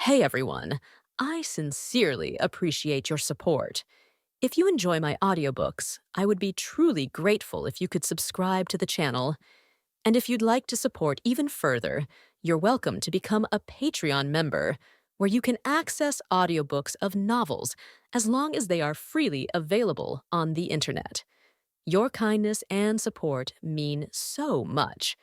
Hey everyone, I sincerely appreciate your support. If you enjoy my audiobooks, I would be truly grateful if you could subscribe to the channel. And if you'd like to support even further, you're welcome to become a Patreon member, where you can access audiobooks of novels as long as they are freely available on the internet. Your kindness and support mean so much.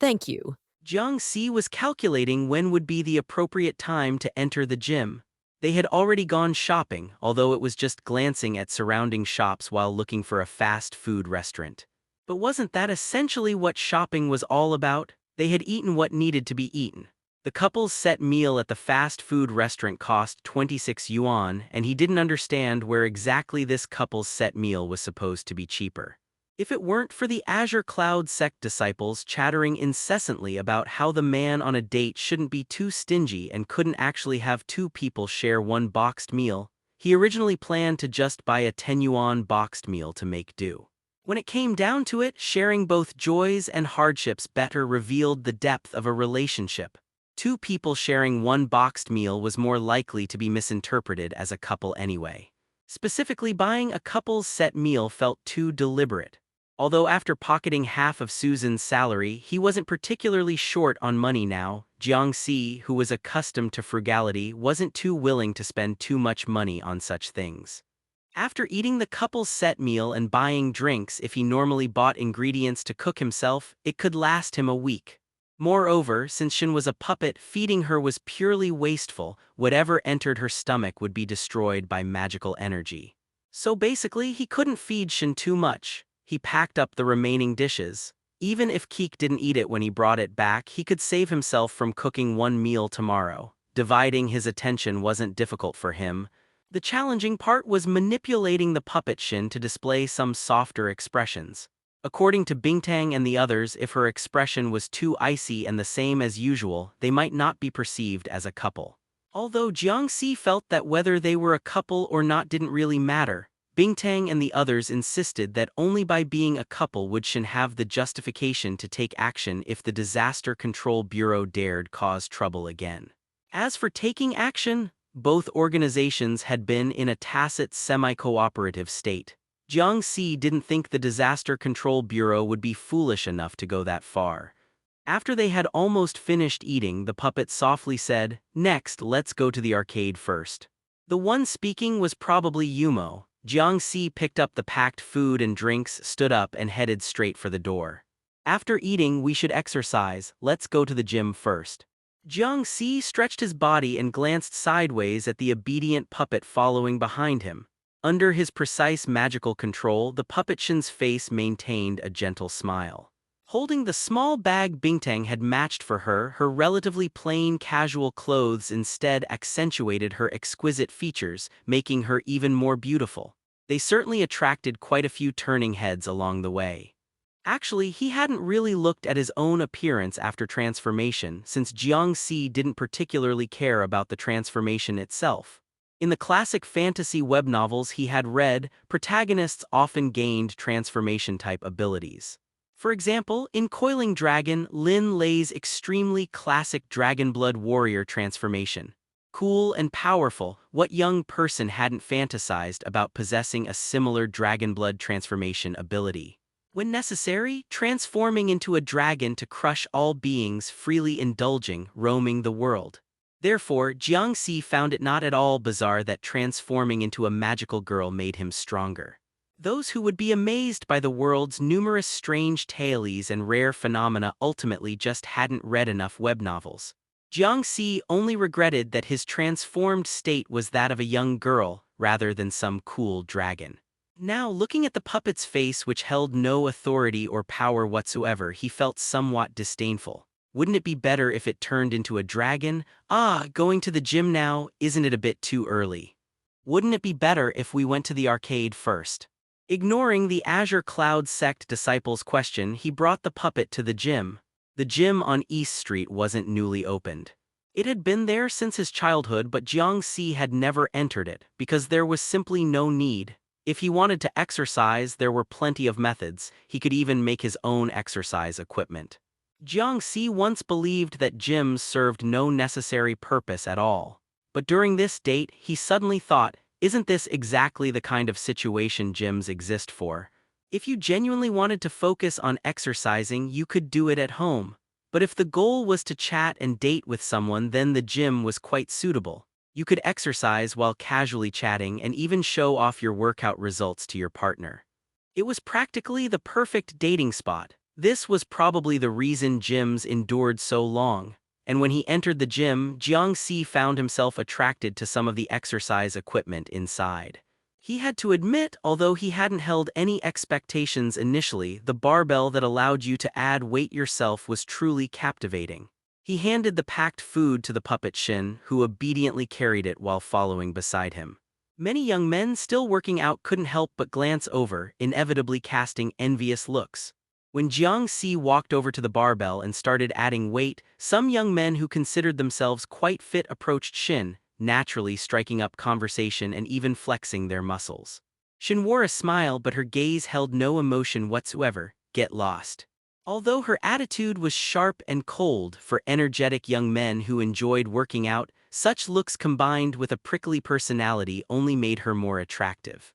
Thank you. Jiang Si was calculating when would be the appropriate time to enter the gym. They had already gone shopping, although it was just glancing at surrounding shops while looking for a fast food restaurant. But wasn't that essentially what shopping was all about? They had eaten what needed to be eaten. The couple's set meal at the fast food restaurant cost 26 yuan, and he didn't understand where exactly this couple's set meal was supposed to be cheaper. If it weren't for the Azure Cloud sect disciples chattering incessantly about how the man on a date shouldn't be too stingy and couldn't actually have two people share one boxed meal, he originally planned to just buy a 10 yuan boxed meal to make do. When it came down to it, sharing both joys and hardships better revealed the depth of a relationship. Two people sharing one boxed meal was more likely to be misinterpreted as a couple anyway. Specifically, buying a couple's set meal felt too deliberate. Although after pocketing half of Susan's salary, he wasn't particularly short on money now, Jiang Si, who was accustomed to frugality, wasn't too willing to spend too much money on such things. After eating the couple's set meal and buying drinks if he normally bought ingredients to cook himself, it could last him a week. Moreover, since Shin was a puppet, feeding her was purely wasteful. Whatever entered her stomach would be destroyed by magical energy. So basically, he couldn't feed Shin too much. He packed up the remaining dishes. Even if Keek didn't eat it when he brought it back, he could save himself from cooking one meal tomorrow. Dividing his attention wasn't difficult for him. The challenging part was manipulating the puppet Shin to display some softer expressions. According to Bingtang and the others, if her expression was too icy and the same as usual, they might not be perceived as a couple. Although Jiang Si felt that whether they were a couple or not didn't really matter, Bingtang and the others insisted that only by being a couple would Shin have the justification to take action if the Disaster Control Bureau dared cause trouble again. As for taking action, both organizations had been in a tacit semi-cooperative state. Jiang Si didn't think the Disaster Control Bureau would be foolish enough to go that far. After they had almost finished eating, the puppet softly said, "Next, let's go to the arcade first." The one speaking was probably Yumo. Jiang Si picked up the packed food and drinks, stood up, and headed straight for the door. "After eating, we should exercise. Let's go to the gym first." Jiang Si stretched his body and glanced sideways at the obedient puppet following behind him. Under his precise magical control, the puppet Shin's face maintained a gentle smile. Holding the small bag Bingtang had matched for her, her relatively plain casual clothes instead accentuated her exquisite features, making her even more beautiful. They certainly attracted quite a few turning heads along the way. Actually, he hadn't really looked at his own appearance after transformation, since Jiang Si didn't particularly care about the transformation itself. In the classic fantasy web novels he had read, protagonists often gained transformation-type abilities. For example, in Coiling Dragon, Lin Lei's extremely classic Dragonblood warrior transformation. Cool and powerful, what young person hadn't fantasized about possessing a similar Dragonblood transformation ability? When necessary, transforming into a dragon to crush all beings, freely indulging, roaming the world. Therefore, Jiang Si found it not at all bizarre that transforming into a magical girl made him stronger. Those who would be amazed by the world's numerous strange tales and rare phenomena ultimately just hadn't read enough web novels. Jiang Si only regretted that his transformed state was that of a young girl, rather than some cool dragon. Now, looking at the puppet's face, which held no authority or power whatsoever, he felt somewhat disdainful. Wouldn't it be better if it turned into a dragon? Going to the gym now, isn't it a bit too early? Wouldn't it be better if we went to the arcade first? Ignoring the Azure Cloud sect disciple's question, he brought the puppet to the gym. The gym on East Street wasn't newly opened. It had been there since his childhood, but Jiang Si had never entered it, because there was simply no need. If he wanted to exercise, there were plenty of methods. He could even make his own exercise equipment. Jiang Si once believed that gyms served no necessary purpose at all. But during this date, he suddenly thought, isn't this exactly the kind of situation gyms exist for? If you genuinely wanted to focus on exercising, you could do it at home. But if the goal was to chat and date with someone, then the gym was quite suitable. You could exercise while casually chatting and even show off your workout results to your partner. It was practically the perfect dating spot. This was probably the reason gyms endured so long. And when he entered the gym, Jiang Si found himself attracted to some of the exercise equipment inside. He had to admit, although he hadn't held any expectations initially, the barbell that allowed you to add weight yourself was truly captivating. He handed the packed food to the puppet Shin, who obediently carried it while following beside him. Many young men still working out couldn't help but glance over, inevitably casting envious looks. When Jiang Si walked over to the barbell and started adding weight, some young men who considered themselves quite fit approached Shin, naturally striking up conversation and even flexing their muscles. Shin wore a smile, but her gaze held no emotion whatsoever. Get lost. Although her attitude was sharp and cold for energetic young men who enjoyed working out, such looks combined with a prickly personality only made her more attractive.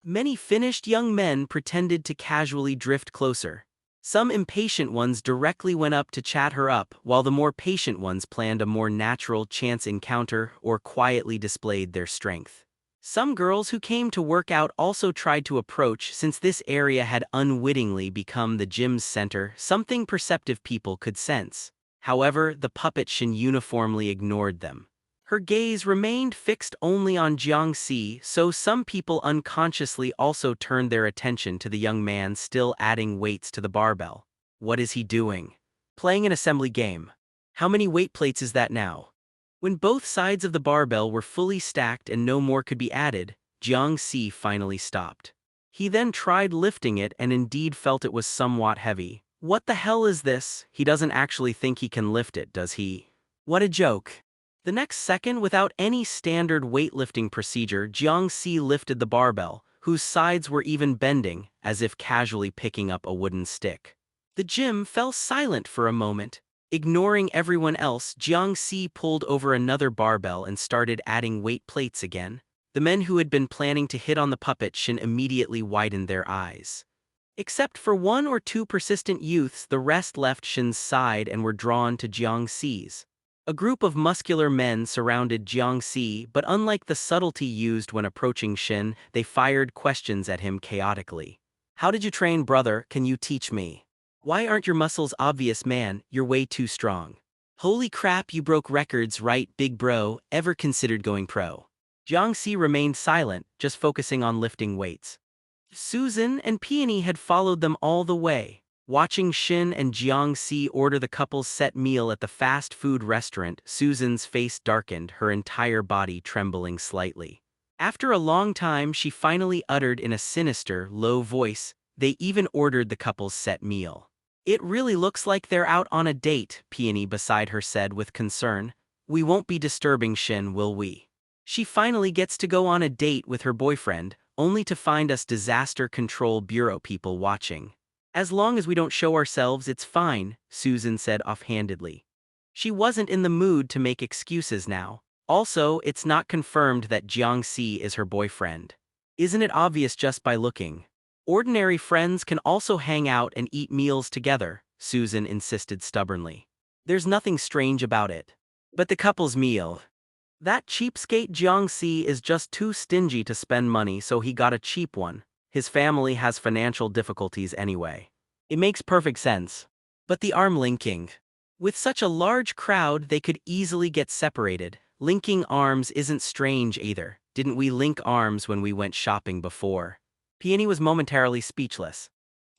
Many finished young men pretended to casually drift closer. Some impatient ones directly went up to chat her up, while the more patient ones planned a more natural chance encounter or quietly displayed their strength. Some girls who came to work out also tried to approach, since this area had unwittingly become the gym's center, something perceptive people could sense. However, the puppet Shin uniformly ignored them. Her gaze remained fixed only on Jiang Si, so some people unconsciously also turned their attention to the young man still adding weights to the barbell. What is he doing? Playing an assembly game. How many weight plates is that now? When both sides of the barbell were fully stacked and no more could be added, Jiang Si finally stopped. He then tried lifting it and indeed felt it was somewhat heavy. What the hell is this? He doesn't actually think he can lift it, does he? What a joke. The next second, without any standard weightlifting procedure, Jiang Si lifted the barbell, whose sides were even bending, as if casually picking up a wooden stick. The gym fell silent for a moment. Ignoring everyone else, Jiang Si pulled over another barbell and started adding weight plates again. The men who had been planning to hit on the puppet Shin immediately widened their eyes. Except for one or two persistent youths, the rest left Shin's side and were drawn to Jiang Si's. A group of muscular men surrounded Jiang Si, but unlike the subtlety used when approaching Shin, they fired questions at him chaotically. How did you train, brother? Can you teach me? Why aren't your muscles obvious, man? You're way too strong. Holy crap, you broke records, right, big bro? Ever considered going pro? Jiang Si remained silent, just focusing on lifting weights. Susan and Peony had followed them all the way. Watching Shin and Jiang Si order the couple's set meal at the fast food restaurant, Susan's face darkened, her entire body trembling slightly. After a long time, she finally uttered in a sinister, low voice, "They even ordered the couple's set meal." "It really looks like they're out on a date," Peony beside her said with concern. "We won't be disturbing Shin, will we? She finally gets to go on a date with her boyfriend, only to find us disaster control bureau people watching." "As long as we don't show ourselves, it's fine," Susan said offhandedly. She wasn't in the mood to make excuses now. Also, it's not confirmed that Jiang Si is her boyfriend. "Isn't it obvious just by looking? Ordinary friends can also hang out and eat meals together," Susan insisted stubbornly. "There's nothing strange about it. But the couple's meal. That cheapskate Jiang Si is just too stingy to spend money, so he got a cheap one. His family has financial difficulties anyway. It makes perfect sense. But the arm linking. With such a large crowd, they could easily get separated. Linking arms isn't strange either. Didn't we link arms when we went shopping before?" Peony was momentarily speechless.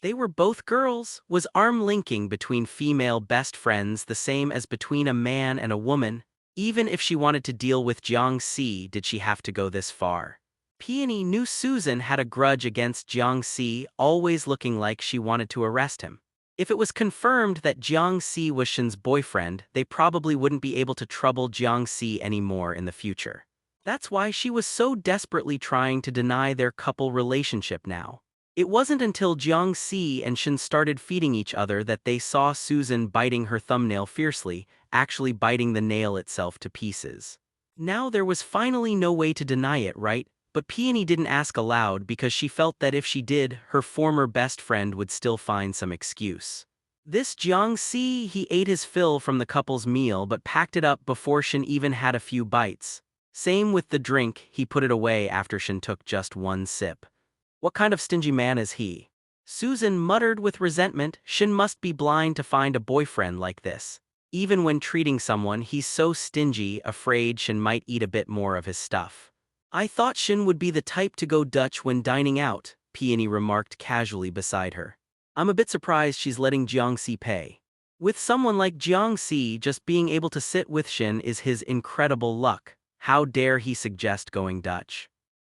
They were both girls. Was arm linking between female best friends the same as between a man and a woman? Even if she wanted to deal with Jiang Si, did she have to go this far? Peony knew Susan had a grudge against Jiang Si, always looking like she wanted to arrest him. If it was confirmed that Jiang Si was Shin's boyfriend, they probably wouldn't be able to trouble Jiang Si anymore in the future. That's why she was so desperately trying to deny their couple relationship now. It wasn't until Jiang Si and Shin started feeding each other that they saw Susan biting her thumbnail fiercely, actually biting the nail itself to pieces. Now there was finally no way to deny it, right? But Peony didn't ask aloud because she felt that if she did, her former best friend would still find some excuse. This Jiang Si, he ate his fill from the couple's meal but packed it up before Shin even had a few bites. Same with the drink, he put it away after Shin took just one sip. What kind of stingy man is he? Susan muttered with resentment. Shin must be blind to find a boyfriend like this. Even when treating someone, he's so stingy, afraid Shin might eat a bit more of his stuff. I thought Shin would be the type to go Dutch when dining out, Peony remarked casually beside her. I'm a bit surprised she's letting Jiang Si pay. With someone like Jiang Si, just being able to sit with Shin is his incredible luck. How dare he suggest going Dutch?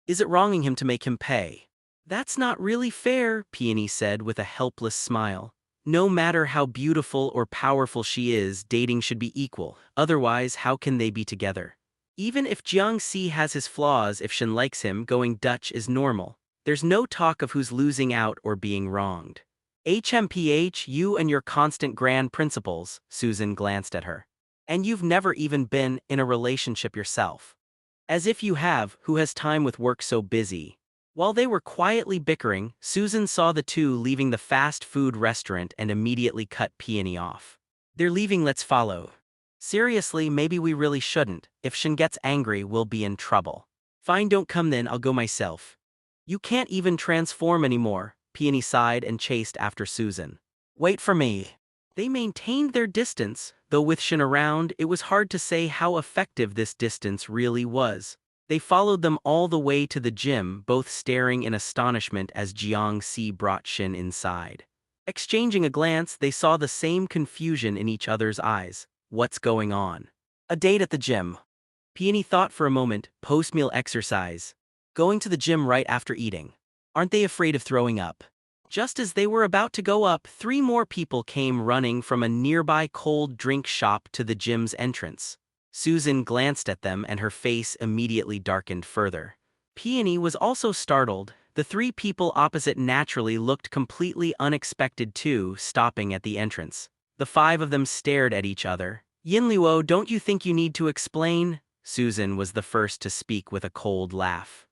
Is it wronging him to make him pay? That's not really fair, Peony said with a helpless smile. No matter how beautiful or powerful she is, dating should be equal, otherwise how can they be together? Even if Jiang Si has his flaws, if Shin likes him, going Dutch is normal. There's no talk of who's losing out or being wronged. HMPH, you and your constant grand principles, Susan glanced at her. And you've never even been in a relationship yourself. As if you have, who has time with work so busy? While they were quietly bickering, Susan saw the two leaving the fast food restaurant and immediately cut Peony off. They're leaving, let's follow. Seriously, maybe we really shouldn't. If Shin gets angry, we'll be in trouble. Fine, don't come then, I'll go myself. You can't even transform anymore, Peony sighed and chased after Susan. Wait for me. They maintained their distance, though with Shin around, it was hard to say how effective this distance really was. They followed them all the way to the gym, both staring in astonishment as Jiang Si brought Shin inside. Exchanging a glance, they saw the same confusion in each other's eyes. What's going on? A date at the gym. Peony thought for a moment, post-meal exercise. Going to the gym right after eating. Aren't they afraid of throwing up? Just as they were about to go up, 3 more people came running from a nearby cold drink shop to the gym's entrance. Susan glanced at them and her face immediately darkened further. Peony was also startled. The 3 people opposite naturally looked completely unexpected too, stopping at the entrance. The 5 of them stared at each other. Yinluo, don't you think you need to explain? Susan was the first to speak with a cold laugh.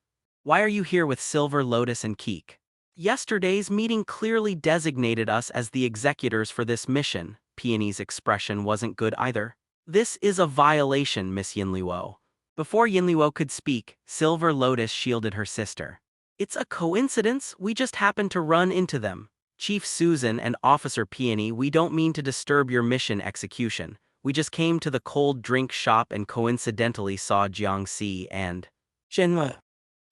Why are you here with Silver Lotus and Keek? Yesterday's meeting clearly designated us as the executors for this mission. Peony's expression wasn't good either. This is a violation, Miss Yinluo. Before Yinluo could speak, Silver Lotus shielded her sister. It's a coincidence, we just happened to run into them. Chief Susan and Officer Peony, we don't mean to disturb your mission execution. We just came to the cold drink shop and coincidentally saw Jiang Si and Shenle.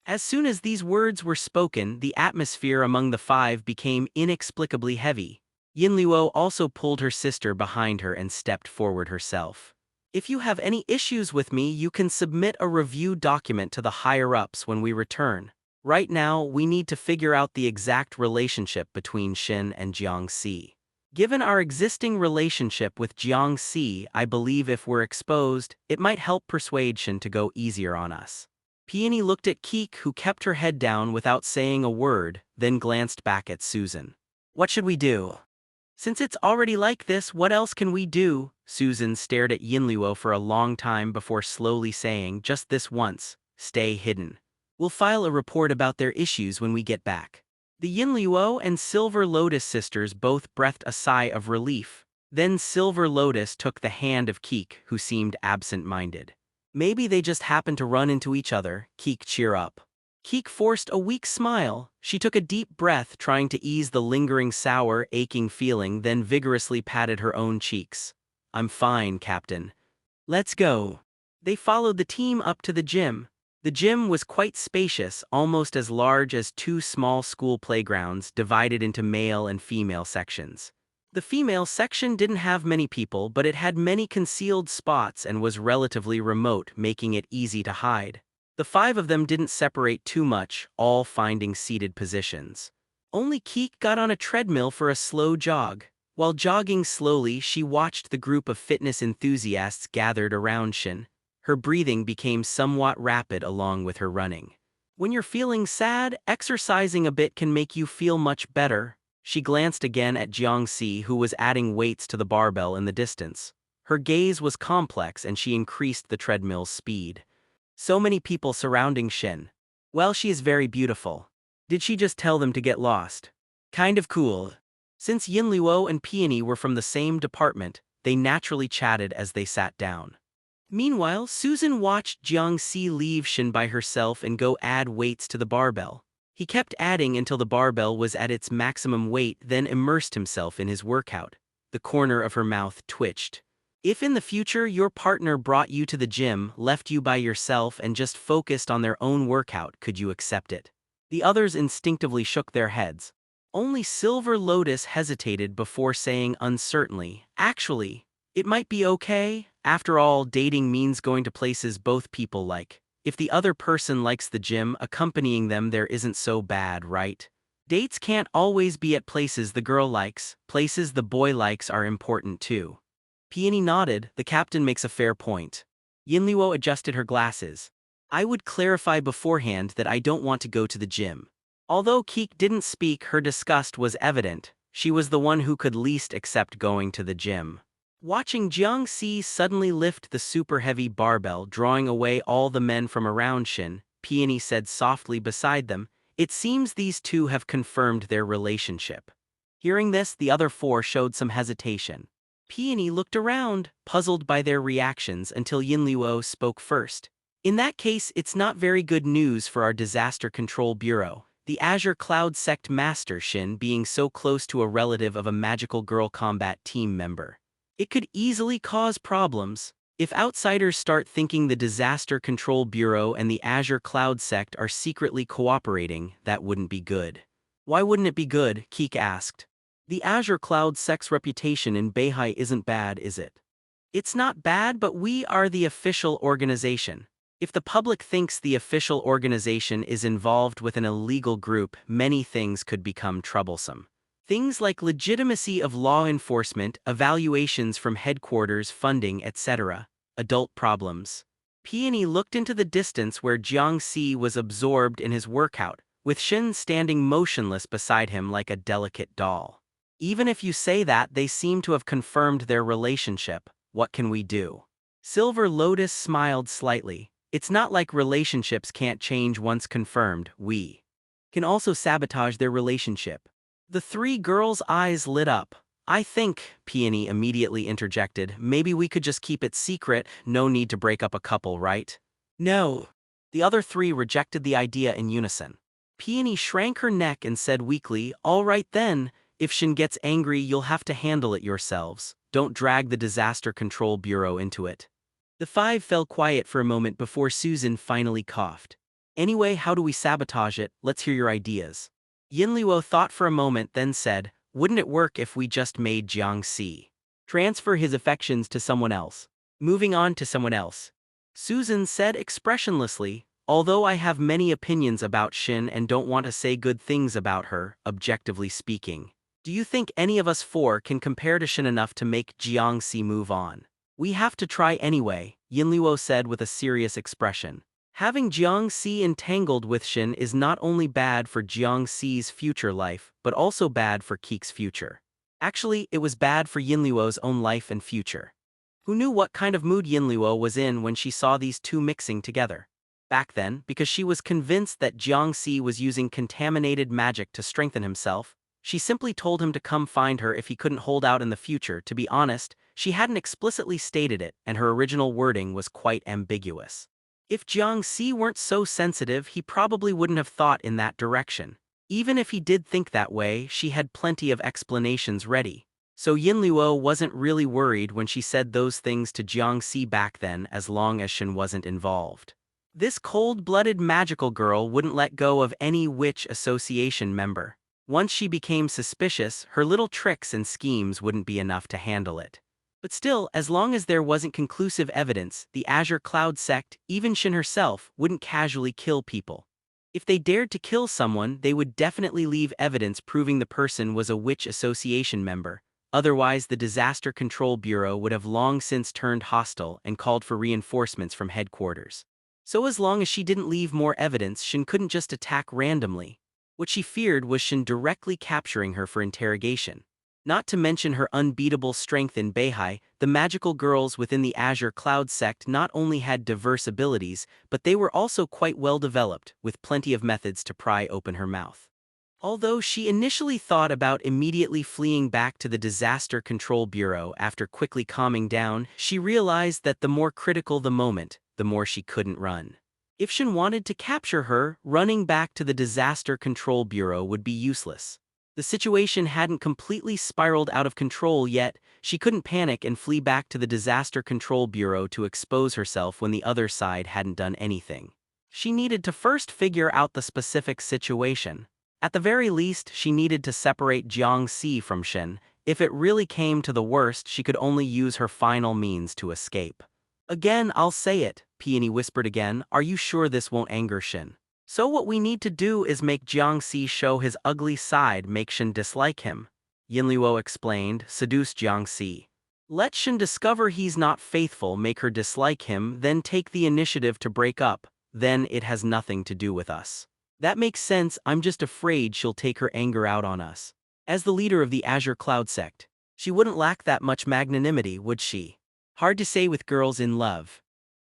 As soon as these words were spoken, the atmosphere among the 5 became inexplicably heavy. Yinluo also pulled her sister behind her and stepped forward herself. If you have any issues with me, you can submit a review document to the higher-ups when we return. Right now, we need to figure out the exact relationship between Shin and Jiang Si. Given our existing relationship with Jiang Si, I believe if we're exposed, it might help persuade Shin to go easier on us. Peony looked at Keek, who kept her head down without saying a word, then glanced back at Susan. What should we do? Since it's already like this, what else can we do? Susan stared at Yinluo for a long time before slowly saying, just this once, stay hidden. We'll file a report about their issues when we get back. The Yinluo and Silver Lotus sisters both breathed a sigh of relief. Then Silver Lotus took the hand of Keek, who seemed absent-minded. Maybe they just happened to run into each other. Keek, cheer up. Keek forced a weak smile. She took a deep breath, trying to ease the lingering sour, aching feeling, then vigorously patted her own cheeks. I'm fine, Captain. Let's go. They followed the team up to the gym. The gym was quite spacious, almost as large as 2 small school playgrounds divided into male and female sections. The female section didn't have many people, but it had many concealed spots and was relatively remote, making it easy to hide. The 5 of them didn't separate too much, all finding seated positions. Only Keek got on a treadmill for a slow jog. While jogging slowly, she watched the group of fitness enthusiasts gathered around Shin. Her breathing became somewhat rapid along with her running. When you're feeling sad, exercising a bit can make you feel much better. She glanced again at Jiang Si, who was adding weights to the barbell in the distance. Her gaze was complex and she increased the treadmill's speed. So many people surrounding Shin. Well, she is very beautiful. Did she just tell them to get lost? Kind of cool. Since Yin Luo and Peony were from the same department, they naturally chatted as they sat down. Meanwhile, Susan watched Jiang Si leave Shin by herself and go add weights to the barbell. He kept adding until the barbell was at its maximum weight, then immersed himself in his workout. The corner of her mouth twitched. If in the future your partner brought you to the gym, left you by yourself and just focused on their own workout, could you accept it? The others instinctively shook their heads. Only Silver Lotus hesitated before saying uncertainly, "Actually, it might be okay. After all, dating means going to places both people like. If the other person likes the gym, accompanying them there isn't so bad, right? Dates can't always be at places the girl likes. Places the boy likes are important too." Peony nodded. The captain makes a fair point. Yinluo adjusted her glasses. "I would clarify beforehand that I don't want to go to the gym." Although Keek didn't speak, her disgust was evident. She was the one who could least accept going to the gym. Watching Jiang Si suddenly lift the super-heavy barbell, drawing away all the men from around Shin, Peony said softly beside them, "It seems these two have confirmed their relationship." Hearing this, the other four showed some hesitation. Peony looked around, puzzled by their reactions, until Yinluo spoke first. "In that case, it's not very good news for our Disaster Control Bureau. The Azure Cloud Sect Master Shin being so close to a relative of a magical girl combat team member. It could easily cause problems. If outsiders start thinking the Disaster Control Bureau and the Azure Cloud Sect are secretly cooperating, that wouldn't be good." "Why wouldn't it be good?" Keek asked. "The Azure Cloud Sect's reputation in Beihai isn't bad, is it?" "It's not bad, but we are the official organization. If the public thinks the official organization is involved with an illegal group, many things could become troublesome. Things like legitimacy of law enforcement, evaluations from headquarters, funding, etc. Adult problems." Peony looked into the distance where Jiang Si was absorbed in his workout, with Shin standing motionless beside him like a delicate doll. "Even if you say that, they seem to have confirmed their relationship. What can we do?" Silver Lotus smiled slightly. "It's not like relationships can't change once confirmed. We can also sabotage their relationship." The three girls' eyes lit up. "I think," Peony immediately interjected, "maybe we could just keep it secret. No need to break up a couple, right?" "No." The other three rejected the idea in unison. Peony shrank her neck and said weakly, "All right then. If Shin gets angry, you'll have to handle it yourselves. Don't drag the Disaster Control Bureau into it." The five fell quiet for a moment before Susan finally coughed. "Anyway, how do we sabotage it? Let's hear your ideas." Yinluo thought for a moment, then said, "Wouldn't it work if we just made Jiang Si transfer his affections to someone else? Moving on to someone else." Susan said expressionlessly, "Although I have many opinions about Shin and don't want to say good things about her, objectively speaking, do you think any of us four can compare to Shin enough to make Jiang Si move on?" "We have to try anyway," Yinluo said with a serious expression. Having Jiang Si entangled with Shin is not only bad for Jiang Si's future life, but also bad for Keek's future. Actually, it was bad for Yinluo's own life and future. Who knew what kind of mood Yinluo was in when she saw these two mixing together? Back then, because she was convinced that Jiang Si was using contaminated magic to strengthen himself, she simply told him to come find her if he couldn't hold out in the future. To be honest, she hadn't explicitly stated it, and her original wording was quite ambiguous. If Jiang Si weren't so sensitive, he probably wouldn't have thought in that direction. Even if he did think that way, she had plenty of explanations ready. So Yinluo wasn't really worried when she said those things to Jiang Si back then, as long as Shin wasn't involved. This cold-blooded magical girl wouldn't let go of any witch association member. Once she became suspicious, her little tricks and schemes wouldn't be enough to handle it. But still, as long as there wasn't conclusive evidence, the Azure Cloud Sect, even Shin herself, wouldn't casually kill people. If they dared to kill someone, they would definitely leave evidence proving the person was a witch association member. Otherwise, the Disaster Control Bureau would have long since turned hostile and called for reinforcements from headquarters. So as long as she didn't leave more evidence, Shin couldn't just attack randomly. What she feared was Shin directly capturing her for interrogation. Not to mention her unbeatable strength in Beihai, the magical girls within the Azure Cloud sect not only had diverse abilities, but they were also quite well developed, with plenty of methods to pry open her mouth. Although she initially thought about immediately fleeing back to the Disaster Control Bureau after quickly calming down, she realized that the more critical the moment, the more she couldn't run. If Shin wanted to capture her, running back to the Disaster Control Bureau would be useless. The situation hadn't completely spiraled out of control yet. She couldn't panic and flee back to the Disaster Control Bureau to expose herself when the other side hadn't done anything. She needed to first figure out the specific situation. At the very least, she needed to separate Jiang Si from Shin. If it really came to the worst, she could only use her final means to escape. Again, I'll say it, Peony whispered again. Are you sure this won't anger Shin? So what we need to do is make Jiang Si show his ugly side, make Shin dislike him. Yinluo explained, seduce Jiang Si. Let Shin discover he's not faithful, make her dislike him, then take the initiative to break up. Then it has nothing to do with us. That makes sense. I'm just afraid she'll take her anger out on us. As the leader of the Azure Cloud sect, she wouldn't lack that much magnanimity, would she? Hard to say with girls in love.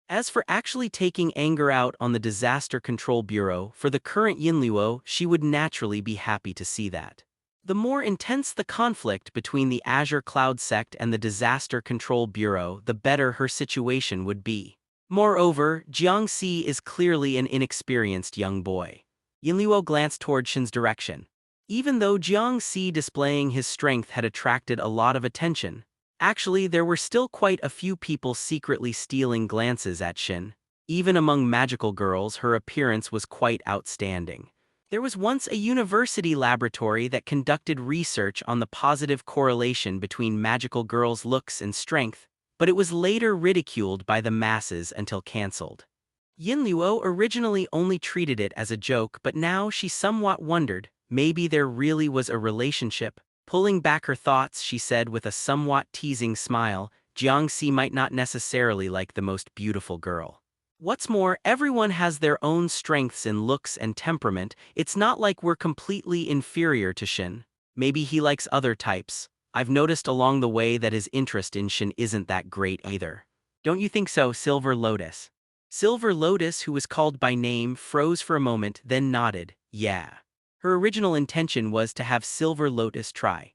As for actually taking anger out on the Disaster Control Bureau, for the current Yinluo, she would naturally be happy to see that. The more intense the conflict between the Azure Cloud sect and the Disaster Control Bureau, the better her situation would be. Moreover, Jiang Si is clearly an inexperienced young boy. Yinluo glanced toward Shin's direction. Even though Jiang Si displaying his strength had attracted a lot of attention, actually, there were still quite a few people secretly stealing glances at Shin. Even among magical girls, her appearance was quite outstanding. There was once a university laboratory that conducted research on the positive correlation between magical girls' looks and strength, but it was later ridiculed by the masses until cancelled. Yinluo originally only treated it as a joke, but now she somewhat wondered, maybe there really was a relationship. Pulling back her thoughts, she said with a somewhat teasing smile, Jiang Si might not necessarily like the most beautiful girl. What's more, everyone has their own strengths in looks and temperament. It's not like we're completely inferior to Shin. Maybe he likes other types. I've noticed along the way that his interest in Shin isn't that great either. Don't you think so, Silver Lotus? Silver Lotus, who was called by name, froze for a moment, then nodded, yeah. Her original intention was to have Silver Lotus try.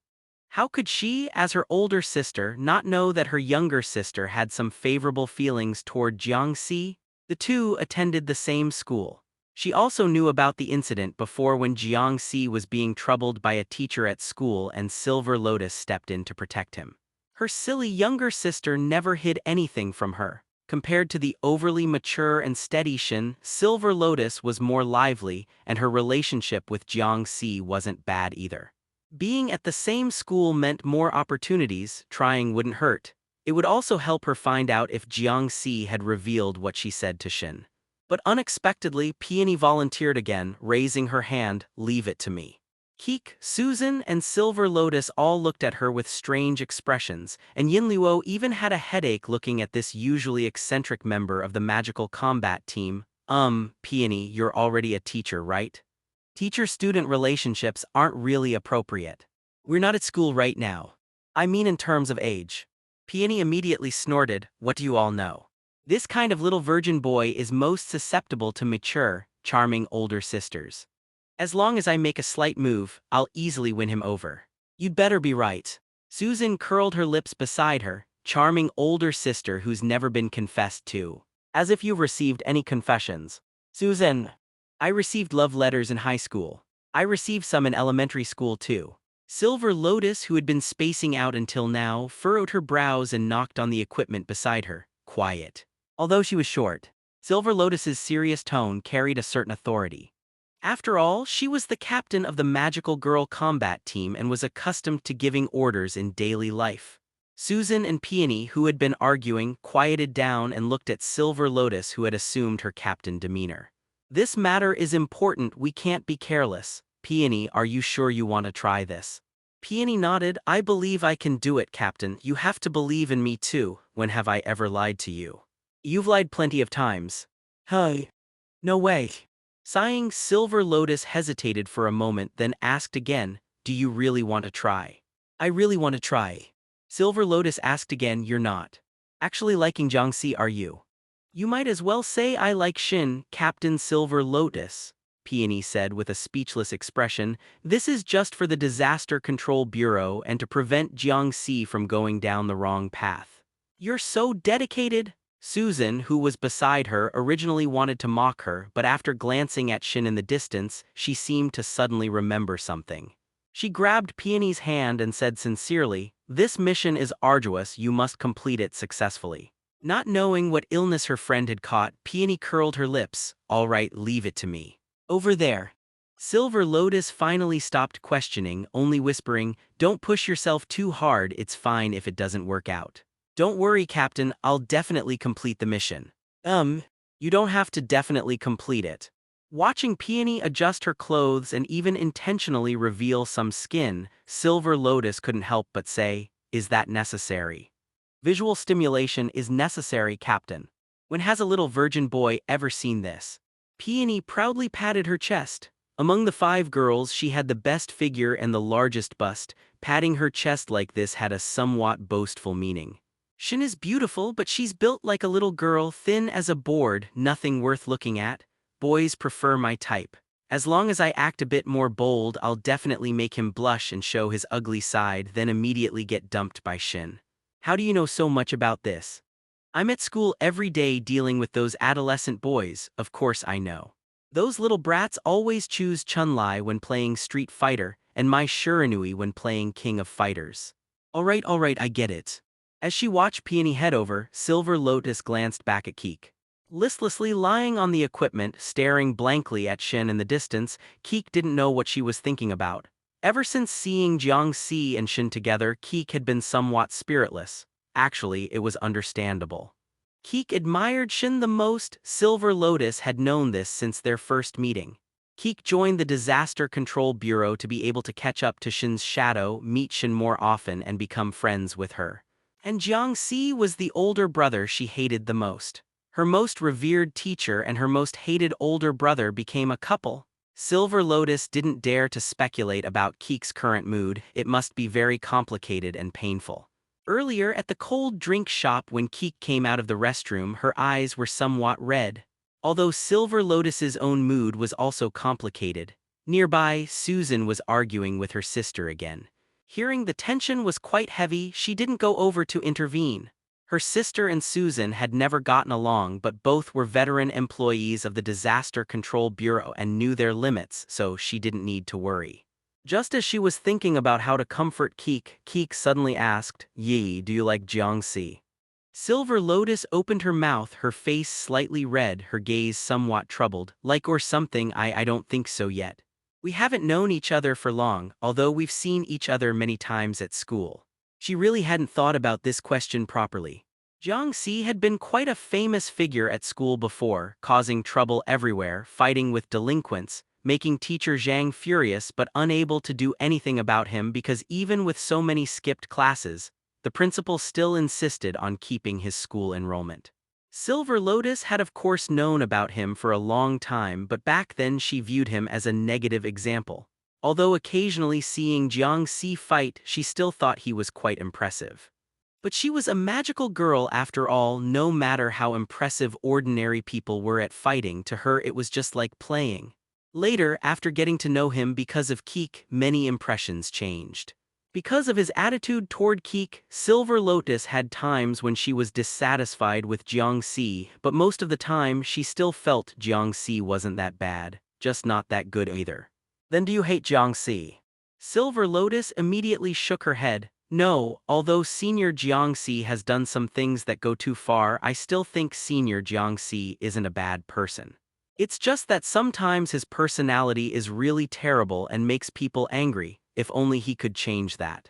How could she, as her older sister, not know that her younger sister had some favorable feelings toward Jiang Si? The two attended the same school. She also knew about the incident before when Jiang Si was being troubled by a teacher at school and Silver Lotus stepped in to protect him. Her silly younger sister never hid anything from her. Compared to the overly mature and steady Shin, Silver Lotus was more lively, and her relationship with Jiang Si wasn't bad either. Being at the same school meant more opportunities. Trying wouldn't hurt. It would also help her find out if Jiang Si had revealed what she said to Shin. But unexpectedly, Peony volunteered again, raising her hand, leave it to me. Keek, Susan, and Silver Lotus all looked at her with strange expressions, and Yinluo even had a headache looking at this usually eccentric member of the magical combat team. Peony, you're already a teacher, right? Teacher-student relationships aren't really appropriate. We're not at school right now. I mean in terms of age. Peony immediately snorted, what do you all know? This kind of little virgin boy is most susceptible to mature, charming older sisters. As long as I make a slight move, I'll easily win him over. You'd better be right. Susan curled her lips beside her, charming older sister who's never been confessed to. As if you've received any confessions. Susan. I received love letters in high school. I received some in elementary school too. Silver Lotus, who had been spacing out until now, furrowed her brows and knocked on the equipment beside her. Quiet. Although she was short, Silver Lotus's serious tone carried a certain authority. After all, she was the captain of the magical girl combat team and was accustomed to giving orders in daily life. Susan and Peony, who had been arguing, quieted down and looked at Silver Lotus, who had assumed her captain demeanor. This matter is important, we can't be careless. Peony, are you sure you want to try this? Peony nodded, I believe I can do it, Captain. You have to believe in me too. When have I ever lied to you? You've lied plenty of times. Hey. No way. Sighing, Silver Lotus hesitated for a moment, then asked again, do you really want to try? I really want to try. Silver Lotus asked again, you're not actually liking Jiang Si, are you? You might as well say I like Shin, Captain Silver Lotus, Peony said with a speechless expression. This is just for the Disaster Control Bureau and to prevent Jiang Si from going down the wrong path. You're so dedicated. Susan, who was beside her, originally wanted to mock her, but after glancing at Shin in the distance, she seemed to suddenly remember something. She grabbed Peony's hand and said sincerely, this mission is arduous, you must complete it successfully. Not knowing what illness her friend had caught, Peony curled her lips. All right, leave it to me. Over there. Silver Lotus finally stopped questioning, only whispering, don't push yourself too hard, it's fine if it doesn't work out. Don't worry, Captain, I'll definitely complete the mission. You don't have to definitely complete it. Watching Peony adjust her clothes and even intentionally reveal some skin, Silver Lotus couldn't help but say, is that necessary? Visual stimulation is necessary, Captain. When has a little virgin boy ever seen this? Peony proudly patted her chest. Among the 5 girls, she had the best figure and the largest bust. Patting her chest like this had a somewhat boastful meaning. Shin is beautiful, but she's built like a little girl, thin as a board, nothing worth looking at. Boys prefer my type. As long as I act a bit more bold, I'll definitely make him blush and show his ugly side, then immediately get dumped by Shin. How do you know so much about this? I'm at school every day dealing with those adolescent boys, of course I know. Those little brats always choose Chun-Li when playing Street Fighter, and my Shiranui when playing King of Fighters. Alright, I get it. As she watched Peony head over, Silver Lotus glanced back at Keek. Listlessly lying on the equipment, staring blankly at Shin in the distance, Keek didn't know what she was thinking about. Ever since seeing Jiang Si and Shin together, Keek had been somewhat spiritless. Actually, it was understandable. Keek admired Shin the most. Silver Lotus had known this since their first meeting. Keek joined the Disaster Control Bureau to be able to catch up to Shin's shadow, meet Shin more often, and become friends with her. And Jiang Si was the older brother she hated the most. Her most revered teacher and her most hated older brother became a couple. Silver Lotus didn't dare to speculate about Keek's current mood, it must be very complicated and painful. Earlier at the cold drink shop when Keek came out of the restroom, her eyes were somewhat red. Although Silver Lotus's own mood was also complicated. Nearby, Susan was arguing with her sister again. Hearing the tension was quite heavy, she didn't go over to intervene. Her sister and Susan had never gotten along, but both were veteran employees of the Disaster Control Bureau and knew their limits, so she didn't need to worry. Just as she was thinking about how to comfort Keek, Keek suddenly asked, "Yi, do you like Jiang Si?" Silver Lotus opened her mouth, her face slightly red, her gaze somewhat troubled. Like or something, I don't think so yet. We haven't known each other for long, although we've seen each other many times at school. She really hadn't thought about this question properly. Jiang Si had been quite a famous figure at school before, causing trouble everywhere, fighting with delinquents, making teacher Zhang furious but unable to do anything about him because even with so many skipped classes, the principal still insisted on keeping his school enrollment. Silver Lotus had of course known about him for a long time, but back then she viewed him as a negative example. Although occasionally seeing Jiang Si fight, she still thought he was quite impressive. But she was a magical girl after all. No matter how impressive ordinary people were at fighting, to her it was just like playing. Later, after getting to know him because of Keek, many impressions changed. Because of his attitude toward Keek, Silver Lotus had times when she was dissatisfied with Jiang Si, but most of the time she still felt Jiang Si wasn't that bad, just not that good either. Then do you hate Jiang Si? Silver Lotus immediately shook her head. No, although Senior Jiang Si has done some things that go too far, I still think Senior Jiang Si isn't a bad person. It's just that sometimes his personality is really terrible and makes people angry. If only he could change that.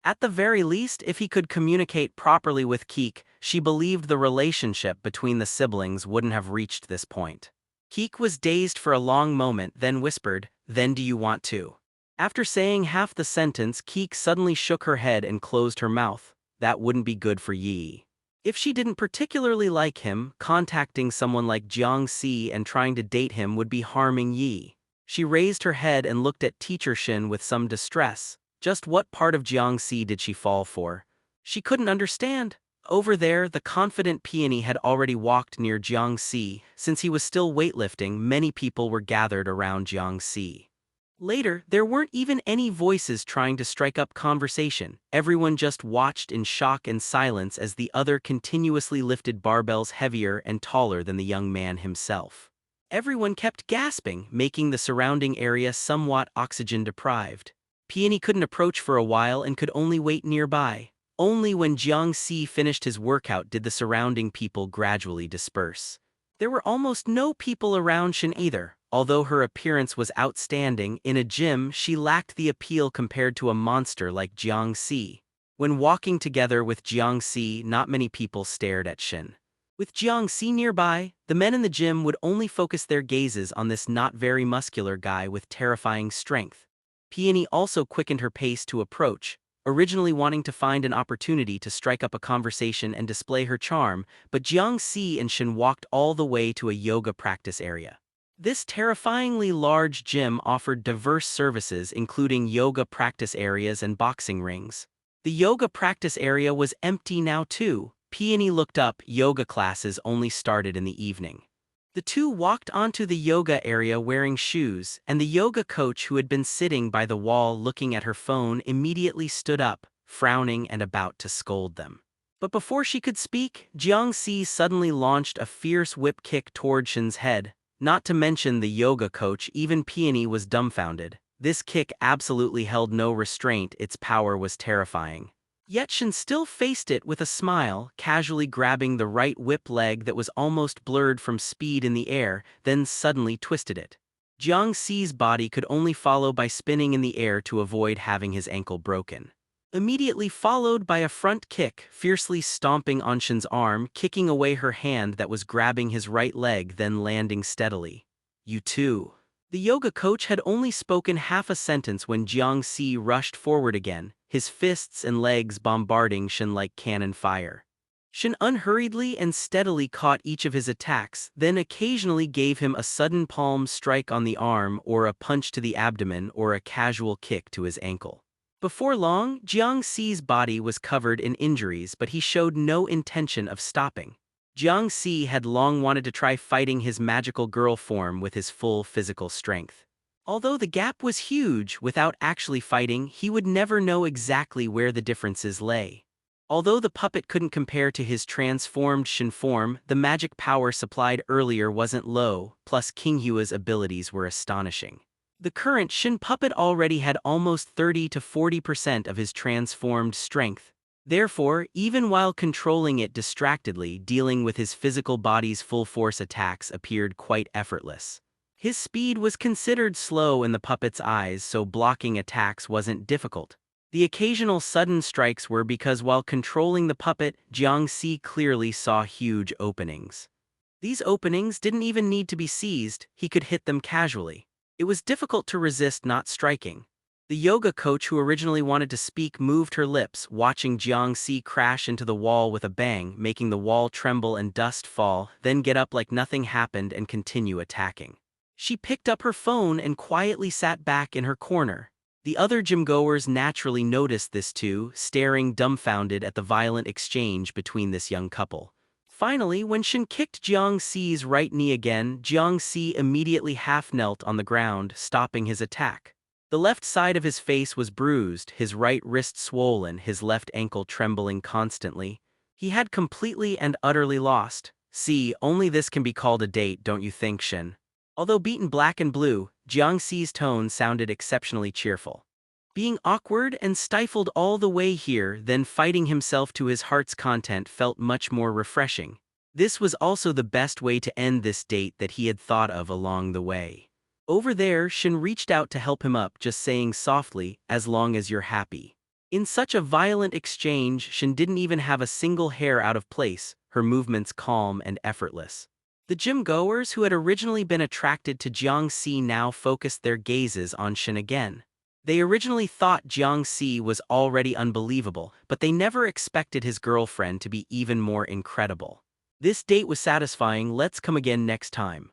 At the very least, if he could communicate properly with Keek, she believed the relationship between the siblings wouldn't have reached this point. Keek was dazed for a long moment, then whispered, "Then do you want to?" After saying half the sentence, Keek suddenly shook her head and closed her mouth. That wouldn't be good for Yi. If she didn't particularly like him, contacting someone like Jiang Si and trying to date him would be harming Yi. She raised her head and looked at teacher Shin with some distress. Just what part of Jiang Si did she fall for? She couldn't understand. Over there, the confident peony had already walked near Jiang Si. Since he was still weightlifting, many people were gathered around Jiang Si. Later, there weren't even any voices trying to strike up conversation. Everyone just watched in shock and silence as the other continuously lifted barbells heavier and taller than the young man himself. Everyone kept gasping, making the surrounding area somewhat oxygen-deprived. Peony couldn't approach for a while and could only wait nearby. Only when Jiang Si finished his workout did the surrounding people gradually disperse. There were almost no people around Shin either. Although her appearance was outstanding, in a gym she lacked the appeal compared to a monster like Jiang Si. When walking together with Jiang Si, not many people stared at Shin. With Jiang Si nearby, the men in the gym would only focus their gazes on this not very muscular guy with terrifying strength. Peony also quickened her pace to approach, originally wanting to find an opportunity to strike up a conversation and display her charm, but Jiang Si and Shin walked all the way to a yoga practice area. This terrifyingly large gym offered diverse services including yoga practice areas and boxing rings. The yoga practice area was empty now too. Peony looked up. Yoga classes only started in the evening. The two walked onto the yoga area wearing shoes, and the yoga coach who had been sitting by the wall looking at her phone immediately stood up, frowning and about to scold them. But before she could speak, Jiang Si suddenly launched a fierce whip kick toward Shin's head. Not to mention the yoga coach, even Peony was dumbfounded. This kick absolutely held no restraint, its power was terrifying. Yet Shin still faced it with a smile, casually grabbing the right whip leg that was almost blurred from speed in the air, then suddenly twisted it. Jiang Si's body could only follow by spinning in the air to avoid having his ankle broken. Immediately followed by a front kick, fiercely stomping on Shin's arm, kicking away her hand that was grabbing his right leg, then landing steadily. "You too." The yoga coach had only spoken half a sentence when Jiang Si rushed forward again, his fists and legs bombarding Shin like cannon fire. Shin unhurriedly and steadily caught each of his attacks, then occasionally gave him a sudden palm strike on the arm or a punch to the abdomen or a casual kick to his ankle. Before long, Jiang Si's body was covered in injuries, but he showed no intention of stopping. Jiang Si had long wanted to try fighting his magical girl form with his full physical strength. Although the gap was huge, without actually fighting, he would never know exactly where the differences lay. Although the puppet couldn't compare to his transformed Shin form, the magic power supplied earlier wasn't low, plus King Hua's abilities were astonishing. The current Shin puppet already had almost 30 to 40% of his transformed strength. Therefore, even while controlling it distractedly, dealing with his physical body's full-force attacks appeared quite effortless. His speed was considered slow in the puppet's eyes, so blocking attacks wasn't difficult. The occasional sudden strikes were because while controlling the puppet, Jiang Si clearly saw huge openings. These openings didn't even need to be seized, he could hit them casually. It was difficult to resist not striking. The yoga coach who originally wanted to speak moved her lips, watching Jiang Si crash into the wall with a bang, making the wall tremble and dust fall, then get up like nothing happened and continue attacking. She picked up her phone and quietly sat back in her corner. The other gymgoers naturally noticed this too, staring dumbfounded at the violent exchange between this young couple. Finally, when Shin kicked Jiang Si's right knee again, Jiang Si immediately half-knelt on the ground, stopping his attack. The left side of his face was bruised, his right wrist swollen, his left ankle trembling constantly. He had completely and utterly lost. "See, only this can be called a date, don't you think, Shin?" Although beaten black and blue, Jiang Si's tone sounded exceptionally cheerful. Being awkward and stifled all the way here, then fighting himself to his heart's content felt much more refreshing. This was also the best way to end this date that he had thought of along the way. Over there, Shin reached out to help him up, just saying softly, "As long as you're happy." In such a violent exchange, Shin didn't even have a single hair out of place, her movements calm and effortless. The gym-goers who had originally been attracted to Jiang Si now focused their gazes on Shin again. They originally thought Jiang Si was already unbelievable, but they never expected his girlfriend to be even more incredible. This date was satisfying. Let's come again next time.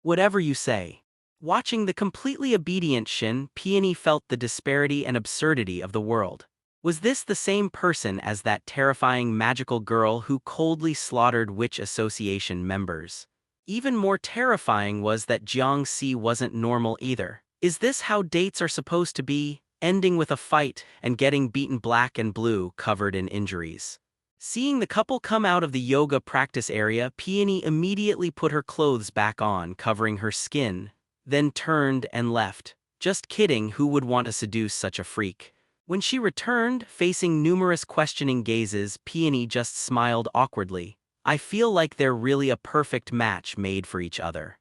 Whatever you say. Watching the completely obedient Shin, Peony felt the disparity and absurdity of the world. Was this the same person as that terrifying magical girl who coldly slaughtered witch association members? Even more terrifying was that Jiang Si wasn't normal either. Is this how dates are supposed to be, ending with a fight and getting beaten black and blue, covered in injuries? Seeing the couple come out of the yoga practice area, Peony immediately put her clothes back on, covering her skin, then turned and left. Just kidding, who would want to seduce such a freak? When she returned, facing numerous questioning gazes, Peony just smiled awkwardly. I feel like they're really a perfect match made for each other.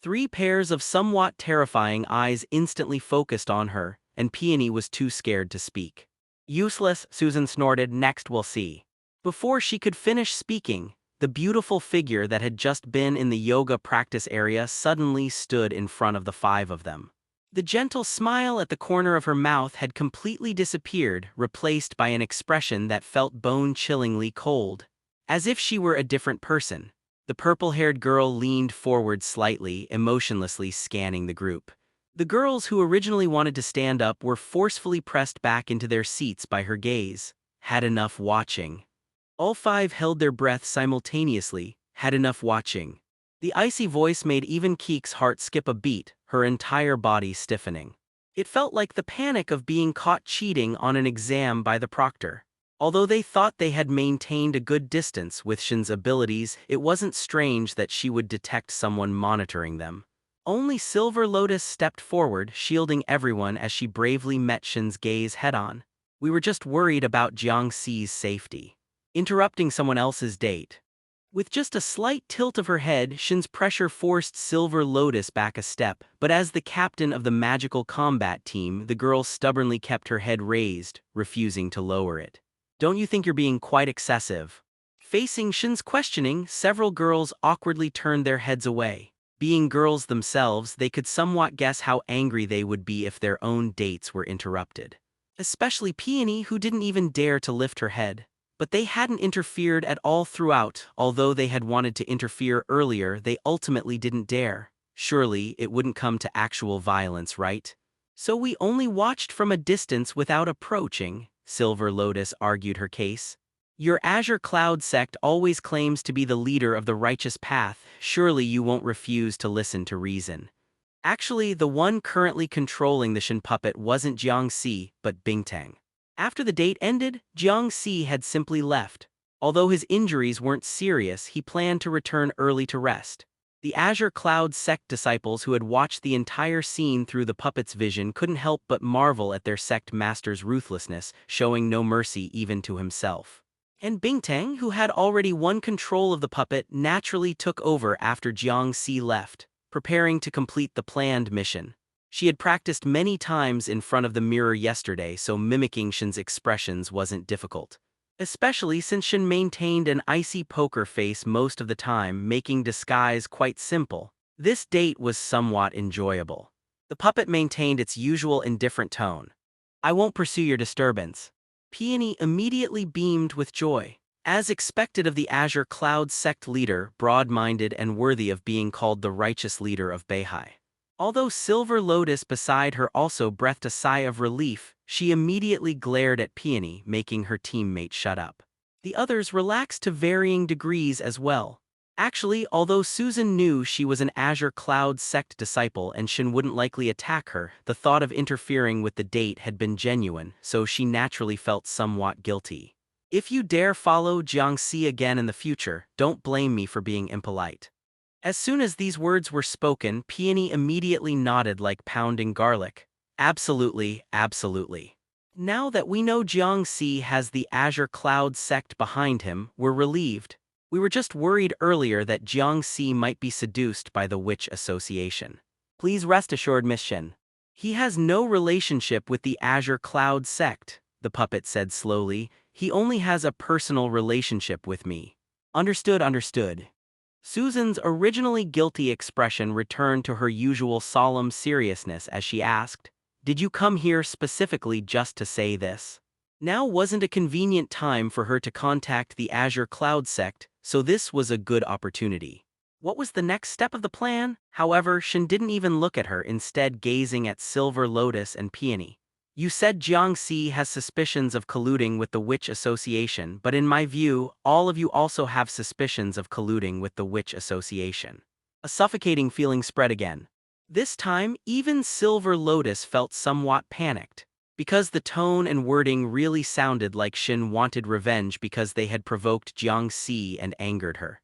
Three pairs of somewhat terrifying eyes instantly focused on her, and Peony was too scared to speak. Useless, Susan snorted, next we'll see. Before she could finish speaking, the beautiful figure that had just been in the yoga practice area suddenly stood in front of the five of them. The gentle smile at the corner of her mouth had completely disappeared, replaced by an expression that felt bone-chillingly cold. As if she were a different person. The purple-haired girl leaned forward slightly, emotionlessly scanning the group. The girls who originally wanted to stand up were forcefully pressed back into their seats by her gaze. Had enough watching. All five held their breath simultaneously. Had enough watching. The icy voice made even Keek's heart skip a beat, her entire body stiffening. It felt like the panic of being caught cheating on an exam by the proctor. Although they thought they had maintained a good distance with Shin's abilities, it wasn't strange that she would detect someone monitoring them. Only Silver Lotus stepped forward, shielding everyone as she bravely met Shin's gaze head-on. We were just worried about Jiang Si's safety. Interrupting someone else's date. With just a slight tilt of her head, Shin's pressure forced Silver Lotus back a step, but as the captain of the magical combat team, the girl stubbornly kept her head raised, refusing to lower it. Don't you think you're being quite excessive? Facing Shin's questioning, several girls awkwardly turned their heads away. Being girls themselves, they could somewhat guess how angry they would be if their own dates were interrupted. Especially Peony, who didn't even dare to lift her head. But they hadn't interfered at all throughout. Although they had wanted to interfere earlier, they ultimately didn't dare. Surely, it wouldn't come to actual violence, right? So we only watched from a distance without approaching. Silver Lotus argued her case. Your Azure Cloud sect always claims to be the leader of the righteous path. Surely you won't refuse to listen to reason. Actually, the one currently controlling the Shin puppet wasn't Jiang Si, but Bingtang. After the date ended, Jiang Si had simply left. Although his injuries weren't serious, he planned to return early to rest. The Azure Cloud sect disciples who had watched the entire scene through the puppet's vision couldn't help but marvel at their sect master's ruthlessness, showing no mercy even to himself. And Bingtang, who had already won control of the puppet, naturally took over after Jiang Si left, preparing to complete the planned mission. She had practiced many times in front of the mirror yesterday, so mimicking Shin's expressions wasn't difficult. Especially since Shin maintained an icy poker face most of the time, making disguise quite simple. This date was somewhat enjoyable. The puppet maintained its usual indifferent tone. I won't pursue your disturbance. Peony immediately beamed with joy. As expected of the Azure Cloud sect leader, broad-minded and worthy of being called the righteous leader of Beihai. Although Silver Lotus beside her also breathed a sigh of relief, she immediately glared at Peony, making her teammate shut up. The others relaxed to varying degrees as well. Actually, although Susan knew she was an Azure Cloud sect disciple and Shin wouldn't likely attack her, the thought of interfering with the date had been genuine, so she naturally felt somewhat guilty. If you dare follow Jiang Si again in the future, don't blame me for being impolite. As soon as these words were spoken, Peony immediately nodded like pounding garlic. Absolutely, absolutely. Now that we know Jiang Si has the Azure Cloud sect behind him, we're relieved. We were just worried earlier that Jiang Si might be seduced by the Witch Association. Please rest assured, Miss Shin. He has no relationship with the Azure Cloud sect, the puppet said slowly. He only has a personal relationship with me. Understood, understood. Susan's originally guilty expression returned to her usual solemn seriousness as she asked, Did you come here specifically just to say this? Now wasn't a convenient time for her to contact the Azure Cloud sect, so this was a good opportunity. What was the next step of the plan? However, Shin didn't even look at her, instead gazing at Silver Lotus and Peony. You said Jiang Si has suspicions of colluding with the Witch Association, but in my view, all of you also have suspicions of colluding with the Witch Association. A suffocating feeling spread again. This time, even Silver Lotus felt somewhat panicked, because the tone and wording really sounded like Shin wanted revenge because they had provoked Jiang Si and angered her.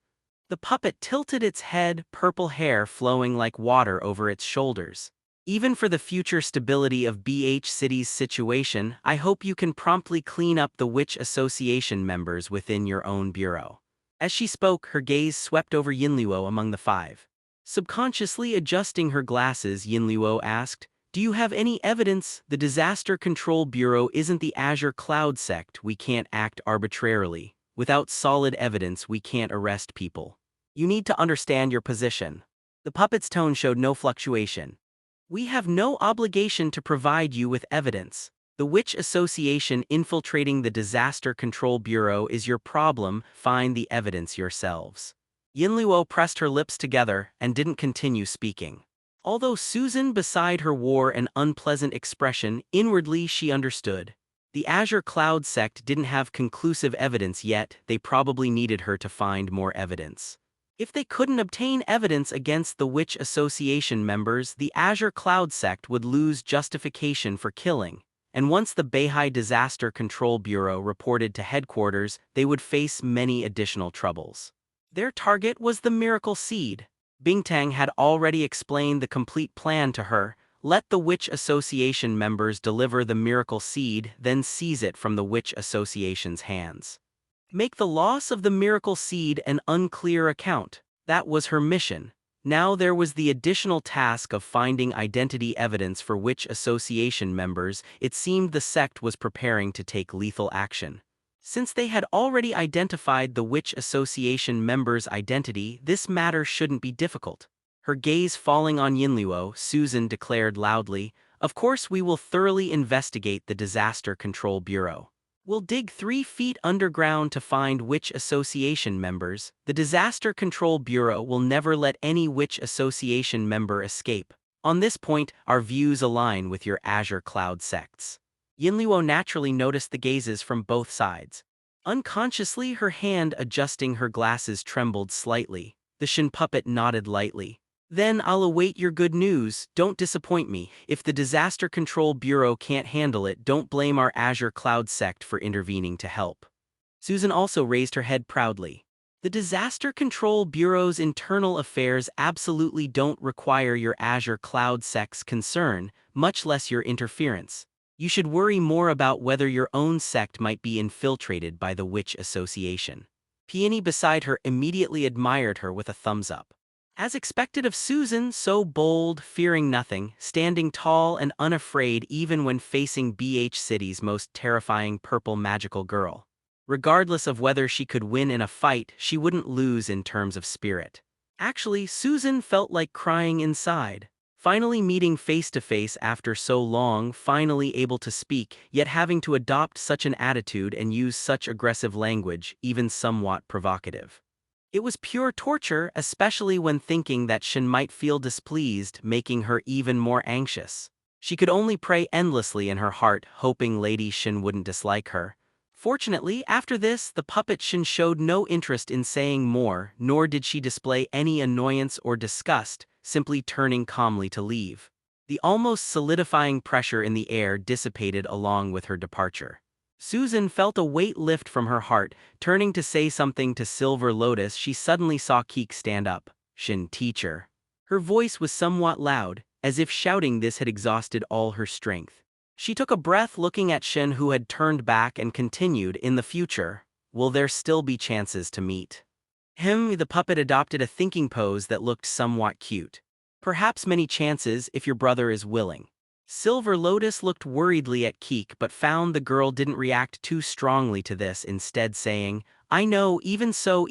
The puppet tilted its head, purple hair flowing like water over its shoulders. Even for the future stability of BH City's situation, I hope you can promptly clean up the Witch Association members within your own bureau. As she spoke, her gaze swept over Yinluo among the five. Subconsciously adjusting her glasses, Yinluo asked, "Do you have any evidence the Disaster Control Bureau isn't the Azure Cloud sect? We can't act arbitrarily. Without solid evidence, we can't arrest people. You need to understand your position." The puppet's tone showed no fluctuation. "We have no obligation to provide you with evidence. The Witch Association infiltrating the Disaster Control Bureau is your problem. Find the evidence yourselves." Yinluo pressed her lips together and didn't continue speaking. Although Susan beside her wore an unpleasant expression, inwardly she understood. The Azure Cloud sect didn't have conclusive evidence yet, they probably needed her to find more evidence. If they couldn't obtain evidence against the Witch Association members, the Azure Cloud sect would lose justification for killing, and once the Beihai Disaster Control Bureau reported to headquarters, they would face many additional troubles. Their target was the Miracle Seed. Bingtang had already explained the complete plan to her. Let the Witch Association members deliver the Miracle Seed, then seize it from the Witch Association's hands. Make the loss of the Miracle Seed an unclear account. That was her mission. Now there was the additional task of finding identity evidence for Witch Association members. It seemed the sect was preparing to take lethal action. Since they had already identified the Witch Association members' identity, this matter shouldn't be difficult. Her gaze falling on Yinluo, Susan declared loudly, "Of course we will thoroughly investigate the Disaster Control Bureau. We'll dig 3 feet underground to find Witch Association members. The Disaster Control Bureau will never let any Witch Association member escape. On this point, our views align with your Azure Cloud sects." Yinluo naturally noticed the gazes from both sides. Unconsciously, her hand adjusting her glasses trembled slightly. The Shin puppet nodded lightly. "Then I'll await your good news. Don't disappoint me. If the Disaster Control Bureau can't handle it, don't blame our Azure Cloud sect for intervening to help." Susan also raised her head proudly. "The Disaster Control Bureau's internal affairs absolutely don't require your Azure Cloud sect's concern, much less your interference. You should worry more about whether your own sect might be infiltrated by the Witch Association." Peony beside her immediately admired her with a thumbs up. As expected of Susan, so bold, fearing nothing, standing tall and unafraid even when facing BH City's most terrifying purple magical girl. Regardless of whether she could win in a fight, she wouldn't lose in terms of spirit. Actually, Susan felt like crying inside. Finally meeting face to face after so long, finally able to speak, yet having to adopt such an attitude and use such aggressive language, even somewhat provocative. It was pure torture, especially when thinking that Shin might feel displeased, making her even more anxious. She could only pray endlessly in her heart, hoping Lady Shin wouldn't dislike her. Fortunately, after this, the puppet Shin showed no interest in saying more, nor did she display any annoyance or disgust, simply turning calmly to leave. The almost solidifying pressure in the air dissipated along with her departure. Susan felt a weight lift from her heart. Turning to say something to Silver Lotus, she suddenly saw Keek stand up. "Shin, teacher." Her voice was somewhat loud, as if shouting this had exhausted all her strength. She took a breath looking at Shin, who had turned back, and continued, "In the future, will there still be chances to meet?" The puppet adopted a thinking pose that looked somewhat cute. "Perhaps many chances if your brother is willing." Silver Lotus looked worriedly at Keek but found the girl didn't react too strongly to this, instead saying, "I know, even so,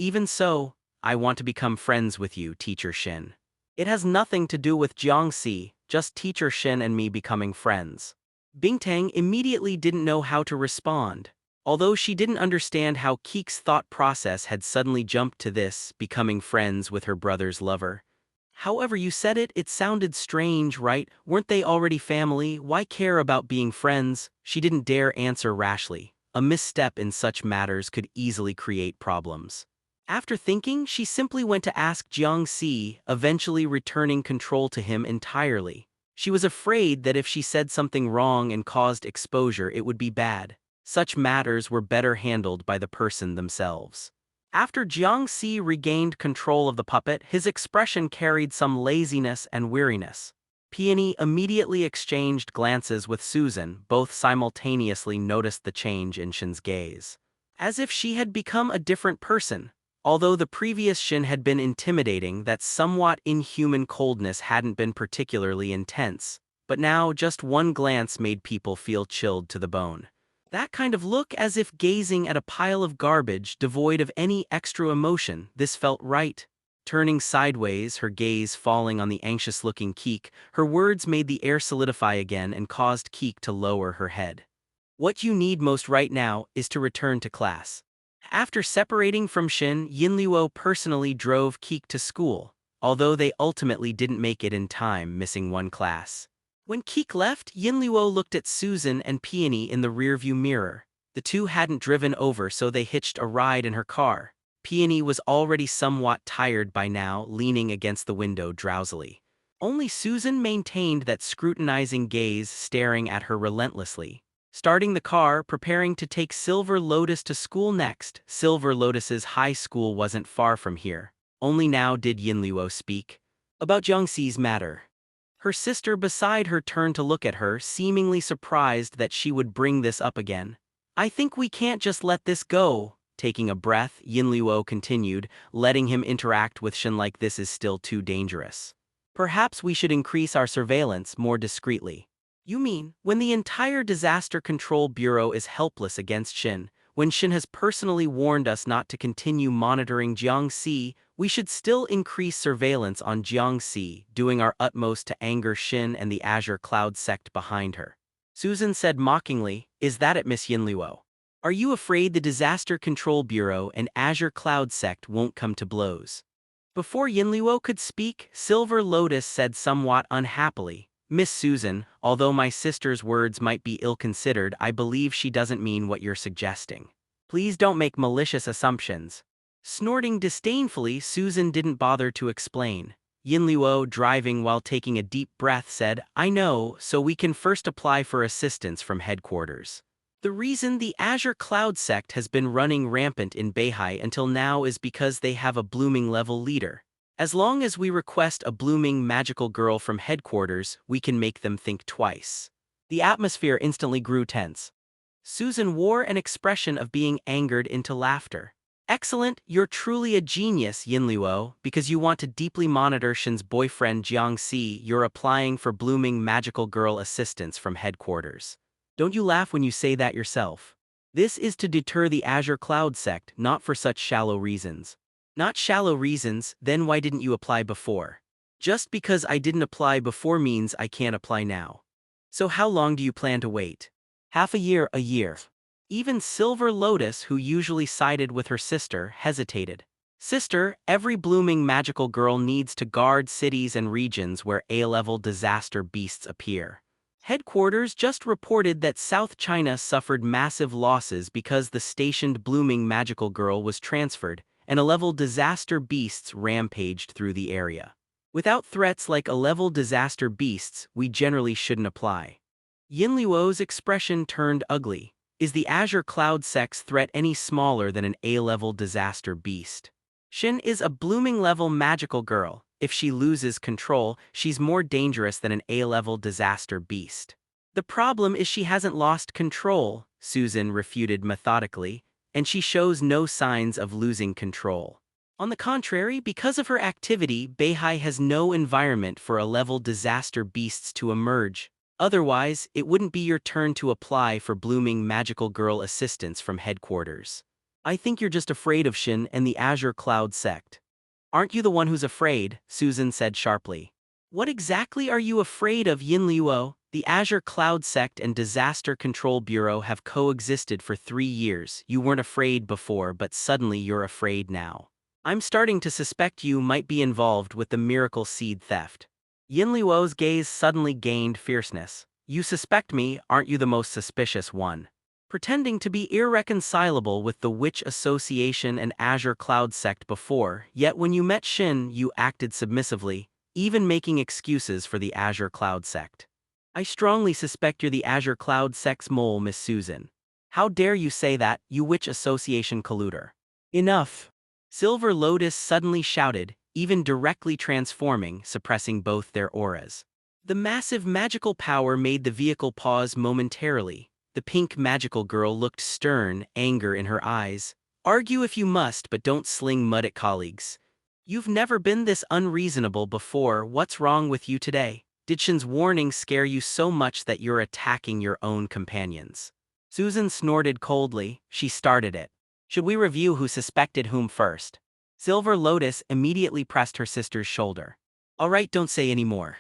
I want to become friends with you, Teacher Shin. It has nothing to do with Jiang Si, just teacher Shin and me becoming friends. Bingtang immediately didn't know how to respond. Although she didn't understand how Keek's thought process had suddenly jumped to this, becoming friends with her brother's lover. However you said it, it sounded strange, right? Weren't they already family? Why care about being friends? She didn't dare answer rashly. A misstep in such matters could easily create problems. After thinking, she simply went to ask Jiang Si, eventually returning control to him entirely. She was afraid that if she said something wrong and caused exposure, it would be bad. Such matters were better handled by the person themselves. After Jiang Si regained control of the puppet, his expression carried some laziness and weariness. Peony immediately exchanged glances with Susan, both simultaneously noticed the change in Shin's gaze. As if she had become a different person. Although the previous Shin had been intimidating, that somewhat inhuman coldness hadn't been particularly intense, but now just one glance made people feel chilled to the bone. That kind of look, as if gazing at a pile of garbage devoid of any extra emotion, this felt right. Turning sideways, her gaze falling on the anxious-looking Keek, her words made the air solidify again and caused Keek to lower her head. What you need most right now is to return to class. After separating from Shin, Yinluo personally drove Keek to school, although they ultimately didn't make it in time, missing one class. When Keek left, Yinluo looked at Susan and Peony in the rearview mirror. The two hadn't driven over, so they hitched a ride in her car. Peony was already somewhat tired by now, leaning against the window drowsily. Only Susan maintained that scrutinizing gaze, staring at her relentlessly. Starting the car, preparing to take Silver Lotus to school next. Silver Lotus's high school wasn't far from here. Only now did Yinluo speak. About Jiang Si's matter. Her sister beside her turned to look at her, seemingly surprised that she would bring this up again. I think we can't just let this go. Taking a breath, Yinluo continued, letting him interact with Shin like this is still too dangerous. Perhaps we should increase our surveillance more discreetly. You mean, when the entire Disaster Control Bureau is helpless against Shin, when Shin has personally warned us not to continue monitoring Jiang Si, we should still increase surveillance on Jiang Si, doing our utmost to anger Shin and the Azure Cloud sect behind her. Susan said mockingly, is that it, Miss Yinluo? Are you afraid the Disaster Control Bureau and Azure Cloud sect won't come to blows? Before Yinluo could speak, Silver Lotus said somewhat unhappily, Miss Susan, although my sister's words might be ill-considered, I believe she doesn't mean what you're suggesting. Please don't make malicious assumptions. Snorting disdainfully, Susan didn't bother to explain. Yinluo, driving while taking a deep breath, said, I know, so we can first apply for assistance from headquarters. The reason the Azure Cloud sect has been running rampant in Beihai until now is because they have a blooming level leader. As long as we request a blooming magical girl from headquarters, we can make them think twice. The atmosphere instantly grew tense. Susan wore an expression of being angered into laughter. Excellent, you're truly a genius, Yinluo, because you want to deeply monitor Shin's boyfriend Jiang Si, you're applying for blooming magical girl assistance from headquarters. Don't you laugh when you say that yourself. This is to deter the Azure Cloud sect, not for such shallow reasons. Not shallow reasons, then why didn't you apply before? Just because I didn't apply before means I can't apply now. So how long do you plan to wait? Half a year, a year. Even Silver Lotus, who usually sided with her sister, hesitated. Sister, every blooming magical girl needs to guard cities and regions where A-level disaster beasts appear. Headquarters just reported that South China suffered massive losses because the stationed blooming magical girl was transferred, and A-level disaster beasts rampaged through the area. Without threats like A-level disaster beasts, we generally shouldn't apply. Yinluo's expression turned ugly. Is the Azure Cloud sect's threat any smaller than an A-level disaster beast? Shin is a blooming level magical girl. If she loses control, she's more dangerous than an A-level disaster beast. The problem is she hasn't lost control, Susan refuted methodically, and she shows no signs of losing control. On the contrary, because of her activity, Beihai has no environment for A-level disaster beasts to emerge. Otherwise, it wouldn't be your turn to apply for blooming magical girl assistance from headquarters. I think you're just afraid of Shin and the Azure Cloud sect. Aren't you the one who's afraid? Susan said sharply. What exactly are you afraid of, Yinluo? The Azure Cloud Sect and Disaster Control Bureau have coexisted for 3 years. You weren't afraid before, but suddenly you're afraid now. I'm starting to suspect you might be involved with the miracle seed theft. Yinluo's gaze suddenly gained fierceness. You suspect me, aren't you the most suspicious one? Pretending to be irreconcilable with the Witch Association and Azure Cloud Sect before, yet when you met Shin, you acted submissively, even making excuses for the Azure Cloud Sect. I strongly suspect you're the Azure Cloud Sect's mole, Miss Susan. How dare you say that, you Witch Association colluder? Enough! Silver Lotus suddenly shouted, even directly transforming, suppressing both their auras. The massive magical power made the vehicle pause momentarily. The pink magical girl looked stern, anger in her eyes. Argue if you must, but don't sling mud at colleagues. You've never been this unreasonable before. What's wrong with you today? Did Shin's warning scare you so much that you're attacking your own companions? Susan snorted coldly. She started it. Should we review who suspected whom first? Silver Lotus immediately pressed her sister's shoulder. All right, don't say any more.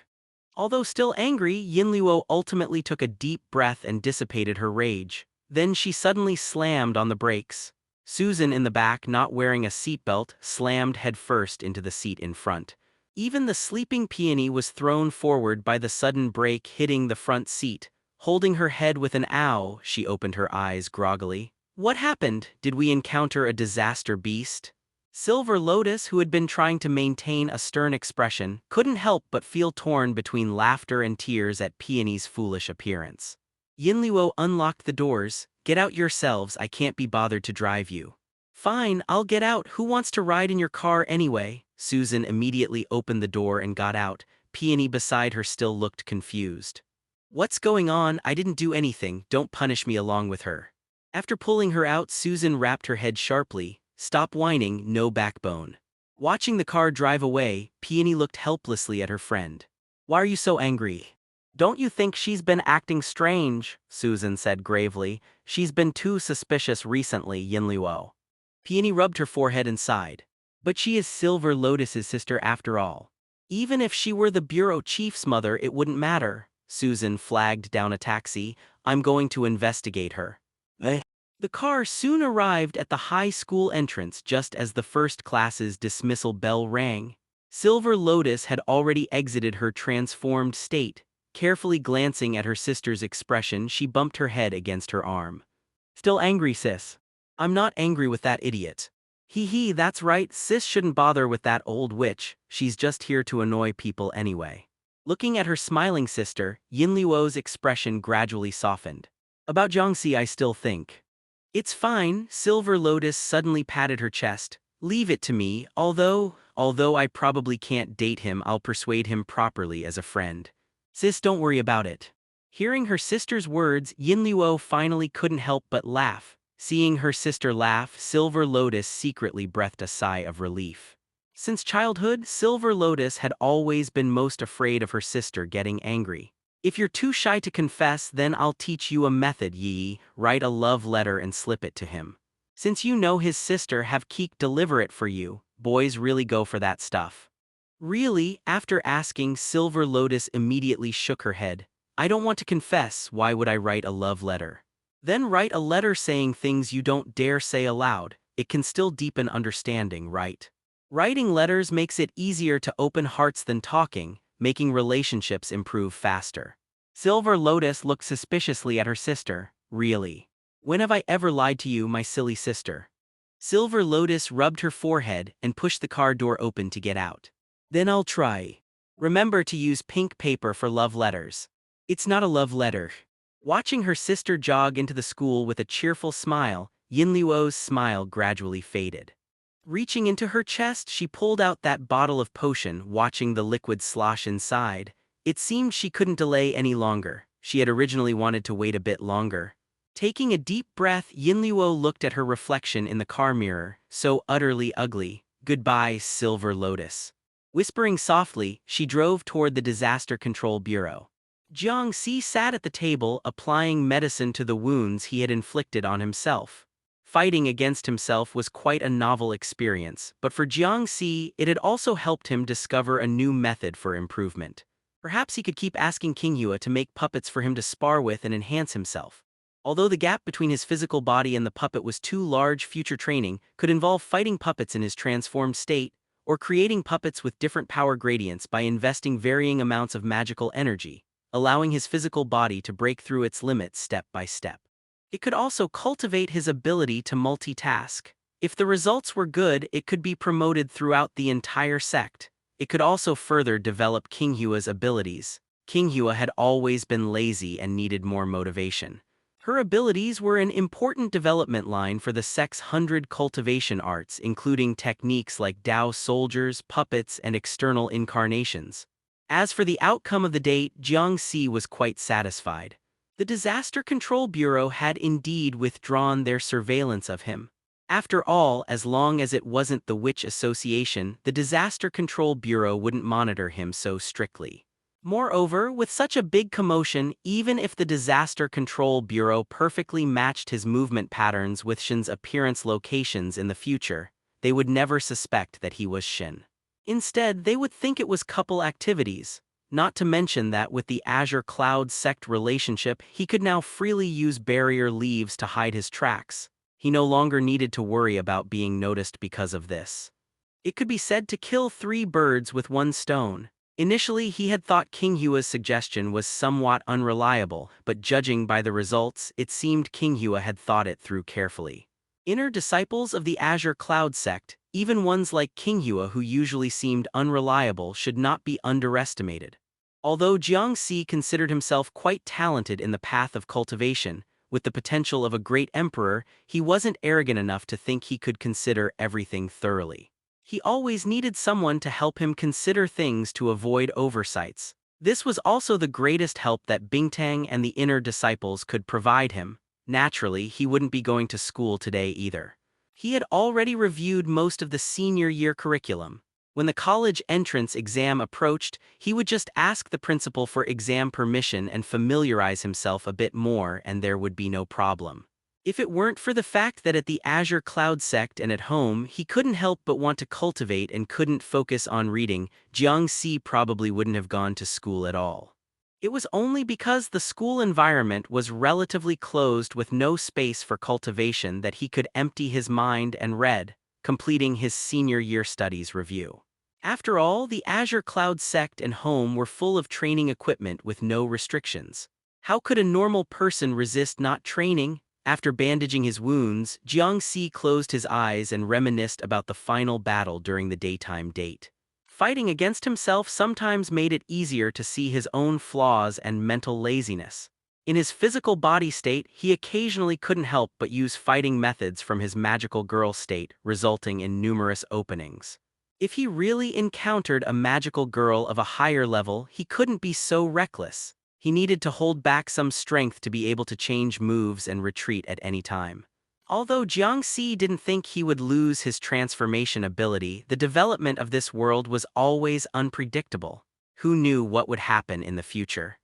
Although still angry, Yinluo ultimately took a deep breath and dissipated her rage. Then she suddenly slammed on the brakes. Susan in the back, not wearing a seatbelt, slammed headfirst into the seat in front. Even the sleeping peony was thrown forward by the sudden brake, hitting the front seat. Holding her head with an ow, she opened her eyes groggily. What happened? Did we encounter a disaster beast? Silver Lotus, who had been trying to maintain a stern expression, couldn't help but feel torn between laughter and tears at Peony's foolish appearance. Yinluo unlocked the doors. Get out yourselves, I can't be bothered to drive you. Fine, I'll get out. Who wants to ride in your car anyway? Susan immediately opened the door and got out. Peony beside her still looked confused. What's going on? I didn't do anything, don't punish me along with her. After pulling her out, Susan rapped her head sharply. Stop whining, no backbone. Watching the car drive away, Peony looked helplessly at her friend. Why are you so angry? Don't you think she's been acting strange? Susan said gravely. She's been too suspicious recently, Yinluo. Peony rubbed her forehead and sighed. But she is Silver Lotus's sister after all. Even if she were the bureau chief's mother, it wouldn't matter. Susan flagged down a taxi. I'm going to investigate her. The car soon arrived at the high school entrance just as the first class's dismissal bell rang. Silver Lotus had already exited her transformed state. Carefully glancing at her sister's expression, she bumped her head against her arm. Still angry, sis? I'm not angry with that idiot. Hee, that's right, sis shouldn't bother with that old witch. She's just here to annoy people anyway. Looking at her smiling sister, Yinluo's expression gradually softened. About Jiang Si, I still think. It's fine, Silver Lotus suddenly patted her chest. Leave it to me, although I probably can't date him, I'll persuade him properly as a friend. Sis, don't worry about it. Hearing her sister's words, Yinluo finally couldn't help but laugh. Seeing her sister laugh, Silver Lotus secretly breathed a sigh of relief. Since childhood, Silver Lotus had always been most afraid of her sister getting angry. If you're too shy to confess, then I'll teach you a method, Yi. Write a love letter and slip it to him. Since you know his sister, have Keek deliver it for you. Boys really go for that stuff. Really? After asking, Silver Lotus immediately shook her head. I don't want to confess, why would I write a love letter? Then write a letter saying things you don't dare say aloud. It can still deepen understanding, right? Writing letters makes it easier to open hearts than talking, making relationships improve faster. Silver Lotus looked suspiciously at her sister. Really? When have I ever lied to you, my silly sister? Silver Lotus rubbed her forehead and pushed the car door open to get out. Then I'll try. Remember to use pink paper for love letters. It's not a love letter. Watching her sister jog into the school with a cheerful smile, Yinluo's smile gradually faded. Reaching into her chest, she pulled out that bottle of potion, watching the liquid slosh inside. It seemed she couldn't delay any longer. She had originally wanted to wait a bit longer. Taking a deep breath, Yinluo looked at her reflection in the car mirror, so utterly ugly. Goodbye, Silver Lotus. Whispering softly, she drove toward the Disaster Control Bureau. Jiang Si sat at the table, applying medicine to the wounds he had inflicted on himself. Fighting against himself was quite a novel experience, but for Jiang Si, it had also helped him discover a new method for improvement. Perhaps he could keep asking King Hua to make puppets for him to spar with and enhance himself. Although the gap between his physical body and the puppet was too large, future training could involve fighting puppets in his transformed state, or creating puppets with different power gradients by investing varying amounts of magical energy, allowing his physical body to break through its limits step by step. It could also cultivate his ability to multitask. If the results were good, it could be promoted throughout the entire sect. It could also further develop King Hua's abilities. King Hua had always been lazy and needed more motivation. Her abilities were an important development line for the sect's 100 cultivation arts, including techniques like Dao soldiers, puppets, and external incarnations. As for the outcome of the date, Jiang Si was quite satisfied. The Disaster Control Bureau had indeed withdrawn their surveillance of him. After all, as long as it wasn't the Witch Association, the Disaster Control Bureau wouldn't monitor him so strictly. Moreover, with such a big commotion, even if the Disaster Control Bureau perfectly matched his movement patterns with Shin's appearance locations in the future, they would never suspect that he was Shin. Instead, they would think it was couple activities. Not to mention that with the Azure Cloud sect relationship, he could now freely use barrier leaves to hide his tracks. He no longer needed to worry about being noticed because of this. It could be said to kill 3 birds with 1 stone. Initially, he had thought King Hua's suggestion was somewhat unreliable, but judging by the results, it seemed King Hua had thought it through carefully. Inner disciples of the Azure Cloud sect, even ones like King Hua who usually seemed unreliable, should not be underestimated. Although Jiang Si considered himself quite talented in the path of cultivation, with the potential of a great emperor, he wasn't arrogant enough to think he could consider everything thoroughly. He always needed someone to help him consider things to avoid oversights. This was also the greatest help that Bingtang and the inner disciples could provide him. Naturally, he wouldn't be going to school today either. He had already reviewed most of the senior year curriculum. When the college entrance exam approached, he would just ask the principal for exam permission and familiarize himself a bit more, and there would be no problem. If it weren't for the fact that at the Azure Cloud sect and at home, he couldn't help but want to cultivate and couldn't focus on reading, Jiang Si probably wouldn't have gone to school at all. It was only because the school environment was relatively closed with no space for cultivation that he could empty his mind and read, completing his senior year studies review. After all, the Azure Cloud sect and home were full of training equipment with no restrictions. How could a normal person resist not training? After bandaging his wounds, Jiang Si closed his eyes and reminisced about the final battle during the daytime date. Fighting against himself sometimes made it easier to see his own flaws and mental laziness. In his physical body state, he occasionally couldn't help but use fighting methods from his magical girl state, resulting in numerous openings. If he really encountered a magical girl of a higher level, he couldn't be so reckless. He needed to hold back some strength to be able to change moves and retreat at any time. Although Jiang Si didn't think he would lose his transformation ability, the development of this world was always unpredictable. Who knew what would happen in the future?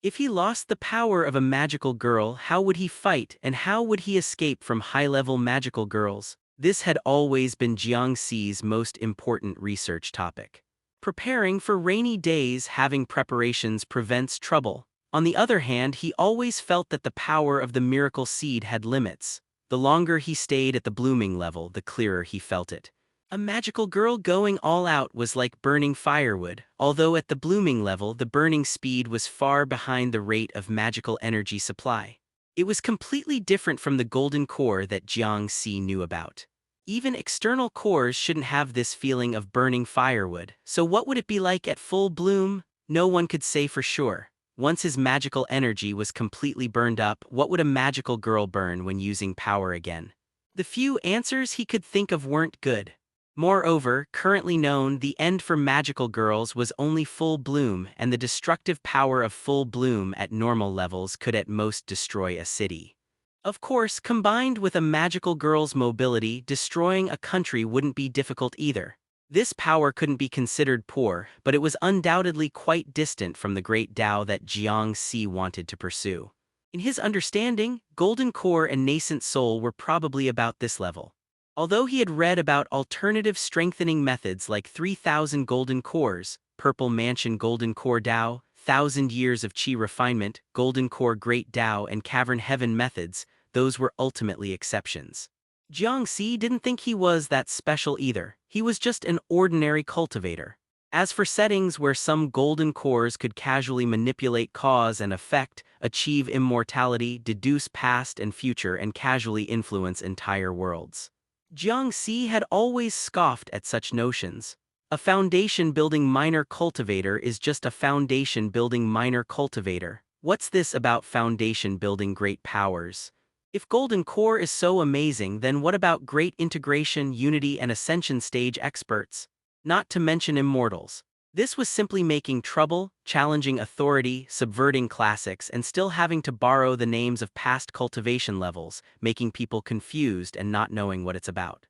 If he lost the power of a magical girl, how would he fight and how would he escape from high-level magical girls? This had always been Jiang Si's most important research topic. Preparing for rainy days, having preparations prevents trouble. On the other hand, he always felt that the power of the miracle seed had limits. The longer he stayed at the blooming level, the clearer he felt it. A magical girl going all out was like burning firewood, although at the blooming level the burning speed was far behind the rate of magical energy supply. It was completely different from the golden core that Jiang Si knew about. Even external cores shouldn't have this feeling of burning firewood, so what would it be like at full bloom? No one could say for sure. Once his magical energy was completely burned up, what would a magical girl burn when using power again? The few answers he could think of weren't good. Moreover, currently known, the end for magical girls was only full bloom, and the destructive power of full bloom at normal levels could at most destroy a city. Of course, combined with a magical girl's mobility, destroying a country wouldn't be difficult either. This power couldn't be considered poor, but it was undoubtedly quite distant from the great Tao that Jiang Si wanted to pursue. In his understanding, golden core and nascent soul were probably about this level. Although he had read about alternative strengthening methods like 3,000 golden cores, Purple Mansion Golden Core Tao, 1,000 Years of Qi Refinement, Golden Core Great Tao, and Cavern Heaven methods, those were ultimately exceptions. Jiang Si didn't think he was that special either. He was just an ordinary cultivator. As for settings where some golden cores could casually manipulate cause and effect, achieve immortality, deduce past and future, and casually influence entire worlds, Jiang Si had always scoffed at such notions. A foundation-building minor cultivator is just a foundation-building minor cultivator. What's this about foundation-building great powers? If Golden Core is so amazing, then what about great integration, unity, and ascension stage experts? Not to mention immortals. This was simply making trouble, challenging authority, subverting classics, and still having to borrow the names of past cultivation levels, making people confused and not knowing what it's about.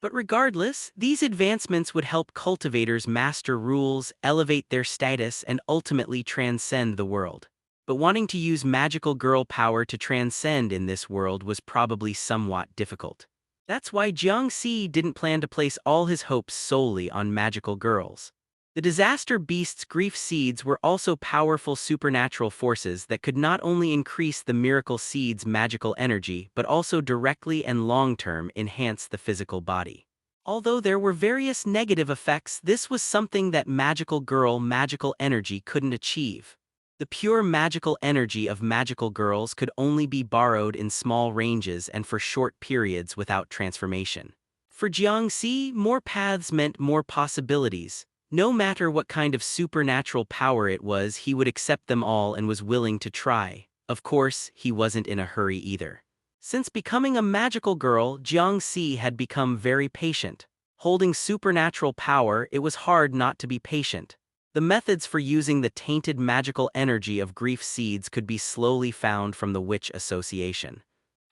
But regardless, these advancements would help cultivators master rules, elevate their status, and ultimately transcend the world. But wanting to use magical girl power to transcend in this world was probably somewhat difficult. That's why Jiang Si didn't plan to place all his hopes solely on magical girls. The disaster beast's grief seeds were also powerful supernatural forces that could not only increase the miracle seed's magical energy but also directly and long-term enhance the physical body. Although there were various negative effects, this was something that magical girl magical energy couldn't achieve. The pure magical energy of magical girls could only be borrowed in small ranges and for short periods without transformation. For Jiang Si, more paths meant more possibilities. No matter what kind of supernatural power it was, he would accept them all and was willing to try. Of course, he wasn't in a hurry either. Since becoming a magical girl, Jiang Si had become very patient. Holding supernatural power, it was hard not to be patient. The methods for using the tainted magical energy of grief seeds could be slowly found from the witch association.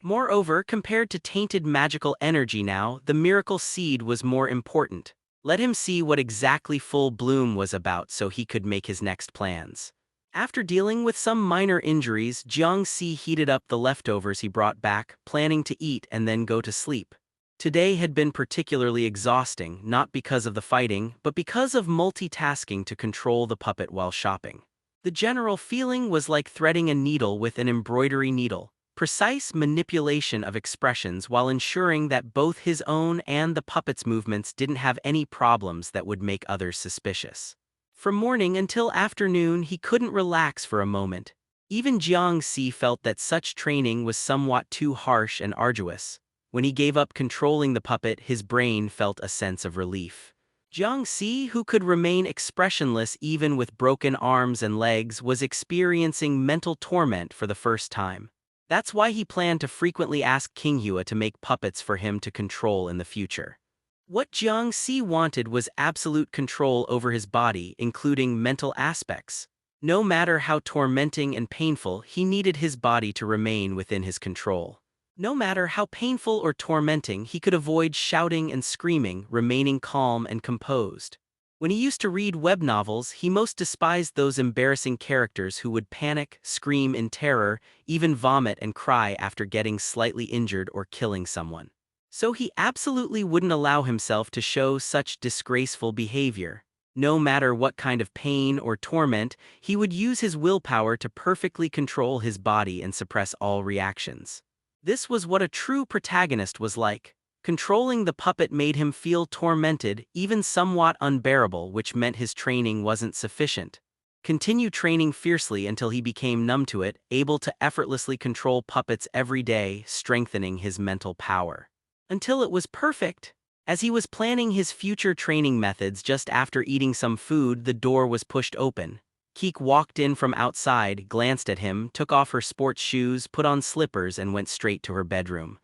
Moreover, compared to tainted magical energy now, the miracle seed was more important. Let him see what exactly full bloom was about so he could make his next plans. After dealing with some minor injuries, Jiang Si heated up the leftovers he brought back, planning to eat and then go to sleep. Today had been particularly exhausting, not because of the fighting, but because of multitasking to control the puppet while shopping. The general feeling was like threading a needle with an embroidery needle, precise manipulation of expressions while ensuring that both his own and the puppet's movements didn't have any problems that would make others suspicious. From morning until afternoon, he couldn't relax for a moment. Even Jiang Si felt that such training was somewhat too harsh and arduous. When he gave up controlling the puppet, his brain felt a sense of relief. Jiang Si, who could remain expressionless even with broken arms and legs, was experiencing mental torment for the first time. That's why he planned to frequently ask King Hua to make puppets for him to control in the future. What Jiang Si wanted was absolute control over his body, including mental aspects. No matter how tormenting and painful, he needed his body to remain within his control. No matter how painful or tormenting, he could avoid shouting and screaming, remaining calm and composed. When he used to read web novels, he most despised those embarrassing characters who would panic, scream in terror, even vomit and cry after getting slightly injured or killing someone. So he absolutely wouldn't allow himself to show such disgraceful behavior. No matter what kind of pain or torment, he would use his willpower to perfectly control his body and suppress all reactions. This was what a true protagonist was like. Controlling the puppet made him feel tormented, even somewhat unbearable, which meant his training wasn't sufficient. Continue training fiercely until he became numb to it, able to effortlessly control puppets every day, strengthening his mental power. Until it was perfect. As he was planning his future training methods just after eating some food, the door was pushed open. Keek walked in from outside, glanced at him, took off her sports shoes, put on slippers, and went straight to her bedroom.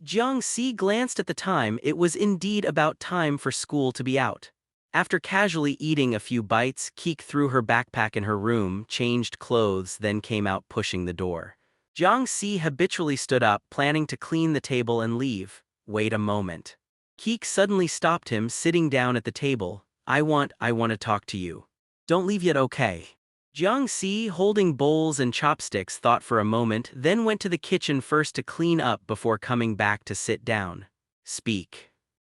Jiang Si glanced at the time. It was indeed about time for school to be out. After casually eating a few bites, Keek threw her backpack in her room, changed clothes, then came out pushing the door. Jiang Si habitually stood up, planning to clean the table and leave. Wait a moment. Keek suddenly stopped him, sitting down at the table. I want to talk to you. Don't leave yet, okay? Jiang Si, holding bowls and chopsticks, thought for a moment, then went to the kitchen first to clean up before coming back to sit down. Speak.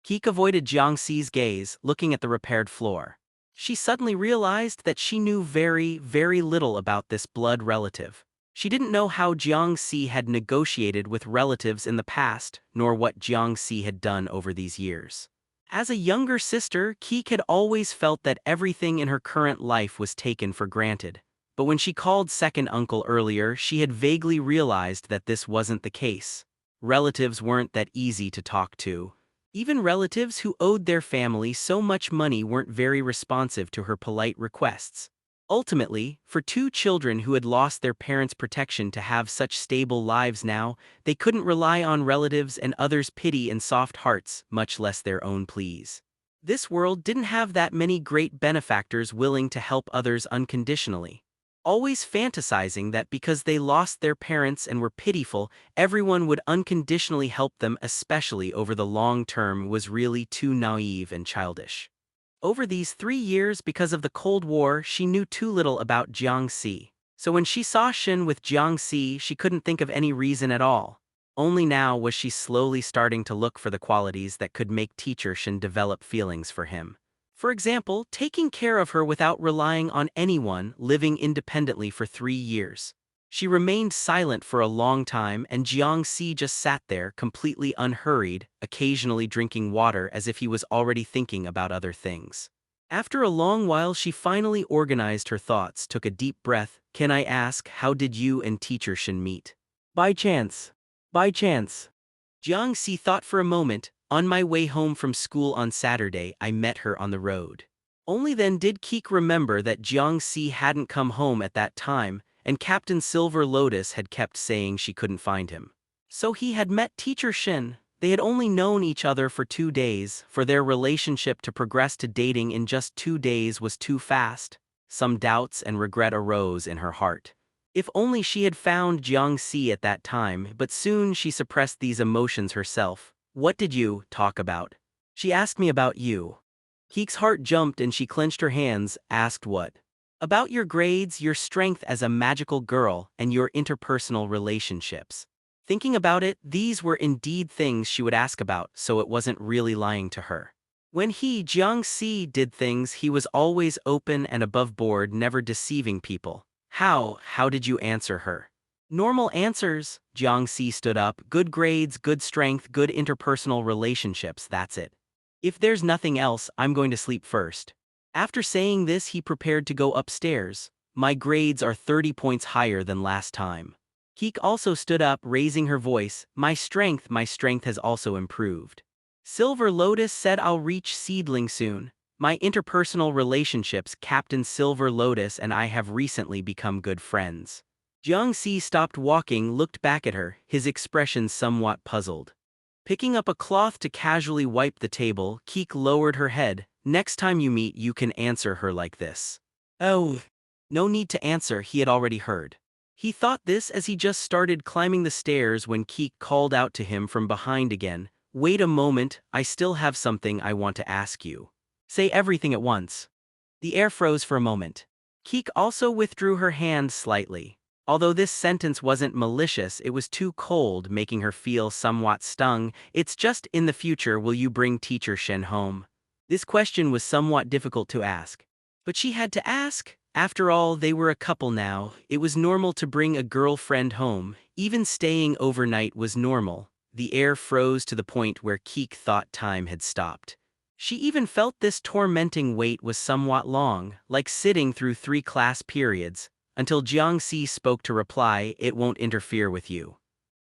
Keek avoided Jiang Si's gaze, looking at the repaired floor. She suddenly realized that she knew very, very little about this blood relative. She didn't know how Jiang Si had negotiated with relatives in the past, nor what Jiang Si had done over these years. As a younger sister, Keek had always felt that everything in her current life was taken for granted. But when she called second uncle earlier, she had vaguely realized that this wasn't the case. Relatives weren't that easy to talk to. Even relatives who owed their family so much money weren't very responsive to her polite requests. Ultimately, for two children who had lost their parents' protection to have such stable lives now, they couldn't rely on relatives and others' pity and soft hearts, much less their own pleas. This world didn't have that many great benefactors willing to help others unconditionally. Always fantasizing that because they lost their parents and were pitiful, everyone would unconditionally help them, especially over the long term, was really too naive and childish. Over these 3 years, because of the Cold War, she knew too little about Jiang Si. So when she saw Shin with Jiang Si, she couldn't think of any reason at all. Only now was she slowly starting to look for the qualities that could make teacher Shin develop feelings for him. For example, taking care of her without relying on anyone, living independently for 3 years. She remained silent for a long time, and Jiang Si just sat there, completely unhurried, occasionally drinking water as if he was already thinking about other things. After a long while, she finally organized her thoughts, took a deep breath. "Can I ask, how did you and teacher Shin meet?" "By chance. By chance." Jiang Si thought for a moment. "On my way home from school on Saturday, I met her on the road." Only then did Keek remember that Jiang Si hadn't come home at that time, and Captain Silver Lotus had kept saying she couldn't find him. So he had met teacher Shin. They had only known each other for 2 days. For their relationship to progress to dating in just 2 days was too fast. Some doubts and regret arose in her heart. If only she had found Jiang Si at that time, but soon she suppressed these emotions herself. "What did you talk about?" "She asked me about you." Keek's heart jumped and she clenched her hands. "Asked what?" "About your grades, your strength as a magical girl, and your interpersonal relationships." Thinking about it, these were indeed things she would ask about, so it wasn't really lying to her. When he, Jiang Si, did things, he was always open and above board, never deceiving people. How did you answer her?" "Normal answers." Jiang Si stood up. "Good grades, good strength, good interpersonal relationships, that's it. If there's nothing else, I'm going to sleep first." After saying this, he prepared to go upstairs. "My grades are 30 points higher than last time." Keek also stood up, raising her voice. My strength has also improved." Silver Lotus said, "I'll reach seedling soon. My interpersonal relationships, Captain Silver Lotus and I have recently become good friends." Jiang Si stopped walking, looked back at her, his expression somewhat puzzled. Picking up a cloth to casually wipe the table, Keek lowered her head. "Next time you meet, you can answer her like this." "Oh." No need to answer, he had already heard. He thought this as he just started climbing the stairs when Keek called out to him from behind again. "Wait a moment, I still have something I want to ask you." "Say everything at once." The air froze for a moment. Keek also withdrew her hand slightly. Although this sentence wasn't malicious, it was too cold, making her feel somewhat stung. "It's just, in the future, will you bring teacher Shen home?" This question was somewhat difficult to ask. But she had to ask. After all, they were a couple now. It was normal to bring a girlfriend home. Even staying overnight was normal. The air froze to the point where Keek thought time had stopped. She even felt this tormenting wait was somewhat long, like sitting through 3 class periods, until Jiang Si spoke to reply, "It won't interfere with you."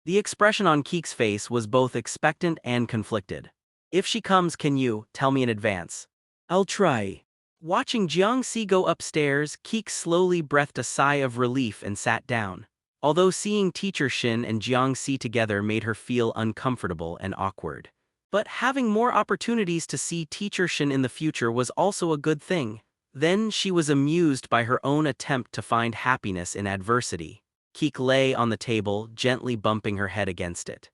The expression on Keek's face was both expectant and conflicted. "If she comes, can you tell me in advance?" "I'll try." Watching Jiang Si go upstairs, Keek slowly breathed a sigh of relief and sat down. Although seeing teacher Shin and Jiang Si together made her feel uncomfortable and awkward. But having more opportunities to see teacher Shin in the future was also a good thing. Then she was amused by her own attempt to find happiness in adversity. Keek lay on the table, gently bumping her head against it.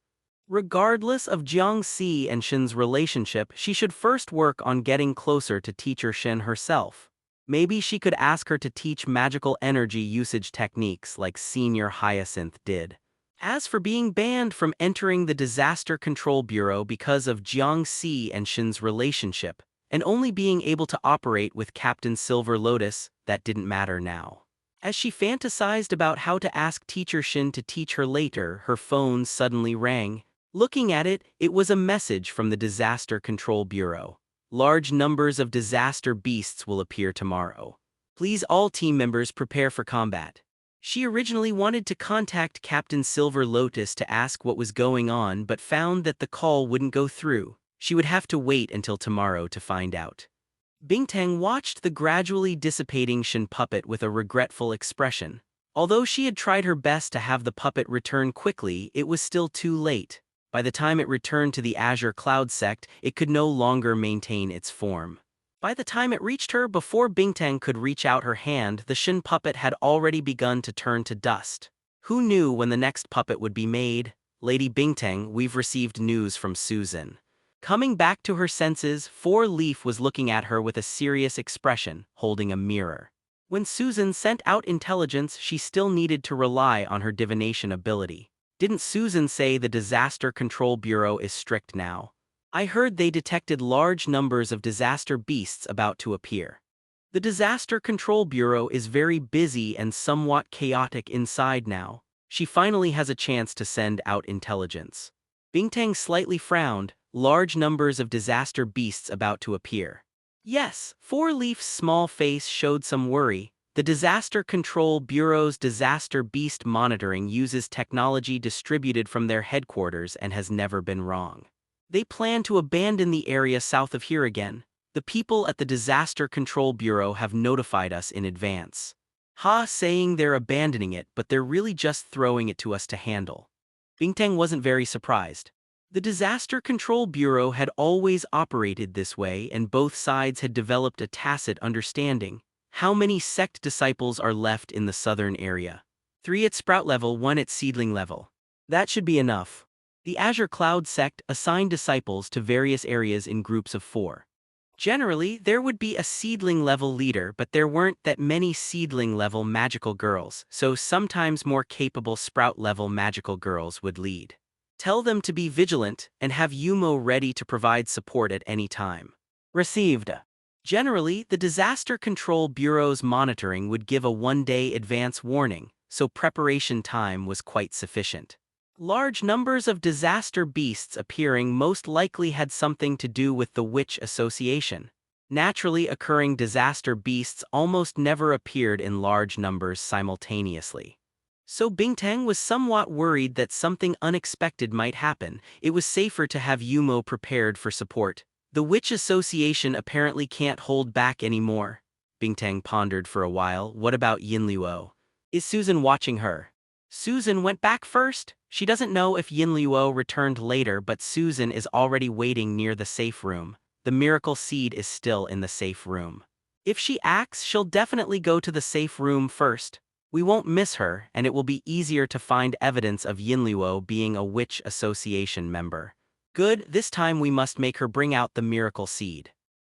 Regardless of Jiang Si and Shin's relationship, she should first work on getting closer to teacher Shin herself. Maybe she could ask her to teach magical energy usage techniques like Senior Hyacinth did. As for being banned from entering the Disaster Control Bureau because of Jiang Si and Shin's relationship, and only being able to operate with Captain Silver Lotus, that didn't matter now. As she fantasized about how to ask Teacher Shin to teach her later, her phone suddenly rang. Looking at it, it was a message from the Disaster Control Bureau. Large numbers of disaster beasts will appear tomorrow. Please all team members prepare for combat. She originally wanted to contact Captain Silver Lotus to ask what was going on but found that the call wouldn't go through. She would have to wait until tomorrow to find out. Bingtang watched the gradually dissipating Shin puppet with a regretful expression. Although she had tried her best to have the puppet return quickly, it was still too late. By the time it returned to the Azure Cloud sect, it could no longer maintain its form. By the time it reached her, before Bingtang could reach out her hand, the Shin puppet had already begun to turn to dust. Who knew when the next puppet would be made? Lady Bingtang, we've received news from Susan. Coming back to her senses, Four Leaf was looking at her with a serious expression, holding a mirror. When Susan sent out intelligence, she still needed to rely on her divination ability. Didn't Susan say the Disaster Control Bureau is strict now? I heard they detected large numbers of disaster beasts about to appear. The Disaster Control Bureau is very busy and somewhat chaotic inside now. She finally has a chance to send out intelligence. Bingtang slightly frowned. Large numbers of disaster beasts about to appear. Yes, Four Leaf's small face showed some worry. The Disaster Control Bureau's disaster beast monitoring uses technology distributed from their headquarters and has never been wrong. They plan to abandon the area south of here again. The people at the Disaster Control Bureau have notified us in advance. Saying they're abandoning it, but they're really just throwing it to us to handle. Bingtang wasn't very surprised. The Disaster Control Bureau had always operated this way, and both sides had developed a tacit understanding. How many sect disciples are left in the southern area? 3 at sprout level, 1 at seedling level. That should be enough. The Azure Cloud sect assigned disciples to various areas in groups of 4. Generally, there would be a seedling level leader, but there weren't that many seedling level magical girls, so sometimes more capable sprout level magical girls would lead. Tell them to be vigilant and have Yumo ready to provide support at any time. Received. Generally, the Disaster Control Bureau's monitoring would give a 1-day advance warning, so preparation time was quite sufficient. Large numbers of disaster beasts appearing most likely had something to do with the Witch Association. Naturally occurring disaster beasts almost never appeared in large numbers simultaneously. So Bingtang was somewhat worried that something unexpected might happen. It was safer to have Yumo prepared for support. The Witch Association apparently can't hold back anymore. Bingtang pondered for a while. What about Yinluo? Is Susan watching her? Susan went back first. She doesn't know if Yinluo returned later, but Susan is already waiting near the safe room. The miracle seed is still in the safe room. If she acts, she'll definitely go to the safe room first. We won't miss her, and it will be easier to find evidence of Yinluo being a Witch Association member. Good, this time we must make her bring out the miracle seed.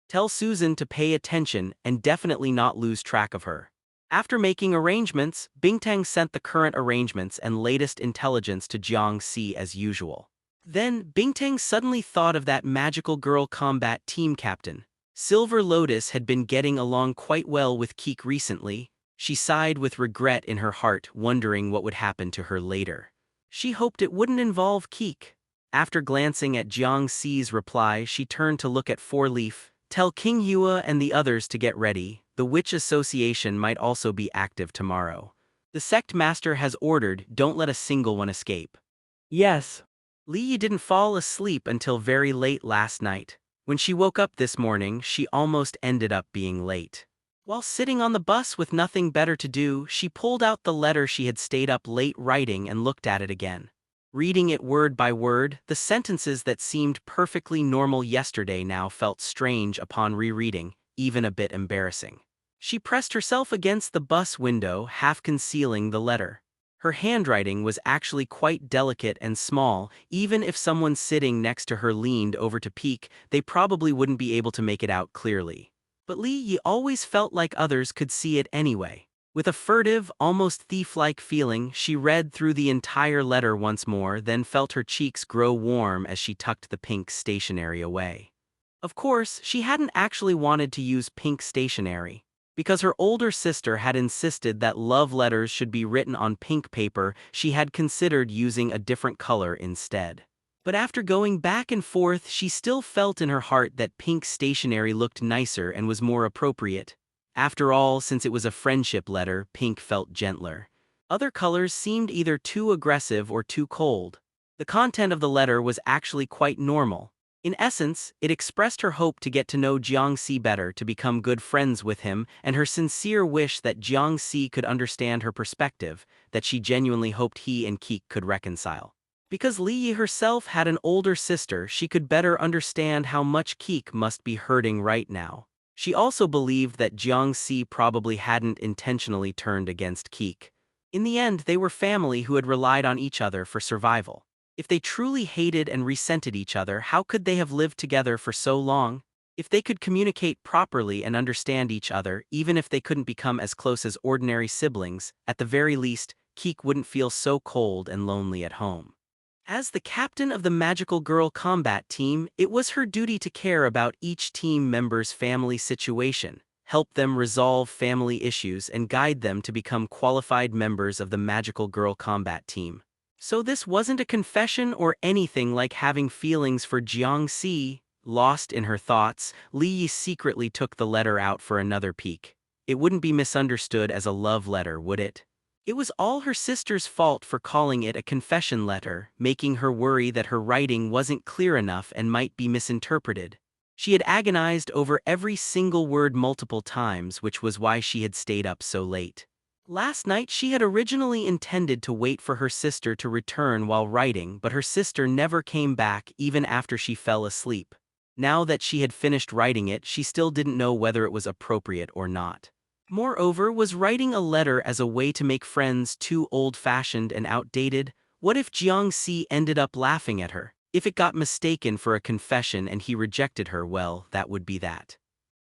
Tell Susan to pay attention and definitely not lose track of her. After making arrangements, Bingtang sent the current arrangements and latest intelligence to Jiang Si as usual. Then, Bingtang suddenly thought of that magical girl combat team captain. Silver Lotus had been getting along quite well with Keek recently. She sighed with regret in her heart, wondering what would happen to her later. She hoped it wouldn't involve Keek. After glancing at Jiang Si's reply, she turned to look at Four Leaf. Tell King Hua and the others to get ready. The Witch Association might also be active tomorrow. The sect master has ordered, don't let a single one escape. Yes. Li didn't fall asleep until very late last night. When she woke up this morning, she almost ended up being late. While sitting on the bus with nothing better to do, she pulled out the letter she had stayed up late writing and looked at it again. Reading it word by word, the sentences that seemed perfectly normal yesterday now felt strange upon rereading, even a bit embarrassing. She pressed herself against the bus window, half concealing the letter. Her handwriting was actually quite delicate and small. Even if someone sitting next to her leaned over to peek, they probably wouldn't be able to make it out clearly. But Li Yi always felt like others could see it anyway. With a furtive, almost thief-like feeling, she read through the entire letter once more, then felt her cheeks grow warm as she tucked the pink stationery away. Of course, she hadn't actually wanted to use pink stationery. Because her older sister had insisted that love letters should be written on pink paper, she had considered using a different color instead. But after going back and forth, she still felt in her heart that pink stationery looked nicer and was more appropriate. After all, since it was a friendship letter, pink felt gentler. Other colors seemed either too aggressive or too cold. The content of the letter was actually quite normal. In essence, it expressed her hope to get to know Jiang Si better, to become good friends with him, and her sincere wish that Jiang Si could understand her perspective, that she genuinely hoped he and Keek could reconcile. Because Li Yi herself had an older sister, she could better understand how much Keek must be hurting right now. She also believed that Jiang Si probably hadn't intentionally turned against Keek. In the end, they were family who had relied on each other for survival. If they truly hated and resented each other, how could they have lived together for so long? If they could communicate properly and understand each other, even if they couldn't become as close as ordinary siblings, at the very least, Keek wouldn't feel so cold and lonely at home. As the captain of the Magical Girl combat team, it was her duty to care about each team member's family situation, help them resolve family issues, and guide them to become qualified members of the Magical Girl combat team. So this wasn't a confession or anything like having feelings for Jiang Si. Lost in her thoughts, Li Yi secretly took the letter out for another peek. It wouldn't be misunderstood as a love letter, would it? It was all her sister's fault for calling it a confession letter, making her worry that her writing wasn't clear enough and might be misinterpreted. She had agonized over every single word multiple times, which was why she had stayed up so late. Last night she had originally intended to wait for her sister to return while writing, but her sister never came back even after she fell asleep. Now that she had finished writing it, she still didn't know whether it was appropriate or not. Moreover, was writing a letter as a way to make friends too old-fashioned and outdated? What if Jiang Si ended up laughing at her? If it got mistaken for a confession and he rejected her, well, that would be that.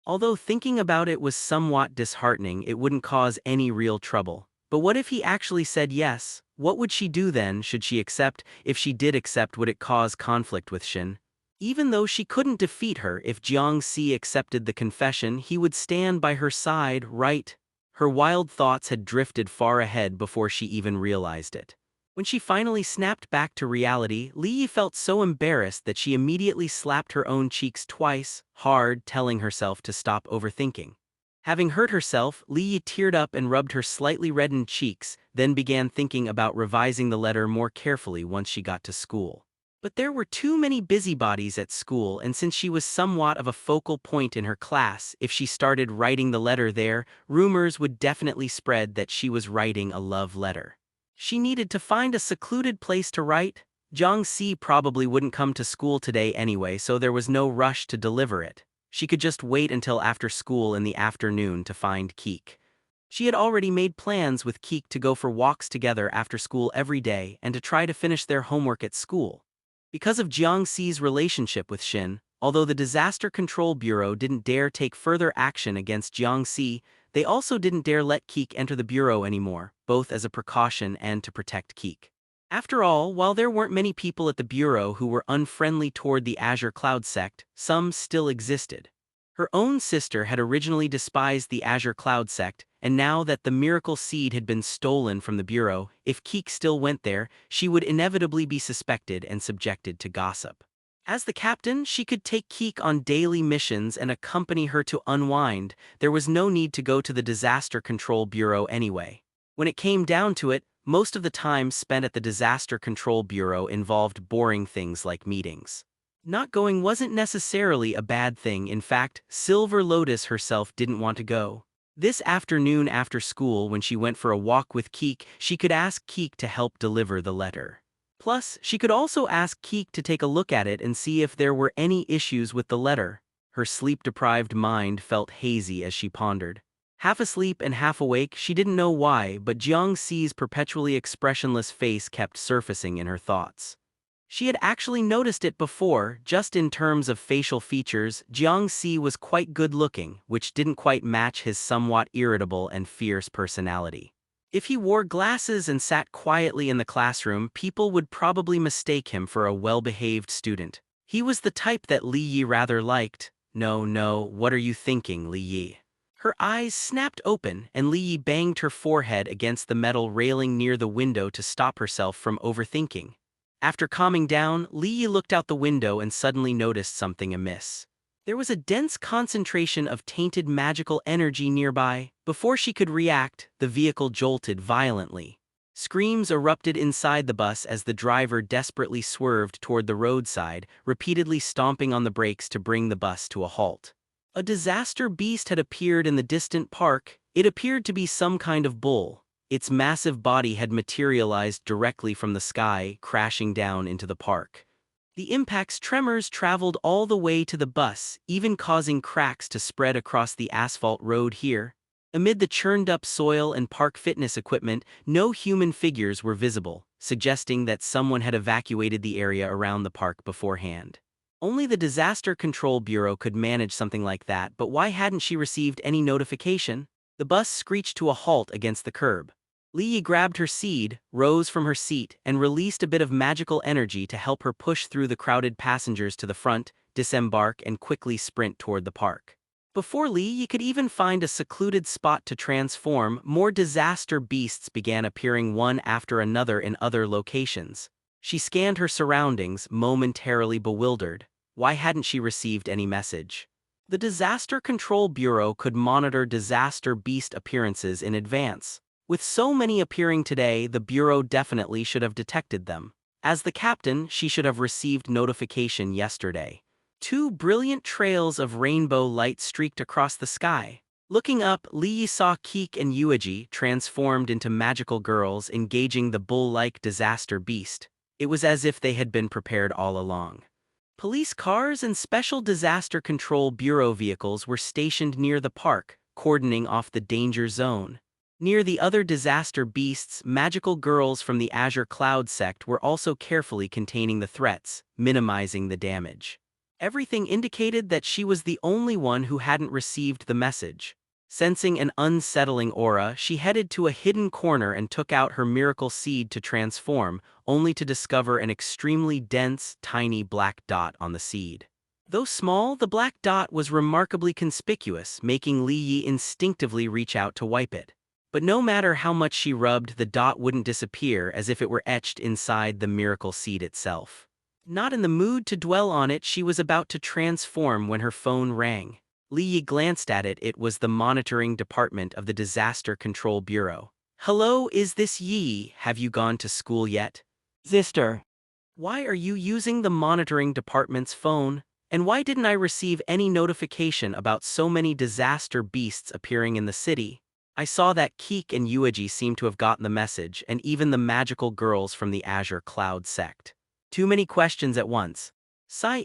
Although thinking about it was somewhat disheartening, it wouldn't cause any real trouble. But what if he actually said yes? What would she do then? Should she accept? If she did accept, would it cause conflict with Shin? Even though she couldn't defeat her, if Jiang Si accepted the confession, he would stand by her side, right? Her wild thoughts had drifted far ahead before she even realized it. When she finally snapped back to reality, Li Yi felt so embarrassed that she immediately slapped her own cheeks twice, hard, telling herself to stop overthinking. Having hurt herself, Li Yi teared up and rubbed her slightly reddened cheeks, then began thinking about revising the letter more carefully once she got to school. But there were too many busybodies at school, and since she was somewhat of a focal point in her class, if she started writing the letter there, rumors would definitely spread that she was writing a love letter. She needed to find a secluded place to write. Jiang Si probably wouldn't come to school today anyway, so there was no rush to deliver it. She could just wait until after school in the afternoon to find Keek. She had already made plans with Keek to go for walks together after school every day and to try to finish their homework at school. Because of Jiang Si's relationship with Shin, although the Disaster Control Bureau didn't dare take further action against Jiang Si, they also didn't dare let Keek enter the bureau anymore, both as a precaution and to protect Keek. After all, while there weren't many people at the bureau who were unfriendly toward the Azure Cloud sect, some still existed. Her own sister had originally despised the Azure Cloud sect, and now that the miracle seed had been stolen from the bureau, if Keek still went there, she would inevitably be suspected and subjected to gossip. As the captain, she could take Keek on daily missions and accompany her to unwind. There was no need to go to the Disaster Control Bureau anyway. When it came down to it, most of the time spent at the Disaster Control Bureau involved boring things like meetings. Not going wasn't necessarily a bad thing. In fact, Silver Lotus herself didn't want to go. This afternoon after school, when she went for a walk with Keek, she could ask Keek to help deliver the letter. Plus, she could also ask Keek to take a look at it and see if there were any issues with the letter. Her sleep-deprived mind felt hazy as she pondered. Half asleep and half awake, she didn't know why, but Jiang Si's perpetually expressionless face kept surfacing in her thoughts. She had actually noticed it before, just in terms of facial features. Jiang Si was quite good-looking, which didn't quite match his somewhat irritable and fierce personality. If he wore glasses and sat quietly in the classroom, people would probably mistake him for a well-behaved student. He was the type that Li Yi rather liked. No, no, what are you thinking, Li Yi? Her eyes snapped open, and Li Yi banged her forehead against the metal railing near the window to stop herself from overthinking. After calming down, Li Yi looked out the window and suddenly noticed something amiss. There was a dense concentration of tainted magical energy nearby. Before she could react, the vehicle jolted violently. Screams erupted inside the bus as the driver desperately swerved toward the roadside, repeatedly stomping on the brakes to bring the bus to a halt. A disaster beast had appeared in the distant park. It appeared to be some kind of bull. Its massive body had materialized directly from the sky, crashing down into the park. The impact's tremors traveled all the way to the bus, even causing cracks to spread across the asphalt road here. Amid the churned-up soil and park fitness equipment, no human figures were visible, suggesting that someone had evacuated the area around the park beforehand. Only the Disaster Control Bureau could manage something like that, but why hadn't she received any notification? The bus screeched to a halt against the curb. Li Yi grabbed her seed, rose from her seat, and released a bit of magical energy to help her push through the crowded passengers to the front, disembark, and quickly sprint toward the park. Before Li Yi could even find a secluded spot to transform, more disaster beasts began appearing one after another in other locations. She scanned her surroundings, momentarily bewildered. Why hadn't she received any message? The Disaster Control Bureau could monitor disaster beast appearances in advance. With so many appearing today, the Bureau definitely should have detected them. As the captain, she should have received notification yesterday. Two brilliant trails of rainbow light streaked across the sky. Looking up, Li Yi saw Keek and Yueji transformed into magical girls engaging the bull-like disaster beast. It was as if they had been prepared all along. Police cars and Special Disaster Control Bureau vehicles were stationed near the park, cordoning off the danger zone. Near the other disaster beasts, magical girls from the Azure Cloud sect were also carefully containing the threats, minimizing the damage. Everything indicated that she was the only one who hadn't received the message. Sensing an unsettling aura, she headed to a hidden corner and took out her miracle seed to transform, only to discover an extremely dense, tiny black dot on the seed. Though small, the black dot was remarkably conspicuous, making Li Yi instinctively reach out to wipe it. But no matter how much she rubbed, the dot wouldn't disappear, as if it were etched inside the miracle seed itself. Not in the mood to dwell on it, she was about to transform when her phone rang. Li Yi glanced at it. It was the monitoring department of the Disaster Control Bureau. "Hello, is this Yi? Have you gone to school yet?" "Sister, why are you using the monitoring department's phone? And why didn't I receive any notification about so many disaster beasts appearing in the city? I saw that Keek and Yueji seem to have gotten the message, and even the magical girls from the Azure Cloud sect. Too many questions at once.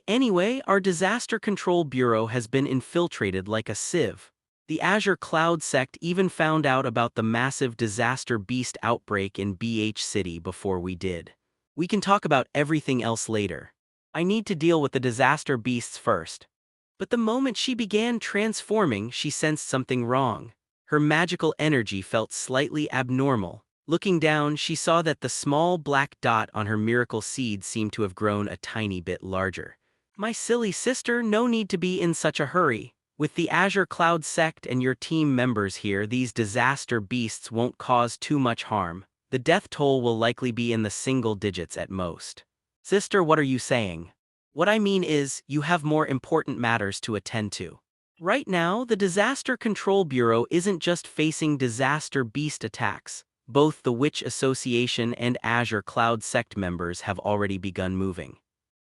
Anyway, our Disaster Control Bureau has been infiltrated like a sieve. The Azure Cloud sect even found out about the massive disaster beast outbreak in BH City before we did. We can talk about everything else later. I need to deal with the disaster beasts first." But the moment she began transforming, she sensed something wrong. Her magical energy felt slightly abnormal. Looking down, she saw that the small black dot on her miracle seed seemed to have grown a tiny bit larger. "My silly sister, no need to be in such a hurry. With the Azure Cloud sect and your team members here, these disaster beasts won't cause too much harm. The death toll will likely be in the single digits at most." "Sister, what are you saying?" "What I mean is, you have more important matters to attend to. Right now, the Disaster Control Bureau isn't just facing disaster beast attacks. Both the Witch Association and Azure Cloud sect members have already begun moving.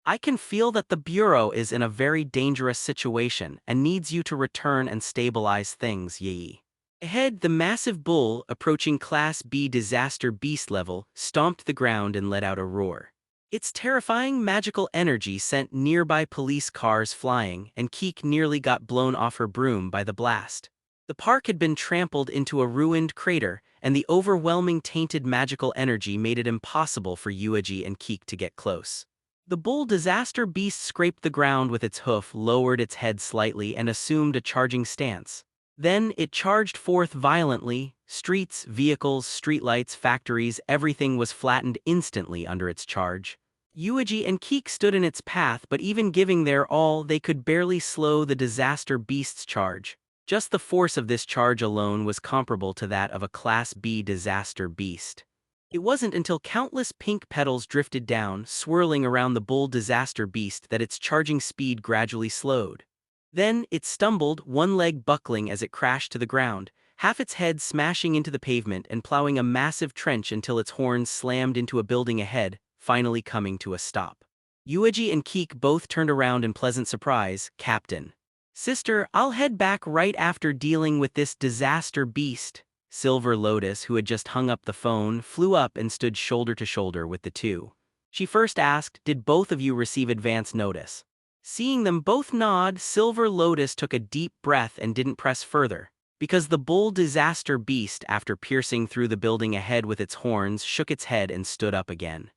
I can feel that the Bureau is in a very dangerous situation and needs you to return and stabilize things, Yi." Ahead, the massive bull, approaching Class B disaster beast level, stomped the ground and let out a roar. Its terrifying magical energy sent nearby police cars flying, and Keek nearly got blown off her broom by the blast. The park had been trampled into a ruined crater, and the overwhelming tainted magical energy made it impossible for Yueji and Keek to get close. The bull disaster beast scraped the ground with its hoof, lowered its head slightly, and assumed a charging stance. Then it charged forth violently. Streets, vehicles, streetlights, factories, everything was flattened instantly under its charge. Yuji and Keek stood in its path, but even giving their all, they could barely slow the disaster beast's charge. Just the force of this charge alone was comparable to that of a Class B disaster beast. It wasn't until countless pink petals drifted down, swirling around the bull disaster beast, that its charging speed gradually slowed. Then, it stumbled, one leg buckling as it crashed to the ground, half its head smashing into the pavement and plowing a massive trench until its horns slammed into a building ahead, finally coming to a stop. Yuji and Keek both turned around in pleasant surprise. "Captain." "Sister, I'll head back right after dealing with this disaster beast." Silver Lotus, who had just hung up the phone, flew up and stood shoulder to shoulder with the two. She first asked, "Did both of you receive advance notice?" Seeing them both nod, Silver Lotus took a deep breath and didn't press further, because the bull disaster beast, after piercing through the building ahead with its horns, shook its head and stood up again.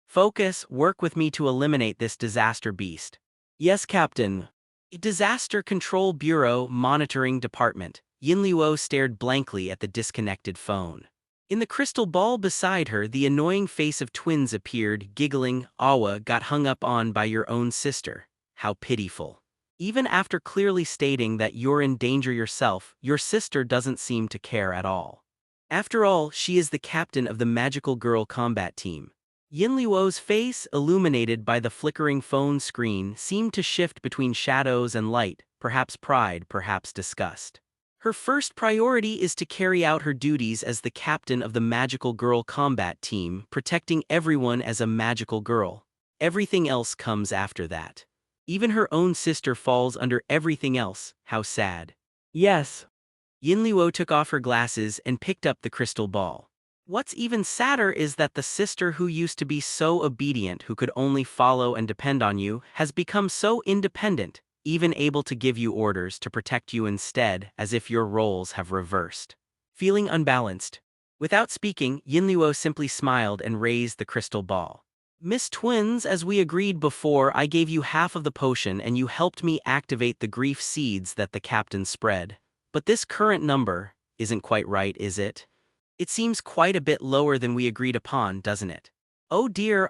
"Focus, work with me to eliminate this disaster beast." "Yes, Captain." Disaster Control Bureau Monitoring Department. Yinluo stared blankly at the disconnected phone. In the crystal ball beside her, the annoying face of twins appeared, giggling. "Awa got hung up on by your own sister. How pitiful. Even after clearly stating that you're in danger yourself, your sister doesn't seem to care at all. After all, she is the captain of the magical girl combat team." Yinluo's face, illuminated by the flickering phone screen, seemed to shift between shadows and light, perhaps pride, perhaps disgust. Her first priority is to carry out her duties as the captain of the magical girl combat team, protecting everyone as a magical girl. Everything else comes after that. Even her own sister falls under everything else. How sad. "Yes." Yinluo took off her glasses and picked up the crystal ball. "What's even sadder is that the sister who used to be so obedient, who could only follow and depend on you, has become so independent, even able to give you orders to protect you instead, as if your roles have reversed." Feeling unbalanced. Without speaking, Yinluo simply smiled and raised the crystal ball. "Miss Twins, as we agreed before, I gave you half of the potion and you helped me activate the grief seeds that the captain spread. But this current number isn't quite right, is it? It seems quite a bit lower than we agreed upon, doesn't it?" Oh dear,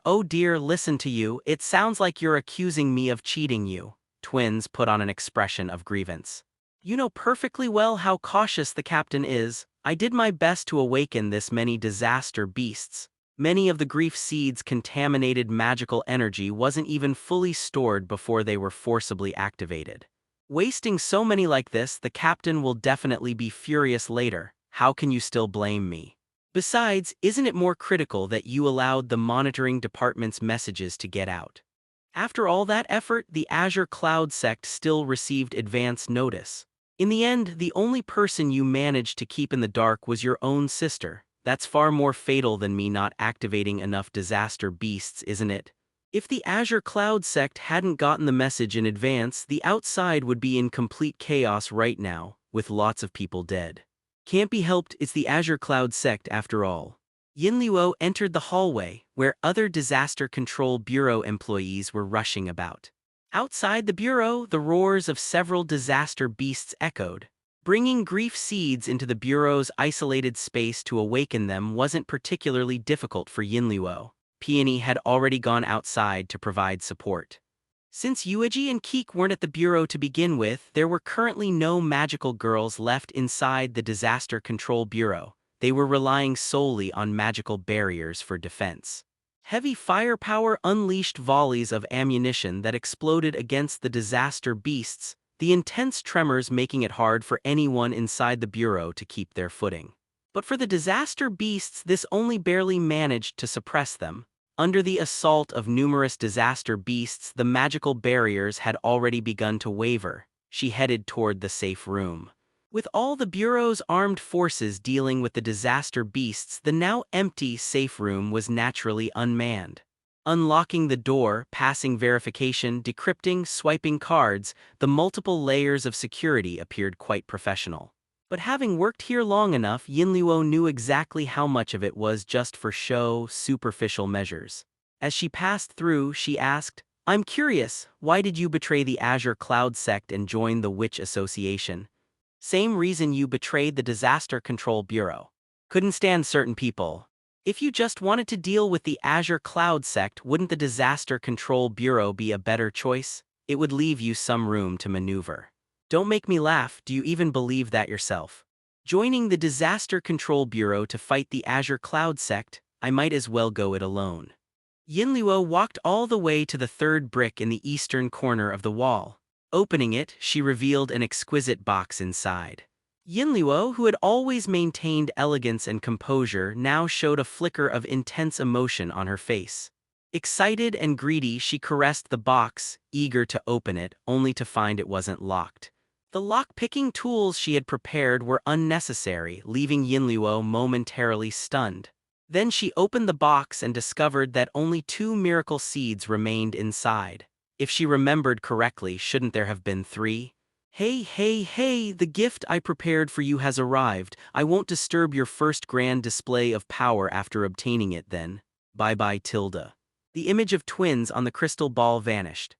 listen to you, it sounds like you're accusing me of cheating you." Twins put on an expression of grievance. "You know perfectly well how cautious the captain is. I did my best to awaken this many disaster beasts. Many of the grief seeds' contaminated magical energy wasn't even fully stored before they were forcibly activated. Wasting so many like this, the captain will definitely be furious later. How can you still blame me? Besides, isn't it more critical that you allowed the monitoring department's messages to get out? After all that effort, the Azure Cloud sect still received advance notice. In the end, the only person you managed to keep in the dark was your own sister. That's far more fatal than me not activating enough disaster beasts, isn't it? If the Azure Cloud sect hadn't gotten the message in advance, the outside would be in complete chaos right now, with lots of people dead. Can't be helped, it's the Azure Cloud sect after all." Yinluo entered the hallway, where other Disaster Control Bureau employees were rushing about. Outside the bureau, the roars of several disaster beasts echoed. Bringing grief seeds into the bureau's isolated space to awaken them wasn't particularly difficult for Yinluo. Peony had already gone outside to provide support. Since Yuji and Keek weren't at the bureau to begin with, there were currently no magical girls left inside the Disaster Control Bureau. They were relying solely on magical barriers for defense. Heavy firepower unleashed volleys of ammunition that exploded against the disaster beasts, the intense tremors making it hard for anyone inside the bureau to keep their footing. But for the disaster beasts, this only barely managed to suppress them. Under the assault of numerous disaster beasts, the magical barriers had already begun to waver. She headed toward the safe room. With all the Bureau's armed forces dealing with the disaster beasts, the now empty safe room was naturally unmanned. Unlocking the door, passing verification, decrypting, swiping cards, the multiple layers of security appeared quite professional. But having worked here long enough, Yinluo knew exactly how much of it was just for show, superficial measures. As she passed through, she asked, "I'm curious, why did you betray the Azure Cloud sect and join the Witch Association?" "Same reason you betrayed the Disaster Control Bureau. Couldn't stand certain people." "If you just wanted to deal with the Azure Cloud sect, wouldn't the Disaster Control Bureau be a better choice? It would leave you some room to maneuver." "Don't make me laugh, do you even believe that yourself?" "Joining the Disaster Control Bureau to fight the Azure Cloud sect, I might as well go it alone." Yinluo walked all the way to the third brick in the eastern corner of the wall. Opening it, she revealed an exquisite box inside. Yinluo, who had always maintained elegance and composure, now showed a flicker of intense emotion on her face. Excited and greedy, she caressed the box, eager to open it, only to find it wasn't locked. The lock-picking tools she had prepared were unnecessary, leaving Yinluo momentarily stunned. Then she opened the box and discovered that only 2 miracle seeds remained inside. If she remembered correctly, shouldn't there have been 3? "Hey, hey, hey, the gift I prepared for you has arrived. I won't disturb your first grand display of power after obtaining it then. Bye-bye, Tilda." The image of twins on the crystal ball vanished.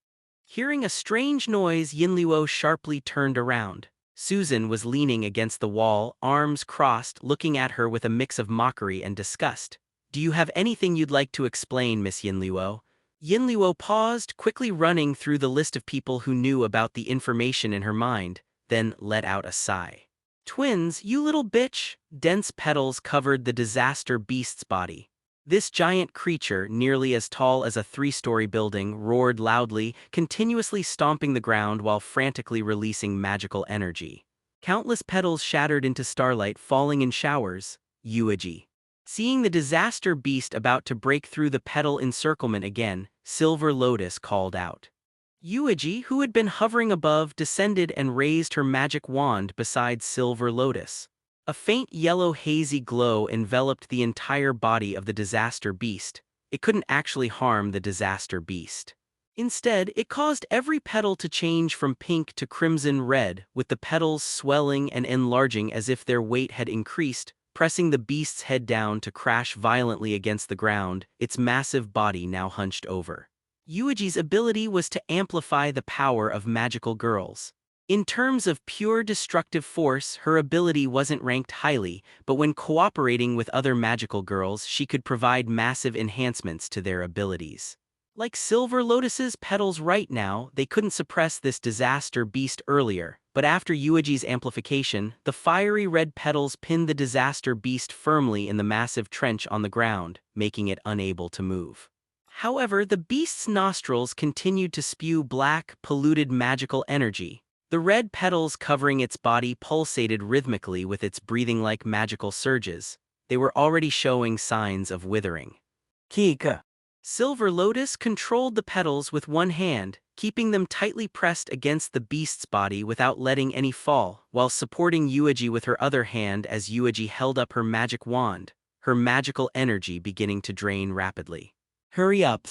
Hearing a strange noise, Yinluo sharply turned around. Susan was leaning against the wall, arms crossed, looking at her with a mix of mockery and disgust. "Do you have anything you'd like to explain, Miss Yinluo?" Yinluo paused, quickly running through the list of people who knew about the information in her mind, then let out a sigh. "Twins, you little bitch!" Dense petals covered the disaster beast's body. This giant creature, nearly as tall as a 3-story building, roared loudly, continuously stomping the ground while frantically releasing magical energy. Countless petals shattered into starlight, falling in showers. Eulogy. Seeing the disaster beast about to break through the petal encirclement again, Silver Lotus called out. Yuiji, who had been hovering above, descended and raised her magic wand beside Silver Lotus. A faint yellow hazy glow enveloped the entire body of the disaster beast. It couldn't actually harm the disaster beast. Instead, it caused every petal to change from pink to crimson red, with the petals swelling and enlarging as if their weight had increased, pressing the beast's head down to crash violently against the ground, its massive body now hunched over. Yuiji's ability was to amplify the power of magical girls. In terms of pure destructive force, her ability wasn't ranked highly, but when cooperating with other magical girls, she could provide massive enhancements to their abilities. Like Silver Lotus's petals right now, they couldn't suppress this disaster beast earlier, but after Yuiji's amplification, the fiery red petals pinned the disaster beast firmly in the massive trench on the ground, making it unable to move. However, the beast's nostrils continued to spew black, polluted magical energy. The red petals covering its body pulsated rhythmically with its breathing-like magical surges. They were already showing signs of withering. Kika. Silver Lotus controlled the petals with one hand, keeping them tightly pressed against the beast's body without letting any fall, while supporting Yuiji with her other hand as Yuiji held up her magic wand, her magical energy beginning to drain rapidly. "Hurry up."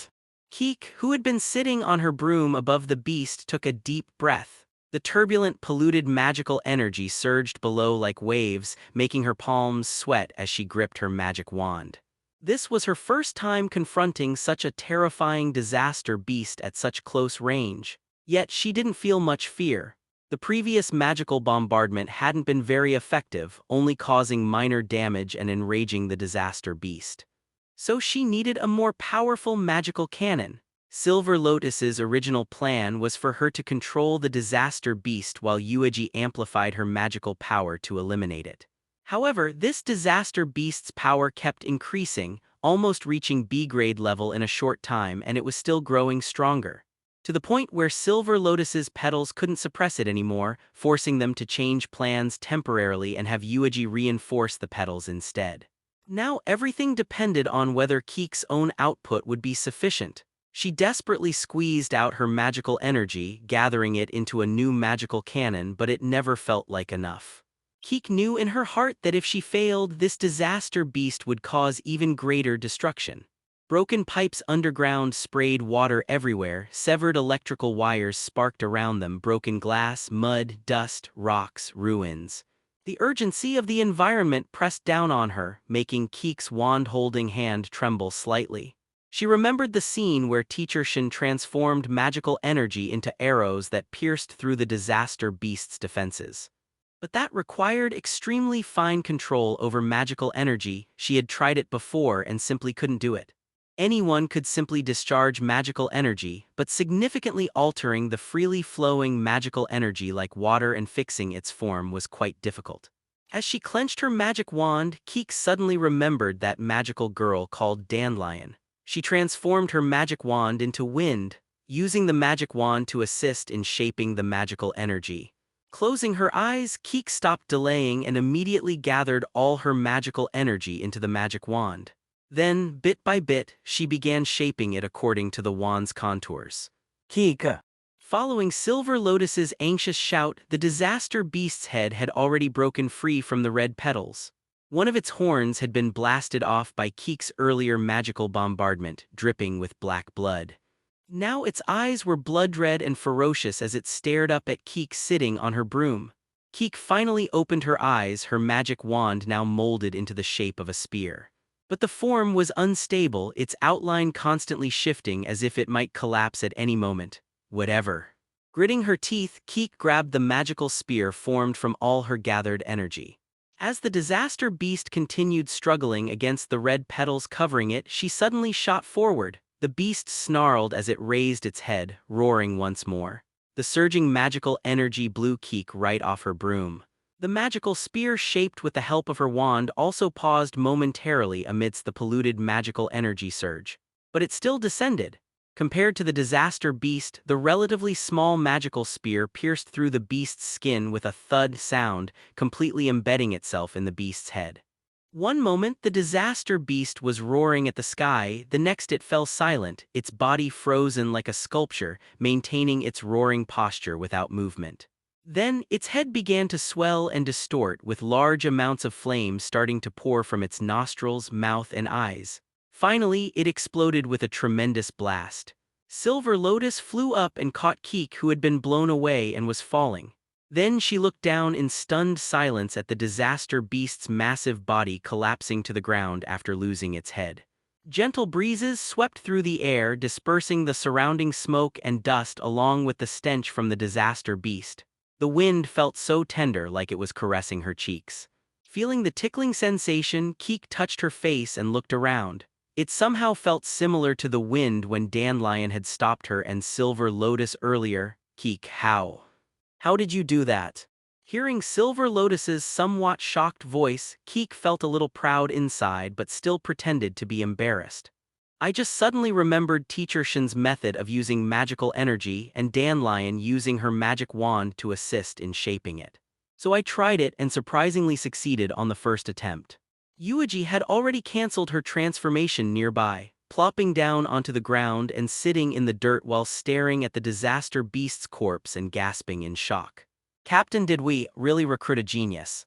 Keek, who had been sitting on her broom above the beast, took a deep breath. The turbulent, polluted magical energy surged below like waves, making her palms sweat as she gripped her magic wand. This was her first time confronting such a terrifying disaster beast at such close range. Yet she didn't feel much fear. The previous magical bombardment hadn't been very effective, only causing minor damage and enraging the disaster beast. So she needed a more powerful magical cannon. Silver Lotus's original plan was for her to control the disaster beast while Yuiji amplified her magical power to eliminate it. However, this disaster beast's power kept increasing, almost reaching B-grade level in a short time, and it was still growing stronger. To the point where Silver Lotus's petals couldn't suppress it anymore, forcing them to change plans temporarily and have Yuiji reinforce the petals instead. Now everything depended on whether Keek's own output would be sufficient. She desperately squeezed out her magical energy, gathering it into a new magical cannon, but it never felt like enough. Keek knew in her heart that if she failed, this disaster beast would cause even greater destruction. Broken pipes underground sprayed water everywhere, severed electrical wires sparked around them, broken glass, mud, dust, rocks, ruins. The urgency of the environment pressed down on her, making Keek's wand-holding hand tremble slightly. She remembered the scene where Teacher Shin transformed magical energy into arrows that pierced through the disaster beast's defenses. But that required extremely fine control over magical energy. She had tried it before and simply couldn't do it. Anyone could simply discharge magical energy, but significantly altering the freely flowing magical energy like water and fixing its form was quite difficult. As she clenched her magic wand, Keek suddenly remembered that magical girl called Dandelion. She transformed her magic wand into wind, using the magic wand to assist in shaping the magical energy. Closing her eyes, Keek stopped delaying and immediately gathered all her magical energy into the magic wand. Then, bit by bit, she began shaping it according to the wand's contours. Keek. Following Silver Lotus's anxious shout, the disaster beast's head had already broken free from the red petals. One of its horns had been blasted off by Keek's earlier magical bombardment, dripping with black blood. Now its eyes were blood-red and ferocious as it stared up at Keek sitting on her broom. Keek finally opened her eyes, her magic wand now molded into the shape of a spear. But the form was unstable, its outline constantly shifting as if it might collapse at any moment. Whatever. Gritting her teeth, Keek grabbed the magical spear formed from all her gathered energy. As the disaster beast continued struggling against the red petals covering it, she suddenly shot forward. The beast snarled as it raised its head, roaring once more. The surging magical energy blew Keek right off her broom. The magical spear shaped with the help of her wand also paused momentarily amidst the polluted magical energy surge. But it still descended. Compared to the disaster beast, the relatively small magical spear pierced through the beast's skin with a thud sound, completely embedding itself in the beast's head. One moment, the disaster beast was roaring at the sky, the next it fell silent, its body frozen like a sculpture, maintaining its roaring posture without movement. Then, its head began to swell and distort, with large amounts of flame starting to pour from its nostrils, mouth, and eyes. Finally, it exploded with a tremendous blast. Silver Lotus flew up and caught Keek, who had been blown away and was falling. Then she looked down in stunned silence at the disaster beast's massive body collapsing to the ground after losing its head. Gentle breezes swept through the air, dispersing the surrounding smoke and dust along with the stench from the disaster beast. The wind felt so tender, like it was caressing her cheeks. Feeling the tickling sensation, Keek touched her face and looked around. It somehow felt similar to the wind when Dandelion had stopped her and Silver Lotus earlier. Keek, how? How did you do that? Hearing Silver Lotus's somewhat shocked voice, Keek felt a little proud inside but still pretended to be embarrassed. I just suddenly remembered Teacher Shin's method of using magical energy and Dandelion using her magic wand to assist in shaping it. So I tried it and surprisingly succeeded on the first attempt. Yuji had already cancelled her transformation nearby, plopping down onto the ground and sitting in the dirt while staring at the disaster beast's corpse and gasping in shock. Captain, did we really recruit a genius?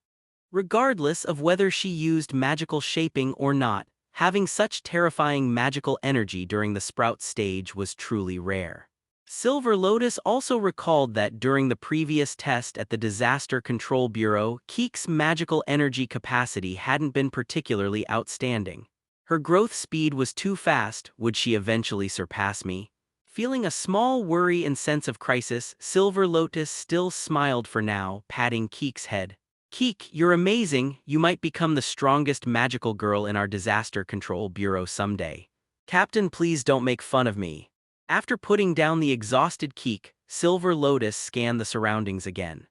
Regardless of whether she used magical shaping or not, having such terrifying magical energy during the sprout stage was truly rare. Silver Lotus also recalled that during the previous test at the Disaster Control Bureau, Keek's magical energy capacity hadn't been particularly outstanding. Her growth speed was too fast. Would she eventually surpass me? Feeling a small worry and sense of crisis, Silver Lotus still smiled for now, patting Keek's head. Keek, you're amazing. You might become the strongest magical girl in our Disaster Control Bureau someday. Captain, please don't make fun of me. After putting down the exhausted Keek, Silver Lotus scanned the surroundings again.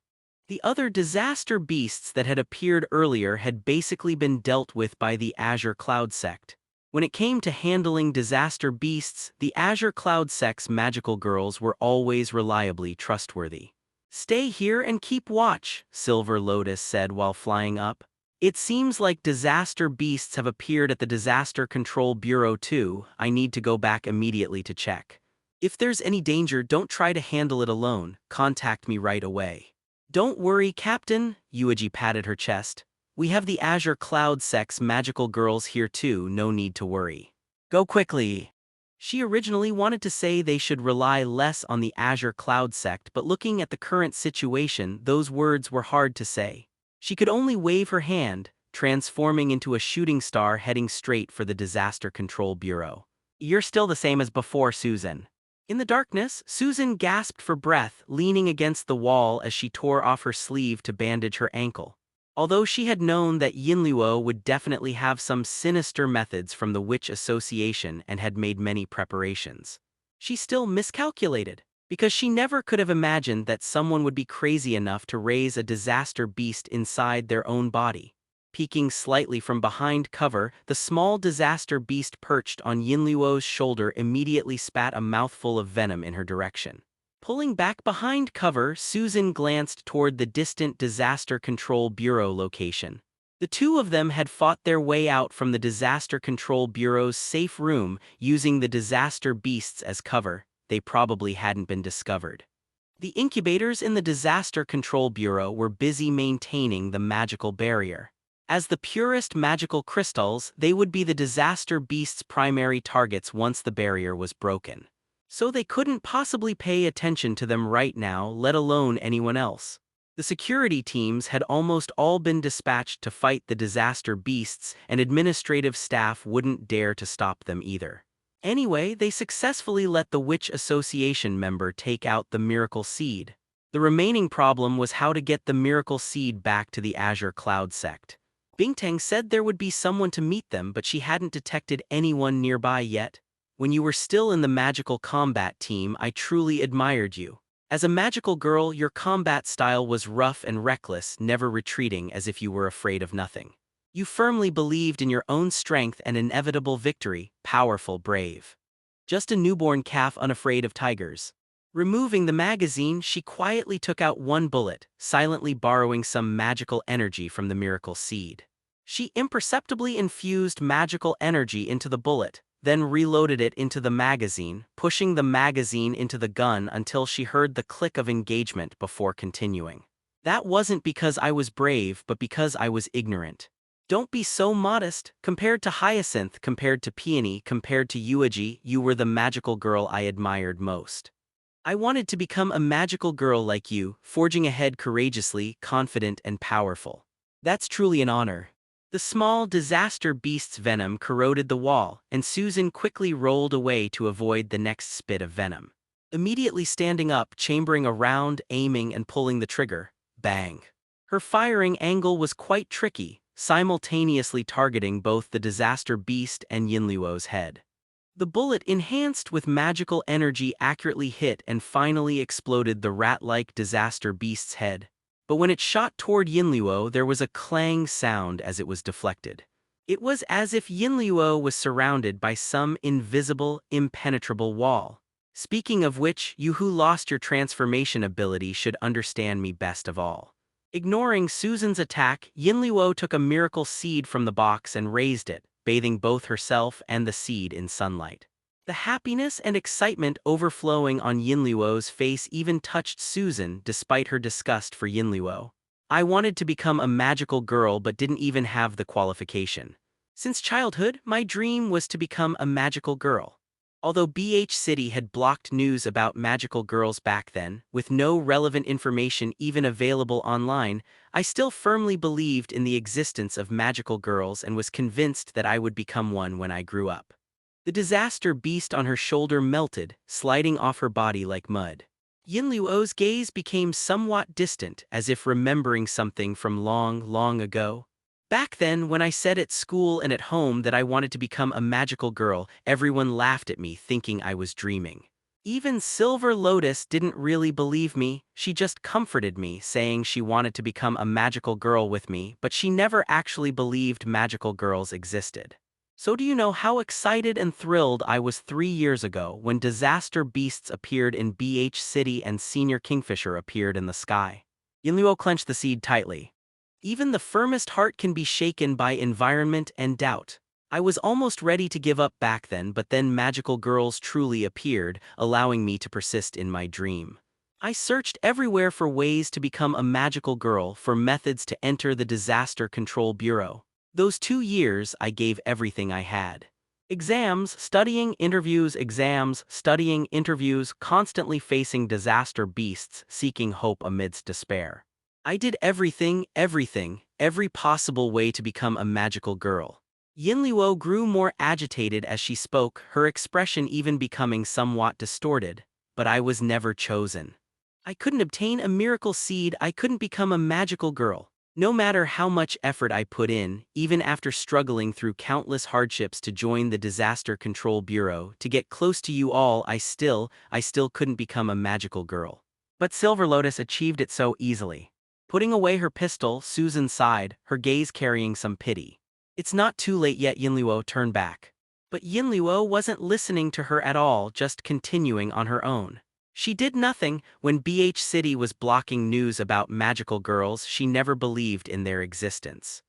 The other disaster beasts that had appeared earlier had basically been dealt with by the Azure Cloud Sect. When it came to handling disaster beasts, the Azure Cloud Sect's magical girls were always reliably trustworthy. Stay here and keep watch, Silver Lotus said while flying up. It seems like disaster beasts have appeared at the Disaster Control Bureau too. I need to go back immediately to check. If there's any danger, don't try to handle it alone. Contact me right away. Don't worry, Captain, Yuji patted her chest. We have the Azure Cloud Sect's magical girls here too, no need to worry. Go quickly. She originally wanted to say they should rely less on the Azure Cloud Sect, but looking at the current situation, those words were hard to say. She could only wave her hand, transforming into a shooting star heading straight for the Disaster Control Bureau. You're still the same as before, Susan. In the darkness, Susan gasped for breath, leaning against the wall as she tore off her sleeve to bandage her ankle. Although she had known that Yinluo would definitely have some sinister methods from the Witch Association and had made many preparations, she still miscalculated, because she never could have imagined that someone would be crazy enough to raise a disaster beast inside their own body. Peeking slightly from behind cover, the small disaster beast perched on Yinluo's shoulder immediately spat a mouthful of venom in her direction. Pulling back behind cover, Susan glanced toward the distant Disaster Control Bureau location. The two of them had fought their way out from the Disaster Control Bureau's safe room using the disaster beasts as cover. They probably hadn't been discovered. The incubators in the Disaster Control Bureau were busy maintaining the magical barrier. As the purest magical crystals, they would be the disaster beast's primary targets once the barrier was broken. So they couldn't possibly pay attention to them right now, let alone anyone else. The security teams had almost all been dispatched to fight the disaster beasts, and administrative staff wouldn't dare to stop them either. Anyway, they successfully let the Witch Association member take out the miracle seed. The remaining problem was how to get the miracle seed back to the Azure Cloud sect. Bingtang said there would be someone to meet them, but she hadn't detected anyone nearby yet. When you were still in the magical combat team, I truly admired you. As a magical girl, your combat style was rough and reckless, never retreating as if you were afraid of nothing. You firmly believed in your own strength and inevitable victory, powerful, brave. Just a newborn calf unafraid of tigers. Removing the magazine, she quietly took out one bullet, silently borrowing some magical energy from the miracle seed. She imperceptibly infused magical energy into the bullet, then reloaded it into the magazine, pushing the magazine into the gun until she heard the click of engagement before continuing. That wasn't because I was brave, but because I was ignorant. Don't be so modest. Compared to Hyacinth, compared to Peony, compared to Yuaji, you were the magical girl I admired most. I wanted to become a magical girl like you, forging ahead courageously, confident and powerful. That's truly an honor. The small disaster beast's venom corroded the wall, and Susan quickly rolled away to avoid the next spit of venom. Immediately standing up, chambering around, aiming and pulling the trigger. Bang! Her firing angle was quite tricky, simultaneously targeting both the disaster beast and Yinluo's head. The bullet, enhanced with magical energy, accurately hit and finally exploded the rat-like disaster beast's head. But when it shot toward Yinluo, there was a clang sound as it was deflected. It was as if Yinluo was surrounded by some invisible, impenetrable wall. Speaking of which, you who lost your transformation ability should understand me best of all. Ignoring Susan's attack, Yinluo took a miracle seed from the box and raised it, bathing both herself and the seed in sunlight. The happiness and excitement overflowing on Yinluo's face even touched Susan despite her disgust for Yinluo. I wanted to become a magical girl but didn't even have the qualification. Since childhood, my dream was to become a magical girl. Although BH City had blocked news about magical girls back then, with no relevant information even available online, I still firmly believed in the existence of magical girls and was convinced that I would become one when I grew up. The disaster beast on her shoulder melted, sliding off her body like mud. Yinluo's gaze became somewhat distant, as if remembering something from long, long ago. Back then, when I said at school and at home that I wanted to become a magical girl, everyone laughed at me, thinking I was dreaming. Even Silver Lotus didn't really believe me. She just comforted me, saying she wanted to become a magical girl with me, but she never actually believed magical girls existed. So do you know how excited and thrilled I was 3 years ago when disaster beasts appeared in BH City and Senior Kingfisher appeared in the sky? Yinluo clenched the seed tightly. Even the firmest heart can be shaken by environment and doubt. I was almost ready to give up back then, but then magical girls truly appeared, allowing me to persist in my dream. I searched everywhere for ways to become a magical girl, for methods to enter the Disaster Control Bureau. Those 2 years, I gave everything I had. Exams, studying, interviews, constantly facing disaster beasts, seeking hope amidst despair. I did every possible way to become a magical girl. Yinluo grew more agitated as she spoke, her expression even becoming somewhat distorted. But I was never chosen. I couldn't obtain a miracle seed, I couldn't become a magical girl. No matter how much effort I put in, even after struggling through countless hardships to join the Disaster Control Bureau, to get close to you all, I still couldn't become a magical girl. But Silver Lotus achieved it so easily. Putting away her pistol, Susan sighed, her gaze carrying some pity. It's not too late yet, Yinluo turned back. But Yinluo wasn't listening to her at all, just continuing on her own. She did nothing. When BH City was blocking news about magical girls, she never believed in their existence.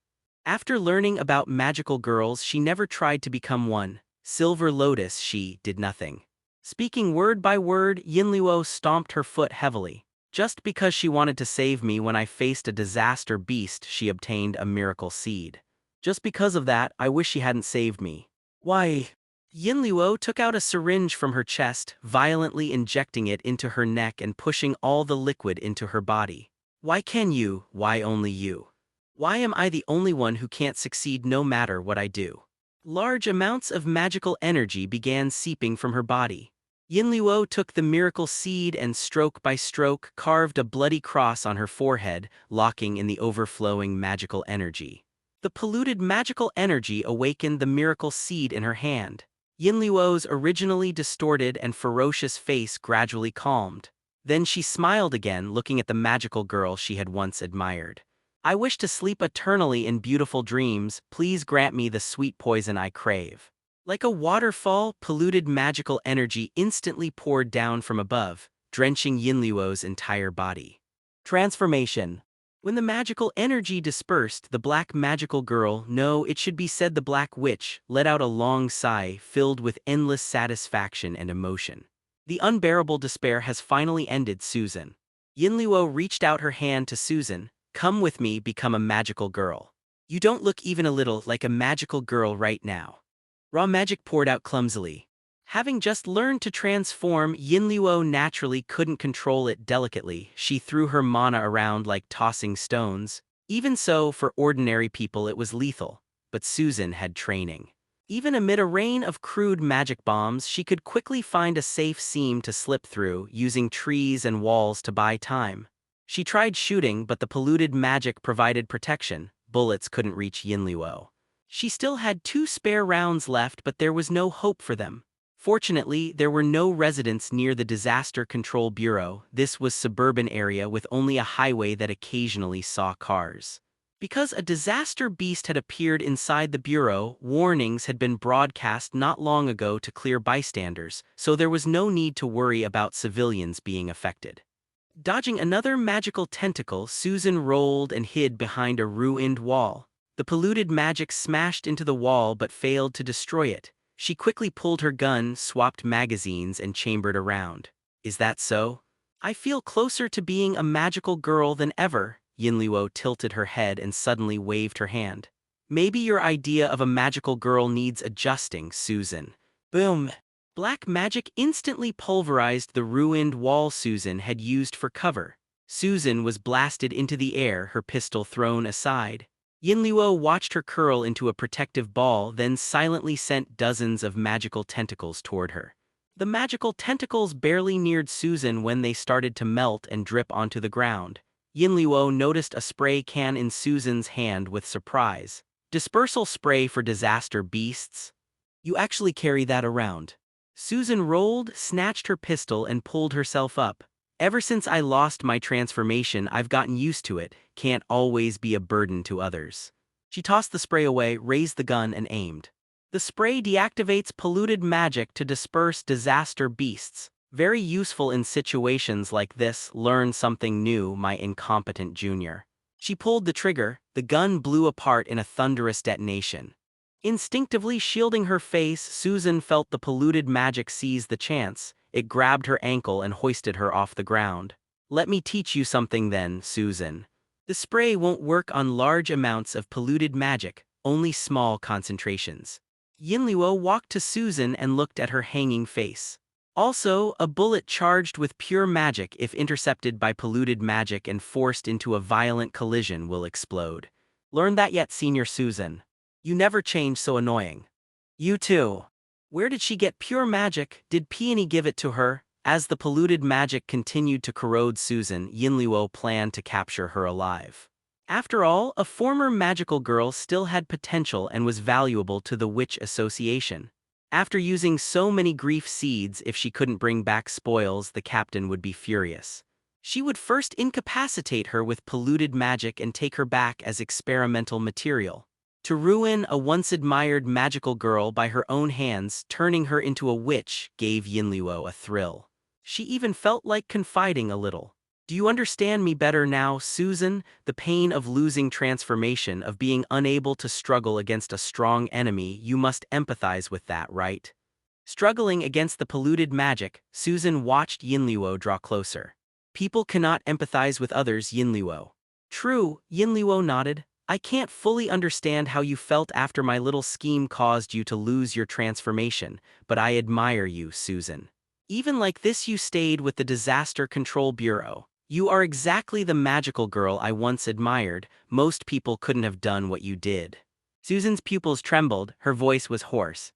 After learning about magical girls, she never tried to become one. Silver Lotus, she did nothing. Speaking word by word, Yinluo stomped her foot heavily. Just because she wanted to save me when I faced a disaster beast, she obtained a miracle seed. Just because of that, I wish she hadn't saved me. Why? Yinluo took out a syringe from her chest, violently injecting it into her neck and pushing all the liquid into her body. Why can you? Why only you? Why am I the only one who can't succeed no matter what I do? Large amounts of magical energy began seeping from her body. Yinluo took the miracle seed and stroke by stroke carved a bloody cross on her forehead, locking in the overflowing magical energy. The polluted magical energy awakened the miracle seed in her hand. Yinluo's originally distorted and ferocious face gradually calmed. Then she smiled again, looking at the magical girl she had once admired. I wish to sleep eternally in beautiful dreams, please grant me the sweet poison I crave. Like a waterfall, polluted magical energy instantly poured down from above, drenching Yinluo's entire body. Transformation. When the magical energy dispersed, the black magical girl, no, it should be said the black witch, let out a long sigh filled with endless satisfaction and emotion. The unbearable despair has finally ended, Susan. Yinluo reached out her hand to Susan. Come with me, become a magical girl. You don't look even a little like a magical girl right now. Raw magic poured out clumsily. Having just learned to transform, Yinluo naturally couldn't control it delicately. She threw her mana around like tossing stones. Even so, for ordinary people it was lethal. But Susan had training. Even amid a rain of crude magic bombs, she could quickly find a safe seam to slip through, using trees and walls to buy time. She tried shooting, but the polluted magic provided protection. Bullets couldn't reach Yinluo. She still had 2 spare rounds left, but there was no hope for them. Fortunately, there were no residents near the Disaster Control Bureau. This was suburban area with only a highway that occasionally saw cars. Because a disaster beast had appeared inside the bureau, warnings had been broadcast not long ago to clear bystanders, so there was no need to worry about civilians being affected. Dodging another magical tentacle, Susan rolled and hid behind a ruined wall. The polluted magic smashed into the wall but failed to destroy it. She quickly pulled her gun, swapped magazines, and chambered around. Is that so? I feel closer to being a magical girl than ever. Yinluo tilted her head and suddenly waved her hand. Maybe your idea of a magical girl needs adjusting, Susan. Boom! Black magic instantly pulverized the ruined wall Susan had used for cover. Susan was blasted into the air, her pistol thrown aside. Yinluo watched her curl into a protective ball, then silently sent dozens of magical tentacles toward her. The magical tentacles barely neared Susan when they started to melt and drip onto the ground. Yinluo noticed a spray can in Susan's hand with surprise. Dispersal spray for disaster beasts? You actually carry that around. Susan rolled, snatched her pistol, and pulled herself up. Ever since I lost my transformation, I've gotten used to it, can't always be a burden to others. She tossed the spray away, raised the gun, and aimed. The spray deactivates polluted magic to disperse disaster beasts. Very useful in situations like this. Learn something new, my incompetent junior. She pulled the trigger, the gun blew apart in a thunderous detonation. Instinctively shielding her face, Susan felt the polluted magic seize the chance. It grabbed her ankle and hoisted her off the ground. Let me teach you something then, Susan. The spray won't work on large amounts of polluted magic, only small concentrations. Yinluo walked to Susan and looked at her hanging face. Also, a bullet charged with pure magic, if intercepted by polluted magic and forced into a violent collision, will explode. Learn that yet, Senior Susan? You never change so annoying. You too. Where did she get pure magic? Did Peony give it to her? As the polluted magic continued to corrode Susan, Yinluo planned to capture her alive. After all, a former magical girl still had potential and was valuable to the Witch Association. After using so many grief seeds, if she couldn't bring back spoils, the captain would be furious. She would first incapacitate her with polluted magic and take her back as experimental material. To ruin a once-admired magical girl by her own hands, turning her into a witch, gave Yinluo a thrill. She even felt like confiding a little. Do you understand me better now, Susan? The pain of losing transformation, of being unable to struggle against a strong enemy, you must empathize with that, right? Struggling against the polluted magic, Susan watched Yinluo draw closer. People cannot empathize with others, Yinluo. True, Yinluo nodded. I can't fully understand how you felt after my little scheme caused you to lose your transformation, but I admire you, Susan. Even like this, you stayed with the Disaster Control Bureau. You are exactly the magical girl I once admired. Most people couldn't have done what you did. Susan's pupils trembled, her voice was hoarse.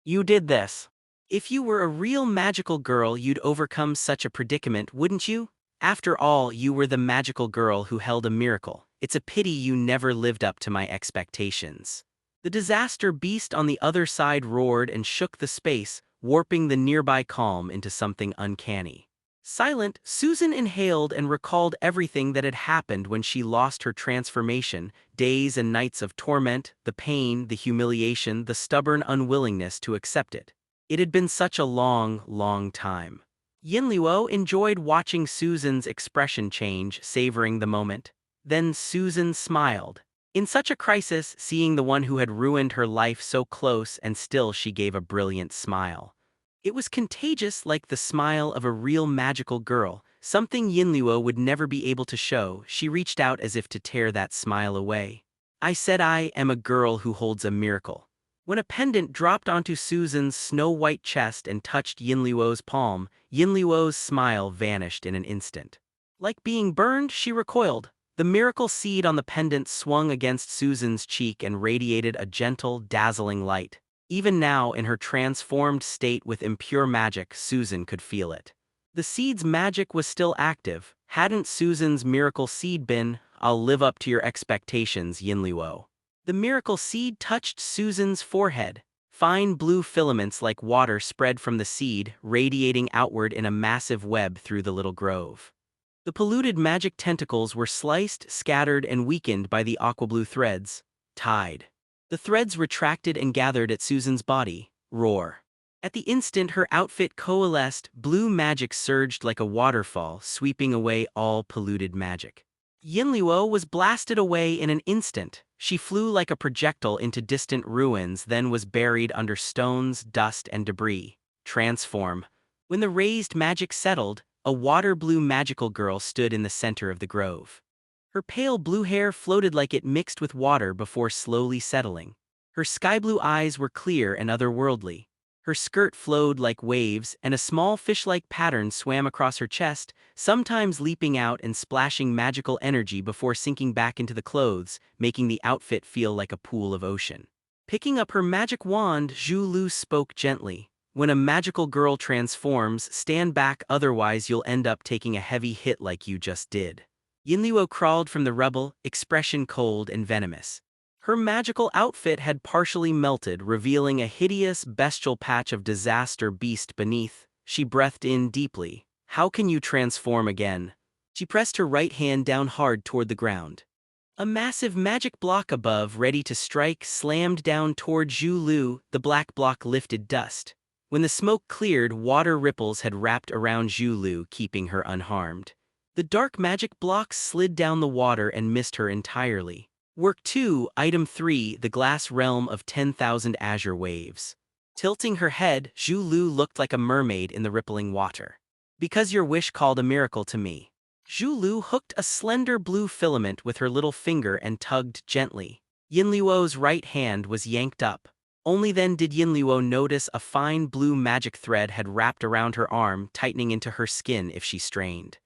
You did this. If you were a real magical girl, you'd overcome such a predicament, wouldn't you? After all, you were the magical girl who held a miracle. It's a pity you never lived up to my expectations. The disaster beast on the other side roared and shook the space, warping the nearby calm into something uncanny. Silent, Susan inhaled and recalled everything that had happened when she lost her transformation, days and nights of torment, the pain, the humiliation, the stubborn unwillingness to accept it. It had been such a long, long time. Yinluo enjoyed watching Susan's expression change, savoring the moment. Then Susan smiled. In such a crisis, seeing the one who had ruined her life so close, and still she gave a brilliant smile. It was contagious, like the smile of a real magical girl, something Yinluo would never be able to show. She reached out as if to tear that smile away. I said I am a girl who holds a miracle. When a pendant dropped onto Susan's snow-white chest and touched Yinluo's palm, Yinluo's smile vanished in an instant. Like being burned, she recoiled. The miracle seed on the pendant swung against Susan's cheek and radiated a gentle, dazzling light. Even now, in her transformed state with impure magic, Susan could feel it. The seed's magic was still active. Hadn't Susan's miracle seed been, I'll live up to your expectations, Yinluo. The miracle seed touched Susan's forehead. Fine blue filaments like water spread from the seed, radiating outward in a massive web through the little grove. The polluted magic tentacles were sliced, scattered, and weakened by the aquablue threads. Tied. The threads retracted and gathered at Susan's body. Roar. At the instant her outfit coalesced, blue magic surged like a waterfall, sweeping away all polluted magic. Yinluo was blasted away in an instant. She flew like a projectile into distant ruins, then was buried under stones, dust, and debris. Transform. When the raised magic settled, a water-blue magical girl stood in the center of the grove. Her pale blue hair floated like it mixed with water before slowly settling. Her sky-blue eyes were clear and otherworldly. Her skirt flowed like waves, and a small fish-like pattern swam across her chest, sometimes leaping out and splashing magical energy before sinking back into the clothes, making the outfit feel like a pool of ocean. Picking up her magic wand, Zhu Lu spoke gently. When a magical girl transforms, stand back, otherwise you'll end up taking a heavy hit like you just did. Yinluo crawled from the rubble, expression cold and venomous. Her magical outfit had partially melted, revealing a hideous, bestial patch of disaster beast beneath. She breathed in deeply. How can you transform again? She pressed her right hand down hard toward the ground. A massive magic block above, ready to strike, slammed down toward Zhu Lu. The black block lifted dust. When the smoke cleared, water ripples had wrapped around Zhu Lu, keeping her unharmed. The dark magic blocks slid down the water and missed her entirely. Work 2, Item 3, The Glass Realm of 10,000 Azure Waves. Tilting her head, Zhu Lu looked like a mermaid in the rippling water. Because your wish called a miracle to me. Zhu Lu hooked a slender blue filament with her little finger and tugged gently. Yinluo's right hand was yanked up. Only then did Yinluo notice a fine blue magic thread had wrapped around her arm, tightening into her skin if she strained.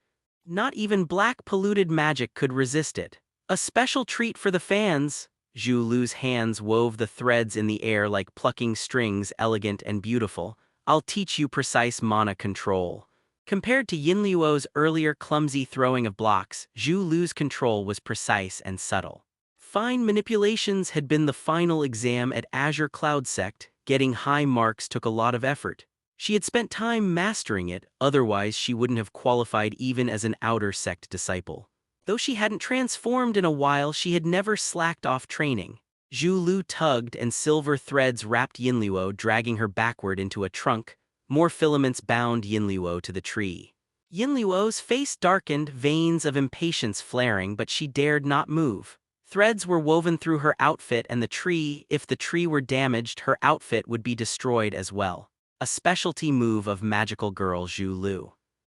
Not even black polluted magic could resist it. A special treat for the fans. Zhu Lu's hands wove the threads in the air like plucking strings, elegant and beautiful. I'll teach you precise mana control. Compared to Yin Luo's earlier clumsy throwing of blocks, Zhu Lu's control was precise and subtle. Fine manipulations had been the final exam at Azure Cloud Sect. Getting high marks took a lot of effort. She had spent time mastering it, otherwise she wouldn't have qualified even as an outer sect disciple. Though she hadn't transformed in a while, she had never slacked off training. Zhu Lu tugged and silver threads wrapped Yinluo, dragging her backward into a trunk. More filaments bound Yinluo to the tree. Yinluo's face darkened, veins of impatience flaring, but she dared not move. Threads were woven through her outfit and the tree. If the tree were damaged, her outfit would be destroyed as well. A specialty move of magical girl Zhu Lu.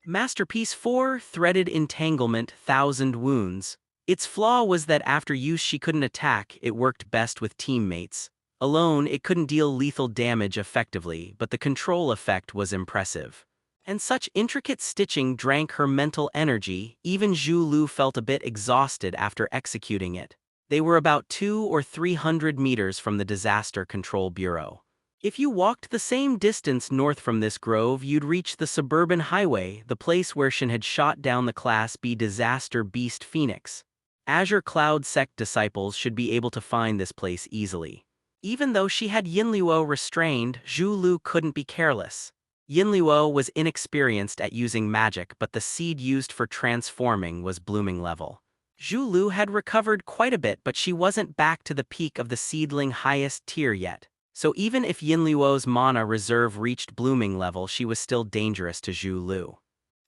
Masterpiece 4, Threaded Entanglement, 1000 Wounds. Its flaw was that after use she couldn't attack. It worked best with teammates. Alone, it couldn't deal lethal damage effectively, but the control effect was impressive. And such intricate stitching drank her mental energy. Even Zhu Lu felt a bit exhausted after executing it. They were about 200 or 300 meters from the Disaster Control Bureau. If you walked the same distance north from this grove, you'd reach the suburban highway, the place where Shen had shot down the Class B Disaster Beast Phoenix. Azure Cloud Sect disciples should be able to find this place easily. Even though she had Yinluo restrained, Zhu Lu couldn't be careless. Yinluo was inexperienced at using magic, but the seed used for transforming was blooming level. Zhu Lu had recovered quite a bit, but she wasn't back to the peak of the seedling highest tier yet. So even if Yinluo's mana reserve reached blooming level, she was still dangerous to Zhu Lu.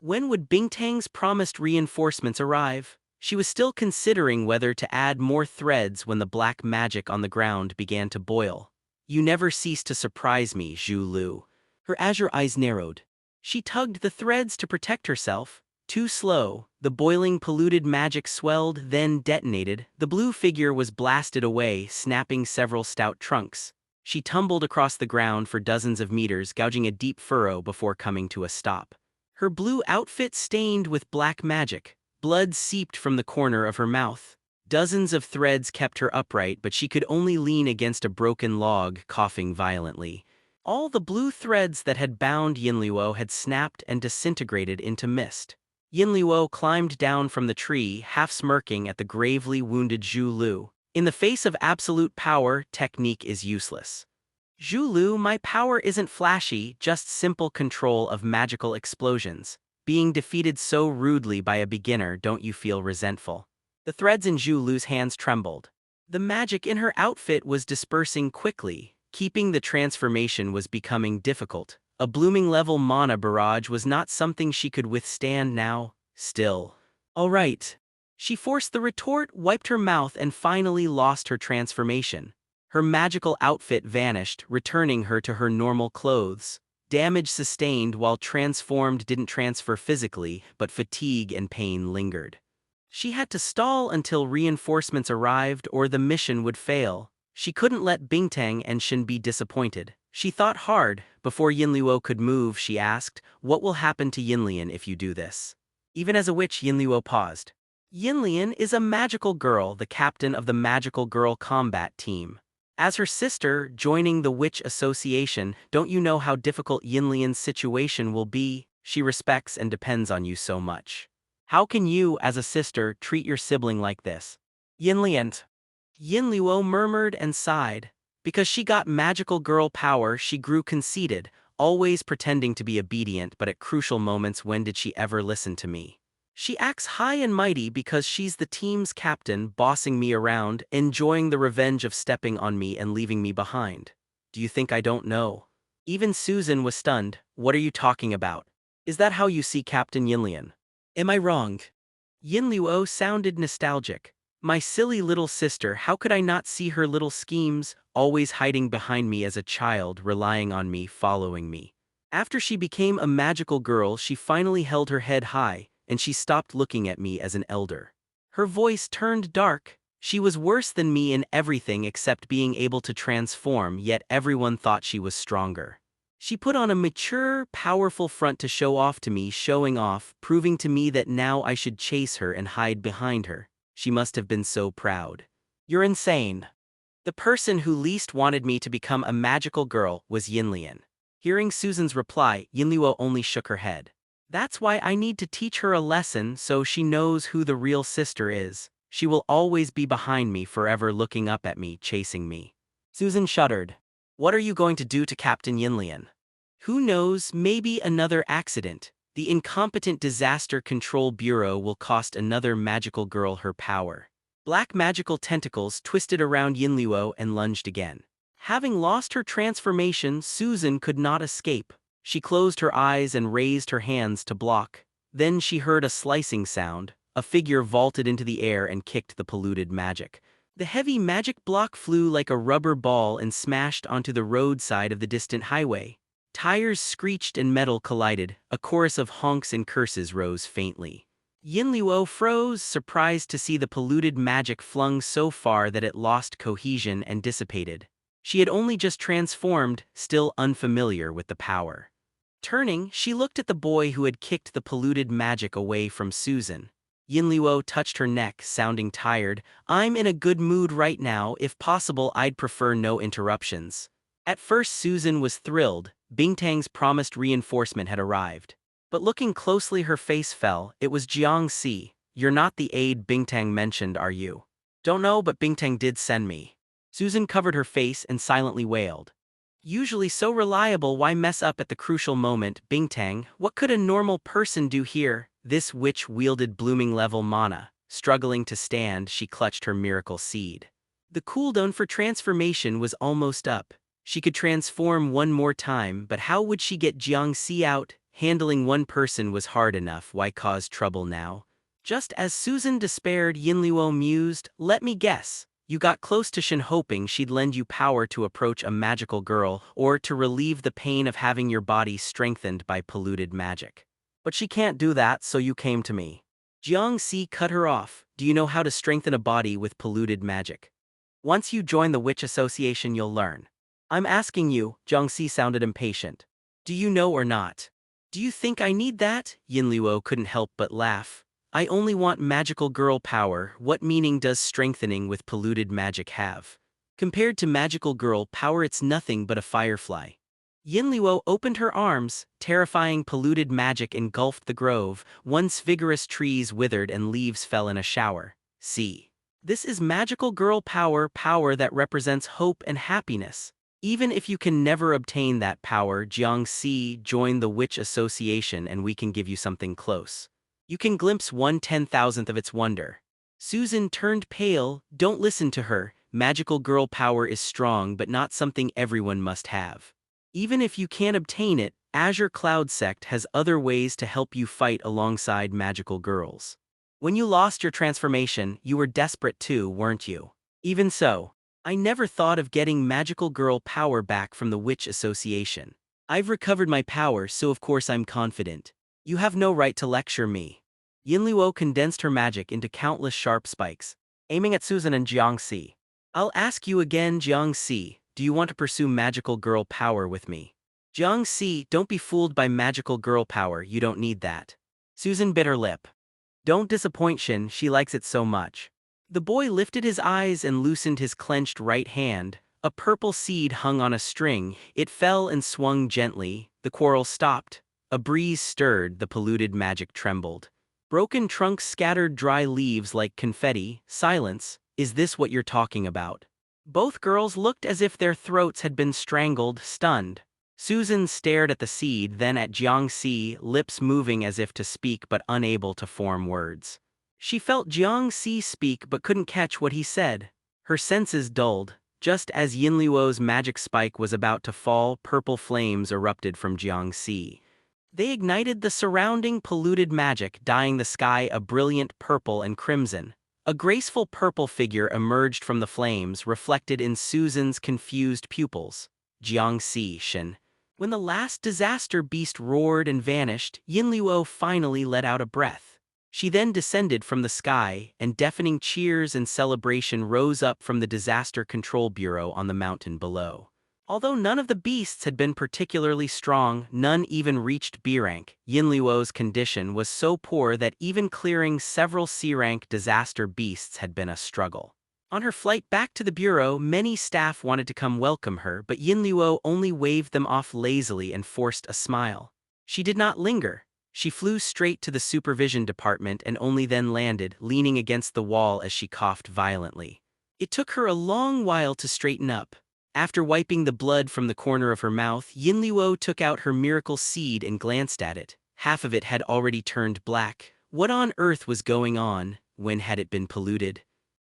When would Bingtang's promised reinforcements arrive? She was still considering whether to add more threads when the black magic on the ground began to boil. You never cease to surprise me, Zhu Lu. Her azure eyes narrowed. She tugged the threads to protect herself. Too slow, the boiling polluted magic swelled, then detonated. The blue figure was blasted away, snapping several stout trunks. She tumbled across the ground for dozens of meters, gouging a deep furrow before coming to a stop. Her blue outfit stained with black magic. Blood seeped from the corner of her mouth. Dozens of threads kept her upright, but she could only lean against a broken log, coughing violently. All the blue threads that had bound Yinluo had snapped and disintegrated into mist. Yinluo climbed down from the tree, half smirking at the gravely wounded Zhu Lu. In the face of absolute power, technique is useless. Zhu Lu, my power isn't flashy, just simple control of magical explosions. Being defeated so rudely by a beginner, don't you feel resentful? The threads in Zhu Lu's hands trembled. The magic in her outfit was dispersing quickly. Keeping the transformation was becoming difficult. A blooming level mana barrage was not something she could withstand now. Still. All right. She forced the retort, wiped her mouth, and finally lost her transformation. Her magical outfit vanished, returning her to her normal clothes. Damage sustained while transformed didn't transfer physically, but fatigue and pain lingered. She had to stall until reinforcements arrived or the mission would fail. She couldn't let Bingtang and Shen be disappointed. She thought hard. Before Yinluo could move, she asked, "What will happen to Yinlian if you do this?" Even as a witch, Yinluo paused. Yinlian is a magical girl, the captain of the magical girl combat team. As her sister, joining the Witch Association, don't you know how difficult Yinlian's situation will be? She respects and depends on you so much. How can you, as a sister, treat your sibling like this? Yinlian. Yinluo murmured and sighed. Because she got magical girl power, she grew conceited, always pretending to be obedient, but at crucial moments, when did she ever listen to me? She acts high and mighty because she's the team's captain, bossing me around, enjoying the revenge of stepping on me and leaving me behind. Do you think I don't know? Even Susan was stunned. What are you talking about? Is that how you see Captain Yinlian? Am I wrong? Yinluo sounded nostalgic. My silly little sister, how could I not see her little schemes, always hiding behind me as a child, relying on me, following me. After she became a magical girl, she finally held her head high, and she stopped looking at me as an elder. Her voice turned dark. She was worse than me in everything except being able to transform, yet everyone thought she was stronger. She put on a mature, powerful front to show off to me, showing off, proving to me that now I should chase her and hide behind her. She must have been so proud. You're insane. The person who least wanted me to become a magical girl was Yinlian. Hearing Susan's reply, Yinluo only shook her head. That's why I need to teach her a lesson so she knows who the real sister is. She will always be behind me forever looking up at me, chasing me. Susan shuddered. What are you going to do to Captain Yinlian? Who knows, maybe another accident. The incompetent disaster control bureau will cost another magical girl her power. Black magical tentacles twisted around Yinluo and lunged again. Having lost her transformation, Susan could not escape. She closed her eyes and raised her hands to block. Then she heard a slicing sound. A figure vaulted into the air and kicked the polluted magic. The heavy magic block flew like a rubber ball and smashed onto the roadside of the distant highway. Tires screeched and metal collided. A chorus of honks and curses rose faintly. Yinluo froze, surprised to see the polluted magic flung so far that it lost cohesion and dissipated. She had only just transformed, still unfamiliar with the power. Turning, she looked at the boy who had kicked the polluted magic away from Susan. Yinluo touched her neck, sounding tired. I'm in a good mood right now. If possible, I'd prefer no interruptions. At first Susan was thrilled. Bingtang's promised reinforcement had arrived. But looking closely her face fell. It was Jiang Si. You're not the aide Bingtang mentioned, are you? Don't know, but Bingtang did send me. Susan covered her face and silently wailed. Usually so reliable, why mess up at the crucial moment? Bingtang, what could a normal person do here? This witch wielded blooming level mana. Struggling to stand, she clutched her miracle seed. The cooldown for transformation was almost up. She could transform one more time, but how would she get Jiang Si out? Handling one person was hard enough, why cause trouble now? Just as Susan despaired, Yinluo mused, let me guess. You got close to Shen hoping she'd lend you power to approach a magical girl or to relieve the pain of having your body strengthened by polluted magic. But she can't do that, so you came to me. Jiang Si cut her off. Do you know how to strengthen a body with polluted magic? Once you join the Witch Association, you'll learn. I'm asking you, Jiang Si sounded impatient. Do you know or not? Do you think I need that? Yinluo couldn't help but laugh. I only want magical girl power. What meaning does strengthening with polluted magic have? Compared to magical girl power, it's nothing but a firefly. Yinluo opened her arms. Terrifying polluted magic engulfed the grove. Once vigorous trees withered and leaves fell in a shower. See. This is magical girl power, power that represents hope and happiness. Even if you can never obtain that power, Jiang Si, join the Witch Association and we can give you something close. You can glimpse 1/10,000th of its wonder. Susan turned pale. Don't listen to her. Magical girl power is strong but not something everyone must have. Even if you can't obtain it, Azure Cloud Sect has other ways to help you fight alongside magical girls. When you lost your transformation, you were desperate too, weren't you? Even so, I never thought of getting magical girl power back from the Witch Association. I've recovered my power, so of course I'm confident. You have no right to lecture me. Yinluo condensed her magic into countless sharp spikes, aiming at Susan and Jiang Si. I'll ask you again, Jiang Si, do you want to pursue magical girl power with me? Jiang Si, don't be fooled by magical girl power, you don't need that. Susan bit her lip. Don't disappoint Shin, she likes it so much. The boy lifted his eyes and loosened his clenched right hand. A purple seed hung on a string. It fell and swung gently. The quarrel stopped. A breeze stirred, the polluted magic trembled. Broken trunks scattered dry leaves like confetti. Silence. Is this what you're talking about? Both girls looked as if their throats had been strangled, stunned. Susan stared at the seed, then at Jiang Si, lips moving as if to speak but unable to form words. She felt Jiang Si speak but couldn't catch what he said. Her senses dulled. Just as Yinluo's magic spike was about to fall, purple flames erupted from Jiang Si. They ignited the surrounding polluted magic, dyeing the sky a brilliant purple and crimson. A graceful purple figure emerged from the flames, reflected in Susan's confused pupils. Jiang Si, Shen. When the last disaster beast roared and vanished, Yinluo finally let out a breath. She then descended from the sky, and deafening cheers and celebration rose up from the Disaster Control Bureau on the mountain below. Although none of the beasts had been particularly strong, none even reached B rank. Yinluo's condition was so poor that even clearing several C rank disaster beasts had been a struggle. On her flight back to the bureau, many staff wanted to come welcome her, but Yin Luo only waved them off lazily and forced a smile. She did not linger. She flew straight to the supervision department and only then landed, leaning against the wall as she coughed violently. It took her a long while to straighten up. After wiping the blood from the corner of her mouth, Yin Luo took out her miracle seed and glanced at it. Half of it had already turned black. What on earth was going on? When had it been polluted?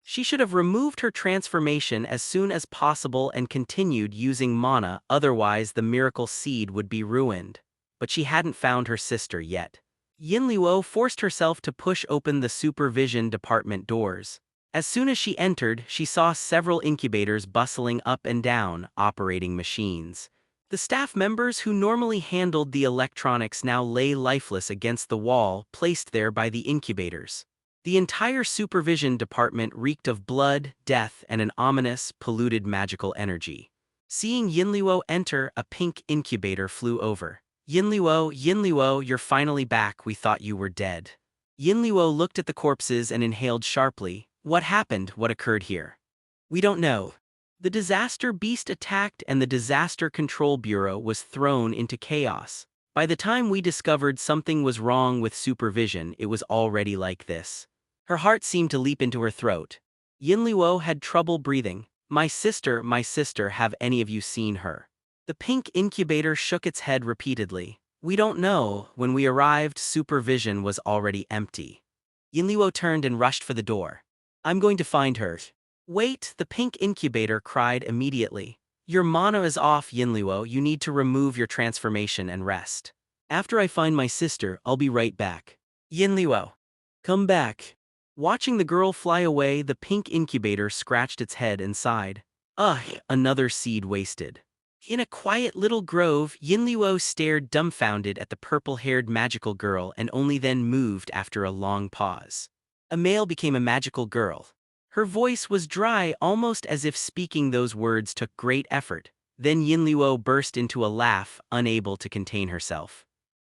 She should have removed her transformation as soon as possible and continued using mana, otherwise the miracle seed would be ruined. But she hadn't found her sister yet. Yin Luo forced herself to push open the supervision department doors. As soon as she entered, she saw several incubators bustling up and down, operating machines. The staff members who normally handled the electronics now lay lifeless against the wall, placed there by the incubators. The entire supervision department reeked of blood, death, and an ominous, polluted magical energy. Seeing Yin Luo enter, a pink incubator flew over. Yin Luo, you're finally back, we thought you were dead. Yin Luo looked at the corpses and inhaled sharply. What happened? What occurred here? We don't know. The disaster beast attacked and the Disaster Control Bureau was thrown into chaos. By the time we discovered something was wrong with supervision, it was already like this. Her heart seemed to leap into her throat. Yin Luo had trouble breathing. My sister, have any of you seen her? The pink incubator shook its head repeatedly. We don't know. When we arrived, supervision was already empty. Yin Luo turned and rushed for the door. I'm going to find her. Wait, the pink incubator cried immediately. Your mana is off, Yin Luo. You need to remove your transformation and rest. After I find my sister, I'll be right back. Yin Luo, come back. Watching the girl fly away, the pink incubator scratched its head and sighed. Ugh, another seed wasted. In a quiet little grove, Yin Luo stared dumbfounded at the purple-haired magical girl and only then moved after a long pause. A male became a magical girl. Her voice was dry, almost as if speaking those words took great effort. Then Yin Luo burst into a laugh, unable to contain herself.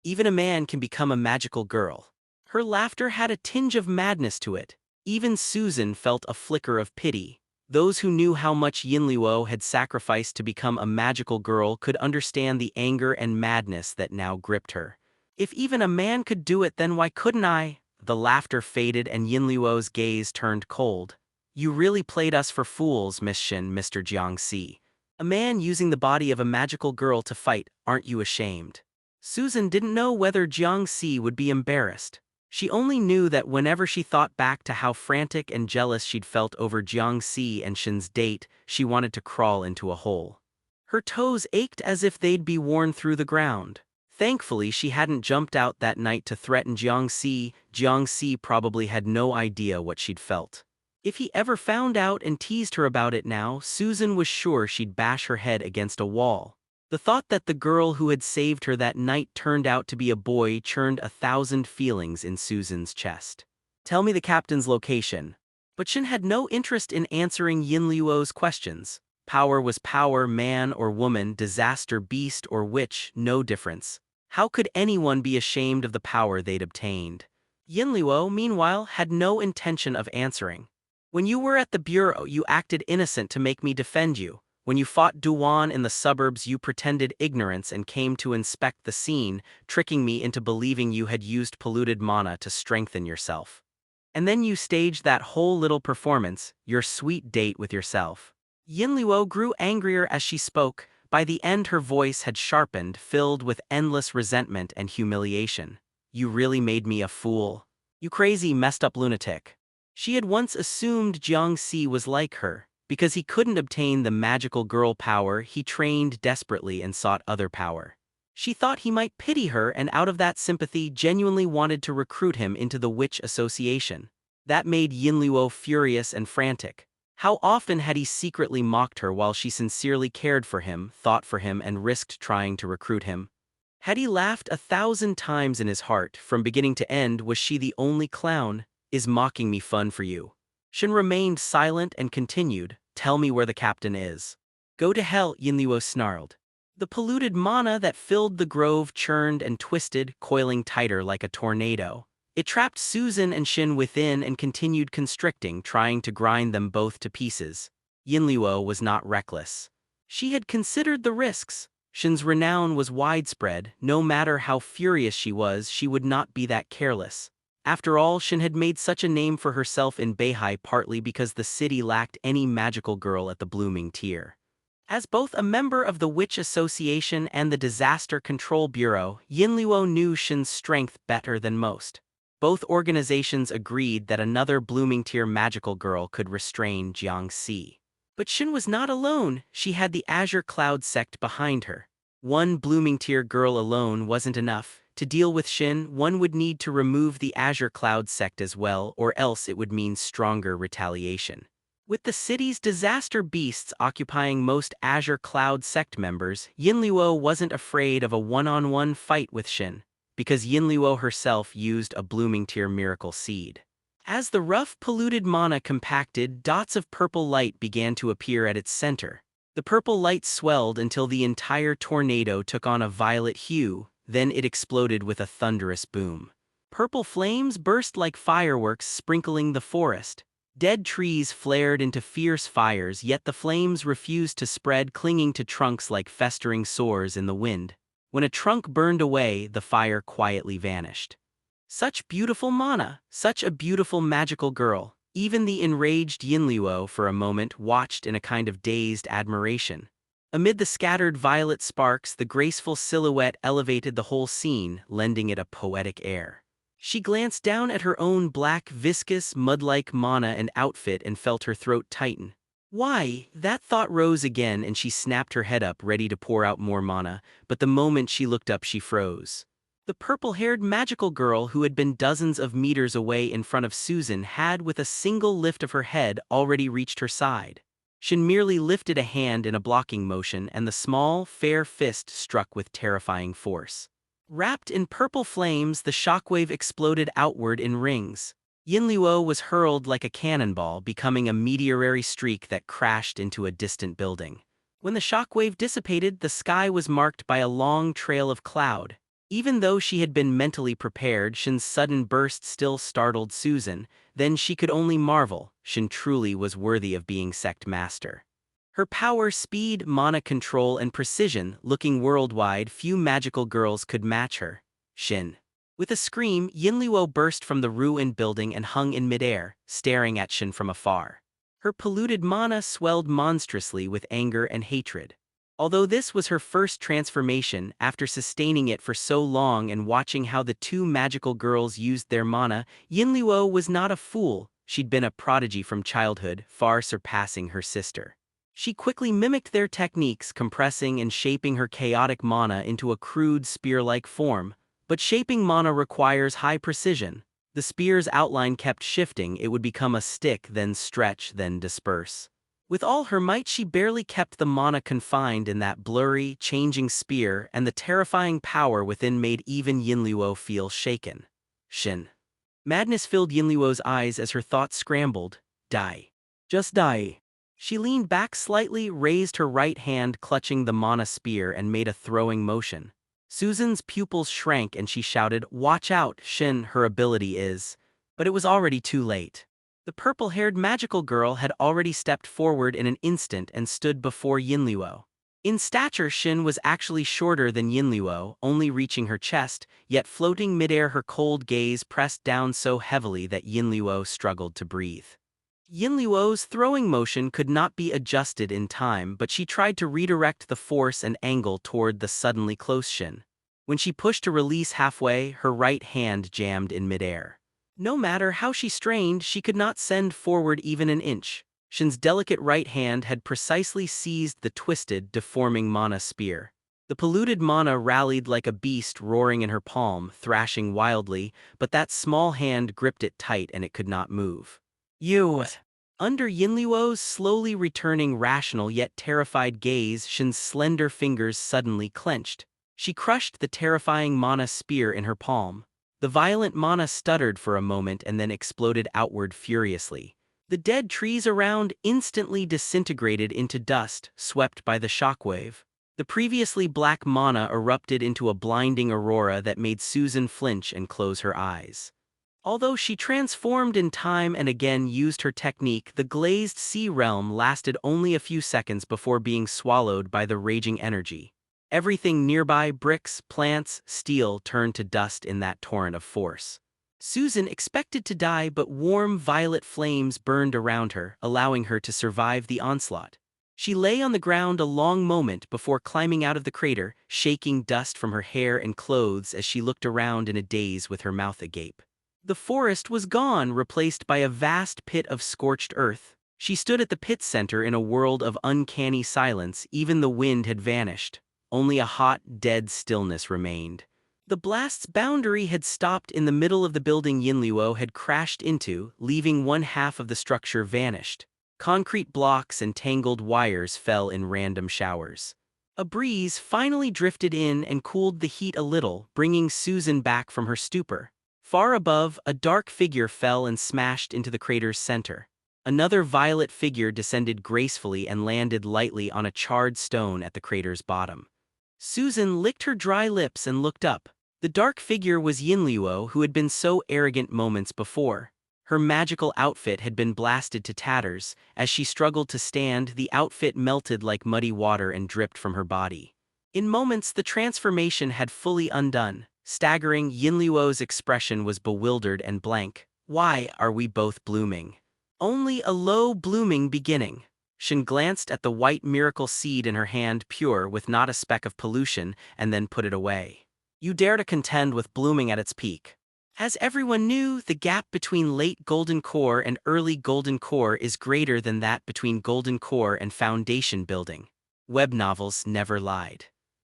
Even a man can become a magical girl. Her laughter had a tinge of madness to it. Even Susan felt a flicker of pity. Those who knew how much Yin Luo had sacrificed to become a magical girl could understand the anger and madness that now gripped her. If even a man could do it, then why couldn't I? The laughter faded and Yin Luo's gaze turned cold. You really played us for fools, Miss Shin, Mr. Jiang Si. A man using the body of a magical girl to fight, aren't you ashamed? Susan didn't know whether Jiang Si would be embarrassed. She only knew that whenever she thought back to how frantic and jealous she'd felt over Jiang Si and Shin's date, she wanted to crawl into a hole. Her toes ached as if they'd be worn through the ground. Thankfully, she hadn't jumped out that night to threaten Jiang Si. Jiang Si probably had no idea what she'd felt. If he ever found out and teased her about it now, Susan was sure she'd bash her head against a wall. The thought that the girl who had saved her that night turned out to be a boy churned 1,000 feelings in Susan's chest. Tell me the captain's location. But Shin had no interest in answering Yin Luo's questions. Power was power, man or woman, disaster beast or witch, no difference. How could anyone be ashamed of the power they'd obtained? Yin Luo, meanwhile, had no intention of answering. When you were at the bureau, you acted innocent to make me defend you. When you fought Duan in the suburbs, you pretended ignorance and came to inspect the scene, tricking me into believing you had used polluted mana to strengthen yourself. And then you staged that whole little performance, your sweet date with yourself. Yin Luo grew angrier as she spoke. By the end, her voice had sharpened, filled with endless resentment and humiliation. You really made me a fool. You crazy, messed up lunatic. She had once assumed Jiang Si was like her. Because he couldn't obtain the magical girl power, he trained desperately and sought other power. She thought he might pity her and out of that sympathy genuinely wanted to recruit him into the witch association. That made Yin Luo furious and frantic. How often had he secretly mocked her while she sincerely cared for him, thought for him, and risked trying to recruit him? Had he laughed 1,000 times in his heart, from beginning to end, was she the only clown? Is mocking me fun for you? Shin remained silent and continued, tell me where the captain is. Go to hell, Yin Luo snarled. The polluted mana that filled the grove churned and twisted, coiling tighter like a tornado. It trapped Susan and Shin within and continued constricting, trying to grind them both to pieces. Yinluo was not reckless. She had considered the risks. Shin's renown was widespread. No matter how furious she would not be that careless. After all, Shin had made such a name for herself in Beihai partly because the city lacked any magical girl at the blooming tier. As both a member of the Witch Association and the Disaster Control Bureau, Yinluo knew Shin's strength better than most. Both organizations agreed that another blooming tier magical girl could restrain Jiang Si. But Shin was not alone. She had the Azure Cloud sect behind her. One blooming tier girl alone wasn't enough. To deal with Shin, one would need to remove the Azure Cloud sect as well, or else it would mean stronger retaliation. With the city's disaster beasts occupying most Azure Cloud sect members, Yinluo wasn't afraid of a one-on-one fight with Shin, because Yinluo herself used a blooming tier miracle seed. As the rough, polluted mana compacted, dots of purple light began to appear at its center. The purple light swelled until the entire tornado took on a violet hue, then it exploded with a thunderous boom. Purple flames burst like fireworks sprinkling the forest. Dead trees flared into fierce fires, yet the flames refused to spread, clinging to trunks like festering sores in the wind. When a trunk burned away, the fire quietly vanished. Such beautiful mana, such a beautiful magical girl. Even the enraged Yinluo for a moment watched in a kind of dazed admiration. Amid the scattered violet sparks, the graceful silhouette elevated the whole scene, lending it a poetic air. She glanced down at her own black, viscous, mud-like mana and outfit and felt her throat tighten. Why? That thought rose again and she snapped her head up, ready to pour out more mana, but the moment she looked up she froze. The purple-haired magical girl who had been dozens of meters away in front of Susan had, with a single lift of her head, already reached her side. Shin merely lifted a hand in a blocking motion and the small, fair fist struck with terrifying force. Wrapped in purple flames, the shockwave exploded outward in rings. Yinluo was hurled like a cannonball, becoming a meteorary streak that crashed into a distant building. When the shockwave dissipated, the sky was marked by a long trail of cloud. Even though she had been mentally prepared, Shin's sudden burst still startled Susan. Then she could only marvel. Shin truly was worthy of being sect master. Her power, speed, mana control, and precision, looking worldwide, few magical girls could match her. Shin. With a scream, Yinluo burst from the ruined building and hung in midair, staring at Shin from afar. Her polluted mana swelled monstrously with anger and hatred. Although this was her first transformation, after sustaining it for so long and watching how the two magical girls used their mana, Yinluo was not a fool. She'd been a prodigy from childhood, far surpassing her sister. She quickly mimicked their techniques, compressing and shaping her chaotic mana into a crude spear-like form. But shaping mana requires high precision. The spear's outline kept shifting. It would become a stick, then stretch, then disperse. With all her might, she barely kept the mana confined in that blurry, changing spear, and the terrifying power within made even Yinluo feel shaken. Shin. Madness filled Yinluo's eyes as her thoughts scrambled. Die. Just die. She leaned back slightly, raised her right hand clutching the mana spear and made a throwing motion. Susan's pupils shrank and she shouted, "Watch out, Shin, her ability is..." But it was already too late. The purple-haired magical girl had already stepped forward in an instant and stood before Yinluo. In stature, Shin was actually shorter than Yinluo, only reaching her chest, yet floating midair, her cold gaze pressed down so heavily that Yinluo struggled to breathe. Yinluo's throwing motion could not be adjusted in time, but she tried to redirect the force and angle toward the suddenly close Shin. When she pushed to release halfway, her right hand jammed in midair. No matter how she strained, she could not send forward even an inch. Shin's delicate right hand had precisely seized the twisted, deforming mana spear. The polluted mana rallied like a beast roaring in her palm, thrashing wildly, but that small hand gripped it tight and it could not move. You. Under Yinluo's slowly returning rational yet terrified gaze, Shin's slender fingers suddenly clenched. She crushed the terrifying mana spear in her palm. The violent mana stuttered for a moment and then exploded outward furiously. The dead trees around instantly disintegrated into dust, swept by the shockwave. The previously black mana erupted into a blinding aurora that made Susan flinch and close her eyes. Although she transformed in time and again used her technique, the glazed sea realm lasted only a few seconds before being swallowed by the raging energy. Everything nearby, bricks, plants, steel, turned to dust in that torrent of force. Susan expected to die, but warm violet flames burned around her, allowing her to survive the onslaught. She lay on the ground a long moment before climbing out of the crater, shaking dust from her hair and clothes as she looked around in a daze with her mouth agape. The forest was gone, replaced by a vast pit of scorched earth. She stood at the pit's center in a world of uncanny silence. Even the wind had vanished. Only a hot, dead stillness remained. The blast's boundary had stopped in the middle of the building Yinluo had crashed into, leaving one half of the structure vanished. Concrete blocks and tangled wires fell in random showers. A breeze finally drifted in and cooled the heat a little, bringing Susan back from her stupor. Far above, a dark figure fell and smashed into the crater's center. Another violet figure descended gracefully and landed lightly on a charred stone at the crater's bottom. Susan licked her dry lips and looked up. The dark figure was Yinluo, who had been so arrogant moments before. Her magical outfit had been blasted to tatters. As she struggled to stand, the outfit melted like muddy water and dripped from her body. In moments, the transformation had fully undone. Staggering, Yinluo's expression was bewildered and blank. Why are we both blooming? Only a low blooming beginning. Shen glanced at the white miracle seed in her hand, pure with not a speck of pollution, and then put it away. You dare to contend with blooming at its peak. As everyone knew, the gap between late golden core and early golden core is greater than that between golden core and foundation building. Web novels never lied.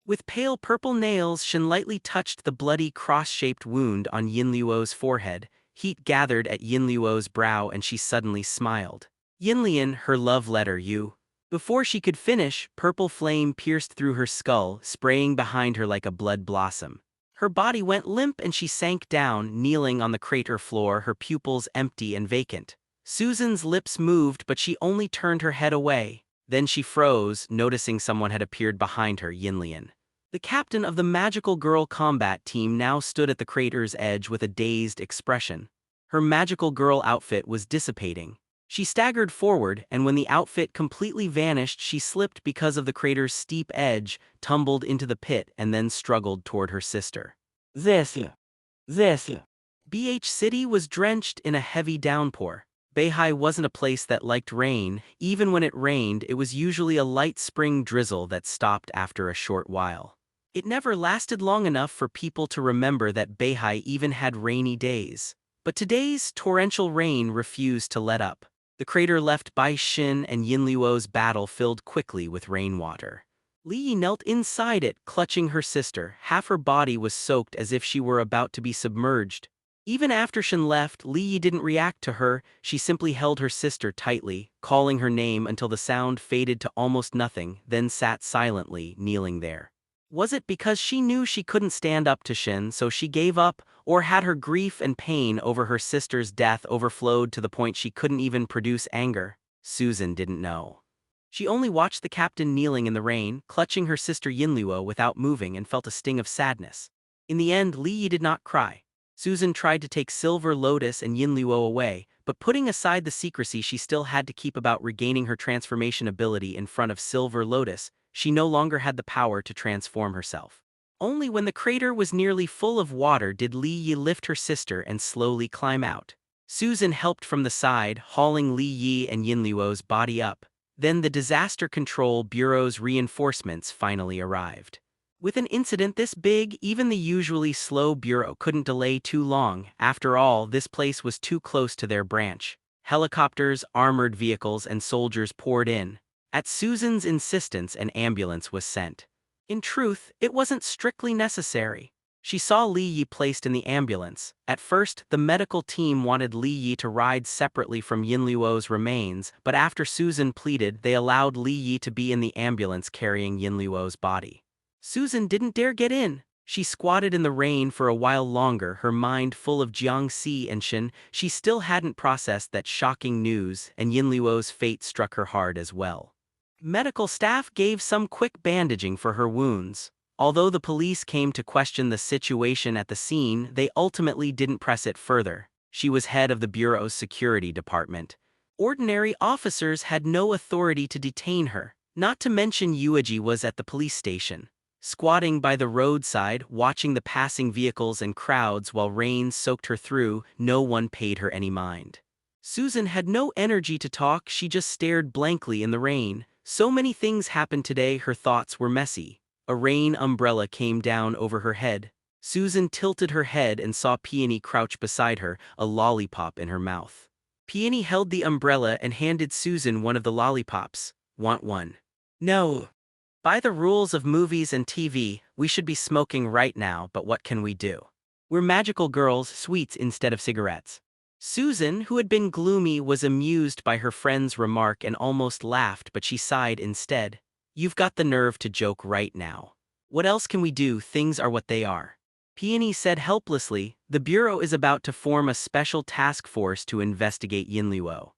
With pale purple nails, Shen lightly touched the bloody cross-shaped wound on Yinluo's forehead. Heat gathered at Yinluo's brow and she suddenly smiled. Yinlian, her love letter, you. Before she could finish, purple flame pierced through her skull, spraying behind her like a blood blossom. Her body went limp and she sank down, kneeling on the crater floor, her pupils empty and vacant. Susan's lips moved, but she only turned her head away. Then she froze, noticing someone had appeared behind her, Yinlian. The captain of the magical girl combat team now stood at the crater's edge with a dazed expression. Her magical girl outfit was dissipating. She staggered forward, and when the outfit completely vanished, she slipped because of the crater's steep edge, tumbled into the pit, and then struggled toward her sister. This. BH City was drenched in a heavy downpour. Beihai wasn't a place that liked rain. Even when it rained, it was usually a light spring drizzle that stopped after a short while. It never lasted long enough for people to remember that Beihai even had rainy days. But today's torrential rain refused to let up. The crater left by Xin and Yinluo's battle filled quickly with rainwater. Li Yi knelt inside it, clutching her sister. Half her body was soaked as if she were about to be submerged. Even after Shen left, Li Yi didn't react to her. She simply held her sister tightly, calling her name until the sound faded to almost nothing, then sat silently, kneeling there. Was it because she knew she couldn't stand up to Shen, so she gave up, or had her grief and pain over her sister's death overflowed to the point she couldn't even produce anger? Susan didn't know. She only watched the captain kneeling in the rain, clutching her sister Yinluo without moving, and felt a sting of sadness. In the end, Li Yi did not cry. Susan tried to take Silver Lotus and Yinluo away, but putting aside the secrecy she still had to keep about regaining her transformation ability in front of Silver Lotus, she no longer had the power to transform herself. Only when the crater was nearly full of water did Li Yi lift her sister and slowly climb out. Susan helped from the side, hauling Li Yi and Yinluo's body up. Then the Disaster Control Bureau's reinforcements finally arrived. With an incident this big, even the usually slow bureau couldn't delay too long. After all, this place was too close to their branch. Helicopters, armored vehicles, and soldiers poured in. At Susan's insistence, an ambulance was sent. In truth, it wasn't strictly necessary. She saw Li Yi placed in the ambulance. At first, the medical team wanted Li Yi to ride separately from Yinluo's remains, but after Susan pleaded, they allowed Li Yi to be in the ambulance carrying Yinluo's body. Susan didn't dare get in. She squatted in the rain for a while longer, her mind full of Jiang Si and Shen. She still hadn't processed that shocking news, and Yinluo's fate struck her hard as well. Medical staff gave some quick bandaging for her wounds. Although the police came to question the situation at the scene, they ultimately didn't press it further. She was head of the Bureau's security department. Ordinary officers had no authority to detain her, not to mention Yuji was at the police station, squatting by the roadside, watching the passing vehicles and crowds while rain soaked her through. No one paid her any mind. Susan had no energy to talk, she just stared blankly in the rain. So many things happened today, her thoughts were messy. A rain umbrella came down over her head. Susan tilted her head and saw Peony crouch beside her, a lollipop in her mouth. Peony held the umbrella and handed Susan one of the lollipops. Want one? No. By the rules of movies and TV, we should be smoking right now, but what can we do? We're magical girls, sweets instead of cigarettes. Susan, who had been gloomy, was amused by her friend's remark and almost laughed, but she sighed instead. You've got the nerve to joke right now. What else can we do? Things are what they are. Peony said helplessly, the Bureau is about to form a special task force to investigate Yinluo.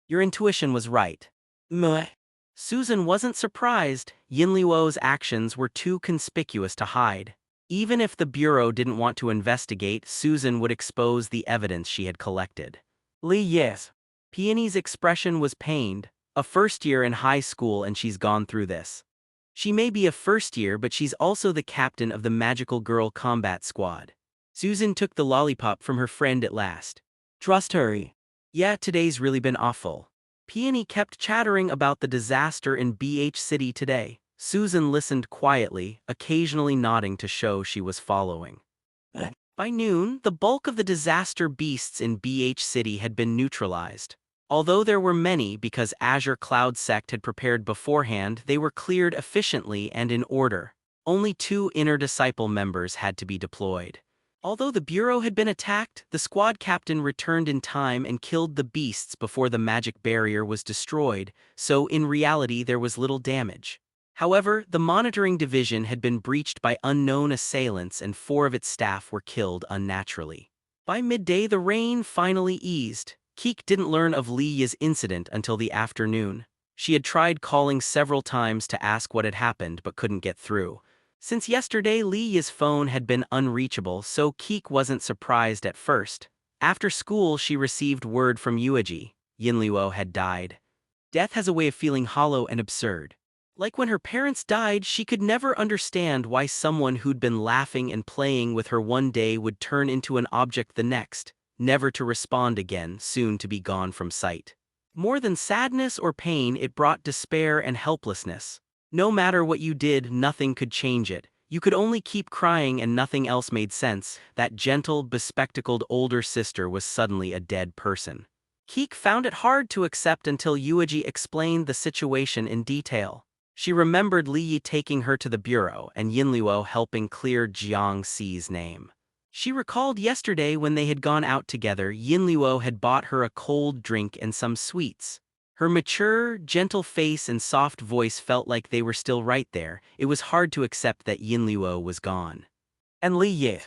Your intuition was right. Meh. Susan wasn't surprised. Yinluo's actions were too conspicuous to hide. Even if the Bureau didn't want to investigate, Susan would expose the evidence she had collected. Yes. Peony's expression was pained. A first year in high school and she's gone through this. She may be a first year, but she's also the captain of the Magical Girl Combat Squad. Susan took the lollipop from her friend at last. Trust her. Yeah, today's really been awful. Peony kept chattering about the disaster in BH City today. Susan listened quietly, occasionally nodding to show she was following. By noon, the bulk of the disaster beasts in BH City had been neutralized. Although there were many because Azure Cloud Sect had prepared beforehand, they were cleared efficiently and in order. Only 2 Inner Disciple members had to be deployed. Although the Bureau had been attacked, the squad captain returned in time and killed the beasts before the magic barrier was destroyed, so in reality there was little damage. However, the monitoring division had been breached by unknown assailants and 4 of its staff were killed unnaturally. By midday, the rain finally eased. Keek didn't learn of Li Yi's incident until the afternoon. She had tried calling several times to ask what had happened but couldn't get through. Since yesterday, Li Yi's phone had been unreachable, so Keek wasn't surprised at first. After school, she received word from Yuji. Yinluo had died. Death has a way of feeling hollow and absurd. Like when her parents died, she could never understand why someone who'd been laughing and playing with her one day would turn into an object the next, never to respond again, soon to be gone from sight. More than sadness or pain, it brought despair and helplessness. No matter what you did, nothing could change it. You could only keep crying and nothing else made sense. That gentle, bespectacled older sister was suddenly a dead person. Keek found it hard to accept until Yuji explained the situation in detail. She remembered Li Yi taking her to the Bureau and Yinluo helping clear Jiang Si's name. She recalled yesterday when they had gone out together, Yinluo had bought her a cold drink and some sweets. Her mature, gentle face and soft voice felt like they were still right there. It was hard to accept that Yinluo was gone. And Li Yi.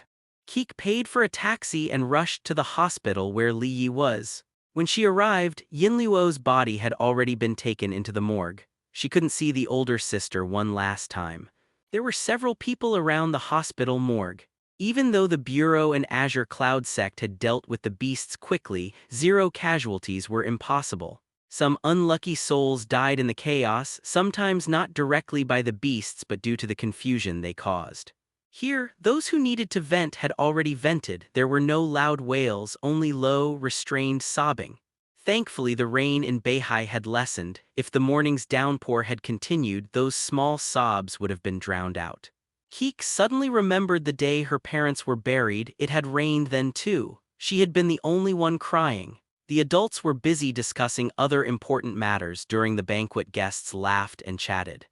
Keek paid for a taxi and rushed to the hospital where Li Yi was. When she arrived, Yinluo's body had already been taken into the morgue. She couldn't see the older sister one last time. There were several people around the hospital morgue. Even though the Bureau and Azure Cloud Sect had dealt with the beasts quickly, 0 casualties were impossible. Some unlucky souls died in the chaos, sometimes not directly by the beasts but due to the confusion they caused. Here, those who needed to vent had already vented. There were no loud wails, only low, restrained sobbing. Thankfully, the rain in Beihai had lessened. If the morning's downpour had continued, those small sobs would have been drowned out. Keek suddenly remembered the day her parents were buried. It had rained then too. She had been the only one crying. The adults were busy discussing other important matters. During the banquet, guests laughed and chatted.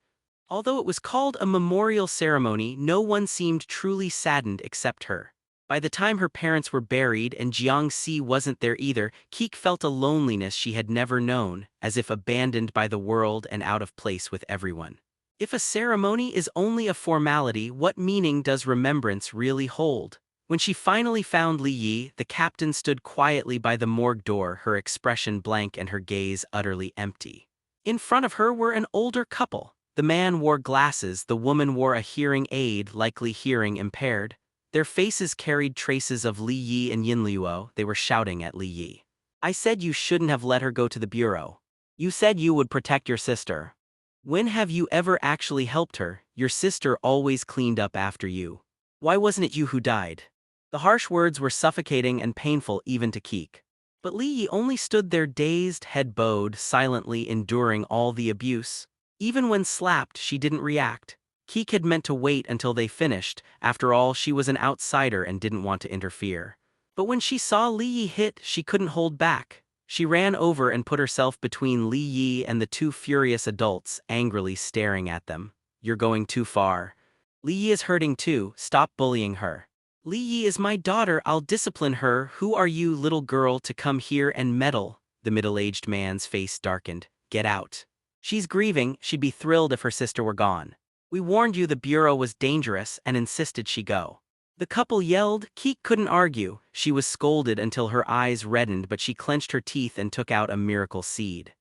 Although it was called a memorial ceremony, no one seemed truly saddened except her. By the time her parents were buried and Jiang Si wasn't there either, Keek felt a loneliness she had never known, as if abandoned by the world and out of place with everyone. If a ceremony is only a formality, what meaning does remembrance really hold? When she finally found Li Yi, the captain stood quietly by the morgue door, her expression blank and her gaze utterly empty. In front of her were an older couple. The man wore glasses, the woman wore a hearing aid, likely hearing impaired. Their faces carried traces of Li Yi and Yin Luo. They were shouting at Li Yi. I said you shouldn't have let her go to the bureau. You said you would protect your sister. When have you ever actually helped her? Your sister always cleaned up after you. Why wasn't it you who died? The harsh words were suffocating and painful even to Keek. But Li Yi only stood there dazed, head bowed, silently enduring all the abuse. Even when slapped, she didn't react. Keek had meant to wait until they finished. After all, she was an outsider and didn't want to interfere. But when she saw Li Yi hit, she couldn't hold back. She ran over and put herself between Li Yi and the two furious adults, angrily staring at them. You're going too far. Li Yi is hurting too, stop bullying her. Li Yi is my daughter, I'll discipline her. Who are you, little girl, to come here and meddle? The middle-aged man's face darkened. Get out. She's grieving, she'd be thrilled if her sister were gone. We warned you the bureau was dangerous and insisted she go. The couple yelled. Keek couldn't argue. She was scolded until her eyes reddened, but she clenched her teeth and took out a miracle seed.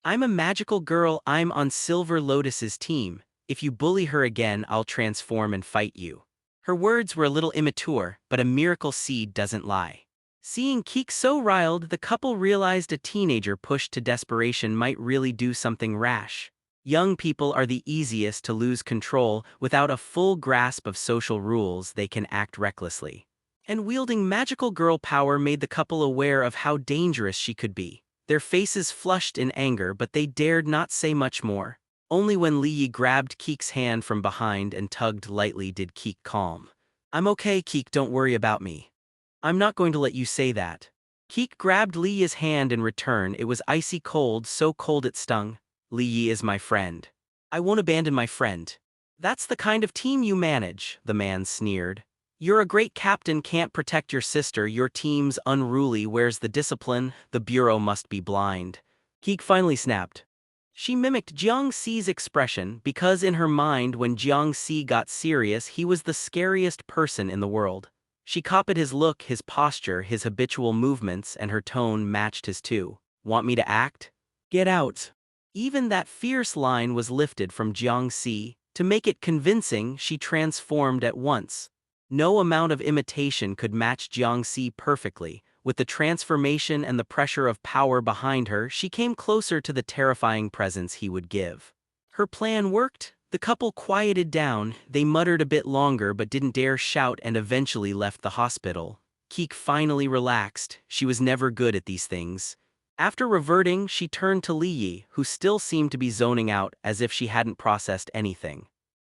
I'm a magical girl, I'm on Silver Lotus's team. If you bully her again, I'll transform and fight you. Her words were a little immature, but a miracle seed doesn't lie. Seeing Keek so riled, the couple realized a teenager pushed to desperation might really do something rash. Young people are the easiest to lose control. Without a full grasp of social rules, they can act recklessly. And wielding magical girl power made the couple aware of how dangerous she could be. Their faces flushed in anger, but they dared not say much more. Only when Li Yi grabbed Keek's hand from behind and tugged lightly did Keek calm. I'm okay, Keek, don't worry about me. I'm not going to let you say that. Keek grabbed Li Yi's hand in return. It was icy cold, so cold it stung. Li Yi is my friend. I won't abandon my friend. That's the kind of team you manage, the man sneered. You're a great captain, can't protect your sister, your team's unruly, where's the discipline? The bureau must be blind. Keek finally snapped. She mimicked Jiang Si's expression because in her mind when Jiang Si got serious he was the scariest person in the world. She copied his look, his posture, his habitual movements, and her tone matched his too. Want me to act? Get out. Even that fierce line was lifted from Jiang Si. To make it convincing, she transformed at once. No amount of imitation could match Jiang Si perfectly. With the transformation and the pressure of power behind her, she came closer to the terrifying presence he would give. Her plan worked. The couple quieted down. They muttered a bit longer but didn't dare shout and eventually left the hospital. Keek finally relaxed. She was never good at these things. After reverting, she turned to Li Yi, who still seemed to be zoning out as if she hadn't processed anything.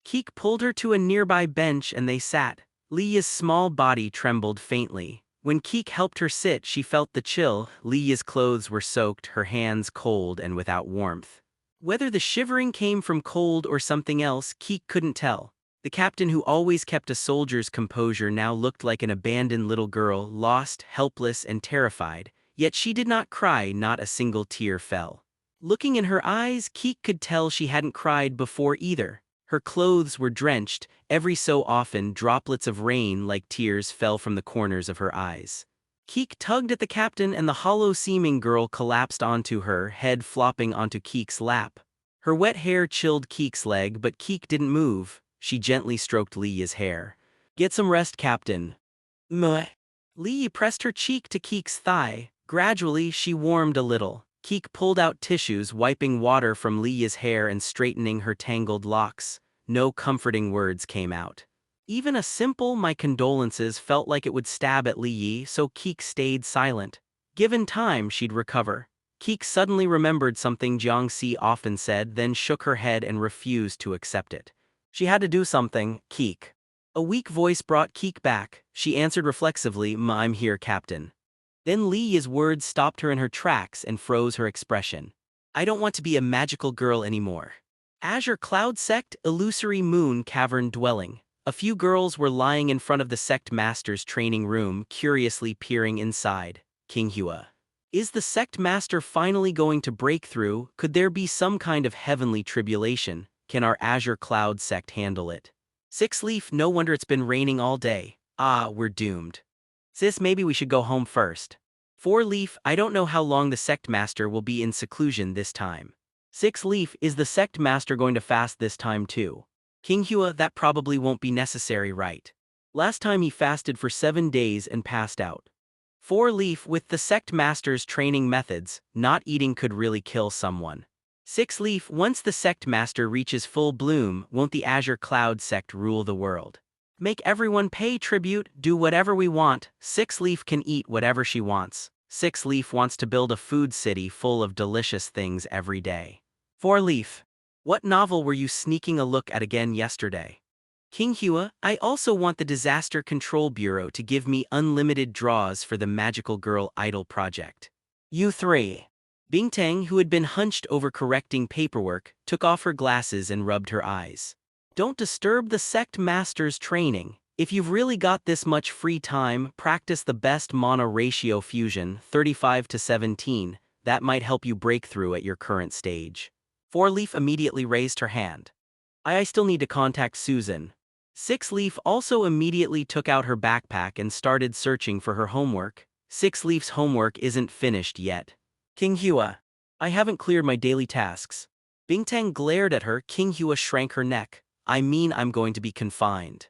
Keek pulled her to a nearby bench and they sat. Li Yi's small body trembled faintly. When Keek helped her sit, she felt the chill. Li Yi's clothes were soaked, her hands cold and without warmth. Whether the shivering came from cold or something else, Keek couldn't tell. The captain who always kept a soldier's composure now looked like an abandoned little girl, lost, helpless, and terrified. Yet she did not cry, not a single tear fell. Looking in her eyes, Keek could tell she hadn't cried before either. Her clothes were drenched. Every so often, droplets of rain like tears fell from the corners of her eyes. Keek tugged at the captain and the hollow-seeming girl collapsed onto her, head flopping onto Keek's lap. Her wet hair chilled Keek's leg, but Keek didn't move. She gently stroked Li Yi's hair. Get some rest, Captain. Meh. Li Yi pressed her cheek to Keek's thigh. Gradually, she warmed a little. Keek pulled out tissues, wiping water from Li Yi's hair and straightening her tangled locks. No comforting words came out. Even a simple "my condolences" felt like it would stab at Li Yi, so Keek stayed silent. Given time, she'd recover. Keek suddenly remembered something Jiang Si often said, then shook her head and refused to accept it. She had to do something, Keek. A weak voice brought Keek back. She answered reflexively, I'm here, Captain. Then Li Yi's words stopped her in her tracks and froze her expression. I don't want to be a magical girl anymore. Azure Cloud Sect, Illusory Moon Cavern Dwelling. A few girls were lying in front of the sect master's training room, curiously peering inside. King Hua. Is the sect master finally going to break through? Could there be some kind of heavenly tribulation? Can our Azure Cloud Sect handle it? Six Leaf, no wonder it's been raining all day. Ah, we're doomed. Sis, maybe we should go home first. Four Leaf, I don't know how long the sect master will be in seclusion this time. Six Leaf, is the sect master going to fast this time too? King Hua, that probably won't be necessary, right? Last time he fasted for 7 days and passed out. 4 Leaf, with the sect master's training methods, not eating could really kill someone. 6 Leaf, once the sect master reaches full bloom, won't the Azure Cloud sect rule the world? Make everyone pay tribute, do whatever we want. 6 Leaf can eat whatever she wants. 6 Leaf wants to build a food city full of delicious things every day. 4 Leaf, what novel were you sneaking a look at again yesterday? King Hua, I also want the Disaster Control Bureau to give me unlimited draws for the Magical Girl Idol project. U3. Bingtang, who had been hunched over correcting paperwork, took off her glasses and rubbed her eyes. Don't disturb the sect master's training. If you've really got this much free time, practice the best mana ratio fusion, 35-17. That might help you break through at your current stage. 4 Leaf immediately raised her hand. I still need to contact Susan. 6 Leaf also immediately took out her backpack and started searching for her homework. 6 Leaf's homework isn't finished yet. King Hua, I haven't cleared my daily tasks. Bingtang glared at her. King Hua shrank her neck. I mean, I'm going to be confined.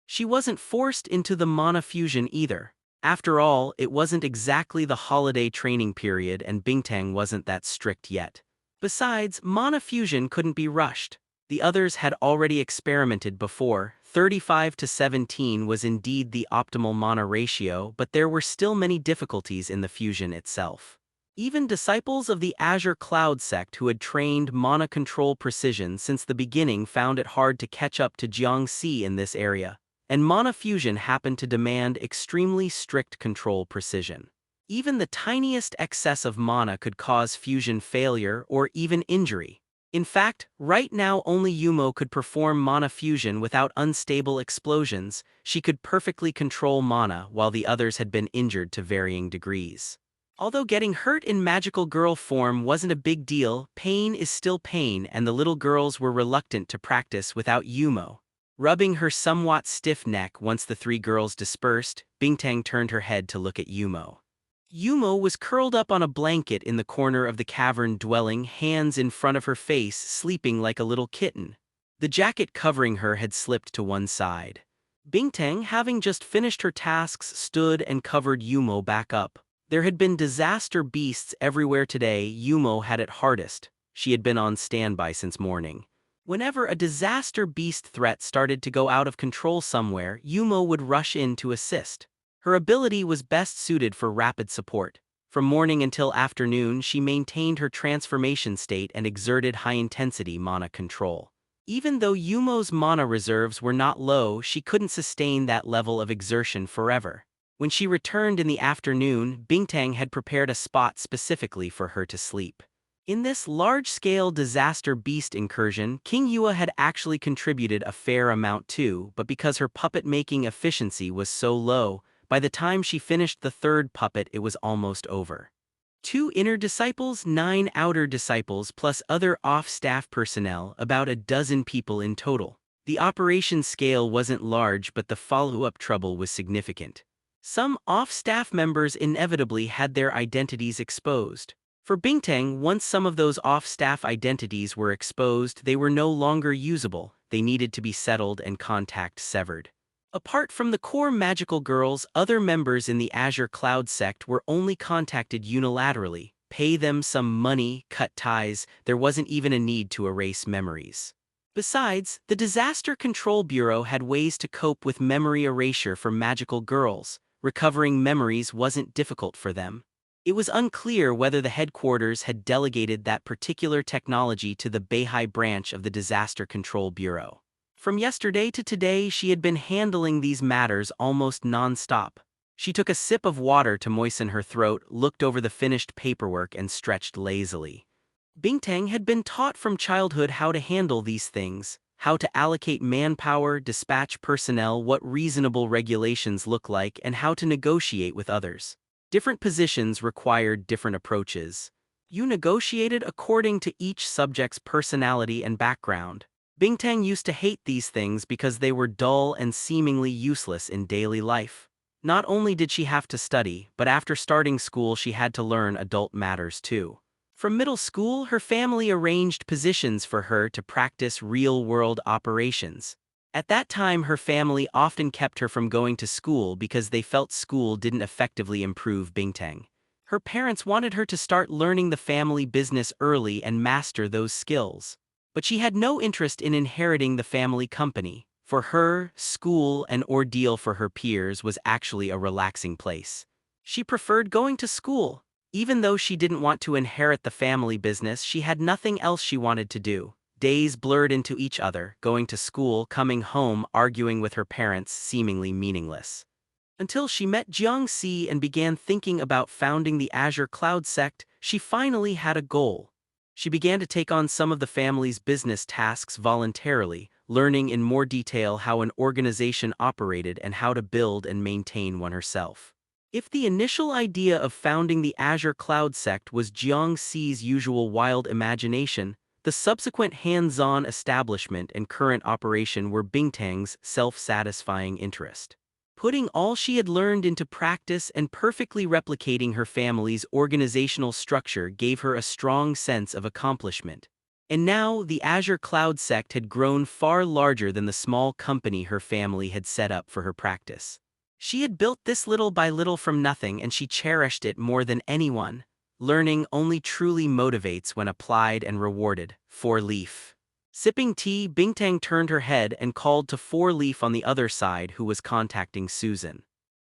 She wasn't forced into the mana fusion either. After all, it wasn't exactly the holiday training period and Bingtang wasn't that strict yet. Besides, mana fusion couldn't be rushed. The others had already experimented before. 35-17 was indeed the optimal mana ratio, but there were still many difficulties in the fusion itself. Even disciples of the Azure Cloud sect who had trained mana control precision since the beginning found it hard to catch up to Jiang Si in this area, and mana fusion happened to demand extremely strict control precision. Even the tiniest excess of mana could cause fusion failure or even injury. In fact, right now only Yumo could perform mana fusion without unstable explosions. She could perfectly control mana while the others had been injured to varying degrees. Although getting hurt in magical girl form wasn't a big deal, pain is still pain and the little girls were reluctant to practice without Yumo. Rubbing her somewhat stiff neck once the 3 girls dispersed, Bingtang turned her head to look at Yumo. Yumo was curled up on a blanket in the corner of the cavern dwelling, hands in front of her face, sleeping like a little kitten. The jacket covering her had slipped to one side. Bingtang, having just finished her tasks, stood and covered Yumo back up. There had been disaster beasts everywhere today. Yumo had it hardest. She had been on standby since morning. Whenever a disaster beast threat started to go out of control somewhere, Yumo would rush in to assist. Her ability was best suited for rapid support. From morning until afternoon, she maintained her transformation state and exerted high-intensity mana control. Even though Yumo's mana reserves were not low, she couldn't sustain that level of exertion forever. When she returned in the afternoon, Bingtang had prepared a spot specifically for her to sleep. In this large-scale disaster beast incursion, King Hua had actually contributed a fair amount too, but because her puppet-making efficiency was so low, by the time she finished the 3rd puppet it was almost over. 2 inner disciples, 9 outer disciples plus other off-staff personnel, about a dozen people in total. The operation scale wasn't large but the follow-up trouble was significant. Some off-staff members inevitably had their identities exposed. For Bingtang, once some of those off-staff identities were exposed, they were no longer usable. They needed to be settled and contact severed. Apart from the core magical girls, other members in the Azure Cloud sect were only contacted unilaterally. Pay them some money, cut ties, there wasn't even a need to erase memories. Besides, the Disaster Control Bureau had ways to cope with memory erasure for magical girls. Recovering memories wasn't difficult for them. It was unclear whether the headquarters had delegated that particular technology to the Beihai branch of the Disaster Control Bureau. From yesterday to today, she had been handling these matters almost non-stop. She took a sip of water to moisten her throat, looked over the finished paperwork and stretched lazily. Bingtang had been taught from childhood how to handle these things, how to allocate manpower, dispatch personnel, what reasonable regulations look like, and how to negotiate with others. Different positions required different approaches. You negotiated according to each subject's personality and background. Bingtang used to hate these things because they were dull and seemingly useless in daily life. Not only did she have to study, but after starting school she had to learn adult matters too. From middle school, her family arranged positions for her to practice real-world operations. At that time, her family often kept her from going to school because they felt school didn't effectively improve Bingtang. Her parents wanted her to start learning the family business early and master those skills. But she had no interest in inheriting the family company. For her, school, an ordeal for her peers, was actually a relaxing place. She preferred going to school. Even though she didn't want to inherit the family business, she had nothing else she wanted to do. Days blurred into each other, going to school, coming home, arguing with her parents, seemingly meaningless. Until she met Jiang Si and began thinking about founding the Azure Cloud sect, she finally had a goal. She began to take on some of the family's business tasks voluntarily, learning in more detail how an organization operated and how to build and maintain one herself. If the initial idea of founding the Azure Cloud sect was Jiang Si's usual wild imagination, the subsequent hands-on establishment and current operation were Bingtang's self-satisfying interest. Putting all she had learned into practice and perfectly replicating her family's organizational structure gave her a strong sense of accomplishment. And now, the Azure Cloud sect had grown far larger than the small company her family had set up for her practice. She had built this little by little from nothing, and she cherished it more than anyone. Learning only truly motivates when applied and rewarded. 4-Leaf. Sipping tea, Bingtang turned her head and called to 4-Leaf on the other side, who was contacting Susan.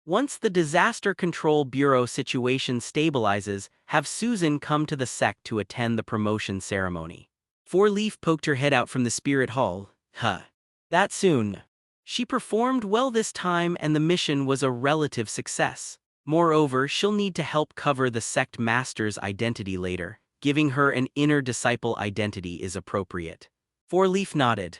Once the Disaster Control Bureau situation stabilizes, have Susan come to the sect to attend the promotion ceremony. 4-Leaf poked her head out from the spirit hall. That soon. She performed well this time, and the mission was a relative success. Moreover, she'll need to help cover the sect master's identity later. Giving her an inner disciple identity is appropriate. 4-Leaf nodded.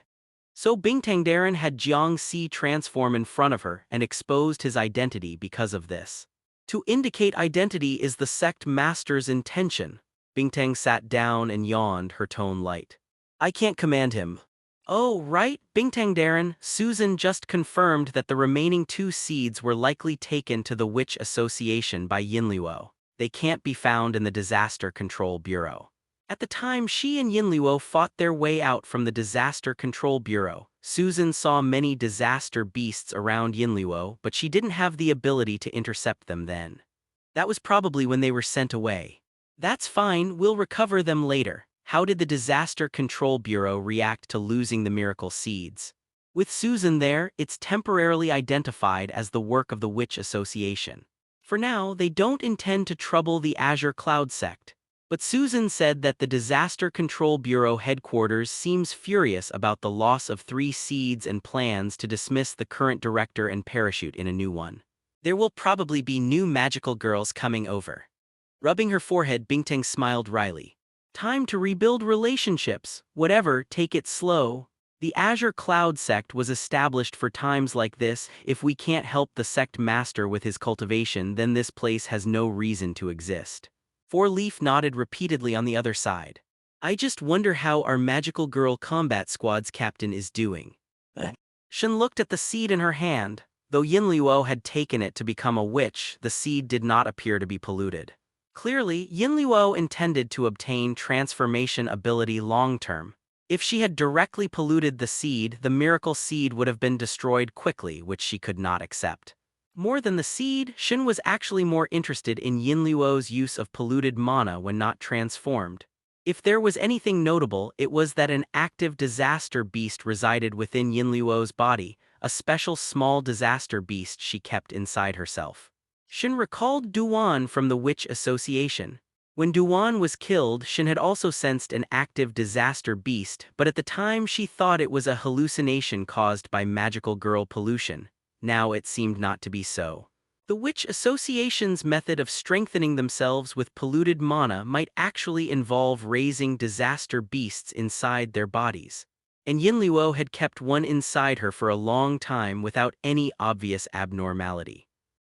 So Bingtang Darren had Jiang Si transform in front of her and exposed his identity because of this. To indicate identity is the sect master's intention. Bingtang sat down and yawned, her tone light. I can't command him. Oh, right, Bingtang Darren. Susan just confirmed that the remaining 2 seeds were likely taken to the Witch Association by Yinluo. They can't be found in the Disaster Control Bureau. At the time she and Yinluo fought their way out from the Disaster Control Bureau, Susan saw many disaster beasts around Yinluo, but she didn't have the ability to intercept them then. That was probably when they were sent away. That's fine, we'll recover them later. How did the Disaster Control Bureau react to losing the miracle seeds? With Susan there, it's temporarily identified as the work of the Witch Association. For now, they don't intend to trouble the Azure Cloud sect. But Susan said that the Disaster Control Bureau headquarters seems furious about the loss of 3 seeds and plans to dismiss the current director and parachute in a new one. There will probably be new magical girls coming over. Rubbing her forehead, Bingtang smiled wryly. Time to rebuild relationships. Whatever, take it slow. The Azure Cloud sect was established for times like this. If we can't help the sect master with his cultivation, then this place has no reason to exist. 4-Leaf nodded repeatedly on the other side. I just wonder how our magical girl combat squad's captain is doing. Shen looked at the seed in her hand. Though Yinluo had taken it to become a witch, the seed did not appear to be polluted. Clearly, Yinluo intended to obtain transformation ability long-term. If she had directly polluted the seed, the miracle seed would have been destroyed quickly, which she could not accept. More than the seed, Shin was actually more interested in Yinluo's use of polluted mana when not transformed. If there was anything notable, it was that an active disaster beast resided within Yinluo's body, a special small disaster beast she kept inside herself. Shin recalled Duan from the Witch Association. When Duan was killed, Shin had also sensed an active disaster beast, but at the time she thought it was a hallucination caused by magical girl pollution. Now it seemed not to be so. The Witch Association's method of strengthening themselves with polluted mana might actually involve raising disaster beasts inside their bodies. And Yinluo had kept one inside her for a long time without any obvious abnormality.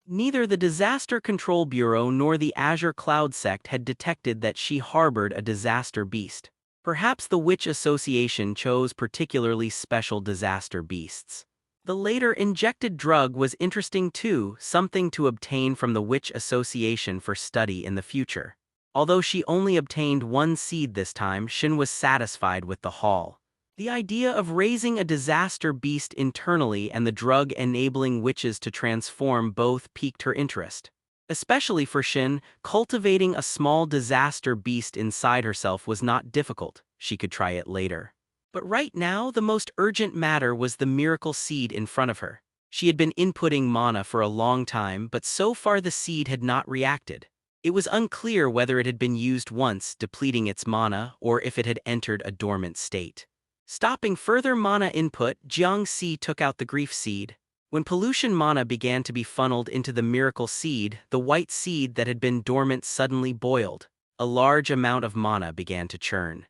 Neither the Disaster Control Bureau nor the Azure Cloud sect had detected that she harbored a disaster beast. Perhaps the Witch Association chose particularly special disaster beasts. The later injected drug was interesting too, something to obtain from the Witch Association for study in the future. Although she only obtained 1 seed this time, Shin was satisfied with the haul. The idea of raising a disaster beast internally and the drug enabling witches to transform both piqued her interest. Especially for Shin, cultivating a small disaster beast inside herself was not difficult. She could try it later. But right now, the most urgent matter was the miracle seed in front of her. She had been inputting mana for a long time, but so far the seed had not reacted. It was unclear whether it had been used once, depleting its mana, or if it had entered a dormant state. Stopping further mana input, Jiang Si took out the grief seed. When pollution mana began to be funneled into the miracle seed, the white seed that had been dormant suddenly boiled. A large amount of mana began to churn.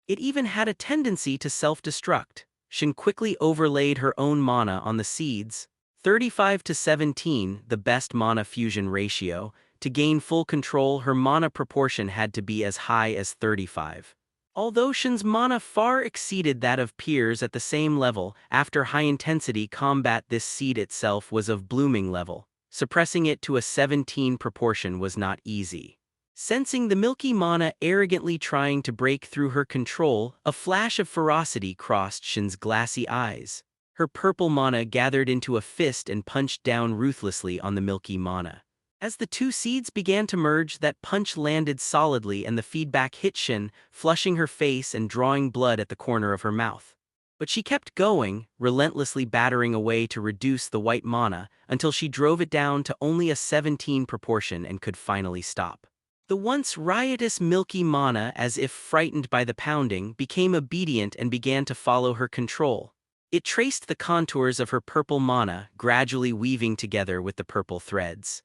It even had a tendency to self-destruct. Shin quickly overlaid her own mana on the seeds. 35 to 17, the best mana fusion ratio. To gain full control, her mana proportion had to be as high as 35. Although Shin's mana far exceeded that of peers at the same level, after high-intensity combat this seed itself was of blooming level. Suppressing it to a 17 proportion was not easy. Sensing the milky mana arrogantly trying to break through her control, a flash of ferocity crossed Shin's glassy eyes. Her purple mana gathered into a fist and punched down ruthlessly on the milky mana. As the two seeds began to merge, that punch landed solidly and the feedback hit Shin, flushing her face and drawing blood at the corner of her mouth. But she kept going, relentlessly battering away to reduce the white mana, until she drove it down to only a 17 proportion and could finally stop. The once riotous milky mana, as if frightened by the pounding, became obedient and began to follow her control. It traced the contours of her purple mana, gradually weaving together with the purple threads.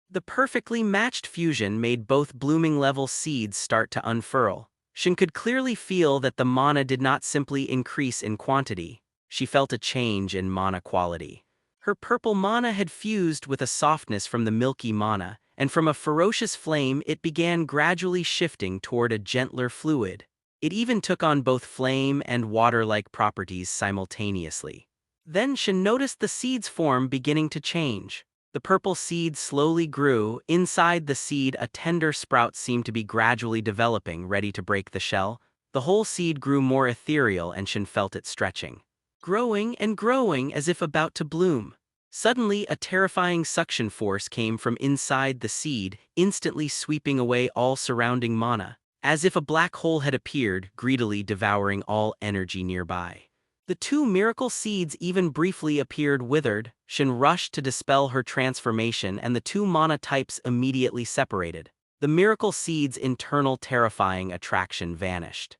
The perfectly matched fusion made both blooming level seeds start to unfurl. Shin could clearly feel that the mana did not simply increase in quantity. She felt a change in mana quality. Her purple mana had fused with a softness from the milky mana, and from a ferocious flame it began gradually shifting toward a gentler fluid. It even took on both flame and water-like properties simultaneously. Then Shin noticed the seed's form beginning to change. The purple seed slowly grew. Inside the seed, a tender sprout seemed to be gradually developing, ready to break the shell. The whole seed grew more ethereal and Shin felt it stretching. Growing and growing as if about to bloom. Suddenly, a terrifying suction force came from inside the seed, instantly sweeping away all surrounding mana. As if a black hole had appeared, greedily devouring all energy nearby. The two miracle seeds even briefly appeared withered. Shin rushed to dispel her transformation and the two mana types immediately separated. The miracle seed's internal terrifying attraction vanished.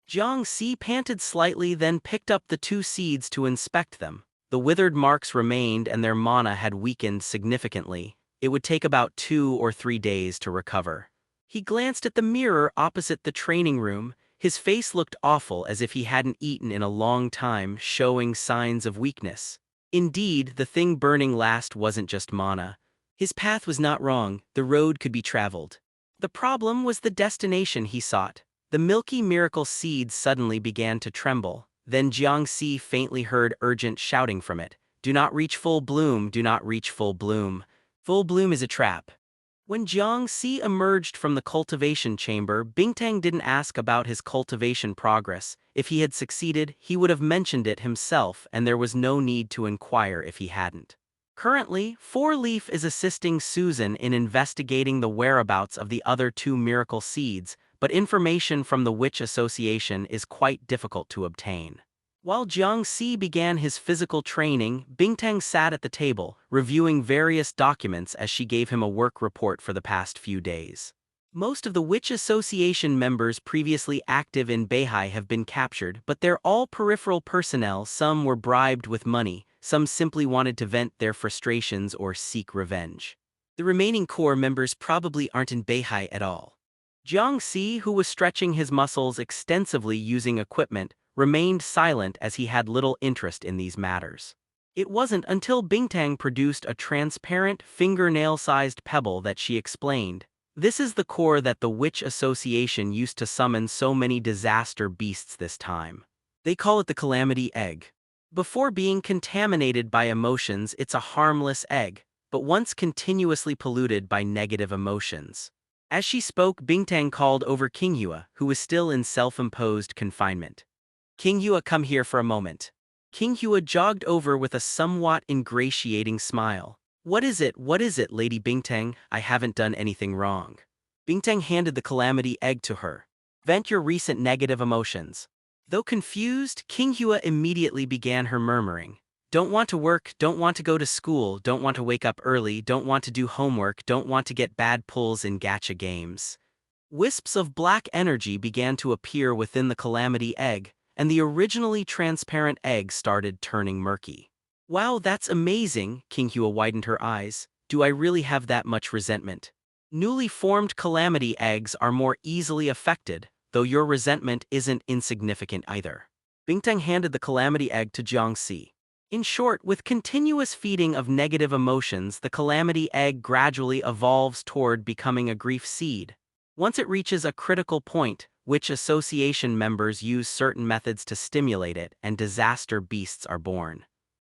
Jiang Si panted slightly, then picked up the two seeds to inspect them. The withered marks remained and their mana had weakened significantly. It would take about 2 or 3 days to recover. He glanced at the mirror opposite the training room. His face looked awful, as if he hadn't eaten in a long time, showing signs of weakness. Indeed, the thing burning last wasn't just mana. His path was not wrong, the road could be traveled. The problem was the destination he sought. The milky miracle seed suddenly began to tremble. Then Jiang Si faintly heard urgent shouting from it. "Do not reach full bloom, do not reach full bloom. Full bloom is a trap." When Jiang Si emerged from the cultivation chamber, Bingtang didn't ask about his cultivation progress. If he had succeeded, he would have mentioned it himself, and there was no need to inquire if he hadn't. Currently, Four Leaf is assisting Susan in investigating the whereabouts of the other two miracle seeds, but information from the Witch Association is quite difficult to obtain. While Jiang Si began his physical training, Bingtang sat at the table, reviewing various documents as she gave him a work report for the past few days. Most of the Witch Association members previously active in Beihai have been captured, but they're all peripheral personnel. Some were bribed with money, some simply wanted to vent their frustrations or seek revenge. The remaining core members probably aren't in Beihai at all. Jiang Si, who was stretching his muscles extensively using equipment, remained silent as he had little interest in these matters. It wasn't until Bingtang produced a transparent, fingernail-sized pebble that she explained, "This is the core that the Witch Association used to summon so many disaster beasts this time. They call it the Calamity Egg. Before being contaminated by emotions, it's a harmless egg, but once continuously polluted by negative emotions." As she spoke, Bingtang called over Qinghua, who was still in self-imposed confinement. King Hua, come here for a moment. King Hua jogged over with a somewhat ingratiating smile. What is it, Lady Bingtang? I haven't done anything wrong. Bingtang handed the calamity egg to her. Vent your recent negative emotions. Though confused, King Hua immediately began her murmuring. Don't want to work, don't want to go to school, don't want to wake up early, don't want to do homework, don't want to get bad pulls in gacha games. Wisps of black energy began to appear within the calamity egg, and the originally transparent egg started turning murky. Wow, that's amazing, King Hua widened her eyes. Do I really have that much resentment? Newly formed calamity eggs are more easily affected, though your resentment isn't insignificant either. Bingtang handed the calamity egg to Jiang Si. In short, with continuous feeding of negative emotions, the calamity egg gradually evolves toward becoming a grief seed. Once it reaches a critical point, which association members use certain methods to stimulate it, and disaster beasts are born.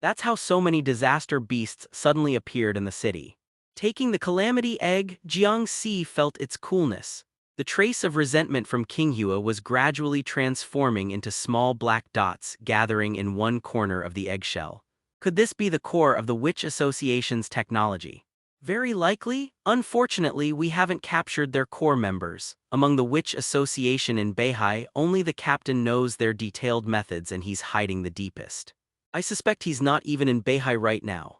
That's how so many disaster beasts suddenly appeared in the city. Taking the calamity egg, Jiang Si felt its coolness. The trace of resentment from King Hua was gradually transforming into small black dots gathering in one corner of the eggshell. Could this be the core of the Witch Association's technology? Very likely. Unfortunately, we haven't captured their core members. Among the Witch Association in Beihai, only the captain knows their detailed methods and he's hiding the deepest. I suspect he's not even in Beihai right now.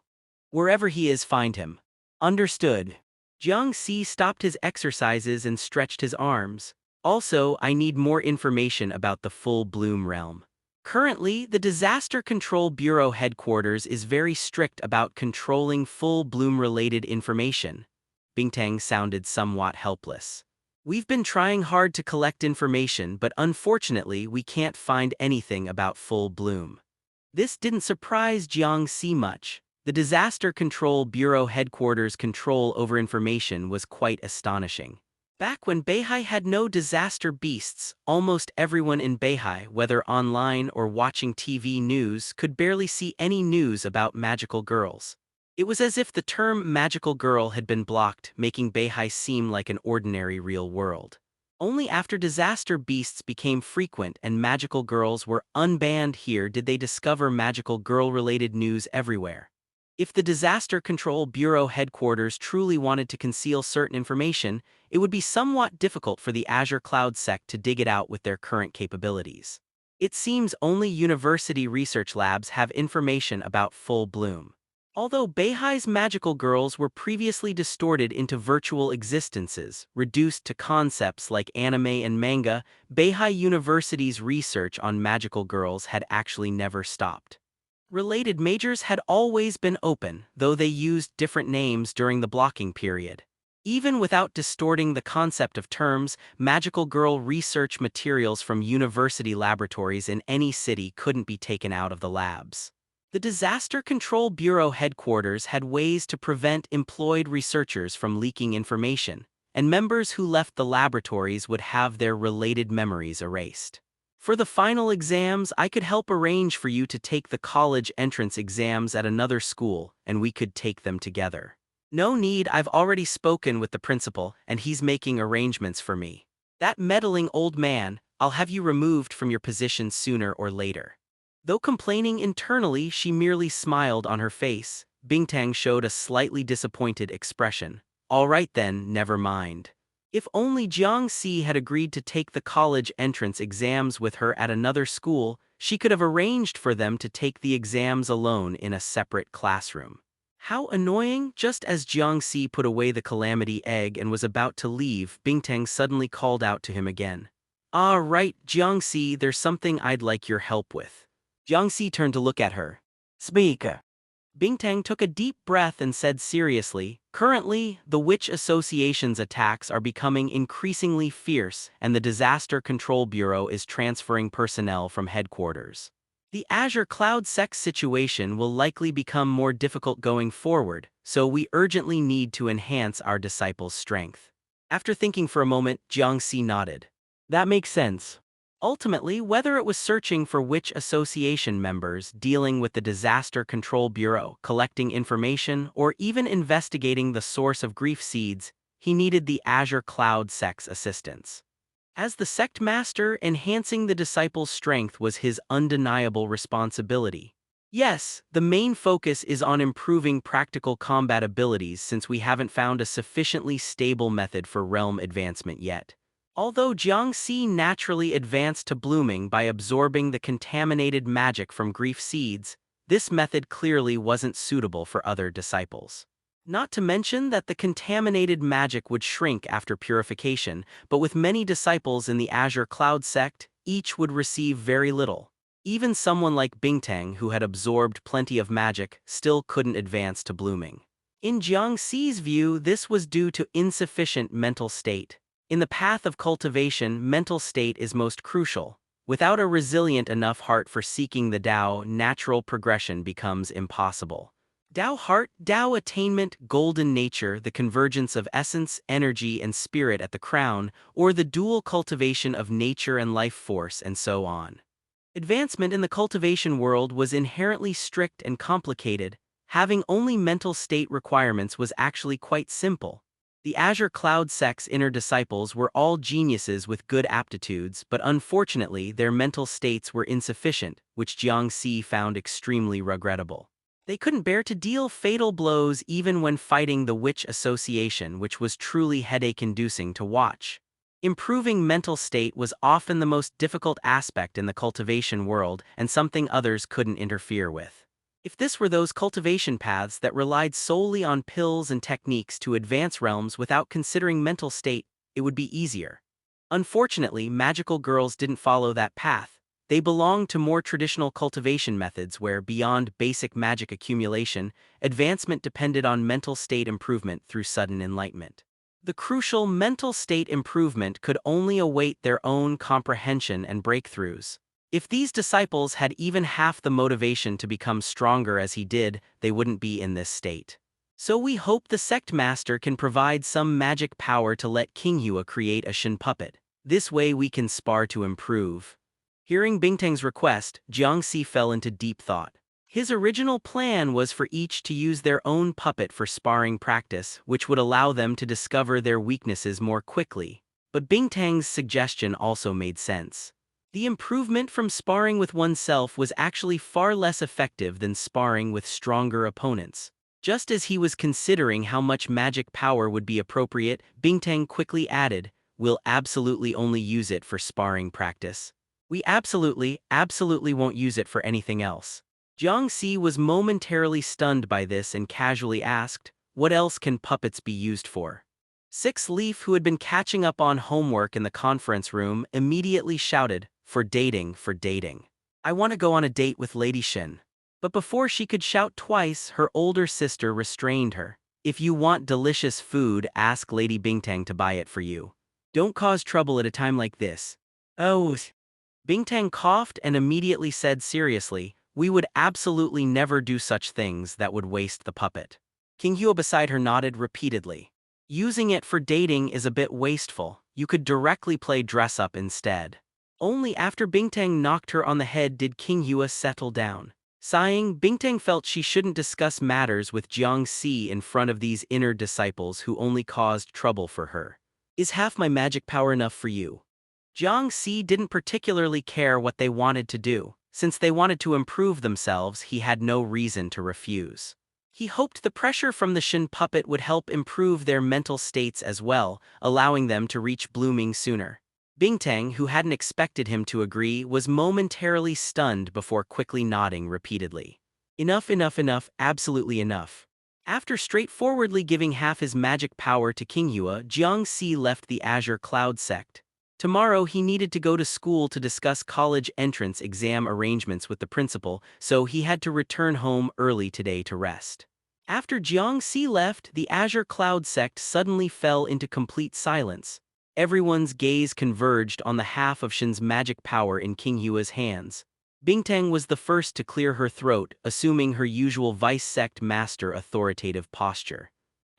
Wherever he is, find him. Understood. Jiang Si stopped his exercises and stretched his arms. Also, I need more information about the full bloom realm. Currently, the Disaster Control Bureau headquarters is very strict about controlling full bloom-related information. Bingtang sounded somewhat helpless. We've been trying hard to collect information, but unfortunately we can't find anything about full bloom. This didn't surprise Jiang Si much. The Disaster Control Bureau headquarters' control over information was quite astonishing. Back when Beihai had no disaster beasts, almost everyone in Beihai, whether online or watching TV news, could barely see any news about magical girls. It was as if the term magical girl had been blocked, making Beihai seem like an ordinary real world. Only after disaster beasts became frequent and magical girls were unbanned here did they discover magical girl-related news everywhere. If the Disaster Control Bureau headquarters truly wanted to conceal certain information, it would be somewhat difficult for the Azure Cloud sect to dig it out with their current capabilities. It seems only university research labs have information about full bloom. Although Beihai's magical girls were previously distorted into virtual existences, reduced to concepts like anime and manga, Beihai University's research on magical girls had actually never stopped. Related majors had always been open, though they used different names during the blocking period. Even without distorting the concept of terms, magical girl research materials from university laboratories in any city couldn't be taken out of the labs. The Disaster Control Bureau headquarters had ways to prevent employed researchers from leaking information, and members who left the laboratories would have their related memories erased. For the final exams, I could help arrange for you to take the college entrance exams at another school, and we could take them together. No need, I've already spoken with the principal, and he's making arrangements for me. That meddling old man, I'll have you removed from your position sooner or later. Though complaining internally, she merely smiled on her face. Bingtang showed a slightly disappointed expression. All right then, never mind. If only Jiang Si had agreed to take the college entrance exams with her at another school, she could have arranged for them to take the exams alone in a separate classroom. How annoying! Just as Jiang Si put away the calamity egg and was about to leave, Bingtang suddenly called out to him again. Ah, right, Jiang Si, there's something I'd like your help with. Jiang Si turned to look at her. Speak. Bingtang took a deep breath and said seriously, currently, the Witch Association's attacks are becoming increasingly fierce and the Disaster Control Bureau is transferring personnel from headquarters. The Azure Cloud Sec situation will likely become more difficult going forward, so we urgently need to enhance our disciples' strength. After thinking for a moment, Jiang Si nodded. That makes sense. Ultimately, whether it was searching for Witch Association members, dealing with the Disaster Control Bureau, collecting information, or even investigating the source of grief seeds, he needed the Azure Cloud Sec's assistance. As the sect master, enhancing the disciples' strength was his undeniable responsibility. Yes, the main focus is on improving practical combat abilities since we haven't found a sufficiently stable method for realm advancement yet. Although Jiang Si naturally advanced to blooming by absorbing the contaminated magic from grief seeds, this method clearly wasn't suitable for other disciples. Not to mention that the contaminated magic would shrink after purification, but with many disciples in the Azure Cloud sect, each would receive very little. Even someone like Bingtang, who had absorbed plenty of magic, still couldn't advance to blooming. In Jiang Si's view, this was due to insufficient mental state. In the path of cultivation, mental state is most crucial. Without a resilient enough heart for seeking the Tao, natural progression becomes impossible. Tao heart, Tao attainment, golden nature, the convergence of essence, energy, and spirit at the crown, or the dual cultivation of nature and life force, and so on. Advancement in the cultivation world was inherently strict and complicated. Having only mental state requirements was actually quite simple. The Azure Cloud sect's inner disciples were all geniuses with good aptitudes, but unfortunately their mental states were insufficient, which Jiang Si found extremely regrettable. They couldn't bear to deal fatal blows even when fighting the Witch Association, which was truly headache-inducing to watch. Improving mental state was often the most difficult aspect in the cultivation world and something others couldn't interfere with. If this were those cultivation paths that relied solely on pills and techniques to advance realms without considering mental state, it would be easier. Unfortunately, magical girls didn't follow that path. They belonged to more traditional cultivation methods where, beyond basic magic accumulation, advancement depended on mental state improvement through sudden enlightenment. The crucial mental state improvement could only await their own comprehension and breakthroughs. If these disciples had even half the motivation to become stronger as he did, they wouldn't be in this state. So we hope the sect master can provide some magic power to let Qinghua create a Shin puppet. This way we can spar to improve. Hearing Bingtang's request, Jiang Si fell into deep thought. His original plan was for each to use their own puppet for sparring practice, which would allow them to discover their weaknesses more quickly. But Bingtang's suggestion also made sense. The improvement from sparring with oneself was actually far less effective than sparring with stronger opponents. Just as he was considering how much magic power would be appropriate, Bingtang quickly added, "We'll absolutely only use it for sparring practice. We absolutely won't use it for anything else." Jiang Si was momentarily stunned by this and casually asked, "What else can puppets be used for?" Six Leaf, who had been catching up on homework in the conference room, immediately shouted, "For dating, for dating. I want to go on a date with Lady Shin." But before she could shout twice, her older sister restrained her. "If you want delicious food, ask Lady Bingtang to buy it for you. Don't cause trouble at a time like this." "Oh." Bingtang coughed and immediately said seriously, "We would absolutely never do such things that would waste the puppet." Qinghua beside her nodded repeatedly. "Using it for dating is a bit wasteful. You could directly play dress-up instead." Only after Bingtang knocked her on the head did Qinghua settle down. Sighing, Bingtang felt she shouldn't discuss matters with Jiang Si in front of these inner disciples who only caused trouble for her. "Is half my magic power enough for you?" Jiang Si didn't particularly care what they wanted to do. Since they wanted to improve themselves, he had no reason to refuse. He hoped the pressure from the Shin puppet would help improve their mental states as well, allowing them to reach blooming sooner. Bingtang, who hadn't expected him to agree, was momentarily stunned before quickly nodding repeatedly. "Enough, absolutely enough." After straightforwardly giving half his magic power to Qinghua, Jiang Si left the Azure Cloud sect. Tomorrow he needed to go to school to discuss college entrance exam arrangements with the principal, so he had to return home early today to rest. After Jiang Si left, the Azure Cloud sect suddenly fell into complete silence. Everyone's gaze converged on the half of Shin's magic power in Qinghua's hands. Bingtang was the first to clear her throat, assuming her usual vice sect master authoritative posture.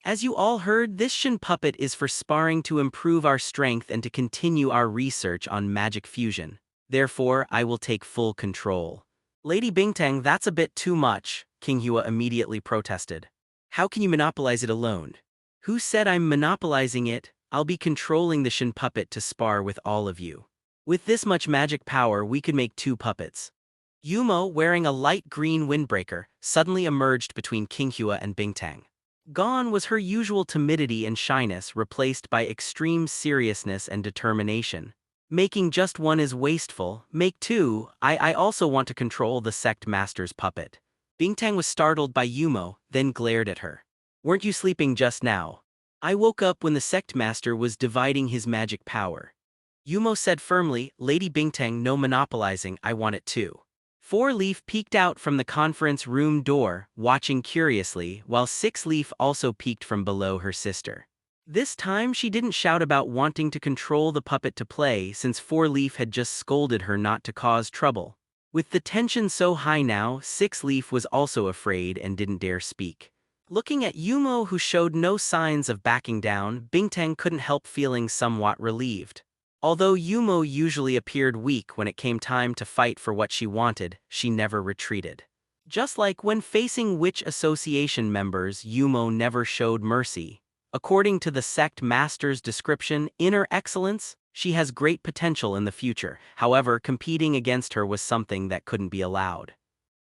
"As you all heard, this Shin puppet is for sparring to improve our strength and to continue our research on magic fusion. Therefore, I will take full control." "Lady Bingtang, that's a bit too much," Qinghua immediately protested. "How can you monopolize it alone?" "Who said I'm monopolizing it?" I'll be controlling the Shin puppet to spar with all of you. With this much magic power, we could make 2 puppets. Yumo, wearing a light green windbreaker, suddenly emerged between Qinghua and Bingtang. Gone was her usual timidity and shyness, replaced by extreme seriousness and determination. Making just one is wasteful, make 2, I also want to control the sect master's puppet. Bingtang was startled by Yumo, then glared at her. Weren't you sleeping just now? I woke up when the sect master was dividing his magic power. Yumo said firmly, Lady Bingtang, no monopolizing, I want it too. Four Leaf peeked out from the conference room door, watching curiously, while Six Leaf also peeked from below her sister. This time she didn't shout about wanting to control the puppet to play, since Four Leaf had just scolded her not to cause trouble. With the tension so high now, Six Leaf was also afraid and didn't dare speak. Looking at Yumo, who showed no signs of backing down, Bingtang couldn't help feeling somewhat relieved. Although Yumo usually appeared weak when it came time to fight for what she wanted, she never retreated. Just like when facing Witch Association members, Yumo never showed mercy. According to the sect master's description, inner excellence, she has great potential in the future. However, competing against her was something that couldn't be allowed.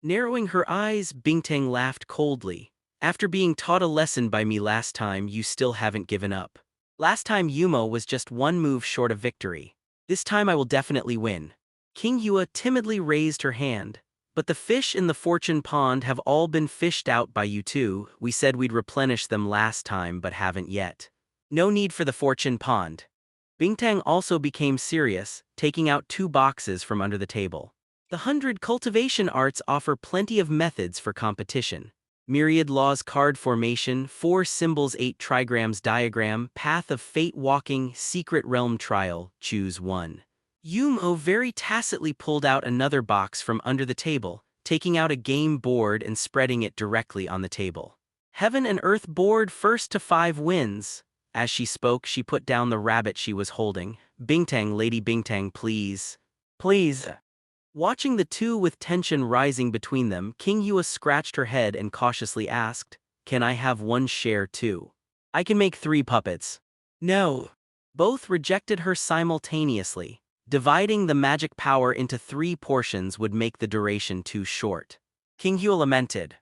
Narrowing her eyes, Bingtang laughed coldly. After being taught a lesson by me last time, you still haven't given up. Last time Yumo was just one move short of victory. This time I will definitely win. Qinghua timidly raised her hand. But the fish in the fortune pond have all been fished out by you two. We said we'd replenish them last time but haven't yet. No need for the fortune pond. Bingtang also became serious, taking out 2 boxes from under the table. The 100 cultivation arts offer plenty of methods for competition. Myriad Laws card formation, 4 symbols, 8 trigrams diagram, path of fate walking, secret realm trial, choose one. Yumo very tacitly pulled out another box from under the table, taking out a game board and spreading it directly on the table. Heaven and Earth board, first to 5 wins. As she spoke, she put down the rabbit she was holding. Bingtang, Lady Bingtang, please. Please. Watching the two with tension rising between them, Qinghua scratched her head and cautiously asked, Can I have one share too? I can make 3 puppets. No. Both rejected her simultaneously. Dividing the magic power into 3 portions would make the duration too short. Qinghua lamented.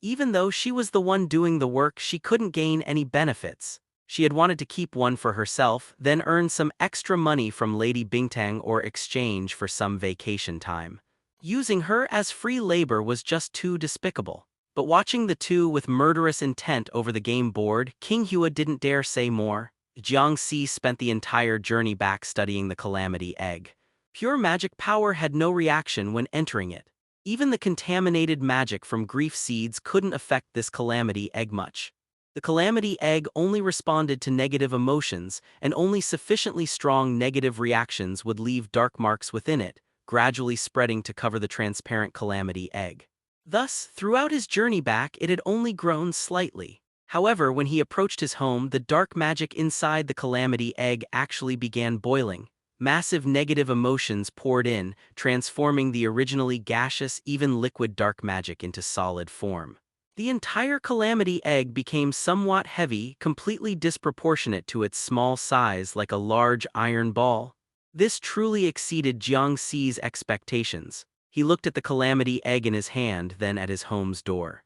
Even though she was the one doing the work, she couldn't gain any benefits. She had wanted to keep one for herself, then earn some extra money from Lady Bingtang or exchange for some vacation time. Using her as free labor was just too despicable. But watching the two with murderous intent over the game board, Qinghua didn't dare say more. Jiang Si spent the entire journey back studying the Calamity Egg. Pure magic power had no reaction when entering it. Even the contaminated magic from grief seeds couldn't affect this Calamity Egg much. The Calamity Egg only responded to negative emotions, and only sufficiently strong negative reactions would leave dark marks within it, gradually spreading to cover the transparent Calamity Egg. Thus, throughout his journey back, it had only grown slightly. However, when he approached his home, the dark magic inside the Calamity Egg actually began boiling. Massive negative emotions poured in, transforming the originally gaseous, even liquid dark magic into solid form. The entire Calamity Egg became somewhat heavy, completely disproportionate to its small size, like a large iron ball. This truly exceeded Jiang Si's expectations. He looked at the Calamity Egg in his hand, then at his home's door.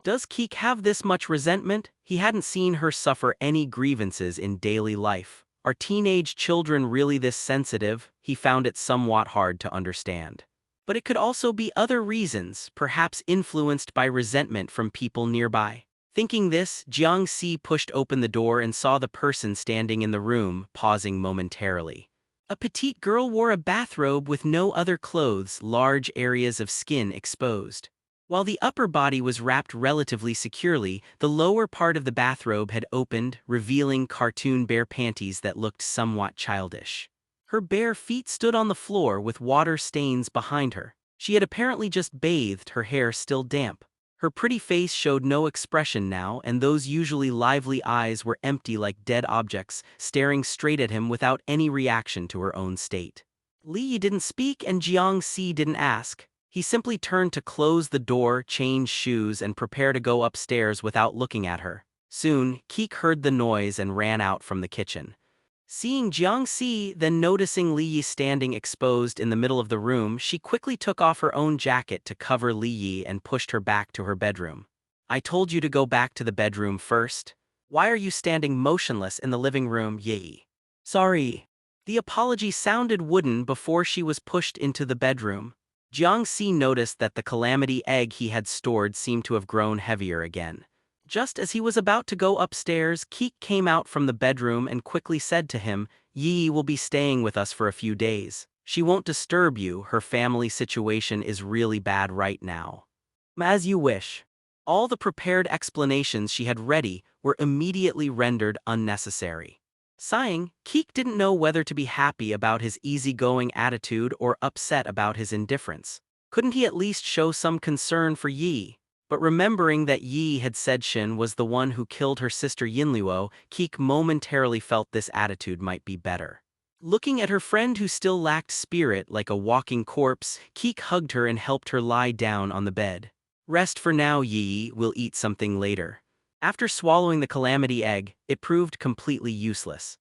Does Keek have this much resentment? He hadn't seen her suffer any grievances in daily life. Are teenage children really this sensitive? He found it somewhat hard to understand. But it could also be other reasons, perhaps influenced by resentment from people nearby. Thinking this, Jiang Si pushed open the door and saw the person standing in the room, pausing momentarily. A petite girl wore a bathrobe with no other clothes, large areas of skin exposed. While the upper body was wrapped relatively securely, the lower part of the bathrobe had opened, revealing cartoon bare panties that looked somewhat childish. Her bare feet stood on the floor with water stains behind her. She had apparently just bathed, her hair still damp. Her pretty face showed no expression now, and those usually lively eyes were empty like dead objects, staring straight at him without any reaction to her own state. Li didn't speak and Jiang Si didn't ask. He simply turned to close the door, change shoes, and prepare to go upstairs without looking at her. Soon, Keek heard the noise and ran out from the kitchen. Seeing Jiang Si, then noticing Li Yi standing exposed in the middle of the room, she quickly took off her own jacket to cover Li Yi and pushed her back to her bedroom. I told you to go back to the bedroom first. Why are you standing motionless in the living room, Yi? Sorry. The apology sounded wooden before she was pushed into the bedroom. Jiang Si noticed that the calamity egg he had stored seemed to have grown heavier again. Just as he was about to go upstairs, Keek came out from the bedroom and quickly said to him, Yi will be staying with us for a few days. She won't disturb you, her family situation is really bad right now. As you wish. All the prepared explanations she had ready were immediately rendered unnecessary. Sighing, Keek didn't know whether to be happy about his easygoing attitude or upset about his indifference. Couldn't he at least show some concern for Yi? But remembering that Yi had said Shin was the one who killed her sister Yinluo, Keek momentarily felt this attitude might be better. Looking at her friend who still lacked spirit like a walking corpse, Keek hugged her and helped her lie down on the bed. Rest for now, Yi, we'll eat something later. After swallowing the calamity egg, it proved completely useless.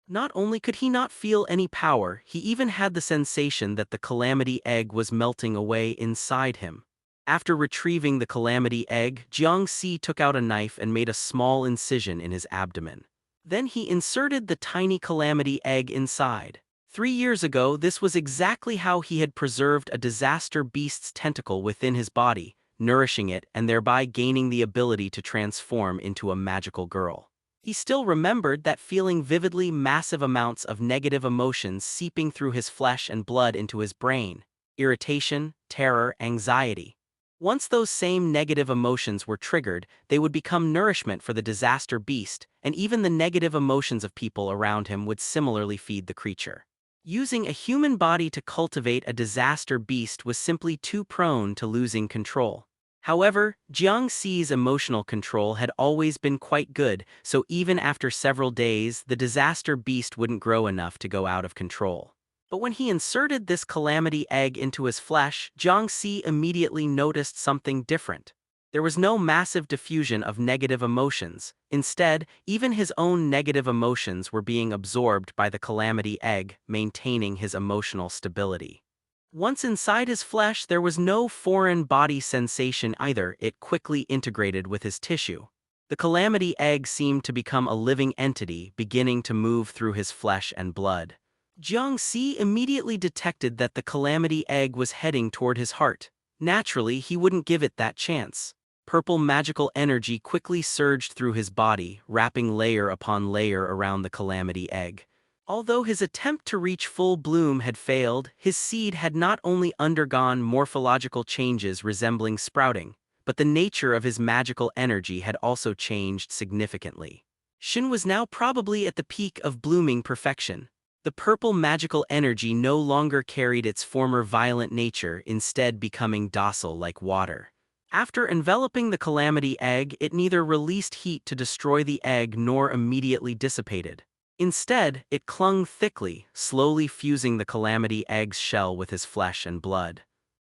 Not only could he not feel any power, he even had the sensation that the calamity egg was melting away inside him. After retrieving the calamity egg, Jiang Si took out a knife and made a small incision in his abdomen. Then he inserted the tiny calamity egg inside. 3 years ago, this was exactly how he had preserved a disaster beast's tentacle within his body, nourishing it and thereby gaining the ability to transform into a magical girl. He still remembered that feeling vividly massive amounts of negative emotions seeping through his flesh and blood into his brain: irritation, terror, anxiety. Once those same negative emotions were triggered, they would become nourishment for the disaster beast, and even the negative emotions of people around him would similarly feed the creature. Using a human body to cultivate a disaster beast was simply too prone to losing control. However, Jiang Si's emotional control had always been quite good, so even after several days, the disaster beast wouldn't grow enough to go out of control. But when he inserted this calamity egg into his flesh, Jiang Si immediately noticed something different. There was no massive diffusion of negative emotions. Instead, even his own negative emotions were being absorbed by the calamity egg, maintaining his emotional stability. Once inside his flesh, there was no foreign body sensation either. It quickly integrated with his tissue. The calamity egg seemed to become a living entity, beginning to move through his flesh and blood. Jiang Si immediately detected that the calamity egg was heading toward his heart. Naturally, he wouldn't give it that chance. Purple magical energy quickly surged through his body, wrapping layer upon layer around the calamity egg. Although his attempt to reach full bloom had failed, his seed had not only undergone morphological changes resembling sprouting, but the nature of his magical energy had also changed significantly. Shin was now probably at the peak of blooming perfection. The purple magical energy no longer carried its former violent nature, instead becoming docile like water. After enveloping the calamity egg, it neither released heat to destroy the egg nor immediately dissipated. Instead, it clung thickly, slowly fusing the calamity egg's shell with his flesh and blood.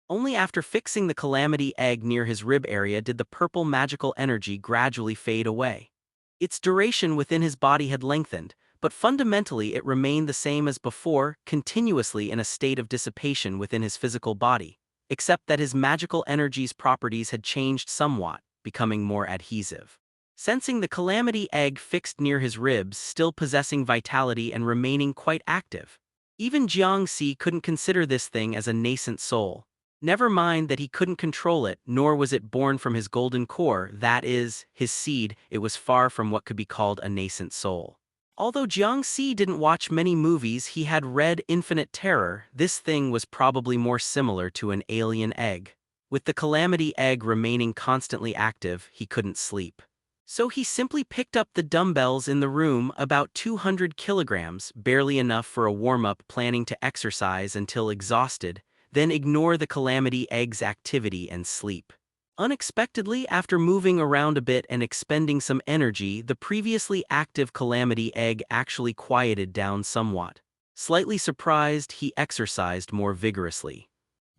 Only after fixing the calamity egg near his rib area did the purple magical energy gradually fade away. Its duration within his body had lengthened, but fundamentally it remained the same as before, continuously in a state of dissipation within his physical body, except that his magical energy's properties had changed somewhat, becoming more adhesive. Sensing the calamity egg fixed near his ribs, still possessing vitality and remaining quite active, even Jiang Si couldn't consider this thing as a nascent soul. Never mind that he couldn't control it, nor was it born from his golden core, that is, his seed. It was far from what could be called a nascent soul. Although Jiang Si didn't watch many movies, he had read Infinite Terror. This thing was probably more similar to an alien egg. With the calamity egg remaining constantly active, he couldn't sleep. So he simply picked up the dumbbells in the room, about 200 kilograms, barely enough for a warm-up, planning to exercise until exhausted, then ignore the calamity egg's activity and sleep. Unexpectedly, after moving around a bit and expending some energy, the previously active calamity egg actually quieted down somewhat. Slightly surprised, he exercised more vigorously.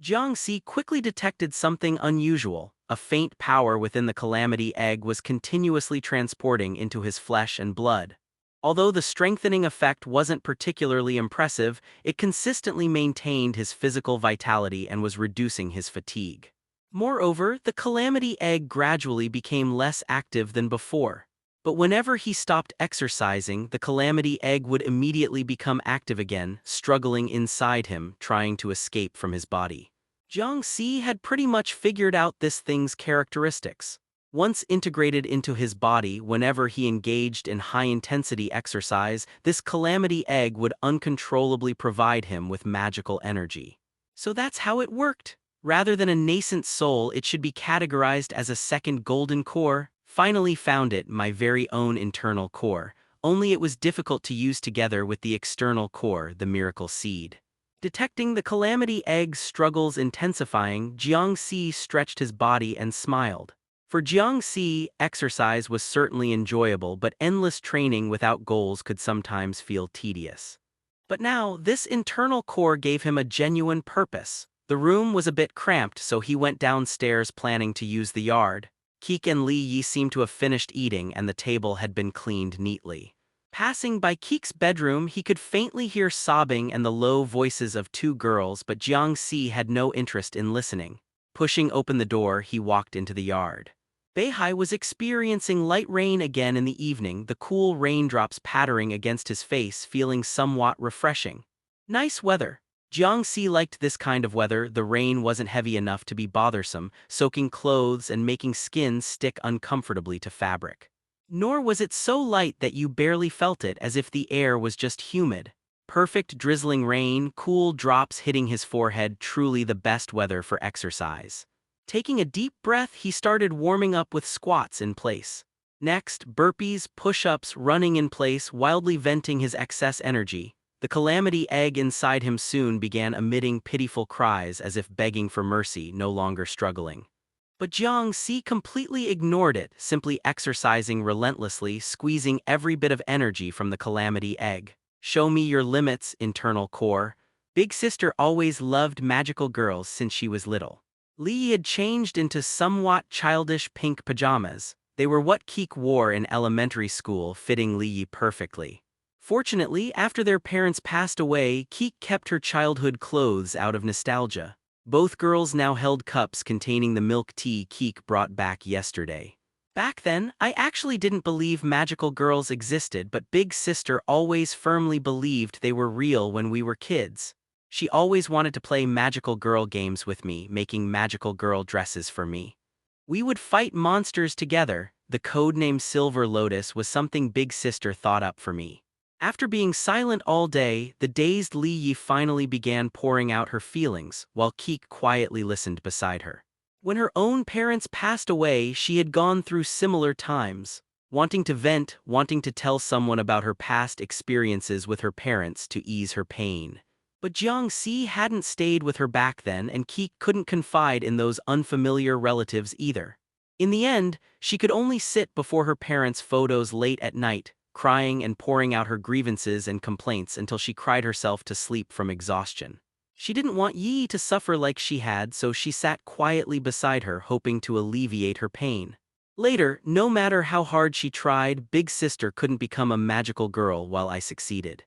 Jiang Si quickly detected something unusual. A faint power within the calamity egg was continuously transporting into his flesh and blood. Although the strengthening effect wasn't particularly impressive, it consistently maintained his physical vitality and was reducing his fatigue. Moreover, the calamity egg gradually became less active than before. But whenever he stopped exercising, the calamity egg would immediately become active again, struggling inside him, trying to escape from his body. Jiang Si had pretty much figured out this thing's characteristics. Once integrated into his body, whenever he engaged in high-intensity exercise, this calamity egg would uncontrollably provide him with magical energy. So that's how it worked. Rather than a nascent soul, it should be categorized as a second golden core. Finally found it, my very own internal core, only it was difficult to use together with the external core, the miracle seed. Detecting the calamity egg's struggles intensifying, Jiang Si stretched his body and smiled. For Jiang Si, exercise was certainly enjoyable, but endless training without goals could sometimes feel tedious. But now, this internal core gave him a genuine purpose. The room was a bit cramped, so he went downstairs planning to use the yard. Keek and Li Yi seemed to have finished eating and the table had been cleaned neatly. Passing by Keek's bedroom, he could faintly hear sobbing and the low voices of two girls, but Jiang Si had no interest in listening. Pushing open the door, he walked into the yard. Beihai was experiencing light rain again in the evening, the cool raindrops pattering against his face, feeling somewhat refreshing. Nice weather. Jiang Si liked this kind of weather. The rain wasn't heavy enough to be bothersome, soaking clothes and making skin stick uncomfortably to fabric. Nor was it so light that you barely felt it, as if the air was just humid. Perfect drizzling rain, cool drops hitting his forehead, truly the best weather for exercise. Taking a deep breath, he started warming up with squats in place. Next, burpees, push-ups, running in place, wildly venting his excess energy. The calamity egg inside him soon began emitting pitiful cries as if begging for mercy, no longer struggling. But Jiang Si completely ignored it, simply exercising relentlessly, squeezing every bit of energy from the calamity egg. Show me your limits, internal core. Big sister always loved magical girls since she was little. Li had changed into somewhat childish pink pajamas. They were what Keek wore in elementary school, fitting Li perfectly. Fortunately, after their parents passed away, Keek kept her childhood clothes out of nostalgia. Both girls now held cups containing the milk tea Keek brought back yesterday. Back then, I actually didn't believe magical girls existed, but Big Sister always firmly believed they were real when we were kids. She always wanted to play magical girl games with me, making magical girl dresses for me. We would fight monsters together. The codename Silver Lotus was something Big Sister thought up for me. After being silent all day, the dazed Li Yi finally began pouring out her feelings, while Keek quietly listened beside her. When her own parents passed away, she had gone through similar times, wanting to vent, wanting to tell someone about her past experiences with her parents to ease her pain. But Jiang Si hadn't stayed with her back then, and Keek couldn't confide in those unfamiliar relatives either. In the end, she could only sit before her parents' photos late at night, crying and pouring out her grievances and complaints until she cried herself to sleep from exhaustion. She didn't want Yi to suffer like she had, so she sat quietly beside her, hoping to alleviate her pain. Later, no matter how hard she tried, Big Sister couldn't become a magical girl while I succeeded.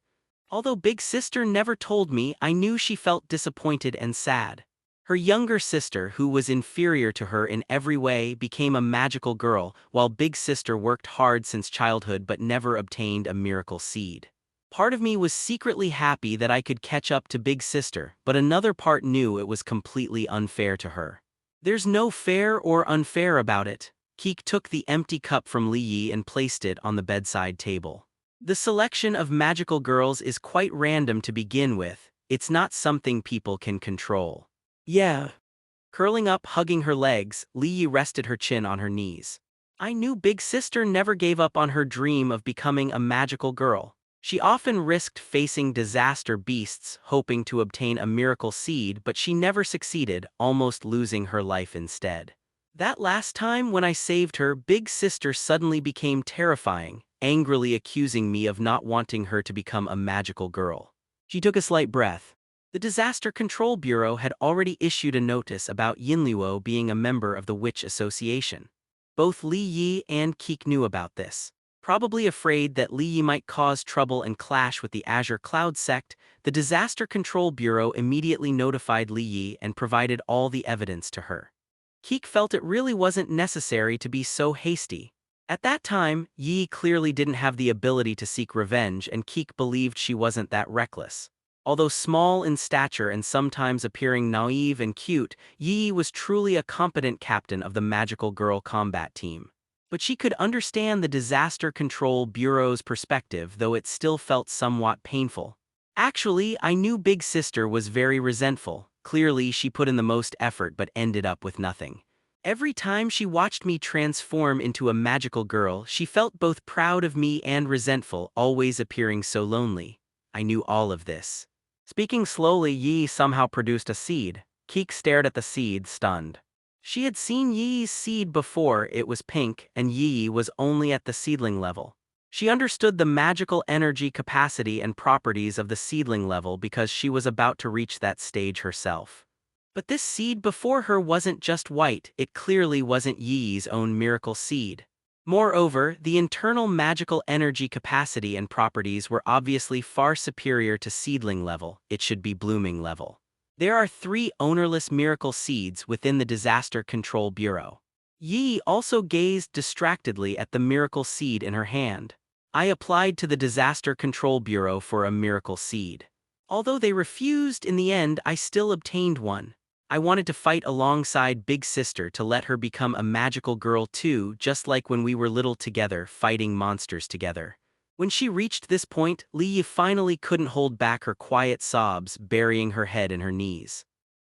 Although Big Sister never told me, I knew she felt disappointed and sad. Her younger sister, who was inferior to her in every way, became a magical girl, while Big Sister worked hard since childhood but never obtained a miracle seed. Part of me was secretly happy that I could catch up to Big Sister, but another part knew it was completely unfair to her. There's no fair or unfair about it. Keek took the empty cup from Li Yi and placed it on the bedside table. The selection of magical girls is quite random to begin with. It's not something people can control. Yeah. Curling up, hugging her legs, Li Yi rested her chin on her knees. I knew Big Sister never gave up on her dream of becoming a magical girl. She often risked facing disaster beasts, hoping to obtain a miracle seed, but she never succeeded, almost losing her life instead. That last time when I saved her, Big Sister suddenly became terrifying, angrily accusing me of not wanting her to become a magical girl. She took a slight breath. The Disaster Control Bureau had already issued a notice about Yinluo being a member of the Witch Association. Both Li Yi and Keek knew about this. Probably afraid that Li Yi might cause trouble and clash with the Azure Cloud sect, the Disaster Control Bureau immediately notified Li Yi and provided all the evidence to her. Keek felt it really wasn't necessary to be so hasty. At that time, Yi clearly didn't have the ability to seek revenge, and Keek believed she wasn't that reckless. Although small in stature and sometimes appearing naive and cute, Yi was truly a competent captain of the Magical Girl combat team. But she could understand the Disaster Control Bureau's perspective, though it still felt somewhat painful. Actually, I knew Big Sister was very resentful. Clearly, she put in the most effort but ended up with nothing. Every time she watched me transform into a magical girl, she felt both proud of me and resentful, always appearing so lonely. I knew all of this. Speaking slowly, Yi somehow produced a seed. Keek stared at the seed, stunned. She had seen Yi's seed before. It was pink, and Yi was only at the seedling level. She understood the magical energy capacity and properties of the seedling level because she was about to reach that stage herself. But this seed before her wasn't just white, it clearly wasn't Yi's own miracle seed. Moreover, the internal magical energy capacity and properties were obviously far superior to seedling level. It should be blooming level. There are 3 ownerless miracle seeds within the Disaster Control Bureau. Yi also gazed distractedly at the miracle seed in her hand. I applied to the Disaster Control Bureau for a miracle seed. Although they refused in the end, I still obtained one. I wanted to fight alongside Big Sister to let her become a magical girl too, just like when we were little together, fighting monsters together. When she reached this point, Li Yi finally couldn't hold back her quiet sobs, burying her head in her knees.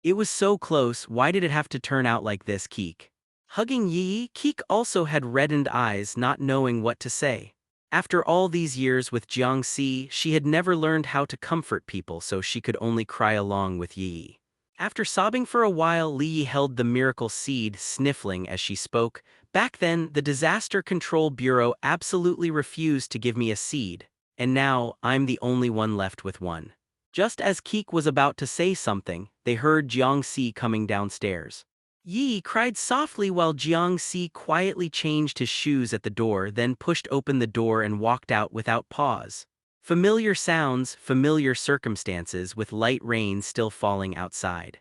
It was so close. Why did it have to turn out like this, Keek? Hugging Yi, Keek also had reddened eyes, not knowing what to say. After all these years with Jiang Si, she had never learned how to comfort people, so she could only cry along with Yi. After sobbing for a while, Li Yi held the miracle seed, sniffling as she spoke. Back then, the Disaster Control Bureau absolutely refused to give me a seed, and now I'm the only one left with one. Just as Keek was about to say something, they heard Jiang Si coming downstairs. Yi cried softly while Jiang Si quietly changed his shoes at the door, then pushed open the door and walked out without pause. Familiar sounds, familiar circumstances, with light rain still falling outside.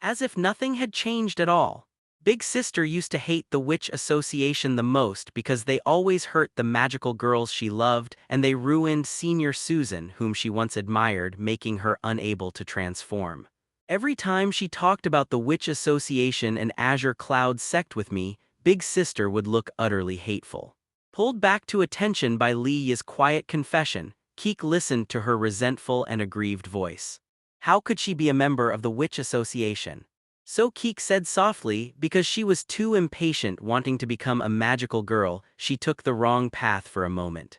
As if nothing had changed at all. Big Sister used to hate the Witch Association the most because they always hurt the magical girls she loved, and they ruined Senior Susan, whom she once admired, making her unable to transform. Every time she talked about the Witch Association and Azure Cloud sect with me, Big Sister would look utterly hateful. Pulled back to attention by Li Yi's quiet confession, Keek listened to her resentful and aggrieved voice. How could she be a member of the Witch Association? So Keek said softly, because she was too impatient wanting to become a magical girl, she took the wrong path for a moment.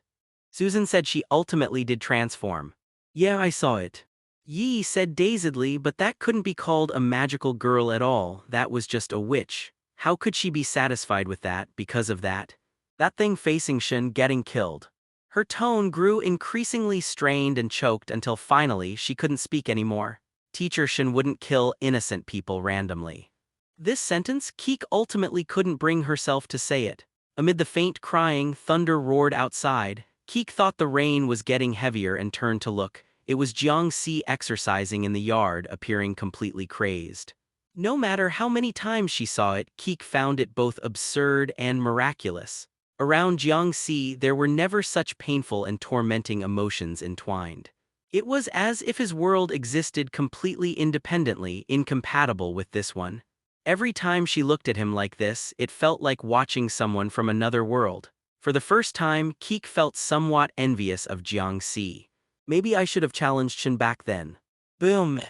Susan said she ultimately did transform. Yeah, I saw it. Yi said dazedly, but that couldn't be called a magical girl at all, that was just a witch. How could she be satisfied with that, because of that? That thing facing Shen getting killed. Her tone grew increasingly strained and choked until finally she couldn't speak anymore. Teacher Shen wouldn't kill innocent people randomly. This sentence, Keek ultimately couldn't bring herself to say it. Amid the faint crying, thunder roared outside. Keek thought the rain was getting heavier and turned to look. It was Jiang Si exercising in the yard, appearing completely crazed. No matter how many times she saw it, Keek found it both absurd and miraculous. Around Jiang Si, there were never such painful and tormenting emotions entwined. It was as if his world existed completely independently, incompatible with this one. Every time she looked at him like this, it felt like watching someone from another world. For the first time, Keek felt somewhat envious of Jiang Si. Maybe I should have challenged Shen back then. Boom!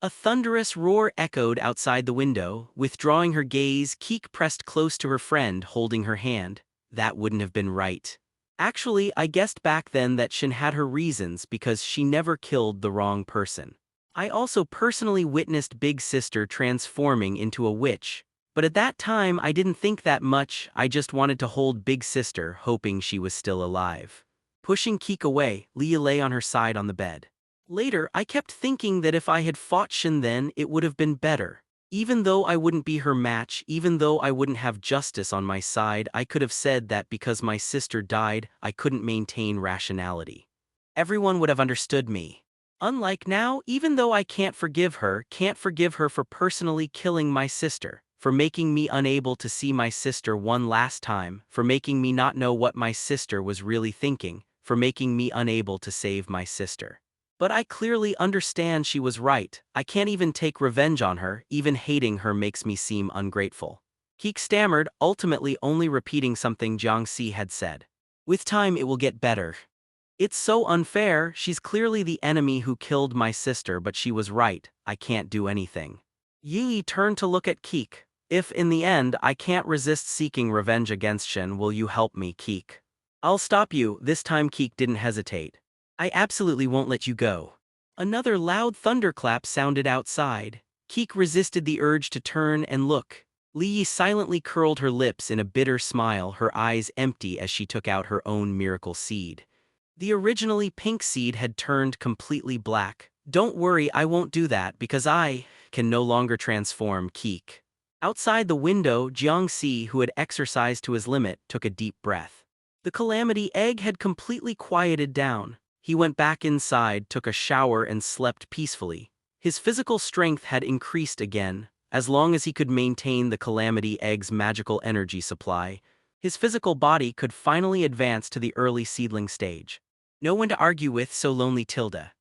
A thunderous roar echoed outside the window. Withdrawing her gaze, Keek pressed close to her friend, holding her hand. That wouldn't have been right. Actually, I guessed back then that Shen had her reasons because she never killed the wrong person. I also personally witnessed Big Sister transforming into a witch. But at that time I didn't think that much, I just wanted to hold Big Sister, hoping she was still alive. Pushing Keek away, Leah lay on her side on the bed. Later, I kept thinking that if I had fought Shen then, it would have been better. Even though I wouldn't be her match, even though I wouldn't have justice on my side, I could have said that because my sister died, I couldn't maintain rationality. Everyone would have understood me. Unlike now, even though I can't forgive her for personally killing my sister, for making me unable to see my sister one last time, for making me not know what my sister was really thinking, for making me unable to save my sister. But I clearly understand she was right. I can't even take revenge on her, even hating her makes me seem ungrateful. Keek stammered, ultimately only repeating something Jiang Si had said. With time it will get better. It's so unfair, she's clearly the enemy who killed my sister, but she was right, I can't do anything. Yi turned to look at Keek. If in the end I can't resist seeking revenge against Shen, will you help me, Keek? I'll stop you. This time Keek didn't hesitate. I absolutely won't let you go. Another loud thunderclap sounded outside. Keek resisted the urge to turn and look. Li Yi silently curled her lips in a bitter smile, her eyes empty as she took out her own miracle seed. The originally pink seed had turned completely black. Don't worry, I won't do that because I can no longer transform, Keek. Outside the window, Jiang Si, who had exercised to his limit, took a deep breath. The calamity egg had completely quieted down. He went back inside, took a shower and slept peacefully. His physical strength had increased again, as long as he could maintain the calamity egg's magical energy supply. His physical body could finally advance to the early seedling stage. No one to argue with, so lonely Tilda.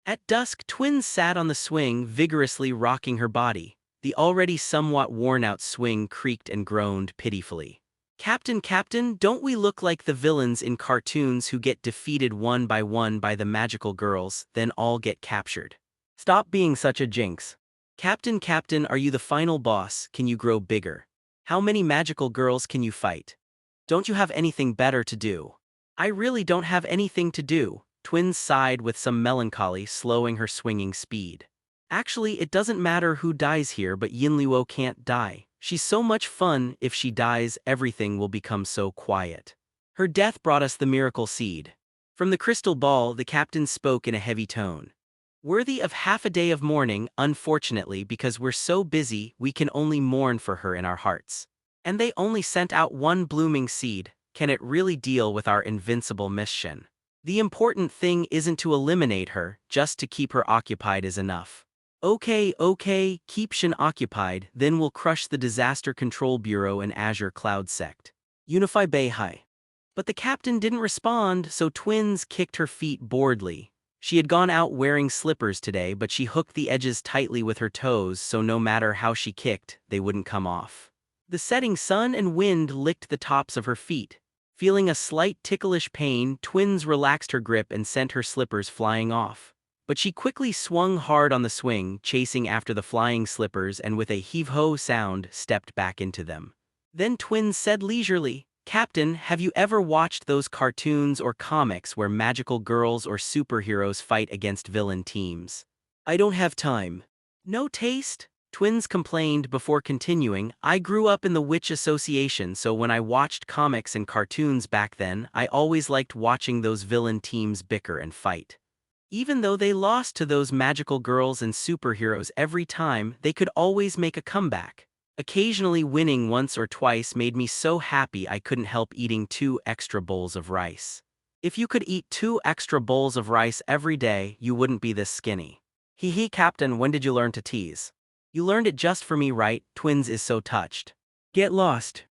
At dusk, Twins sat on the swing, vigorously rocking her body. The already somewhat worn-out swing creaked and groaned pitifully. Captain, Captain, don't we look like the villains in cartoons who get defeated one by the magical girls, then all get captured? Stop being such a jinx. Captain, Captain, are you the final boss? Can you grow bigger? How many magical girls can you fight? Don't you have anything better to do? I really don't have anything to do. Twins sighed with some melancholy, slowing her swinging speed. Actually, it doesn't matter who dies here, but Yinluo can't die. She's so much fun. If she dies, everything will become so quiet. Her death brought us the miracle seed. From the crystal ball, the captain spoke in a heavy tone. Worthy of half a day of mourning, unfortunately, because we're so busy, we can only mourn for her in our hearts. And they only sent out one blooming seed. Can it really deal with our invincible Miss Shen? The important thing isn't to eliminate her, just to keep her occupied is enough. Okay, keep Shen occupied, then we'll crush the Disaster Control Bureau and Azure Cloud Sect. Unify Beihai. But the captain didn't respond, so Twins kicked her feet boredly. She had gone out wearing slippers today, but she hooked the edges tightly with her toes, so no matter how she kicked, they wouldn't come off. The setting sun and wind licked the tops of her feet. Feeling a slight ticklish pain, Twins relaxed her grip and sent her slippers flying off. But she quickly swung hard on the swing, chasing after the flying slippers, and with a heave-ho sound, stepped back into them. Then Twins said leisurely, Captain, have you ever watched those cartoons or comics where magical girls or superheroes fight against villain teams? I don't have time. No taste? Twins complained before continuing, I grew up in the Witch Association, so when I watched comics and cartoons back then, I always liked watching those villain teams bicker and fight. Even though they lost to those magical girls and superheroes every time, they could always make a comeback. Occasionally winning once or twice made me so happy I couldn't help eating 2 extra bowls of rice. If you could eat 2 extra bowls of rice every day, you wouldn't be this skinny. Hee hee, Captain, when did you learn to tease? You learned it just for me, right? Twins is so touched. Get lost.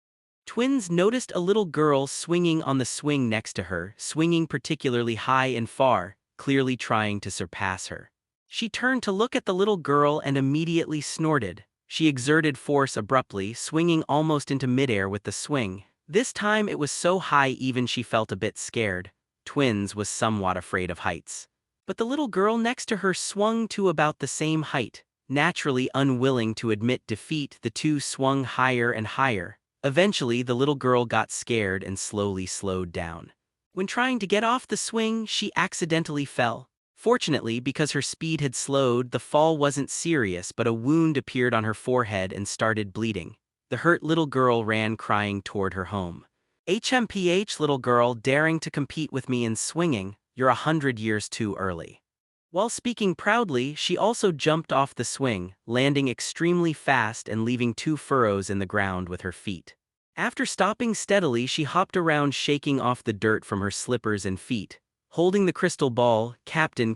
Twins noticed a little girl swinging on the swing next to her, swinging particularly high and far, clearly trying to surpass her. She turned to look at the little girl and immediately snorted. She exerted force abruptly, swinging almost into midair with the swing. This time it was so high even she felt a bit scared. Twins was somewhat afraid of heights. But the little girl next to her swung to about the same height. Naturally unwilling to admit defeat, the two swung higher and higher. Eventually, the little girl got scared and slowly slowed down. When trying to get off the swing, she accidentally fell. Fortunately, because her speed had slowed, the fall wasn't serious, but a wound appeared on her forehead and started bleeding. The hurt little girl ran crying toward her home. HMPH, little girl, daring to compete with me in swinging, you're 100 years too early. While speaking proudly, she also jumped off the swing, landing extremely fast and leaving 2 furrows in the ground with her feet. After stopping steadily, she hopped around shaking off the dirt from her slippers and feet. Holding the crystal ball, Captain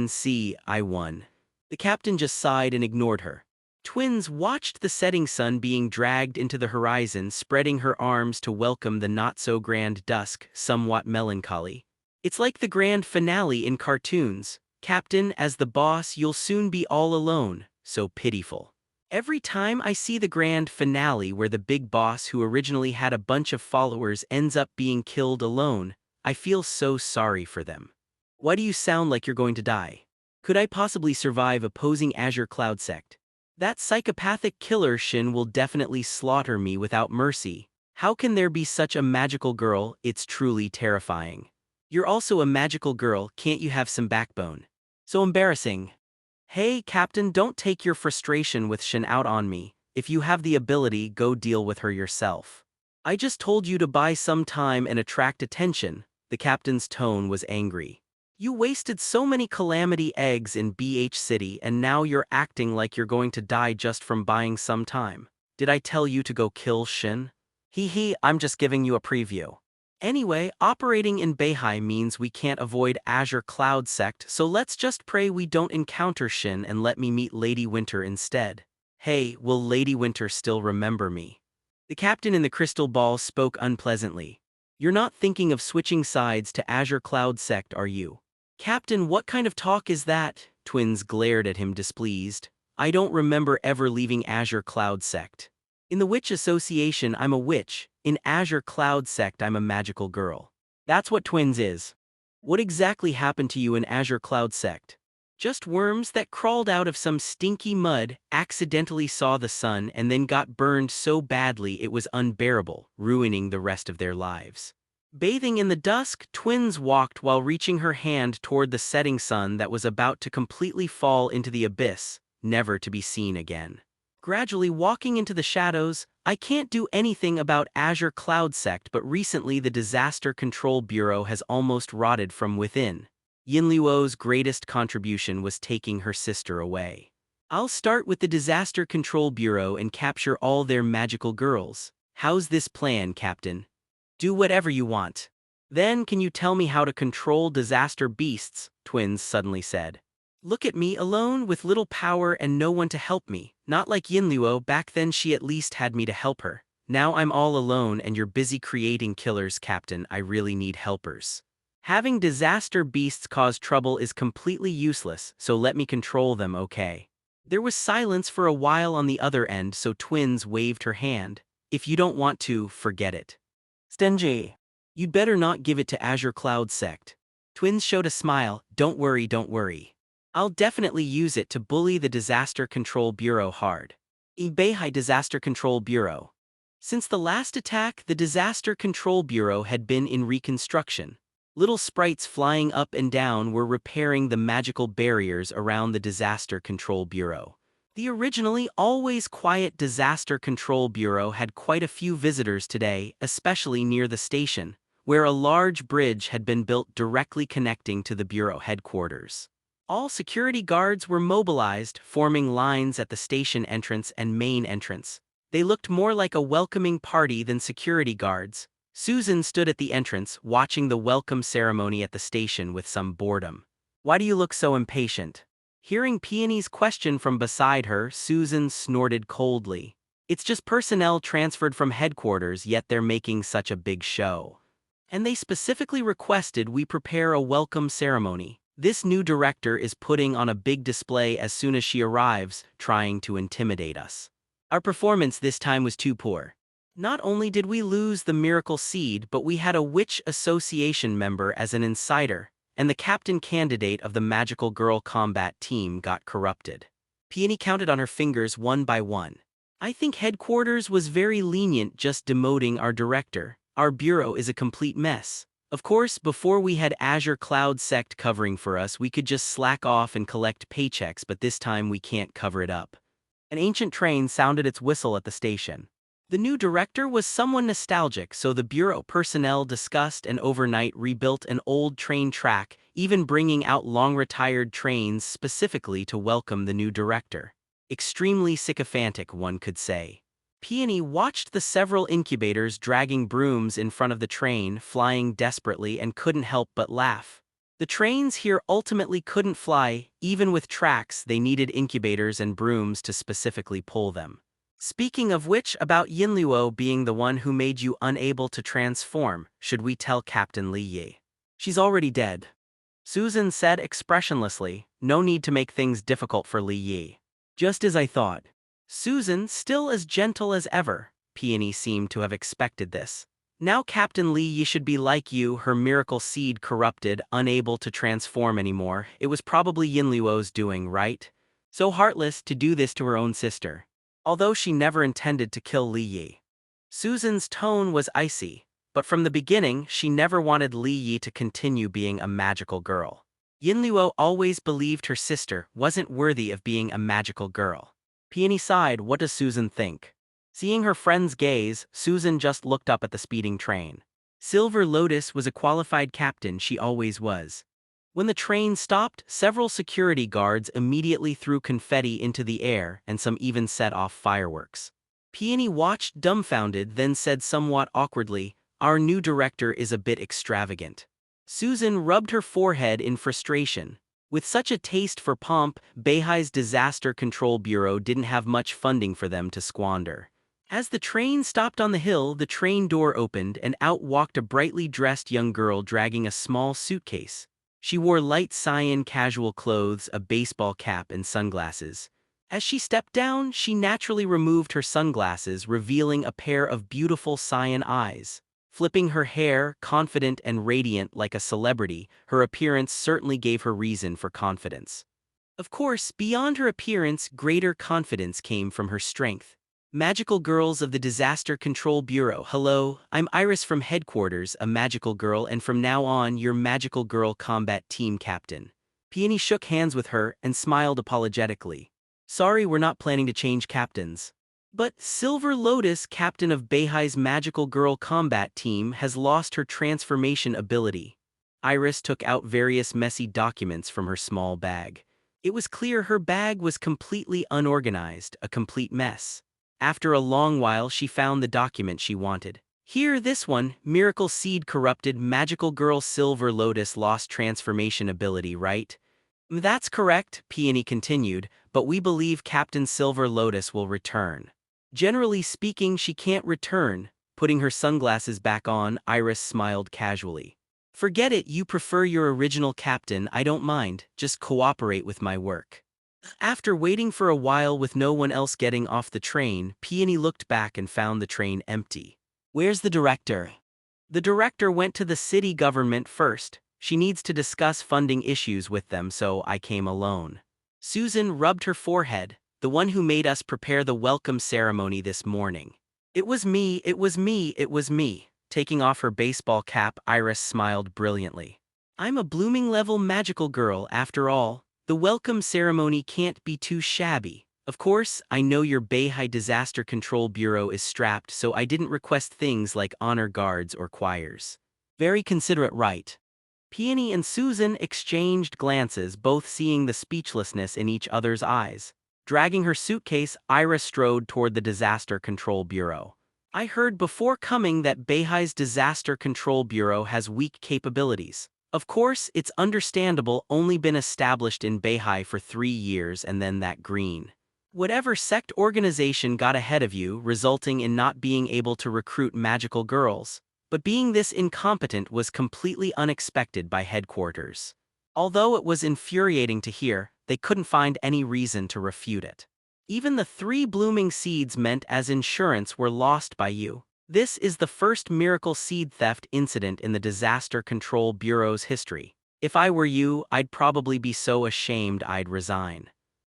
Si, I won. The captain just sighed and ignored her. Twins watched the setting sun being dragged into the horizon, spreading her arms to welcome the not-so-grand dusk, somewhat melancholy. It's like the grand finale in cartoons. Captain, as the boss, you'll soon be all alone, so pitiful. Every time I see the grand finale where the big boss who originally had a bunch of followers ends up being killed alone, I feel so sorry for them. Why do you sound like you're going to die? Could I possibly survive opposing Azure Cloud Sect? That psychopathic killer Shin will definitely slaughter me without mercy. How can there be such a magical girl? It's truly terrifying. You're also a magical girl, can't you have some backbone? So embarrassing. Hey, Captain, don't take your frustration with Shin out on me. If you have the ability, go deal with her yourself. I just told you to buy some time and attract attention. The captain's tone was angry. You wasted so many calamity eggs in BH City and now you're acting like you're going to die just from buying some time. Did I tell you to go kill Shin? Hee hee, I'm just giving you a preview. Anyway, operating in Beihai means we can't avoid Azure Cloud Sect, so let's just pray we don't encounter Shin and let me meet Lady Winter instead. Hey, will Lady Winter still remember me? The captain in the crystal ball spoke unpleasantly. You're not thinking of switching sides to Azure Cloud Sect, are you? Captain, what kind of talk is that? Twins glared at him displeased. I don't remember ever leaving Azure Cloud Sect. In the Witch Association, I'm a witch. In Azure Cloud Sect, I'm a magical girl. That's what Twins is. What exactly happened to you in Azure Cloud Sect? Just worms that crawled out of some stinky mud, accidentally saw the sun, and then got burned so badly it was unbearable, ruining the rest of their lives. Bathing in the dusk, Twins walked while reaching her hand toward the setting sun that was about to completely fall into the abyss, never to be seen again. Gradually walking into the shadows, I can't do anything about Azure Cloud Sect, but recently the Disaster Control Bureau has almost rotted from within. Yinluo's greatest contribution was taking her sister away. I'll start with the Disaster Control Bureau and capture all their magical girls. How's this plan, Captain? Do whatever you want. Then can you tell me how to control disaster beasts? Twins suddenly said. Look at me, alone with little power and no one to help me. Not like Yinluo, back then she at least had me to help her. Now I'm all alone and you're busy creating killers, Captain. I really need helpers. Having disaster beasts cause trouble is completely useless, so let me control them, okay? There was silence for a while on the other end, so Twins waved her hand. If you don't want to, forget it. Stingy. You'd better not give it to Azure Cloud Sect. Twins showed a smile. Don't worry, don't worry. I'll definitely use it to bully the Disaster Control Bureau hard. Beihai Disaster Control Bureau. Since the last attack, the Disaster Control Bureau had been in reconstruction. Little sprites flying up and down were repairing the magical barriers around the Disaster Control Bureau. The originally always quiet Disaster Control Bureau had quite a few visitors today, especially near the station, where a large bridge had been built directly connecting to the Bureau headquarters. All security guards were mobilized, forming lines at the station entrance and main entrance. They looked more like a welcoming party than security guards. Susan stood at the entrance, watching the welcome ceremony at the station with some boredom. Why do you look so impatient? Hearing Peony's question from beside her, Susan snorted coldly. It's just personnel transferred from headquarters, yet they're making such a big show. And they specifically requested we prepare a welcome ceremony. This new director is putting on a big display as soon as she arrives, trying to intimidate us. Our performance this time was too poor. Not only did we lose the miracle seed, but we had a Witch Association member as an insider, and the captain candidate of the magical girl combat team got corrupted. Peony counted on her fingers one by one. I think headquarters was very lenient just demoting our director. Our bureau is a complete mess. Of course, before we had Azure Cloud Sect covering for us, we could just slack off and collect paychecks, but this time we can't cover it up. An ancient train sounded its whistle at the station. The new director was someone nostalgic, so the bureau personnel discussed and overnight rebuilt an old train track, even bringing out long-retired trains specifically to welcome the new director. Extremely sycophantic, one could say. Peony watched the several incubators dragging brooms in front of the train, flying desperately, and couldn't help but laugh. The trains here ultimately couldn't fly, even with tracks. They needed incubators and brooms to specifically pull them. Speaking of which, about Yinluo being the one who made you unable to transform, should we tell Captain Li Yi? She's already dead. Susan said expressionlessly, no need to make things difficult for Li Yi. Just as I thought. Susan, still as gentle as ever. Peony seemed to have expected this. Now Captain Li Yi should be like you, her miracle seed corrupted, unable to transform anymore. It was probably Yinluo's doing, right? So heartless to do this to her own sister. Although she never intended to kill Li Yi. Susan's tone was icy, but from the beginning she never wanted Li Yi to continue being a magical girl. Yinluo always believed her sister wasn't worthy of being a magical girl. Peony sighed. What does Susan think? Seeing her friend's gaze, Susan just looked up at the speeding train. Silver Lotus was a qualified captain, she always was. When the train stopped, several security guards immediately threw confetti into the air, and some even set off fireworks. Peony watched dumbfounded, then said somewhat awkwardly, "Our new director is a bit extravagant." Susan rubbed her forehead in frustration. With such a taste for pomp, Beihai's Disaster Control Bureau didn't have much funding for them to squander. As the train stopped on the hill, the train door opened and out walked a brightly dressed young girl dragging a small suitcase. She wore light cyan casual clothes, a baseball cap, and sunglasses. As she stepped down, she naturally removed her sunglasses, revealing a pair of beautiful cyan eyes. Flipping her hair, confident and radiant like a celebrity, her appearance certainly gave her reason for confidence. Of course, beyond her appearance, greater confidence came from her strength. Magical Girls of the Disaster Control Bureau. Hello, I'm Iris from headquarters, a magical girl, and from now on, your magical girl combat team captain. Peony shook hands with her and smiled apologetically. Sorry, we're not planning to change captains. But Silver Lotus, captain of Beihai's magical girl combat team, has lost her transformation ability. Iris took out various messy documents from her small bag. It was clear her bag was completely unorganized, a complete mess. After a long while, she found the document she wanted. Here, this one, Miracle Seed corrupted, magical girl Silver Lotus lost transformation ability, right? That's correct, Peony continued, but we believe Captain Silver Lotus will return. Generally speaking, she can't return. Putting her sunglasses back on, Iris smiled casually. Forget it, you prefer your original captain, I don't mind, just cooperate with my work. After waiting for a while with no one else getting off the train, Peony looked back and found the train empty. Where's the director? The director went to the city government first. She needs to discuss funding issues with them, so I came alone. Susan rubbed her forehead, the one who made us prepare the welcome ceremony this morning. It was me, it was me, it was me. Taking off her baseball cap, Iris smiled brilliantly. I'm a blooming level magical girl after all. The welcome ceremony can't be too shabby. Of course, I know your Beihai Disaster Control Bureau is strapped, so I didn't request things like honor guards or choirs. Very considerate, right? Peony and Susan exchanged glances, both seeing the speechlessness in each other's eyes. Dragging her suitcase, Iris strode toward the Disaster Control Bureau. I heard before coming that Beihai's Disaster Control Bureau has weak capabilities. Of course, it's understandable, only been established in Beihai for 3 years and then that green. Whatever sect organization got ahead of you, resulting in not being able to recruit magical girls. But being this incompetent was completely unexpected by headquarters. Although it was infuriating to hear, they couldn't find any reason to refute it. Even the 3 blooming seeds meant as insurance were lost by you. This is the first miracle seed theft incident in the Disaster Control Bureau's history. If I were you, I'd probably be so ashamed I'd resign.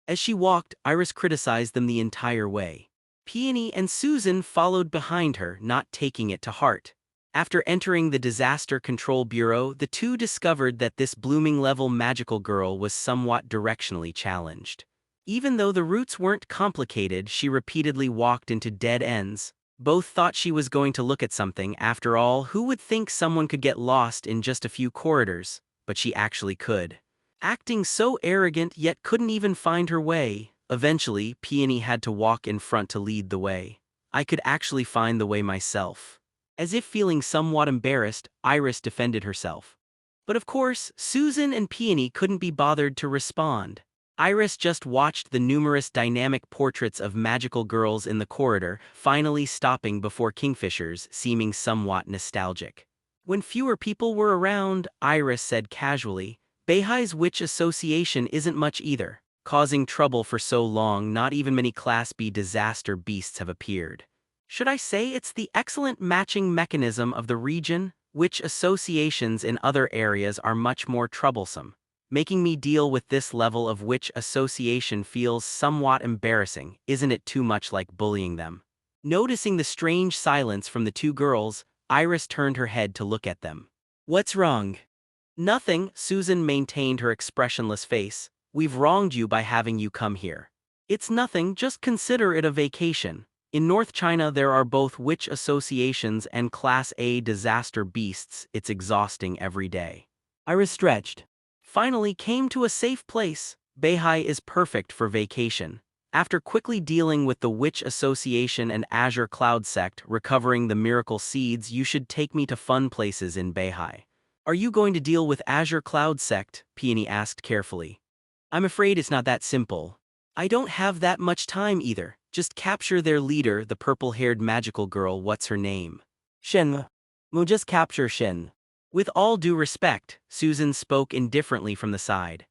As she walked, Iris criticized them the entire way. Peony and Susan followed behind her, not taking it to heart. After entering the Disaster Control Bureau, the two discovered that this blooming level magical girl was somewhat directionally challenged. Even though the routes weren't complicated, she repeatedly walked into dead ends. Both thought she was going to look at something. After all, who would think someone could get lost in just a few corridors? But she actually could. Acting so arrogant yet couldn't even find her way. Eventually, Peony had to walk in front to lead the way. I could actually find the way myself. As if feeling somewhat embarrassed, Iris defended herself. But of course, Susan and Peony couldn't be bothered to respond. Iris just watched the numerous dynamic portraits of magical girls in the corridor, finally stopping before Kingfishers, seeming somewhat nostalgic. When fewer people were around, Iris said casually, "Beihai's Witch Association isn't much either. Causing trouble for so long, not even many Class B disaster beasts have appeared. Should I say it's the excellent matching mechanism of the region? Witch associations in other areas are much more troublesome. Making me deal with this level of witch association feels somewhat embarrassing. Isn't it too much like bullying them?" Noticing the strange silence from the two girls, Iris turned her head to look at them. "What's wrong?" "Nothing," Susan maintained her expressionless face. "We've wronged you by having you come here." "It's nothing, just consider it a vacation. In North China there are both witch associations and Class A disaster beasts. It's exhausting every day." Iris stretched. Finally came to a safe place. Beihai is perfect for vacation. After quickly dealing with the Witch Association and Azure Cloud Sect, recovering the miracle seeds, you should take me to fun places in Beihai. "Are you going to deal with Azure Cloud Sect?" Peony asked carefully. "I'm afraid it's not that simple. I don't have that much time either. Just capture their leader, the purple-haired magical girl. What's her name?" "Shen. We'll just capture Shen." "With all due respect," Susan spoke indifferently from the side.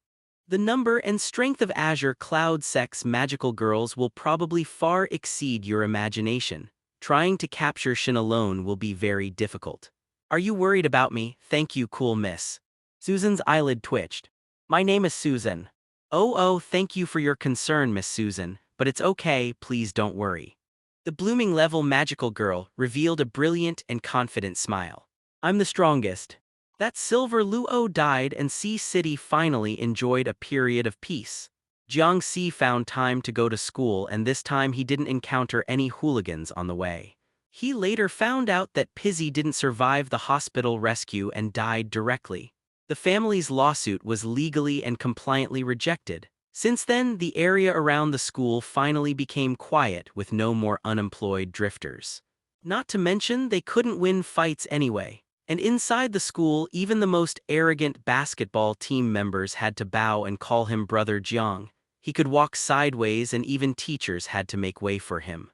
"The number and strength of Azure Cloud Sect's magical girls will probably far exceed your imagination. Trying to capture Shen alone will be very difficult." "Are you worried about me?" "Thank you, cool miss." Susan's eyelid twitched. "My name is Susan." Oh, thank you for your concern, Miss Susan, but it's okay, please don't worry." The blooming level magical girl revealed a brilliant and confident smile. "I'm the strongest." That silver Luo died and Sea City finally enjoyed a period of peace. Jiang Si found time to go to school, and this time he didn't encounter any hooligans on the way. He later found out that Pizzy didn't survive the hospital rescue and died directly. The family's lawsuit was legally and compliantly rejected. Since then, the area around the school finally became quiet with no more unemployed drifters. Not to mention, they couldn't win fights anyway. And inside the school, even the most arrogant basketball team members had to bow and call him Brother Jiang. He could walk sideways and even teachers had to make way for him.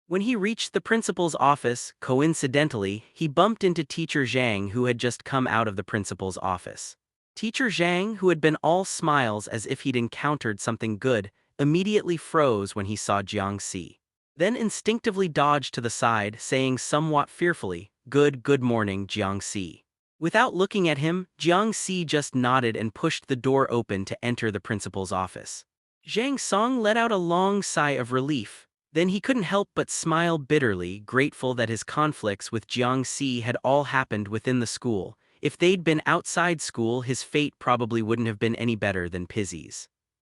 When he reached the principal's office, coincidentally, he bumped into Teacher Zhang, who had just come out of the principal's office. Teacher Zhang, who had been all smiles as if he'd encountered something good, immediately froze when he saw Jiang Si. Then instinctively dodged to the side, saying somewhat fearfully, Good morning, Jiang Si." Without looking at him, Jiang Si just nodded and pushed the door open to enter the principal's office. Zhang Song let out a long sigh of relief. Then he couldn't help but smile bitterly, grateful that his conflicts with Jiang Si had all happened within the school. If they'd been outside school, his fate probably wouldn't have been any better than Pizzy's.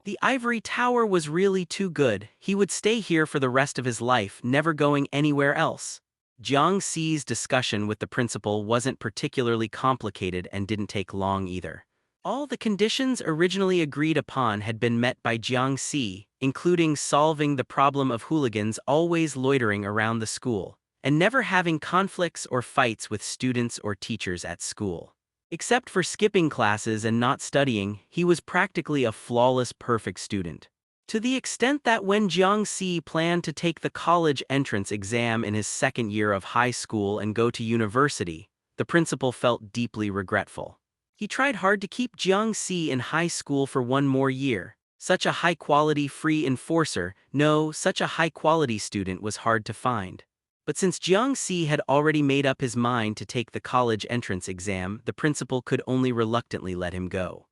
The ivory tower was really too good. He would stay here for the rest of his life, never going anywhere else. Jiang Si's discussion with the principal wasn't particularly complicated and didn't take long either. All the conditions originally agreed upon had been met by Jiang Si, including solving the problem of hooligans always loitering around the school, and never having conflicts or fights with students or teachers at school. Except for skipping classes and not studying, he was practically a flawless perfect student. To the extent that when Jiang Si planned to take the college entrance exam in his second year of high school and go to university, the principal felt deeply regretful. He tried hard to keep Jiang Si in high school for one more year. Such a high-quality free enforcer, no, such a high-quality student was hard to find. But since Jiang Si had already made up his mind to take the college entrance exam, the principal could only reluctantly let him go.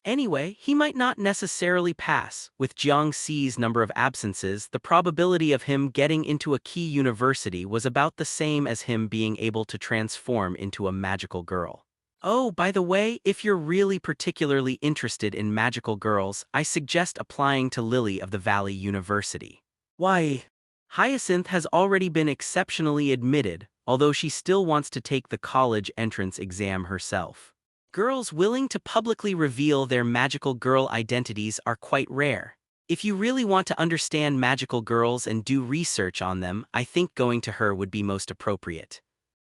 Anyway, he might not necessarily pass. With Jiang Si's number of absences, the probability of him getting into a key university was about the same as him being able to transform into a magical girl. Oh, by the way, if you're really particularly interested in magical girls, I suggest applying to Lily of the Valley University. Why? Hyacinth has already been exceptionally admitted, although she still wants to take the college entrance exam herself. Girls willing to publicly reveal their magical girl identities are quite rare. If you really want to understand magical girls and do research on them, I think going to her would be most appropriate.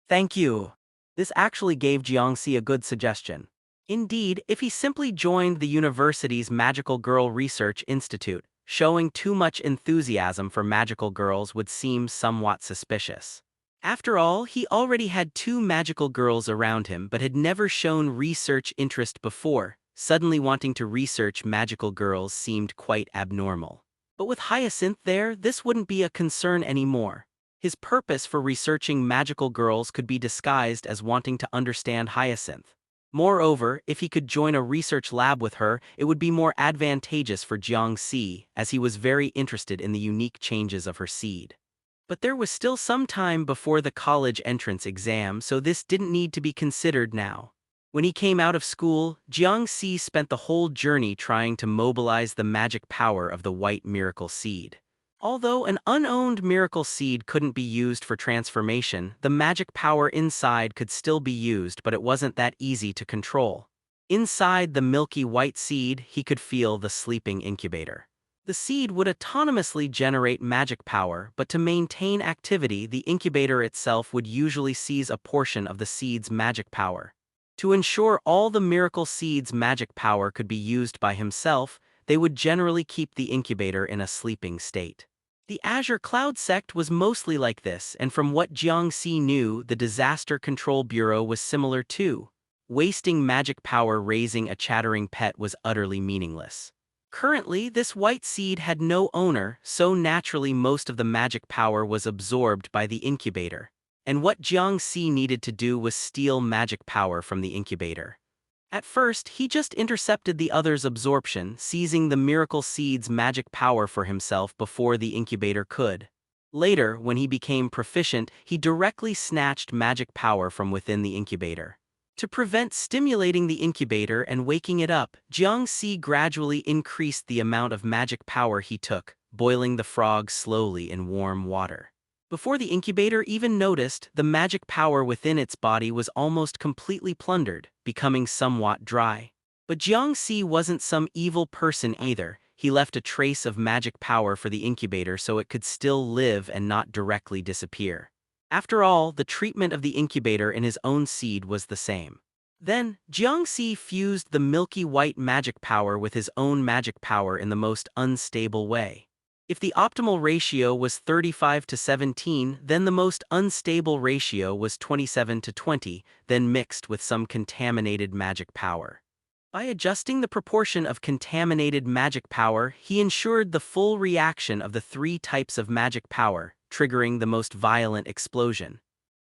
Thank you. This actually gave Jiang Si a good suggestion. Indeed, if he simply joined the university's Magical Girl Research Institute, showing too much enthusiasm for magical girls would seem somewhat suspicious. After all, he already had two magical girls around him but had never shown research interest before. Suddenly wanting to research magical girls seemed quite abnormal. But with Hyacinth there, this wouldn't be a concern anymore. His purpose for researching magical girls could be disguised as wanting to understand Hyacinth. Moreover, if he could join a research lab with her, it would be more advantageous for Jiang Si, as he was very interested in the unique changes of her seed. But there was still some time before the college entrance exam, so this didn't need to be considered now. When he came out of school, Jiang Si spent the whole journey trying to mobilize the magic power of the white miracle seed. Although an unowned miracle seed couldn't be used for transformation, the magic power inside could still be used, but it wasn't that easy to control. Inside the milky white seed, he could feel the sleeping incubator. The seed would autonomously generate magic power, but to maintain activity, the incubator itself would usually seize a portion of the seed's magic power. To ensure all the miracle seed's magic power could be used by himself, they would generally keep the incubator in a sleeping state. The Azure Cloud sect was mostly like this, and from what Jiang Si knew, the Disaster Control Bureau was similar too. Wasting magic power raising a chattering pet was utterly meaningless. Currently, this white seed had no owner, so naturally most of the magic power was absorbed by the incubator. And what Jiang Si needed to do was steal magic power from the incubator. At first, he just intercepted the other's absorption, seizing the miracle seed's magic power for himself before the incubator could. Later, when he became proficient, he directly snatched magic power from within the incubator. To prevent stimulating the incubator and waking it up, Jiang Si gradually increased the amount of magic power he took, boiling the frog slowly in warm water. Before the incubator even noticed, the magic power within its body was almost completely plundered, becoming somewhat dry. But Jiang Si wasn't some evil person either. He left a trace of magic power for the incubator so it could still live and not directly disappear. After all, the treatment of the incubator in his own seed was the same. Then, Jiang Si fused the milky white magic power with his own magic power in the most unstable way. If the optimal ratio was 35 to 17, then the most unstable ratio was 27 to 20, then mixed with some contaminated magic power. By adjusting the proportion of contaminated magic power, he ensured the full reaction of the three types of magic power, triggering the most violent explosion.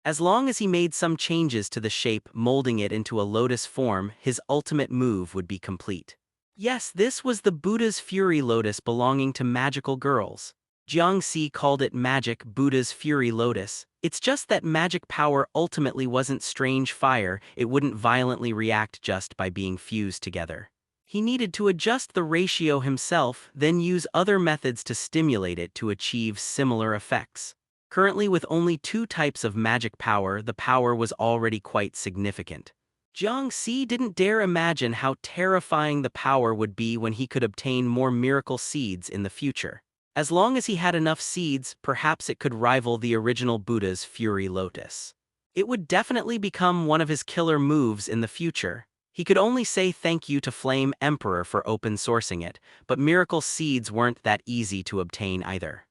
As long as he made some changes to the shape, molding it into a lotus form, his ultimate move would be complete. Yes, this was the Buddha's Fury Lotus belonging to magical girls. Jiang Si called it magic Buddha's Fury Lotus. It's just that magic power ultimately wasn't strange fire, it wouldn't violently react just by being fused together. He needed to adjust the ratio himself, then use other methods to stimulate it to achieve similar effects. Currently, with only two types of magic power, the power was already quite significant. Jiang Si didn't dare imagine how terrifying the power would be when he could obtain more miracle seeds in the future. As long as he had enough seeds, perhaps it could rival the original Buddha's Fury Lotus. It would definitely become one of his killer moves in the future. He could only say thank you to Flame Emperor for open sourcing it, but miracle seeds weren't that easy to obtain either.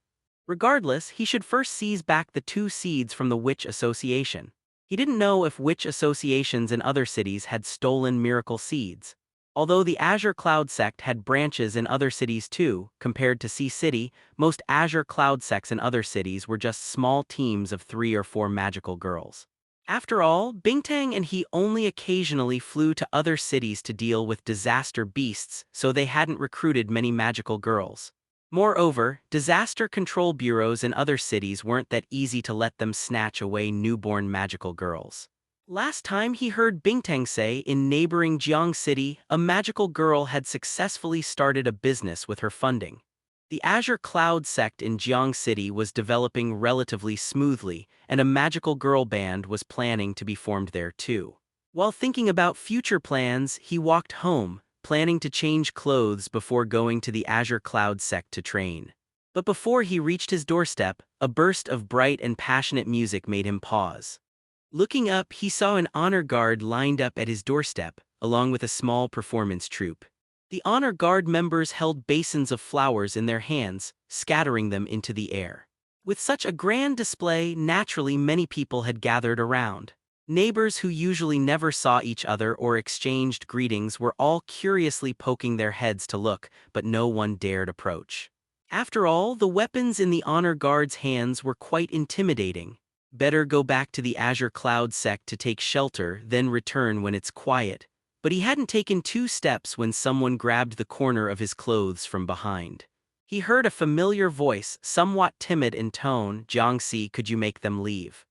Regardless, he should first seize back the two seeds from the Witch Association. He didn't know if witch associations in other cities had stolen miracle seeds. Although the Azure Cloud sect had branches in other cities too, compared to Sea City, most Azure Cloud sects in other cities were just small teams of 3 or 4 magical girls. After all, Bingtang and he only occasionally flew to other cities to deal with disaster beasts, so they hadn't recruited many magical girls. Moreover, disaster control bureaus in other cities weren't that easy to let them snatch away newborn magical girls. Last time he heard Bingtang say in neighboring Jiang City, a magical girl had successfully started a business with her funding. The Azure Cloud sect in Jiang City was developing relatively smoothly, and a magical girl band was planning to be formed there too. While thinking about future plans, he walked home, planning to change clothes before going to the Azure Cloud sect to train. But before he reached his doorstep, a burst of bright and passionate music made him pause. Looking up, he saw an honor guard lined up at his doorstep, along with a small performance troupe. The honor guard members held basins of flowers in their hands, scattering them into the air. With such a grand display, naturally many people had gathered around. Neighbors who usually never saw each other or exchanged greetings were all curiously poking their heads to look, but no one dared approach. After all, the weapons in the honor guard's hands were quite intimidating. Better go back to the Azure Cloud sect to take shelter, then return when it's quiet. But he hadn't taken 2 steps when someone grabbed the corner of his clothes from behind. He heard a familiar voice, somewhat timid in tone. "Jiang Si, could you make them leave?"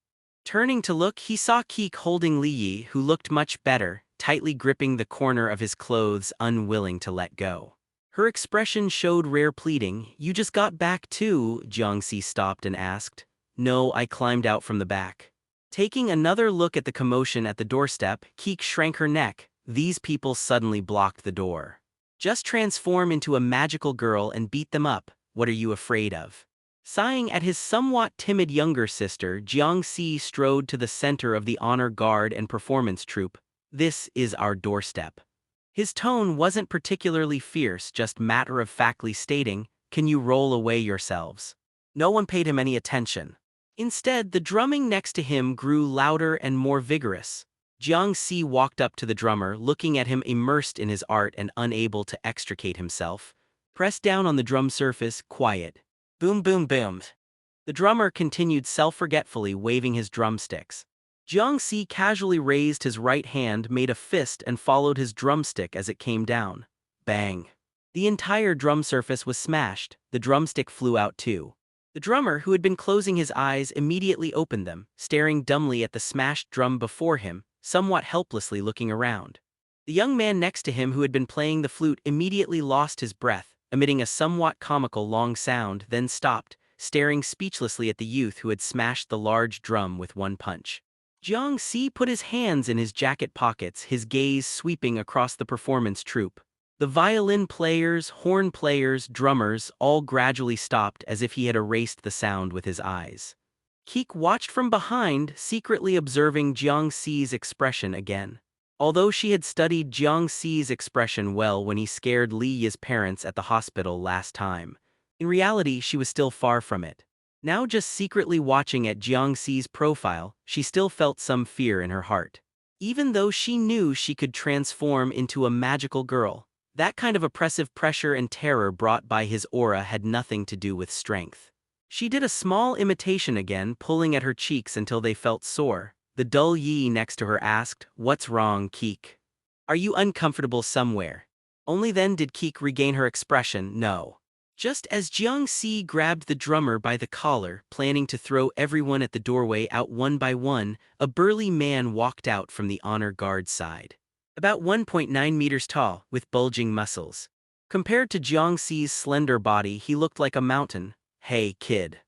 Turning to look, he saw Keek holding Li Yi, who looked much better, tightly gripping the corner of his clothes, unwilling to let go. Her expression showed rare pleading. "You just got back too?" Jiang Si stopped and asked. "No, I climbed out from the back." Taking another look at the commotion at the doorstep, Keek shrank her neck. These people suddenly blocked the door. "Just transform into a magical girl and beat them up. What are you afraid of?" Sighing at his somewhat timid younger sister, Jiang Si strode to the center of the honor guard and performance troupe. "This is our doorstep." His tone wasn't particularly fierce, just matter-of-factly stating, "Can you roll away yourselves?" No one paid him any attention. Instead, the drumming next to him grew louder and more vigorous. Jiang Si walked up to the drummer, looking at him immersed in his art and unable to extricate himself. Pressed down on the drum surface, quiet. Boom, boom, boom. The drummer continued self-forgetfully waving his drumsticks. Jiang Si casually raised his right hand, made a fist, and followed his drumstick as it came down. Bang. The entire drum surface was smashed. The drumstick flew out too. The drummer, who had been closing his eyes, immediately opened them, staring dumbly at the smashed drum before him, somewhat helplessly looking around. The young man next to him, who had been playing the flute, immediately lost his breath, emitting a somewhat comical long sound, then stopped, staring speechlessly at the youth who had smashed the large drum with one punch. Jiang Si put his hands in his jacket pockets, his gaze sweeping across the performance troupe. The violin players, horn players, drummers, all gradually stopped as if he had erased the sound with his eyes. Keek watched from behind, secretly observing Jiang Si's expression again. Although she had studied Jiang Si's expression well when he scared Li Yi's parents at the hospital last time, in reality she was still far from it. Now, just secretly watching at Jiang Si's profile, she still felt some fear in her heart. Even though she knew she could transform into a magical girl, that kind of oppressive pressure and terror brought by his aura had nothing to do with strength. She did a small imitation again, pulling at her cheeks until they felt sore. The dull Yi next to her asked, "What's wrong, Keek? Are you uncomfortable somewhere?" Only then did Keek regain her expression. "No." Just as Jiang Si grabbed the drummer by the collar, planning to throw everyone at the doorway out one by one, a burly man walked out from the honor guard side. About 1.9 meters tall, with bulging muscles. Compared to Jiang Si's slender body, he looked like a mountain. "Hey, kid."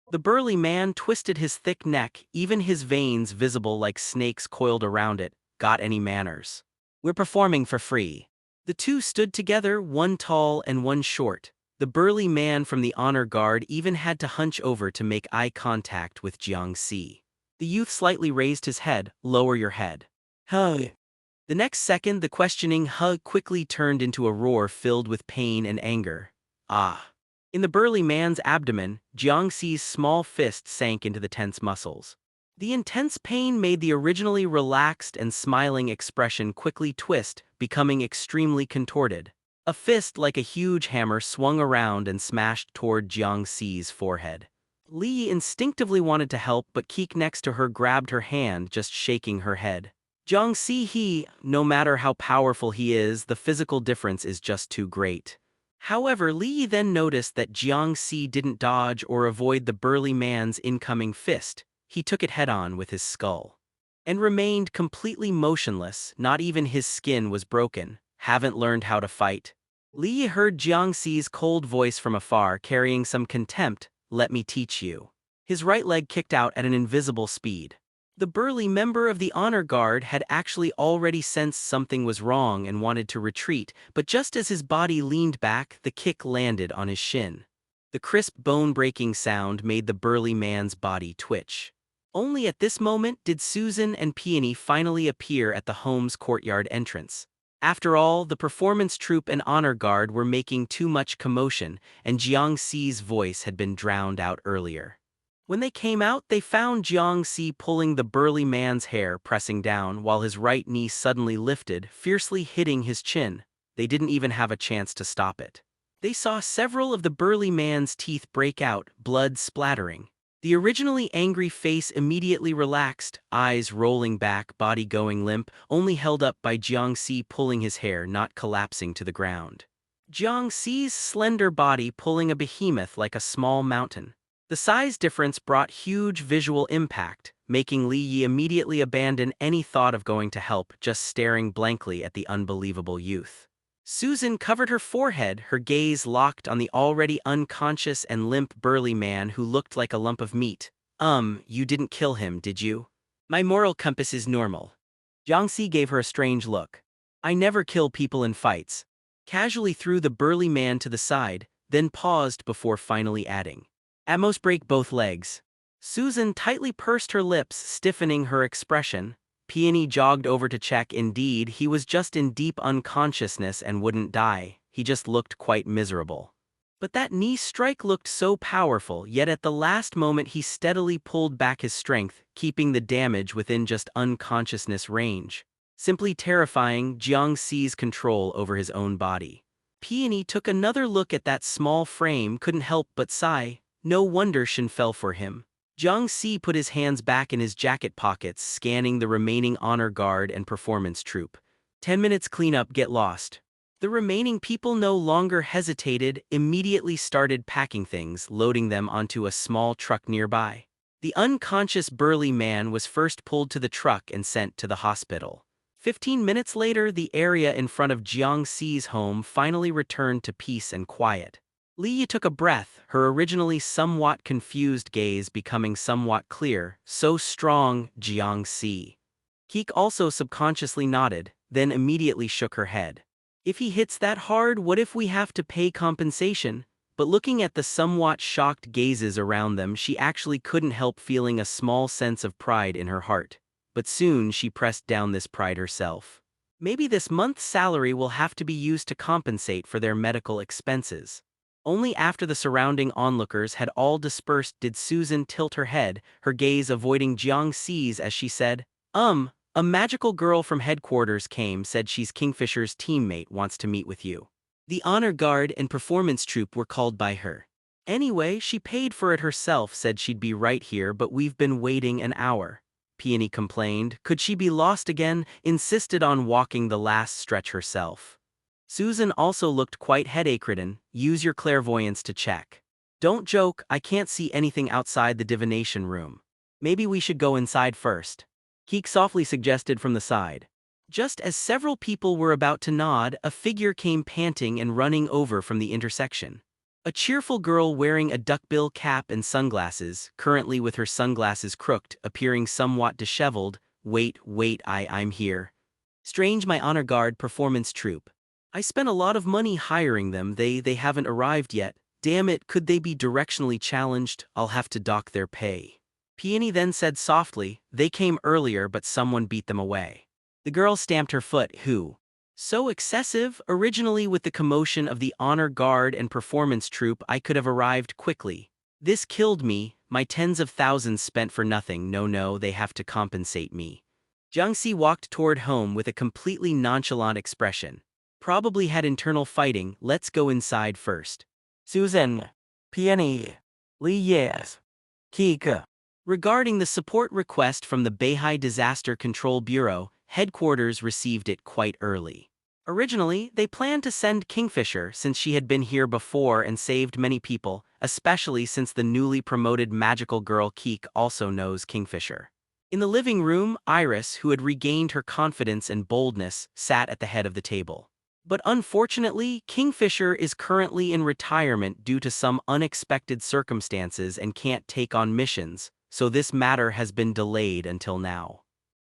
The burly man twisted his thick neck, even his veins visible like snakes coiled around it. "Got any manners? We're performing for free." The two stood together, one tall and one short. The burly man from the honor guard even had to hunch over to make eye contact with Jiang Si. The youth slightly raised his head. "Lower your head." "Huh." The next second, the questioning "huh" quickly turned into a roar filled with pain and anger. "Ah." In the burly man's abdomen, Jiang Si's small fist sank into the tense muscles. The intense pain made the originally relaxed and smiling expression quickly twist, becoming extremely contorted. A fist like a huge hammer swung around and smashed toward Jiang Si's forehead. Li instinctively wanted to help, but Keek next to her grabbed her hand, just shaking her head. "Jiang Si, no matter how powerful he is, the physical difference is just too great." However, Li then noticed that Jiang Si didn't dodge or avoid the burly man's incoming fist. He took it head-on with his skull. And remained completely motionless, not even his skin was broken. "Haven't learned how to fight?" Li heard Jiang Si's cold voice from afar carrying some contempt. Let me teach you. His right leg kicked out at an invisible speed. The burly member of the honor guard had actually already sensed something was wrong and wanted to retreat, but just as his body leaned back, the kick landed on his shin. The crisp bone-breaking sound made the burly man's body twitch. Only at this moment did Susan and Peony finally appear at the home's courtyard entrance. After all, the performance troupe and honor guard were making too much commotion, and Jiang Si's voice had been drowned out earlier. When they came out, they found Jiang Si pulling the burly man's hair, pressing down, while his right knee suddenly lifted, fiercely hitting his chin. They didn't even have a chance to stop it. They saw several of the burly man's teeth break out, blood splattering. The originally angry face immediately relaxed, eyes rolling back, body going limp, only held up by Jiang Si pulling his hair, not collapsing to the ground. Jiang Si's slender body pulling a behemoth like a small mountain. The size difference brought huge visual impact, making Li Yi immediately abandon any thought of going to help, just staring blankly at the unbelievable youth. Susan covered her forehead, her gaze locked on the already unconscious and limp burly man who looked like a lump of meat. You didn't kill him, did you? My moral compass is normal. Jiang Si gave her a strange look. I never kill people in fights. Casually threw the burly man to the side, then paused before finally adding. At most break both legs. Susan tightly pursed her lips, stiffening her expression. Peony jogged over to check. Indeed, he was just in deep unconsciousness and wouldn't die. He just looked quite miserable. But that knee strike looked so powerful, yet at the last moment he steadily pulled back his strength, keeping the damage within just unconsciousness range. Simply terrifying, Jiang Si's control over his own body. Peony took another look at that small frame, couldn't help but sigh. No wonder Shin fell for him. Jiang Si put his hands back in his jacket pockets, scanning the remaining honor guard and performance troupe. 10 minutes cleanup, get lost. The remaining people no longer hesitated, immediately started packing things, loading them onto a small truck nearby. The unconscious burly man was first pulled to the truck and sent to the hospital. 15 minutes later, the area in front of Jiang Si's home finally returned to peace and quiet. Li Yi took a breath, her originally somewhat confused gaze becoming somewhat clear. So strong, Jiang Si. Keek also subconsciously nodded, then immediately shook her head. If he hits that hard, what if we have to pay compensation? But looking at the somewhat shocked gazes around them, she actually couldn't help feeling a small sense of pride in her heart. But soon she pressed down this pride herself. Maybe this month's salary will have to be used to compensate for their medical expenses. Only after the surrounding onlookers had all dispersed did Susan tilt her head, her gaze avoiding Jiang Si's as she said, a magical girl from headquarters said she's Kingfisher's teammate, wants to meet with you. The honor guard and performance troupe were called by her. Anyway, she paid for it herself, said she'd be right here, but we've been waiting an hour. Peony complained. Could she be lost again? Insisted on walking the last stretch herself. Susan also looked quite headache-ridden. Use your clairvoyance to check. Don't joke, I can't see anything outside the divination room. Maybe we should go inside first. Keek softly suggested from the side. Just as several people were about to nod, a figure came panting and running over from the intersection. A cheerful girl wearing a duckbill cap and sunglasses, currently with her sunglasses crooked, appearing somewhat disheveled. Wait, I'm here. Strange, my honor guard performance troupe. I spent a lot of money hiring them, they haven't arrived yet. Damn it, could they be directionally challenged? I'll have to dock their pay. Peony then said softly, they came earlier but someone beat them away. The girl stamped her foot. Who? So excessive. Originally with the commotion of the honor guard and performance troupe I could have arrived quickly. This killed me, my tens of thousands spent for nothing. No, they have to compensate me. Jiang Si walked toward home with a completely nonchalant expression. Probably had internal fighting. Let's go inside first. Susan. Peony. Li Yes. Kika. Regarding the support request from the Beihai Disaster Control Bureau, headquarters received it quite early. Originally, they planned to send Kingfisher since she had been here before and saved many people, especially since the newly promoted magical girl Keek also knows Kingfisher. In the living room, Iris, who had regained her confidence and boldness, sat at the head of the table. But unfortunately, Kingfisher is currently in retirement due to some unexpected circumstances and can't take on missions, so this matter has been delayed until now.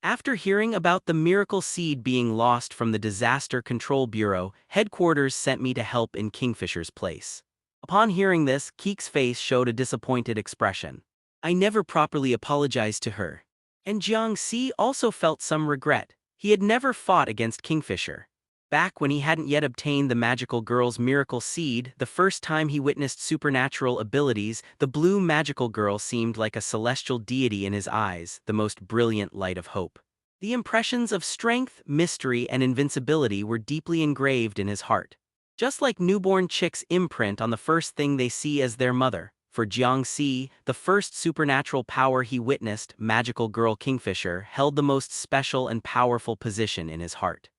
After hearing about the miracle seed being lost from the Disaster Control Bureau, headquarters sent me to help in Kingfisher's place. Upon hearing this, Keek's face showed a disappointed expression. I never properly apologized to her. And Jiang Si also felt some regret. He had never fought against Kingfisher. Back when he hadn't yet obtained the magical girl's miracle seed, the first time he witnessed supernatural abilities, the blue magical girl seemed like a celestial deity in his eyes, the most brilliant light of hope. The impressions of strength, mystery, and invincibility were deeply engraved in his heart. Just like newborn chicks imprint on the first thing they see as their mother, for Jiang Si, the first supernatural power he witnessed, magical girl Kingfisher, held the most special and powerful position in his heart.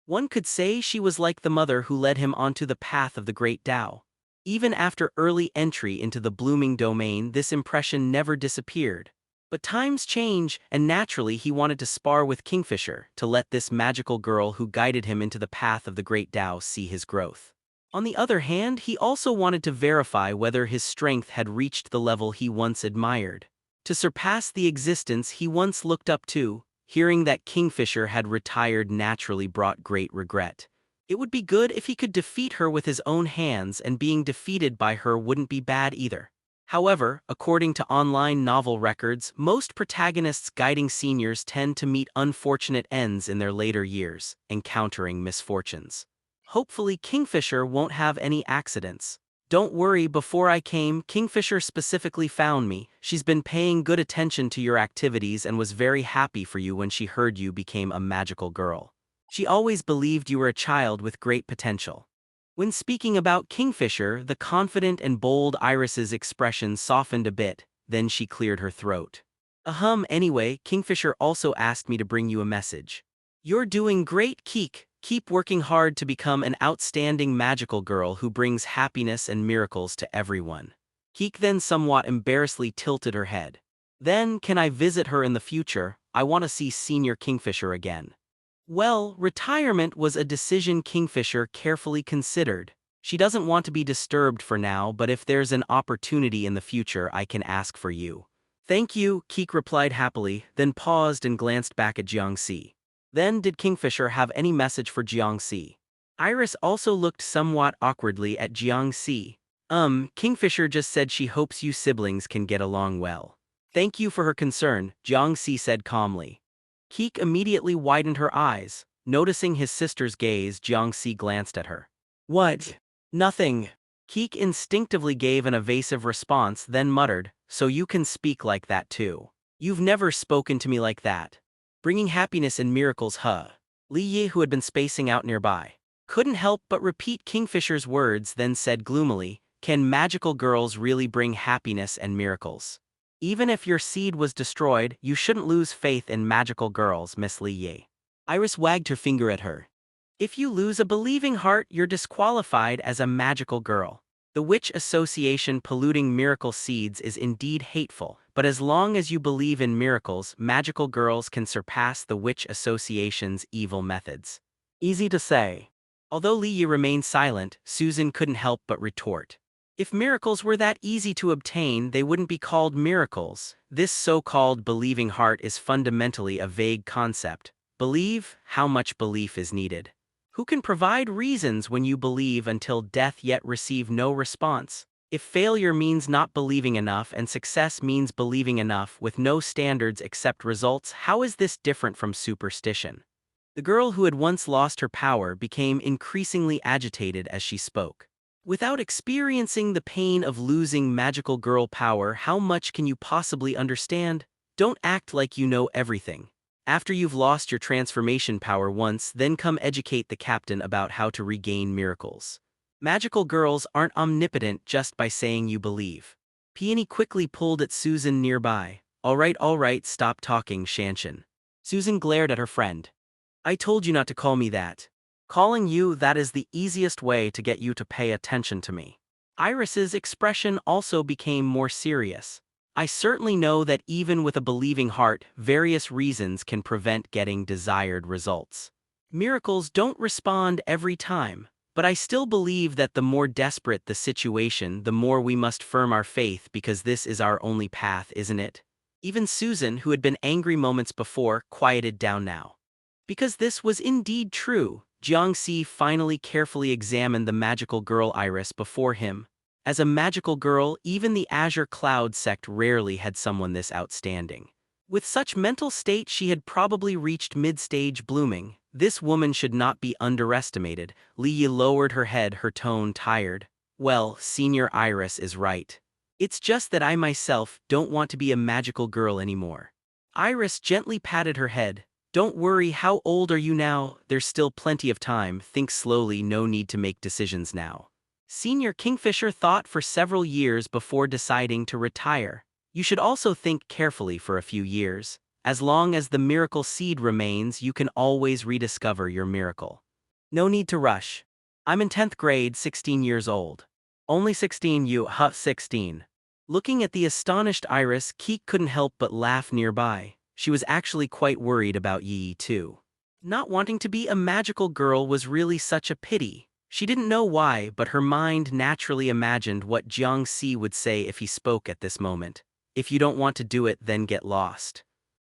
One could say she was like the mother who led him onto the path of the great Tao. Even after early entry into the blooming domain, this impression never disappeared. But times change, and naturally he wanted to spar with Kingfisher to let this magical girl who guided him into the path of the great Tao see his growth. On the other hand, he also wanted to verify whether his strength had reached the level he once admired. To surpass the existence he once looked up to, hearing that Kingfisher had retired naturally brought great regret. It would be good if he could defeat her with his own hands, and being defeated by her wouldn't be bad either. However, according to online novel records, most protagonists guiding seniors tend to meet unfortunate ends in their later years, encountering misfortunes. Hopefully Kingfisher won't have any accidents. Don't worry, before I came, Kingfisher specifically found me. She's been paying good attention to your activities and was very happy for you when she heard you became a magical girl. She always believed you were a child with great potential. When speaking about Kingfisher, the confident and bold Iris's expression softened a bit, then she cleared her throat. Anyway, Kingfisher also asked me to bring you a message. You're doing great, Keek. Keep working hard to become an outstanding magical girl who brings happiness and miracles to everyone. Keek then somewhat embarrassedly tilted her head. Then, can I visit her in the future? I want to see Senior Kingfisher again. Well, retirement was a decision Kingfisher carefully considered. She doesn't want to be disturbed for now, but if there's an opportunity in the future, I can ask for you. Thank you, Keek replied happily, then paused and glanced back at Jiang Si. Then did Kingfisher have any message for Jiang Si? Iris also looked somewhat awkwardly at Jiang Si. Kingfisher just said she hopes you siblings can get along well. Thank you for her concern, Jiang Si said calmly. Keek immediately widened her eyes. Noticing his sister's gaze, Jiang Si glanced at her. What? Nothing. Keek instinctively gave an evasive response, then muttered, so you can speak like that too. You've never spoken to me like that. Bringing happiness and miracles, huh? Li Yi, who had been spacing out nearby, couldn't help but repeat Kingfisher's words, then said gloomily, can magical girls really bring happiness and miracles? Even if your seed was destroyed, you shouldn't lose faith in magical girls, Miss Li Yi. Iris wagged her finger at her. If you lose a believing heart, you're disqualified as a magical girl. The witch association polluting miracle seeds is indeed hateful, but as long as you believe in miracles, magical girls can surpass the witch association's evil methods. Easy to say. Although Li Yi remained silent, Susan couldn't help but retort. If miracles were that easy to obtain, they wouldn't be called miracles. This so-called believing heart is fundamentally a vague concept. Believe? How much belief is needed? Who can provide reasons when you believe until death yet receive no response? If failure means not believing enough and success means believing enough with no standards except results, how is this different from superstition? The girl who had once lost her power became increasingly agitated as she spoke. Without experiencing the pain of losing magical girl power, how much can you possibly understand? Don't act like you know everything. After you've lost your transformation power once, then come educate the captain about how to regain miracles. Magical girls aren't omnipotent just by saying you believe. Peony quickly pulled at Susan nearby. All right, stop talking, Shanshan. Susan glared at her friend. I told you not to call me that. Calling you that is the easiest way to get you to pay attention to me. Iris's expression also became more serious. I certainly know that even with a believing heart, various reasons can prevent getting desired results. Miracles don't respond every time, but I still believe that the more desperate the situation, the more we must firm our faith because this is our only path, isn't it? Even Susan, who had been angry moments before, quieted down now. Because this was indeed true, Jiang Si finally carefully examined the magical girl Iris before him. As a magical girl, even the Azure Cloud sect rarely had someone this outstanding. With such mental state she had probably reached mid-stage blooming. This woman should not be underestimated. Li Yi lowered her head, her tone tired. Well, Senior Iris is right. It's just that I myself don't want to be a magical girl anymore. Iris gently patted her head. Don't worry, how old are you now? There's still plenty of time. Think slowly, no need to make decisions now. Senior Kingfisher thought for several years before deciding to retire. You should also think carefully for a few years. As long as the miracle seed remains, you can always rediscover your miracle. No need to rush. I'm in 10th grade, 16 years old. Only 16 you, 16. Looking at the astonished Iris, Keek couldn't help but laugh nearby. She was actually quite worried about Yi too. Not wanting to be a magical girl was really such a pity. She didn't know why, but her mind naturally imagined what Jiang Si would say if he spoke at this moment. If you don't want to do it, then get lost.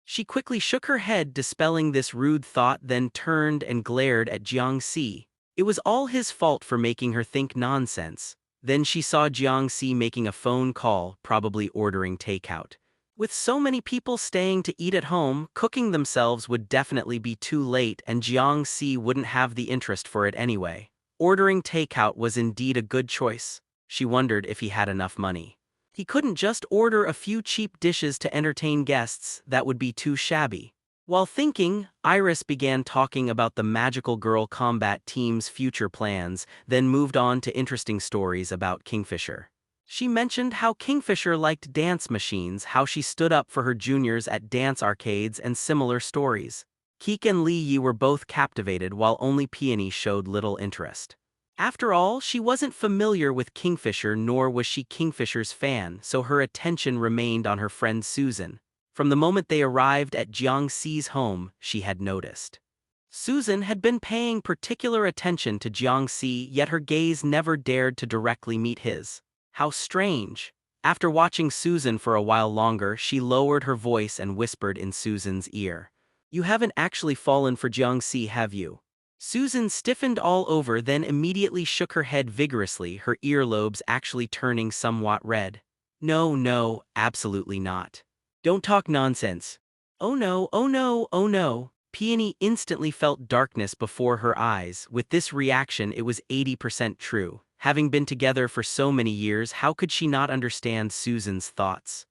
She quickly shook her head, dispelling this rude thought, then turned and glared at Jiang Si. It was all his fault for making her think nonsense. Then she saw Jiang Si making a phone call, probably ordering takeout. With so many people staying to eat at home, cooking themselves would definitely be too late and Jiang Si wouldn't have the interest for it anyway. Ordering takeout was indeed a good choice. She wondered if he had enough money. He couldn't just order a few cheap dishes to entertain guests, that would be too shabby. While thinking, Iris began talking about the magical girl combat team's future plans, then moved on to interesting stories about Kingfisher. She mentioned how Kingfisher liked dance machines, how she stood up for her juniors at dance arcades, and similar stories. Keek and Li Yi were both captivated while only Peony showed little interest. After all, she wasn't familiar with Kingfisher nor was she Kingfisher's fan, so her attention remained on her friend Susan. From the moment they arrived at Jiang Si's home, she had noticed. Susan had been paying particular attention to Jiang Si, yet her gaze never dared to directly meet his. How strange. After watching Susan for a while longer, she lowered her voice and whispered in Susan's ear. You haven't actually fallen for Jiang Si, have you? Susan stiffened all over, then immediately shook her head vigorously, her earlobes actually turning somewhat red. No, no, absolutely not. Don't talk nonsense. Oh no, oh no, oh no. Peony instantly felt darkness before her eyes. With this reaction, it was 80% true. Having been together for so many years, how could she not understand Susan's thoughts?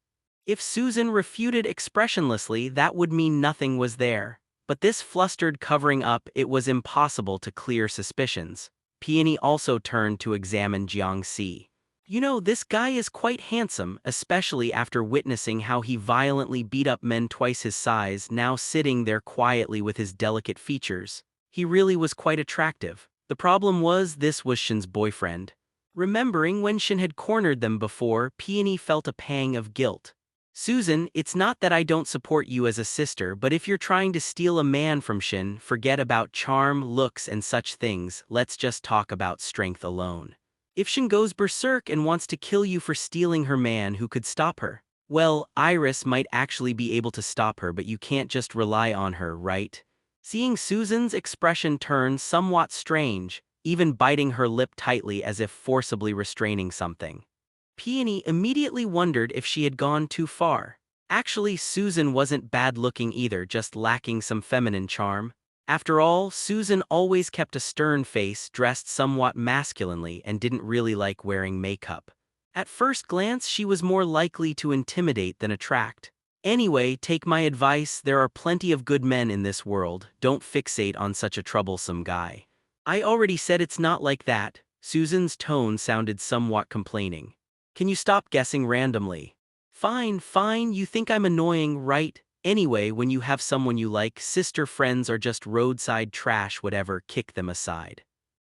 If Susan refuted expressionlessly, that would mean nothing was there. But this flustered covering up, it was impossible to clear suspicions. Peony also turned to examine Jiang Si. You know, this guy is quite handsome, especially after witnessing how he violently beat up men twice his size, now sitting there quietly with his delicate features. He really was quite attractive. The problem was, this was Shin's boyfriend. Remembering when Shin had cornered them before, Peony felt a pang of guilt. Susan, it's not that I don't support you as a sister, but if you're trying to steal a man from Shin, forget about charm, looks, and such things, let's just talk about strength alone. If Shin goes berserk and wants to kill you for stealing her man, who could stop her? Well, Iris might actually be able to stop her, but you can't just rely on her, right? Seeing Susan's expression turn somewhat strange, even biting her lip tightly as if forcibly restraining something. Peony immediately wondered if she had gone too far. Actually, Susan wasn't bad-looking either, just lacking some feminine charm. After all, Susan always kept a stern face, dressed somewhat masculinely, and didn't really like wearing makeup. At first glance, she was more likely to intimidate than attract. Anyway, take my advice, there are plenty of good men in this world, don't fixate on such a troublesome guy. I already said it's not like that. Susan's tone sounded somewhat complaining. Can you stop guessing randomly? Fine, fine, you think I'm annoying, right? Anyway, when you have someone you like, sister friends are just roadside trash, whatever, kick them aside.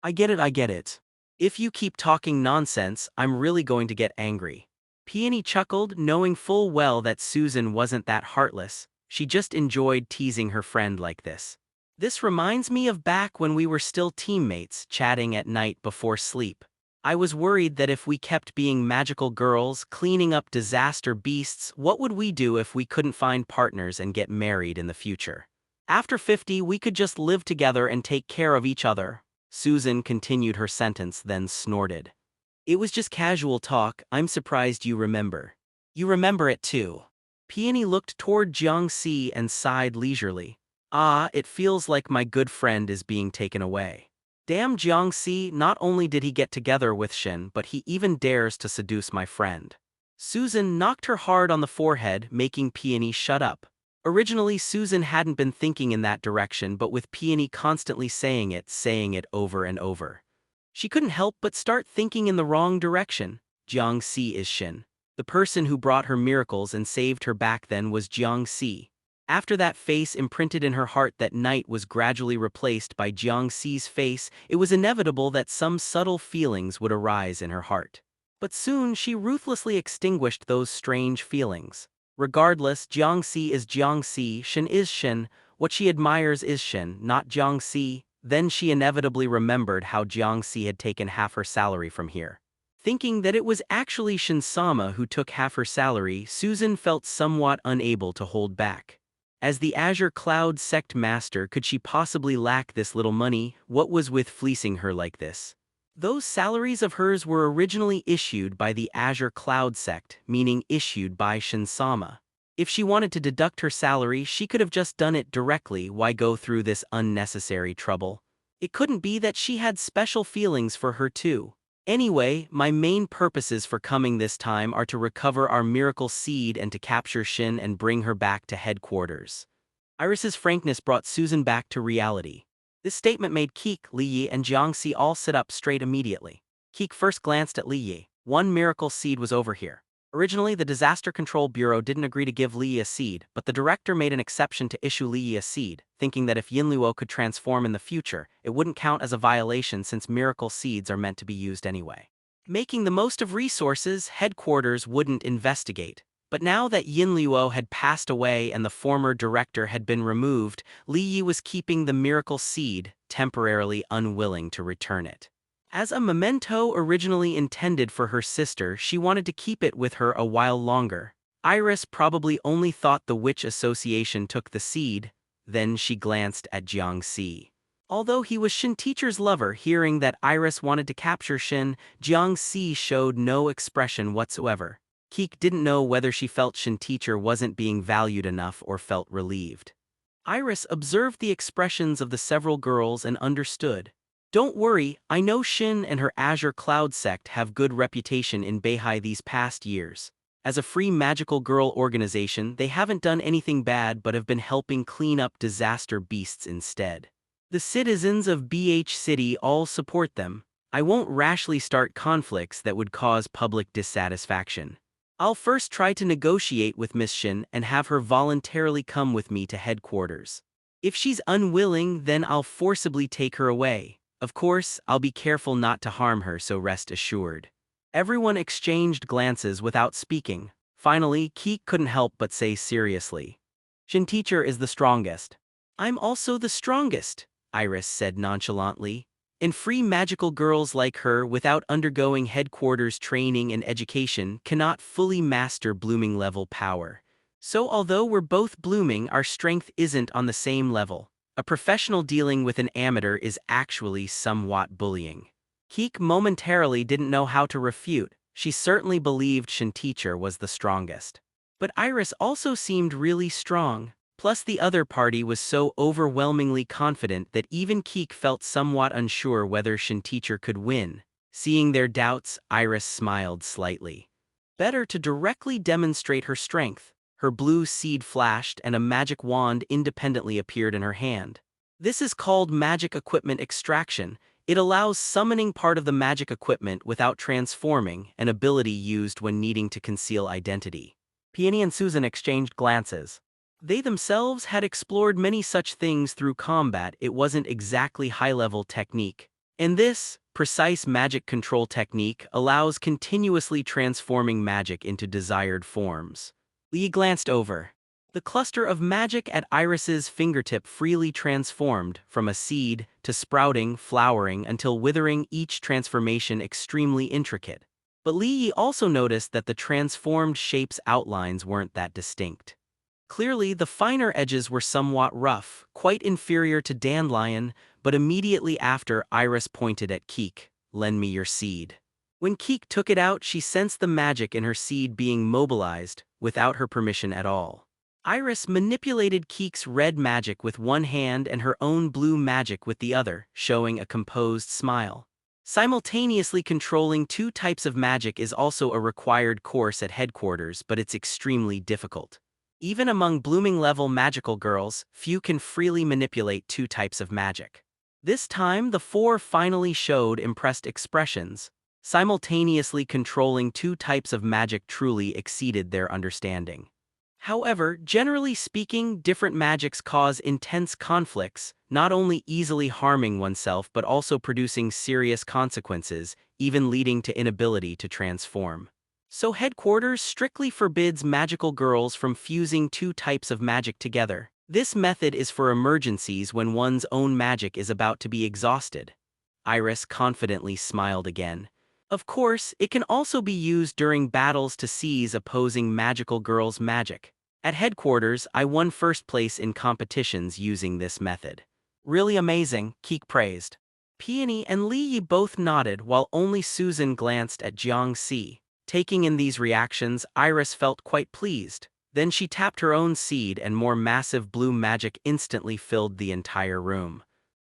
I get it, I get it. If you keep talking nonsense, I'm really going to get angry. Peony chuckled, knowing full well that Susan wasn't that heartless. She just enjoyed teasing her friend like this. This reminds me of back when we were still teammates, chatting at night before sleep. I was worried that if we kept being magical girls, cleaning up disaster beasts, what would we do if we couldn't find partners and get married in the future? After 50, we could just live together and take care of each other. Susan continued her sentence, then snorted. It was just casual talk. I'm surprised you remember. You remember it too. Peony looked toward Jiang Si and sighed leisurely. Ah, it feels like my good friend is being taken away. Damn Jiang Si, not only did he get together with Shin, but he even dares to seduce my friend. Susan knocked her hard on the forehead, making Peony shut up. Originally, Susan hadn't been thinking in that direction, but with Peony constantly saying it over and over, she couldn't help but start thinking in the wrong direction. Jiang Si is Shin. The person who brought her miracles and saved her back then was Jiang Si. After that face imprinted in her heart that night was gradually replaced by Jiang Si's face, it was inevitable that some subtle feelings would arise in her heart. But soon she ruthlessly extinguished those strange feelings. Regardless, Jiang Si is Jiang Si, Shin is Shin. What she admires is Shin, not Jiang Si. Then she inevitably remembered how Jiang Si had taken half her salary from here. Thinking that it was actually Shin-sama who took half her salary, Susan felt somewhat unable to hold back. As the Azure Cloud sect master, could she possibly lack this little money? What was with fleecing her like this? Those salaries of hers were originally issued by the Azure Cloud sect, meaning issued by Shin-sama. If she wanted to deduct her salary, she could have just done it directly. Why go through this unnecessary trouble? It couldn't be that she had special feelings for her too. Anyway, my main purposes for coming this time are to recover our miracle seed and to capture Shin and bring her back to headquarters. Iris's frankness brought Susan back to reality. This statement made Keek, Li Yi, and Jiang Si all sit up straight immediately. Keek first glanced at Li Yi. One miracle seed was over here. Originally, the Disaster Control Bureau didn't agree to give Li Yi a seed, but the director made an exception to issue Li Yi a seed, thinking that if Yinluo could transform in the future, it wouldn't count as a violation since miracle seeds are meant to be used anyway. Making the most of resources, headquarters wouldn't investigate. But now that Yinluo had passed away and the former director had been removed, Li Yi was keeping the miracle seed, temporarily unwilling to return it. As a memento originally intended for her sister, she wanted to keep it with her a while longer. Iris probably only thought the Witch Association took the seed. Then she glanced at Jiang Si. Although he was Shin Teacher's lover, hearing that Iris wanted to capture Shin, Jiang Si showed no expression whatsoever. Keek didn't know whether she felt Shin Teacher wasn't being valued enough or felt relieved. Iris observed the expressions of the several girls and understood. Don't worry, I know Shin and her Azure Cloud sect have good reputation in Beihai these past years. As a free magical girl organization, they haven't done anything bad but have been helping clean up disaster beasts instead. The citizens of BH City all support them. I won't rashly start conflicts that would cause public dissatisfaction. I'll first try to negotiate with Miss Shin and have her voluntarily come with me to headquarters. If she's unwilling, then I'll forcibly take her away. Of course, I'll be careful not to harm her, so rest assured. Everyone exchanged glances without speaking. Finally, Keek couldn't help but say seriously, Shin Teacher is the strongest. I'm also the strongest, Iris said nonchalantly. And free magical girls like her, without undergoing headquarters training and education, cannot fully master blooming level power. So although we're both blooming, our strength isn't on the same level. A professional dealing with an amateur is actually somewhat bullying. Keek momentarily didn't know how to refute. She certainly believed Shin Teacher was the strongest. But Iris also seemed really strong. Plus the other party was so overwhelmingly confident that even Keek felt somewhat unsure whether Shin Teacher could win. Seeing their doubts, Iris smiled slightly. Better to directly demonstrate her strength. Her blue seed flashed and a magic wand independently appeared in her hand. This is called magic equipment extraction. It allows summoning part of the magic equipment without transforming, an ability used when needing to conceal identity. Peony and Susan exchanged glances. They themselves had explored many such things through combat. It wasn't exactly high-level technique. And this, precise magic control technique allows continuously transforming magic into desired forms. Li glanced over. The cluster of magic at Iris's fingertip freely transformed from a seed to sprouting, flowering until withering, each transformation extremely intricate. But Li Yi also noticed that the transformed shape's outlines weren't that distinct. Clearly, the finer edges were somewhat rough, quite inferior to dandelion, but immediately after, Iris pointed at Keek. "Lend me your seed." When Keek took it out, she sensed the magic in her seed being mobilized, without her permission at all. Iris manipulated Keek's red magic with one hand and her own blue magic with the other, showing a composed smile. Simultaneously controlling two types of magic is also a required course at headquarters, but it's extremely difficult. Even among blooming-level magical girls, few can freely manipulate two types of magic. This time, the four finally showed impressed expressions. Simultaneously controlling two types of magic truly exceeded their understanding. However, generally speaking, different magics cause intense conflicts, not only easily harming oneself but also producing serious consequences, even leading to inability to transform. So headquarters strictly forbids magical girls from fusing two types of magic together. This method is for emergencies when one's own magic is about to be exhausted. Iris confidently smiled again. Of course, it can also be used during battles to seize opposing magical girls' magic. At headquarters, I won first place in competitions using this method. "Really amazing," Keek praised. Peony and Li Yi both nodded while only Susan glanced at Jiang Si. Taking in these reactions, Iris felt quite pleased. Then she tapped her own seed and more massive blue magic instantly filled the entire room.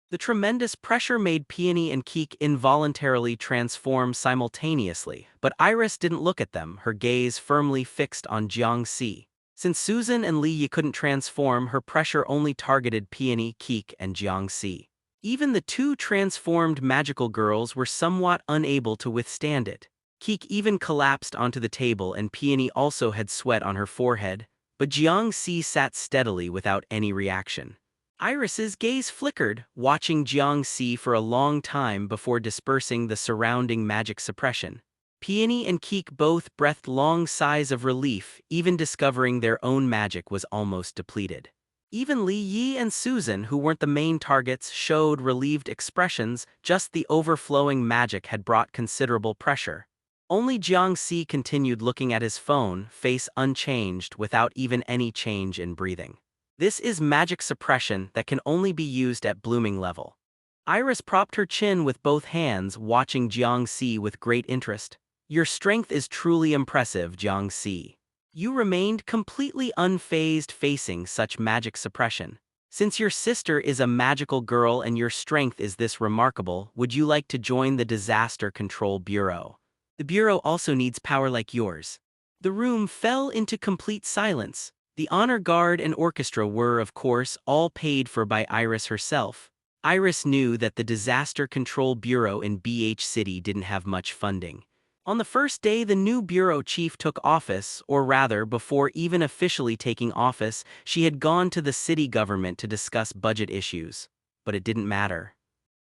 The tremendous pressure made Peony and Keek involuntarily transform simultaneously, but Iris didn't look at them, her gaze firmly fixed on Jiang Si. Since Susan and Li Yi couldn't transform, her pressure only targeted Peony, Keek, and Jiang Si. Even the two transformed magical girls were somewhat unable to withstand it. Keek even collapsed onto the table and Peony also had sweat on her forehead, but Jiang Si sat steadily without any reaction. Iris's gaze flickered, watching Jiang Si for a long time before dispersing the surrounding magic suppression. Peony and Keek both breathed long sighs of relief, even discovering their own magic was almost depleted. Even Li Yi and Susan, who weren't the main targets, showed relieved expressions, just the overflowing magic had brought considerable pressure. Only Jiang Si continued looking at his phone, face unchanged, without even any change in breathing. This is magic suppression that can only be used at blooming level. Iris propped her chin with both hands, watching Jiang Si with great interest. "Your strength is truly impressive, Jiang Si. You remained completely unfazed facing such magic suppression. Since your sister is a magical girl and your strength is this remarkable, would you like to join the Disaster Control Bureau? The Bureau also needs power like yours." The room fell into complete silence. The honor guard and orchestra were, of course, all paid for by Iris herself. Iris knew that the Disaster Control Bureau in BH City didn't have much funding. On the first day the new bureau chief took office, or rather, before even officially taking office, she had gone to the city government to discuss budget issues. But it didn't matter.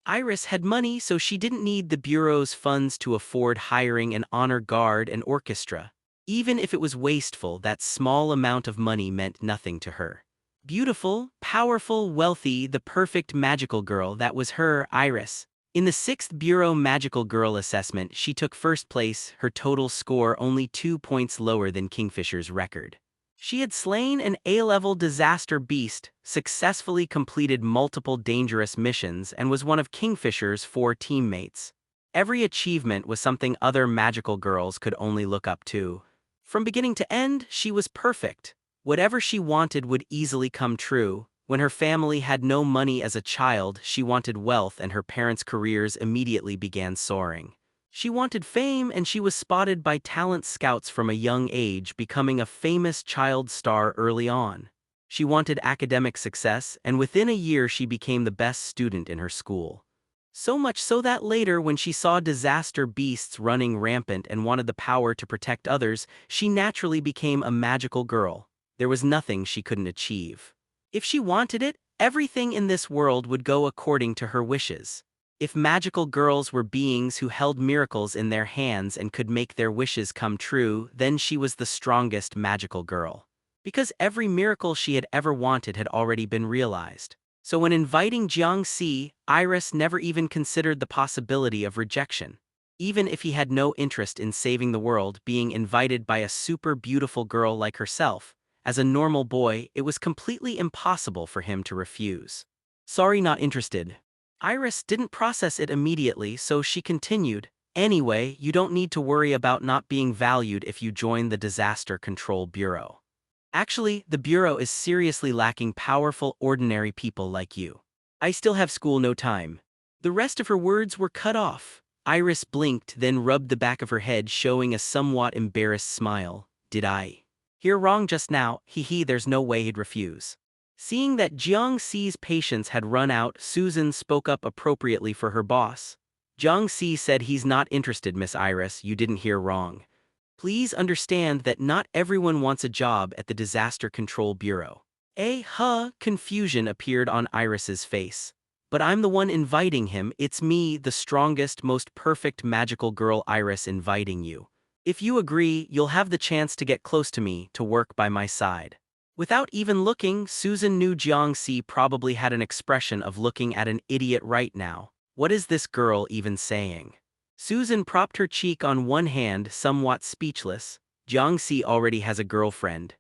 Iris had money, so she didn't need the bureau's funds to afford hiring an honor guard and orchestra. Even if it was wasteful, that small amount of money meant nothing to her. Beautiful, powerful, wealthy, the perfect magical girl, that was her, Iris. In the 6th Bureau Magical Girl Assessment, she took first place, her total score only 2 points lower than Kingfisher's record. She had slain an A-level disaster beast, successfully completed multiple dangerous missions, and was one of Kingfisher's 4 teammates. Every achievement was something other magical girls could only look up to. From beginning to end, she was perfect. Whatever she wanted would easily come true. When her family had no money as a child, she wanted wealth and her parents' careers immediately began soaring. She wanted fame and she was spotted by talent scouts from a young age, becoming a famous child star early on. She wanted academic success and within a year she became the best student in her school. So much so that later when she saw disaster beasts running rampant and wanted the power to protect others, she naturally became a magical girl. There was nothing she couldn't achieve. If she wanted it, everything in this world would go according to her wishes. If magical girls were beings who held miracles in their hands and could make their wishes come true, then she was the strongest magical girl. because every miracle she had ever wanted had already been realized. So when inviting Jiang Si, Iris never even considered the possibility of rejection. Even if he had no interest in saving the world, being invited by a super beautiful girl like herself, as a normal boy, it was completely impossible for him to refuse. Sorry, not interested. Iris didn't process it immediately, so she continued, anyway, you don't need to worry about not being valued if you join the Disaster Control Bureau. Actually, the Bureau is seriously lacking powerful, ordinary people like you. I still have school, no time. The rest of her words were cut off. Iris blinked, then rubbed the back of her head, showing a somewhat embarrassed smile. Did I hear wrong just now? Hee, there's no way he'd refuse. Seeing that Jiang Si's patience had run out, Susan spoke up appropriately for her boss. Jiang Si said, he's not interested, Miss Iris, you didn't hear wrong. Please understand that not everyone wants a job at the Disaster Control Bureau. Confusion appeared on Iris's face. But I'm the one inviting him, it's me, the strongest, most perfect magical girl Iris, inviting you. If you agree, you'll have the chance to get close to me, to work by my side. Without even looking, Susan knew Jiang Si probably had an expression of looking at an idiot right now. What is this girl even saying? Susan propped her cheek on one hand, somewhat speechless. Jiang Si already has a girlfriend.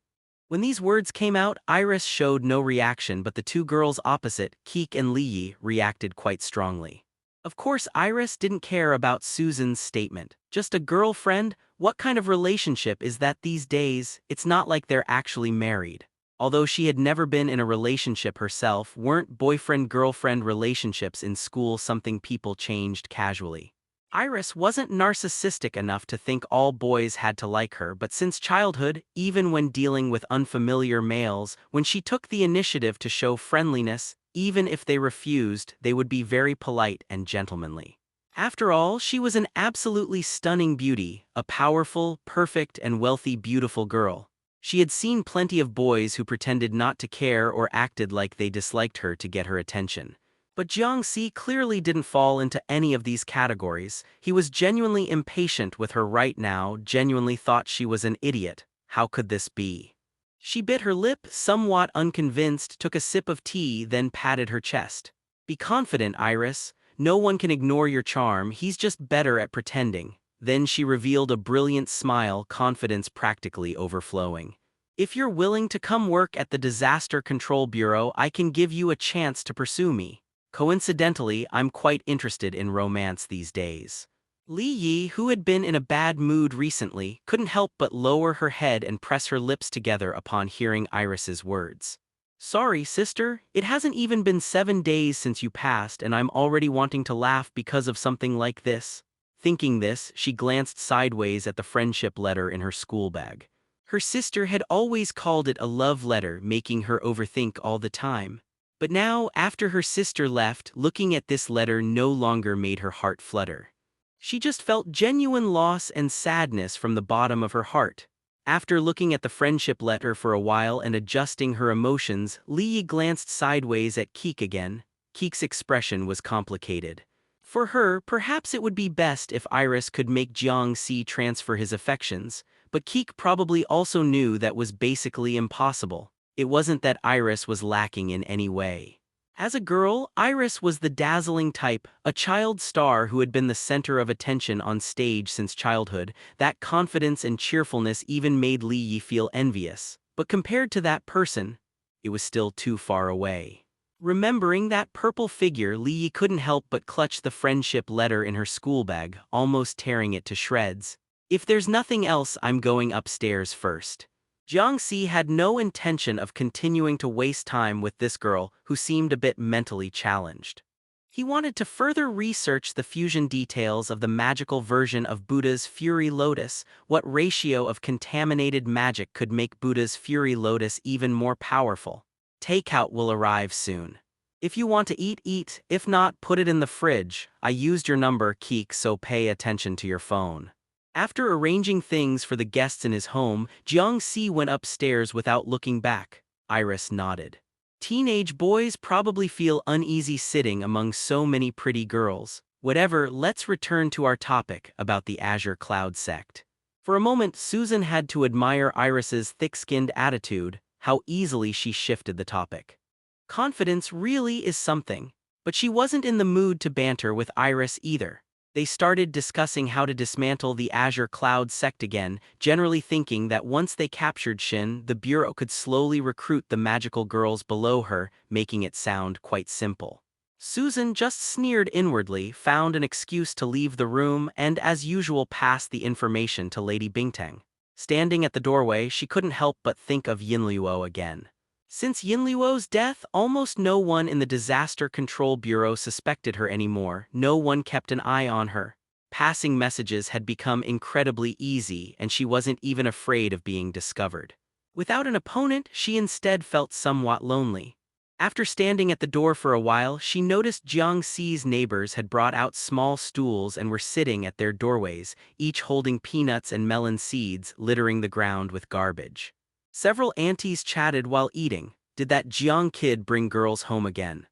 When these words came out, Iris showed no reaction, but the two girls opposite, Keek and Li Yi, reacted quite strongly. Of course, Iris didn't care about Susan's statement. Just a girlfriend? What kind of relationship is that these days? It's not like they're actually married. Although she had never been in a relationship herself, weren't boyfriend-girlfriend relationships in school something people changed casually? Iris wasn't narcissistic enough to think all boys had to like her, but since childhood, even when dealing with unfamiliar males, when she took the initiative to show friendliness, even if they refused, they would be very polite and gentlemanly. After all, she was an absolutely stunning beauty, a powerful, perfect, and wealthy beautiful girl. She had seen plenty of boys who pretended not to care or acted like they disliked her to get her attention. But Jiang Si clearly didn't fall into any of these categories. He was genuinely impatient with her right now, genuinely thought she was an idiot. How could this be? She bit her lip, somewhat unconvinced, took a sip of tea, then patted her chest. Be confident, Iris. No one can ignore your charm, he's just better at pretending. Then she revealed a brilliant smile, confidence practically overflowing. If you're willing to come work at the Disaster Control Bureau, I can give you a chance to pursue me. Coincidentally, I'm quite interested in romance these days. Li Yi, who had been in a bad mood recently, couldn't help but lower her head and press her lips together upon hearing Iris's words. Sorry, sister, it hasn't even been 7 days since you passed and I'm already wanting to laugh because of something like this. Thinking this, she glanced sideways at the friendship letter in her school bag. Her sister had always called it a love letter, making her overthink all the time. But now, after her sister left, looking at this letter no longer made her heart flutter. She just felt genuine loss and sadness from the bottom of her heart. After looking at the friendship letter for a while and adjusting her emotions, Li Yi glanced sideways at Keek again. Keek's expression was complicated. For her, perhaps it would be best if Iris could make Jiang Si transfer his affections, but Keek probably also knew that was basically impossible. It wasn't that Iris was lacking in any way. As a girl, Iris was the dazzling type, a child star who had been the center of attention on stage since childhood. That confidence and cheerfulness even made Li Yi feel envious. But compared to that person, it was still too far away. Remembering that purple figure, Li Yi couldn't help but clutch the friendship letter in her school bag, almost tearing it to shreds. If there's nothing else, I'm going upstairs first. Jiang Si had no intention of continuing to waste time with this girl who seemed a bit mentally challenged. He wanted to further research the fusion details of the magical version of Buddha's Fury Lotus. What ratio of contaminated magic could make Buddha's Fury Lotus even more powerful? Takeout will arrive soon. If you want to eat, eat. If not, put it in the fridge. I used your number, Keek, so pay attention to your phone. After arranging things for the guests in his home, Jiang Si went upstairs without looking back. Iris nodded. Teenage boys probably feel uneasy sitting among so many pretty girls. Whatever, let's return to our topic about the Azure Cloud sect. For a moment, Susan had to admire Iris's thick-skinned attitude, how easily she shifted the topic. Confidence really is something. But she wasn't in the mood to banter with Iris either. They started discussing how to dismantle the Azure Cloud sect again, generally thinking that once they captured Shin, the Bureau could slowly recruit the magical girls below her, making it sound quite simple. Susan just sneered inwardly, found an excuse to leave the room, and as usual passed the information to Lady Bingtang. Standing at the doorway, she couldn't help but think of Yinluo again. Since Yinluo's death, almost no one in the Disaster Control Bureau suspected her anymore, no one kept an eye on her. Passing messages had become incredibly easy, and she wasn't even afraid of being discovered. Without an opponent, she instead felt somewhat lonely. After standing at the door for a while, she noticed Jiang Si's neighbors had brought out small stools and were sitting at their doorways, each holding peanuts and melon seeds, littering the ground with garbage. Several aunties chatted while eating. Did that Jiang kid bring girls home again?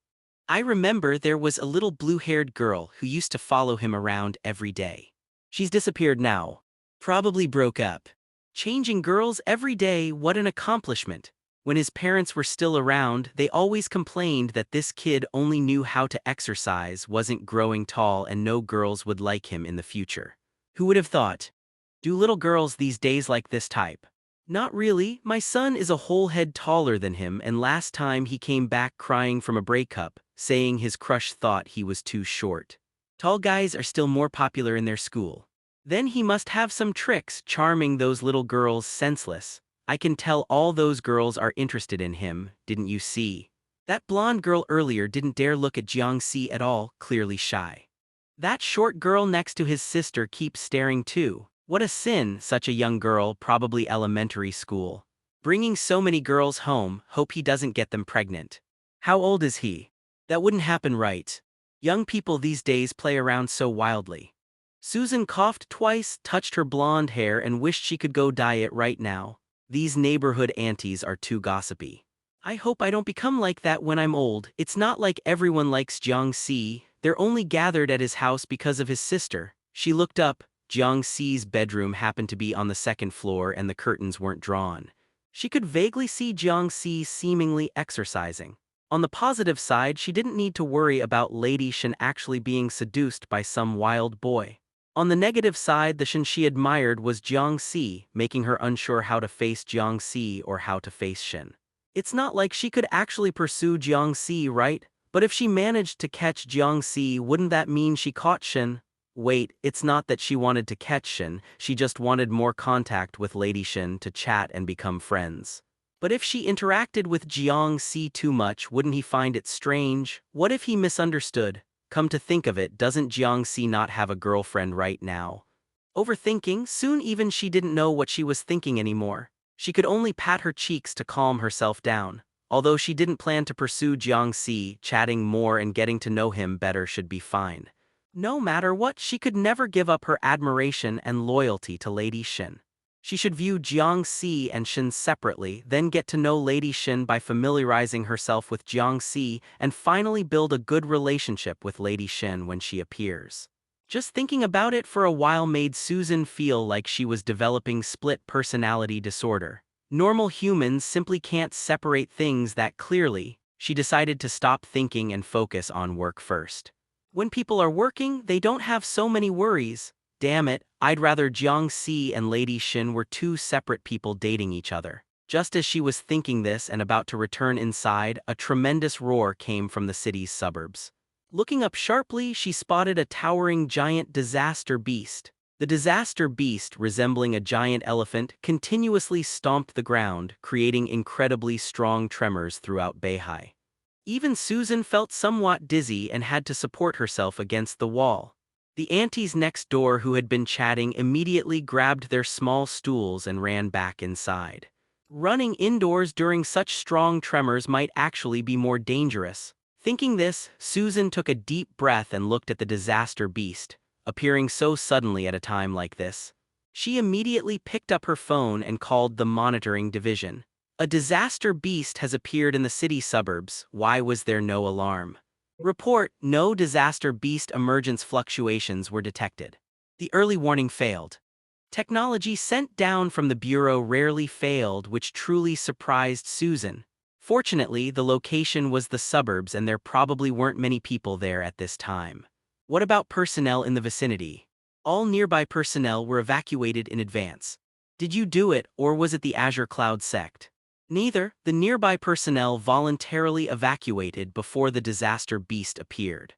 I remember there was a little blue-haired girl who used to follow him around every day. She's disappeared now. Probably broke up. Changing girls every day, what an accomplishment. When his parents were still around, they always complained that this kid only knew how to exercise, wasn't growing tall, and no girls would like him in the future. Who would have thought? Do little girls these days like this type? Not really. My son is a whole head taller than him, and last time he came back crying from a breakup, saying his crush thought he was too short. Tall guys are still more popular in their school. Then he must have some tricks charming those little girls senseless. I can tell all those girls are interested in him, didn't you see? That blonde girl earlier didn't dare look at Jiang Si at all, clearly shy. That short girl next to his sister keeps staring too. What a sin, such a young girl, probably elementary school. Bringing so many girls home, hope he doesn't get them pregnant. How old is he? That wouldn't happen, right? Young people these days play around so wildly. Susan coughed twice, touched her blonde hair, and wished she could go dye it right now. These neighborhood aunties are too gossipy. I hope I don't become like that when I'm old. It's not like everyone likes Jiang Si. They're only gathered at his house because of his sister. She looked up. Jiang Si's bedroom happened to be on the second floor and the curtains weren't drawn. She could vaguely see Jiang Si seemingly exercising. On the positive side, she didn't need to worry about Lady Shen actually being seduced by some wild boy. On the negative side, the Shen she admired was Jiang Si, making her unsure how to face Jiang Si or how to face Shen. It's not like she could actually pursue Jiang Si, right? But if she managed to catch Jiang Si, wouldn't that mean she caught Shen? Wait, it's not that she wanted to catch Shen, she just wanted more contact with Lady Shen to chat and become friends. But if she interacted with Jiang Si too much, wouldn't he find it strange? What if he misunderstood? Come to think of it, doesn't Jiang Si not have a girlfriend right now? Overthinking, soon even she didn't know what she was thinking anymore. She could only pat her cheeks to calm herself down. Although she didn't plan to pursue Jiang Si, chatting more and getting to know him better should be fine. No matter what, she could never give up her admiration and loyalty to Lady Shen. She should view Jiang Si and Shen separately, then get to know Lady Shen by familiarizing herself with Jiang Si, and finally build a good relationship with Lady Shen when she appears. Just thinking about it for a while made Susan feel like she was developing split personality disorder. Normal humans simply can't separate things that clearly. She decided to stop thinking and focus on work first. When people are working, they don't have so many worries. Damn it, I'd rather Jiang Si and Lady Shen were two separate people dating each other. Just as she was thinking this and about to return inside, a tremendous roar came from the city's suburbs. Looking up sharply, she spotted a towering giant disaster beast. The disaster beast, resembling a giant elephant, continuously stomped the ground, creating incredibly strong tremors throughout Beihai. Even Susan felt somewhat dizzy and had to support herself against the wall. The aunties next door who had been chatting immediately grabbed their small stools and ran back inside. Running indoors during such strong tremors might actually be more dangerous. Thinking this, Susan took a deep breath and looked at the disaster beast, appearing so suddenly at a time like this. She immediately picked up her phone and called the monitoring division. A disaster beast has appeared in the city suburbs. Why was there no alarm? Report, no disaster beast emergence fluctuations were detected. The early warning failed. Technology sent down from the Bureau rarely failed, which truly surprised Susan. Fortunately, the location was the suburbs and there probably weren't many people there at this time. What about personnel in the vicinity? All nearby personnel were evacuated in advance. Did you do it, or was it the Azure Cloud sect? Neither. The nearby personnel voluntarily evacuated before the disaster beast appeared.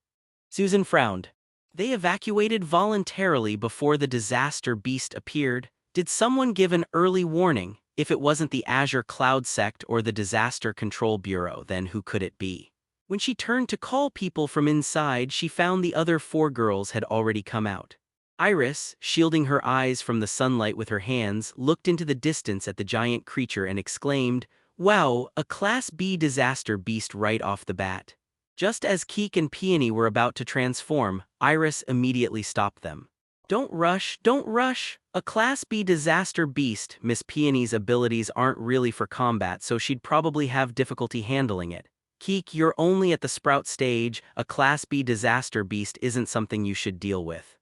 Susan frowned. They evacuated voluntarily before the disaster beast appeared. Did someone give an early warning? If it wasn't the Azure Cloud sect or the Disaster Control Bureau, then who could it be? When she turned to call people from inside, she found the other 4 girls had already come out. Iris, shielding her eyes from the sunlight with her hands, looked into the distance at the giant creature and exclaimed, "Wow, a Class B disaster beast right off the bat." Just as Keek and Peony were about to transform, Iris immediately stopped them. "Don't rush, don't rush. A Class B disaster beast." Miss Peony's abilities aren't really for combat, so she'd probably have difficulty handling it. "Keek, you're only at the sprout stage. A Class B disaster beast isn't something you should deal with."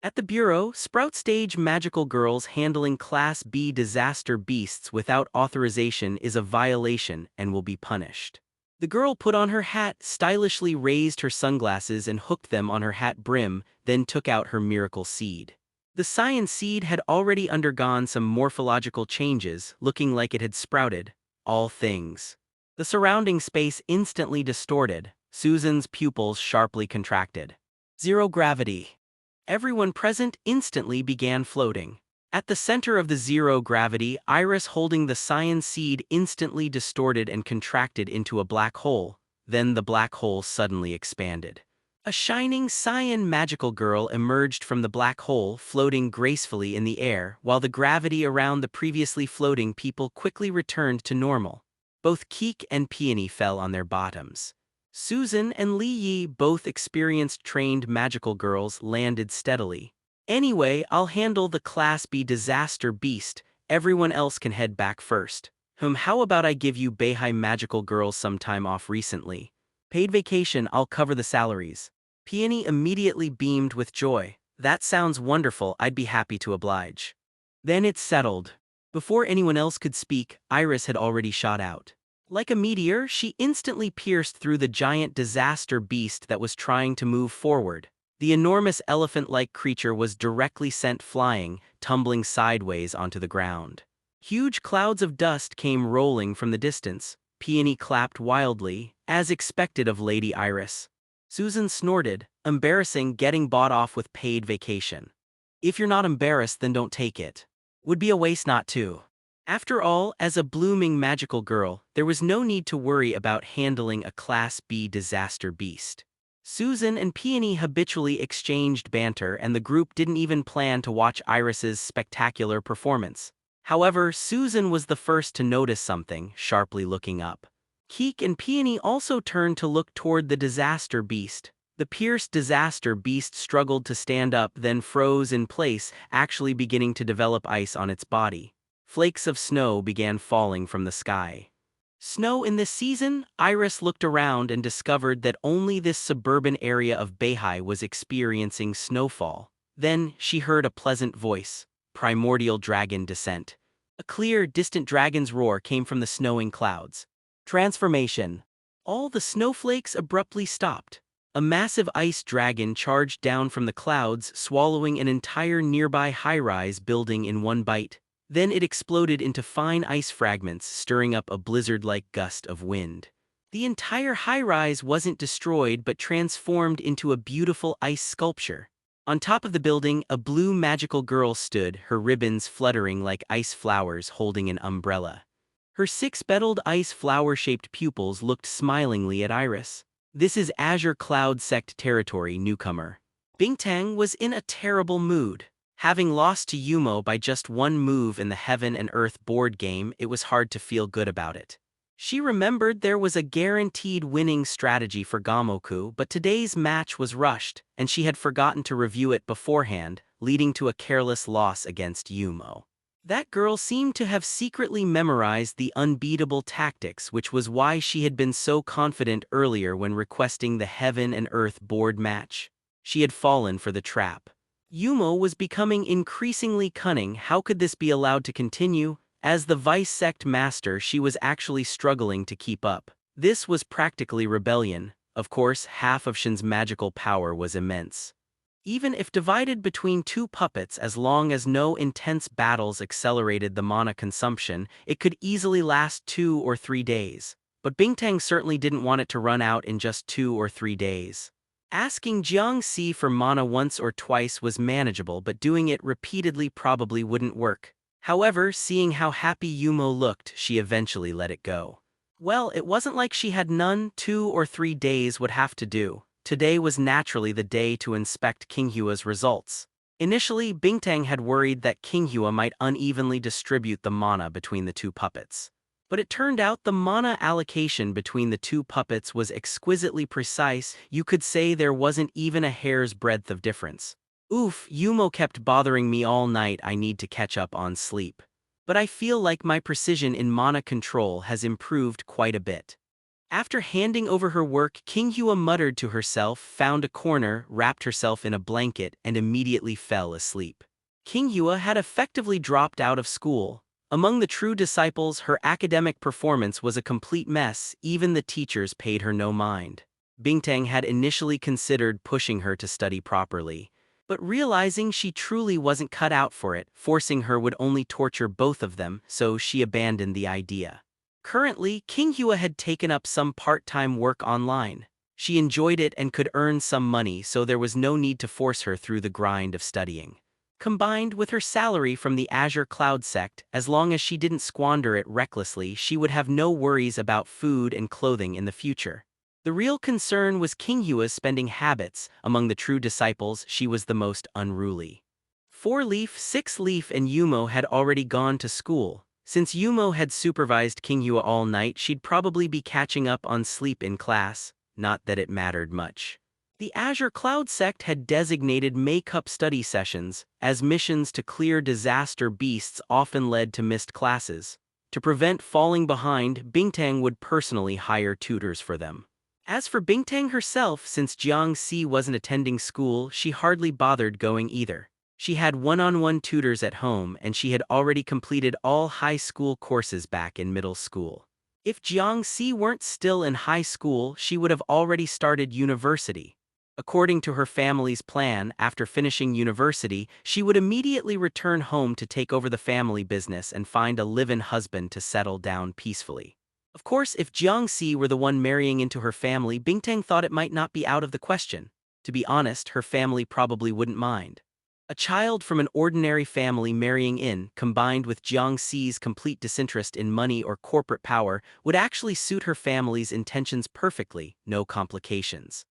At the Bureau, Sprout Stage magical girls handling Class B disaster beasts without authorization is a violation and will be punished. The girl put on her hat, stylishly raised her sunglasses and hooked them on her hat brim, then took out her miracle seed. The science seed had already undergone some morphological changes, looking like it had sprouted. All things. The surrounding space instantly distorted. Susan's pupils sharply contracted. Zero gravity. Everyone present instantly began floating. At the center of the zero gravity, Iris holding the cyan seed instantly distorted and contracted into a black hole. Then the black hole suddenly expanded. A shining cyan magical girl emerged from the black hole, floating gracefully in the air, while the gravity around the previously floating people quickly returned to normal. Both Keek and Peony fell on their bottoms. Susan and Li Yi, both experienced trained magical girls, landed steadily. "Anyway, I'll handle the Class B disaster beast. Everyone else can head back first." How about I give you Beihai magical girls some time off recently? Paid vacation, I'll cover the salaries." Peony immediately beamed with joy. "That sounds wonderful, I'd be happy to oblige." "Then it's settled." Before anyone else could speak, Iris had already shot out. Like a meteor, she instantly pierced through the giant disaster beast that was trying to move forward. The enormous elephant-like creature was directly sent flying, tumbling sideways onto the ground. Huge clouds of dust came rolling from the distance. Peony clapped wildly, as expected of Lady Iris. Susan snorted, embarrassing, getting bought off with paid vacation. "If you're not embarrassed, then don't take it. Would be a waste not to." After all, as a blooming magical girl, there was no need to worry about handling a Class B disaster beast. Susan and Peony habitually exchanged banter, and the group didn't even plan to watch Iris's spectacular performance. However, Susan was the first to notice something, sharply looking up. Keek and Peony also turned to look toward the disaster beast. The pierced disaster beast struggled to stand up, then froze in place, actually beginning to develop ice on its body. Flakes of snow began falling from the sky. Snow in this season? Iris looked around and discovered that only this suburban area of Beihai was experiencing snowfall. Then she heard a pleasant voice. Primordial dragon descent. A clear, distant dragon's roar came from the snowing clouds. Transformation. All the snowflakes abruptly stopped. A massive ice dragon charged down from the clouds, swallowing an entire nearby high-rise building in one bite. Then it exploded into fine ice fragments, stirring up a blizzard-like gust of wind. The entire high-rise wasn't destroyed but transformed into a beautiful ice sculpture. On top of the building, a blue magical girl stood, her ribbons fluttering like ice flowers holding an umbrella. Her 6-petaled ice flower-shaped pupils looked smilingly at Iris. "This is Azure Cloud Sect territory, newcomer." Bingtang was in a terrible mood. Having lost to Yumo by just one move in the Heaven and Earth board game, it was hard to feel good about it. She remembered there was a guaranteed winning strategy for Gamoku, but today's match was rushed, and she had forgotten to review it beforehand, leading to a careless loss against Yumo. That girl seemed to have secretly memorized the unbeatable tactics, which was why she had been so confident earlier when requesting the Heaven and Earth board match. She had fallen for the trap. Yumo was becoming increasingly cunning. How could this be allowed to continue? As the vice sect master, she was actually struggling to keep up. This was practically rebellion. Of course, half of Shin's magical power was immense. Even if divided between two puppets, as long as no intense battles accelerated the mana consumption, it could easily last 2 or 3 days. But Bingtang certainly didn't want it to run out in just 2 or 3 days. Asking Jiang Si for mana once or twice was manageable, but doing it repeatedly probably wouldn't work. However, seeing how happy Yumo looked, she eventually let it go. Well, it wasn't like she had none. 2 or 3 days would have to do. Today was naturally the day to inspect Qinghua's results. Initially, Bingtang had worried that Qinghua might unevenly distribute the mana between the two puppets. But it turned out the mana allocation between the two puppets was exquisitely precise. You could say there wasn't even a hair's breadth of difference. Oof, Yumo kept bothering me all night. I need to catch up on sleep. But I feel like my precision in mana control has improved quite a bit. After handing over her work, Qinghua muttered to herself, found a corner, wrapped herself in a blanket, and immediately fell asleep. Qinghua had effectively dropped out of school. Among the true disciples, her academic performance was a complete mess. Even the teachers paid her no mind. Bingtang had initially considered pushing her to study properly, but realizing she truly wasn't cut out for it, forcing her would only torture both of them, so she abandoned the idea. Currently, Qinghua had taken up some part-time work online. She enjoyed it and could earn some money, so there was no need to force her through the grind of studying. Combined with her salary from the Azure Cloud sect, as long as she didn't squander it recklessly, she would have no worries about food and clothing in the future. The real concern was Qinghua's spending habits. Among the true disciples, she was the most unruly. 4-Leaf, 6-Leaf, and Yumo had already gone to school. Since Yumo had supervised Qinghua all night, she'd probably be catching up on sleep in class, not that it mattered much. The Azure Cloud sect had designated make-up study sessions, as missions to clear disaster beasts often led to missed classes. To prevent falling behind, Bingtang would personally hire tutors for them. As for Bingtang herself, since Jiang Si wasn't attending school, she hardly bothered going either. She had one-on-one tutors at home, and she had already completed all high school courses back in middle school. If Jiang Si weren't still in high school, she would have already started university. According to her family's plan, after finishing university, she would immediately return home to take over the family business and find a live-in husband to settle down peacefully. Of course, if Jiang Si were the one marrying into her family, Bingtang thought it might not be out of the question. To be honest, her family probably wouldn't mind. A child from an ordinary family marrying in, combined with Jiang Si's complete disinterest in money or corporate power, would actually suit her family's intentions perfectly, no complications.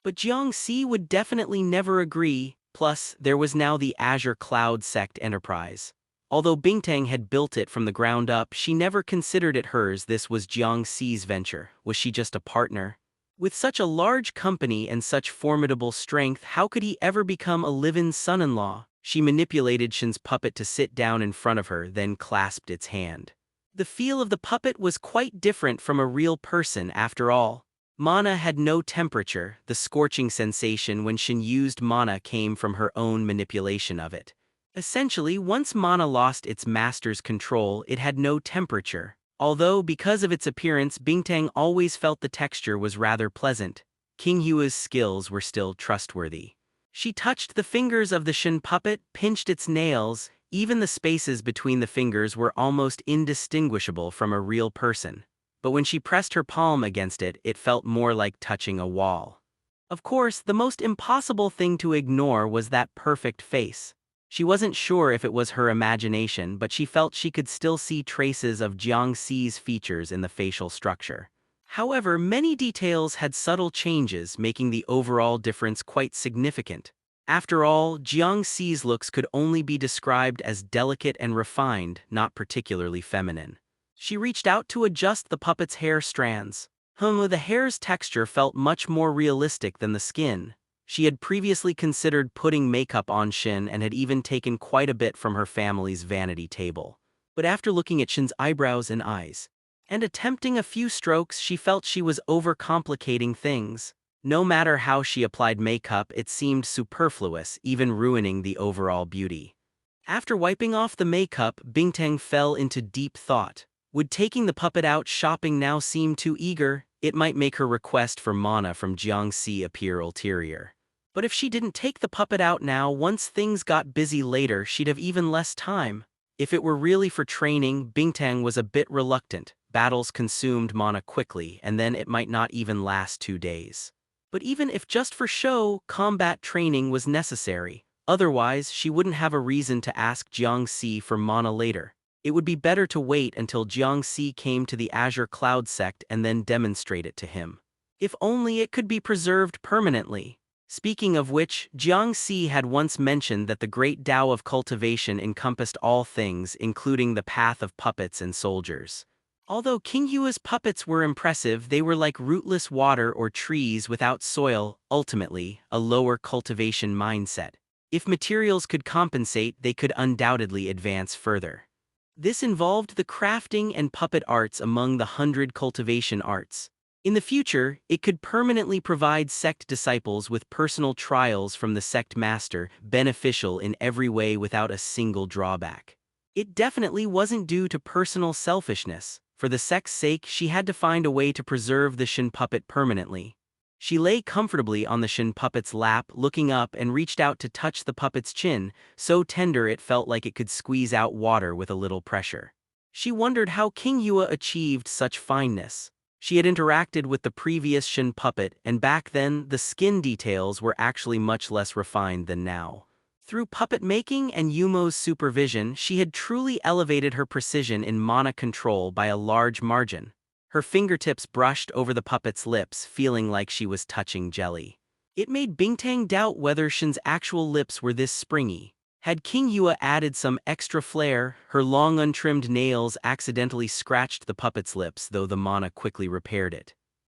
But Jiang Si would definitely never agree. Plus, there was now the Azure Cloud sect enterprise. Although Bingtang had built it from the ground up, she never considered it hers. This was Jiang Si's venture. Was she just a partner? With such a large company and such formidable strength, how could he ever become a live-in son-in-law? She manipulated Shin's puppet to sit down in front of her, then clasped its hand. The feel of the puppet was quite different from a real person after all. Mana had no temperature. The scorching sensation when Shin used mana came from her own manipulation of it. Essentially, once mana lost its master's control, it had no temperature. Although, because of its appearance, Bingtang always felt the texture was rather pleasant. Qinghua's skills were still trustworthy. She touched the fingers of the Shin puppet, pinched its nails. Even the spaces between the fingers were almost indistinguishable from a real person. But when she pressed her palm against it, it felt more like touching a wall. Of course, the most impossible thing to ignore was that perfect face. She wasn't sure if it was her imagination, but she felt she could still see traces of Jiang Si's features in the facial structure. However, many details had subtle changes, making the overall difference quite significant. After all, Jiang Si's looks could only be described as delicate and refined, not particularly feminine. She reached out to adjust the puppet's hair strands. The hair's texture felt much more realistic than the skin. She had previously considered putting makeup on Shin and had even taken quite a bit from her family's vanity table. But after looking at Shin's eyebrows and eyes, and attempting a few strokes, she felt she was overcomplicating things. No matter how she applied makeup, it seemed superfluous, even ruining the overall beauty. After wiping off the makeup, Bingtang fell into deep thought. Would taking the puppet out shopping now seem too eager? It might make her request for mana from Jiang Si appear ulterior. But if she didn't take the puppet out now, once things got busy later, she'd have even less time. If it were really for training, Bingtang was a bit reluctant. Battles consumed mana quickly, and then it might not even last 2 days. But even if just for show, combat training was necessary. Otherwise, she wouldn't have a reason to ask Jiang Si for mana later. It would be better to wait until Jiang Si came to the Azure Cloud sect and then demonstrate it to him. If only it could be preserved permanently. Speaking of which, Jiang Si had once mentioned that the great Tao of cultivation encompassed all things, including the path of puppets and soldiers. Although King Yua's puppets were impressive, they were like rootless water or trees without soil, ultimately, a lower cultivation mindset. If materials could compensate, they could undoubtedly advance further. This involved the crafting and puppet arts among the 100 cultivation arts. In the future, it could permanently provide sect disciples with personal trials from the sect master, beneficial in every way without a single drawback. It definitely wasn't due to personal selfishness. For the sect's sake, she had to find a way to preserve the Shin puppet permanently. She lay comfortably on the Shin puppet's lap, looking up, and reached out to touch the puppet's chin, so tender it felt like it could squeeze out water with a little pressure. She wondered how King Yua achieved such fineness. She had interacted with the previous Shin puppet, and back then, the skin details were actually much less refined than now. Through puppet making and Yumo's supervision, she had truly elevated her precision in mana control by a large margin. Her fingertips brushed over the puppet's lips, feeling like she was touching jelly. It made Bingtang doubt whether Shin's actual lips were this springy. Had King Yua added some extra flair, her long untrimmed nails accidentally scratched the puppet's lips, though the mana quickly repaired it.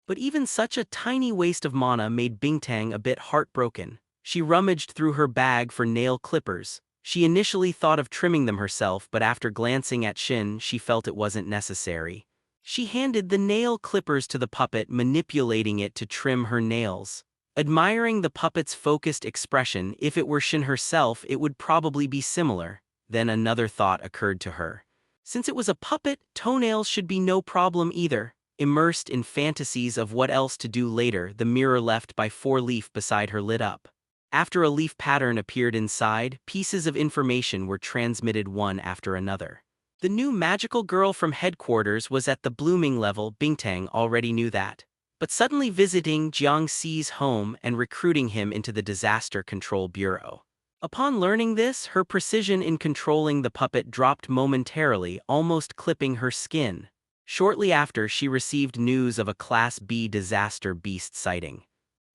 But even such a tiny waste of mana made Bingtang a bit heartbroken. She rummaged through her bag for nail clippers. She initially thought of trimming them herself, but after glancing at Shin, she felt it wasn't necessary. She handed the nail clippers to the puppet, manipulating it to trim her nails. Admiring the puppet's focused expression, if it were Shin herself, it would probably be similar. Then another thought occurred to her. Since it was a puppet, toenails should be no problem either. Immersed in fantasies of what else to do later, the mirror left by 4-leaf beside her lit up. After a leaf pattern appeared inside, pieces of information were transmitted one after another. The new magical girl from headquarters was at the blooming level. Bingtang already knew that. But suddenly visiting Jiang Si's home and recruiting him into the Disaster Control Bureau. Upon learning this, her precision in controlling the puppet dropped momentarily, almost clipping her skin. Shortly after, she received news of a Class B disaster beast sighting.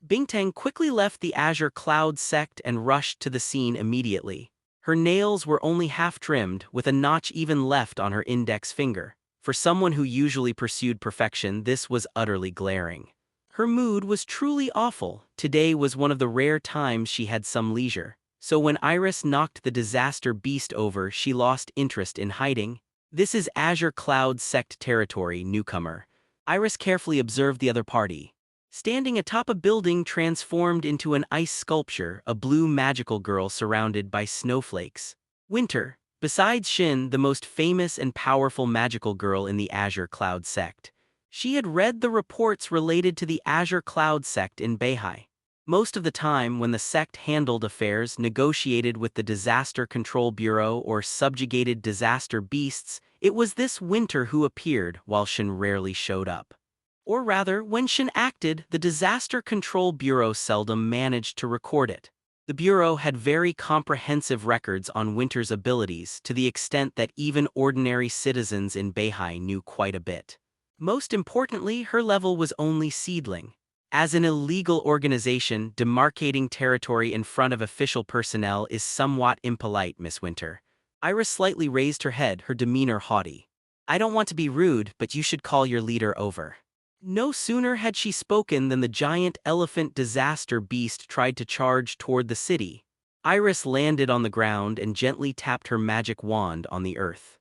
Bingtang quickly left the Azure Cloud sect and rushed to the scene immediately. Her nails were only half trimmed, with a notch even left on her index finger. For someone who usually pursued perfection, this was utterly glaring. Her mood was truly awful. Today was one of the rare times she had some leisure. So when Iris knocked the disaster beast over, she lost interest in hiding. This is Azure Cloud sect territory, newcomer. Iris carefully observed the other party. Standing atop a building transformed into an ice sculpture, a blue magical girl surrounded by snowflakes. Winter. Besides Shin, the most famous and powerful magical girl in the Azure Cloud sect. She had read the reports related to the Azure Cloud sect in Beihai. Most of the time, when the sect handled affairs, negotiated with the Disaster Control Bureau, or subjugated disaster beasts, it was this Winter who appeared, while Shin rarely showed up. Or rather, when Shin acted, the Disaster Control Bureau seldom managed to record it. The Bureau had very comprehensive records on Winter's abilities, to the extent that even ordinary citizens in Beihai knew quite a bit. Most importantly, her level was only seedling. As an illegal organization, demarcating territory in front of official personnel is somewhat impolite, Miss Winter. Iris slightly raised her head, her demeanor haughty. I don't want to be rude, but you should call your leader over. No sooner had she spoken than the giant elephant disaster beast tried to charge toward the city. Iris landed on the ground and gently tapped her magic wand on the earth.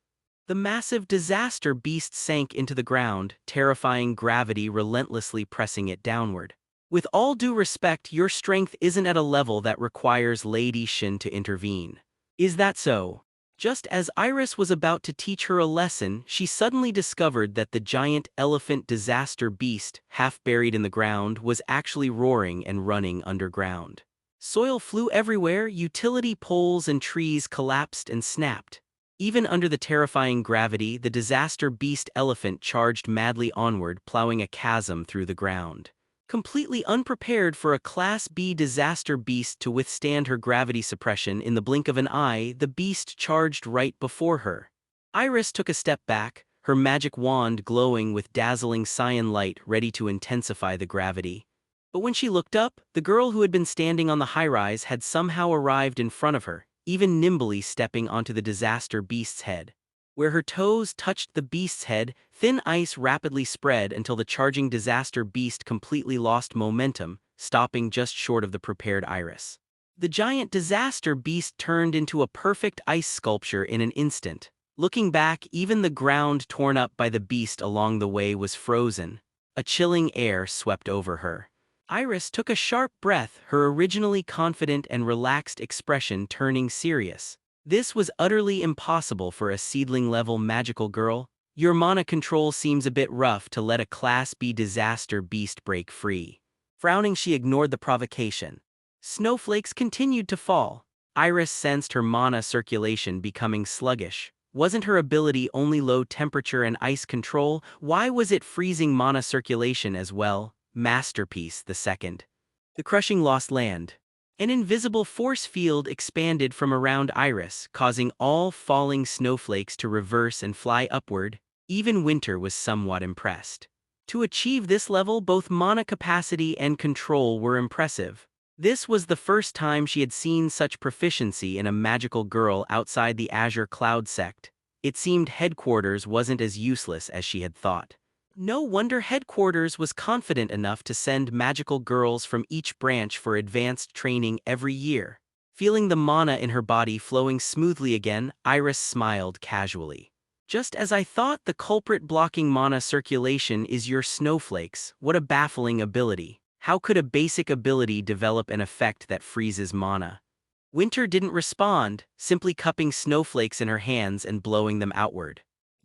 The massive disaster beast sank into the ground, terrifying gravity relentlessly pressing it downward. With all due respect, your strength isn't at a level that requires Lady Shin to intervene. Is that so? Just as Iris was about to teach her a lesson, she suddenly discovered that the giant elephant disaster beast, half buried in the ground, was actually roaring and running underground. Soil flew everywhere, utility poles and trees collapsed and snapped. Even under the terrifying gravity, the disaster beast elephant charged madly onward, plowing a chasm through the ground. Completely unprepared for a Class B disaster beast to withstand her gravity suppression, in the blink of an eye, the beast charged right before her. Iris took a step back, her magic wand glowing with dazzling cyan light ready to intensify the gravity. But when she looked up, the girl who had been standing on the high-rise had somehow arrived in front of her, even nimbly stepping onto the disaster beast's head. Where her toes touched the beast's head, thin ice rapidly spread until the charging disaster beast completely lost momentum, stopping just short of the prepared Iris. The giant disaster beast turned into a perfect ice sculpture in an instant. Looking back, even the ground torn up by the beast along the way was frozen. A chilling air swept over her. Iris took a sharp breath, her originally confident and relaxed expression turning serious. This was utterly impossible for a seedling-level magical girl. Your mana control seems a bit rough to let a Class B disaster beast break free. Frowning, she ignored the provocation. Snowflakes continued to fall. Iris sensed her mana circulation becoming sluggish. Wasn't her ability only low temperature and ice control? Why was it freezing mana circulation as well? Masterpiece the second. The crushing lost land. An invisible force field expanded from around Iris, causing all falling snowflakes to reverse and fly upward. Even Winter was somewhat impressed. To achieve this level, both mana capacity and control were impressive. This was the first time she had seen such proficiency in a magical girl outside the Azure Cloud sect. It seemed Headquarters wasn't as useless as she had thought. No wonder Headquarters was confident enough to send magical girls from each branch for advanced training every year. Feeling the mana in her body flowing smoothly again, Iris smiled casually. Just as I thought, the culprit blocking mana circulation is your snowflakes. What a baffling ability. How could a basic ability develop an effect that freezes mana? Winter didn't respond, simply cupping snowflakes in her hands and blowing them outward.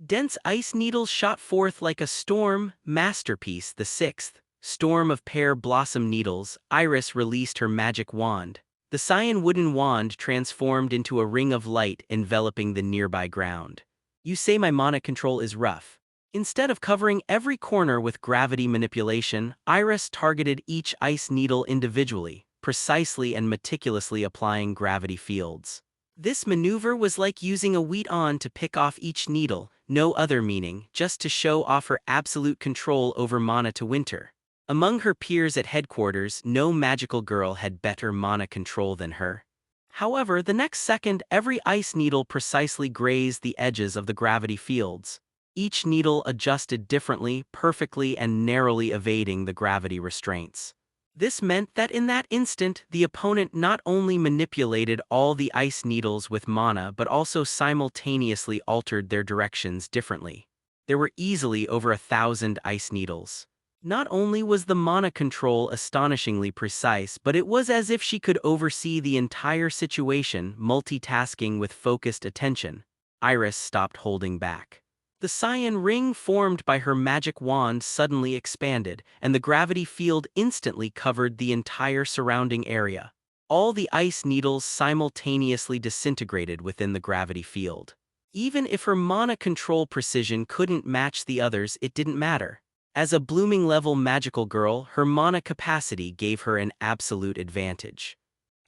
Dense ice needles shot forth like a storm. Masterpiece the sixth. Storm of pear blossom needles. Iris released her magic wand. The cyan wooden wand transformed into a ring of light enveloping the nearby ground. You say my mana control is rough. Instead of covering every corner with gravity manipulation, Iris targeted each ice needle individually, precisely and meticulously applying gravity fields. This maneuver was like using a wheat-on to pick off each needle, no other meaning, just to show off her absolute control over mana to Winter. Among her peers at Headquarters, no magical girl had better mana control than her. However, the next second, every ice needle precisely grazed the edges of the gravity fields. Each needle adjusted differently, perfectly and narrowly evading the gravity restraints. This meant that in that instant, the opponent not only manipulated all the ice needles with mana but also simultaneously altered their directions differently. There were easily over 1,000 ice needles. Not only was the mana control astonishingly precise, but it was as if she could oversee the entire situation, multitasking with focused attention. Iris stopped holding back. The cyan ring formed by her magic wand suddenly expanded, and the gravity field instantly covered the entire surrounding area. All the ice needles simultaneously disintegrated within the gravity field. Even if her mana control precision couldn't match the others, it didn't matter. As a blooming-level magical girl, her mana capacity gave her an absolute advantage.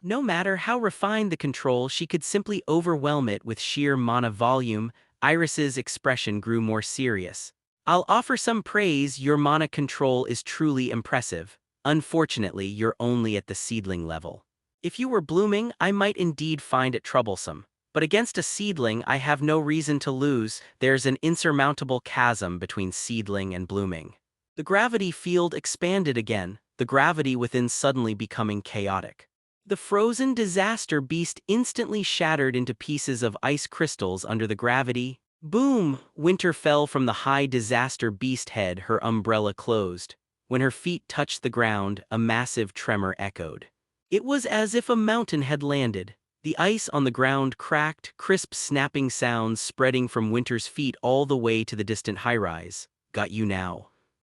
No matter how refined the control, she could simply overwhelm it with sheer mana volume. Iris's expression grew more serious. I'll offer some praise, your mana control is truly impressive. Unfortunately, you're only at the seedling level. If you were blooming, I might indeed find it troublesome. But against a seedling, I have no reason to lose. There's an insurmountable chasm between seedling and blooming. The gravity field expanded again, the gravity within suddenly becoming chaotic. The frozen disaster beast instantly shattered into pieces of ice crystals under the gravity. Boom! Winter fell from the high disaster beast head, her umbrella closed. When her feet touched the ground, a massive tremor echoed. It was as if a mountain had landed. The ice on the ground cracked, crisp snapping sounds spreading from Winter's feet all the way to the distant high-rise. Got you now.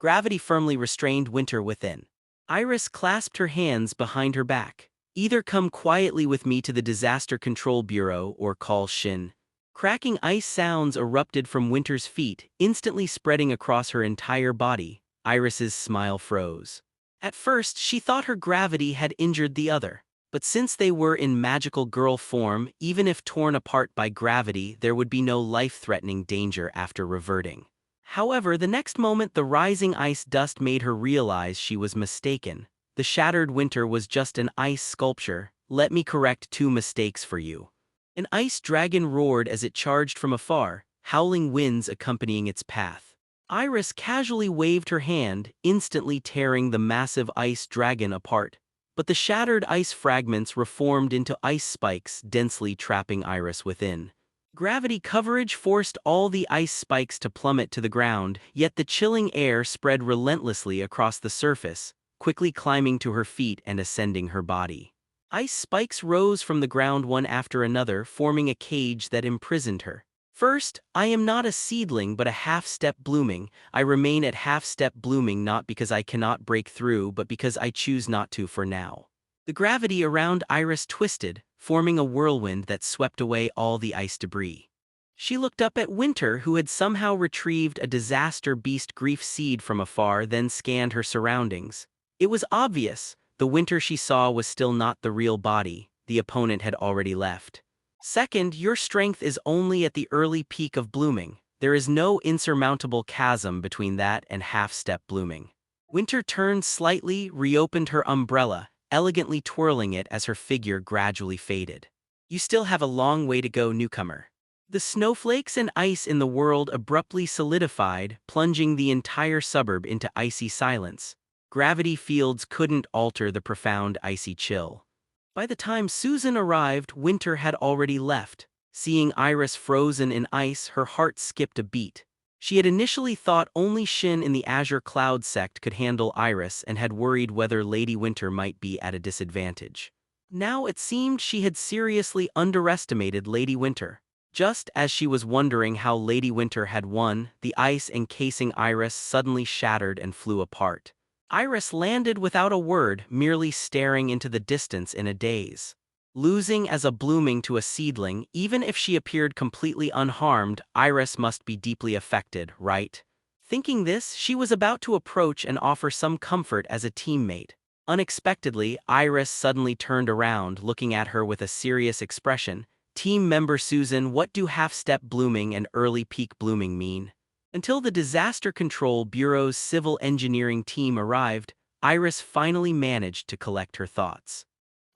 Gravity firmly restrained Winter within. Iris clasped her hands behind her back. Either come quietly with me to the Disaster Control Bureau or call Shin. Cracking ice sounds erupted from Winter's feet, instantly spreading across her entire body. Iris's smile froze. At first, she thought her gravity had injured the other. But since they were in magical girl form, even if torn apart by gravity, there would be no life-threatening danger after reverting. However, the next moment the rising ice dust made her realize she was mistaken. The shattered Winter was just an ice sculpture. Let me correct two mistakes for you. An ice dragon roared as it charged from afar, howling winds accompanying its path. Iris casually waved her hand, instantly tearing the massive ice dragon apart. But the shattered ice fragments reformed into ice spikes, densely trapping Iris within. Gravity coverage forced all the ice spikes to plummet to the ground, yet the chilling air spread relentlessly across the surface, quickly climbing to her feet and ascending her body. Ice spikes rose from the ground one after another, forming a cage that imprisoned her. First, I am not a seedling but a half-step blooming. I remain at half-step blooming not because I cannot break through but because I choose not to for now. The gravity around Iris twisted, forming a whirlwind that swept away all the ice debris. She looked up at Winter, who had somehow retrieved a disaster beast grief seed from afar, then scanned her surroundings. It was obvious. The Winter she saw was still not the real body. The opponent had already left. Second, your strength is only at the early peak of blooming. There is no insurmountable chasm between that and half-step blooming. Winter turned slightly, reopened her umbrella, elegantly twirling it as her figure gradually faded. You still have a long way to go, newcomer. The snowflakes and ice in the world abruptly solidified, plunging the entire suburb into icy silence. Gravity fields couldn't alter the profound icy chill. By the time Susan arrived, Winter had already left. Seeing Iris frozen in ice, her heart skipped a beat. She had initially thought only Shin in the Azure Cloud sect could handle Iris and had worried whether Lady Winter might be at a disadvantage. Now it seemed she had seriously underestimated Lady Winter. Just as she was wondering how Lady Winter had won, the ice encasing Iris suddenly shattered and flew apart. Iris landed without a word, merely staring into the distance in a daze. Losing as a blooming to a seedling, even if she appeared completely unharmed, Iris must be deeply affected, right? Thinking this, she was about to approach and offer some comfort as a teammate. Unexpectedly, Iris suddenly turned around, looking at her with a serious expression. Team member Susan, what do half-step blooming and early peak blooming mean? Until the Disaster Control Bureau's civil engineering team arrived, Iris finally managed to collect her thoughts.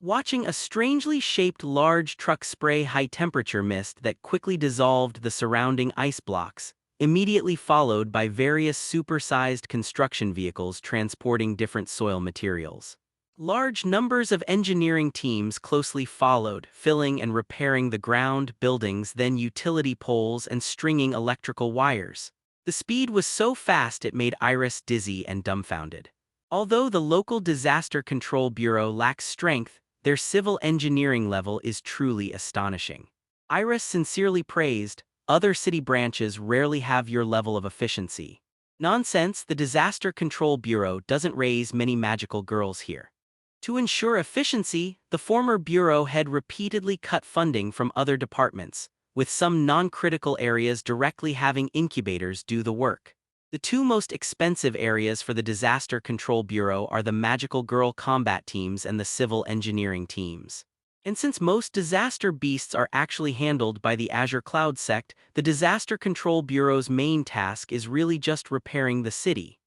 Watching a strangely shaped large truck spray high-temperature mist that quickly dissolved the surrounding ice blocks, immediately followed by various supersized construction vehicles transporting different soil materials. Large numbers of engineering teams closely followed, filling and repairing the ground, buildings, then utility poles and stringing electrical wires. The speed was so fast it made Iris dizzy and dumbfounded. Although the local Disaster Control Bureau lacks strength, their civil engineering level is truly astonishing. Iris sincerely praised, other city branches rarely have your level of efficiency. Nonsense, the Disaster Control Bureau doesn't raise many magical girls here. To ensure efficiency, the former bureau had repeatedly cut funding from other departments, with some non-critical areas directly having incubators do the work. The two most expensive areas for the Disaster Control Bureau are the Magical Girl combat teams and the civil engineering teams. And since most disaster beasts are actually handled by the Azure Cloud sect, the Disaster Control Bureau's main task is really just repairing the city.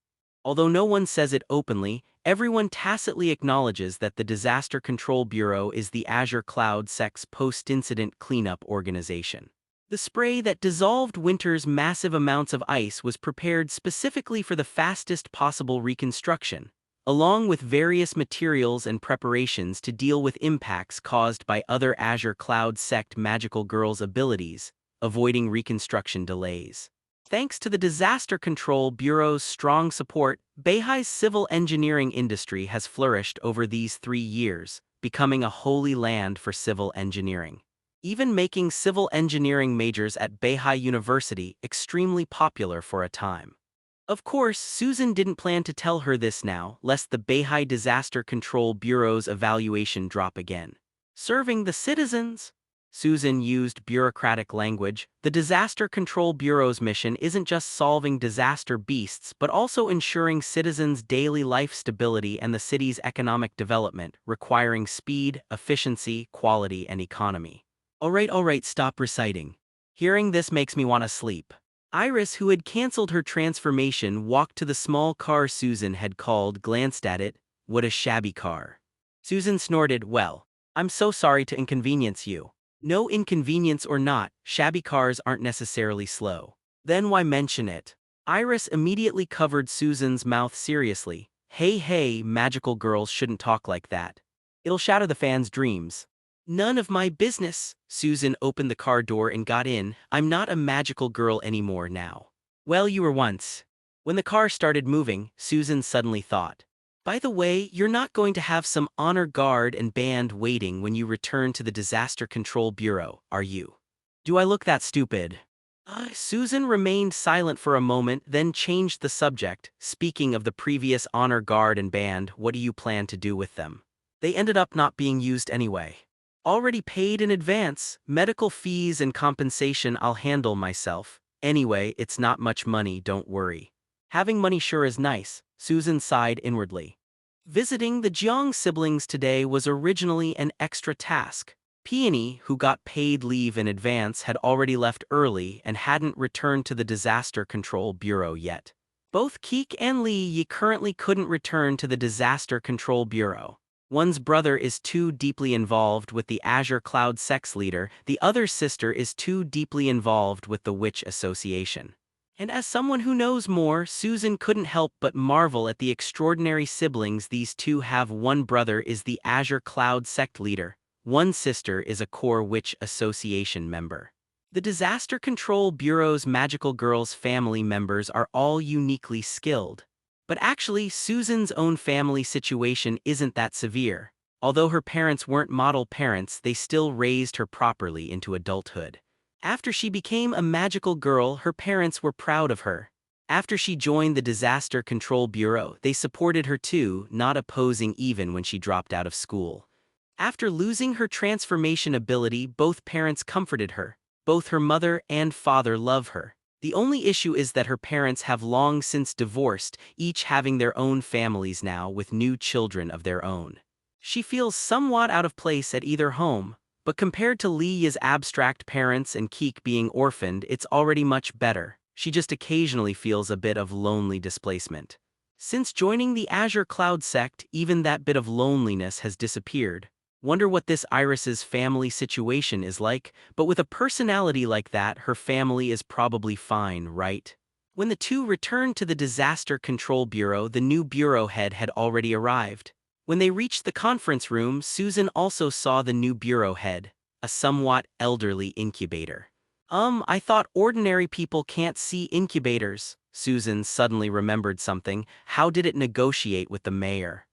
Although no one says it openly, everyone tacitly acknowledges that the Disaster Control Bureau is the Azure Cloud sect's post-incident cleanup organization. The spray that dissolved Winter's massive amounts of ice was prepared specifically for the fastest possible reconstruction, along with various materials and preparations to deal with impacts caused by other Azure Cloud sect magical girls' abilities, avoiding reconstruction delays. Thanks to the Disaster Control Bureau's strong support, Beihai's civil engineering industry has flourished over these 3 years, becoming a holy land for civil engineering. Even making civil engineering majors at Beihai University extremely popular for a time. Of course, Susan didn't plan to tell her this now, lest the Beihai Disaster Control Bureau's evaluation drop again. Serving the citizens? Susan used bureaucratic language. The Disaster Control Bureau's mission isn't just solving disaster beasts, but also ensuring citizens' daily life stability and the city's economic development, requiring speed, efficiency, quality, and economy. Alright, stop reciting. Hearing this makes me want to sleep. Iris, who had canceled her transformation, walked to the small car Susan had called, glanced at it. What a shabby car. Susan snorted. Well, I'm so sorry to inconvenience you. No, inconvenience or not, shabby cars aren't necessarily slow. Then why mention it? Iris immediately covered Susan's mouth seriously. Hey, magical girls shouldn't talk like that. It'll shatter the fans' dreams. None of my business. Susan opened the car door and got in. I'm not a magical girl anymore now. Well, you were once. When the car started moving, Susan suddenly thought. By the way, you're not going to have some honor guard and band waiting when you return to the Disaster Control Bureau, are you? Do I look that stupid? Susan remained silent for a moment, then changed the subject. Speaking of the previous honor guard and band, what do you plan to do with them? They ended up not being used anyway. Already paid in advance, medical fees and compensation I'll handle myself. Anyway, it's not much money, don't worry. Having money sure is nice, Susan sighed inwardly. Visiting the Jiang siblings today was originally an extra task. Peony, who got paid leave in advance, had already left early and hadn't returned to the Disaster Control Bureau yet. Both Keek and Lee Yi currently couldn't return to the Disaster Control Bureau. One's brother is too deeply involved with the Azure Cloud Sex Leader, the other's sister is too deeply involved with the Witch Association. And as someone who knows more, Susan couldn't help but marvel at the extraordinary siblings these two have. One brother is the Azure Cloud Sect Leader, one sister is a core Witch Association member. The Disaster Control Bureau's magical girls' family members are all uniquely skilled. But actually, Susan's own family situation isn't that severe. Although her parents weren't model parents, they still raised her properly into adulthood. After she became a magical girl, her parents were proud of her. After she joined the Disaster Control Bureau, they supported her too, not opposing even when she dropped out of school. After losing her transformation ability, both parents comforted her. Both her mother and father love her. The only issue is that her parents have long since divorced, each having their own families now with new children of their own. She feels somewhat out of place at either home, but compared to Lee's abstract parents and Keek being orphaned, it's already much better. She just occasionally feels a bit of lonely displacement. Since joining the Azure Cloud Sect, even that bit of loneliness has disappeared. Wonder what this Iris's family situation is like, but with a personality like that, her family is probably fine, right? When the two returned to the Disaster Control Bureau, the new bureau head had already arrived. When they reached the conference room, Susan also saw the new bureau head, a somewhat elderly incubator. I thought ordinary people can't see incubators. Susan suddenly remembered something. How did it negotiate with the mayor?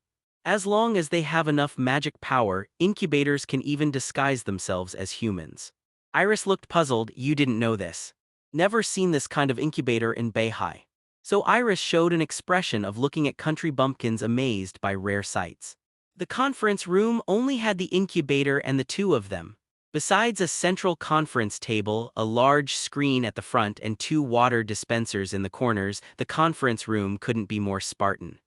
As long as they have enough magic power, incubators can even disguise themselves as humans. Iris looked puzzled. You didn't know this. Never seen this kind of incubator in Beihai. So Iris showed an expression of looking at country bumpkins amazed by rare sights. The conference room only had the incubator and the two of them. Besides a central conference table, a large screen at the front, and two water dispensers in the corners, the conference room couldn't be more Spartan.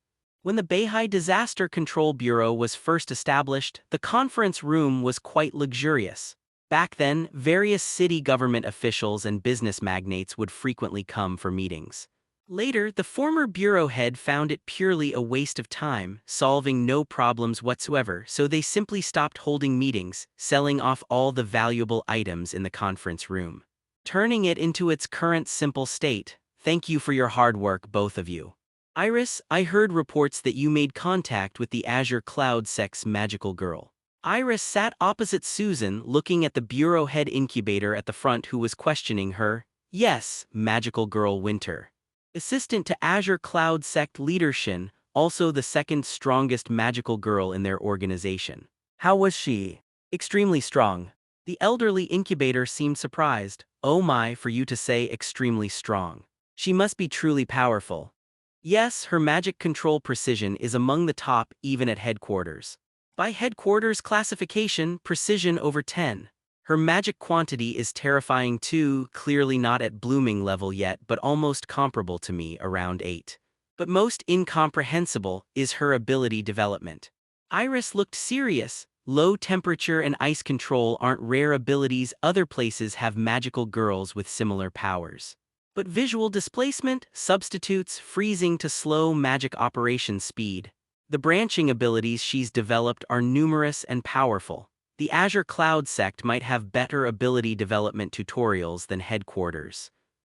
When the Beihai Disaster Control Bureau was first established, the conference room was quite luxurious. Back then, various city government officials and business magnates would frequently come for meetings. Later, the former bureau head found it purely a waste of time, solving no problems whatsoever, so they simply stopped holding meetings, selling off all the valuable items in the conference room, turning it into its current simple state. Thank you for your hard work, both of you. Iris, I heard reports that you made contact with the Azure Cloud Sect's magical girl. Iris sat opposite Susan, looking at the bureau head incubator at the front who was questioning her. Yes, Magical Girl Winter. Assistant to Azure Cloud Sect leader Shin, also the second strongest magical girl in their organization. How was she? Extremely strong. The elderly incubator seemed surprised. Oh my, for you to say extremely strong. She must be truly powerful. Yes, her magic control precision is among the top even at headquarters. By headquarters classification, precision over 10. Her magic quantity is terrifying too, clearly not at blooming level yet but almost comparable to me, around 8. But most incomprehensible is her ability development. Iris looked serious. Low temperature and ice control aren't rare abilities. Other places have magical girls with similar powers. But visual displacement substitutes freezing to slow magic operation speed. The branching abilities she's developed are numerous and powerful. The Azure Cloud Sect might have better ability development tutorials than headquarters.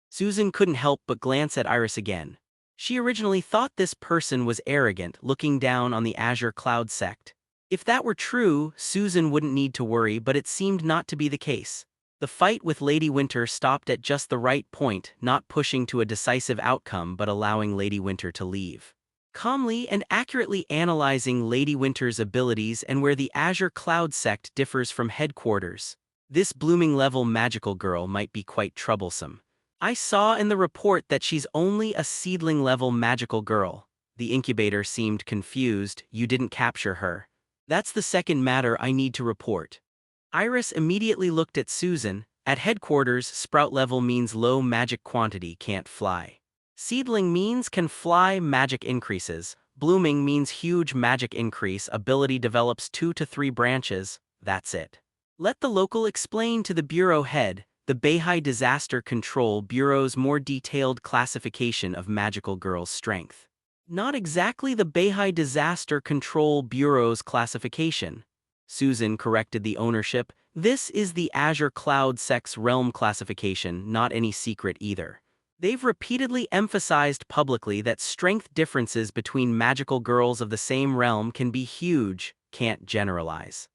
Susan couldn't help but glance at Iris again. She originally thought this person was arrogant, looking down on the Azure Cloud Sect. If that were true, Susan wouldn't need to worry, but it seemed not to be the case. The fight with Lady Winter stopped at just the right point, not pushing to a decisive outcome but allowing Lady Winter to leave. Calmly and accurately analyzing Lady Winter's abilities and where the Azure Cloud Sect differs from headquarters, this blooming level magical girl might be quite troublesome. I saw in the report that she's only a seedling level magical girl. The incubator seemed confused. You didn't capture her. That's the second matter I need to report. Iris immediately looked at Susan. At headquarters, sprout level means low magic quantity, can't fly. Seedling means can fly, magic increases. Blooming means huge magic increase, ability develops 2 to 3 branches, that's it. Let the local explain to the bureau head, the Beihai Disaster Control Bureau's more detailed classification of magical girl's strength. Not exactly the Beihai Disaster Control Bureau's classification. Susan corrected the ownership. This is the Azure Cloud Sect's realm classification, not any secret either. They've repeatedly emphasized publicly that strength differences between magical girls of the same realm can be huge, can't generalize.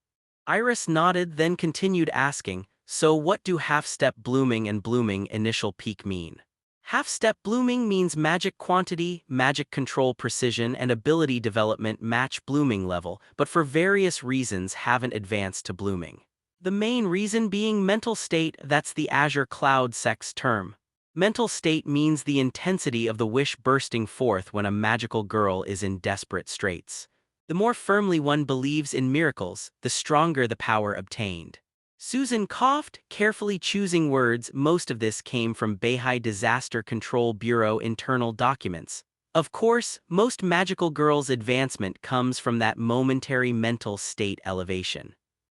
Iris nodded, then continued asking, so what do half-step blooming and blooming initial peak mean? Half-step blooming means magic quantity, magic control precision, and ability development match blooming level, but for various reasons haven't advanced to blooming. The main reason being mental state, that's the Azure Cloud Sect's term. Mental state means the intensity of the wish bursting forth when a magical girl is in desperate straits. The more firmly one believes in miracles, the stronger the power obtained. Susan coughed, carefully choosing words. Most of this came from Beihai Disaster Control Bureau internal documents. Of course, most magical girls' advancement comes from that momentary mental state elevation.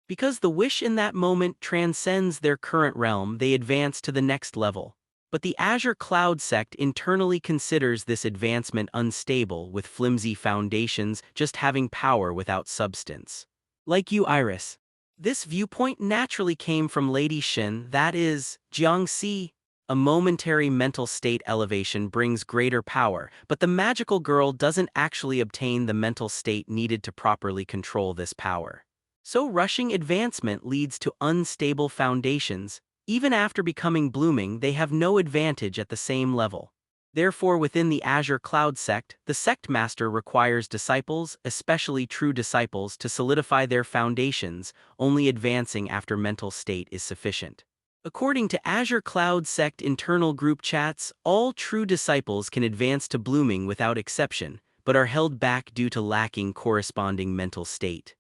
Because the wish in that moment transcends their current realm, they advance to the next level. But the Azure Cloud Sect internally considers this advancement unstable, with flimsy foundations, just having power without substance. Like you, Iris. This viewpoint naturally came from Lady Shin, that is, Jiang Si. A momentary mental state elevation brings greater power, but the magical girl doesn't actually obtain the mental state needed to properly control this power. So rushing advancement leads to unstable foundations. Even after becoming blooming, they have no advantage at the same level. Therefore, within the Azure Cloud Sect, the sect master requires disciples, especially true disciples, to solidify their foundations. Only advancing after mental state is sufficient. According to Azure Cloud Sect internal group chats, all true disciples can advance to blooming without exception, but are held back due to lacking corresponding mental state.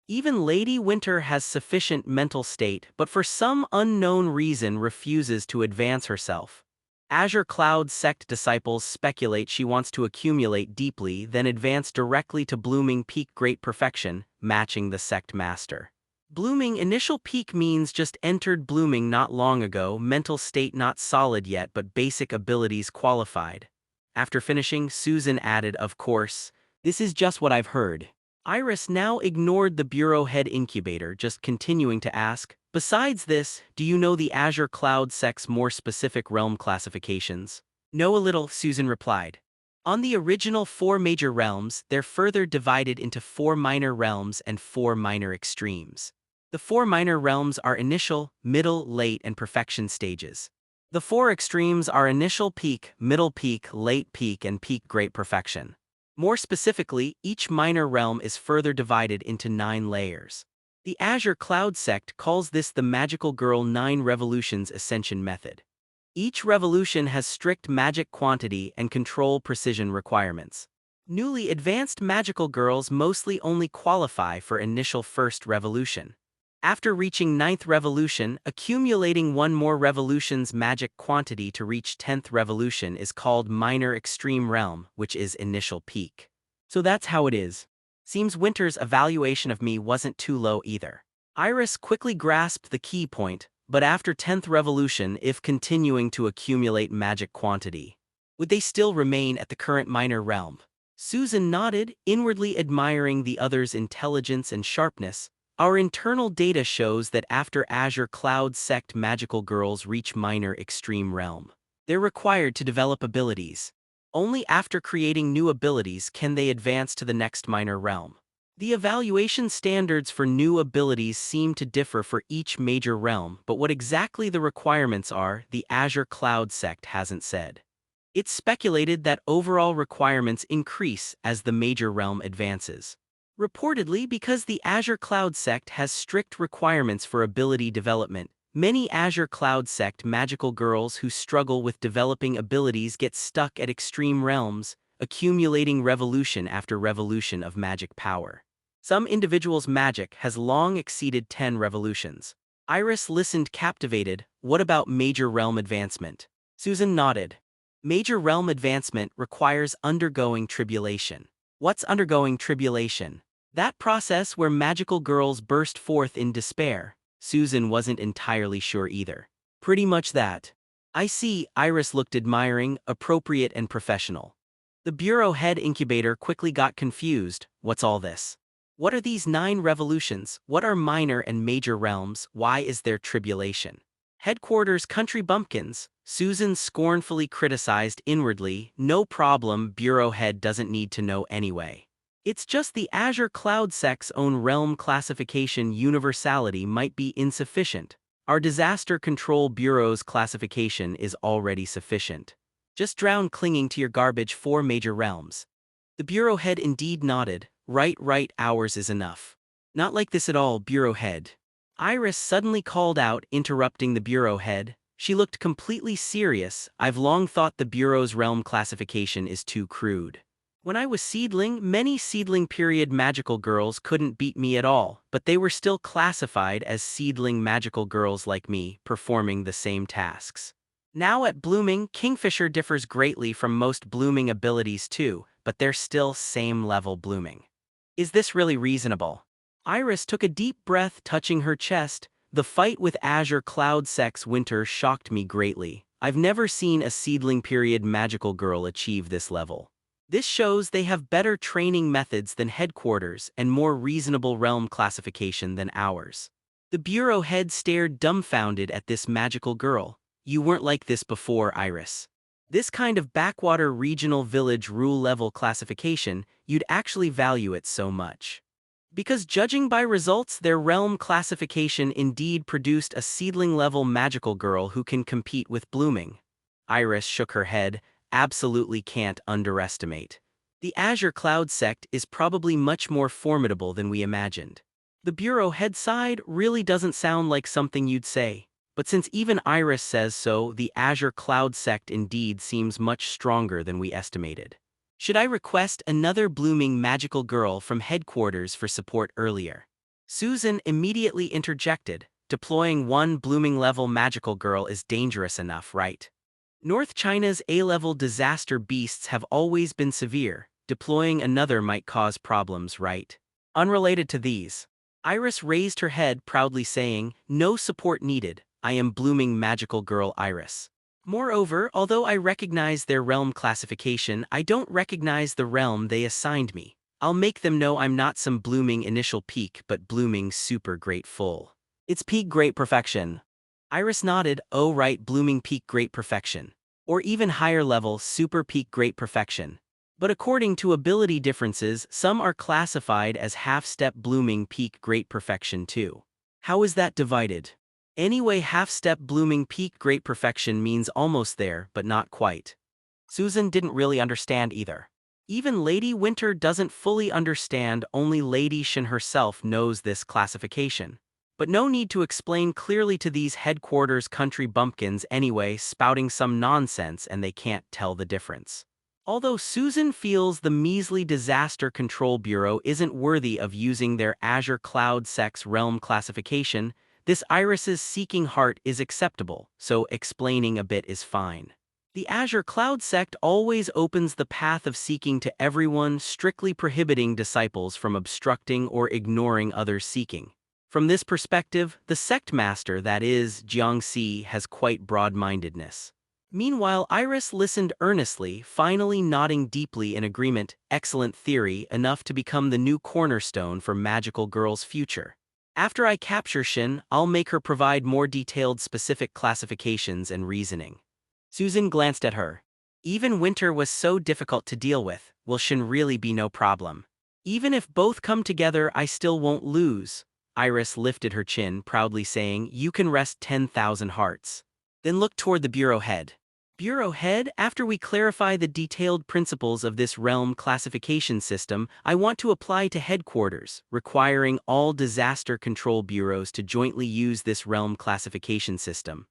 Even Lady Winter has sufficient mental state, but for some unknown reason refuses to advance herself. Azure Cloud Sect disciples speculate she wants to accumulate deeply, then advance directly to blooming peak great perfection, matching the sect master. Blooming initial peak means just entered blooming not long ago, mental state not solid yet but basic abilities qualified. After finishing, Susan added, of course, this is just what I've heard. Iris now ignored the bureau head incubator, just continuing to ask, besides this, do you know the Azure Cloud Sect's more specific realm classifications? Know a little, Susan replied. On the original 4 major realms, they're further divided into 4 minor realms and 4 minor extremes. The 4 minor realms are initial, middle, late, and perfection stages. The four extremes are initial peak, middle peak, late peak, and peak great perfection. More specifically, each minor realm is further divided into 9 layers. The Azure Cloud sect calls this the Magical Girl 9 Revolutions Ascension method. Each revolution has strict magic quantity and control precision requirements. Newly advanced magical girls mostly only qualify for initial first revolution. After reaching 9th revolution, accumulating one more revolution's magic quantity to reach 10th revolution is called minor extreme realm, which is initial peak. So that's how it is. Seems Winter's evaluation of me wasn't too low either. Iris quickly grasped the key point, but after 10th revolution, if continuing to accumulate magic quantity, would they still remain at the current minor realm? Susan nodded, inwardly admiring the other's intelligence and sharpness. Our internal data shows that after Azure Cloud sect magical girls reach minor extreme realm, they're required to develop abilities. Only after creating new abilities can they advance to the next minor realm. The evaluation standards for new abilities seem to differ for each major realm, but what exactly the requirements are, the Azure Cloud sect hasn't said. It's speculated that overall requirements increase as the major realm advances. Reportedly, because the Azure Cloud sect has strict requirements for ability development, many Azure Cloud sect magical girls who struggle with developing abilities get stuck at extreme realms, accumulating revolution after revolution of magic power. Some individuals' magic has long exceeded 10 revolutions. Iris listened captivated. What about major realm advancement? Susan nodded. Major realm advancement requires undergoing tribulation. What's undergoing tribulation? That process where magical girls burst forth in despair. Susan wasn't entirely sure either. Pretty much that. I see, Iris looked admiring, appropriate and professional. The bureau head incubator quickly got confused. What's all this? What are these 9 revolutions? What are minor and major realms? Why is there tribulation? Headquarters country bumpkins, Susan scornfully criticized inwardly. No problem, bureau head doesn't need to know anyway. It's just the Azure Cloud sect's own realm classification universality might be insufficient. Our Disaster Control Bureau's classification is already sufficient. Just drown clinging to your garbage 4 major realms. The bureau head indeed nodded. Right, ours is enough. Not like this at all, bureau head. Iris suddenly called out, interrupting the bureau head. She looked completely serious. I've long thought the bureau's realm classification is too crude. When I was seedling, many seedling period magical girls couldn't beat me at all, but they were still classified as seedling magical girls like me, performing the same tasks. Now at blooming, Kingfisher differs greatly from most blooming abilities too, but they're still same level blooming. Is this really reasonable? Iris took a deep breath, touching her chest. The fight with Azure Cloud Sex Winter shocked me greatly. I've never seen a seedling period magical girl achieve this level. This shows they have better training methods than headquarters and more reasonable realm classification than ours. The bureau head stared dumbfounded at this magical girl. You weren't like this before, Iris. This kind of backwater regional village rule level classification, you'd actually value it so much. Because judging by results, their realm classification indeed produced a seedling-level magical girl who can compete with blooming. Iris shook her head. Absolutely can't underestimate. The Azure Cloud sect is probably much more formidable than we imagined. The bureau head sighed. Really doesn't sound like something you'd say. But since even Iris says so, the Azure Cloud sect indeed seems much stronger than we estimated. Should I request another blooming magical girl from headquarters for support earlier? Susan immediately interjected. Deploying one blooming level magical girl is dangerous enough, right? North China's A-level disaster beasts have always been severe. Deploying another might cause problems, right? Unrelated to these. Iris raised her head, proudly saying, no support needed. I am blooming magical girl Iris. Moreover, although I recognize their realm classification, I don't recognize the realm they assigned me. I'll make them know I'm not some blooming initial peak but blooming super great full. It's peak great perfection. Iris nodded. Oh right, blooming peak great perfection. Or even higher level super peak great perfection. But according to ability differences, some are classified as half-step blooming peak great perfection too. How is that divided? Anyway, half-step blooming peak great perfection means almost there, but not quite. Susan didn't really understand either. Even Lady Winter doesn't fully understand, only Lady Shen herself knows this classification. But no need to explain clearly to these headquarters country bumpkins anyway, spouting some nonsense and they can't tell the difference. Although Susan feels the measly Disaster Control Bureau isn't worthy of using their Azure Cloud Sex Realm classification, this Iris's seeking heart is acceptable, so explaining a bit is fine. The Azure Cloud sect always opens the path of seeking to everyone, strictly prohibiting disciples from obstructing or ignoring others' seeking. From this perspective, the sect master, that is, Jiang Si, has quite broad-mindedness. Meanwhile, Iris listened earnestly, finally nodding deeply in agreement. Excellent theory, enough to become the new cornerstone for Magical Girl's future. After I capture Shin, I'll make her provide more detailed specific classifications and reasoning. Susan glanced at her. Even Winter was so difficult to deal with, will Shin really be no problem? Even if both come together, I still won't lose. Iris lifted her chin, proudly saying, "You can rest 10,000 hearts." Then looked toward the bureau head. Bureau head, after we clarify the detailed principles of this realm classification system, I want to apply to headquarters, requiring all disaster control bureaus to jointly use this realm classification system.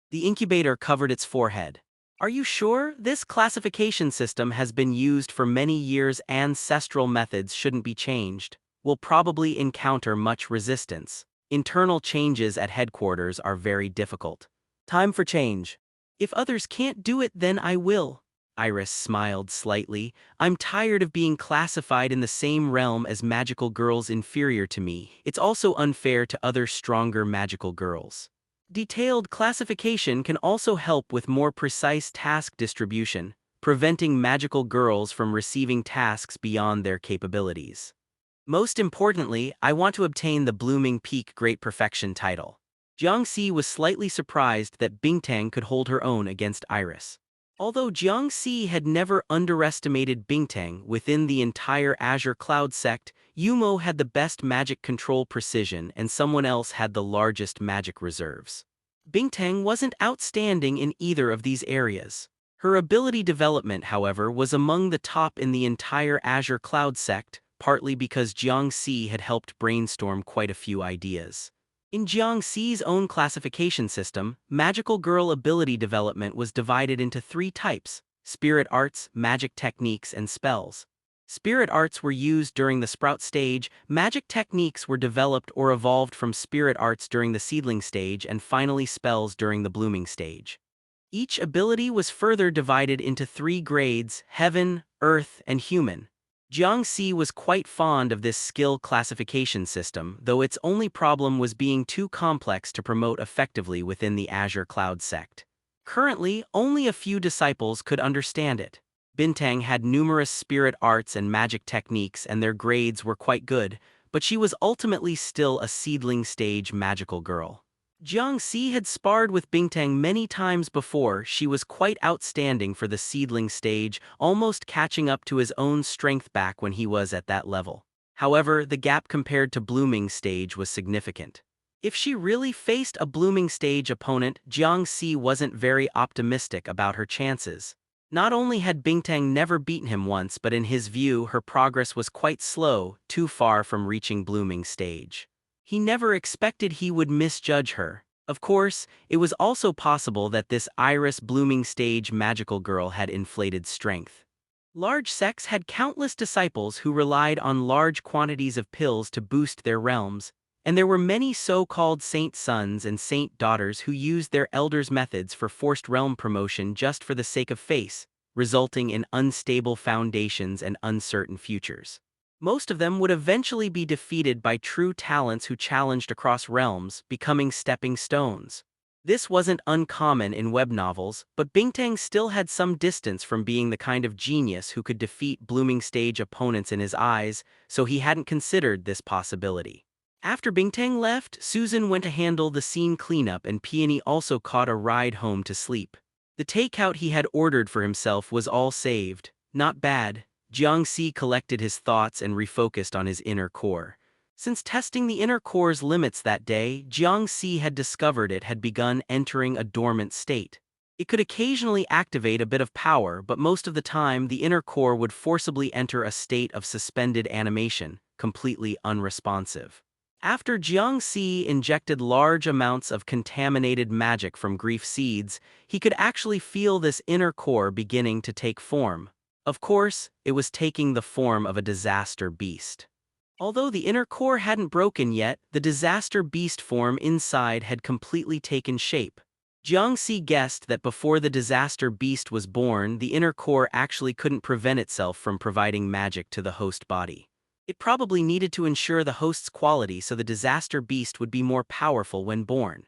The incubator covered its forehead. Are you sure? This classification system has been used for many years. Ancestral methods shouldn't be changed. We'll probably encounter much resistance. Internal changes at headquarters are very difficult. Time for change. If others can't do it, then I will. Iris smiled slightly. I'm tired of being classified in the same realm as magical girls inferior to me. It's also unfair to other stronger magical girls. Detailed classification can also help with more precise task distribution, preventing magical girls from receiving tasks beyond their capabilities. Most importantly, I want to obtain the Blooming Peak Great Perfection title. Jiang Si was slightly surprised that Bingtang could hold her own against Iris. Although Jiang Si had never underestimated Bingtang within the entire Azure Cloud sect, Yumo had the best magic control precision and someone else had the largest magic reserves. Bingtang wasn't outstanding in either of these areas. Her ability development, however, was among the top in the entire Azure Cloud sect, partly because Jiang Si had helped brainstorm quite a few ideas. In Jiang Si's own classification system, magical girl ability development was divided into 3 types: spirit arts, magic techniques, and spells. Spirit arts were used during the sprout stage, magic techniques were developed or evolved from spirit arts during the seedling stage, and finally spells during the blooming stage. Each ability was further divided into 3 grades: heaven, earth, and human. Jiang Si was quite fond of this skill classification system, though its only problem was being too complex to promote effectively within the Azure Cloud sect. Currently, only a few disciples could understand it. Bintang had numerous spirit arts and magic techniques and their grades were quite good, but she was ultimately still a seedling stage magical girl. Jiang Si had sparred with Bingtang many times before. She was quite outstanding for the seedling stage, almost catching up to his own strength back when he was at that level. However, the gap compared to blooming stage was significant. If she really faced a blooming stage opponent, Jiang Si wasn't very optimistic about her chances. Not only had Bingtang never beaten him once, but in his view, her progress was quite slow, too far from reaching blooming stage. He never expected he would misjudge her. Of course, it was also possible that this Iris blooming stage magical girl had inflated strength. Large sects had countless disciples who relied on large quantities of pills to boost their realms, and there were many so-called saint sons and saint daughters who used their elders' methods for forced realm promotion just for the sake of face, resulting in unstable foundations and uncertain futures. Most of them would eventually be defeated by true talents who challenged across realms, becoming stepping stones. This wasn't uncommon in web novels, but Bingtang still had some distance from being the kind of genius who could defeat blooming stage opponents in his eyes, so he hadn't considered this possibility. After Bingtang left, Susan went to handle the scene cleanup and Peony also caught a ride home to sleep. The takeout he had ordered for himself was all saved. Not bad. Jiang Si collected his thoughts and refocused on his inner core. Since testing the inner core's limits that day, Jiang Si had discovered it had begun entering a dormant state. It could occasionally activate a bit of power, but most of the time the inner core would forcibly enter a state of suspended animation, completely unresponsive. After Jiang Si injected large amounts of contaminated magic from grief seeds, he could actually feel this inner core beginning to take form. Of course, it was taking the form of a disaster beast. Although the inner core hadn't broken yet, the disaster beast form inside had completely taken shape. Jiang Si guessed that before the disaster beast was born, the inner core actually couldn't prevent itself from providing magic to the host body. It probably needed to ensure the host's quality so the disaster beast would be more powerful when born.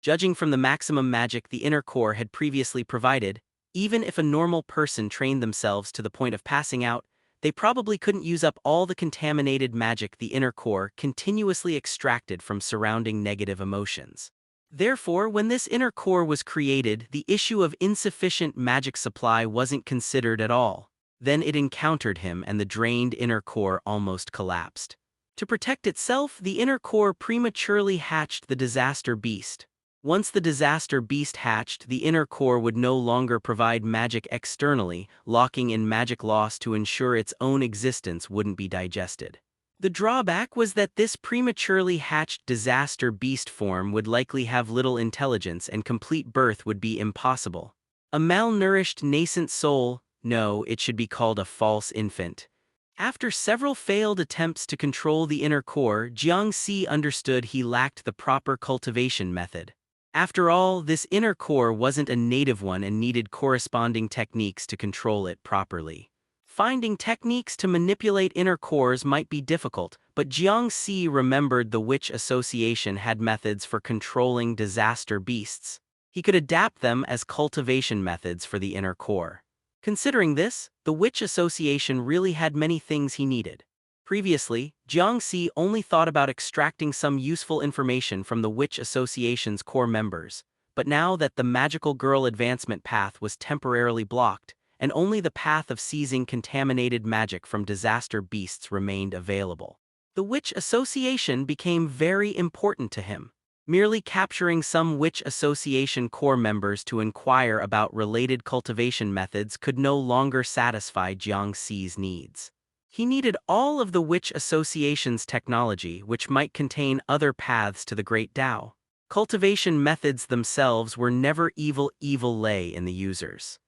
Judging from the maximum magic the inner core had previously provided, even if a normal person trained themselves to the point of passing out, they probably couldn't use up all the contaminated magic the inner core continuously extracted from surrounding negative emotions. Therefore, when this inner core was created, the issue of insufficient magic supply wasn't considered at all. Then it encountered him and the drained inner core almost collapsed. To protect itself, the inner core prematurely hatched the disaster beast. Once the disaster beast hatched, the inner core would no longer provide magic externally, locking in magic loss to ensure its own existence wouldn't be digested. The drawback was that this prematurely hatched disaster beast form would likely have little intelligence and complete birth would be impossible. A malnourished nascent soul, no, it should be called a false infant. After several failed attempts to control the inner core, Jiang Si understood he lacked the proper cultivation method. After all, this inner core wasn't a native one and needed corresponding techniques to control it properly. Finding techniques to manipulate inner cores might be difficult, but Jiang Si remembered the Witch Association had methods for controlling disaster beasts. He could adapt them as cultivation methods for the inner core. Considering this, the Witch Association really had many things he needed. Previously, Jiang Si only thought about extracting some useful information from the Witch Association's core members, but now that the magical girl advancement path was temporarily blocked, and only the path of seizing contaminated magic from disaster beasts remained available, the Witch Association became very important to him. Merely capturing some Witch Association core members to inquire about related cultivation methods could no longer satisfy Jiang Si's needs. He needed all of the Witch Association's technology, which might contain other paths to the Great Tao. Cultivation methods themselves were never evil lay in the users.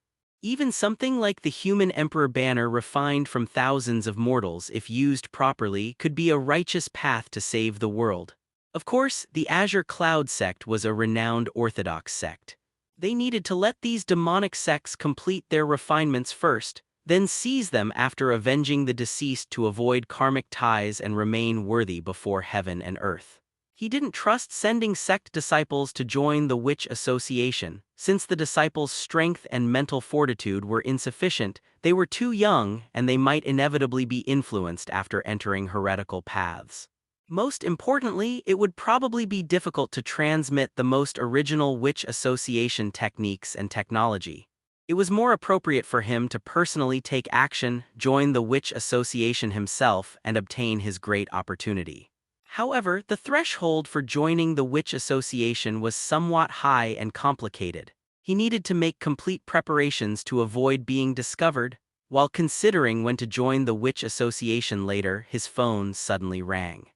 Even something like the human emperor banner refined from thousands of mortals, if used properly, could be a righteous path to save the world. Of course, the Azure Cloud sect was a renowned orthodox sect. They needed to let these demonic sects complete their refinements first, then seize them after avenging the deceased to avoid karmic ties and remain worthy before heaven and earth. He didn't trust sending sect disciples to join the Witch Association. Since the disciples' strength and mental fortitude were insufficient, they were too young and they might inevitably be influenced after entering heretical paths. Most importantly, it would probably be difficult to transmit the most original Witch Association techniques and technology. It was more appropriate for him to personally take action, join the Witch Association himself, and obtain his great opportunity. However, the threshold for joining the Witch Association was somewhat high and complicated. He needed to make complete preparations to avoid being discovered. While considering when to join the Witch Association later, his phone suddenly rang.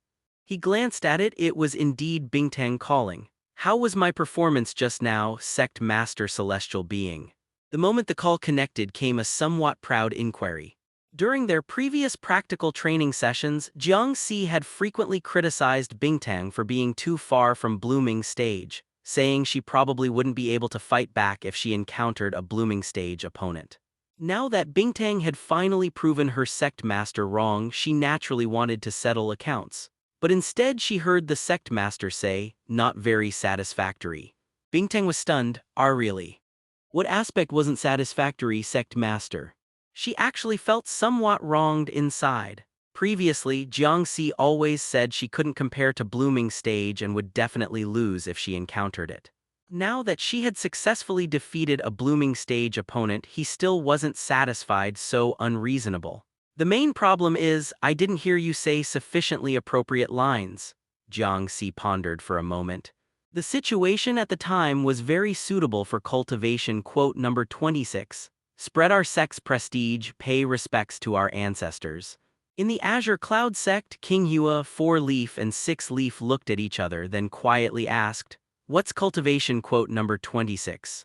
He glanced at it. It was indeed Bingtang calling. "How was my performance just now, Sect Master Celestial Being?" The moment the call connected came a somewhat proud inquiry. During their previous practical training sessions, Jiang Si had frequently criticized Bingtang for being too far from blooming stage, saying she probably wouldn't be able to fight back if she encountered a blooming stage opponent. Now that Bingtang had finally proven her sect master wrong, she naturally wanted to settle accounts. But instead she heard the sect master say, "Not very satisfactory." Bingtang was stunned. Really? What aspect wasn't satisfactory, sect master? She actually felt somewhat wronged inside. Previously, Jiang Si always said she couldn't compare to blooming stage and would definitely lose if she encountered it. Now that she had successfully defeated a blooming stage opponent, he still wasn't satisfied. So unreasonable. The main problem is, I didn't hear you say sufficiently appropriate lines. Jiang Si pondered for a moment. The situation at the time was very suitable for cultivation. Quote number 26. Spread our sect's prestige, pay respects to our ancestors. In the Azure Cloud sect, King Hua, 4-leaf and 6-leaf looked at each other, then quietly asked, "What's cultivation?" Quote number 26.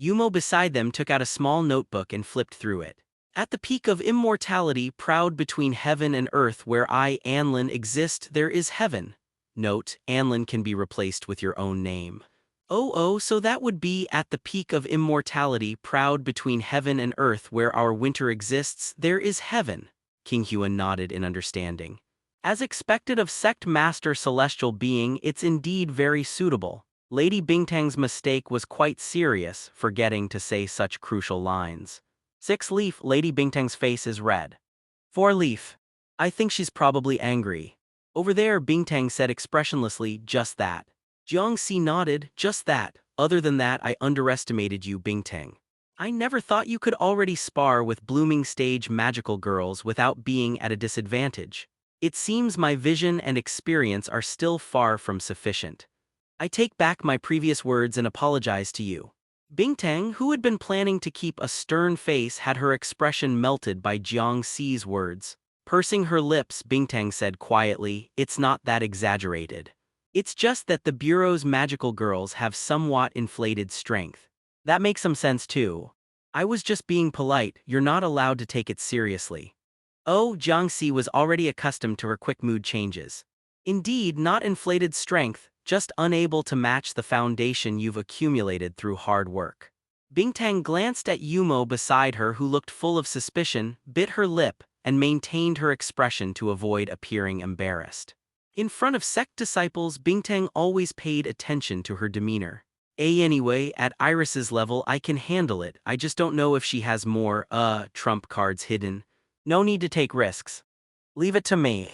Yumo beside them took out a small notebook and flipped through it. At the peak of immortality, proud between heaven and earth, where I, Anlin, exist, there is heaven. Note, Anlin can be replaced with your own name. Oh, so that would be at the peak of immortality, proud between heaven and earth, where our winter exists, there is heaven. King Huan nodded in understanding. As expected of sect master celestial being, it's indeed very suitable. Lady Bingtang's mistake was quite serious, forgetting to say such crucial lines. 6-leaf, Lady Bingtang's face is red. 4-leaf. I think she's probably angry. Over there, Bingtang said expressionlessly, just that. Jiang Si nodded, just that. Other than that, I underestimated you, Bingtang. I never thought you could already spar with blooming stage magical girls without being at a disadvantage. It seems my vision and experience are still far from sufficient. I take back my previous words and apologize to you. Bingtang, who had been planning to keep a stern face, had her expression melted by Jiang Si's words. Pursing her lips, Bingtang said quietly, "It's not that exaggerated. It's just that the Bureau's magical girls have somewhat inflated strength. That makes some sense too. I was just being polite, you're not allowed to take it seriously." Oh, Jiang Si was already accustomed to her quick mood changes. Indeed, not inflated strength, just unable to match the foundation you've accumulated through hard work. Bingtang glanced at Yumo beside her, who looked full of suspicion, bit her lip, and maintained her expression to avoid appearing embarrassed. In front of sect disciples, Bingtang always paid attention to her demeanor. Anyway, at Iris's level I can handle it, I just don't know if she has more, trump cards hidden. No need to take risks. Leave it to me.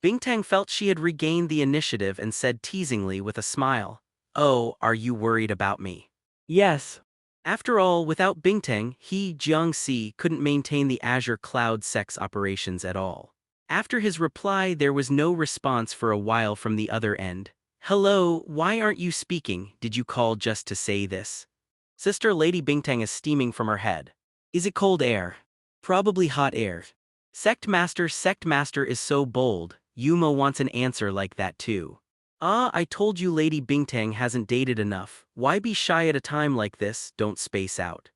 Bingtang felt she had regained the initiative and said teasingly with a smile, "Oh, are you worried about me?" "Yes." After all, without Bingtang, he, Jiang Si, couldn't maintain the Azure Cloud Sect's operations at all. After his reply, there was no response for a while from the other end. "Hello, why aren't you speaking? Did you call just to say this?" Sister Lady Bingtang is steaming from her head. "Is it cold air?" "Probably hot air." Sect Master is so bold. Yumo wants an answer like that too. I told you Lady Bingtang hasn't dated enough. Why be shy at a time like this? Don't space out.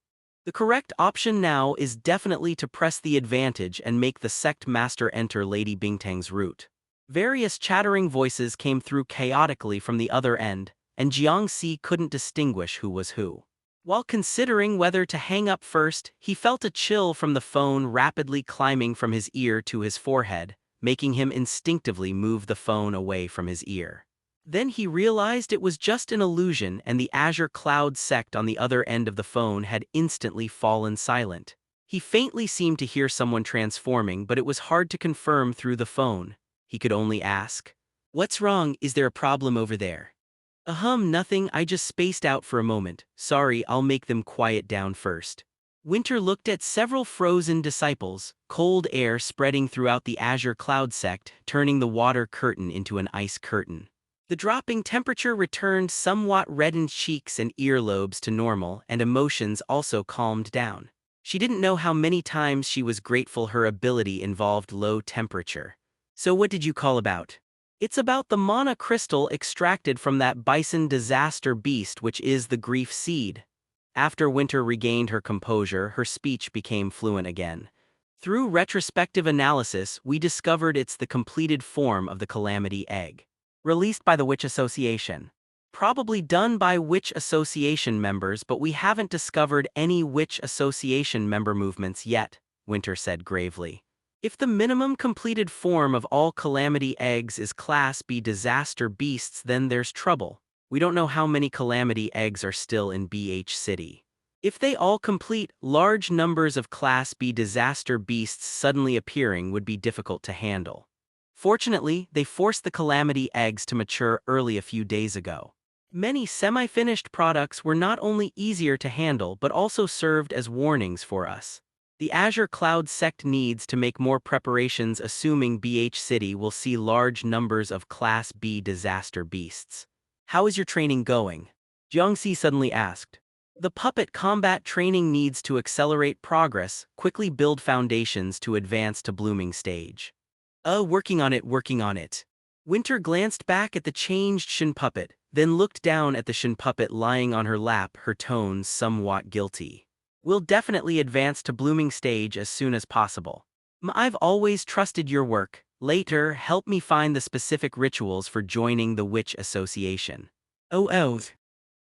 The correct option now is definitely to press the advantage and make the sect master enter Lady Bingtang's route. Various chattering voices came through chaotically from the other end, and Jiang Si couldn't distinguish who was who. While considering whether to hang up first, he felt a chill from the phone rapidly climbing from his ear to his forehead, making him instinctively move the phone away from his ear. Then he realized it was just an illusion, and the Azure Cloud sect on the other end of the phone had instantly fallen silent. He faintly seemed to hear someone transforming, but it was hard to confirm through the phone. He could only ask, "What's wrong? Is there a problem over there?" Nothing, I just spaced out for a moment. Sorry, I'll make them quiet down first." Winter looked at several frozen disciples, cold air spreading throughout the Azure Cloud sect, turning the water curtain into an ice curtain. The dropping temperature returned somewhat reddened cheeks and earlobes to normal, and emotions also calmed down. She didn't know how many times she was grateful her ability involved low temperature. "So what did you call about?" "It's about the mana crystal extracted from that bison disaster beast, which is the grief seed." After Winter regained her composure, her speech became fluent again. "Through retrospective analysis, we discovered it's the completed form of the Calamity Egg. Released by the Witch Association. Probably done by Witch Association members, but we haven't discovered any Witch Association member movements yet," Winter said gravely. "If the minimum completed form of all Calamity Eggs is Class B disaster beasts, then there's trouble. We don't know how many Calamity Eggs are still in BH City. If they all complete, large numbers of Class B disaster beasts suddenly appearing would be difficult to handle. Fortunately, they forced the Calamity Eggs to mature early a few days ago. Many semi-finished products were not only easier to handle but also served as warnings for us. The Azure Cloud sect needs to make more preparations, assuming BH City will see large numbers of Class B disaster beasts. How is your training going? Jiang Si suddenly asked. The puppet combat training needs to accelerate progress, quickly build foundations to advance to blooming stage. Working on it, working on it. Winter glanced back at the changed Shin puppet, then looked down at the Shin puppet lying on her lap, her tones somewhat guilty. We'll definitely advance to blooming stage as soon as possible. I've always trusted your work. Later, help me find the specific rituals for joining the Witch Association. Oh.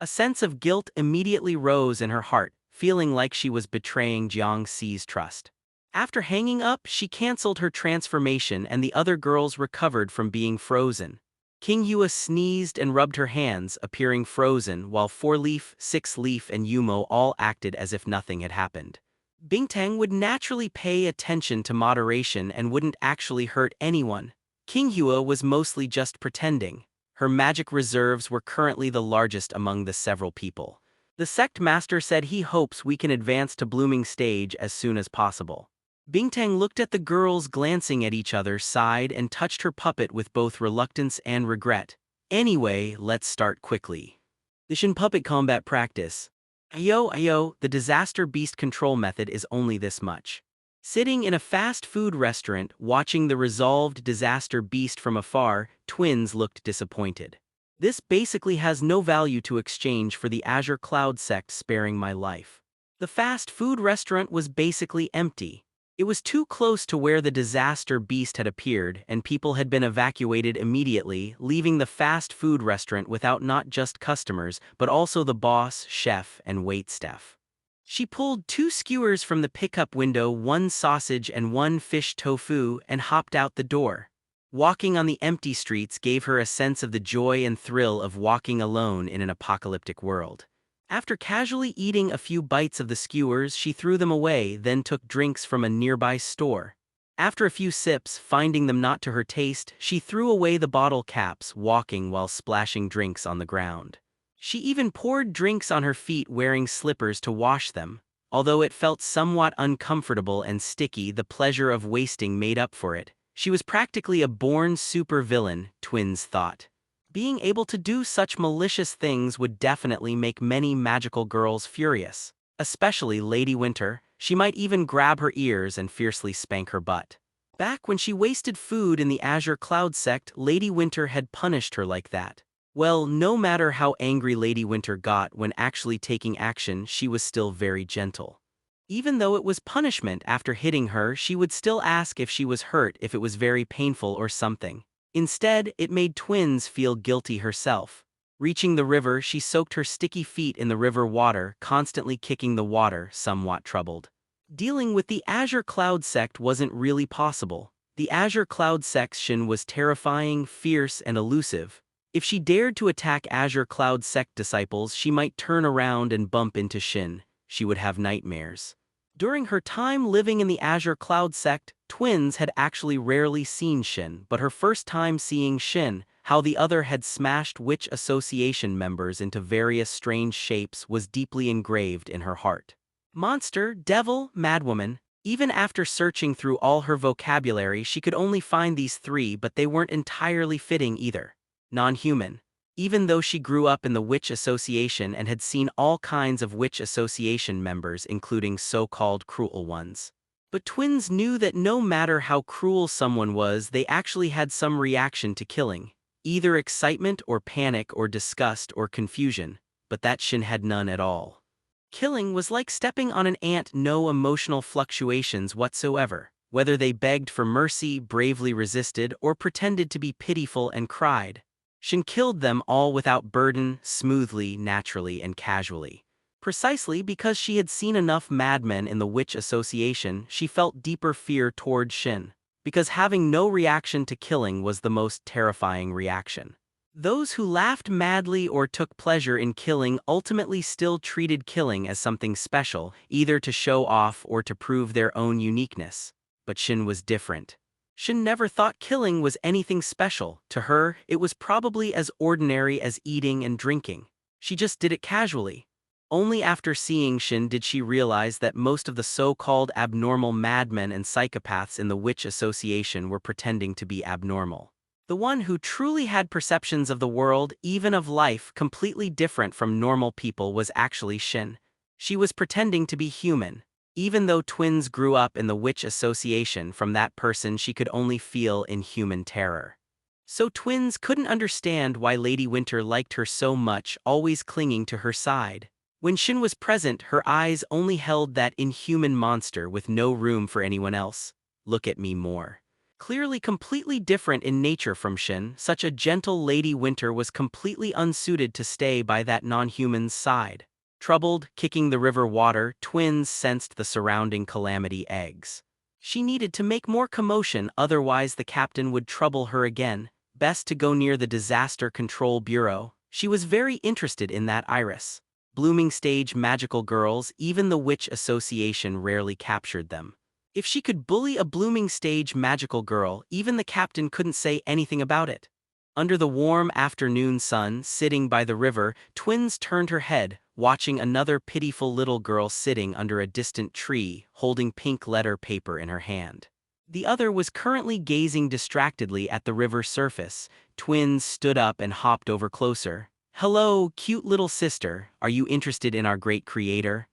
A sense of guilt immediately rose in her heart, feeling like she was betraying Jiang Si's trust. After hanging up, she canceled her transformation and the other girls recovered from being frozen. King Yua sneezed and rubbed her hands, appearing frozen, while 4-Leaf, 6-Leaf and Yumo all acted as if nothing had happened. Bingtang would naturally pay attention to moderation and wouldn't actually hurt anyone. King Yua was mostly just pretending. Her magic reserves were currently the largest among the several people. The sect master said he hopes we can advance to blooming stage as soon as possible. Bingtang looked at the girls glancing at each other, sighed and touched her puppet with both reluctance and regret. Anyway, let's start quickly. The Shin puppet combat practice. Ayo, the disaster beast control method is only this much. Sitting in a fast food restaurant, watching the resolved disaster beast from afar, twins looked disappointed. This basically has no value to exchange for the Azure Cloud sect sparing my life. The fast food restaurant was basically empty. It was too close to where the disaster beast had appeared, and people had been evacuated immediately, leaving the fast food restaurant without not just customers, but also the boss, chef, and waitstaff. She pulled 2 skewers from the pickup window, 1 sausage and 1 fish tofu, and hopped out the door. Walking on the empty streets gave her a sense of the joy and thrill of walking alone in an apocalyptic world. After casually eating a few bites of the skewers, she threw them away, then took drinks from a nearby store. After a few sips, finding them not to her taste, she threw away the bottle caps, walking while splashing drinks on the ground. She even poured drinks on her feet, wearing slippers to wash them. Although it felt somewhat uncomfortable and sticky, the pleasure of wasting made up for it. She was practically a born supervillain, twins thought. Being able to do such malicious things would definitely make many magical girls furious. Especially Lady Winter. She might even grab her ears and fiercely spank her butt. Back when she wasted food in the Azure Cloud sect, Lady Winter had punished her like that. Well, no matter how angry Lady Winter got when actually taking action, she was still very gentle. Even though it was punishment after hitting her, she would still ask if she was hurt, if it was very painful or something. Instead, it made twins feel guilty herself. Reaching the river, she soaked her sticky feet in the river water, constantly kicking the water, somewhat troubled. Dealing with the Azure Cloud sect wasn't really possible. The Azure Cloud section was terrifying, fierce, and elusive. If she dared to attack Azure Cloud sect disciples, she might turn around and bump into Shin. She would have nightmares. During her time living in the Azure Cloud sect, twins had actually rarely seen Shin, but her first time seeing Shin, how the other had smashed Witch Association members into various strange shapes, was deeply engraved in her heart. Monster, devil, madwoman. Even after searching through all her vocabulary, she could only find these 3, but they weren't entirely fitting either. Non-human. Even though she grew up in the Witch Association and had seen all kinds of Witch Association members, including so-called cruel ones. But twins knew that no matter how cruel someone was, they actually had some reaction to killing. Either excitement or panic or disgust or confusion, but that Shin had none at all. Killing was like stepping on an ant, no emotional fluctuations whatsoever. Whether they begged for mercy, bravely resisted, or pretended to be pitiful and cried. Shin killed them all without burden, smoothly, naturally, and casually. Precisely because she had seen enough madmen in the Witch Association, she felt deeper fear toward Shin. Because having no reaction to killing was the most terrifying reaction. Those who laughed madly or took pleasure in killing ultimately still treated killing as something special, either to show off or to prove their own uniqueness. But Shin was different. Shin never thought killing was anything special. To her, it was probably as ordinary as eating and drinking. She just did it casually. Only after seeing Shin did she realize that most of the so-called abnormal madmen and psychopaths in the witch association were pretending to be abnormal. The one who truly had perceptions of the world, even of life, completely different from normal people was actually Shin. She was pretending to be human. Even though twins grew up in the witch association, from that person she could only feel inhuman terror. So twins couldn't understand why Lady Winter liked her so much, always clinging to her side. When Shin was present, her eyes only held that inhuman monster with no room for anyone else. Look at me more. Clearly completely different in nature from Shin, such a gentle Lady Winter was completely unsuited to stay by that non-human's side. Troubled, kicking the river water, twins sensed the surrounding calamity eggs. She needed to make more commotion, otherwise the captain would trouble her again. Best to go near the Disaster Control Bureau. She was very interested in that iris. Blooming stage magical girls, even the Witch Association rarely captured them. If she could bully a blooming stage magical girl, even the captain couldn't say anything about it. Under the warm afternoon sun, sitting by the river, twins turned her head, watching another pitiful little girl sitting under a distant tree, holding pink letter paper in her hand. The other was currently gazing distractedly at the river's surface. Twins stood up and hopped over closer. "Hello, cute little sister, are you interested in our great creator?"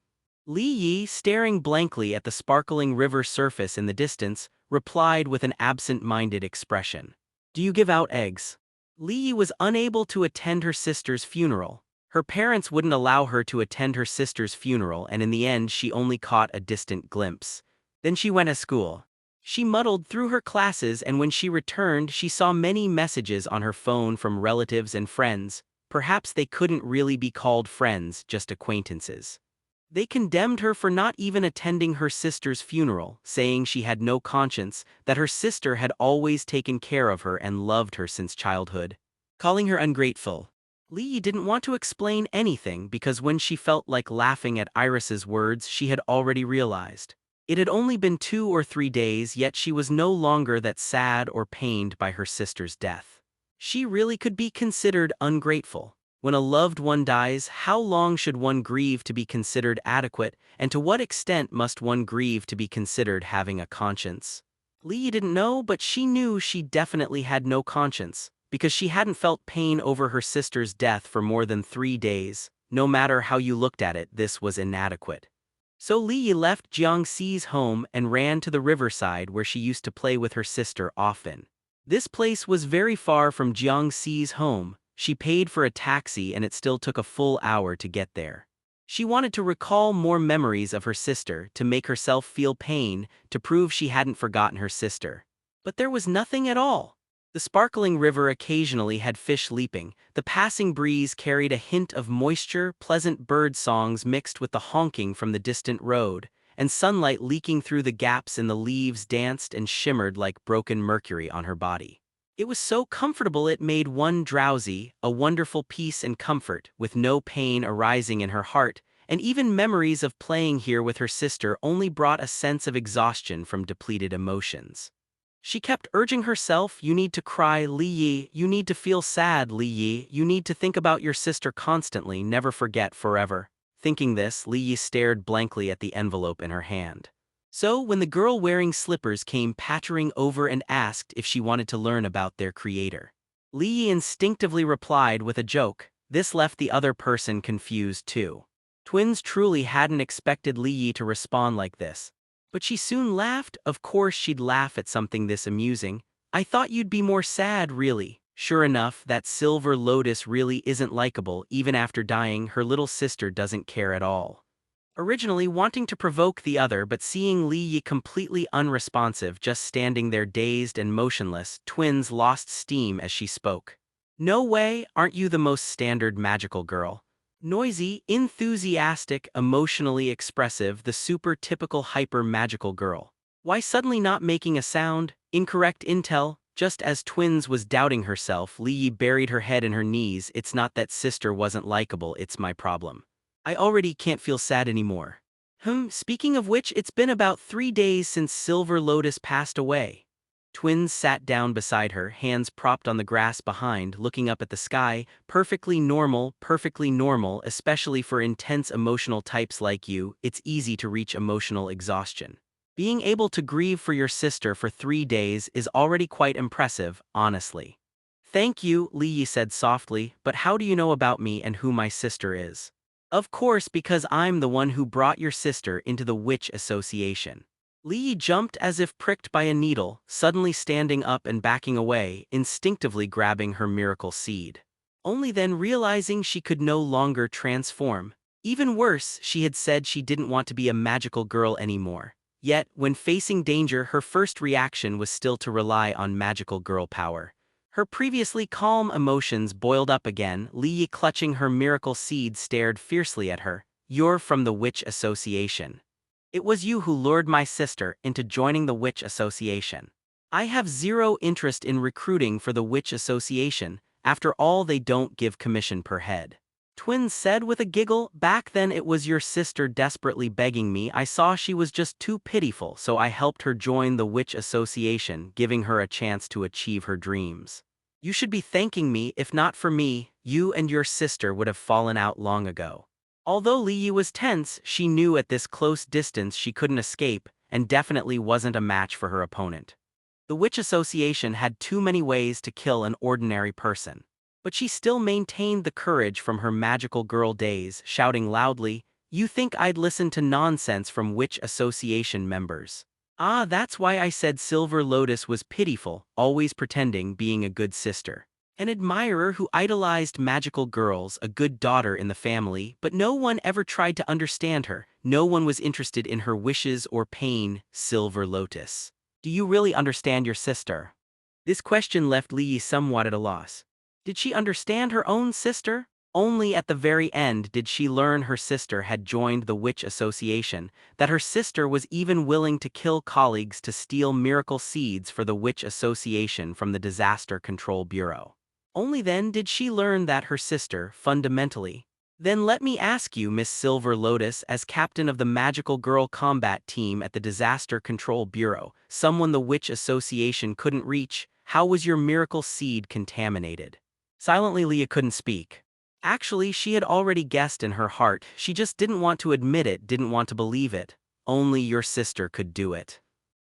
Li Yi, staring blankly at the sparkling river surface in the distance, replied with an absent-minded expression. "Do you give out eggs?" Li Yi was unable to attend her sister's funeral. Her parents wouldn't allow her to attend her sister's funeral, and in the end she only caught a distant glimpse. Then she went to school. She muddled through her classes, and when she returned she saw many messages on her phone from relatives and friends. Perhaps they couldn't really be called friends, just acquaintances. They condemned her for not even attending her sister's funeral, saying she had no conscience, that her sister had always taken care of her and loved her since childhood. Calling her ungrateful. Lee didn't want to explain anything because when she felt like laughing at Iris's words, she had already realized. It had only been 2 or 3 days, yet she was no longer that sad or pained by her sister's death. She really could be considered ungrateful. When a loved one dies, how long should one grieve to be considered adequate, and to what extent must one grieve to be considered having a conscience? Lee didn't know, but she knew she definitely had no conscience, because she hadn't felt pain over her sister's death for more than 3 days. No matter how you looked at it, this was inadequate. So Li left Jiang Si's home and ran to the riverside where she used to play with her sister often. This place was very far from Jiang Si's home. She paid for a taxi and it still took a full hour to get there. She wanted to recall more memories of her sister, to make herself feel pain, to prove she hadn't forgotten her sister. But there was nothing at all. The sparkling river occasionally had fish leaping, the passing breeze carried a hint of moisture, pleasant bird songs mixed with the honking from the distant road, and sunlight leaking through the gaps in the leaves danced and shimmered like broken mercury on her body. It was so comfortable it made one drowsy, a wonderful peace and comfort, with no pain arising in her heart, and even memories of playing here with her sister only brought a sense of exhaustion from depleted emotions. She kept urging herself, "You need to cry, Li Yi, you need to feel sad, Li Yi, you need to think about your sister constantly, never forget forever." Thinking this, Li Yi stared blankly at the envelope in her hand. So, when the girl wearing slippers came pattering over and asked if she wanted to learn about their creator, Li Yi instinctively replied with a joke. This left the other person confused too. Twins truly hadn't expected Li Yi to respond like this. But she soon laughed. Of course she'd laugh at something this amusing. "I thought you'd be more sad, really." Sure enough, that silver lotus really isn't likable. Even after dying, her little sister doesn't care at all. Originally wanting to provoke the other, but seeing Li Yi completely unresponsive, just standing there dazed and motionless, twins lost steam as she spoke. "No way, aren't you the most standard magical girl? Noisy, enthusiastic, emotionally expressive, the super typical hyper-magical girl. Why suddenly not making a sound? Incorrect intel." Just as Twins was doubting herself, Li Yi buried her head in her knees. "It's not that sister wasn't likable, it's my problem. I already can't feel sad anymore." Speaking of which, it's been about 3 days since Silver Lotus passed away. Twins sat down beside her, hands propped on the grass behind, looking up at the sky. Perfectly normal, especially for intense emotional types like you. It's easy to reach emotional exhaustion. Being able to grieve for your sister for 3 days is already quite impressive, honestly. Thank you, Li Yi said softly, but how do you know about me and who my sister is? Of course, because I'm the one who brought your sister into the Witch Association. Li Yi jumped as if pricked by a needle, suddenly standing up and backing away, instinctively grabbing her miracle seed. Only then realizing she could no longer transform. Even worse, she had said she didn't want to be a magical girl anymore. Yet, when facing danger, her first reaction was still to rely on magical girl power. Her previously calm emotions boiled up again. Li Yi, clutching her miracle seed, stared fiercely at her. You're from the Witch Association. It was you who lured my sister into joining the Witch Association. I have zero interest in recruiting for the Witch Association. After all, they don't give commission per head. Twins said with a giggle. Back then it was your sister desperately begging me. I saw she was just too pitiful, so I helped her join the Witch Association, giving her a chance to achieve her dreams. You should be thanking me. If not for me, you and your sister would have fallen out long ago. Although Li Yi was tense, she knew at this close distance she couldn't escape, and definitely wasn't a match for her opponent. The Witch Association had too many ways to kill an ordinary person. But she still maintained the courage from her magical girl days, shouting loudly, "You think I'd listen to nonsense from Witch Association members? Ah, that's why I said Silver Lotus was pitiful, always pretending being a good sister. An admirer who idolized magical girls, a good daughter in the family, but no one ever tried to understand her. No one was interested in her wishes or pain. Silver Lotus. Do you really understand your sister?" This question left Li Yi somewhat at a loss. Did she understand her own sister? Only at the very end did she learn her sister had joined the Witch Association, that her sister was even willing to kill colleagues to steal miracle seeds for the Witch Association from the Disaster Control Bureau. Only then did she learn that her sister, fundamentally. Then let me ask you, Miss Silver Lotus, as captain of the Magical Girl Combat Team at the Disaster Control Bureau, someone the Witch Association couldn't reach, how was your miracle seed contaminated? Silently, Leah couldn't speak. Actually, she had already guessed in her heart, she just didn't want to admit it, didn't want to believe it. Only your sister could do it.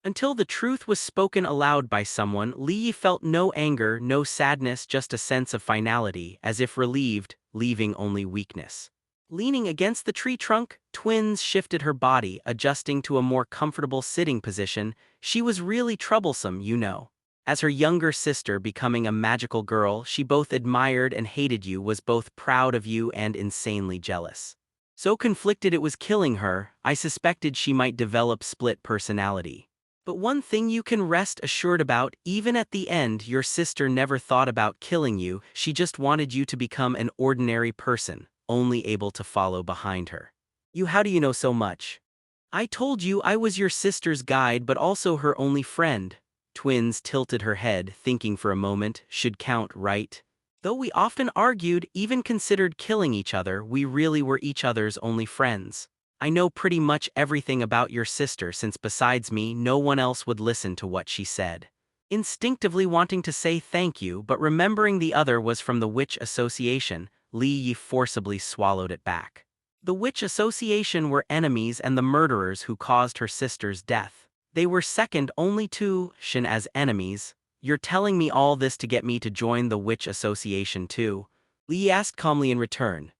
Until the truth was spoken aloud by someone, Li Yi felt no anger, no sadness, just a sense of finality, as if relieved, leaving only weakness. Leaning against the tree trunk, Twins shifted her body, adjusting to a more comfortable sitting position. She was really troublesome, you know. As her younger sister becoming a magical girl, she both admired and hated you, was both proud of you and insanely jealous. So conflicted it was killing her. I suspected she might develop split personality. But one thing you can rest assured about, even at the end, your sister never thought about killing you, she just wanted you to become an ordinary person, only able to follow behind her. How do you know so much? I told you I was your sister's guide but also her only friend. Twins tilted her head, thinking for a moment, should count, right? Though we often argued, even considered killing each other, we really were each other's only friends. I know pretty much everything about your sister since besides me no one else would listen to what she said. Instinctively wanting to say thank you but remembering the other was from the Witch Association, Li Yi forcibly swallowed it back. The Witch Association were enemies and the murderers who caused her sister's death. They were second only to Shin as enemies. You're telling me all this to get me to join the Witch Association too? Li asked calmly in return.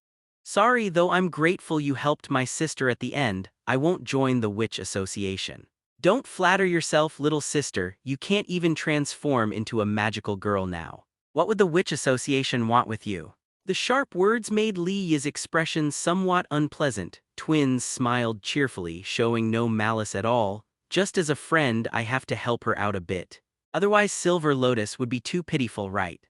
Sorry, though I'm grateful you helped my sister at the end, I won't join the Witch Association. Don't flatter yourself, little sister, you can't even transform into a magical girl now. What would the Witch Association want with you? The sharp words made Li Yi's expression somewhat unpleasant. Twins smiled cheerfully, showing no malice at all. Just as a friend, I have to help her out a bit. Otherwise Silver Lotus would be too pitiful, right?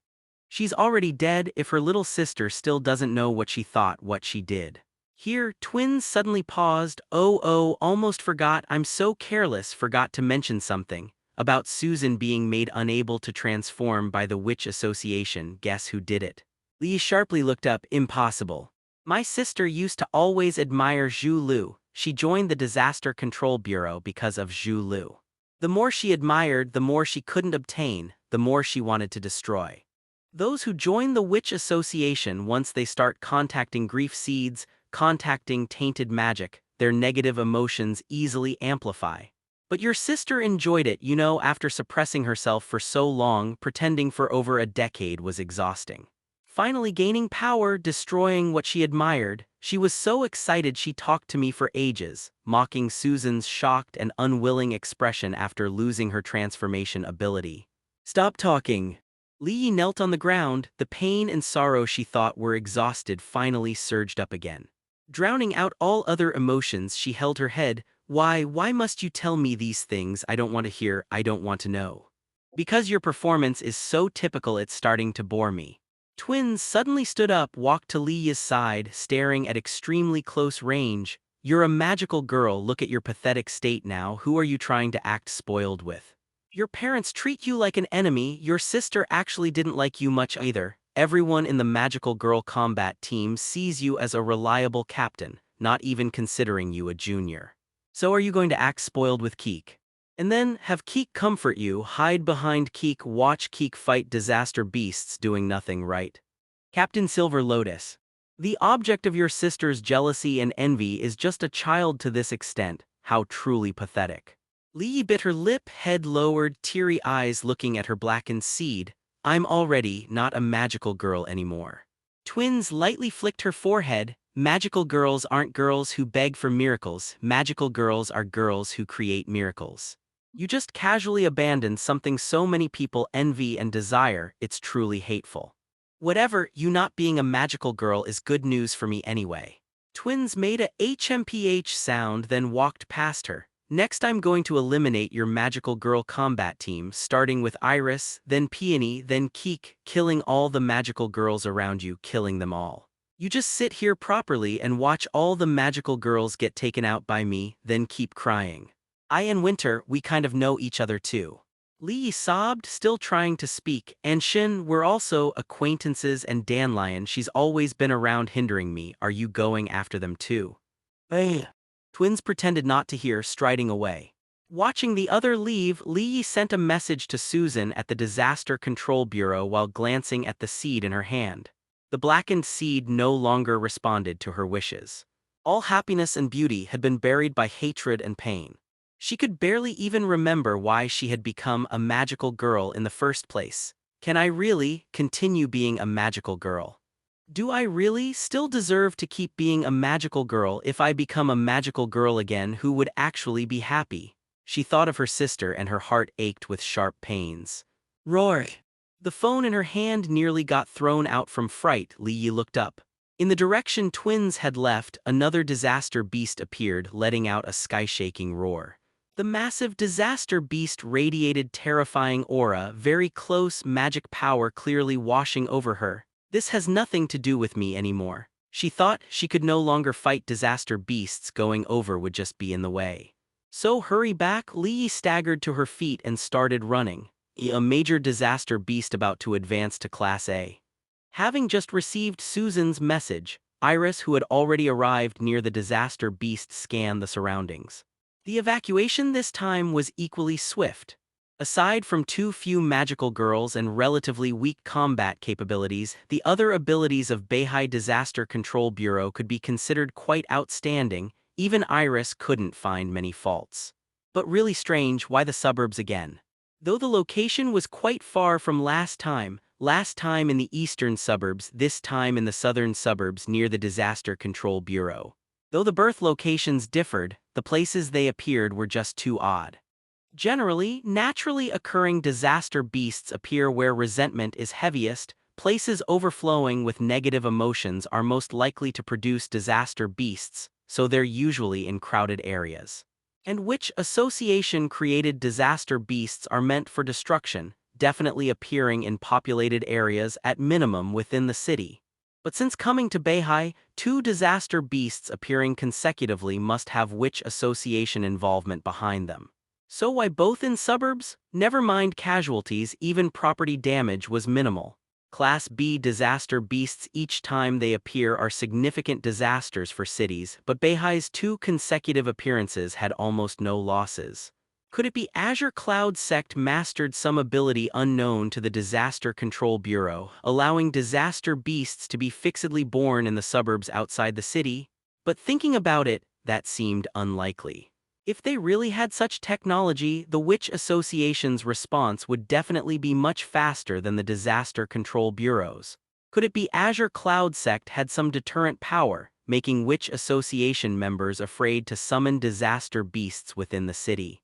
She's already dead if her little sister still doesn't know what she thought, what she did. Here, Twins suddenly paused. Oh, almost forgot, I'm so careless, forgot to mention something. About Susan being made unable to transform by the Witch Association, guess who did it? Li sharply looked up. Impossible. My sister used to always admire Zhu Lu. She joined the Disaster Control Bureau because of Zhu Lu. The more she admired, the more she couldn't obtain, the more she wanted to destroy. Those who join the witch association, once they start contacting grief seeds, contacting tainted magic, their negative emotions easily amplify. But your sister enjoyed it, after suppressing herself for so long, pretending for over a decade was exhausting. Finally gaining power, destroying what she admired, she was so excited she talked to me for ages, mocking Susan's shocked and unwilling expression after losing her transformation ability. "Stop talking." Li knelt on the ground, the pain and sorrow she thought were exhausted finally surged up again. Drowning out all other emotions, she held her head. Why must you tell me these things I don't want to hear, I don't want to know? Because your performance is so typical it's starting to bore me. Twins suddenly stood up, walked to Liya's side, staring at extremely close range. "You're a magical girl, look at your pathetic state now, who are you trying to act spoiled with? Your parents treat you like an enemy, your sister actually didn't like you much either. Everyone in the magical girl combat team sees you as a reliable captain, not even considering you a junior. So are you going to act spoiled with Keek? And then have Keek comfort you, hide behind Keek, watch Keek fight disaster beasts doing nothing right? Captain Silver Lotus. The object of your sister's jealousy and envy is just a child to this extent, how truly pathetic." Li bit her lip, head lowered, teary eyes looking at her blackened seed. "I'm already not a magical girl anymore." Twins lightly flicked her forehead. "Magical girls aren't girls who beg for miracles, magical girls are girls who create miracles. You just casually abandoned something so many people envy and desire, it's truly hateful. Whatever, you not being a magical girl is good news for me anyway." Twins made a HMPH sound, then walked past her. "Next I'm going to eliminate your magical girl combat team, starting with Iris, then Peony, then Keek, killing all the magical girls around you, killing them all. You just sit here properly and watch all the magical girls get taken out by me, then keep crying. I and Winter, we kind of know each other too." Li sobbed, still trying to speak. "And Shin, we're also acquaintances, and Dandelion, she's always been around hindering me, are you going after them too?" "Hey." Twins pretended not to hear, striding away. Watching the other leave, Li sent a message to Susan at the Disaster Control Bureau while glancing at the seed in her hand. The blackened seed no longer responded to her wishes. All happiness and beauty had been buried by hatred and pain. She could barely even remember why she had become a magical girl in the first place. Can I really continue being a magical girl? Do I really still deserve to keep being a magical girl if I become a magical girl again? Who would actually be happy? She thought of her sister and her heart ached with sharp pains. Roar! The phone in her hand nearly got thrown out from fright. Li looked up. In the direction Twins had left, another disaster beast appeared, letting out a sky-shaking roar. The massive disaster beast radiated terrifying aura, very close magic power clearly washing over her. This has nothing to do with me anymore. She thought she could no longer fight disaster beasts, going over would just be in the way. So hurry back, Li staggered to her feet and started running. A major disaster beast about to advance to Class A. Having just received Susan's message, Iris, who had already arrived near the disaster beast, scanned the surroundings. The evacuation this time was equally swift. Aside from too few magical girls and relatively weak combat capabilities, the other abilities of Beihai Disaster Control Bureau could be considered quite outstanding. Even Iris couldn't find many faults. But really strange, why the suburbs again? Though the location was quite far from last time in the eastern suburbs, this time in the southern suburbs near the Disaster Control Bureau. Though the birth locations differed, the places they appeared were just too odd. Generally, naturally occurring disaster beasts appear where resentment is heaviest. Places overflowing with negative emotions are most likely to produce disaster beasts, so they're usually in crowded areas. And which association created disaster beasts are meant for destruction, definitely appearing in populated areas at minimum within the city. But since coming to Beihai, two disaster beasts appearing consecutively must have which association involvement behind them. So why both in suburbs? Never mind casualties, even property damage was minimal. Class B disaster beasts each time they appear are significant disasters for cities, but Beihai's two consecutive appearances had almost no losses. Could it be Azure Cloud Sect mastered some ability unknown to the Disaster Control Bureau, allowing disaster beasts to be fixedly born in the suburbs outside the city? But thinking about it, that seemed unlikely. If they really had such technology, the Witch Association's response would definitely be much faster than the Disaster Control Bureau's. Could it be Azure Cloud Sect had some deterrent power, making Witch Association members afraid to summon disaster beasts within the city?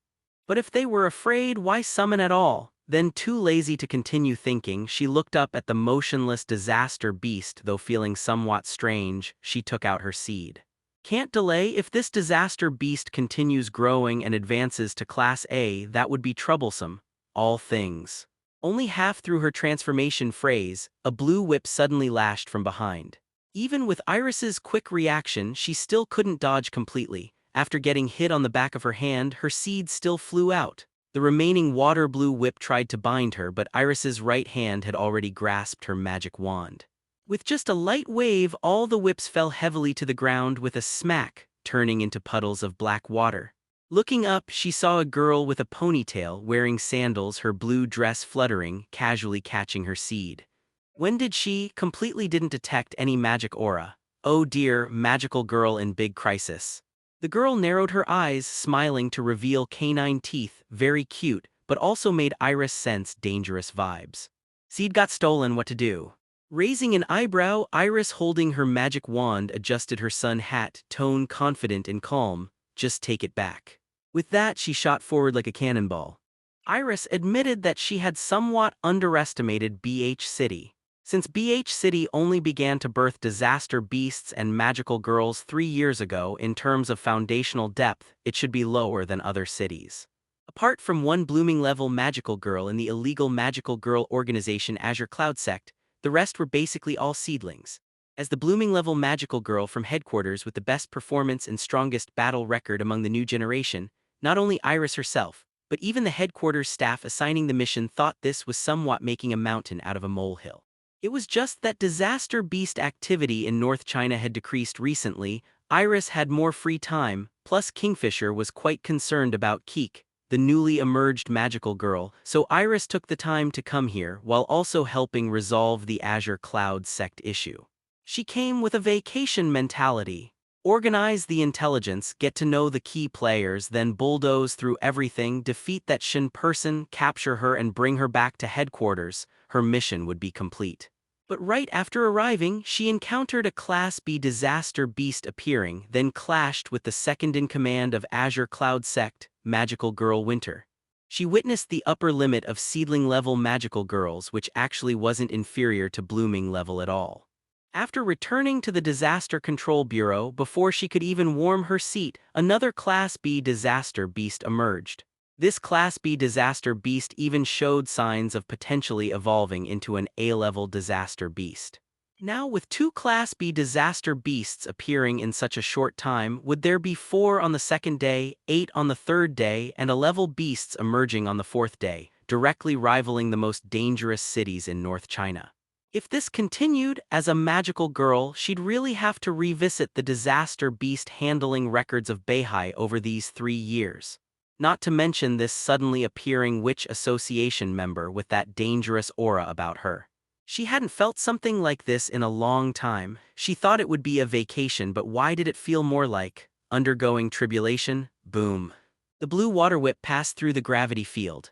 But if they were afraid, why summon at all? Then, too lazy to continue thinking, she looked up at the motionless disaster beast. Though feeling somewhat strange, she took out her seed. Can't delay. If this disaster beast continues growing and advances to Class A, that would be troublesome. All things. Only half through her transformation phrase, a blue whip suddenly lashed from behind. Even with Iris's quick reaction, she still couldn't dodge completely. After getting hit on the back of her hand, her seed still flew out. The remaining water blue whip tried to bind her, but Iris's right hand had already grasped her magic wand. With just a light wave, all the whips fell heavily to the ground with a smack, turning into puddles of black water. Looking up, she saw a girl with a ponytail, wearing sandals, her blue dress fluttering, casually catching her seed. When did she completely didn't detect any magic aura? Oh dear, magical girl in big crisis. The girl narrowed her eyes, smiling to reveal canine teeth, very cute, but also made Iris sense dangerous vibes. Seed got stolen, what to do? Raising an eyebrow, Iris, holding her magic wand, adjusted her sun hat, tone confident and calm. Just take it back. With that, she shot forward like a cannonball. Iris admitted that she had somewhat underestimated BH City. Since BH City only began to birth disaster beasts and magical girls 3 years ago, in terms of foundational depth, it should be lower than other cities. Apart from one blooming level magical girl in the illegal magical girl organization Azure Cloud Sect, the rest were basically all seedlings. As the blooming level magical girl from headquarters with the best performance and strongest battle record among the new generation, not only Iris herself, but even the headquarters staff assigning the mission thought this was somewhat making a mountain out of a molehill. It was just that disaster beast activity in North China had decreased recently. Iris had more free time, plus Kingfisher was quite concerned about Keek, the newly emerged magical girl, so Iris took the time to come here while also helping resolve the Azure Cloud Sect issue. She came with a vacation mentality. Organize the intelligence, get to know the key players, then bulldoze through everything, defeat that Shin person, capture her and bring her back to headquarters. Her mission would be complete. But right after arriving, she encountered a Class B disaster beast appearing, then clashed with the second-in-command of Azure Cloud Sect, Magical Girl Winter. She witnessed the upper limit of seedling-level magical girls, which actually wasn't inferior to blooming level at all. After returning to the Disaster Control Bureau, before she could even warm her seat, another Class B disaster beast emerged. This Class B disaster beast even showed signs of potentially evolving into an A-level disaster beast. Now, with 2 Class B disaster beasts appearing in such a short time, would there be 4 on the second day, 8 on the third day, and A-level beasts emerging on the 4th day, directly rivaling the most dangerous cities in North China? If this continued, as a magical girl, she'd really have to revisit the disaster beast handling records of Beihai over these 3 years. Not to mention this suddenly appearing Witch Association member with that dangerous aura about her. She hadn't felt something like this in a long time. She thought it would be a vacation, but why did it feel more like undergoing tribulation? Boom. The blue water whip passed through the gravity field.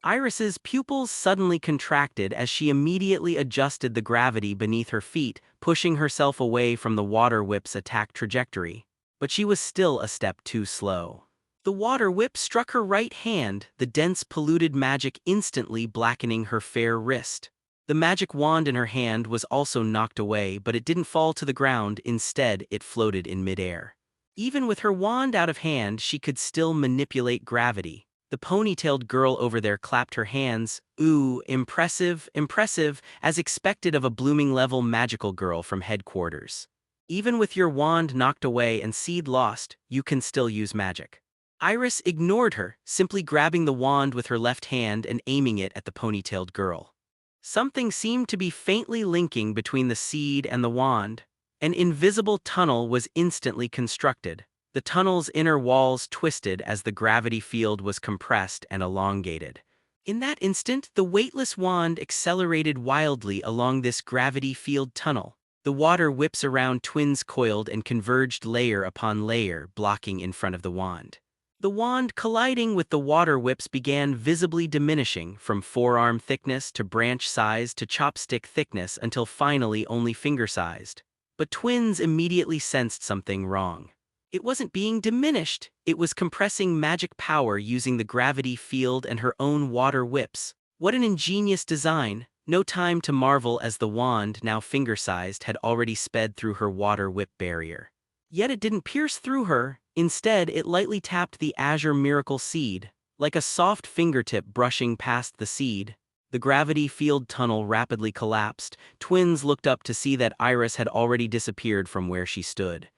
Iris's pupils suddenly contracted as she immediately adjusted the gravity beneath her feet, pushing herself away from the water whip's attack trajectory. But she was still a step too slow. The water whip struck her right hand, the dense polluted magic instantly blackening her fair wrist. The magic wand in her hand was also knocked away, but it didn't fall to the ground. Instead, it floated in midair. Even with her wand out of hand, she could still manipulate gravity. The ponytailed girl over there clapped her hands. Ooh, impressive, impressive, as expected of a blooming level magical girl from headquarters. Even with your wand knocked away and seed lost, you can still use magic. Iris ignored her, simply grabbing the wand with her left hand and aiming it at the ponytailed girl. Something seemed to be faintly linking between the seed and the wand. An invisible tunnel was instantly constructed. The tunnel's inner walls twisted as the gravity field was compressed and elongated. In that instant, the weightless wand accelerated wildly along this gravity field tunnel. The water whips around Twins coiled and converged layer upon layer, blocking in front of the wand. The wand colliding with the water whips began visibly diminishing from forearm thickness to branch size to chopstick thickness until finally only finger-sized. But Twins immediately sensed something wrong. It wasn't being diminished, it was compressing magic power using the gravity field and her own water whips. What an ingenious design! No time to marvel as the wand, now finger-sized, had already sped through her water whip barrier. Yet it didn't pierce through her, instead it lightly tapped the azure miracle seed. Like a soft fingertip brushing past the seed, the gravity field tunnel rapidly collapsed. Twins looked up to see that Iris had already disappeared from where she stood.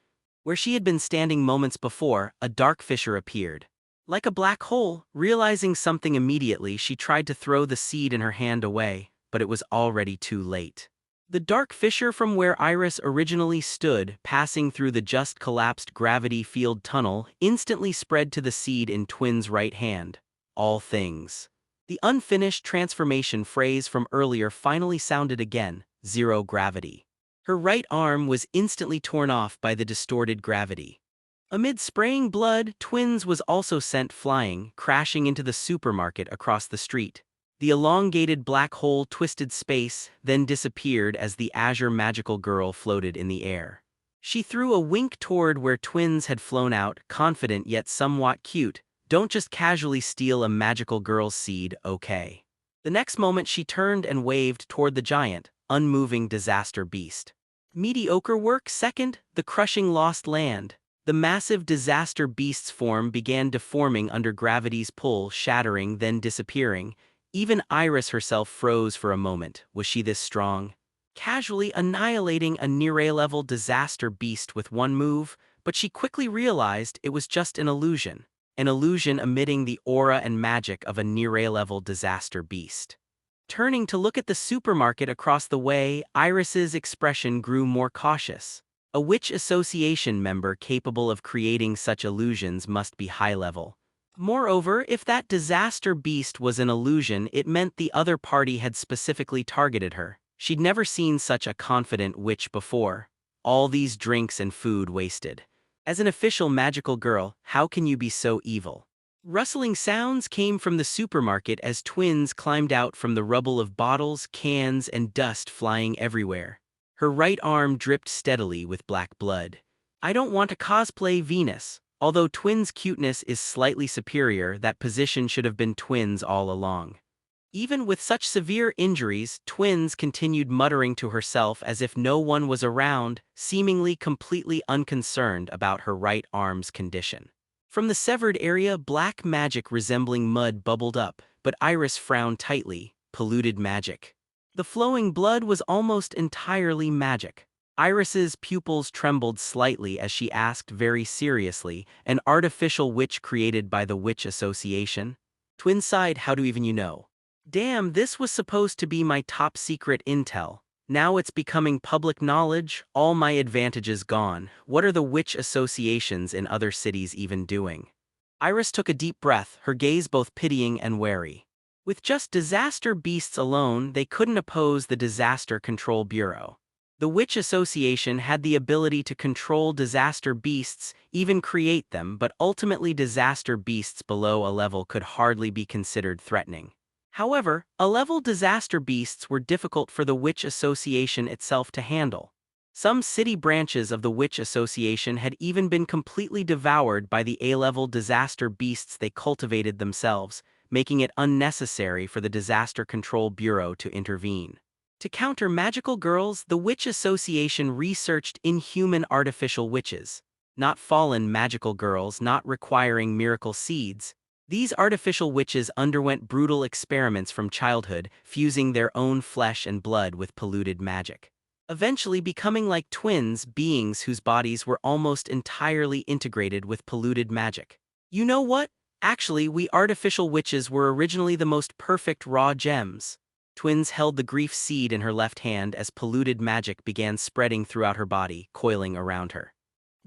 Where she had been standing moments before, a dark fissure appeared. Like a black hole, realizing something immediately, she tried to throw the seed in her hand away, but it was already too late. The dark fissure from where Iris originally stood, passing through the just collapsed gravity field tunnel, instantly spread to the seed in Twins' right hand. All things. The unfinished transformation phrase from earlier finally sounded again: zero gravity. Her right arm was instantly torn off by the distorted gravity. Amid spraying blood, Twins was also sent flying, crashing into the supermarket across the street. The elongated black hole twisted space, then disappeared as the azure magical girl floated in the air. She threw a wink toward where Twins had flown out, confident yet somewhat cute. Don't just casually steal a magical girl's seed, okay? The next moment she turned and waved toward the giant, unmoving disaster beast. Mediocre work second, the crushing lost land. The massive disaster beast's form began deforming under gravity's pull, shattering, then disappearing. Even Iris herself froze for a moment. Was she this strong? Casually annihilating a near-A-level disaster beast with one move, but she quickly realized it was just an illusion emitting the aura and magic of a near-A-level disaster beast. Turning to look at the supermarket across the way, Iris's expression grew more cautious. A witch association member capable of creating such illusions must be high-level. Moreover, if that disaster beast was an illusion, it meant the other party had specifically targeted her. She'd never seen such a confident witch before. All these drinks and food wasted. As an official magical girl, how can you be so evil? Rustling sounds came from the supermarket as Twins climbed out from the rubble of bottles, cans, and dust flying everywhere. Her right arm dripped steadily with black blood. I don't want to cosplay Venus. Although Twins' cuteness is slightly superior, that position should have been Twins all along. Even with such severe injuries, Twins continued muttering to herself as if no one was around, seemingly completely unconcerned about her right arm's condition. From the severed area, black magic resembling mud bubbled up, but Iris frowned tightly. Polluted magic. The flowing blood was almost entirely magic. Iris's pupils trembled slightly as she asked very seriously, an artificial witch created by the Witch Association? Twin sighed, how do even you know? Damn, this was supposed to be my top secret intel. Now it's becoming public knowledge, all my advantages gone. What are the witch associations in other cities even doing? Iris took a deep breath, her gaze both pitying and wary. With just disaster beasts alone, they couldn't oppose the Disaster Control Bureau. The Witch Association had the ability to control disaster beasts, even create them, but ultimately disaster beasts below a level could hardly be considered threatening. However, A-level disaster beasts were difficult for the Witch Association itself to handle. Some city branches of the Witch Association had even been completely devoured by the A-level disaster beasts they cultivated themselves, making it unnecessary for the Disaster Control Bureau to intervene. To counter magical girls, the Witch Association researched inhuman artificial witches. Not fallen magical girls, not requiring miracle seeds. These artificial witches underwent brutal experiments from childhood, fusing their own flesh and blood with polluted magic. Eventually becoming like twins, beings whose bodies were almost entirely integrated with polluted magic. You know what? Actually, we artificial witches were originally the most perfect raw gems. Twins held the grief seed in her left hand as polluted magic began spreading throughout her body, coiling around her.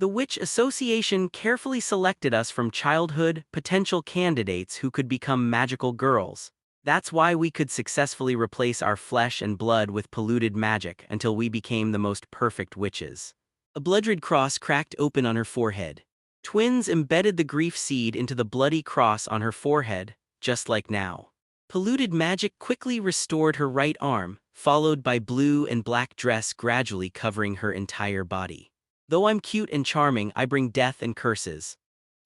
The Witch Association carefully selected us from childhood potential candidates who could become magical girls. That's why we could successfully replace our flesh and blood with polluted magic until we became the most perfect witches. A blood-red cross cracked open on her forehead. Twins embedded the grief seed into the bloody cross on her forehead, just like now. Polluted magic quickly restored her right arm, followed by blue and black dress gradually covering her entire body. Though I'm cute and charming, I bring death and curses.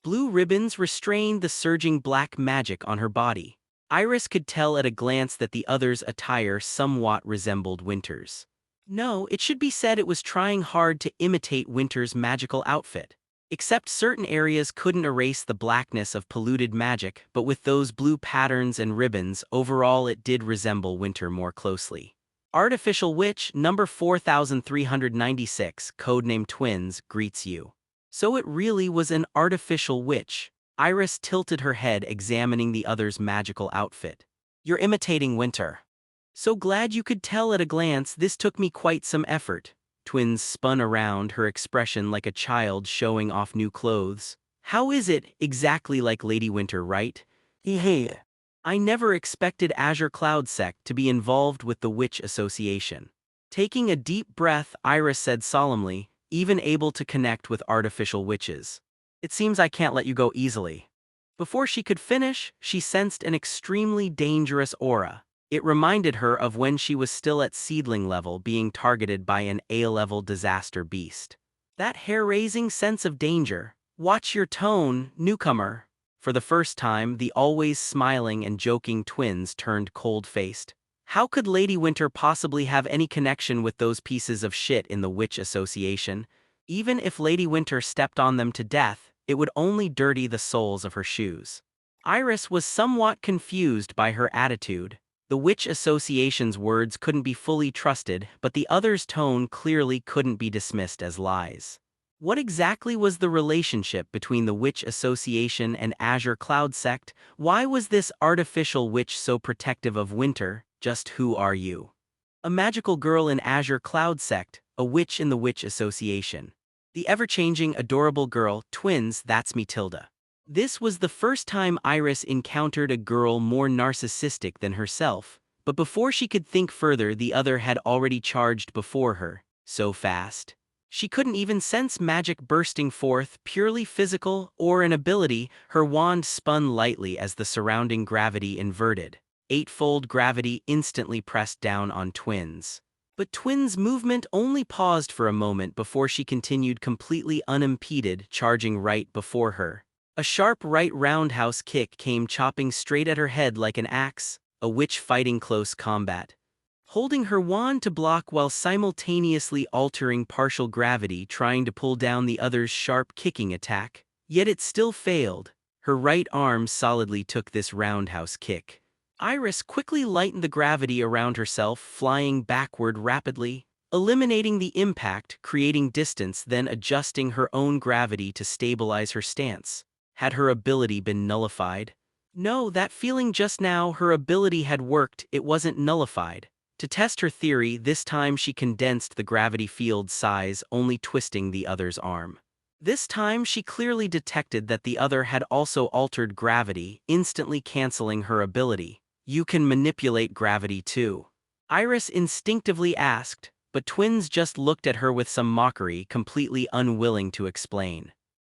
Blue ribbons restrained the surging black magic on her body. Iris could tell at a glance that the other's attire somewhat resembled Winter's. No, it should be said it was trying hard to imitate Winter's magical outfit. Except certain areas couldn't erase the blackness of polluted magic, but with those blue patterns and ribbons, overall it did resemble Winter more closely. Artificial Witch number 4396, codename Twins, greets you. So it really was an artificial witch. Iris tilted her head, examining the other's magical outfit. You're imitating Winter. So glad you could tell at a glance. This took me quite some effort. Twins spun around, her expression like a child showing off new clothes. How is it exactly like Lady Winter, right? Hey. I never expected Azure Cloud Sect to be involved with the Witch Association. Taking a deep breath, Iris said solemnly, even able to connect with artificial witches. It seems I can't let you go easily. Before she could finish, she sensed an extremely dangerous aura. It reminded her of when she was still at seedling level being targeted by an A-level disaster beast. That hair-raising sense of danger. Watch your tone, newcomer. For the first time, the always smiling and joking twins turned cold-faced. How could Lady Winter possibly have any connection with those pieces of shit in the Witch Association? Even if Lady Winter stepped on them to death, it would only dirty the soles of her shoes. Iris was somewhat confused by her attitude. The Witch Association's words couldn't be fully trusted, but the other's tone clearly couldn't be dismissed as lies. What exactly was the relationship between the Witch Association and Azure Cloud Sect? Why was this artificial witch so protective of Winter? Just who are you? A magical girl in Azure Cloud Sect, a witch in the Witch Association. The ever-changing, adorable girl, twins, that's me Tilda. This was the first time Iris encountered a girl more narcissistic than herself, but before she could think further, the other had already charged before her, so fast. She couldn't even sense magic bursting forth, purely physical, or an ability. Her wand spun lightly as the surrounding gravity inverted. Eightfold gravity instantly pressed down on Twins. But Twins' movement only paused for a moment before she continued completely unimpeded, charging right before her. A sharp right roundhouse kick came chopping straight at her head like an axe, a witch fighting close combat. Holding her wand to block while simultaneously altering partial gravity, trying to pull down the other's sharp kicking attack. Yet it still failed. Her right arm solidly took this roundhouse kick. Iris quickly lightened the gravity around herself, flying backward rapidly, eliminating the impact, creating distance, then adjusting her own gravity to stabilize her stance. Had her ability been nullified? No, that feeling just now, her ability had worked, it wasn't nullified. To test her theory, this time she condensed the gravity field size, only twisting the other's arm. This time she clearly detected that the other had also altered gravity, instantly canceling her ability. You can manipulate gravity too. Iris instinctively asked, but Twins just looked at her with some mockery, completely unwilling to explain.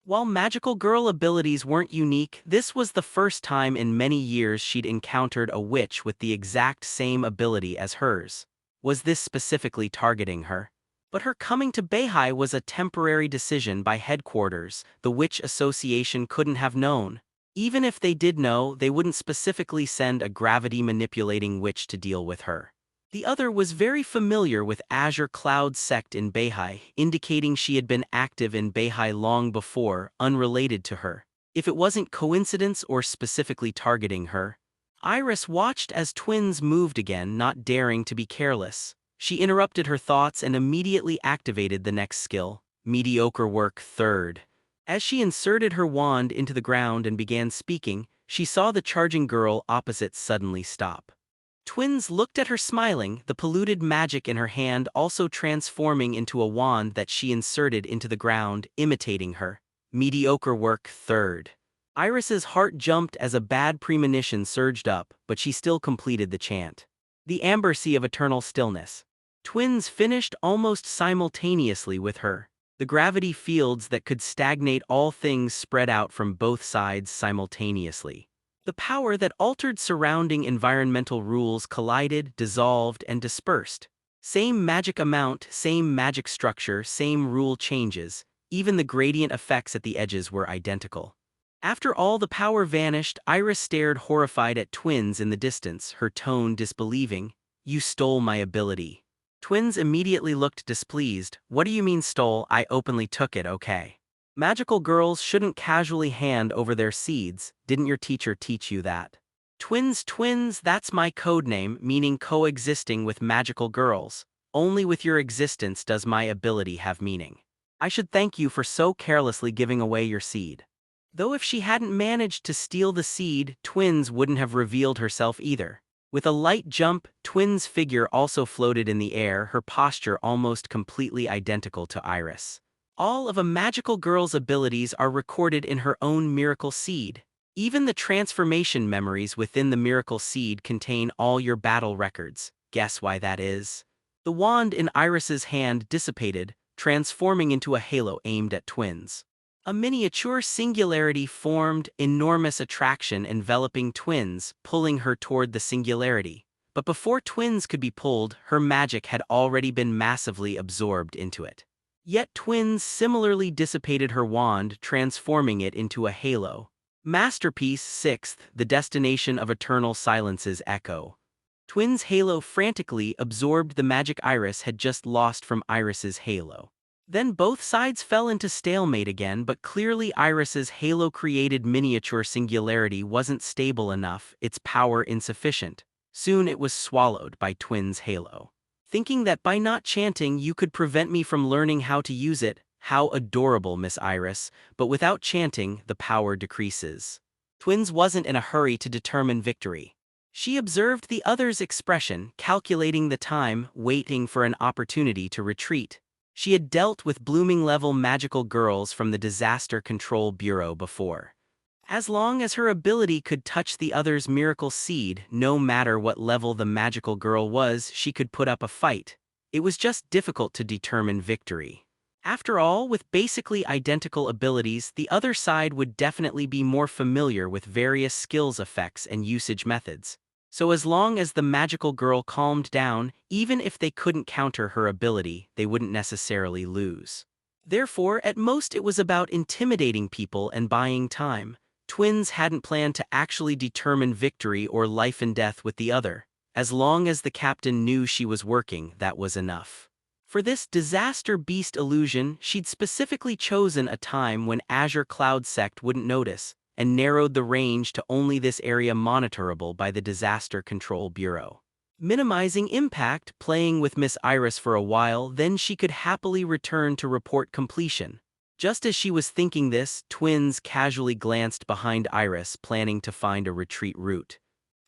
While magical girl abilities weren't unique, this was the first time in many years she'd encountered a witch with the exact same ability as hers. Was this specifically targeting her? But her coming to Beihai was a temporary decision by headquarters. The Witch Association couldn't have known. Even if they did know, they wouldn't specifically send a gravity-manipulating witch to deal with her. The other was very familiar with Azure Cloud Sect in Beihai, indicating she had been active in Beihai long before, unrelated to her. If it wasn't coincidence or specifically targeting her. Iris watched as Twins moved again, not daring to be careless. She interrupted her thoughts and immediately activated the next skill, mediocre work third. As she inserted her wand into the ground and began speaking, she saw the charging girl opposite suddenly stop. Twins looked at her smiling, the polluted magic in her hand also transforming into a wand that she inserted into the ground, imitating her. Mediocre work, third. Iris's heart jumped as a bad premonition surged up, but she still completed the chant. The amber sea of eternal stillness. Twins finished almost simultaneously with her. The gravity fields that could stagnate all things spread out from both sides simultaneously. The power that altered surrounding environmental rules collided, dissolved, and dispersed. Same magic amount, same magic structure, same rule changes. Even the gradient effects at the edges were identical. After all the power vanished, Iris stared horrified at Twins in the distance, her tone disbelieving. "You stole my ability." Twins immediately looked displeased. "What do you mean stole? I openly took it, okay? Magical girls shouldn't casually hand over their seeds. Didn't your teacher teach you that?" Twins, that's my code name, meaning coexisting with magical girls. Only with your existence does my ability have meaning. I should thank you for so carelessly giving away your seed. Though if she hadn't managed to steal the seed, Twins wouldn't have revealed herself either. With a light jump, Twins' figure also floated in the air, her posture almost completely identical to Iris. All of a magical girl's abilities are recorded in her own miracle seed. Even the transformation memories within the miracle seed contain all your battle records. Guess why that is? The wand in Iris's hand dissipated, transforming into a halo aimed at Twins. A miniature singularity formed, enormous attraction enveloping Twins, pulling her toward the singularity. But before Twins could be pulled, her magic had already been massively absorbed into it. Yet Twins similarly dissipated her wand, transforming it into a halo. Masterpiece 6th, the destination of eternal silence's echo. Twins' halo frantically absorbed the magic Iris had just lost from Iris's halo. Then both sides fell into stalemate again, but clearly Iris's halo-created miniature singularity wasn't stable enough, its power insufficient. Soon it was swallowed by Twins' halo. Thinking that by not chanting you could prevent me from learning how to use it, how adorable, Miss Iris, but without chanting, the power decreases. Twins wasn't in a hurry to determine victory. She observed the other's expression, calculating the time, waiting for an opportunity to retreat. She had dealt with blooming-level magical girls from the Disaster Control Bureau before. As long as her ability could touch the other's miracle seed, no matter what level the magical girl was, she could put up a fight. It was just difficult to determine victory. After all, with basically identical abilities, the other side would definitely be more familiar with various skills effects and usage methods. So as long as the magical girl calmed down, even if they couldn't counter her ability, they wouldn't necessarily lose. Therefore, at most it was about intimidating people and buying time. Twins hadn't planned to actually determine victory or life and death with the other. As long as the captain knew she was working, that was enough. For this disaster beast illusion, she'd specifically chosen a time when Azure Cloud Sect wouldn't notice, and narrowed the range to only this area monitorable by the Disaster Control Bureau. Minimizing impact, playing with Miss Iris for a while, then she could happily return to report completion. Just as she was thinking this, Twins casually glanced behind Iris, planning to find a retreat route.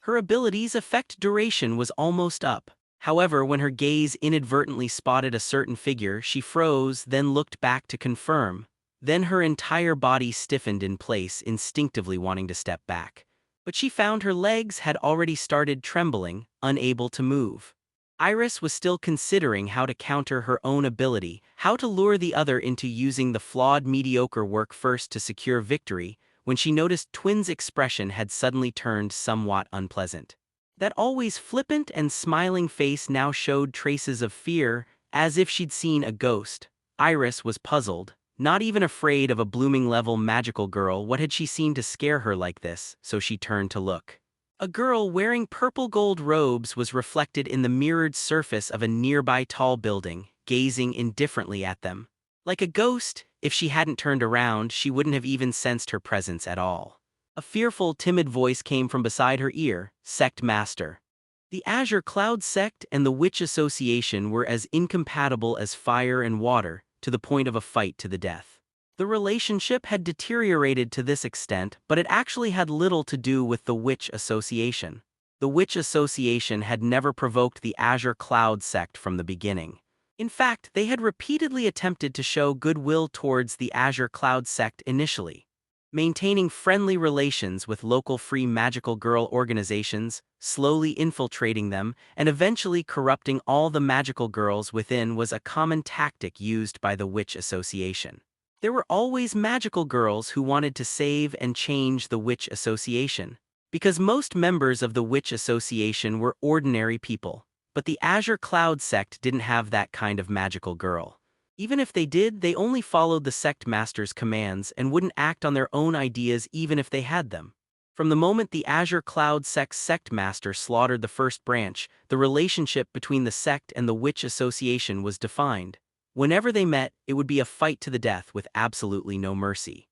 Her ability's effect duration was almost up. However, when her gaze inadvertently spotted a certain figure, she froze, then looked back to confirm. Then her entire body stiffened in place, instinctively wanting to step back. But she found her legs had already started trembling, unable to move. Iris was still considering how to counter her own ability, how to lure the other into using the flawed mediocre work first to secure victory, when she noticed Twins' expression had suddenly turned somewhat unpleasant. That always flippant and smiling face now showed traces of fear, as if she'd seen a ghost. Iris was puzzled. Not even afraid of a blooming-level magical girl, what had she seen to scare her like this, so she turned to look. A girl wearing purple gold robes was reflected in the mirrored surface of a nearby tall building, gazing indifferently at them. Like a ghost, if she hadn't turned around, she wouldn't have even sensed her presence at all. A fearful, timid voice came from beside her ear, "Sect Master." The Azure Cloud Sect and the Witch Association were as incompatible as fire and water, to the point of a fight to the death. The relationship had deteriorated to this extent, but it actually had little to do with the Witch Association. The Witch Association had never provoked the Azure Cloud sect from the beginning. In fact, they had repeatedly attempted to show goodwill towards the Azure Cloud sect initially, maintaining friendly relations with local free magical girl organizations, slowly infiltrating them, and eventually corrupting all the magical girls within was a common tactic used by the Witch Association. There were always magical girls who wanted to save and change the Witch Association, because most members of the Witch Association were ordinary people. But the Azure Cloud sect didn't have that kind of magical girl. Even if they did, they only followed the sect master's commands and wouldn't act on their own ideas even if they had them. From the moment the Azure Cloud sect's sect master slaughtered the first branch, the relationship between the sect and the Witch Association was defined. Whenever they met, it would be a fight to the death with absolutely no mercy.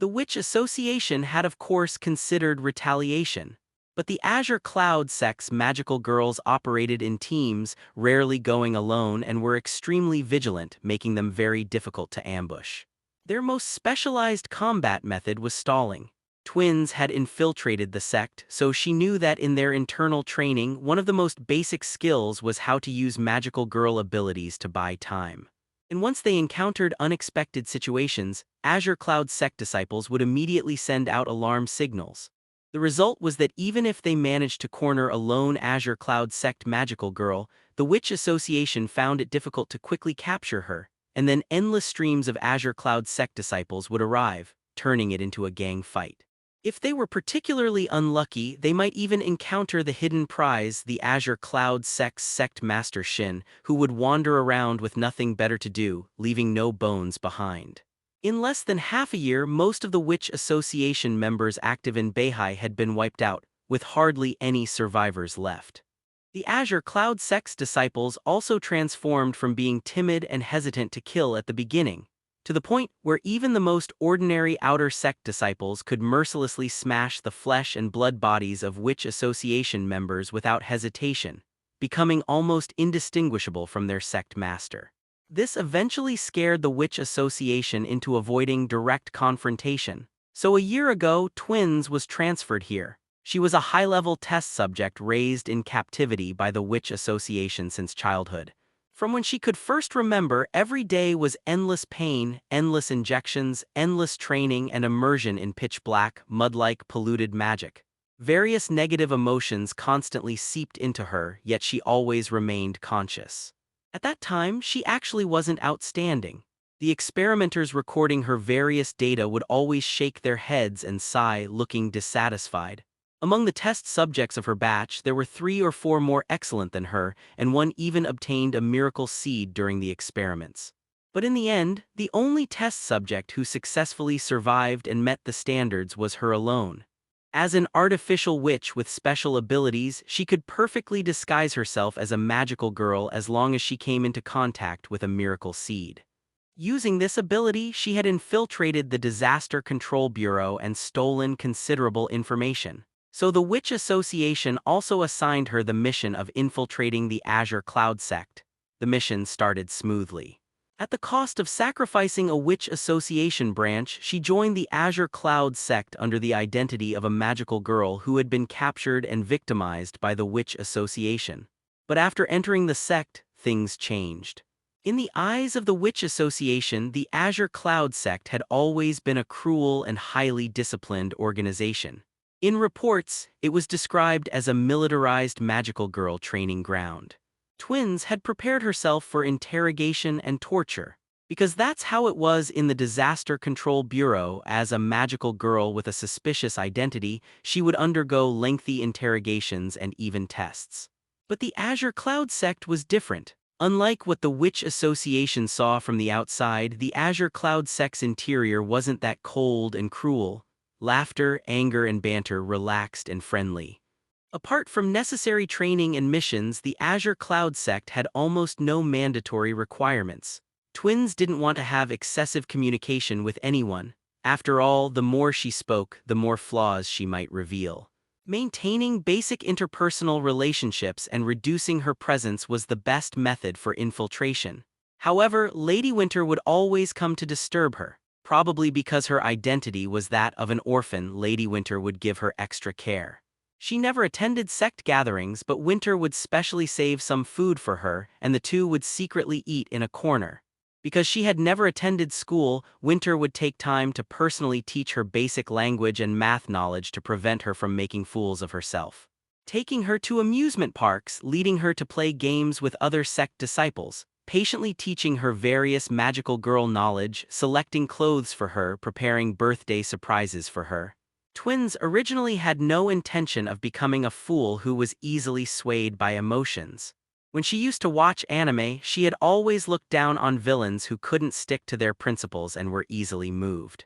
The Witch Association had of course considered retaliation. But the Azure Cloud sect's magical girls operated in teams, rarely going alone, and were extremely vigilant, making them very difficult to ambush. Their most specialized combat method was stalling. Twins had infiltrated the sect, so she knew that in their internal training, one of the most basic skills was how to use magical girl abilities to buy time. And once they encountered unexpected situations, Azure Cloud sect disciples would immediately send out alarm signals. The result was that even if they managed to corner a lone Azure Cloud sect magical girl, the Witch Association found it difficult to quickly capture her, and then endless streams of Azure Cloud sect disciples would arrive, turning it into a gang fight. If they were particularly unlucky, they might even encounter the hidden prize, the Azure Cloud sect's sect master Shin, who would wander around with nothing better to do, leaving no bones behind. In less than half a year, most of the Witch Association members active in Beihai had been wiped out, with hardly any survivors left. The Azure Cloud sect's disciples also transformed from being timid and hesitant to kill at the beginning, to the point where even the most ordinary outer sect disciples could mercilessly smash the flesh and blood bodies of Witch Association members without hesitation, becoming almost indistinguishable from their sect master. This eventually scared the Witch Association into avoiding direct confrontation. So a year ago, Twins was transferred here. She was a high-level test subject raised in captivity by the Witch Association since childhood. From when she could first remember, every day was endless pain, endless injections, endless training, and immersion in pitch-black, mud-like, polluted magic. Various negative emotions constantly seeped into her, yet she always remained conscious. At that time, she actually wasn't outstanding. The experimenters recording her various data would always shake their heads and sigh, looking dissatisfied. Among the test subjects of her batch, there were 3 or 4 more excellent than her, and one even obtained a miracle seed during the experiments. But in the end, the only test subject who successfully survived and met the standards was her alone. As an artificial witch with special abilities, she could perfectly disguise herself as a magical girl as long as she came into contact with a miracle seed. Using this ability, she had infiltrated the Disaster Control Bureau and stolen considerable information. So the Witch Association also assigned her the mission of infiltrating the Azure Cloud sect. The mission started smoothly. At the cost of sacrificing a Witch Association branch, she joined the Azure Cloud sect under the identity of a magical girl who had been captured and victimized by the Witch Association. But after entering the sect, things changed. In the eyes of the Witch Association, the Azure Cloud sect had always been a cruel and highly disciplined organization. In reports, it was described as a militarized magical girl training ground. Twins had prepared herself for interrogation and torture, because that's how it was in the Disaster Control Bureau. As a magical girl with a suspicious identity, she would undergo lengthy interrogations and even tests. But the Azure Cloud sect was different. Unlike what the Witch Association saw from the outside, the Azure Cloud sect's interior wasn't that cold and cruel. Laughter, anger, and banter relaxed and friendly. Apart from necessary training and missions, the Azure Cloud sect had almost no mandatory requirements. Twins didn't want to have excessive communication with anyone. After all, the more she spoke, the more flaws she might reveal. Maintaining basic interpersonal relationships and reducing her presence was the best method for infiltration. However, Lady Winter would always come to disturb her. Probably because her identity was that of an orphan, Lady Winter would give her extra care. She never attended sect gatherings, but Winter would specially save some food for her, and the two would secretly eat in a corner. Because she had never attended school, Winter would take time to personally teach her basic language and math knowledge to prevent her from making fools of herself. Taking her to amusement parks, leading her to play games with other sect disciples, patiently teaching her various magical girl knowledge, selecting clothes for her, preparing birthday surprises for her. Twins originally had no intention of becoming a fool who was easily swayed by emotions. When she used to watch anime, she had always looked down on villains who couldn't stick to their principles and were easily moved.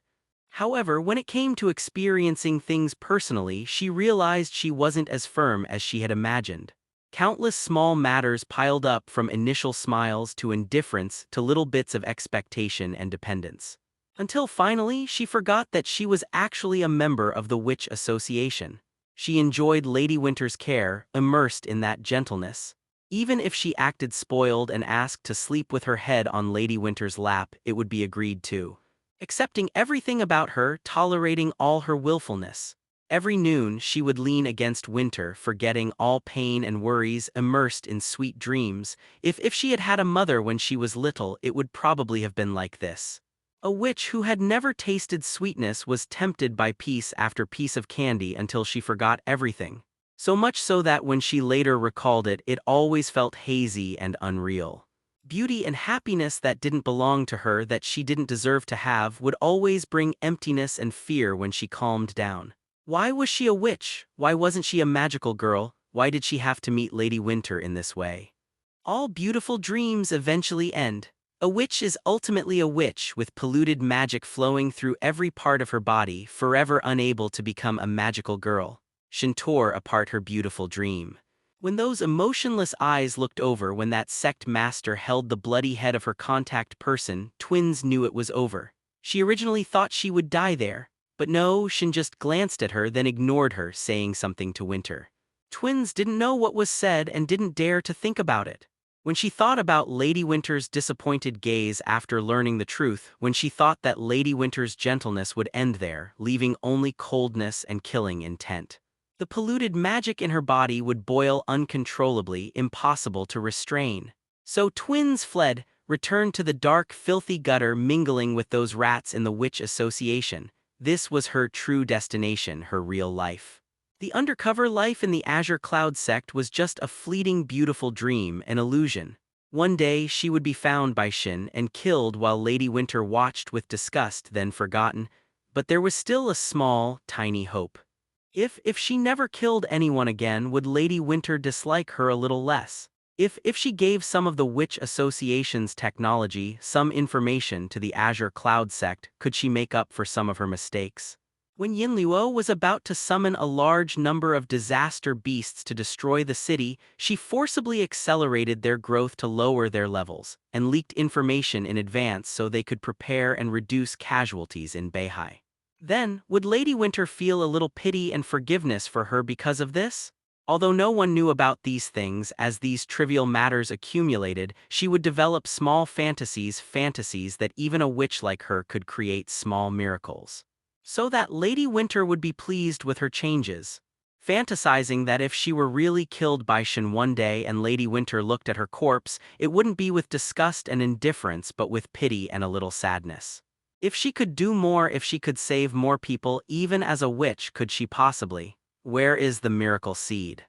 However, when it came to experiencing things personally, she realized she wasn't as firm as she had imagined. Countless small matters piled up, from initial smiles to indifference to little bits of expectation and dependence. Until finally, she forgot that she was actually a member of the Witch Association. She enjoyed Lady Winter's care, immersed in that gentleness. Even if she acted spoiled and asked to sleep with her head on Lady Winter's lap, it would be agreed to. Accepting everything about her, tolerating all her willfulness. Every noon, she would lean against Winter, forgetting all pain and worries, immersed in sweet dreams. If she had had a mother when she was little, it would probably have been like this. A witch who had never tasted sweetness was tempted by piece after piece of candy until she forgot everything. So much so that when she later recalled it, it always felt hazy and unreal. Beauty and happiness that didn't belong to her, that she didn't deserve to have, would always bring emptiness and fear when she calmed down. Why was she a witch? Why wasn't she a magical girl? Why did she have to meet Lady Winter in this way? All beautiful dreams eventually end. A witch is ultimately a witch, with polluted magic flowing through every part of her body, forever unable to become a magical girl. Shin tore apart her beautiful dream. When those emotionless eyes looked over, when that sect master held the bloody head of her contact person, Twins knew it was over. She originally thought she would die there. But no, Shin just glanced at her, then ignored her, saying something to Winter. Twins didn't know what was said and didn't dare to think about it. When she thought about Lady Winter's disappointed gaze after learning the truth, when she thought that Lady Winter's gentleness would end there, leaving only coldness and killing intent. The polluted magic in her body would boil uncontrollably, impossible to restrain. So Twins fled, returned to the dark, filthy gutter, mingling with those rats in the Witch Association. This was her true destination, her real life. The undercover life in the Azure Cloud sect was just a fleeting, beautiful dream, an illusion. One day, she would be found by Shin and killed while Lady Winter watched with disgust, then forgotten. But there was still a small, tiny hope. If she never killed anyone again, would Lady Winter dislike her a little less? If she gave some of the Witch Association's technology, some information to the Azure Cloud sect, could she make up for some of her mistakes? When Yinluo was about to summon a large number of disaster beasts to destroy the city, she forcibly accelerated their growth to lower their levels, and leaked information in advance so they could prepare and reduce casualties in Beihai. Then, would Lady Winter feel a little pity and forgiveness for her because of this? Although no one knew about these things, as these trivial matters accumulated, she would develop small fantasies that even a witch like her could create small miracles. So that Lady Winter would be pleased with her changes. Fantasizing that if she were really killed by Shin one day and Lady Winter looked at her corpse, it wouldn't be with disgust and indifference but with pity and a little sadness. If she could do more, if she could save more people, even as a witch, could she possibly? Where is the miracle seed?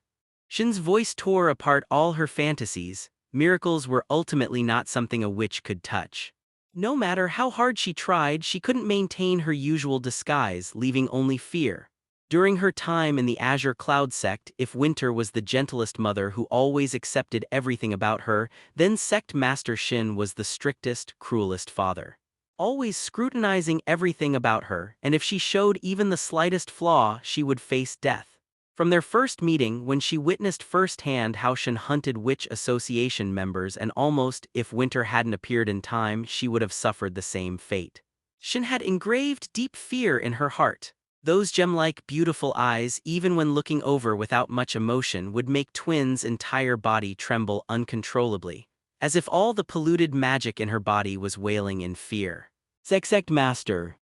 Shin's voice tore apart all her fantasies. Miracles were ultimately not something a witch could touch. No matter how hard she tried, she couldn't maintain her usual disguise, leaving only fear. During her time in the Azure Cloud sect, if Winter was the gentlest mother who always accepted everything about her, then Sect Master Shin was the strictest, cruelest father. Always scrutinizing everything about her, and if she showed even the slightest flaw, she would face death. From their first meeting, when she witnessed firsthand how Shin hunted Witch Association members, and almost, if Winter hadn't appeared in time, she would have suffered the same fate. Shin had engraved deep fear in her heart. Those gem-like beautiful eyes, even when looking over without much emotion, would make Twins' entire body tremble uncontrollably, as if all the polluted magic in her body was wailing in fear. Sect Master.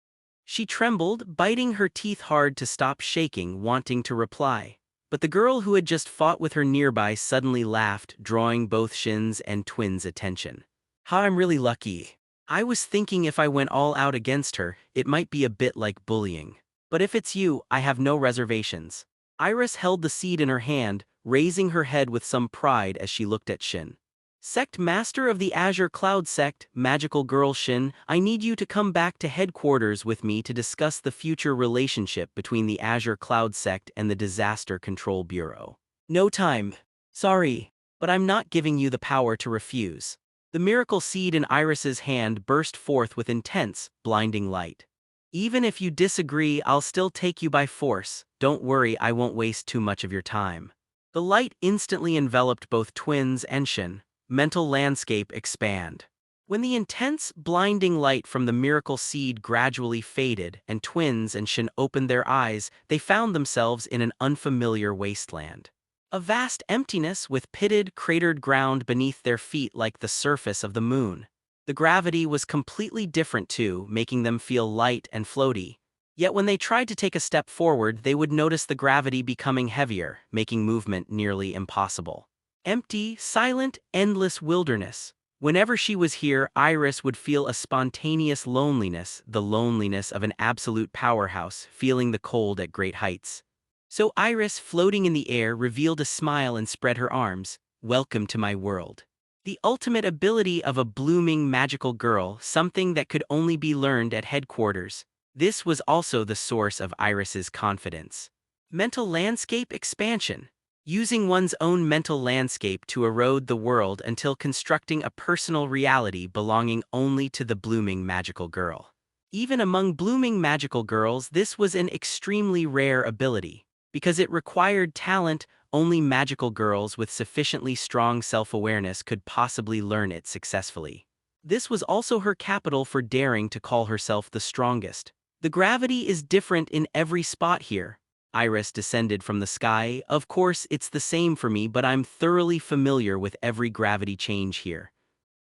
She trembled, biting her teeth hard to stop shaking, wanting to reply. But the girl who had just fought with her nearby suddenly laughed, drawing both Shin's and Twin's attention. "Ha, I'm really lucky. I was thinking if I went all out against her, it might be a bit like bullying. But if it's you, I have no reservations." Iris held the seed in her hand, raising her head with some pride as she looked at Shin. "Sect Master of the Azure Cloud Sect, Magical Girl Shin, I need you to come back to headquarters with me to discuss the future relationship between the Azure Cloud Sect and the Disaster Control Bureau." "No time. Sorry, but I'm not giving you the power to refuse." The miracle seed in Iris's hand burst forth with intense, blinding light. "Even if you disagree, I'll still take you by force. Don't worry, I won't waste too much of your time." The light instantly enveloped both Twins and Shin. Mental landscape expand. When the intense, blinding light from the miracle seed gradually faded and Twins and Shin opened their eyes, they found themselves in an unfamiliar wasteland. A vast emptiness with pitted, cratered ground beneath their feet like the surface of the moon. The gravity was completely different too, making them feel light and floaty. Yet when they tried to take a step forward, they would notice the gravity becoming heavier, making movement nearly impossible. Empty, silent, endless wilderness. Whenever she was here, Iris would feel a spontaneous loneliness, the loneliness of an absolute powerhouse, feeling the cold at great heights. So Iris, floating in the air, revealed a smile and spread her arms. "Welcome to my world." The ultimate ability of a blooming magical girl, something that could only be learned at headquarters. This was also the source of Iris's confidence. Mental landscape expansion. Using one's own mental landscape to erode the world until constructing a personal reality belonging only to the blooming magical girl. Even among blooming magical girls, this was an extremely rare ability. Because it required talent, only magical girls with sufficiently strong self-awareness could possibly learn it successfully. This was also her capital for daring to call herself the strongest. "The gravity is different in every spot here." Iris descended from the sky. "Of course, it's the same for me, but I'm thoroughly familiar with every gravity change here.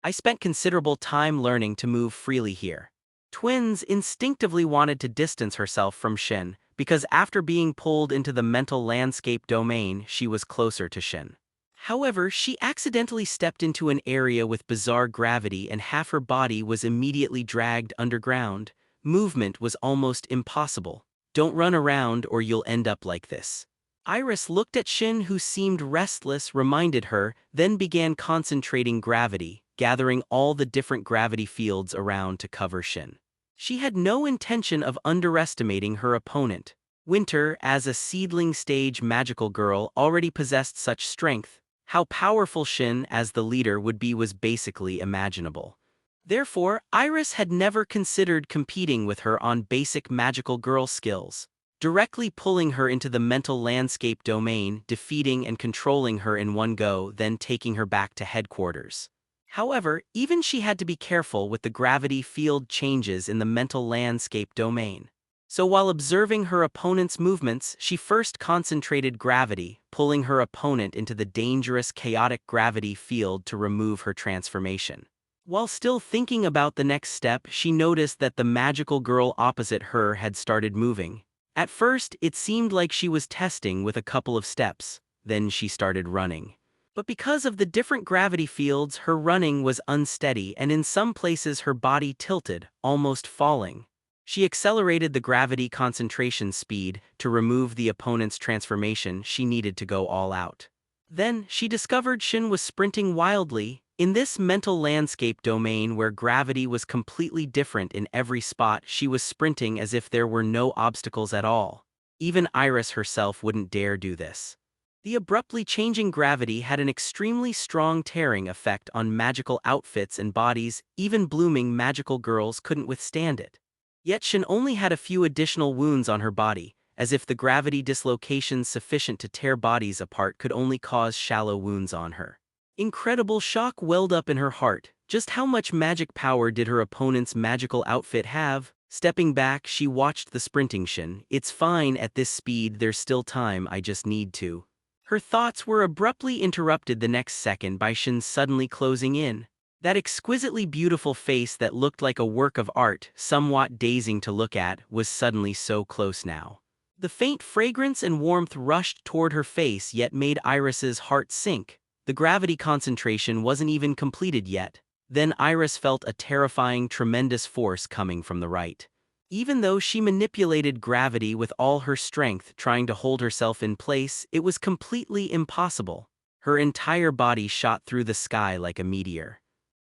I spent considerable time learning to move freely here." Twins instinctively wanted to distance herself from Shin, because after being pulled into the mental landscape domain, she was closer to Shin. However, she accidentally stepped into an area with bizarre gravity and half her body was immediately dragged underground. Movement was almost impossible. "Don't run around or you'll end up like this." Iris looked at Shin, who seemed restless, reminded her, then began concentrating gravity, gathering all the different gravity fields around to cover Shin. She had no intention of underestimating her opponent. Winter, as a seedling stage magical girl, already possessed such strength. How powerful Shin as the leader would be was basically imaginable. Therefore, Iris had never considered competing with her on basic magical girl skills. Directly pulling her into the mental landscape domain, defeating and controlling her in one go, then taking her back to headquarters. However, even she had to be careful with the gravity field changes in the mental landscape domain. So while observing her opponent's movements, she first concentrated gravity, pulling her opponent into the dangerous chaotic gravity field to remove her transformation. While still thinking about the next step, she noticed that the magical girl opposite her had started moving. At first, it seemed like she was testing with a couple of steps, then she started running. But because of the different gravity fields, her running was unsteady and in some places her body tilted, almost falling. She accelerated the gravity concentration speed to remove the opponent's transformation. She needed to go all out. Then, she discovered Shin was sprinting wildly. In this mental landscape domain where gravity was completely different in every spot, she was sprinting as if there were no obstacles at all. Even Iris herself wouldn't dare do this. The abruptly changing gravity had an extremely strong tearing effect on magical outfits and bodies. Even blooming magical girls couldn't withstand it. Yet Shin only had a few additional wounds on her body, as if the gravity dislocations sufficient to tear bodies apart could only cause shallow wounds on her. Incredible shock welled up in her heart. Just how much magic power did her opponent's magical outfit have? Stepping back, she watched the sprinting Shin. "It's fine at this speed, there's still time, I just need to." Her thoughts were abruptly interrupted the next second by Shin suddenly closing in. That exquisitely beautiful face that looked like a work of art, somewhat dazing to look at, was suddenly so close now. The faint fragrance and warmth rushed toward her face yet made Iris's heart sink. The gravity concentration wasn't even completed yet. Then Iris felt a terrifying, tremendous force coming from the right. Even though she manipulated gravity with all her strength trying to hold herself in place, it was completely impossible. Her entire body shot through the sky like a meteor.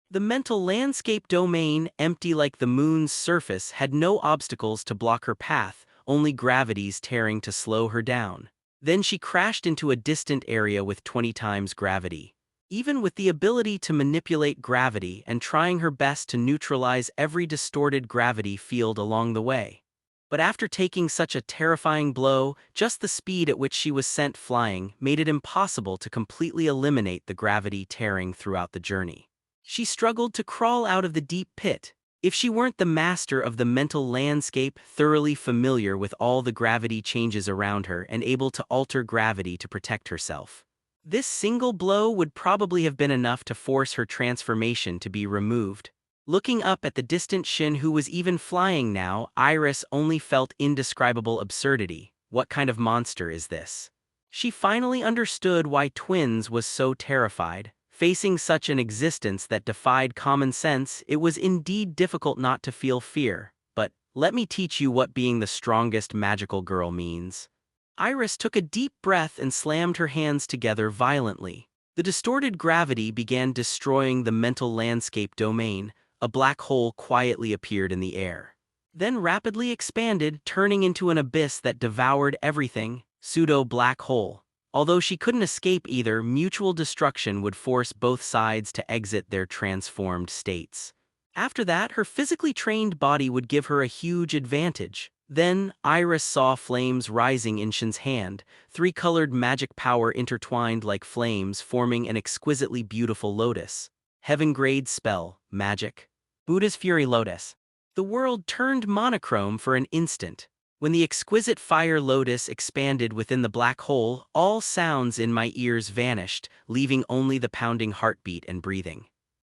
The mental landscape domain, empty like the moon's surface, had no obstacles to block her path, only gravities tearing to slow her down. Then she crashed into a distant area with 20 times gravity. Even with the ability to manipulate gravity and trying her best to neutralize every distorted gravity field along the way. But after taking such a terrifying blow, just the speed at which she was sent flying made it impossible to completely eliminate the gravity tearing throughout the journey. She struggled to crawl out of the deep pit. If she weren't the master of the mental landscape, thoroughly familiar with all the gravity changes around her and able to alter gravity to protect herself. This single blow would probably have been enough to force her transformation to be removed. Looking up at the distant Shin who was even flying now, Iris only felt indescribable absurdity. What kind of monster is this? She finally understood why Twins was so terrified. Facing such an existence that defied common sense, it was indeed difficult not to feel fear. But let me teach you what being the strongest magical girl means. Iris took a deep breath and slammed her hands together violently. The distorted gravity began destroying the mental landscape domain. A black hole quietly appeared in the air. Then rapidly expanded, turning into an abyss that devoured everything. Pseudo-black hole. Although she couldn't escape either, mutual destruction would force both sides to exit their transformed states. After that, her physically trained body would give her a huge advantage. Then, Iris saw flames rising in Shin's hand, three-colored magic power intertwined like flames forming an exquisitely beautiful lotus. Heaven-grade spell, magic. Buddha's Fury Lotus. The world turned monochrome for an instant. When the exquisite fire lotus expanded within the black hole, all sounds in my ears vanished, leaving only the pounding heartbeat and breathing.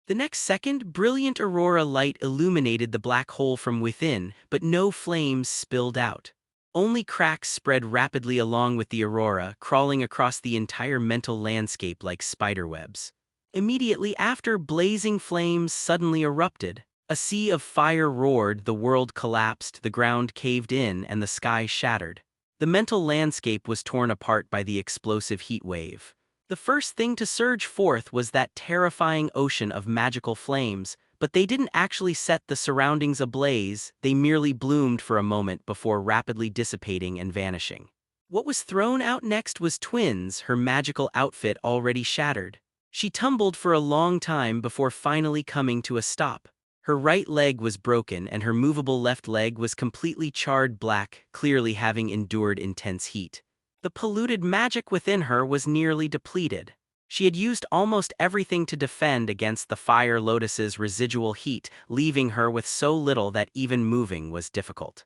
The next second, brilliant aurora light illuminated the black hole from within, but no flames spilled out. Only cracks spread rapidly along with the aurora, crawling across the entire mental landscape like spiderwebs. Immediately after, blazing flames suddenly erupted. A sea of fire roared, the world collapsed, the ground caved in, and the sky shattered. The mental landscape was torn apart by the explosive heat wave. The first thing to surge forth was that terrifying ocean of magical flames, but they didn't actually set the surroundings ablaze, they merely bloomed for a moment before rapidly dissipating and vanishing. What was thrown out next was Twins, her magical outfit already shattered. She tumbled for a long time before finally coming to a stop. Her right leg was broken and her movable left leg was completely charred black, clearly having endured intense heat. The polluted magic within her was nearly depleted. She had used almost everything to defend against the fire lotus's residual heat, leaving her with so little that even moving was difficult.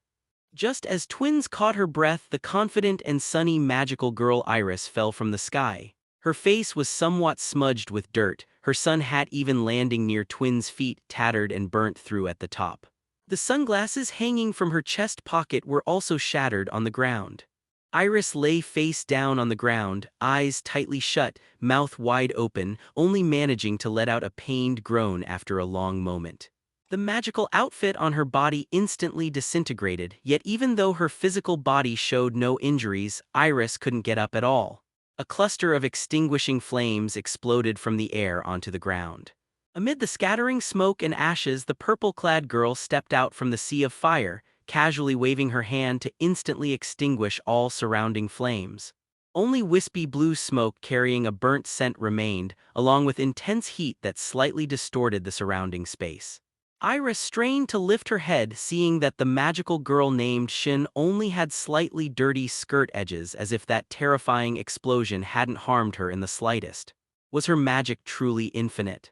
Just as Twins caught her breath, the confident and sunny magical girl Iris fell from the sky. Her face was somewhat smudged with dirt, her sun hat even landing near Twins' feet, tattered and burnt through at the top. The sunglasses hanging from her chest pocket were also shattered on the ground. Iris lay face down on the ground, eyes tightly shut, mouth wide open, only managing to let out a pained groan after a long moment. The magical outfit on her body instantly disintegrated, yet even though her physical body showed no injuries, Iris couldn't get up at all. A cluster of extinguishing flames exploded from the air onto the ground. Amid the scattering smoke and ashes, the purple-clad girl stepped out from the sea of fire, casually waving her hand to instantly extinguish all surrounding flames. Only wispy blue smoke carrying a burnt scent remained, along with intense heat that slightly distorted the surrounding space. Iris strained to lift her head, seeing that the magical girl named Shin only had slightly dirty skirt edges, as if that terrifying explosion hadn't harmed her in the slightest. Was her magic truly infinite?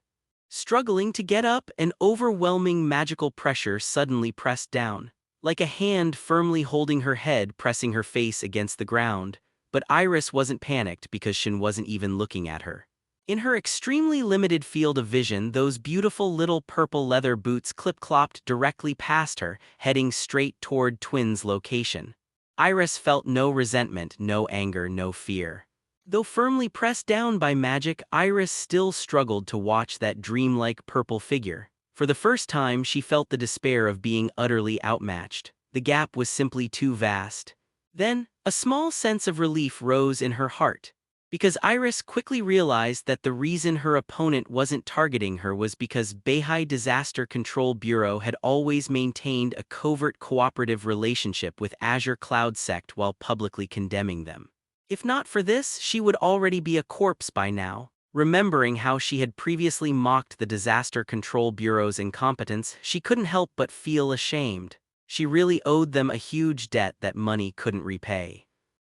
Struggling to get up, an overwhelming magical pressure suddenly pressed down. Like a hand firmly holding her head, pressing her face against the ground. But Iris wasn't panicked because Shin wasn't even looking at her. In her extremely limited field of vision, those beautiful little purple leather boots clip-clopped directly past her, heading straight toward Twins' location. Iris felt no resentment, no anger, no fear. Though firmly pressed down by magic, Iris still struggled to watch that dreamlike purple figure. For the first time, she felt the despair of being utterly outmatched. The gap was simply too vast. Then, a small sense of relief rose in her heart, because Iris quickly realized that the reason her opponent wasn't targeting her was because Beihai Disaster Control Bureau had always maintained a covert cooperative relationship with Azure Cloud Sect while publicly condemning them. If not for this, she would already be a corpse by now. Remembering how she had previously mocked the Disaster Control Bureau's incompetence, she couldn't help but feel ashamed. She really owed them a huge debt that money couldn't repay.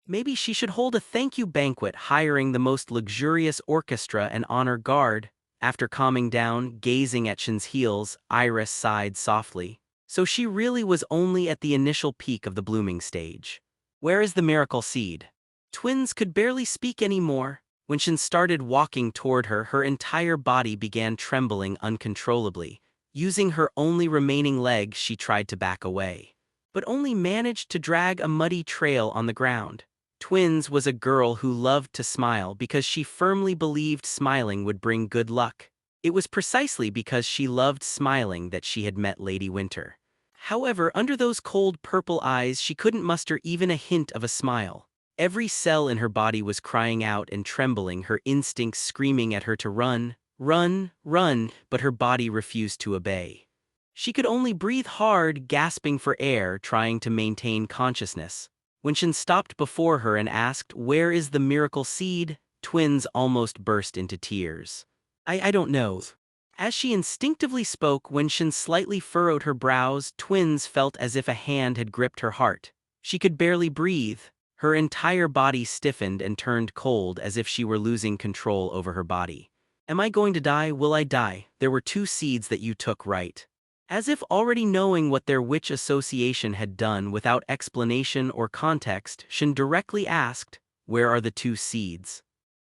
Maybe she should hold a thank you banquet, hiring the most luxurious orchestra and honor guard. After calming down, gazing at Shin's heels, Iris sighed softly. So she really was only at the initial peak of the blooming stage. Where is the miracle seed? Twins could barely speak anymore. When Shin started walking toward her, her entire body began trembling uncontrollably. Using her only remaining leg, she tried to back away, but only managed to drag a muddy trail on the ground. Twins was a girl who loved to smile because she firmly believed smiling would bring good luck. It was precisely because she loved smiling that she had met Lady Winter. However, under those cold purple eyes, she couldn't muster even a hint of a smile. Every cell in her body was crying out and trembling, her instincts screaming at her to run, run, run, but her body refused to obey. She could only breathe hard, gasping for air, trying to maintain consciousness. When Shin stopped before her and asked, "Where is the miracle seed?" Twins almost burst into tears. I don't know. As she instinctively spoke, when Shin slightly furrowed her brows, Twins felt as if a hand had gripped her heart. She could barely breathe. Her entire body stiffened and turned cold as if she were losing control over her body. Am I going to die? Will I die? There were 2 seeds that you took, right? As if already knowing what their witch association had done without explanation or context, Shin directly asked, "Where are the 2 seeds?"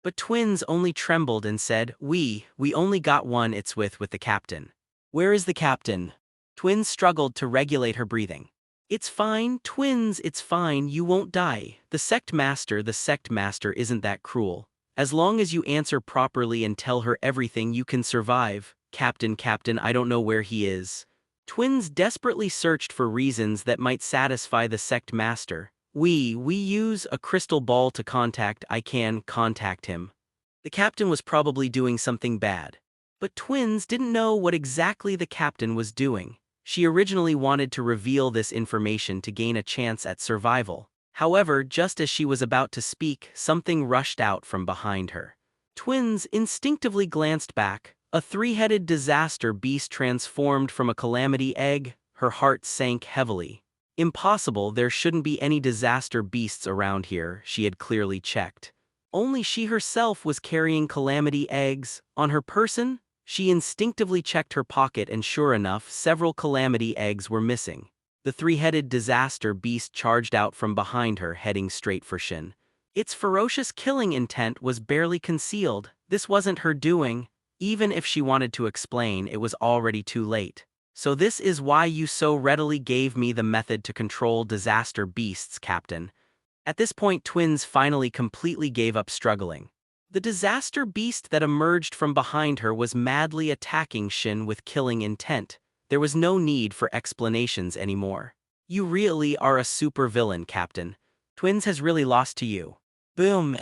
But Twins only trembled and said, We only got one, it's with the captain." "Where is the captain?" Twins struggled to regulate her breathing. "It's fine, Twins, it's fine, you won't die. The sect master isn't that cruel. As long as you answer properly and tell her everything, you can survive. Captain, I don't know where he is." Twins desperately searched for reasons that might satisfy the sect master. We use a crystal ball to contact. I can contact him. The captain was probably doing something bad. But Twins didn't know what exactly the captain was doing. She originally wanted to reveal this information to gain a chance at survival. However, just as she was about to speak, something rushed out from behind her. Twins instinctively glanced back. A 3-headed disaster beast transformed from a calamity egg. Her heart sank heavily. Impossible, there shouldn't be any disaster beasts around here, she had clearly checked. Only she herself was carrying calamity eggs. On her person, she instinctively checked her pocket and sure enough, several calamity eggs were missing. The 3-headed disaster beast charged out from behind her, heading straight for Shin. Its ferocious killing intent was barely concealed. This wasn't her doing. Even if she wanted to explain, it was already too late. "So this is why you so readily gave me the method to control disaster beasts, Captain." At this point, Twins finally completely gave up struggling. The disaster beast that emerged from behind her was madly attacking Shin with killing intent. There was no need for explanations anymore. "You really are a supervillain, Captain. Twins has really lost to you." Boom!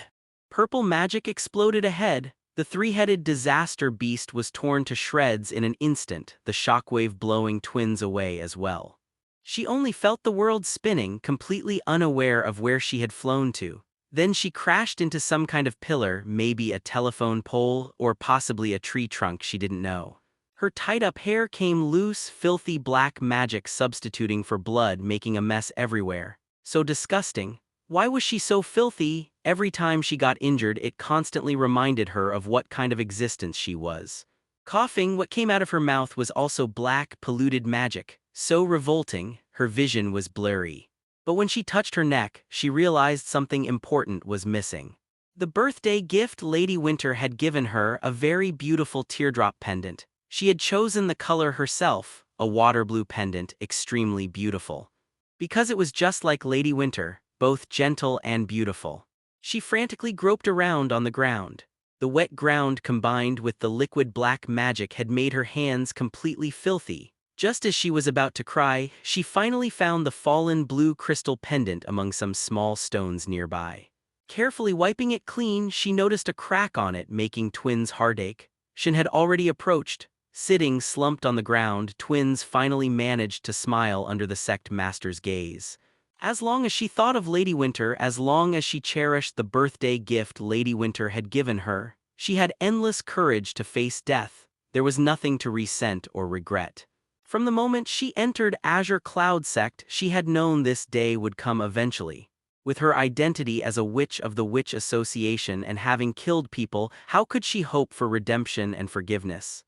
Purple magic exploded ahead. The 3-headed disaster beast was torn to shreds in an instant, the shockwave blowing Twins away as well. She only felt the world spinning, completely unaware of where she had flown to. Then she crashed into some kind of pillar, maybe a telephone pole, or possibly a tree trunk, she didn't know. Her tied-up hair came loose, filthy black magic substituting for blood, making a mess everywhere. So disgusting. Why was she so filthy? Every time she got injured, it constantly reminded her of what kind of existence she was. Coughing, what came out of her mouth was also black, polluted magic. So revolting, her vision was blurry. But when she touched her neck, she realized something important was missing. The birthday gift Lady Winter had given her, a very beautiful teardrop pendant. She had chosen the color herself, a water blue pendant, extremely beautiful. Because it was just like Lady Winter, both gentle and beautiful. She frantically groped around on the ground. The wet ground combined with the liquid black magic had made her hands completely filthy. Just as she was about to cry, she finally found the fallen blue crystal pendant among some small stones nearby. Carefully wiping it clean, she noticed a crack on it, making Twins' heartache. Shin had already approached. Sitting slumped on the ground, Twins finally managed to smile under the sect master's gaze. As long as she thought of Lady Winter, as long as she cherished the birthday gift Lady Winter had given her, she had endless courage to face death. There was nothing to resent or regret. From the moment she entered Azure Cloud Sect, she had known this day would come eventually. With her identity as a witch of the Witch Association and having killed people, how could she hope for redemption and forgiveness?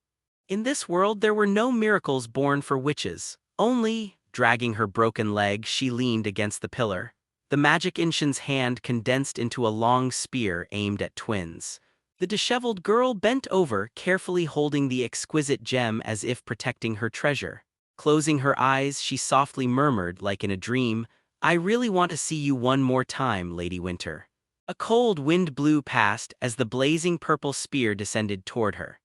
In this world there were no miracles born for witches. Only, dragging her broken leg, she leaned against the pillar. The magic in Shin's hand condensed into a long spear aimed at Twins. The disheveled girl bent over, carefully holding the exquisite gem as if protecting her treasure. Closing her eyes, she softly murmured, like in a dream, "I really want to see you one more time, Lady Winter." A cold wind blew past as the blazing purple spear descended toward her.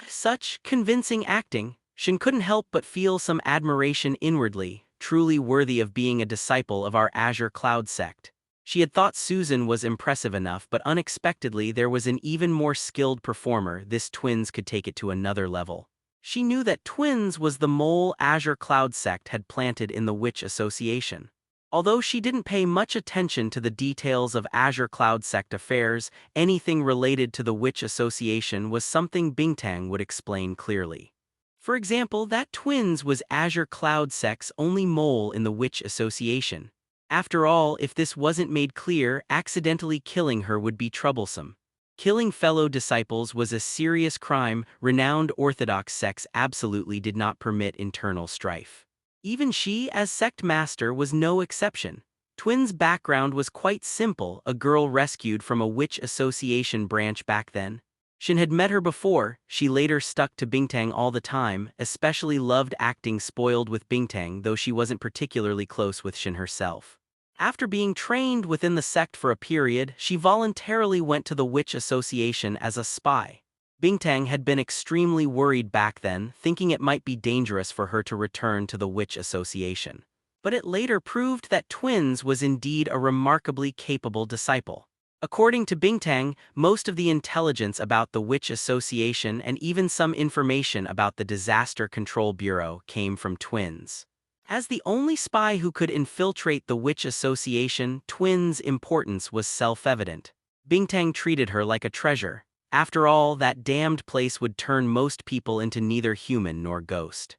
Such convincing acting, Shin couldn't help but feel some admiration inwardly, truly worthy of being a disciple of our Azure Cloud sect. She had thought Susan was impressive enough, but unexpectedly there was an even more skilled performer. This Twins could take it to another level. She knew that Twins was the mole Azure Cloud sect had planted in the Witch Association. Although she didn't pay much attention to the details of Azure Cloud Sect affairs, anything related to the Witch Association was something Bingtang would explain clearly. For example, that Twins was Azure Cloud Sect's only mole in the Witch Association. After all, if this wasn't made clear, accidentally killing her would be troublesome. Killing fellow disciples was a serious crime. Renowned Orthodox sects absolutely did not permit internal strife. Even she, as sect master, was no exception. Twins' background was quite simple, a girl rescued from a Witch Association branch back then. Shin had met her before. She later stuck to Bingtang all the time, especially loved acting spoiled with Bingtang, though she wasn't particularly close with Shin herself. After being trained within the sect for a period, she voluntarily went to the Witch Association as a spy. Bingtang had been extremely worried back then, thinking it might be dangerous for her to return to the Witch Association. But it later proved that Twins was indeed a remarkably capable disciple. According to Bingtang, most of the intelligence about the Witch Association and even some information about the Disaster Control Bureau came from Twins. As the only spy who could infiltrate the Witch Association, Twins' importance was self-evident. Bingtang treated her like a treasure. After all, that damned place would turn most people into neither human nor ghost.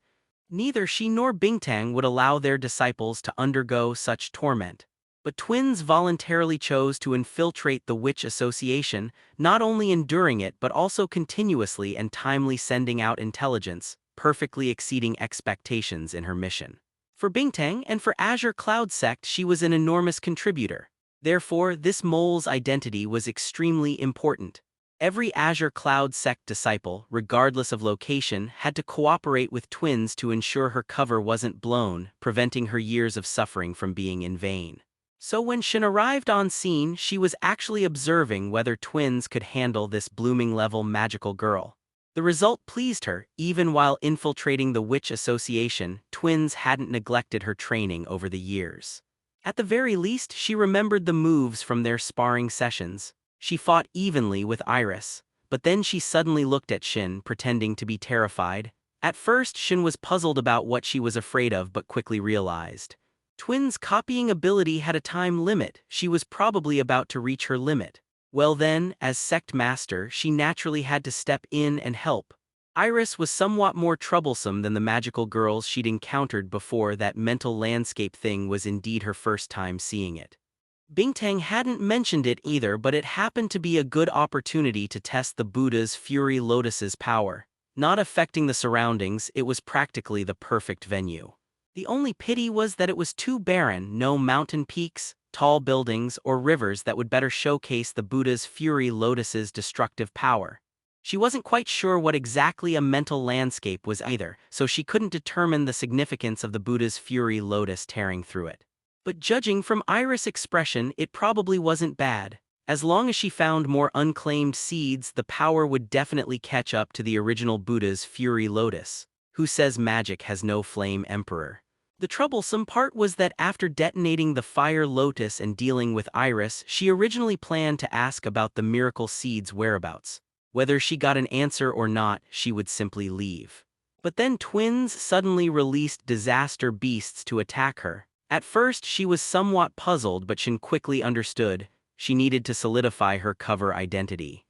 Neither she nor Bingtang would allow their disciples to undergo such torment. But Twins voluntarily chose to infiltrate the Witch Association, not only enduring it but also continuously and timely sending out intelligence, perfectly exceeding expectations in her mission. For Bingtang and for Azure Cloud Sect, she was an enormous contributor. Therefore, this mole's identity was extremely important. Every Azure Cloud Sect disciple, regardless of location, had to cooperate with Twins to ensure her cover wasn't blown, preventing her years of suffering from being in vain. So when Shin arrived on scene, she was actually observing whether Twins could handle this blooming-level magical girl. The result pleased her. Even while infiltrating the Witch Association, Twins hadn't neglected her training over the years. At the very least, she remembered the moves from their sparring sessions. She fought evenly with Iris, but then she suddenly looked at Shin, pretending to be terrified. At first, Shin was puzzled about what she was afraid of but quickly realized. Twins' copying ability had a time limit. She was probably about to reach her limit. Well then, as sect master, she naturally had to step in and help. Iris was somewhat more troublesome than the magical girls she'd encountered before. That mental landscape thing was indeed her first time seeing it. Bingtang hadn't mentioned it either, but it happened to be a good opportunity to test the Buddha's Fury Lotus's power. Not affecting the surroundings, it was practically the perfect venue. The only pity was that it was too barren, no mountain peaks, tall buildings, or rivers that would better showcase the Buddha's Fury Lotus's destructive power. She wasn't quite sure what exactly a mental landscape was either, so she couldn't determine the significance of the Buddha's Fury Lotus tearing through it. But judging from Iris' expression, it probably wasn't bad. As long as she found more unclaimed seeds, the power would definitely catch up to the original Buddha's Fury Lotus, who says magic has no flame emperor. The troublesome part was that after detonating the Fire Lotus and dealing with Iris, she originally planned to ask about the miracle seed's whereabouts. Whether she got an answer or not, she would simply leave. But then twins suddenly released disaster beasts to attack her. At first, she was somewhat puzzled, but Shin quickly understood. She needed to solidify her cover identity.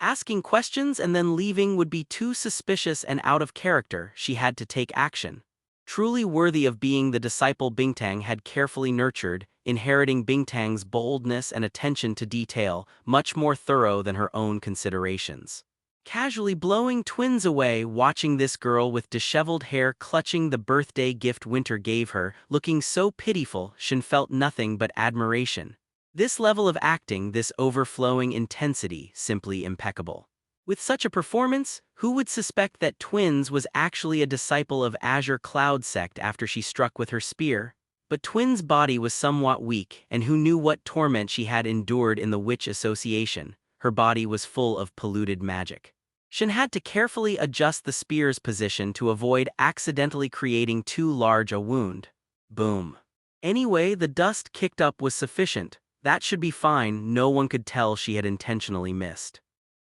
Asking questions and then leaving would be too suspicious and out of character. She had to take action. Truly worthy of being the disciple Bingtang had carefully nurtured, inheriting Bingtang's boldness and attention to detail, much more thorough than her own considerations. Casually blowing twins away, watching this girl with disheveled hair clutching the birthday gift Winter gave her, looking so pitiful, Shin felt nothing but admiration. This level of acting, this overflowing intensity, simply impeccable. With such a performance, who would suspect that Twins was actually a disciple of Azure Cloud Sect after she struck with her spear? But Twins' body was somewhat weak, and who knew what torment she had endured in the Witch Association? Her body was full of polluted magic. Shin had to carefully adjust the spear's position to avoid accidentally creating too large a wound. Boom. Anyway, the dust kicked up was sufficient. That should be fine, no one could tell she had intentionally missed.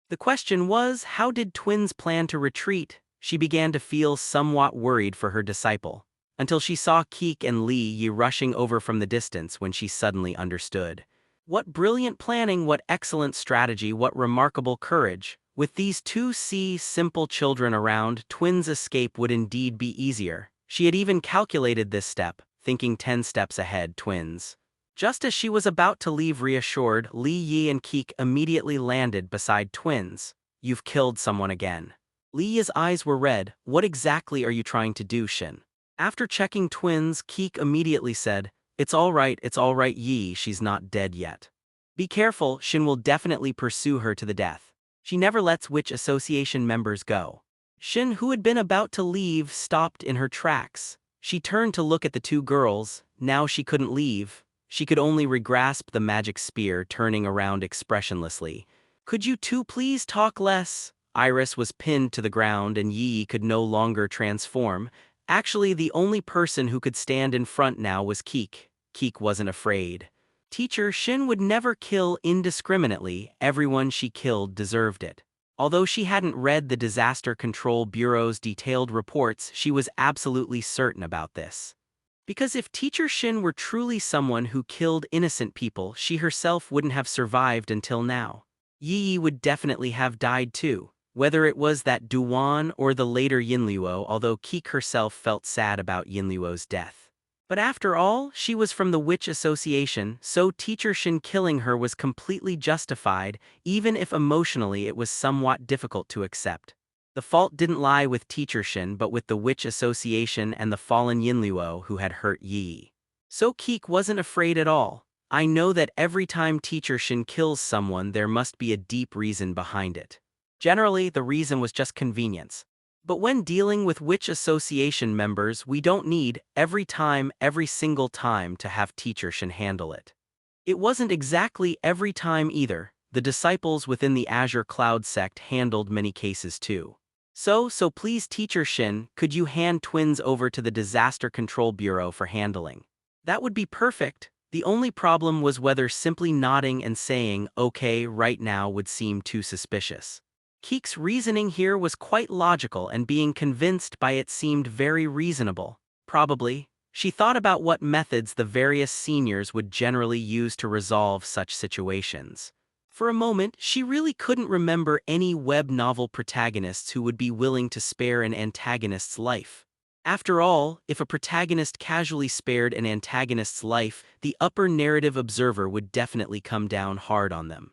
The question was, how did Twins plan to retreat? She began to feel somewhat worried for her disciple, until she saw Keek and Li Yi rushing over from the distance when she suddenly understood. What brilliant planning, what excellent strategy, what remarkable courage. With these two simple children around, Twins' escape would indeed be easier. She had even calculated this step, thinking 10 steps ahead. Twins. Just as she was about to leave reassured, Li Yi and Keek immediately landed beside Twins. You've killed someone again. Li Yi's eyes were red. What exactly are you trying to do, Shin? After checking Twins, Keek immediately said, it's all right, Yi, she's not dead yet. Be careful, Shin will definitely pursue her to the death. She never lets Witch Association members go. Shin, who had been about to leave, stopped in her tracks. She turned to look at the two girls. Now she couldn't leave. She could only regrasp the magic spear, turning around expressionlessly. Could you two please talk less? Iris was pinned to the ground and Yi could no longer transform. Actually, the only person who could stand in front now was Keek. Keek wasn't afraid. Teacher, Shin would never kill indiscriminately. Everyone she killed deserved it. Although she hadn't read the Disaster Control Bureau's detailed reports, she was absolutely certain about this. Because if Teacher Shin were truly someone who killed innocent people, she herself wouldn't have survived until now. Yi would definitely have died too, whether it was that Duan or the later Yinluo, although Keek herself felt sad about Yinluo's death. But after all, she was from the Witch Association, so Teacher Shin killing her was completely justified, even if emotionally it was somewhat difficult to accept. The fault didn't lie with Teacher Shin but with the Witch Association and the fallen Yinluo who had hurt Yi. So Keek wasn't afraid at all. I know that every time Teacher Shin kills someone there must be a deep reason behind it. Generally, the reason was just convenience. But when dealing with Witch Association members, we don't need, every single time, to have Teacher Shin handle it. It wasn't exactly every time either. The disciples within the Azure Cloud Sect handled many cases too. So please Teacher Shin, could you hand Twins over to the Disaster Control Bureau for handling? That would be perfect. The only problem was whether simply nodding and saying, okay, right now would seem too suspicious. Keek's reasoning here was quite logical and being convinced by it seemed very reasonable. Probably. She thought about what methods the various seniors would generally use to resolve such situations. For a moment, she really couldn't remember any web novel protagonists who would be willing to spare an antagonist's life. After all, if a protagonist casually spared an antagonist's life, the upper narrative observer would definitely come down hard on them.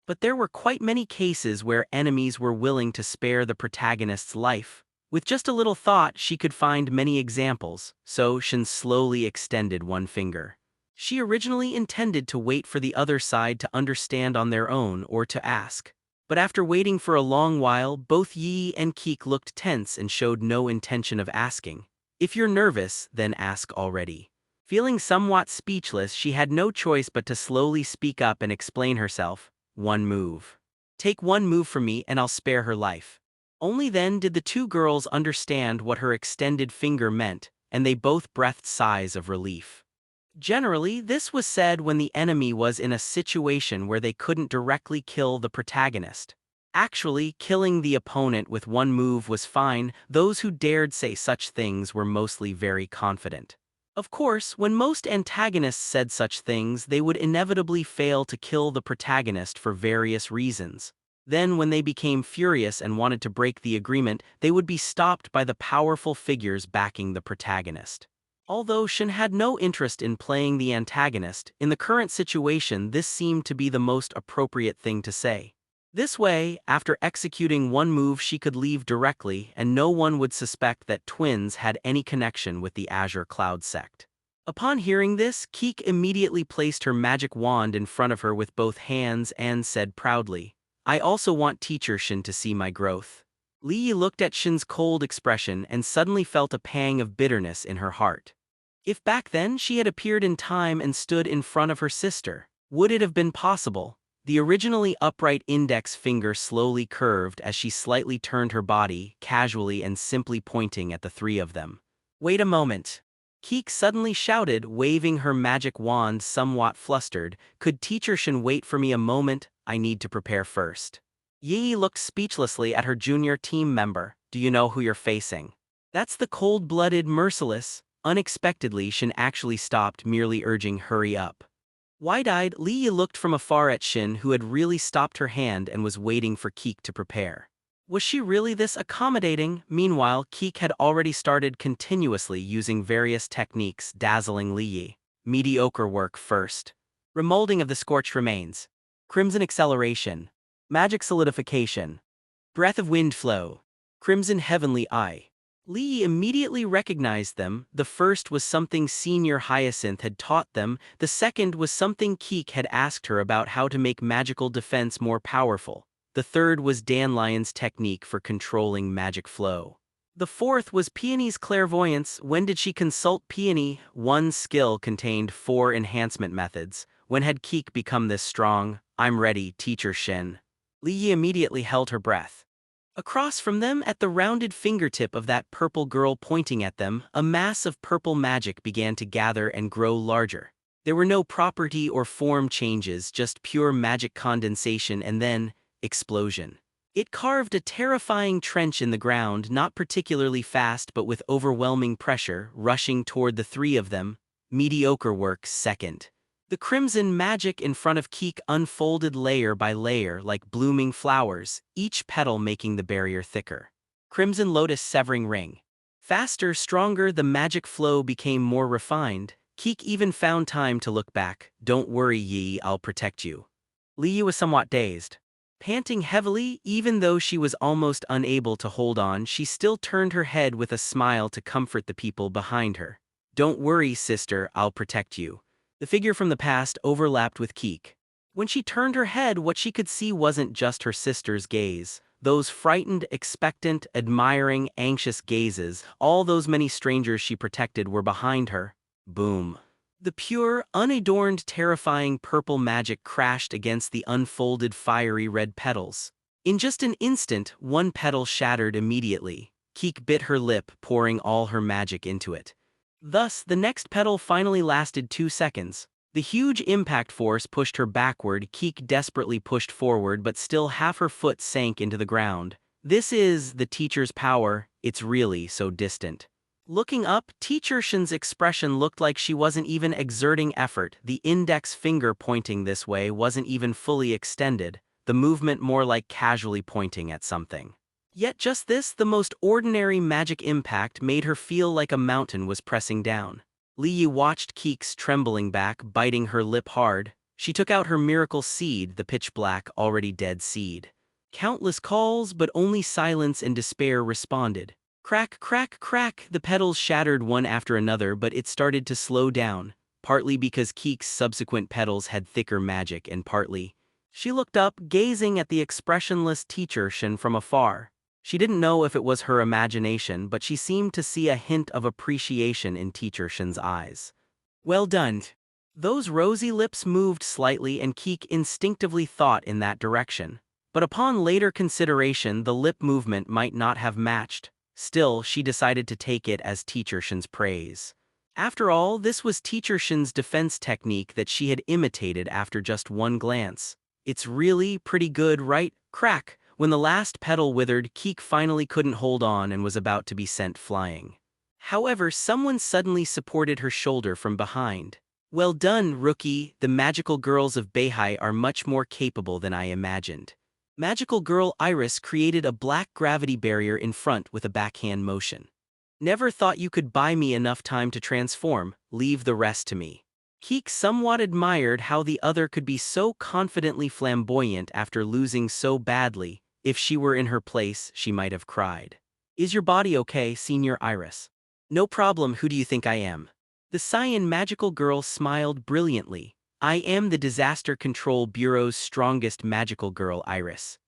But there were quite many cases where enemies were willing to spare the protagonist's life. With just a little thought, she could find many examples, so Shin slowly extended one finger. She originally intended to wait for the other side to understand on their own or to ask. But after waiting for a long while, both Yi and Keek looked tense and showed no intention of asking. If you're nervous, then ask already. Feeling somewhat speechless, she had no choice but to slowly speak up and explain herself. One move. Take one move from me and I'll spare her life. Only then did the two girls understand what her extended finger meant, and they both breathed sighs of relief. Generally, this was said when the enemy was in a situation where they couldn't directly kill the protagonist. Actually, killing the opponent with one move was fine. Those who dared say such things were mostly very confident. Of course, when most antagonists said such things, they would inevitably fail to kill the protagonist for various reasons. Then, when they became furious and wanted to break the agreement, they would be stopped by the powerful figures backing the protagonist. Although Shin had no interest in playing the antagonist, in the current situation this seemed to be the most appropriate thing to say. This way, after executing one move she could leave directly and no one would suspect that twins had any connection with the Azure Cloud sect. Upon hearing this, Keek immediately placed her magic wand in front of her with both hands and said proudly, "I also want Teacher Shin to see my growth." Li Yi looked at Shin's cold expression and suddenly felt a pang of bitterness in her heart. If back then she had appeared in time and stood in front of her sister, would it have been possible? The originally upright index finger slowly curved as she slightly turned her body, casually and simply pointing at the three of them. "Wait a moment." Keek suddenly shouted, waving her magic wand somewhat flustered. "Could Teacher Shin wait for me a moment? I need to prepare first." Yi looked speechlessly at her junior team member. "Do you know who you're facing?" "That's the cold-blooded, merciless." Unexpectedly, Shin actually stopped, merely urging, "Hurry up." Wide-eyed, Li Yi looked from afar at Shin, who had really stopped her hand and was waiting for Keek to prepare. Was she really this accommodating? Meanwhile, Keek had already started continuously using various techniques, dazzling Li Yi. Mediocre work first. Remolding of the scorched remains. Crimson acceleration. Magic solidification. Breath of wind flow. Crimson heavenly eye. Lee immediately recognized them. The first was something Senior Hyacinth had taught them, the second was something Keek had asked her about how to make magical defense more powerful. The third was Danlion's technique for controlling magic flow. The fourth was Peony's clairvoyance. When did she consult Peony? One skill contained 4 enhancement methods. When had Keek become this strong? "I'm ready, Teacher Shin." Lee immediately held her breath. Across from them, at the rounded fingertip of that purple girl pointing at them, a mass of purple magic began to gather and grow larger. There were no property or form changes, just pure magic condensation and then, explosion. It carved a terrifying trench in the ground, not particularly fast but with overwhelming pressure, rushing toward the three of them. Mediocre work second. The crimson magic in front of Keek unfolded layer by layer like blooming flowers, each petal making the barrier thicker. Crimson lotus severing ring. Faster, stronger, the magic flow became more refined. Keek even found time to look back. "Don't worry, Yi, I'll protect you." Li Yi was somewhat dazed. Panting heavily, even though she was almost unable to hold on, she still turned her head with a smile to comfort the people behind her. "Don't worry, sister, I'll protect you." The figure from the past overlapped with Keek. When she turned her head, what she could see wasn't just her sister's gaze. Those frightened, expectant, admiring, anxious gazes, all those many strangers she protected were behind her. Boom. The pure, unadorned, terrifying purple magic crashed against the unfolded fiery red petals. In just an instant, one petal shattered immediately. Keek bit her lip, pouring all her magic into it. Thus, the next petal finally lasted 2 seconds. The huge impact force pushed her backward. Keek desperately pushed forward, but still half her foot sank into the ground. This is the teacher's power. It's really so distant. Looking up, Teacher Shin's expression looked like she wasn't even exerting effort. The index finger pointing this way wasn't even fully extended, the movement more like casually pointing at something. Yet just this, the most ordinary magic impact, made her feel like a mountain was pressing down. Li Yi watched Keek's trembling back, biting her lip hard. She took out her miracle seed, the pitch-black, already dead seed. Countless calls, but only silence and despair responded. Crack, crack, crack, the petals shattered one after another, but it started to slow down, partly because Keek's subsequent petals had thicker magic and partly. She looked up, gazing at the expressionless Teacher Shin from afar. She didn't know if it was her imagination, but she seemed to see a hint of appreciation in Teacher Shin's eyes. Well done. Those rosy lips moved slightly and Keek instinctively thought in that direction. But upon later consideration the lip movement might not have matched. Still, she decided to take it as Teacher Shin's praise. After all, this was Teacher Shin's defense technique that she had imitated after just one glance. It's really pretty good, right? Crack! When the last petal withered, Keek finally couldn't hold on and was about to be sent flying. However, someone suddenly supported her shoulder from behind. Well done, rookie. The magical girls of Beihai are much more capable than I imagined. Magical girl Iris created a black gravity barrier in front with a backhand motion. Never thought you could buy me enough time to transform, leave the rest to me. Keek somewhat admired how the other could be so confidently flamboyant after losing so badly. If she were in her place, she might have cried. Is your body okay, Senior Iris? No problem, who do you think I am? The Cyan magical girl smiled brilliantly. I am the Disaster Control Bureau's strongest magical girl, Iris.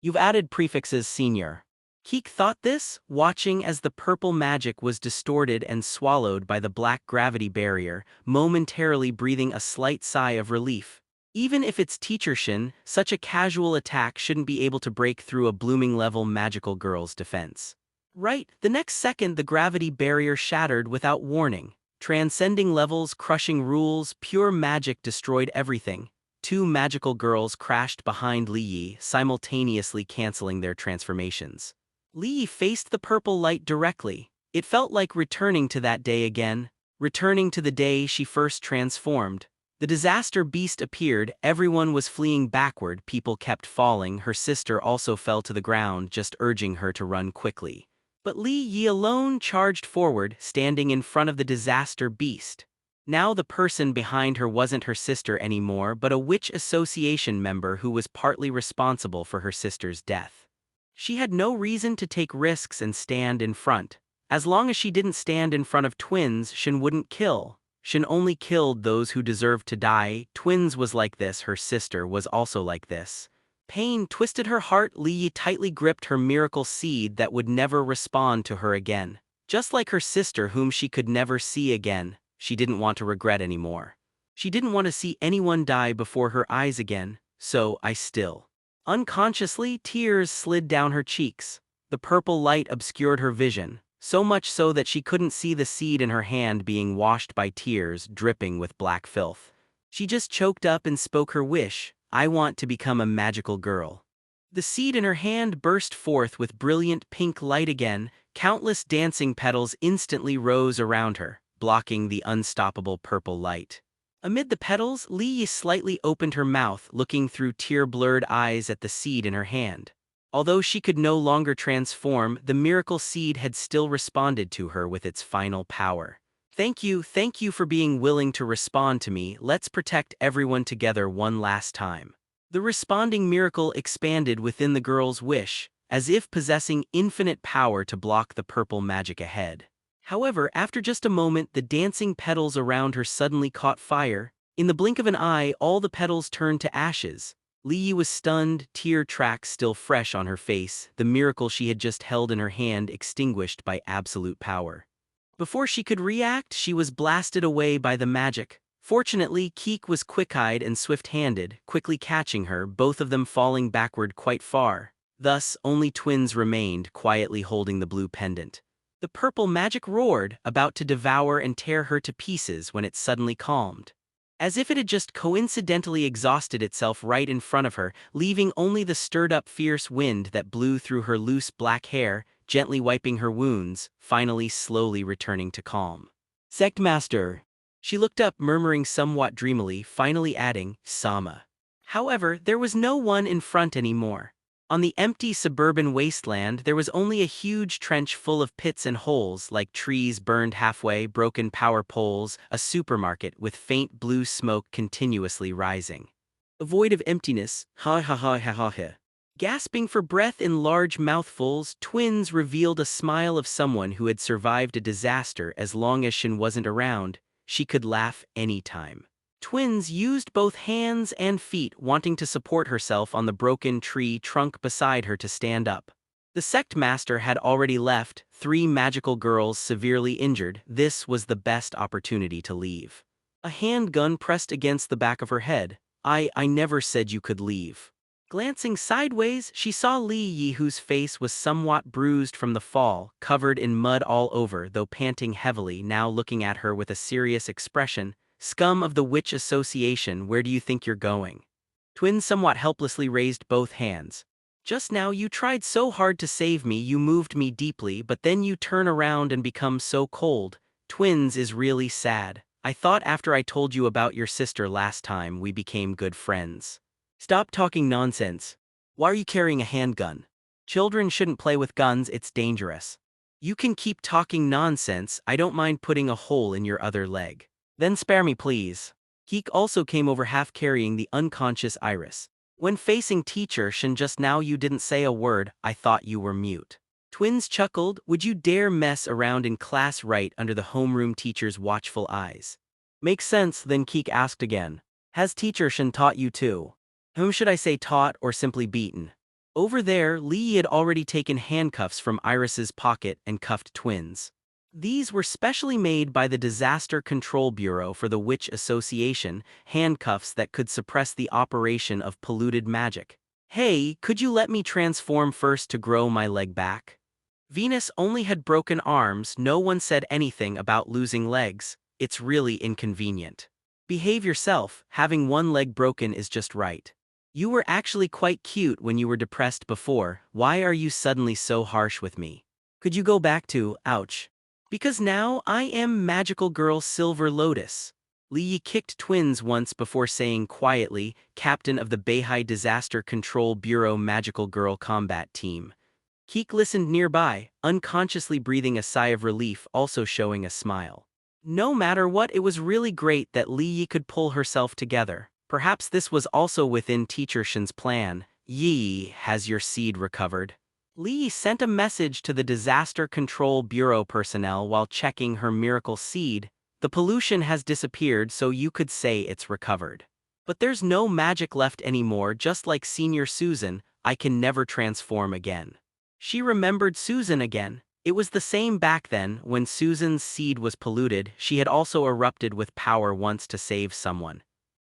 You've added prefixes senior. Keek thought this, watching as the purple magic was distorted and swallowed by the black gravity barrier, momentarily breathing a slight sigh of relief. Even if it's Teacher Shin, such a casual attack shouldn't be able to break through a blooming level magical girl's defense. Right, the next second the gravity barrier shattered without warning. Transcending levels, crushing rules, pure magic destroyed everything. Two magical girls crashed behind Li Yi, simultaneously canceling their transformations. Li Yi faced the purple light directly. It felt like returning to that day again, returning to the day she first transformed. The disaster beast appeared, everyone was fleeing backward, people kept falling, her sister also fell to the ground, just urging her to run quickly. But Li Yi alone charged forward, standing in front of the disaster beast. Now the person behind her wasn't her sister anymore, but a witch association member who was partly responsible for her sister's death. She had no reason to take risks and stand in front. As long as she didn't stand in front of twins, Shin wouldn't kill. Shin only killed those who deserved to die. Twins was like this, her sister was also like this. Pain twisted her heart. Li Yi tightly gripped her miracle seed that would never respond to her again. Just like her sister whom she could never see again, she didn't want to regret anymore. She didn't want to see anyone die before her eyes again, so I still. Unconsciously, tears slid down her cheeks. The purple light obscured her vision, so much so that she couldn't see the seed in her hand being washed by tears, dripping with black filth. She just choked up and spoke her wish. I want to become a magical girl. The seed in her hand burst forth with brilliant pink light again. Countless dancing petals instantly rose around her, blocking the unstoppable purple light. Amid the petals, Li Yi slightly opened her mouth, looking through tear-blurred eyes at the seed in her hand. Although she could no longer transform, the miracle seed had still responded to her with its final power. Thank you for being willing to respond to me. Let's protect everyone together one last time. The responding miracle expanded within the girl's wish, as if possessing infinite power to block the purple magic ahead. However, after just a moment, the dancing petals around her suddenly caught fire. In the blink of an eye, all the petals turned to ashes. Li Yi was stunned, tear tracks still fresh on her face, the miracle she had just held in her hand extinguished by absolute power. Before she could react, she was blasted away by the magic. Fortunately, Keek was quick-eyed and swift-handed, quickly catching her, both of them falling backward quite far. Thus, only twins remained, quietly holding the blue pendant. The purple magic roared, about to devour and tear her to pieces when it suddenly calmed. As if it had just coincidentally exhausted itself right in front of her, leaving only the stirred-up fierce wind that blew through her loose black hair, gently wiping her wounds, finally slowly returning to calm. Sectmaster. She looked up, murmuring somewhat dreamily, finally adding, Sama. However, there was no one in front anymore. On the empty suburban wasteland, there was only a huge trench full of pits and holes, like trees burned halfway, broken power poles, a supermarket with faint blue smoke continuously rising. A void of emptiness, ha ha ha ha ha ha. Gasping for breath in large mouthfuls, twins revealed a smile of someone who had survived a disaster. As long as Shin wasn't around, she could laugh anytime. Twins used both hands and feet, wanting to support herself on the broken tree trunk beside her to stand up. The sect master had already left, 3 magical girls severely injured. This was the best opportunity to leave. a handgun pressed against the back of her head. I never said you could leave. Glancing sideways, she saw Li Yi, whose face was somewhat bruised from the fall, covered in mud all over, though panting heavily, now looking at her with a serious expression. Scum of the Witch Association, where do you think you're going? Twins somewhat helplessly raised both hands. Just now you tried so hard to save me, you moved me deeply, but then you turn around and become so cold. Twins is really sad. I thought after I told you about your sister last time we became good friends. Stop talking nonsense. Why are you carrying a handgun? Children shouldn't play with guns, it's dangerous. You can keep talking nonsense, I don't mind putting a hole in your other leg. Then spare me please. Keek also came over, half carrying the unconscious Iris. When facing teacher Shin just now you didn't say a word, I thought you were mute. Twins chuckled. Would you dare mess around in class right under the homeroom teacher's watchful eyes? Makes sense, then Keek asked again. Has teacher Shin taught you too? Whom should I say taught or simply beaten? Over there, Lee had already taken handcuffs from Iris's pocket and cuffed Twins. These were specially made by the Disaster Control Bureau for the Witch Association, handcuffs that could suppress the operation of polluted magic. Hey, could you let me transform first to grow my leg back? Venus only had broken arms, no one said anything about losing legs. It's really inconvenient. Behave yourself, having one leg broken is just right. You were actually quite cute when you were depressed before, why are you suddenly so harsh with me? Could you go back to, ouch? Because now I am Magical Girl Silver Lotus. Li Yi kicked Twins once before saying quietly, Captain of the Beihai Disaster Control Bureau Magical Girl Combat Team. Keek listened nearby, unconsciously breathing a sigh of relief, also showing a smile. No matter what, it was really great that Li Yi could pull herself together. Perhaps this was also within Teacher Shin's plan. Yi, has your seed recovered? Li sent a message to the Disaster Control Bureau personnel while checking her miracle seed. The pollution has disappeared, so you could say it's recovered. But there's no magic left anymore, just like Senior Susan, I can never transform again. She remembered Susan again. It was the same back then, when Susan's seed was polluted, she had also erupted with power once to save someone,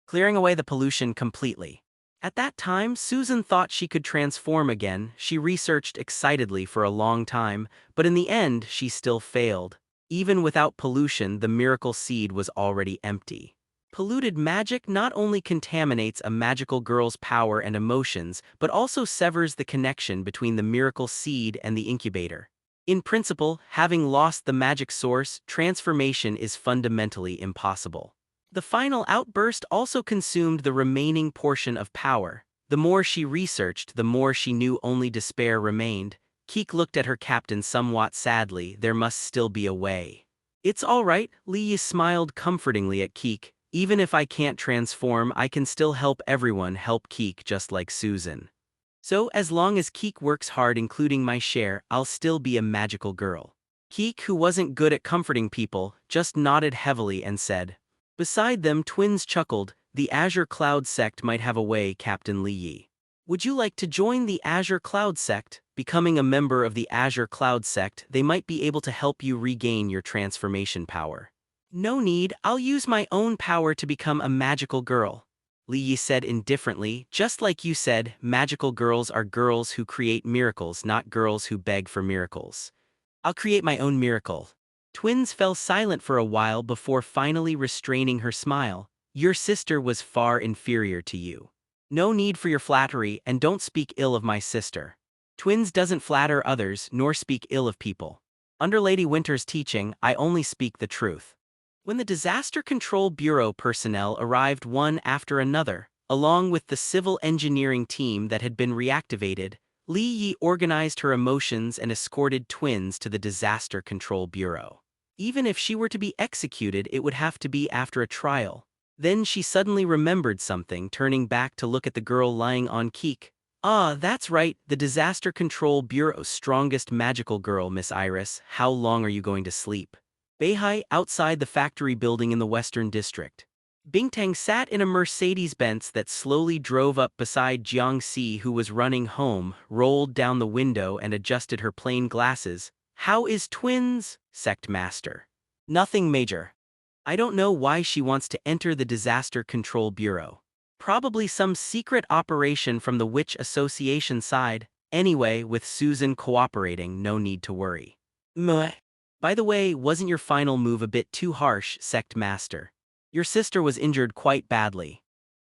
clearing away the pollution completely. At that time, Susan thought she could transform again. She researched excitedly for a long time, but in the end, she still failed. Even without pollution, the miracle seed was already empty. Polluted magic not only contaminates a magical girl's power and emotions, but also severs the connection between the miracle seed and the incubator. In principle, having lost the magic source, transformation is fundamentally impossible. The final outburst also consumed the remaining portion of power. The more she researched, the more she knew only despair remained. Keek looked at her captain somewhat sadly. There must still be a way. It's all right, Li Yi smiled comfortingly at Keek. Even if I can't transform, I can still help everyone help Keek, just like Susan. So, as long as Keek works hard, including my share, I'll still be a magical girl. Keek, who wasn't good at comforting people, just nodded heavily and said. Beside them, Twins chuckled. The Azure Cloud Sect might have a way, Captain Li Yi. Would you like to join the Azure Cloud Sect? Becoming a member of the Azure Cloud Sect, they might be able to help you regain your transformation power. No need, I'll use my own power to become a magical girl. Li Yi said indifferently, just like you said, magical girls are girls who create miracles, not girls who beg for miracles. I'll create my own miracle. Twins fell silent for a while before finally restraining her smile. Your sister was far inferior to you. No need for your flattery, and don't speak ill of my sister. Twins doesn't flatter others nor speak ill of people. Under Lady Winter's teaching, I only speak the truth. When the Disaster Control Bureau personnel arrived one after another, along with the civil engineering team that had been reactivated, Li Yi organized her emotions and escorted Twins to the Disaster Control Bureau. Even if she were to be executed, it would have to be after a trial. Then she suddenly remembered something, turning back to look at the girl lying on Keek. Ah, that's right, the Disaster Control Bureau's strongest magical girl, Miss Iris. How long are you going to sleep? Beihai, outside the factory building in the Western District. Bingtang sat in a Mercedes-Benz that slowly drove up beside Jiang Si, who was running home, rolled down the window and adjusted her plain glasses. How is Twins? Sect Master. Nothing major. I don't know why she wants to enter the Disaster Control Bureau. Probably some secret operation from the Witch Association side. Anyway, with Susan cooperating, no need to worry. Meh. By the way, wasn't your final move a bit too harsh, Sect Master? Your sister was injured quite badly.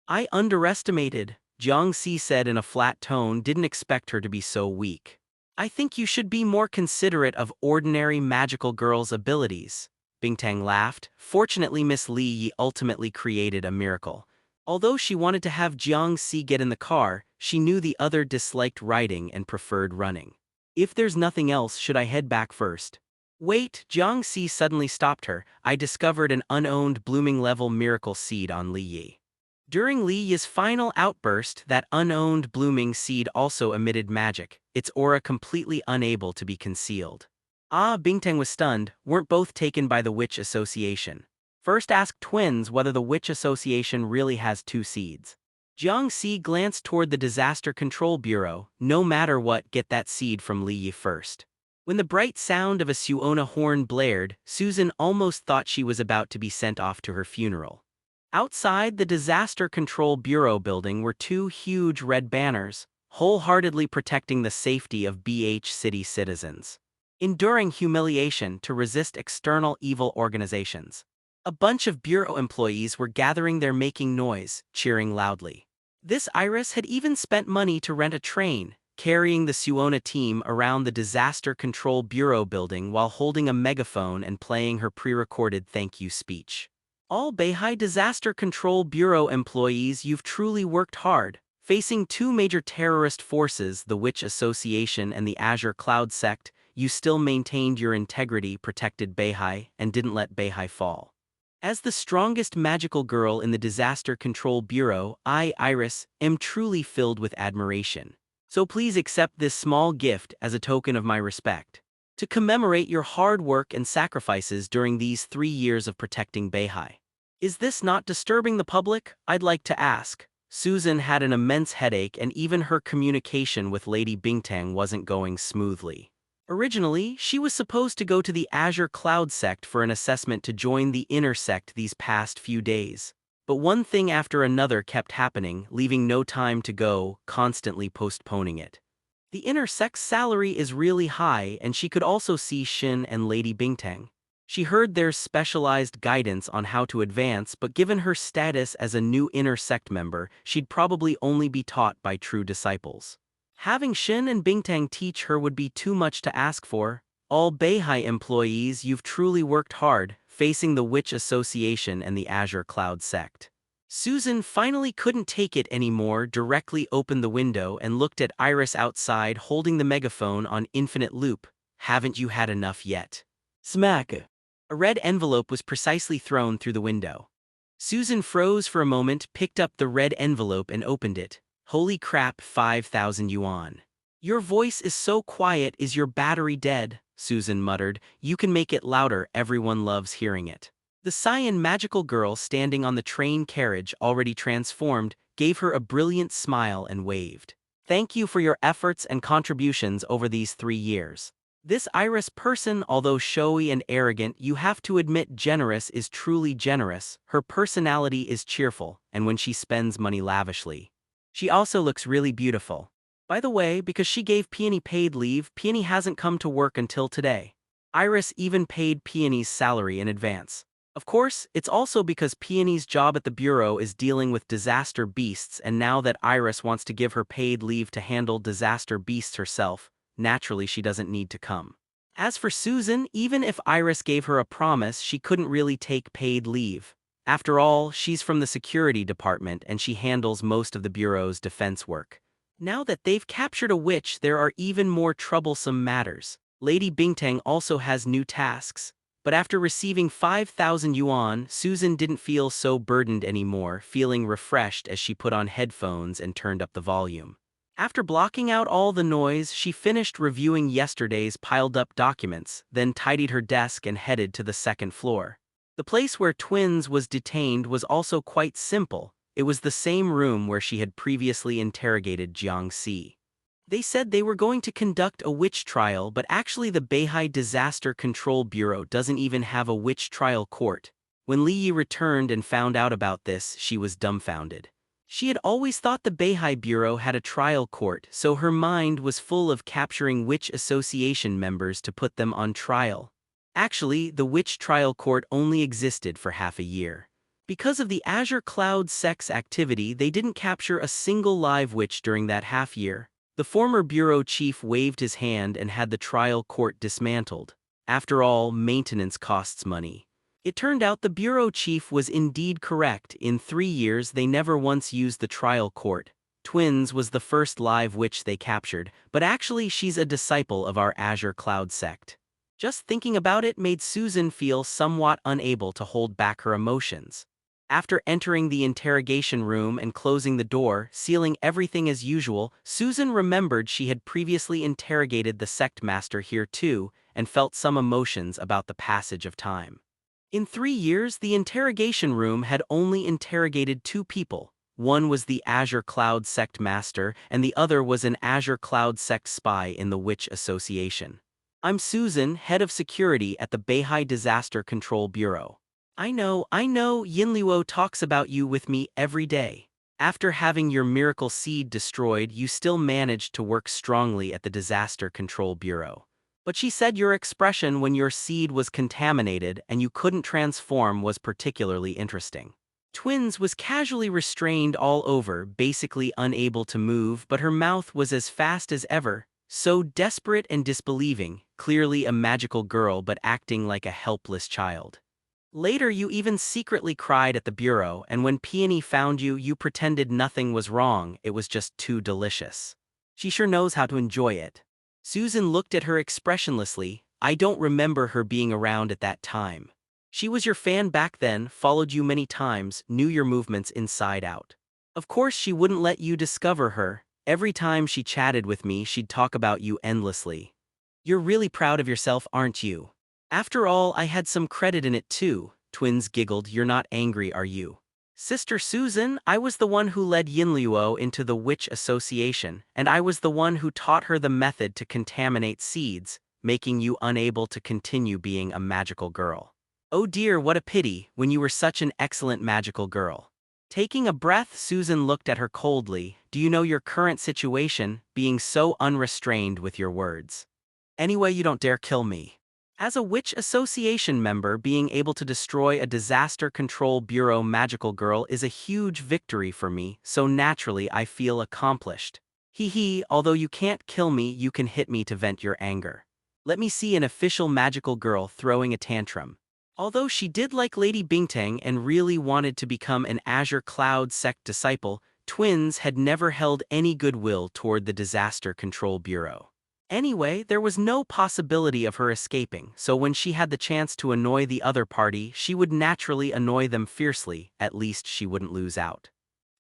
I underestimated, Jiang Si said in a flat tone, didn't expect her to be so weak. I think you should be more considerate of ordinary magical girls' abilities. Bingtang laughed. Fortunately, Miss Li Yi ultimately created a miracle. Although she wanted to have Jiang Si get in the car, she knew the other disliked riding and preferred running. If there's nothing else, should I head back first? Wait, Jiang Si suddenly stopped her. I discovered an unowned blooming level miracle seed on Li Yi. During Li Yi's final outburst, that unowned blooming seed also emitted magic, its aura completely unable to be concealed. Ah, Bingtang was stunned. Weren't both taken by the Witch Association. First ask twins whether the Witch Association really has two seeds. Jiang Si glanced toward the Disaster Control Bureau. No matter what, get that seed from Li Yi first. When the bright sound of a Suona horn blared, Susan almost thought she was about to be sent off to her funeral. Outside the Disaster Control Bureau building were two huge red banners, wholeheartedly protecting the safety of BH city citizens. Enduring humiliation to resist external evil organizations. A bunch of bureau employees were gathering there making noise, cheering loudly. This Iris had even spent money to rent a train, carrying the Suona team around the Disaster Control Bureau building while holding a megaphone and playing her pre-recorded thank you speech. All Beihai Disaster Control Bureau employees, you've truly worked hard. Facing two major terrorist forces, the Witch Association and the Azure Cloud Sect, you still maintained your integrity, protected Beihai, and didn't let Beihai fall. As the strongest magical girl in the Disaster Control Bureau, I, Iris, am truly filled with admiration. So please accept this small gift as a token of my respect. To commemorate your hard work and sacrifices during these 3 years of protecting Beihai. Is this not disturbing the public? I'd like to ask. Susan had an immense headache and even her communication with Lady Bingtang wasn't going smoothly. Originally, she was supposed to go to the Azure Cloud Sect for an assessment to join the inner sect these past few days. But one thing after another kept happening, leaving no time to go, constantly postponing it. The inner sect's salary is really high, and she could also see Xin and Lady Bingtang. She heard there's specialized guidance on how to advance, but given her status as a new inner sect member, she'd probably only be taught by true disciples. Having Xin and Bingtang teach her would be too much to ask for. All Beihai employees, you've truly worked hard, facing the Witch Association and the Azure Cloud Sect. Susan finally couldn't take it anymore, directly opened the window and looked at Iris outside holding the megaphone on infinite loop. Haven't you had enough yet? Smack. A red envelope was precisely thrown through the window. Susan froze for a moment, picked up the red envelope and opened it. Holy crap, 5,000 yuan. Your voice is so quiet, is your battery dead? Susan muttered. You can make it louder, everyone loves hearing it. The cyan magical girl standing on the train carriage, already transformed, gave her a brilliant smile and waved. Thank you for your efforts and contributions over these 3 years. This Iris person, although showy and arrogant, you have to admit generous is truly generous. Her personality is cheerful, and when she spends money lavishly. She also looks really beautiful. By the way, because she gave Peony paid leave, Peony hasn't come to work until today. Iris even paid Peony's salary in advance. Of course, it's also because Peony's job at the bureau is dealing with disaster beasts, and now that Iris wants to give her paid leave to handle disaster beasts herself, naturally she doesn't need to come. As for Susan, even if Iris gave her a promise, she couldn't really take paid leave. After all, she's from the security department and she handles most of the bureau's defense work. Now that they've captured a witch, there are even more troublesome matters. Lady Bingtang also has new tasks. But after receiving 5,000 yuan, Susan didn't feel so burdened anymore, feeling refreshed as she put on headphones and turned up the volume. After blocking out all the noise, she finished reviewing yesterday's piled-up documents, then tidied her desk and headed to the second floor. The place where Twins was detained was also quite simple. It was the same room where she had previously interrogated Jiang Si. They said they were going to conduct a witch trial, but actually the Beihai Disaster Control Bureau doesn't even have a witch trial court. When Li Yi returned and found out about this, she was dumbfounded. She had always thought the Beihai Bureau had a trial court, so her mind was full of capturing witch association members to put them on trial. Actually, the witch trial court only existed for half a year. Because of the Azure Cloud sex activity, they didn't capture a single live witch during that half year. The former bureau chief waved his hand and had the trial court dismantled. After all, maintenance costs money. It turned out the bureau chief was indeed correct. In 3 years, they never once used the trial court. Twins was the first live witch they captured, but actually she's a disciple of our Azure Cloud sect. Just thinking about it made Susan feel somewhat unable to hold back her emotions. After entering the interrogation room and closing the door, sealing everything as usual, Susan remembered she had previously interrogated the sect master here too, and felt some emotions about the passage of time. In 3 years, the interrogation room had only interrogated 2 people. One was the Azure Cloud sect master, and the other was an Azure Cloud sect spy in the Witch Association. I'm Susan, head of security at the Beihai Disaster Control Bureau. I know, Yinluo talks about you with me every day. After having your miracle seed destroyed, you still managed to work strongly at the Disaster Control Bureau. But she said your expression when your seed was contaminated and you couldn't transform was particularly interesting. Twins was casually restrained all over, basically unable to move, but her mouth was as fast as ever, so desperate and disbelieving, clearly a magical girl but acting like a helpless child. Later you even secretly cried at the bureau, and when Peony found you, you pretended nothing was wrong, it was just too delicious. She sure knows how to enjoy it. Susan looked at her expressionlessly. I don't remember her being around at that time. She was your fan back then, followed you many times, knew your movements inside out. Of course she wouldn't let you discover her. Every time she chatted with me, she'd talk about you endlessly. You're really proud of yourself, aren't you? After all, I had some credit in it too. Twins giggled. You're not angry, are you? Sister Susan, I was the one who led Yinluo into the Witch Association, and I was the one who taught her the method to contaminate seeds, making you unable to continue being a magical girl. Oh dear, what a pity, when you were such an excellent magical girl. Taking a breath, Susan looked at her coldly. Do you know your current situation, being so unrestrained with your words? Anyway, you don't dare kill me. As a Witch Association member, being able to destroy a Disaster Control Bureau magical girl is a huge victory for me, so naturally I feel accomplished. Hee, although you can't kill me, you can hit me to vent your anger. Let me see an official magical girl throwing a tantrum. Although she did like Lady Bingtang and really wanted to become an Azure Cloud sect disciple, Twins had never held any goodwill toward the Disaster Control Bureau. Anyway, there was no possibility of her escaping, so when she had the chance to annoy the other party, she would naturally annoy them fiercely. At least she wouldn't lose out.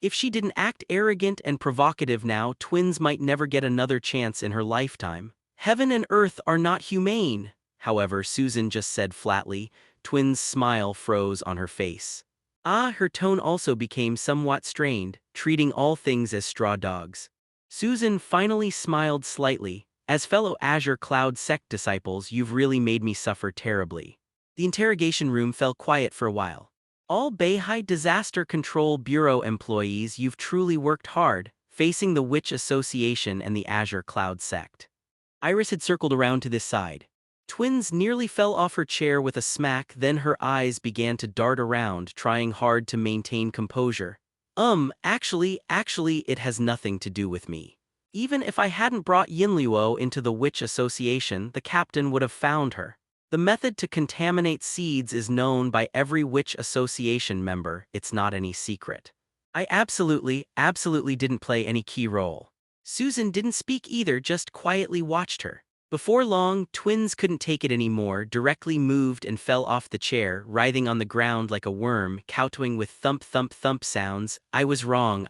If she didn't act arrogant and provocative now, Twins might never get another chance in her lifetime. Heaven and earth are not humane. However, Susan just said flatly. Twins' smile froze on her face. Her tone also became somewhat strained, treating all things as straw dogs. Susan finally smiled slightly. As fellow Azure Cloud sect disciples, you've really made me suffer terribly. The interrogation room fell quiet for a while. All Beihai Disaster Control Bureau employees, you've truly worked hard, facing the Witch Association and the Azure Cloud sect. Iris had circled around to this side. Twins nearly fell off her chair with a smack, then her eyes began to dart around, trying hard to maintain composure. Actually, it has nothing to do with me. Even if I hadn't brought Yinluo into the Witch Association, the captain would have found her. The method to contaminate seeds is known by every Witch Association member, it's not any secret. I absolutely didn't play any key role. Susan didn't speak either, just quietly watched her. Before long, Twins couldn't take it anymore, directly moved and fell off the chair, writhing on the ground like a worm, kowtowing with thump thump thump sounds. I was wrong.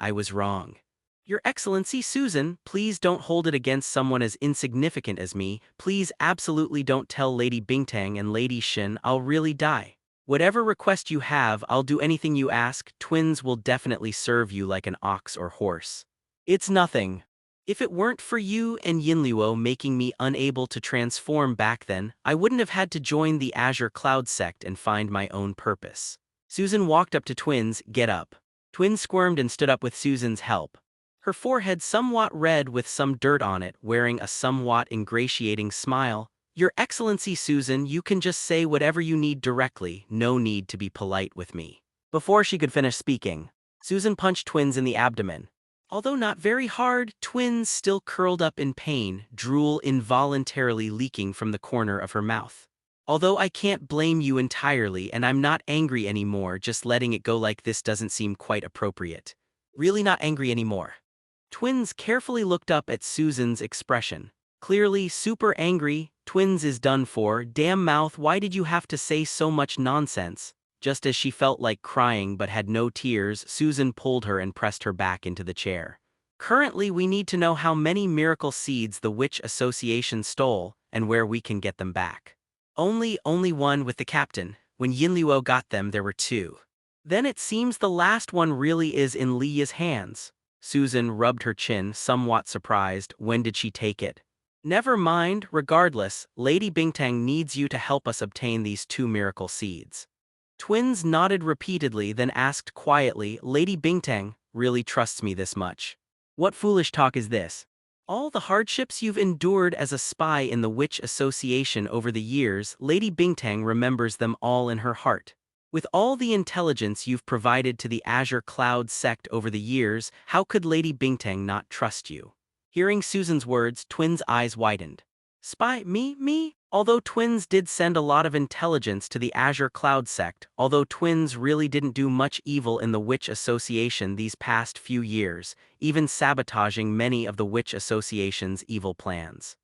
Your Excellency Susan, please don't hold it against someone as insignificant as me. Please absolutely don't tell Lady Bingtang and Lady Shin. I'll really die. Whatever request you have, I'll do anything you ask. Twins will definitely serve you like an ox or horse. It's nothing. If it weren't for you and Yinluo making me unable to transform back then, I wouldn't have had to join the Azure Cloud sect and find my own purpose. Susan walked up to Twins. Get up. Twins squirmed and stood up with Susan's help. Her forehead somewhat red with some dirt on it, wearing a somewhat ingratiating smile. Your Excellency Susan, you can just say whatever you need directly, no need to be polite with me. Before she could finish speaking, Susan punched Twins in the abdomen. Although not very hard, Twins still curled up in pain, drool involuntarily leaking from the corner of her mouth. Although I can't blame you entirely and I'm not angry anymore, just letting it go like this doesn't seem quite appropriate. Really not angry anymore. Twins carefully looked up at Susan's expression. Clearly super angry. Twins is done for. Damn mouth, why did you have to say so much nonsense? Just as she felt like crying but had no tears, Susan pulled her and pressed her back into the chair. Currently, we need to know how many miracle seeds the Witch Association stole and where we can get them back. Only one with the captain. When Yinluo got them, there were two. Then it seems the last one really is in Liya's hands. Susan rubbed her chin, somewhat surprised. When did she take it? Never mind, regardless, Lady Bingtang needs you to help us obtain these two miracle seeds. Twins nodded repeatedly, then asked quietly, Lady Bingtang really trusts me this much. What foolish talk is this? All the hardships you've endured as a spy in the Witch Association over the years, Lady Bingtang remembers them all in her heart. With all the intelligence you've provided to the Azure Cloud sect over the years, how could Lady Bingtang not trust you? Hearing Susan's words, Twins' eyes widened. Spy? Me? Although Twins did send a lot of intelligence to the Azure Cloud sect, although Twins really didn't do much evil in the Witch Association these past few years, even sabotaging many of the Witch Association's evil plans.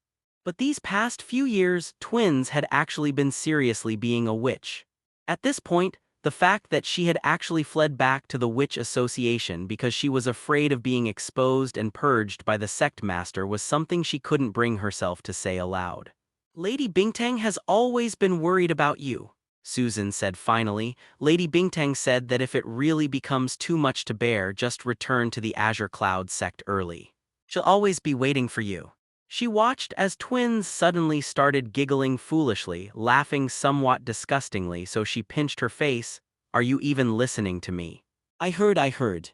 But these past few years, Twins had actually been seriously being a witch. At this point, the fact that she had actually fled back to the Witch Association because she was afraid of being exposed and purged by the sect master was something she couldn't bring herself to say aloud. Lady Bingtang has always been worried about you, Susan said finally. Lady Bingtang said that if it really becomes too much to bear, just return to the Azure Cloud sect early. She'll always be waiting for you. She watched as Twins suddenly started giggling foolishly, laughing somewhat disgustingly, so she pinched her face. Are you even listening to me? I heard.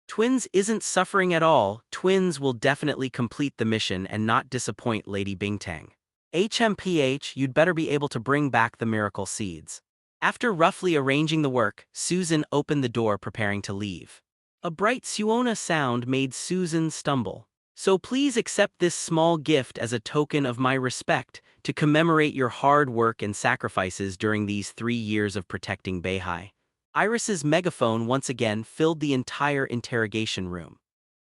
Twins isn't suffering at all. Twins will definitely complete the mission and not disappoint Lady Bingtang. HMPH, you'd better be able to bring back the miracle seeds. After roughly arranging the work, Susan opened the door preparing to leave. A bright Suona sound made Susan stumble. So please accept this small gift as a token of my respect to commemorate your hard work and sacrifices during these 3 years of protecting Beihai. Iris's megaphone once again filled the entire interrogation room.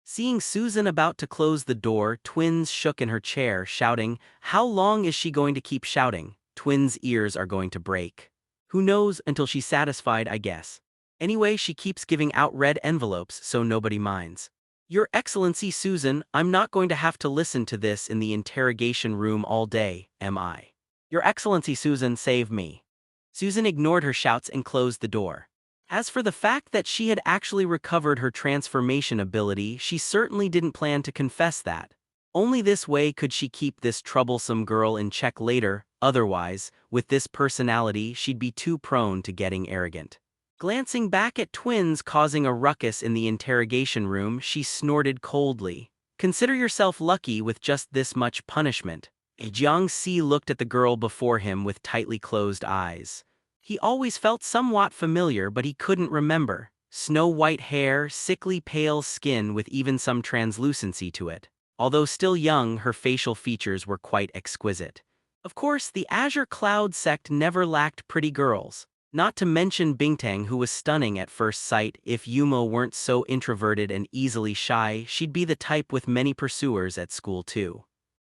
Seeing Susan about to close the door, Twins shook in her chair, shouting, How long is she going to keep shouting? Twins' ears are going to break. Who knows until she's satisfied, I guess. Anyway, she keeps giving out red envelopes so nobody minds. Your Excellency Susan, I'm not going to have to listen to this in the interrogation room all day, am I? Your Excellency Susan, save me. Susan ignored her shouts and closed the door. As for the fact that she had actually recovered her transformation ability, she certainly didn't plan to confess that. Only this way could she keep this troublesome girl in check later, otherwise, with this personality, she'd be too prone to getting arrogant. Glancing back at Twins causing a ruckus in the interrogation room, she snorted coldly. Consider yourself lucky with just this much punishment. Jiang Si looked at the girl before him with tightly closed eyes. He always felt somewhat familiar, but he couldn't remember. Snow-white hair, sickly pale skin with even some translucency to it. Although still young, her facial features were quite exquisite. Of course, the Azure Cloud sect never lacked pretty girls. Not to mention Bingtang, who was stunning at first sight. If Yumo weren't so introverted and easily shy, she'd be the type with many pursuers at school too.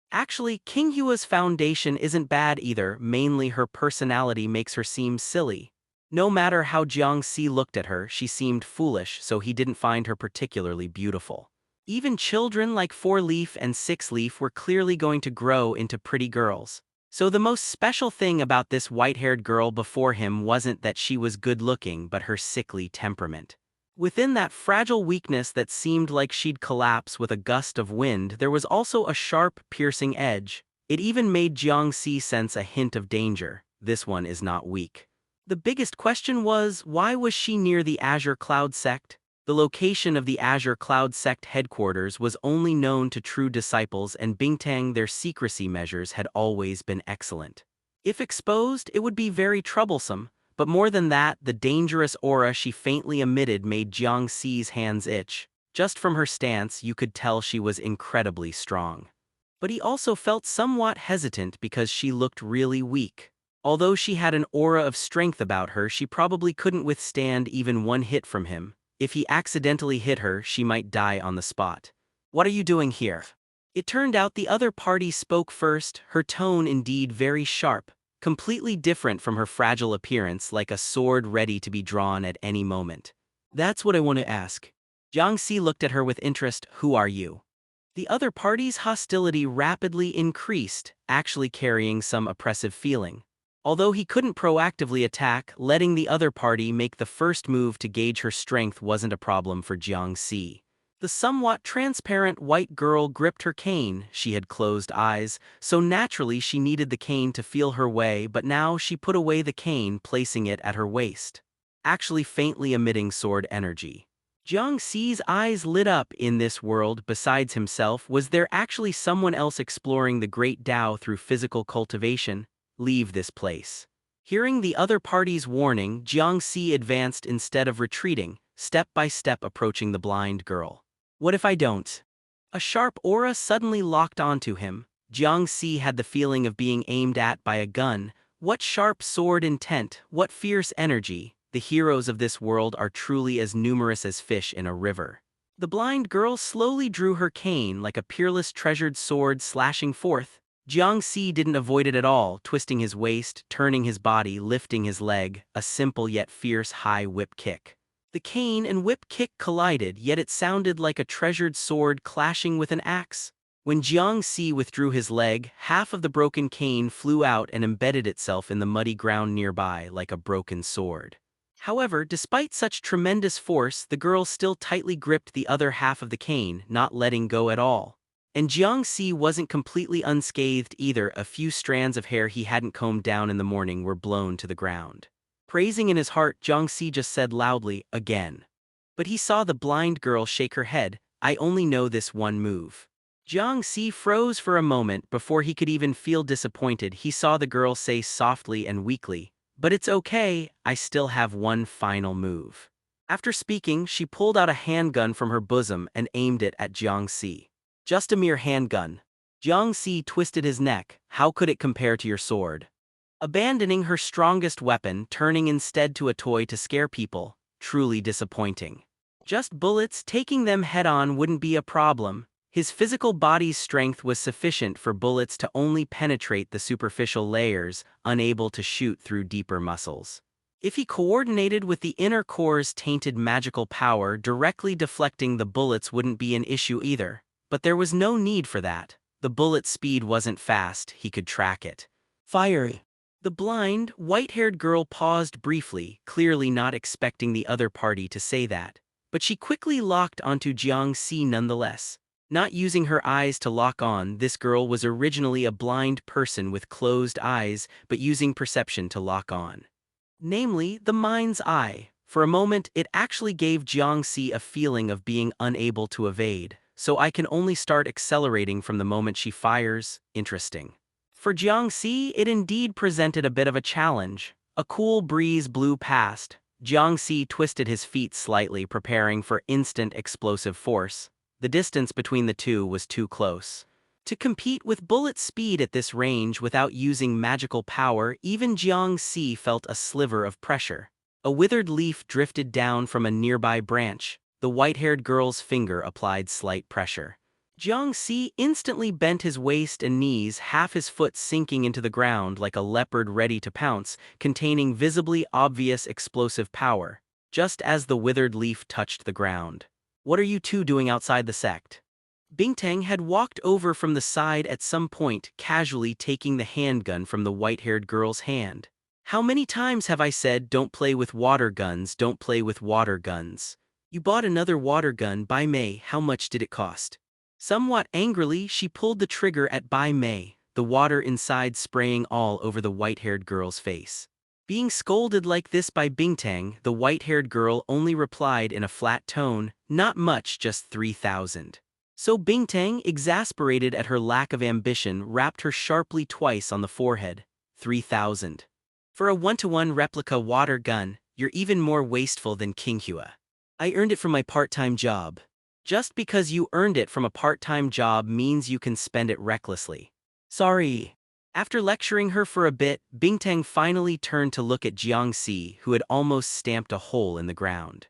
Actually, King Hua's foundation isn't bad either, mainly her personality makes her seem silly. No matter how Jiang Si looked at her, she seemed foolish, so he didn't find her particularly beautiful. Even children like 4-leaf and 6-leaf were clearly going to grow into pretty girls. So the most special thing about this white-haired girl before him wasn't that she was good-looking but her sickly temperament. Within that fragile weakness that seemed like she'd collapse with a gust of wind, there was also a sharp, piercing edge. It even made Jiang Si sense a hint of danger. This one is not weak. The biggest question was, why was she near the Azure Cloud sect? The location of the Azure Cloud sect headquarters was only known to true disciples, and Bingtang, their secrecy measures had always been excellent. If exposed, it would be very troublesome, but more than that, the dangerous aura she faintly emitted made Jiang Si's hands itch. Just from her stance, you could tell she was incredibly strong. But he also felt somewhat hesitant because she looked really weak. Although she had an aura of strength about her, she probably couldn't withstand even one hit from him. If he accidentally hit her, she might die on the spot. "What are you doing here?" It turned out the other party spoke first, her tone indeed very sharp, completely different from her fragile appearance, like a sword ready to be drawn at any moment. "That's what I want to ask." Jiang Si looked at her with interest. "Who are you?" The other party's hostility rapidly increased, actually carrying some oppressive feeling. Although he couldn't proactively attack, letting the other party make the first move to gauge her strength wasn't a problem for Jiang Si. The somewhat transparent white girl gripped her cane. She had closed eyes, so naturally she needed the cane to feel her way, but now she put away the cane, placing it at her waist, actually faintly emitting sword energy. Jiang Si's eyes lit up. In this world, besides himself, was there actually someone else exploring the great Tao through physical cultivation? "Leave this place." Hearing the other party's warning, Jiang Si advanced instead of retreating, step by step approaching the blind girl. "What if I don't?" A sharp aura suddenly locked onto him. Jiang Si had the feeling of being aimed at by a gun. What sharp sword intent, what fierce energy. The heroes of this world are truly as numerous as fish in a river. The blind girl slowly drew her cane like a peerless treasured sword, slashing forth. Jiang Si didn't avoid it at all, twisting his waist, turning his body, lifting his leg, a simple yet fierce high whip kick. The cane and whip kick collided, yet it sounded like a treasured sword clashing with an axe. When Jiang Si withdrew his leg, half of the broken cane flew out and embedded itself in the muddy ground nearby like a broken sword. However, despite such tremendous force, the girl still tightly gripped the other half of the cane, not letting go at all. And Jiang Si wasn't completely unscathed either. A few strands of hair he hadn't combed down in the morning were blown to the ground. Praising in his heart, Jiang Si just said loudly, "Again." But he saw the blind girl shake her head. "I only know this one move." Jiang Si froze for a moment before he could even feel disappointed. He saw the girl say softly and weakly, "But it's okay, I still have one final move." After speaking, she pulled out a handgun from her bosom and aimed it at Jiang Si. "Just a mere handgun." Jiang Si twisted his neck. "How could it compare to your sword?" Abandoning her strongest weapon, turning instead to a toy to scare people. Truly disappointing. Just bullets, taking them head-on wouldn't be a problem. His physical body's strength was sufficient for bullets to only penetrate the superficial layers, unable to shoot through deeper muscles. If he coordinated with the inner core's tainted magical power, directly deflecting the bullets wouldn't be an issue either. But there was no need for that. The bullet's speed wasn't fast, he could track it. "Fire!" The blind, white-haired girl paused briefly, clearly not expecting the other party to say that. But she quickly locked onto Jiang Si nonetheless. Not using her eyes to lock on, this girl was originally a blind person with closed eyes, but using perception to lock on. Namely, the mind's eye. For a moment, it actually gave Jiang Si a feeling of being unable to evade. "So I can only start accelerating from the moment she fires." Interesting. For Jiang Si, it indeed presented a bit of a challenge. A cool breeze blew past. Jiang Si twisted his feet slightly, preparing for instant explosive force. The distance between the two was too close. To compete with bullet speed at this range without using magical power, even Jiang Si felt a sliver of pressure. A withered leaf drifted down from a nearby branch. The white-haired girl's finger applied slight pressure. Jiang Si instantly bent his waist and knees, half his foot sinking into the ground like a leopard ready to pounce, containing visibly obvious explosive power, just as the withered leaf touched the ground. "What are you two doing outside the sect?" Bingtang had walked over from the side at some point, casually taking the handgun from the white-haired girl's hand. "How many times have I said, don't play with water guns, don't play with water guns? You bought another water gun, Bai Mei, how much did it cost?" Somewhat angrily, she pulled the trigger at Bai Mei, the water inside spraying all over the white-haired girl's face. Being scolded like this by Bingtang, the white-haired girl only replied in a flat tone, "Not much, just 3,000. So Bingtang, exasperated at her lack of ambition, rapped her sharply twice on the forehead. 3,000. For a one-to-one replica water gun, you're even more wasteful than King Hua. I earned it from my part-time job. Just because you earned it from a part-time job means you can spend it recklessly. Sorry. After lecturing her for a bit, Bingtang finally turned to look at Jiang Si, who had almost stamped a hole in the ground.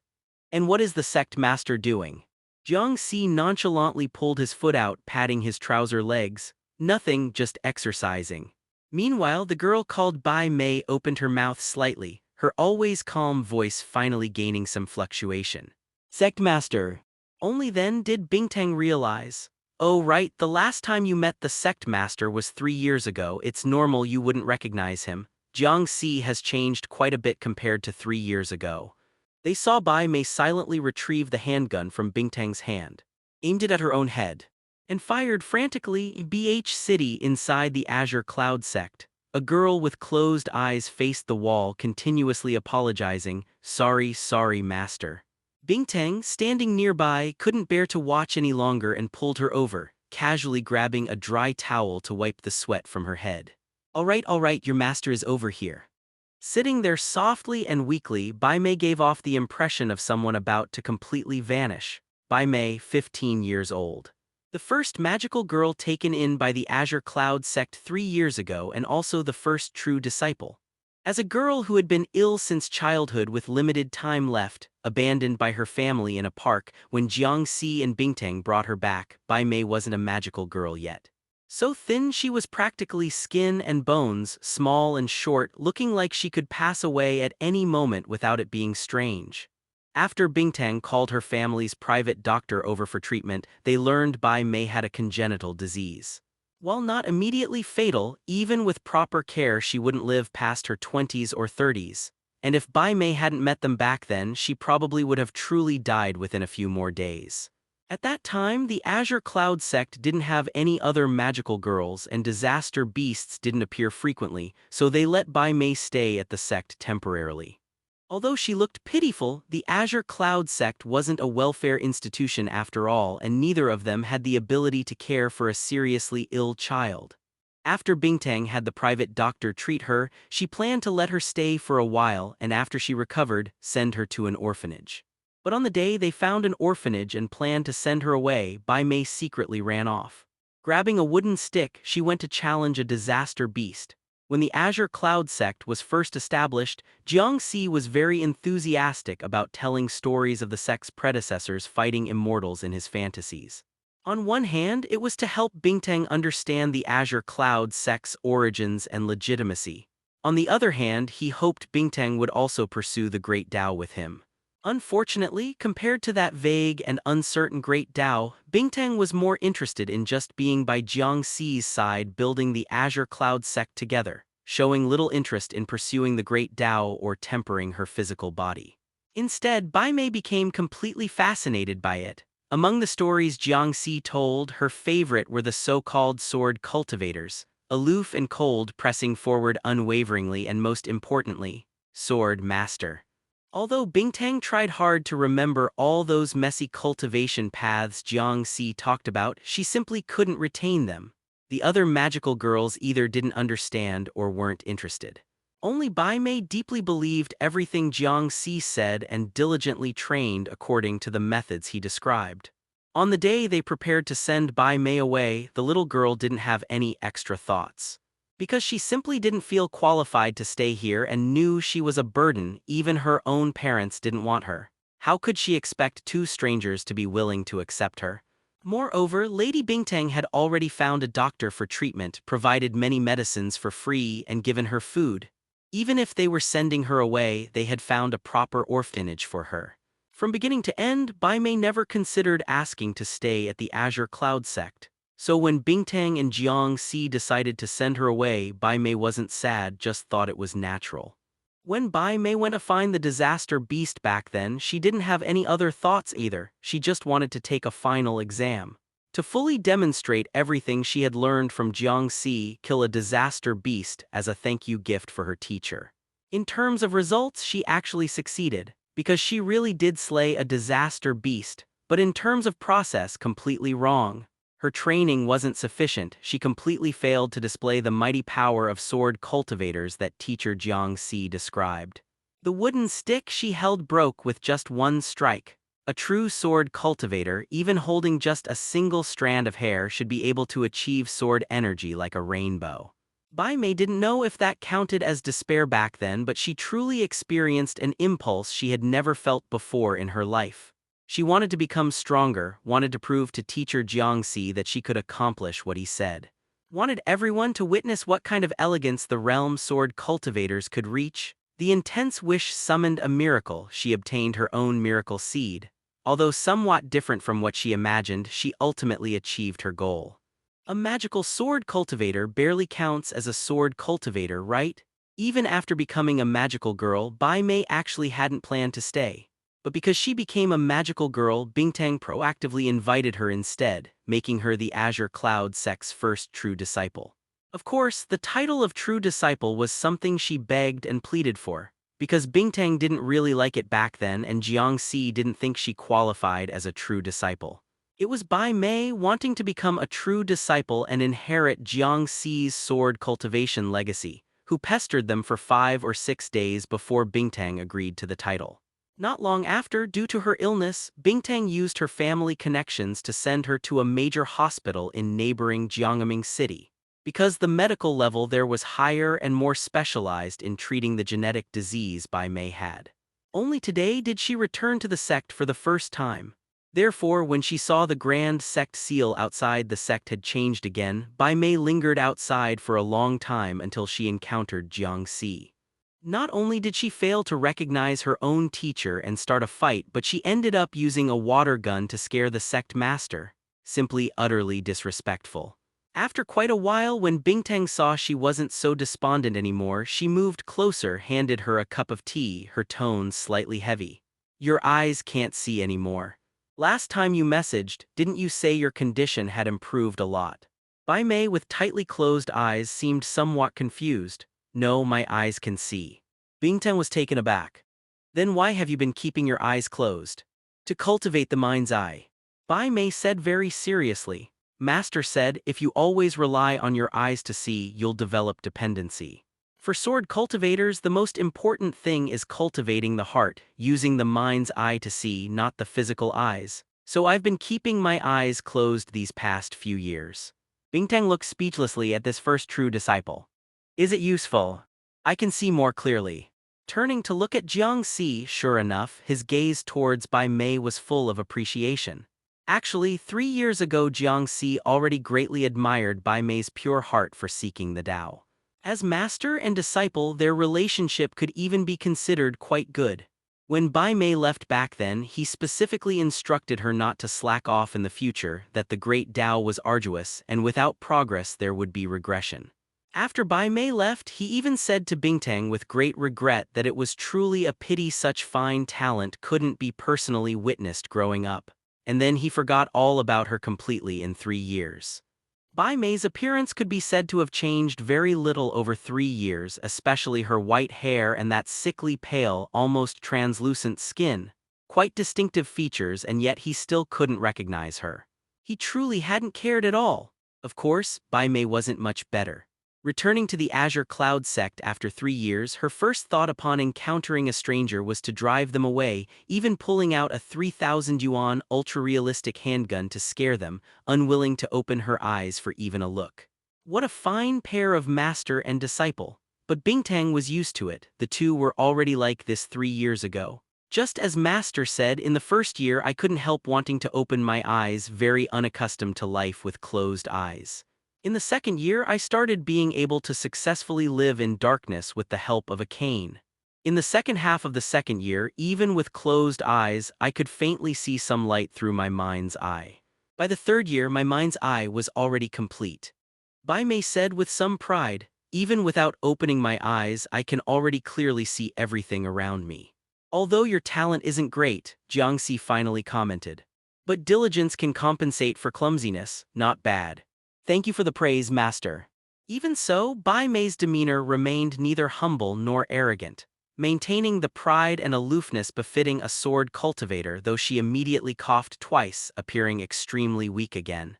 And what is the sect master doing? Jiang Si nonchalantly pulled his foot out, patting his trouser legs. Nothing, just exercising. Meanwhile, the girl called Bai Mei opened her mouth slightly, her always calm voice finally gaining some fluctuation. Sect master. Only then did Bingtang realize. Oh right, the last time you met the sect master was 3 years ago. It's normal you wouldn't recognize him. Jiang Si has changed quite a bit compared to 3 years ago. They saw Bai Mei silently retrieve the handgun from Bingtang's hand, aimed it at her own head, and fired frantically. BH City inside the Azure Cloud sect. A girl with closed eyes faced the wall, continuously apologizing, "Sorry, sorry, master." Bingtang, standing nearby, couldn't bear to watch any longer and pulled her over, casually grabbing a dry towel to wipe the sweat from her head. All right, your master is over here." Sitting there softly and weakly, Bai Mei gave off the impression of someone about to completely vanish. Bai Mei, 15 years old. The first magical girl taken in by the Azure Cloud sect 3 years ago and also the first true disciple. As a girl who had been ill since childhood with limited time left, abandoned by her family in a park, when Jiang Si and Bingtang brought her back, Bai Mei wasn't a magical girl yet. So thin she was practically skin and bones, small and short, looking like she could pass away at any moment without it being strange. After Bingtang called her family's private doctor over for treatment, they learned Bai Mei had a congenital disease. While not immediately fatal, even with proper care she wouldn't live past her 20s or 30s. And if Bai Mei hadn't met them back then, she probably would have truly died within a few more days. At that time, the Azure Cloud sect didn't have any other magical girls and disaster beasts didn't appear frequently, so they let Bai Mei stay at the sect temporarily. Although she looked pitiful, the Azure Cloud sect wasn't a welfare institution after all, and neither of them had the ability to care for a seriously ill child. After Bingtang had the private doctor treat her, she planned to let her stay for a while and after she recovered, send her to an orphanage. But on the day they found an orphanage and planned to send her away, Bai Mei secretly ran off. Grabbing a wooden stick, she went to challenge a disaster beast. When the Azure Cloud sect was first established, Jiang Si was very enthusiastic about telling stories of the sect's predecessors fighting immortals in his fantasies. On one hand, it was to help Bingtang understand the Azure Cloud sect's origins and legitimacy. On the other hand, he hoped Bingtang would also pursue the Great Tao with him. Unfortunately, compared to that vague and uncertain Great Tao, Bingtang was more interested in just being by Jiang Si's side building the Azure Cloud sect together, showing little interest in pursuing the Great Tao or tempering her physical body. Instead, Bai Mei became completely fascinated by it. Among the stories Jiang Si told, her favorite were the so-called sword cultivators, aloof and cold, pressing forward unwaveringly, and most importantly, sword master. Although Bingtang tried hard to remember all those messy cultivation paths Jiang Si talked about, she simply couldn't retain them. The other magical girls either didn't understand or weren't interested. Only Bai Mei deeply believed everything Jiang Si said and diligently trained according to the methods he described. On the day they prepared to send Bai Mei away, the little girl didn't have any extra thoughts. Because she simply didn't feel qualified to stay here and knew she was a burden, even her own parents didn't want her. How could she expect two strangers to be willing to accept her? Moreover, Lady Bingtang had already found a doctor for treatment, provided many medicines for free, and given her food. Even if they were sending her away, they had found a proper orphanage for her. From beginning to end, Bai Mei never considered asking to stay at the Azure Cloud sect. So when Bingtang and Jiang Si decided to send her away, Bai Mei wasn't sad, just thought it was natural. When Bai Mei went to find the disaster beast back then, she didn't have any other thoughts either, she just wanted to take a final exam. To fully demonstrate everything she had learned from Jiang Si, kill a disaster beast as a thank you gift for her teacher. In terms of results, she actually succeeded, because she really did slay a disaster beast, but in terms of process, completely wrong. Her training wasn't sufficient. She completely failed to display the mighty power of sword cultivators that teacher Jiang Si described. The wooden stick she held broke with just one strike. A true sword cultivator, even holding just a single strand of hair, should be able to achieve sword energy like a rainbow. Bai Mei didn't know if that counted as despair back then, but she truly experienced an impulse she had never felt before in her life. She wanted to become stronger, wanted to prove to teacher Jiang Si that she could accomplish what he said. Wanted everyone to witness what kind of elegance the realm sword cultivators could reach. The intense wish summoned a miracle. She obtained her own miracle seed. Although somewhat different from what she imagined, she ultimately achieved her goal. A magical sword cultivator barely counts as a sword cultivator, right? Even after becoming a magical girl, Bai Mei actually hadn't planned to stay. But because she became a magical girl, Bingtang proactively invited her instead, making her the Azure Cloud sect's first true disciple. Of course, the title of true disciple was something she begged and pleaded for, because Bingtang didn't really like it back then and Jiang Si didn't think she qualified as a true disciple. It was Bai Mei wanting to become a true disciple and inherit Jiang Si's sword cultivation legacy, who pestered them for 5 or 6 days before Bingtang agreed to the title. Not long after, due to her illness, Bingtang used her family connections to send her to a major hospital in neighboring Jiangming City. Because the medical level there was higher and more specialized in treating the genetic disease Bai Mei had. Only today did she return to the sect for the first time. Therefore, when she saw the grand sect seal outside, the sect had changed again. Bai Mei lingered outside for a long time until she encountered Jiang Si. Not only did she fail to recognize her own teacher and start a fight, but she ended up using a water gun to scare the sect master. Simply utterly disrespectful. After quite a while, when Bingtang saw she wasn't so despondent anymore, she moved closer, handed her a cup of tea, her tone slightly heavy. "Your eyes can't see anymore. Last time you messaged, didn't you say your condition had improved a lot?" Bai Mei, with tightly closed eyes, seemed somewhat confused. "No, my eyes can see." Bingtang was taken aback. "Then why have you been keeping your eyes closed?" "To cultivate the mind's eye." Bai Mei said very seriously. "Master said, if you always rely on your eyes to see, you'll develop dependency. For sword cultivators, the most important thing is cultivating the heart, using the mind's eye to see, not the physical eyes. So I've been keeping my eyes closed these past few years." Bingtang looked speechlessly at this first true disciple. "Is it useful? I can see more clearly." Turning to look at Jiang Si, sure enough, his gaze towards Bai Mei was full of appreciation. Actually, 3 years ago Jiang Si already greatly admired Bai Mei's pure heart for seeking the Tao. As master and disciple, their relationship could even be considered quite good. When Bai Mei left back then, he specifically instructed her not to slack off in the future, that the great Tao was arduous, and without progress there would be regression. After Bai Mei left, he even said to Bingtang with great regret that it was truly a pity such fine talent couldn't be personally witnessed growing up. And then he forgot all about her completely in 3 years. Bai Mei's appearance could be said to have changed very little over 3 years, especially her white hair and that sickly pale, almost translucent skin. Quite distinctive features, and yet he still couldn't recognize her. He truly hadn't cared at all. Of course, Bai Mei wasn't much better. Returning to the Azure Cloud sect after 3 years, her first thought upon encountering a stranger was to drive them away, even pulling out a 3,000 yuan ultra-realistic handgun to scare them, unwilling to open her eyes for even a look. What a fine pair of master and disciple. But Bingtang was used to it. The two were already like this 3 years ago. Just as master said, in the first year I couldn't help wanting to open my eyes, very unaccustomed to life with closed eyes. In the second year, I started being able to successfully live in darkness with the help of a cane. In the second half of the second year, even with closed eyes, I could faintly see some light through my mind's eye. By the third year, my mind's eye was already complete. Bai Mei said with some pride, "Even without opening my eyes, I can already clearly see everything around me." "Although your talent isn't great," Jiang Si finally commented. "But diligence can compensate for clumsiness, not bad. Thank you for the praise, master." Even so, Bai Mei's demeanor remained neither humble nor arrogant, maintaining the pride and aloofness befitting a sword cultivator, though she immediately coughed twice, appearing extremely weak again.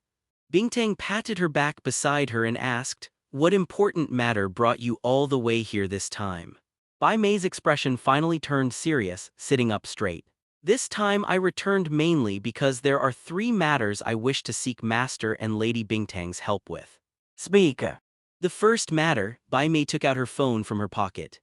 Bingtang patted her back beside her and asked, "What important matter brought you all the way here this time?" Bai Mei's expression finally turned serious, sitting up straight. "This time I returned mainly because there are 3 matters I wish to seek Master and Lady Bingtang's help with." "Speak." The first matter, Bai Mei took out her phone from her pocket.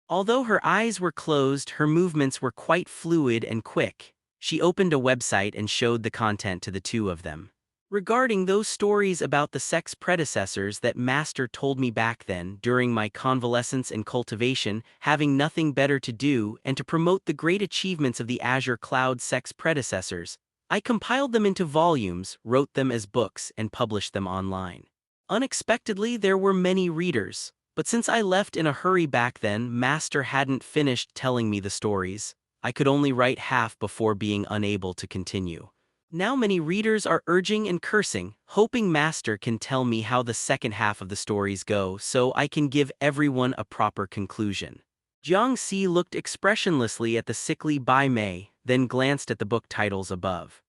Although her eyes were closed, her movements were quite fluid and quick. She opened a website and showed the content to the two of them. "Regarding those stories about the sex predecessors that Master told me back then, during my convalescence and cultivation, having nothing better to do and to promote the great achievements of the Azure Cloud sex predecessors, I compiled them into volumes, wrote them as books, and published them online. Unexpectedly, there were many readers. But since I left in a hurry back then, Master hadn't finished telling me the stories. I could only write half before being unable to continue. Now many readers are urging and cursing, hoping Master can tell me how the second half of the stories go so I can give everyone a proper conclusion." Jiang Si looked expressionlessly at the sickly Bai Mei, then glanced at the book titles above.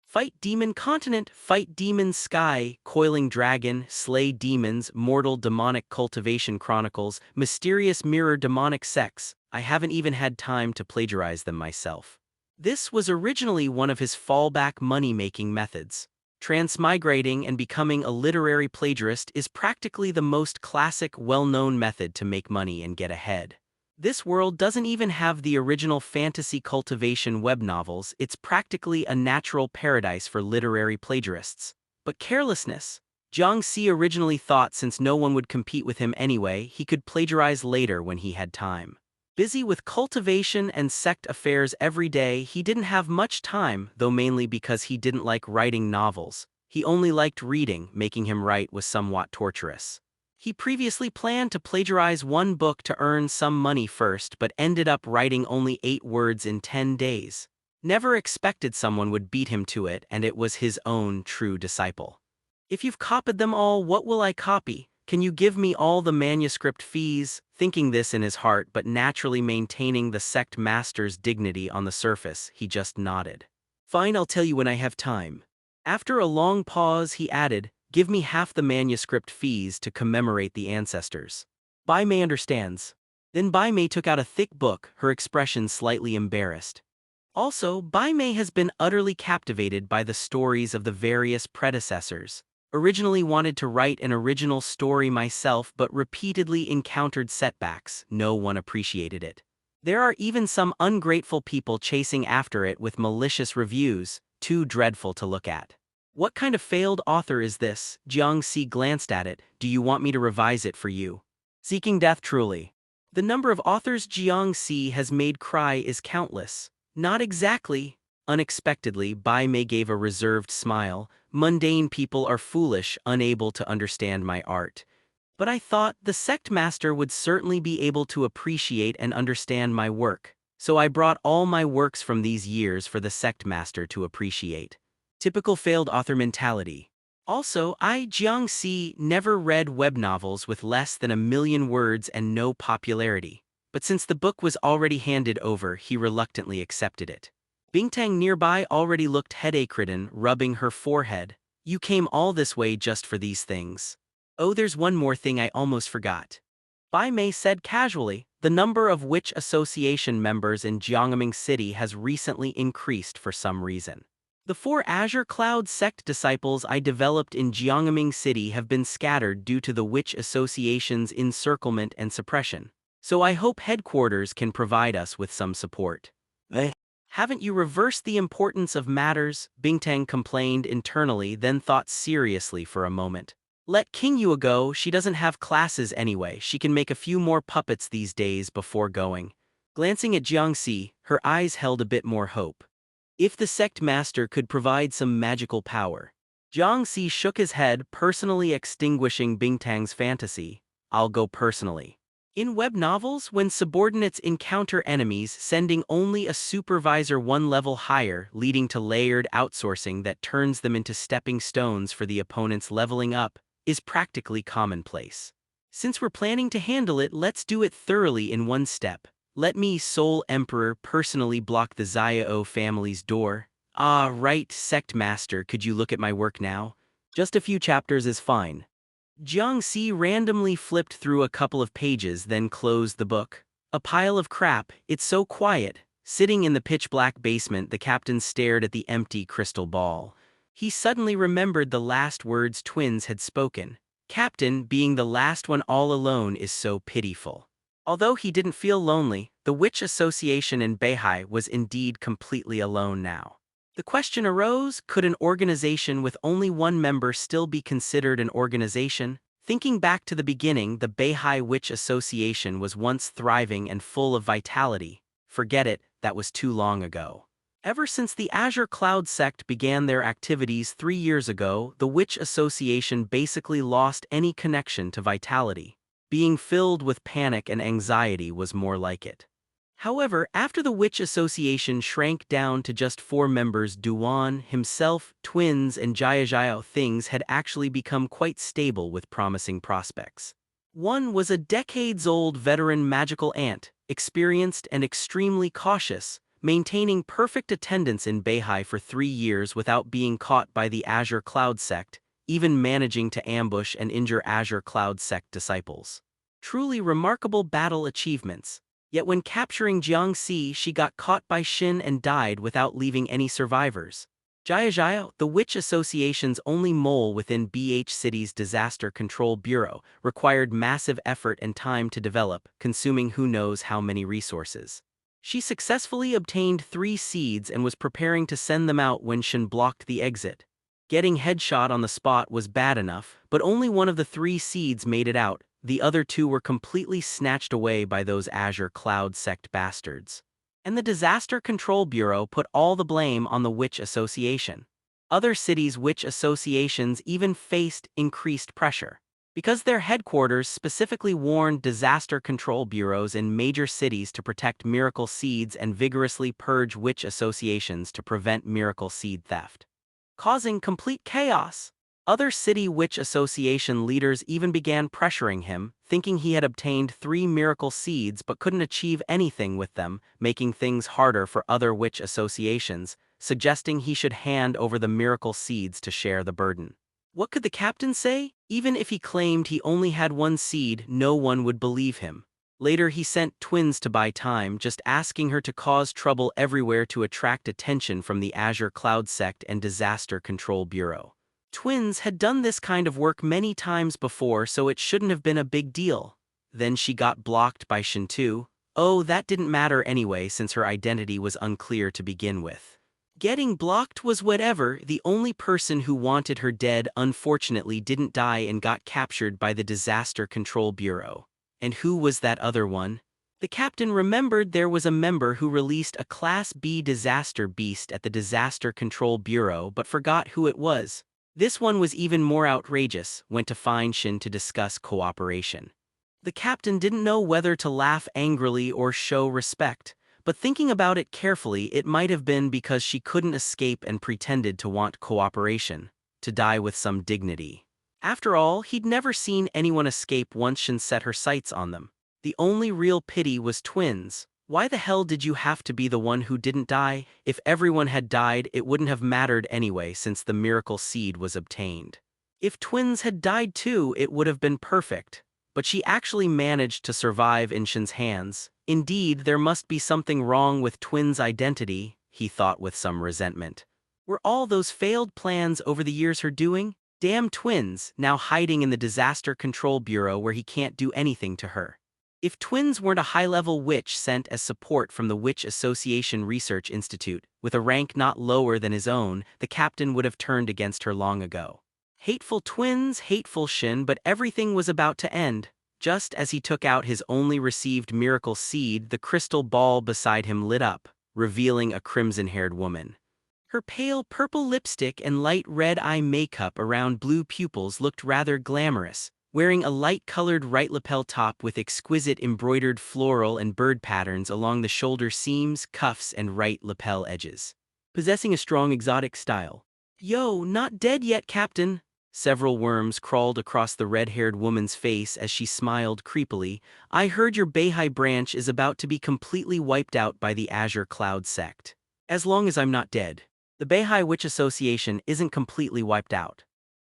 "Fight Demon Continent, Fight Demon Sky, Coiling Dragon, Slay Demons, Mortal Demonic Cultivation Chronicles, Mysterious Mirror Demonic Sex." I haven't even had time to plagiarize them myself. This was originally one of his fallback money-making methods. Transmigrating and becoming a literary plagiarist is practically the most classic, well-known method to make money and get ahead. This world doesn't even have the original fantasy cultivation web novels. It's practically a natural paradise for literary plagiarists. But carelessness. Jiang Si originally thought since no one would compete with him anyway, he could plagiarize later when he had time. Busy with cultivation and sect affairs every day, he didn't have much time, though mainly because he didn't like writing novels. He only liked reading, making him write was somewhat torturous. He previously planned to plagiarize one book to earn some money first, but ended up writing only 8 words in 10 days. Never expected someone would beat him to it, and it was his own true disciple. "If you've copied them all, what will I copy? Can you give me all the manuscript fees?" Thinking this in his heart, but naturally maintaining the sect master's dignity on the surface, he just nodded. "Fine, I'll tell you when I have time." After a long pause, he added, "Give me half the manuscript fees to commemorate the ancestors." Bai Mei understands. Then Bai Mei took out a thick book, her expression slightly embarrassed. Also, Bai Mei has been utterly captivated by the stories of the various predecessors. Originally wanted to write an original story myself, but repeatedly encountered setbacks. No one appreciated it. There are even some ungrateful people chasing after it with malicious reviews, too dreadful to look at. "What kind of failed author is this?" Jiang Si glanced at it. "Do you want me to revise it for you?" "Seeking death truly." The number of authors Jiang Si has made cry is countless. "Not exactly." Unexpectedly, Bai Mei gave a reserved smile. "Mundane people are foolish, unable to understand my art. But I thought the sect master would certainly be able to appreciate and understand my work. So I brought all my works from these years for the sect master to appreciate." Typical failed author mentality. Also, Jiang Si, never read web novels with less than 1 million words and no popularity. But since the book was already handed over, he reluctantly accepted it. Bingtang nearby already looked headache-ridden, rubbing her forehead. "You came all this way just for these things." "Oh, there's one more thing I almost forgot," Bai Mei said casually. "The number of witch association members in Jiangming City has recently increased for some reason. The 4 Azure Cloud sect disciples I developed in Jiangming City have been scattered due to the witch association's encirclement and suppression. So I hope headquarters can provide us with some support." "Haven't you reversed the importance of matters?" Bingtang complained internally, then thought seriously for a moment. "Let King Yua go, she doesn't have classes anyway, she can make a few more puppets these days before going." Glancing at Jiang Si, her eyes held a bit more hope. "If the sect master could provide some magical power." Jiang Si shook his head, personally extinguishing Bingtang's fantasy. "I'll go personally." In web novels, when subordinates encounter enemies, sending only a supervisor 1 level higher, leading to layered outsourcing that turns them into stepping stones for the opponent's leveling up, is practically commonplace. Since we're planning to handle it, let's do it thoroughly in one step. Let me, Soul Emperor, personally block the Xiao family's door. Ah, right, Sect Master, could you look at my work now? Just a few chapters is fine. Jiang Si randomly flipped through a couple of pages, then closed the book. A pile of crap, it's so quiet. Sitting in the pitch-black basement, the captain stared at the empty crystal ball. He suddenly remembered the last words twins had spoken. Captain, being the last one all alone is so pitiful. Although he didn't feel lonely, the Witch Association in Beihai was indeed completely alone now. The question arose, could an organization with only one member still be considered an organization? Thinking back to the beginning, the Beihai Witch Association was once thriving and full of vitality. Forget it, that was too long ago. Ever since the Azure Cloud sect began their activities 3 years ago, the Witch Association basically lost any connection to vitality. Being filled with panic and anxiety was more like it. However, after the Witch Association shrank down to just 4 members, Duan, himself, twins, and Jiao, things had actually become quite stable with promising prospects. One was a decades-old veteran magical ant, experienced and extremely cautious, maintaining perfect attendance in Beihai for 3 years without being caught by the Azure Cloud sect, even managing to ambush and injure Azure Cloud sect disciples. Truly remarkable battle achievements. Yet when capturing Jiang Si, she got caught by Xin and died without leaving any survivors. Jiao, the Witch Association's only mole within BH City's Disaster Control Bureau, required massive effort and time to develop, consuming who knows how many resources. She successfully obtained 3 seeds and was preparing to send them out when Xin blocked the exit. Getting headshot on the spot was bad enough, but only one of the 3 seeds made it out. The other 2 were completely snatched away by those Azure Cloud sect bastards. And the Disaster Control Bureau put all the blame on the Witch Association. Other cities' witch associations even faced increased pressure. Because their headquarters specifically warned disaster control bureaus in major cities to protect miracle seeds and vigorously purge witch associations to prevent miracle seed theft, causing complete chaos. Other city witch association leaders even began pressuring him, thinking he had obtained 3 miracle seeds but couldn't achieve anything with them, making things harder for other witch associations, suggesting he should hand over the miracle seeds to share the burden. What could the captain say? Even if he claimed he only had 1 seed, no one would believe him. Later he sent twins to buy time, just asking her to cause trouble everywhere to attract attention from the Azure Cloud sect and Disaster Control Bureau. Twins had done this kind of work many times before, so it shouldn't have been a big deal. Then she got blocked by Shin too. Oh, that didn't matter anyway since her identity was unclear to begin with. Getting blocked was whatever. The only person who wanted her dead unfortunately didn't die and got captured by the Disaster Control Bureau. And who was that other one? The captain remembered there was a member who released a Class B disaster beast at the Disaster Control Bureau but forgot who it was. This one was even more outrageous, went to find Shin to discuss cooperation. The captain didn't know whether to laugh angrily or show respect, but thinking about it carefully, it might have been because she couldn't escape and pretended to want cooperation, to die with some dignity. After all, he'd never seen anyone escape once Shin set her sights on them. The only real pity was twins. Why the hell did you have to be the one who didn't die? If everyone had died, it wouldn't have mattered anyway since the miracle seed was obtained. If twins had died too, it would have been perfect. But she actually managed to survive in Shin's hands. Indeed, there must be something wrong with twins' identity, he thought with some resentment. Were all those failed plans over the years her doing? Damn twins, now hiding in the Disaster Control Bureau where he can't do anything to her. If twins weren't a high-level witch sent as support from the Witch Association Research Institute, with a rank not lower than his own, the captain would have turned against her long ago. Hateful twins, hateful Shin, but everything was about to end. Just as he took out his only received miracle seed, the crystal ball beside him lit up, revealing a crimson-haired woman. Her pale purple lipstick and light red eye makeup around blue pupils looked rather glamorous, wearing a light-colored right lapel top with exquisite embroidered floral and bird patterns along the shoulder seams, cuffs, and right lapel edges. Possessing a strong exotic style. Yo, not dead yet, Captain. Several worms crawled across the red-haired woman's face as she smiled creepily. I heard your Beihai branch is about to be completely wiped out by the Azure Cloud sect. As long as I'm not dead. The Beihai Witch Association isn't completely wiped out.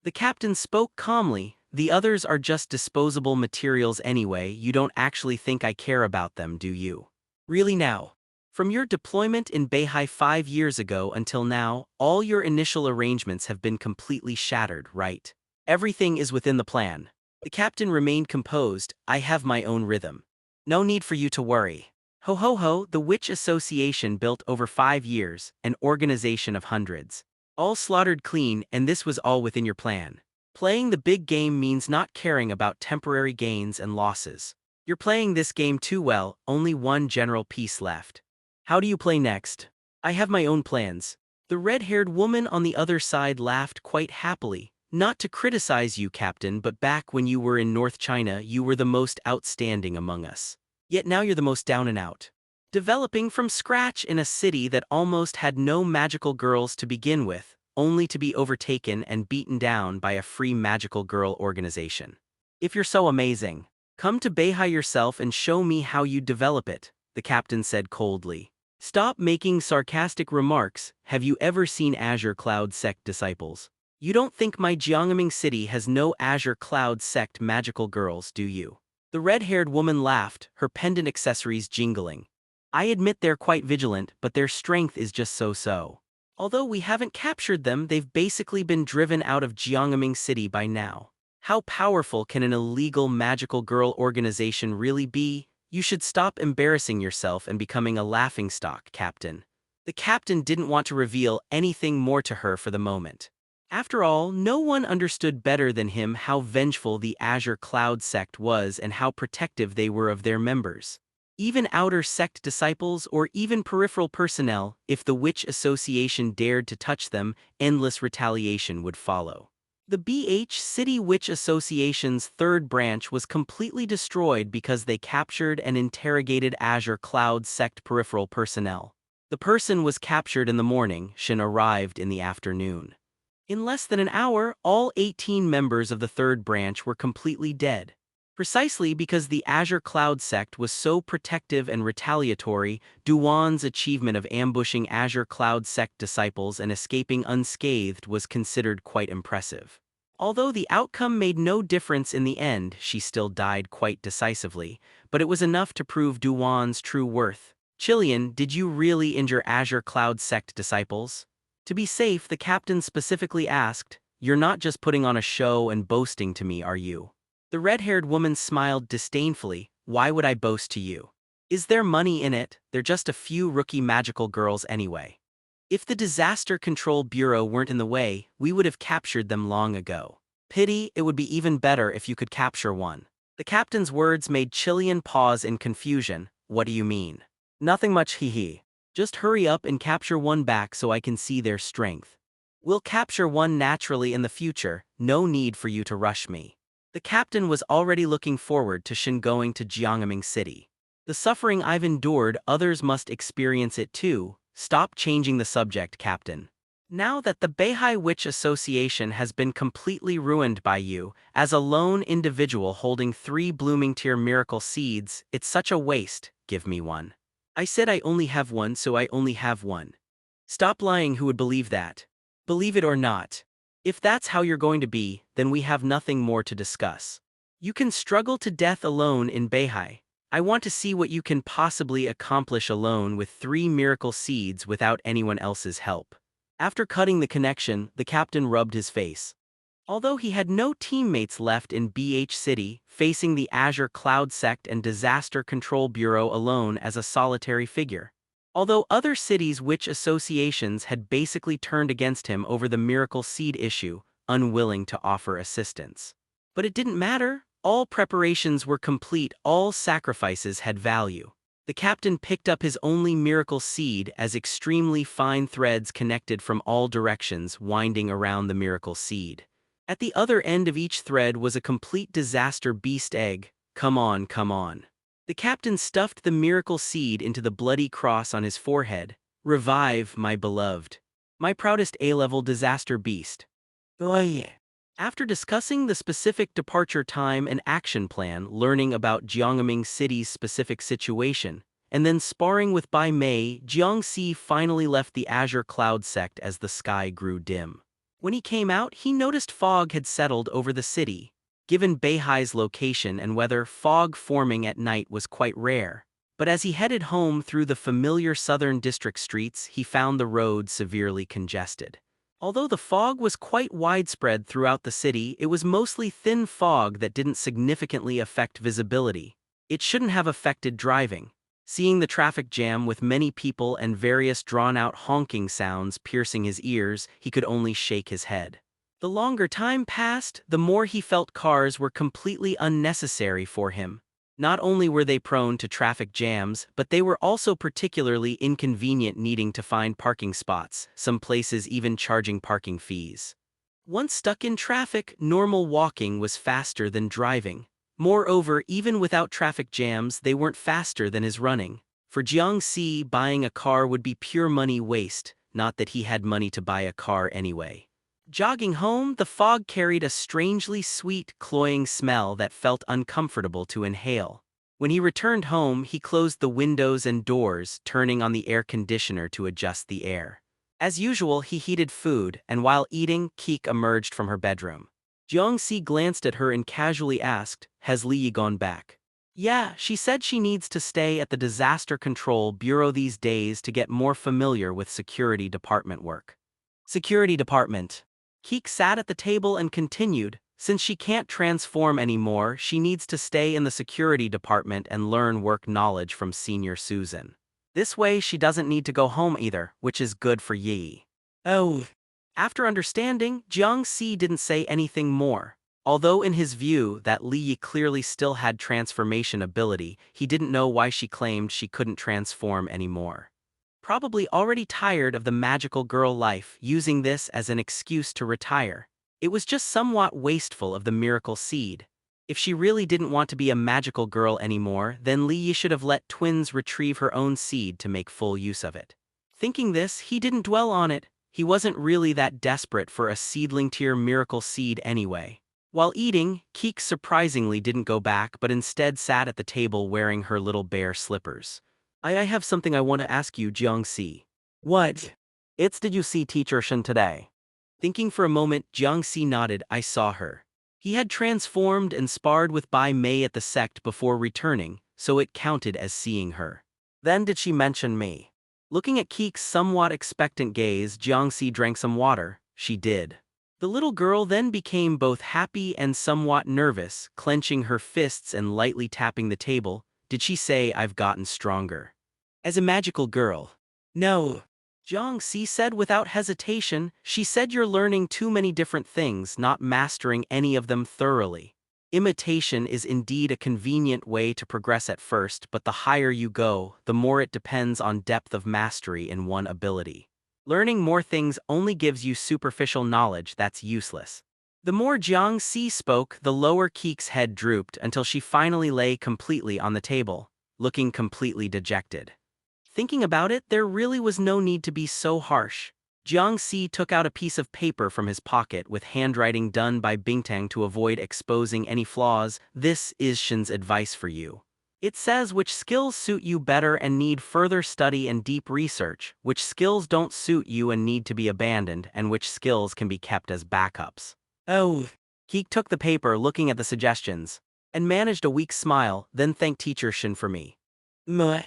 The captain spoke calmly. The others are just disposable materials anyway. You don't actually think I care about them, do you? Really now? From your deployment in Beihai 5 years ago until now, all your initial arrangements have been completely shattered, right? Everything is within the plan. The captain remained composed. I have my own rhythm. No need for you to worry. Ho ho ho, the Witch Association built over 5 years, an organization of hundreds. All slaughtered clean, and this was all within your plan. Playing the big game means not caring about temporary gains and losses. You're playing this game too well, only one general piece left. How do you play next? I have my own plans. The red-haired woman on the other side laughed quite happily. Not to criticize you, Captain, but back when you were in North China, you were the most outstanding among us. Yet now you're the most down and out. Developing from scratch in a city that almost had no magical girls to begin with, only to be overtaken and beaten down by a free magical girl organization. If you're so amazing, come to Beihai yourself and show me how you develop it, the captain said coldly. Stop making sarcastic remarks. Have you ever seen Azure Cloud sect disciples? You don't think my Jiangming city has no Azure Cloud sect magical girls, do you? The red-haired woman laughed, her pendant accessories jingling. I admit they're quite vigilant, but their strength is just so-so. Although we haven't captured them, they've basically been driven out of Jiangming city by now. How powerful can an illegal magical girl organization really be? You should stop embarrassing yourself and becoming a laughingstock, Captain. The captain didn't want to reveal anything more to her for the moment. After all, no one understood better than him how vengeful the Azure Cloud sect was and how protective they were of their members. Even outer sect disciples or even peripheral personnel, if the Witch Association dared to touch them, endless retaliation would follow. The BH City Witch Association's third branch was completely destroyed because they captured and interrogated Azure Cloud sect peripheral personnel. The person was captured in the morning, Shin arrived in the afternoon. In less than an hour, all 18 members of the third branch were completely dead. Precisely because the Azure Cloud sect was so protective and retaliatory, Duan's achievement of ambushing Azure Cloud sect disciples and escaping unscathed was considered quite impressive. Although the outcome made no difference in the end, she still died quite decisively, but it was enough to prove Duan's true worth. Chilean, did you really injure Azure Cloud sect disciples? To be safe, the captain specifically asked, you're not just putting on a show and boasting to me, are you? The red-haired woman smiled disdainfully. Why would I boast to you? Is there money in it? They're just a few rookie magical girls anyway. If the Disaster Control Bureau weren't in the way, we would have captured them long ago. Pity, it would be even better if you could capture one. The captain's words made Chilean pause in confusion. What do you mean? Nothing much, hee. Just hurry up and capture one back so I can see their strength. We'll capture one naturally in the future, no need for you to rush me. The captain was already looking forward to Shin going to Jiangming City. The suffering I've endured, others must experience it too. Stop changing the subject, Captain. Now that the Beihai Witch Association has been completely ruined by you, as a lone individual holding 3 blooming tier miracle seeds, it's such a waste. Give me one. I said I only have one, so I only have one. Stop lying, who would believe that? Believe it or not. If that's how you're going to be, then we have nothing more to discuss. You can struggle to death alone in Beihai. I want to see what you can possibly accomplish alone with 3 miracle seeds without anyone else's help. After cutting the connection, the captain rubbed his face. Although he had no teammates left in BH City, facing the Azure Cloud Sect and Disaster Control Bureau alone as a solitary figure. Although other cities' witch associations had basically turned against him over the miracle seed issue, unwilling to offer assistance. But it didn't matter. All preparations were complete, all sacrifices had value. The captain picked up his only miracle seed as extremely fine threads connected from all directions winding around the miracle seed. At the other end of each thread was a complete disaster beast egg. Come on, come on. The captain stuffed the miracle seed into the bloody cross on his forehead. Revive, my beloved. My proudest A-level disaster beast. Oh yeah. After discussing the specific departure time and action plan, learning about Jiangming City's specific situation, and then sparring with Bai Mei, Jiang Si finally left the Azure Cloud sect as the sky grew dim. When he came out, he noticed fog had settled over the city. Given Beihai's location and weather, fog forming at night was quite rare. But as he headed home through the familiar southern district streets, he found the road severely congested. Although the fog was quite widespread throughout the city, it was mostly thin fog that didn't significantly affect visibility. It shouldn't have affected driving. Seeing the traffic jam with many people and various drawn-out honking sounds piercing his ears, he could only shake his head. The longer time passed, the more he felt cars were completely unnecessary for him. Not only were they prone to traffic jams, but they were also particularly inconvenient, needing to find parking spots, some places even charging parking fees. Once stuck in traffic, normal walking was faster than driving. Moreover, even without traffic jams, they weren't faster than his running. For Jiang Si, buying a car would be pure money waste, not that he had money to buy a car anyway. Jogging home, the fog carried a strangely sweet, cloying smell that felt uncomfortable to inhale. When he returned home, he closed the windows and doors, turning on the air conditioner to adjust the air. As usual, he heated food, and while eating, Keek emerged from her bedroom. Jiang Si glanced at her and casually asked, "Has Li Yi gone back?" "Yeah, she said she needs to stay at the Disaster Control Bureau these days to get more familiar with security department work." Security department. Keek sat at the table and continued, "Since she can't transform anymore, she needs to stay in the security department and learn work knowledge from Senior Susan. This way she doesn't need to go home either, which is good for Yi." "Oh." After understanding, Jiang Si didn't say anything more. Although in his view that Li Yi clearly still had transformation ability, he didn't know why she claimed she couldn't transform anymore. Probably already tired of the magical girl life, using this as an excuse to retire. It was just somewhat wasteful of the miracle seed. If she really didn't want to be a magical girl anymore, then Li Yi should have let twins retrieve her own seed to make full use of it. Thinking this, he didn't dwell on it. He wasn't really that desperate for a seedling tier miracle seed anyway. While eating, Keek surprisingly didn't go back but instead sat at the table wearing her little bear slippers. I have something I want to ask you, Jiang Si." "What?" Did you see Teacher Shen today?" Thinking for a moment, Jiang Si nodded. "I saw her." He had transformed and sparred with Bai Mei at the sect before returning, so it counted as seeing her. "Then did she mention me?" Looking at Keek's somewhat expectant gaze, Jiang Si drank some water. "She did." The little girl then became both happy and somewhat nervous, clenching her fists and lightly tapping the table. "Did she say I've gotten stronger as a magical girl?" "No." Jiang Si said without hesitation. "She said you're learning too many different things, not mastering any of them thoroughly. Imitation is indeed a convenient way to progress at first, but the higher you go, the more it depends on depth of mastery in one ability. Learning more things only gives you superficial knowledge that's useless." The more Jiang Si spoke, the lower Keek's head drooped until she finally lay completely on the table, looking completely dejected. Thinking about it, there really was no need to be so harsh. Jiang Si took out a piece of paper from his pocket with handwriting done by Bingtang to avoid exposing any flaws. "This is Shen's advice for you. It says which skills suit you better and need further study and deep research, which skills don't suit you and need to be abandoned, and which skills can be kept as backups." "Oh." Keek took the paper, looking at the suggestions, and managed a weak smile, then thanked Teacher Shen for me. "Muh."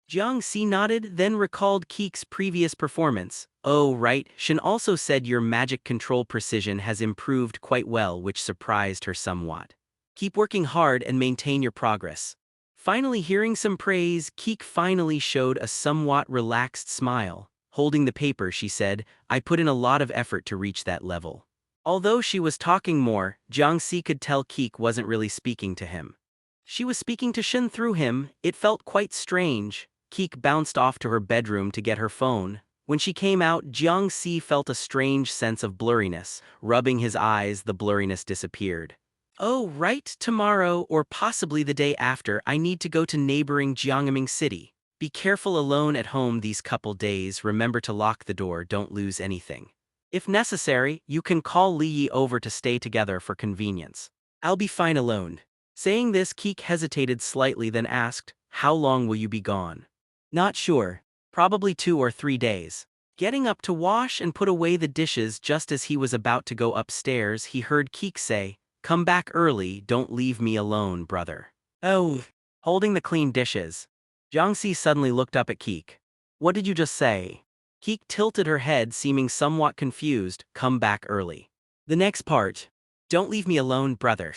Jiang Si nodded, then recalled Keek's previous performance. "Oh right, Shen also said your magic control precision has improved quite well, which surprised her somewhat. Keep working hard and maintain your progress." Finally hearing some praise, Keek finally showed a somewhat relaxed smile. Holding the paper, she said, "I put in a lot of effort to reach that level." Although she was talking more, Jiang Si could tell Keek wasn't really speaking to him. She was speaking to Shen through him. It felt quite strange. Keek bounced off to her bedroom to get her phone. When she came out, Jiang Si felt a strange sense of blurriness. Rubbing his eyes, the blurriness disappeared. "Oh, right, tomorrow, or possibly the day after, I need to go to neighboring Jiangming City. Be careful alone at home these couple days. Remember to lock the door, don't lose anything." If necessary, you can call Li Yi over to stay together for convenience. I'll be fine alone. Saying this, Keek hesitated slightly, then asked, how long will you be gone? Not sure. Probably 2 or 3 days. Getting up to wash and put away the dishes just as he was about to go upstairs, he heard Keek say, come back early, don't leave me alone, brother. Oh. Holding the clean dishes. Jiang Si suddenly looked up at Keek. What did you just say? Keek tilted her head, seeming somewhat confused, come back early. The next part. Don't leave me alone, brother.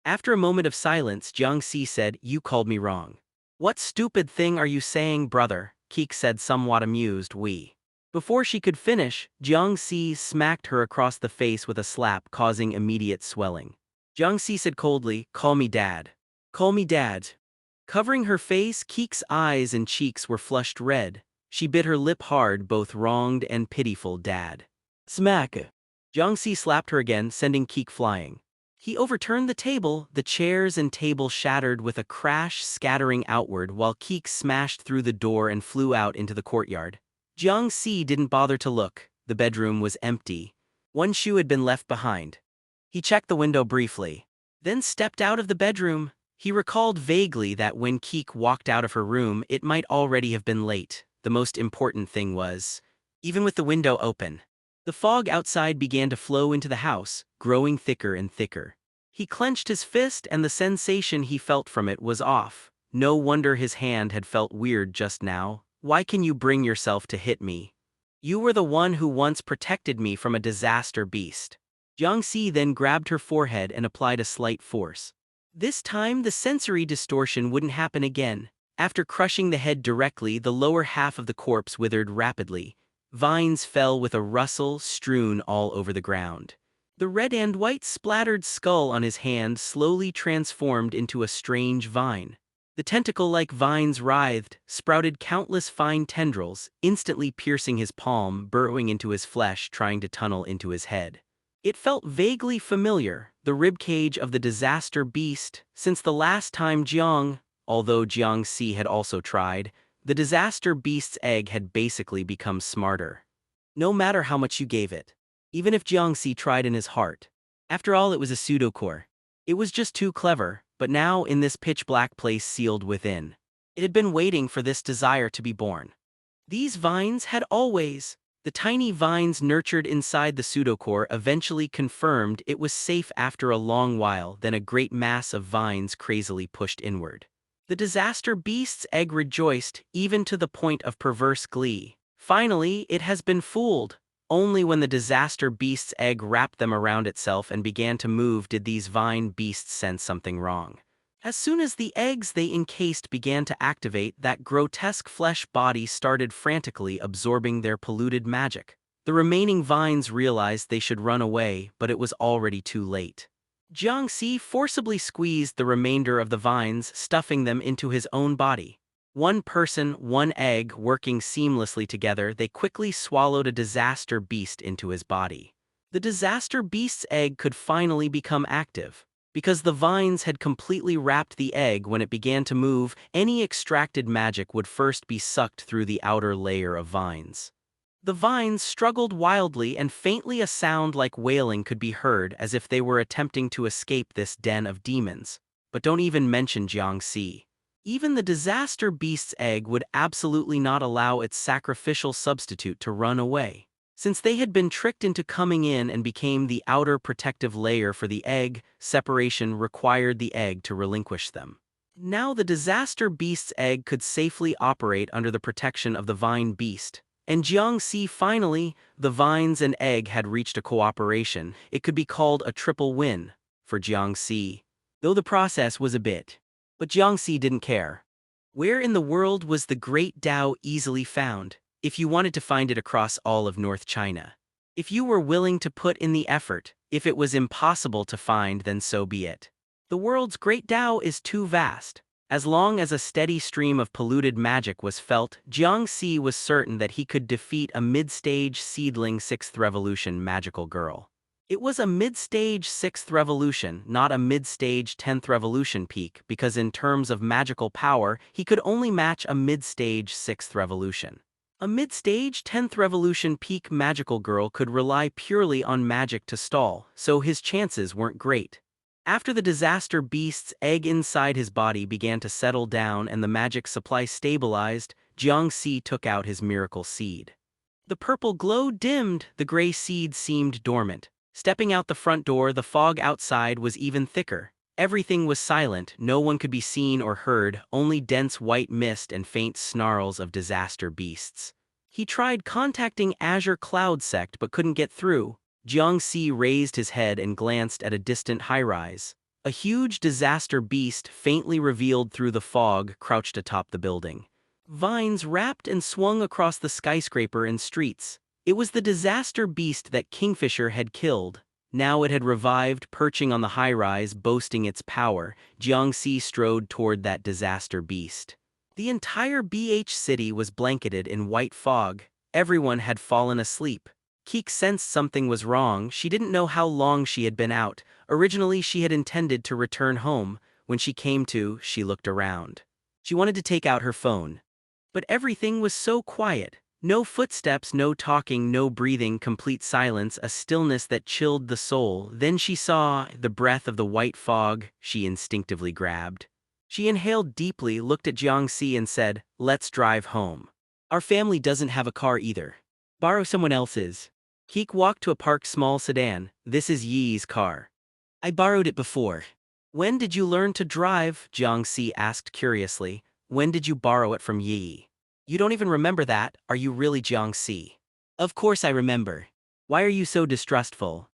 After a moment of silence, Jiang Si said, you called me wrong. What stupid thing are you saying, brother? Keek said, somewhat amused. Before she could finish, Jiang Si smacked her across the face with a slap, causing immediate swelling. Jiang Si said coldly, call me dad. Call me dad. Covering her face, Keek's eyes and cheeks were flushed red. She bit her lip hard, both wronged and pitiful. Dad. Smack. Jiang Si slapped her again, sending Keek flying. He overturned the table, the chairs and table shattered with a crash, scattering outward, while Keek smashed through the door and flew out into the courtyard. Jiang Si didn't bother to look. The bedroom was empty. One shoe had been left behind. He checked the window briefly, then stepped out of the bedroom. He recalled vaguely that when Keek walked out of her room, it might already have been late. The most important thing was, even with the window open, the fog outside began to flow into the house, growing thicker and thicker. He clenched his fist, and the sensation he felt from it was off. No wonder his hand had felt weird just now. Why can you bring yourself to hit me? You were the one who once protected me from a disaster beast. Jiang Si then grabbed her forehead and applied a slight force. This time, the sensory distortion wouldn't happen again. After crushing the head directly, the lower half of the corpse withered rapidly. Vines fell with a rustle, strewn all over the ground. The red and white splattered skull on his hand slowly transformed into a strange vine. The tentacle-like vines writhed, sprouted countless fine tendrils, instantly piercing his palm, burrowing into his flesh, trying to tunnel into his head. It felt vaguely familiar, the ribcage of the disaster beast, since the last time although Jiang Si had also tried, the disaster beast's egg had basically become smarter. No matter how much you gave it. Even if Jiang Si tried in his heart. After all, it was a pseudo-core. It was just too clever, but now in this pitch-black place sealed within, it had been waiting for this desire to be born. These vines had always. The tiny vines nurtured inside the pseudocore eventually confirmed it was safe after a long while, then a great mass of vines crazily pushed inward. The disaster beast's egg rejoiced, even to the point of perverse glee. Finally, it has been fooled. Only when the disaster beast's egg wrapped them around itself and began to move did these vine beasts sense something wrong. As soon as the eggs they encased began to activate, that grotesque flesh body started frantically absorbing their polluted magic. The remaining vines realized they should run away, but it was already too late. Jiang Si forcibly squeezed the remainder of the vines, stuffing them into his own body. One person, one egg, working seamlessly together, they quickly swallowed a disaster beast into his body. The disaster beast's egg could finally become active. Because the vines had completely wrapped the egg, when it began to move, any extracted magic would first be sucked through the outer layer of vines. The vines struggled wildly, and faintly a sound like wailing could be heard, as if they were attempting to escape this den of demons. But don't even mention Jiang Si. Even the disaster beast's egg would absolutely not allow its sacrificial substitute to run away. Since they had been tricked into coming in and became the outer protective layer for the egg, separation required the egg to relinquish them. Now the disaster beast's egg could safely operate under the protection of the vine beast. And Jiang Si finally, the vines and egg had reached a cooperation. It could be called a triple win for Jiang Si. Though the process was a bit. But Jiang Si didn't care. Where in the world was the great Tao easily found? If you wanted to find it across all of North China. If you were willing to put in the effort, if it was impossible to find, then so be it. The world's great Tao is too vast. As long as a steady stream of polluted magic was felt, Jiang Si was certain that he could defeat a mid-stage seedling 6th revolution magical girl. It was a mid-stage 6th revolution, not a mid-stage 10th revolution peak, because in terms of magical power, he could only match a mid-stage 6th revolution. A mid-stage 10th Revolution peak magical girl could rely purely on magic to stall, so his chances weren't great. After the disaster beast's egg inside his body began to settle down and the magic supply stabilized, Jiang Si took out his miracle seed. The purple glow dimmed, the gray seed seemed dormant. Stepping out the front door, the fog outside was even thicker. Everything was silent, no one could be seen or heard, only dense white mist and faint snarls of disaster beasts. He tried contacting Azure Cloud Sect but couldn't get through. Jiang Si raised his head and glanced at a distant high-rise. A huge disaster beast, faintly revealed through the fog, crouched atop the building. Vines wrapped and swung across the skyscraper and streets. It was the disaster beast that Kingfisher had killed. Now it had revived, perching on the high-rise, boasting its power. Jiang Si strode toward that disaster beast. The entire BH city was blanketed in white fog. Everyone had fallen asleep. Keek sensed something was wrong. She didn't know how long she had been out. Originally, she had intended to return home. When she came to, she looked around. She wanted to take out her phone. But everything was so quiet. No footsteps, no talking, no breathing, complete silence, a stillness that chilled the soul. Then she saw the breath of the white fog. She instinctively grabbed. She inhaled deeply, looked at Jiang Si and said, "Let's drive home. Our family doesn't have a car either. Borrow someone else's." Keek walked to a parked small sedan. "This is Yi's car. I borrowed it before." "When did you learn to drive?" Jiang Si asked curiously. "When did you borrow it from Yi?" "You don't even remember that, are you really, Jiang Si?" "Of course I remember. Why are you so distrustful?"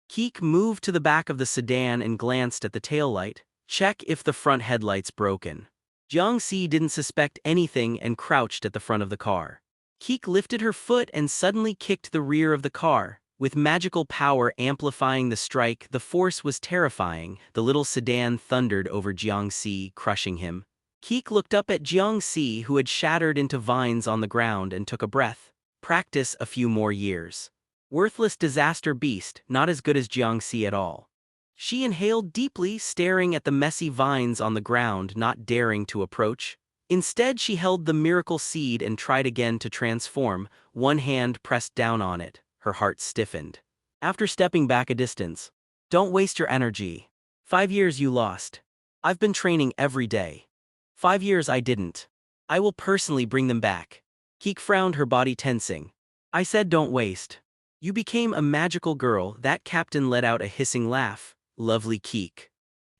Keek moved to the back of the sedan and glanced at the taillight. "Check if the front headlight's broken." Jiang Si didn't suspect anything and crouched at the front of the car. Keek lifted her foot and suddenly kicked the rear of the car. With magical power amplifying the strike, the force was terrifying. The little sedan thundered over Jiang Si, crushing him. Keek looked up at Jiang Si, who had shattered into vines on the ground, and took a breath. Practice a few more years. Worthless disaster beast, not as good as Jiang Si at all. She inhaled deeply, staring at the messy vines on the ground, not daring to approach. Instead, she held the miracle seed and tried again to transform. One hand pressed down on it. Her heart stiffened. After stepping back a distance, "Don't waste your energy. 5 years you lost. I've been training every day. 5 years I didn't. I will personally bring them back." Keek frowned, her body tensing. "I said don't waste. You became a magical girl." That captain let out a hissing laugh. "Lovely Keek."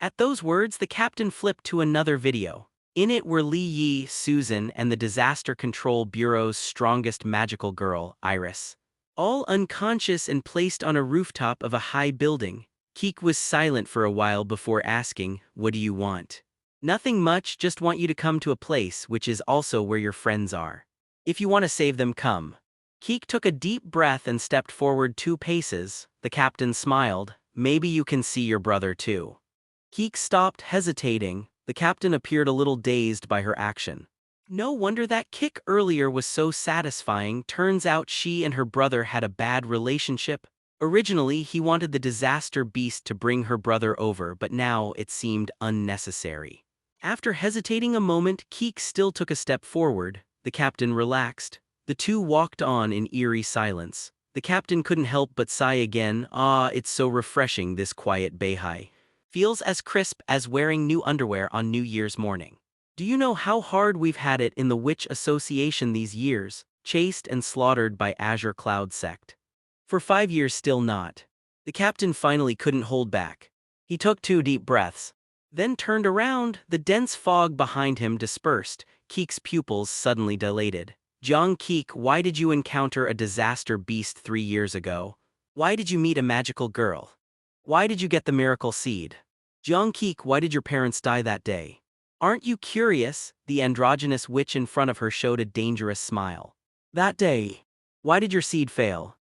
At those words, the captain flipped to another video. In it were Li Yi, Susan, and the Disaster Control Bureau's strongest magical girl, Iris. All unconscious and placed on a rooftop of a high building. Keek was silent for a while before asking, "What do you want?" "Nothing much, just want you to come to a place which is also where your friends are. If you want to save them, come." Keek took a deep breath and stepped forward 2 paces. The captain smiled. "Maybe you can see your brother too." Keek stopped, hesitating. The captain appeared a little dazed by her action. No wonder that kick earlier was so satisfying. Turns out she and her brother had a bad relationship. Originally, he wanted the disaster beast to bring her brother over, but now it seemed unnecessary. After hesitating a moment, Keek still took a step forward. The captain relaxed. The two walked on in eerie silence. The captain couldn't help but sigh again. "Ah, it's so refreshing, this quiet Beihai. Feels as crisp as wearing new underwear on New Year's morning. Do you know how hard we've had it in the Witch Association these years, chased and slaughtered by Azure Cloud Sect? For 5 years still not." The captain finally couldn't hold back. He took 2 deep breaths, then turned around. The dense fog behind him dispersed. Keek's pupils suddenly dilated. "Jiang Keek, why did you encounter a disaster beast 3 years ago? Why did you meet a magical girl? Why did you get the miracle seed? Jiang Keek, why did your parents die that day? Aren't you curious?" The androgynous witch in front of her showed a dangerous smile. "That day. Why did your seed fail?"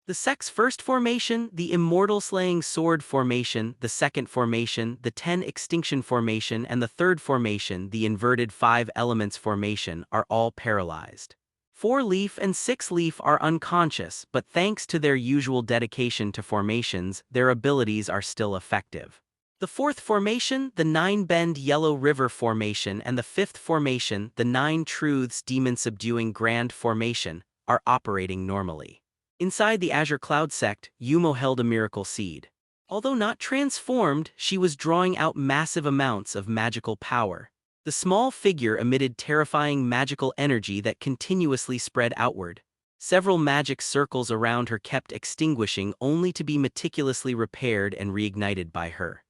"The Sect's first formation, the Immortal Slaying Sword formation, the second formation, the 10 Extinction formation, and the third formation, the Inverted 5 Elements formation, are all paralyzed. 4-leaf and 6-leaf are unconscious, but thanks to their usual dedication to formations, their abilities are still effective. The fourth formation, the Nine-Bend Yellow River Formation, and the fifth formation, the Nine Truths Demon-Subduing Grand Formation, are operating normally. Inside the Azure Cloud sect, Yumo held a miracle seed. Although not transformed, she was drawing out massive amounts of magical power. The small figure emitted terrifying magical energy that continuously spread outward. Several magic circles around her kept extinguishing only to be meticulously repaired and reignited by her.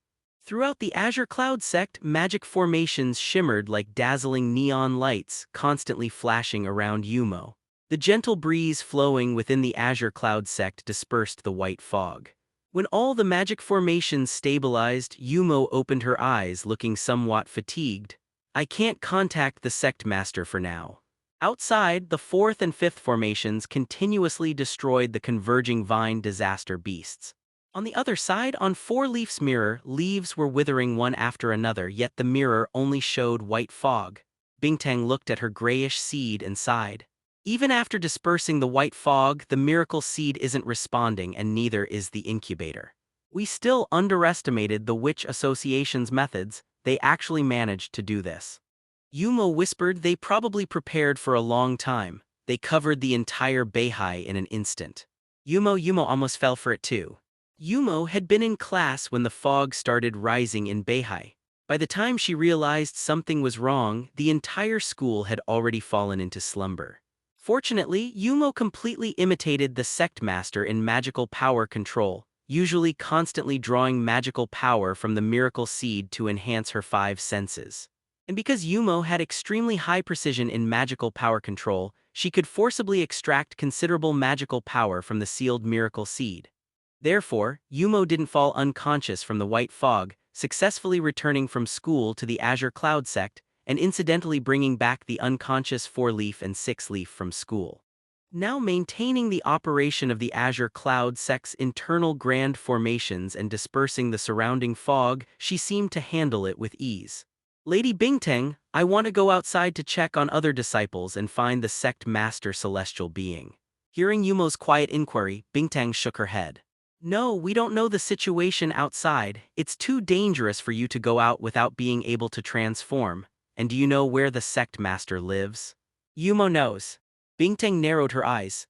Throughout the Azure Cloud sect, magic formations shimmered like dazzling neon lights, constantly flashing around Yumo. The gentle breeze flowing within the Azure Cloud sect dispersed the white fog. When all the magic formations stabilized, Yumo opened her eyes, looking somewhat fatigued. I can't contact the sect master for now. Outside, the fourth and fifth formations continuously destroyed the converging vine disaster beasts. On the other side, on Four Leaf's mirror, leaves were withering one after another, yet the mirror only showed white fog. Bingtang looked at her grayish seed and sighed. Even after dispersing the white fog, the miracle seed isn't responding, and neither is the incubator. We still underestimated the Witch Association's methods. They actually managed to do this. Yumo whispered they probably prepared for a long time. They covered the entire Beihai in an instant. Yumo almost fell for it too. Yumo had been in class when the fog started rising in Beihai. By the time she realized something was wrong, the entire school had already fallen into slumber. Fortunately, Yumo completely imitated the sect master in magical power control, usually constantly drawing magical power from the miracle seed to enhance her five senses. And because Yumo had extremely high precision in magical power control, she could forcibly extract considerable magical power from the sealed miracle seed. Therefore, Yumo didn't fall unconscious from the white fog, successfully returning from school to the Azure Cloud sect, and incidentally bringing back the unconscious four-leaf and six-leaf from school. Now maintaining the operation of the Azure Cloud sect's internal grand formations and dispersing the surrounding fog, she seemed to handle it with ease. Lady Bingtang, I want to go outside to check on other disciples and find the sect master celestial being. Hearing Yumo's quiet inquiry, Bingtang shook her head. No, we don't know the situation outside. It's too dangerous for you to go out without being able to transform. And do you know where the sect master lives? Yumo knows. Bingtang narrowed her eyes.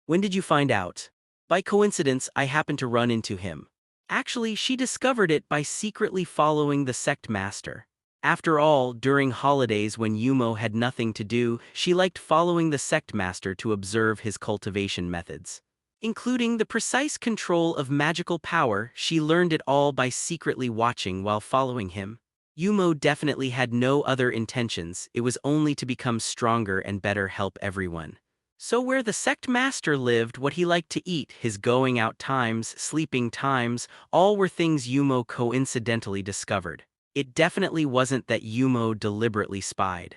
When did you find out? By coincidence, I happened to run into him. Actually, she discovered it by secretly following the sect master. After all, during holidays when Yumo had nothing to do, she liked following the sect master to observe his cultivation methods. Including the precise control of magical power, she learned it all by secretly watching while following him. Yumo definitely had no other intentions, it was only to become stronger and better help everyone. So where the sect master lived, what he liked to eat, his going out times, sleeping times, all were things Yumo coincidentally discovered. It definitely wasn't that Yumo deliberately spied.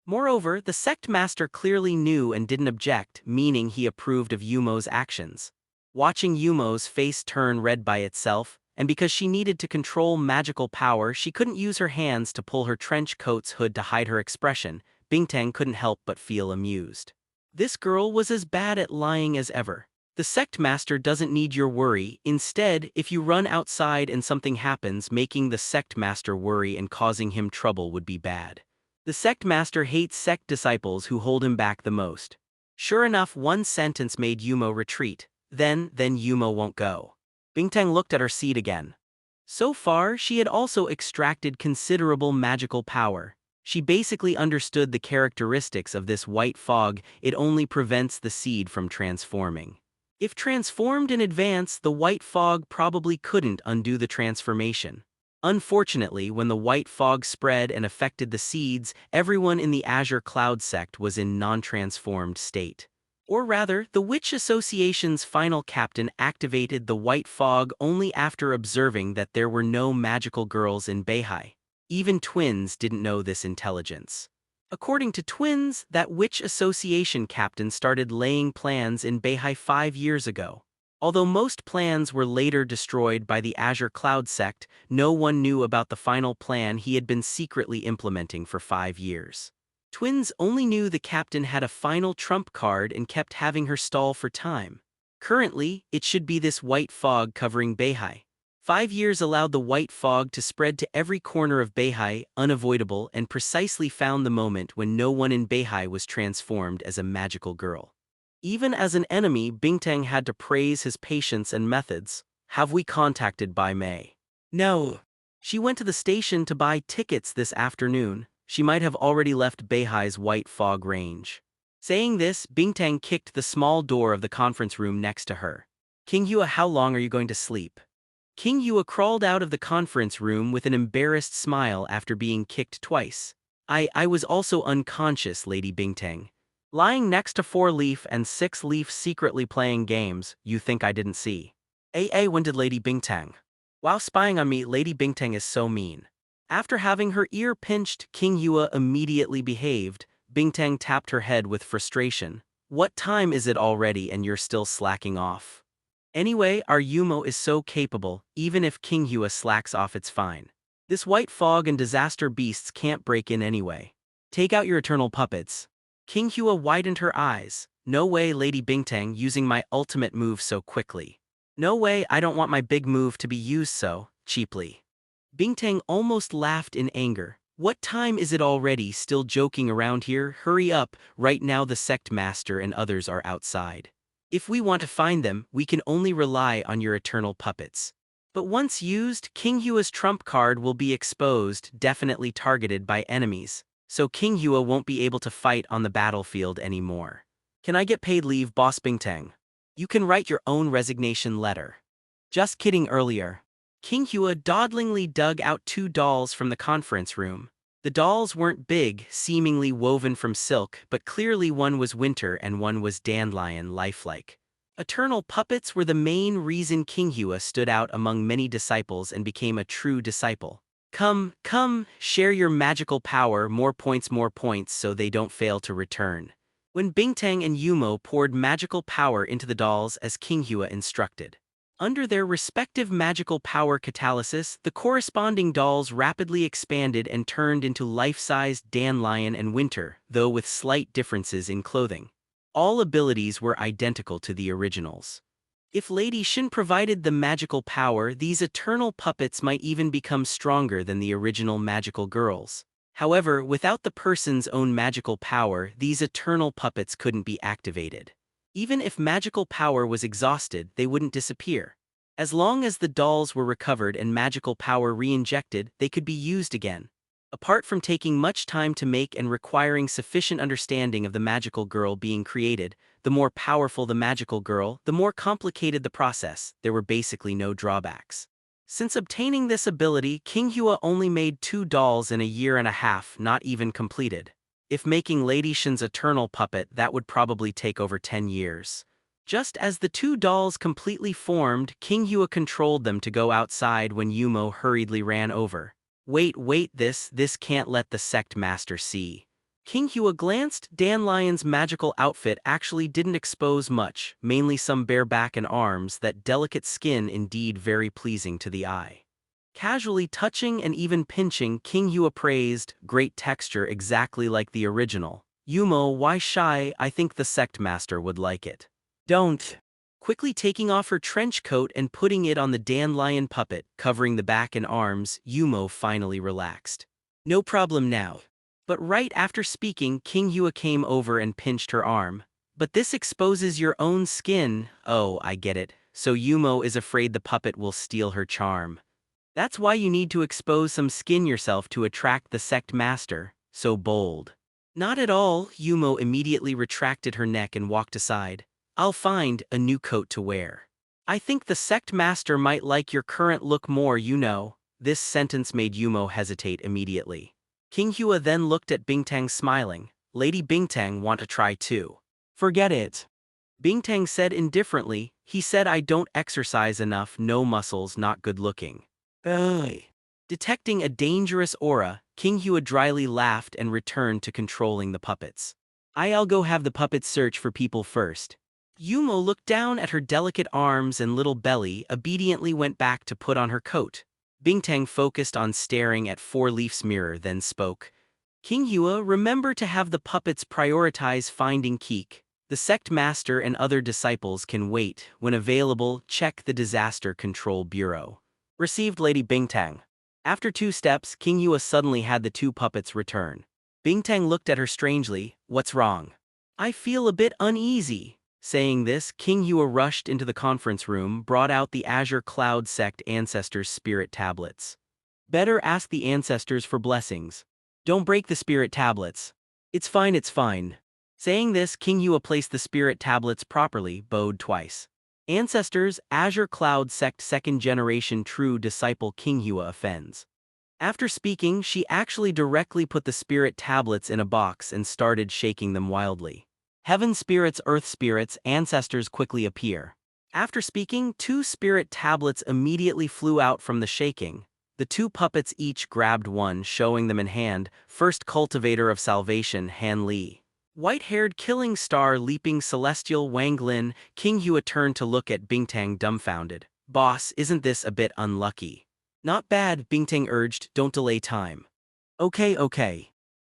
Moreover, the sect master clearly knew and didn't object, meaning he approved of Yumo's actions. Watching Yumo's face turn red by itself, and because she needed to control magical power, she couldn't use her hands to pull her trench coat's hood to hide her expression, Bingtang couldn't help but feel amused. This girl was as bad at lying as ever. The sect master doesn't need your worry. Instead, if you run outside and something happens, making the sect master worry and causing him trouble would be bad. The sect master hates sect disciples who hold him back the most. Sure enough, one sentence made Yumo retreat. Then Yumo won't go. Bingtang looked at her seed again. So far, she had also extracted considerable magical power. She basically understood the characteristics of this white fog. It only prevents the seed from transforming. If transformed in advance, the white fog probably couldn't undo the transformation. Unfortunately, when the white fog spread and affected the seeds, everyone in the Azure Cloud sect was in non-transformed state. Or rather, the Witch Association's final captain activated the white fog only after observing that there were no magical girls in Beihai. Even twins didn't know this intelligence. According to twins, that Witch Association captain started laying plans in Beihai 5 years ago. Although most plans were later destroyed by the Azure Cloud sect, no one knew about the final plan he had been secretly implementing for 5 years. Twins only knew the captain had a final trump card and kept having her stall for time. Currently, it should be this white fog covering Beihai. 5 years allowed the white fog to spread to every corner of Beihai, unavoidable, and precisely found the moment when no one in Beihai was transformed as a magical girl. Even as an enemy, Bingtang had to praise his patience and methods. Have we contacted Bai Mei? No. She went to the station to buy tickets this afternoon. She might have already left Beihai's white fog range. Saying this, Bingtang kicked the small door of the conference room next to her. King Hua, how long are you going to sleep? King Hua crawled out of the conference room with an embarrassed smile after being kicked twice. I was also unconscious, Lady Bingtang. Lying next to 4-leaf and 6-leaf secretly playing games, you think I didn't see. When did Lady Bingtang? While spying on me, Lady Bingtang is so mean. After having her ear pinched, King Hua immediately behaved. Bingtang tapped her head with frustration. What time is it already and you're still slacking off? Anyway, our Yumo is so capable, even if King Hua slacks off it's fine. This white fog and disaster beasts can't break in anyway. Take out your eternal puppets. King Hua widened her eyes. No way, Lady Bingtang, using my ultimate move so quickly. No way, I don't want my big move to be used so cheaply. Bingtang almost laughed in anger. What time is it already? Still joking around here? Hurry up, right now the sect master and others are outside. If we want to find them, we can only rely on your eternal puppets. But once used, King Hua's trump card will be exposed, definitely targeted by enemies. So King Hua won't be able to fight on the battlefield anymore. Can I get paid leave, Boss Bingtang? You can write your own resignation letter. Just kidding earlier. King Hua dawdlingly dug out 2 dolls from the conference room. The dolls weren't big, seemingly woven from silk, but clearly one was winter and one was dandelion lifelike. Eternal puppets were the main reason King Hua stood out among many disciples and became a true disciple. Come, share your magical power, more points so they don't fail to return. When Bingtang and Yumo poured magical power into the dolls as King Hua instructed. Under their respective magical power catalysis, the corresponding dolls rapidly expanded and turned into life-sized dandelion and winter, though with slight differences in clothing. All abilities were identical to the originals. If Lady Shin provided the magical power, these eternal puppets might even become stronger than the original magical girls. However, without the person's own magical power, these eternal puppets couldn't be activated. Even if magical power was exhausted, they wouldn't disappear. As long as the dolls were recovered and magical power re-injected, they could be used again. Apart from taking much time to make and requiring sufficient understanding of the magical girl being created, the more powerful the magical girl, the more complicated the process. There were basically no drawbacks. Since obtaining this ability, King Hua only made 2 dolls in a year and a half, not even completed. If making Lady Shin's eternal puppet, that would probably take over 10 years. Just as the 2 dolls completely formed, King Hua controlled them to go outside when Yumo hurriedly ran over. Wait, this can't let the sect master see. King Hua glanced. Dandelion's magical outfit actually didn't expose much, mainly some bare back and arms, that delicate skin indeed very pleasing to the eye. Casually touching and even pinching, King Hua praised, great texture exactly like the original. Yumo, why shy? I think the sect master would like it. Don't. Quickly taking off her trench coat and putting it on the dandelion puppet, covering the back and arms, Yumo finally relaxed. No problem now. But right after speaking, King Hua came over and pinched her arm. But this exposes your own skin. Oh, I get it. So Yumo is afraid the puppet will steal her charm. That's why you need to expose some skin yourself to attract the sect master. So bold. Not at all. Yumo immediately retracted her neck and walked aside. I'll find a new coat to wear. I think the sect master might like your current look more, you know. This sentence made Yumo hesitate immediately. King Hua then looked at Bingtang smiling. Lady Bingtang want to try too. Forget it. Bingtang said indifferently. He said I don't exercise enough, no muscles, not good looking. Ugh. Detecting a dangerous aura, King Hua dryly laughed and returned to controlling the puppets. I'll go have the puppets search for people first. Yumo looked down at her delicate arms and little belly, obediently went back to put on her coat. Bingtang focused on staring at 4-leaf's mirror, then spoke. King Hua, remember to have the puppets prioritize finding Keek. The sect master and other disciples can wait. When available, check the Disaster Control Bureau. Received Lady Bingtang. After 2 steps, King Yua suddenly had the 2 puppets return. Bingtang looked at her strangely. What's wrong? I feel a bit uneasy. Saying this, King Yua rushed into the conference room, brought out the Azure Cloud Sect Ancestors' spirit tablets. Better ask the ancestors for blessings. Don't break the spirit tablets. It's fine, it's fine. Saying this, King Yua placed the spirit tablets properly, bowed twice. Ancestors, Azure Cloud Sect 2nd Generation True Disciple King Yua offends. After speaking, she actually directly put the spirit tablets in a box and started shaking them wildly. Heaven spirits, earth spirits, ancestors quickly appear. After speaking, 2 spirit tablets immediately flew out from the shaking. The 2 puppets each grabbed one, showing them in hand. First cultivator of salvation, Han Li. White-haired killing star leaping celestial Wang Lin. King Hua turned to look at Bingtang dumbfounded. Boss, isn't this a bit unlucky? Not bad, Bingtang urged, don't delay time. Okay.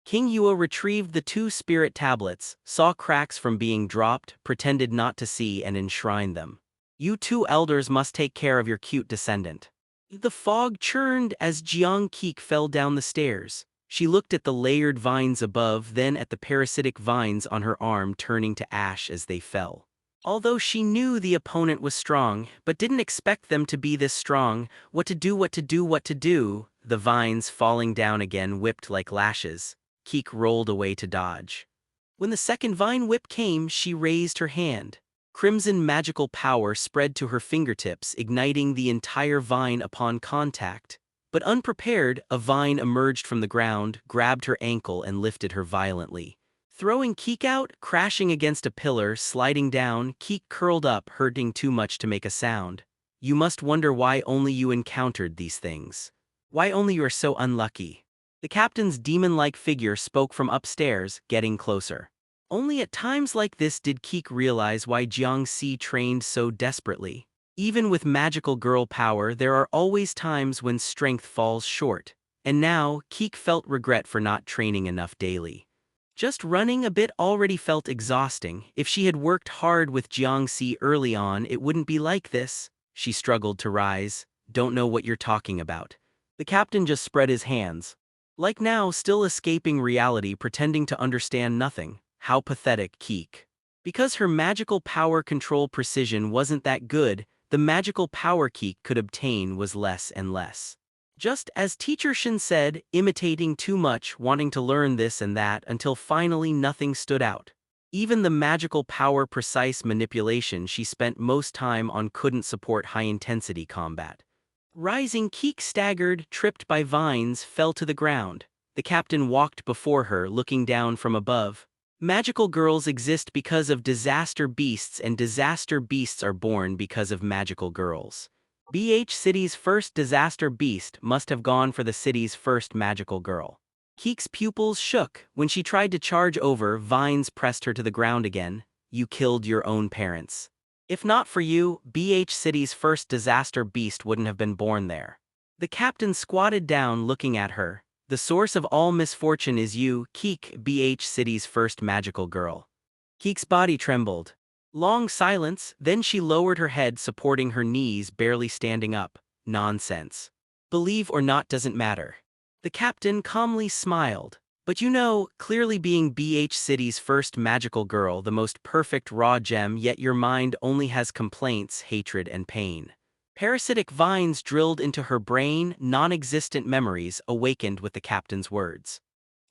King Yua retrieved the 2 spirit tablets, saw cracks from being dropped, pretended not to see and enshrined them. You 2 elders must take care of your cute descendant. The fog churned as Jiang Si fell down the stairs. She looked at the layered vines above, then at the parasitic vines on her arm turning to ash as they fell. Although she knew the opponent was strong, but didn't expect them to be this strong, what to do, the vines falling down again whipped like lashes. Keek rolled away to dodge. When the second vine whip came, she raised her hand. Crimson magical power spread to her fingertips, igniting the entire vine upon contact. But unprepared, a vine emerged from the ground, grabbed her ankle and lifted her violently. Throwing Keek out, crashing against a pillar, sliding down, Keek curled up, hurting too much to make a sound. You must wonder why only you encountered these things. Why only you are so unlucky. The captain's demon-like figure spoke from upstairs, getting closer. Only at times like this did Keek realize why Jiang Si trained so desperately. Even with magical girl power, there are always times when strength falls short. And now, Keek felt regret for not training enough daily. Just running a bit already felt exhausting. If she had worked hard with Jiang Si early on, it wouldn't be like this. She struggled to rise. Don't know what you're talking about. The captain just spread his hands. Like now, still escaping reality, pretending to understand nothing. How pathetic, Keek. Because her magical power control precision wasn't that good, the magical power Keek could obtain was less and less. Just as Teacher Shin said, imitating too much, wanting to learn this and that, until finally nothing stood out. Even the magical power precise manipulation she spent most time on couldn't support high-intensity combat. Rising, Keek staggered, tripped by vines, fell to the ground. The captain walked before her, looking down from above. Magical girls exist because of disaster beasts, and disaster beasts are born because of magical girls. BH City's first disaster beast must have gone for the city's first magical girl. Keek's pupils shook. When she tried to charge over, vines pressed her to the ground again. You killed your own parents. If not for you, BH City's first disaster beast wouldn't have been born there. The captain squatted down, looking at her. The source of all misfortune is you, Keek, BH City's first magical girl. Keek's body trembled. Long silence, then she lowered her head, supporting her knees, barely standing up. Nonsense. Believe or not doesn't matter. The captain calmly smiled. But you know, clearly being BH City's first magical girl, the most perfect raw gem, yet your mind only has complaints, hatred, and pain. Parasitic vines drilled into her brain, non-existent memories awakened with the captain's words.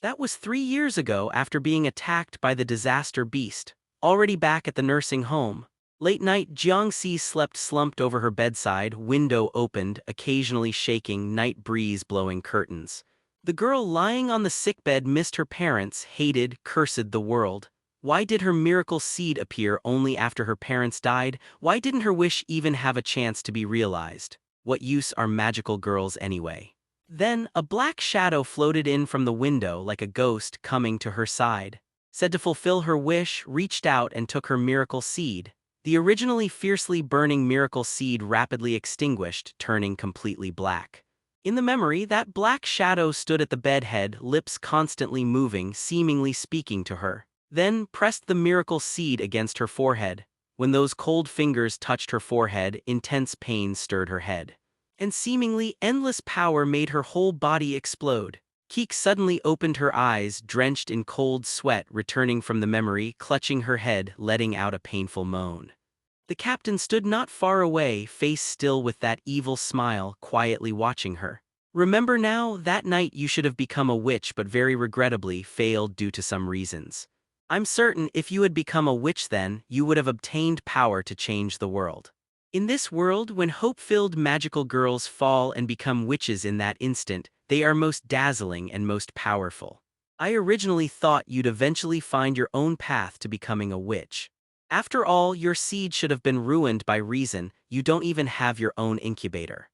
That was 3 years ago after being attacked by the disaster beast. Already back at the nursing home. Late night, Jiang Si slept slumped over her bedside, window opened, occasionally shaking, night breeze blowing curtains. The girl lying on the sickbed missed her parents, hated, cursed the world. Why did her miracle seed appear only after her parents died? Why didn't her wish even have a chance to be realized? What use are magical girls anyway? Then, a black shadow floated in from the window like a ghost coming to her side. Said to fulfill her wish, reached out and took her miracle seed. The originally fiercely burning miracle seed rapidly extinguished, turning completely black. In the memory, that black shadow stood at the bedhead, lips constantly moving, seemingly speaking to her. Then pressed the miracle seed against her forehead. When those cold fingers touched her forehead, intense pain stirred her head. and seemingly endless power made her whole body explode. Keek suddenly opened her eyes, drenched in cold sweat returning from the memory, clutching her head, letting out a painful moan. The captain stood not far away, face still with that evil smile, quietly watching her. Remember now, that night you should have become a witch but very regrettably failed due to some reasons. I'm certain if you had become a witch then, you would have obtained power to change the world. In this world, when hope-filled magical girls fall and become witches in that instant, they are most dazzling and most powerful. I originally thought you'd eventually find your own path to becoming a witch. After all, your seed should have been ruined by reason, you don't even have your own incubator.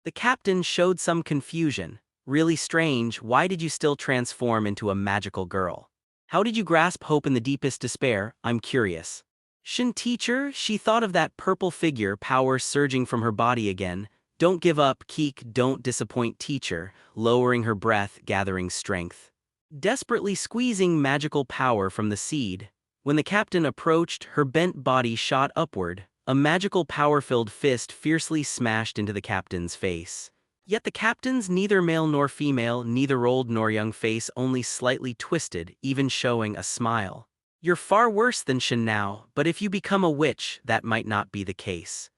The captain showed some confusion. Really strange, why did you still transform into a magical girl? How did you grasp hope in the deepest despair? I'm curious. Shin teacher, she thought of that purple figure, power surging from her body again. Don't give up, Keek, don't disappoint teacher, lowering her breath, gathering strength. Desperately squeezing magical power from the seed. When the captain approached, her bent body shot upward. A magical power-filled fist fiercely smashed into the captain's face. Yet the captain's neither male nor female, neither old nor young face only slightly twisted, even showing a smile. You're far worse than Shin now, but if you become a witch, that might not be the case.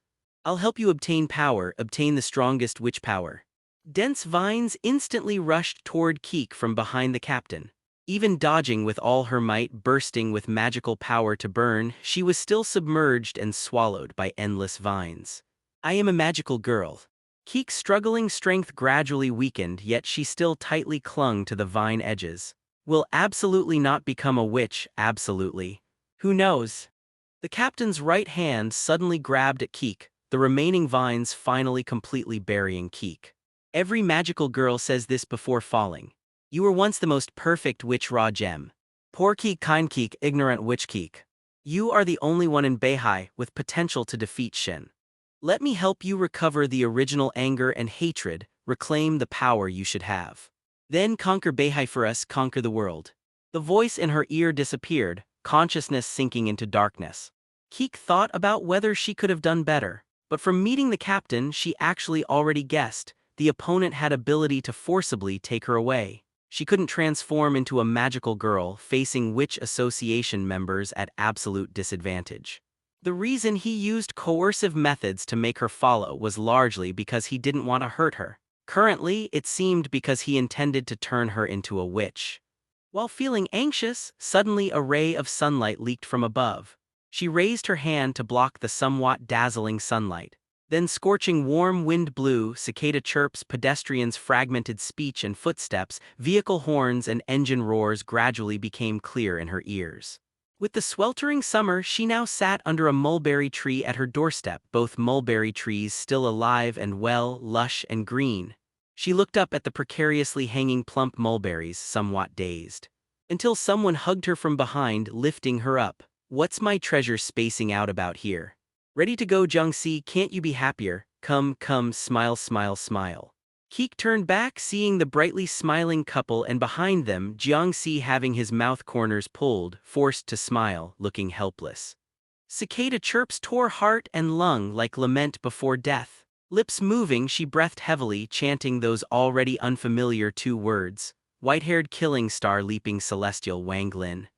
I'll help you obtain power, obtain the strongest witch power. Dense vines instantly rushed toward Keek from behind the captain. Even dodging with all her might, bursting with magical power to burn, she was still submerged and swallowed by endless vines. I am a magical girl. Keek's struggling strength gradually weakened, yet she still tightly clung to the vine edges. Will absolutely not become a witch, absolutely. Who knows? The captain's right hand suddenly grabbed at Keek, the remaining vines finally completely burying Keek. Every magical girl says this before falling. You were once the most perfect witch raw gem. Poor Keek, kind Keek, ignorant witch Keek. You are the only one in Beihai with potential to defeat Shin. Let me help you recover the original anger and hatred, reclaim the power you should have. Then conquer Beihai for us, conquer the world. The voice in her ear disappeared, consciousness sinking into darkness. Keek thought about whether she could have done better, but from meeting the captain she actually already guessed, the opponent had ability to forcibly take her away. She couldn't transform into a magical girl, facing witch association members at absolute disadvantage. The reason he used coercive methods to make her follow was largely because he didn't want to hurt her. Currently, it seemed because he intended to turn her into a witch. While feeling anxious, suddenly a ray of sunlight leaked from above. She raised her hand to block the somewhat dazzling sunlight. Then scorching warm wind blew, cicada chirps, pedestrians' fragmented speech and footsteps, vehicle horns and engine roars gradually became clear in her ears. With the sweltering summer, she now sat under a mulberry tree at her doorstep, both mulberry trees still alive and well, lush and green. She looked up at the precariously hanging plump mulberries, somewhat dazed. Until someone hugged her from behind, lifting her up. What's my treasure spacing out about here? Ready to go, Jiang Si, can't you be happier? Come, come, smile, smile, smile. Keek turned back, seeing the brightly smiling couple, and behind them, Jiang Si having his mouth corners pulled, forced to smile, looking helpless. Cicada chirps tore heart and lung like lament before death. Lips moving, she breathed heavily, chanting those already unfamiliar two words. White-haired killing star leaping celestial Wang Lin.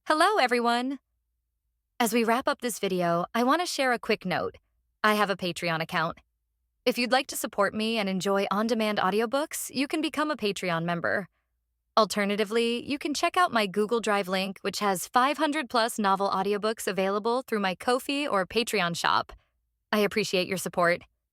Hello, everyone! As we wrap up this video, I want to share a quick note. I have a Patreon account. If you'd like to support me and enjoy on-demand audiobooks, you can become a Patreon member. Alternatively, you can check out my Google Drive link, which has 500-plus novel audiobooks available through my Ko-fi or Patreon shop. I appreciate your support.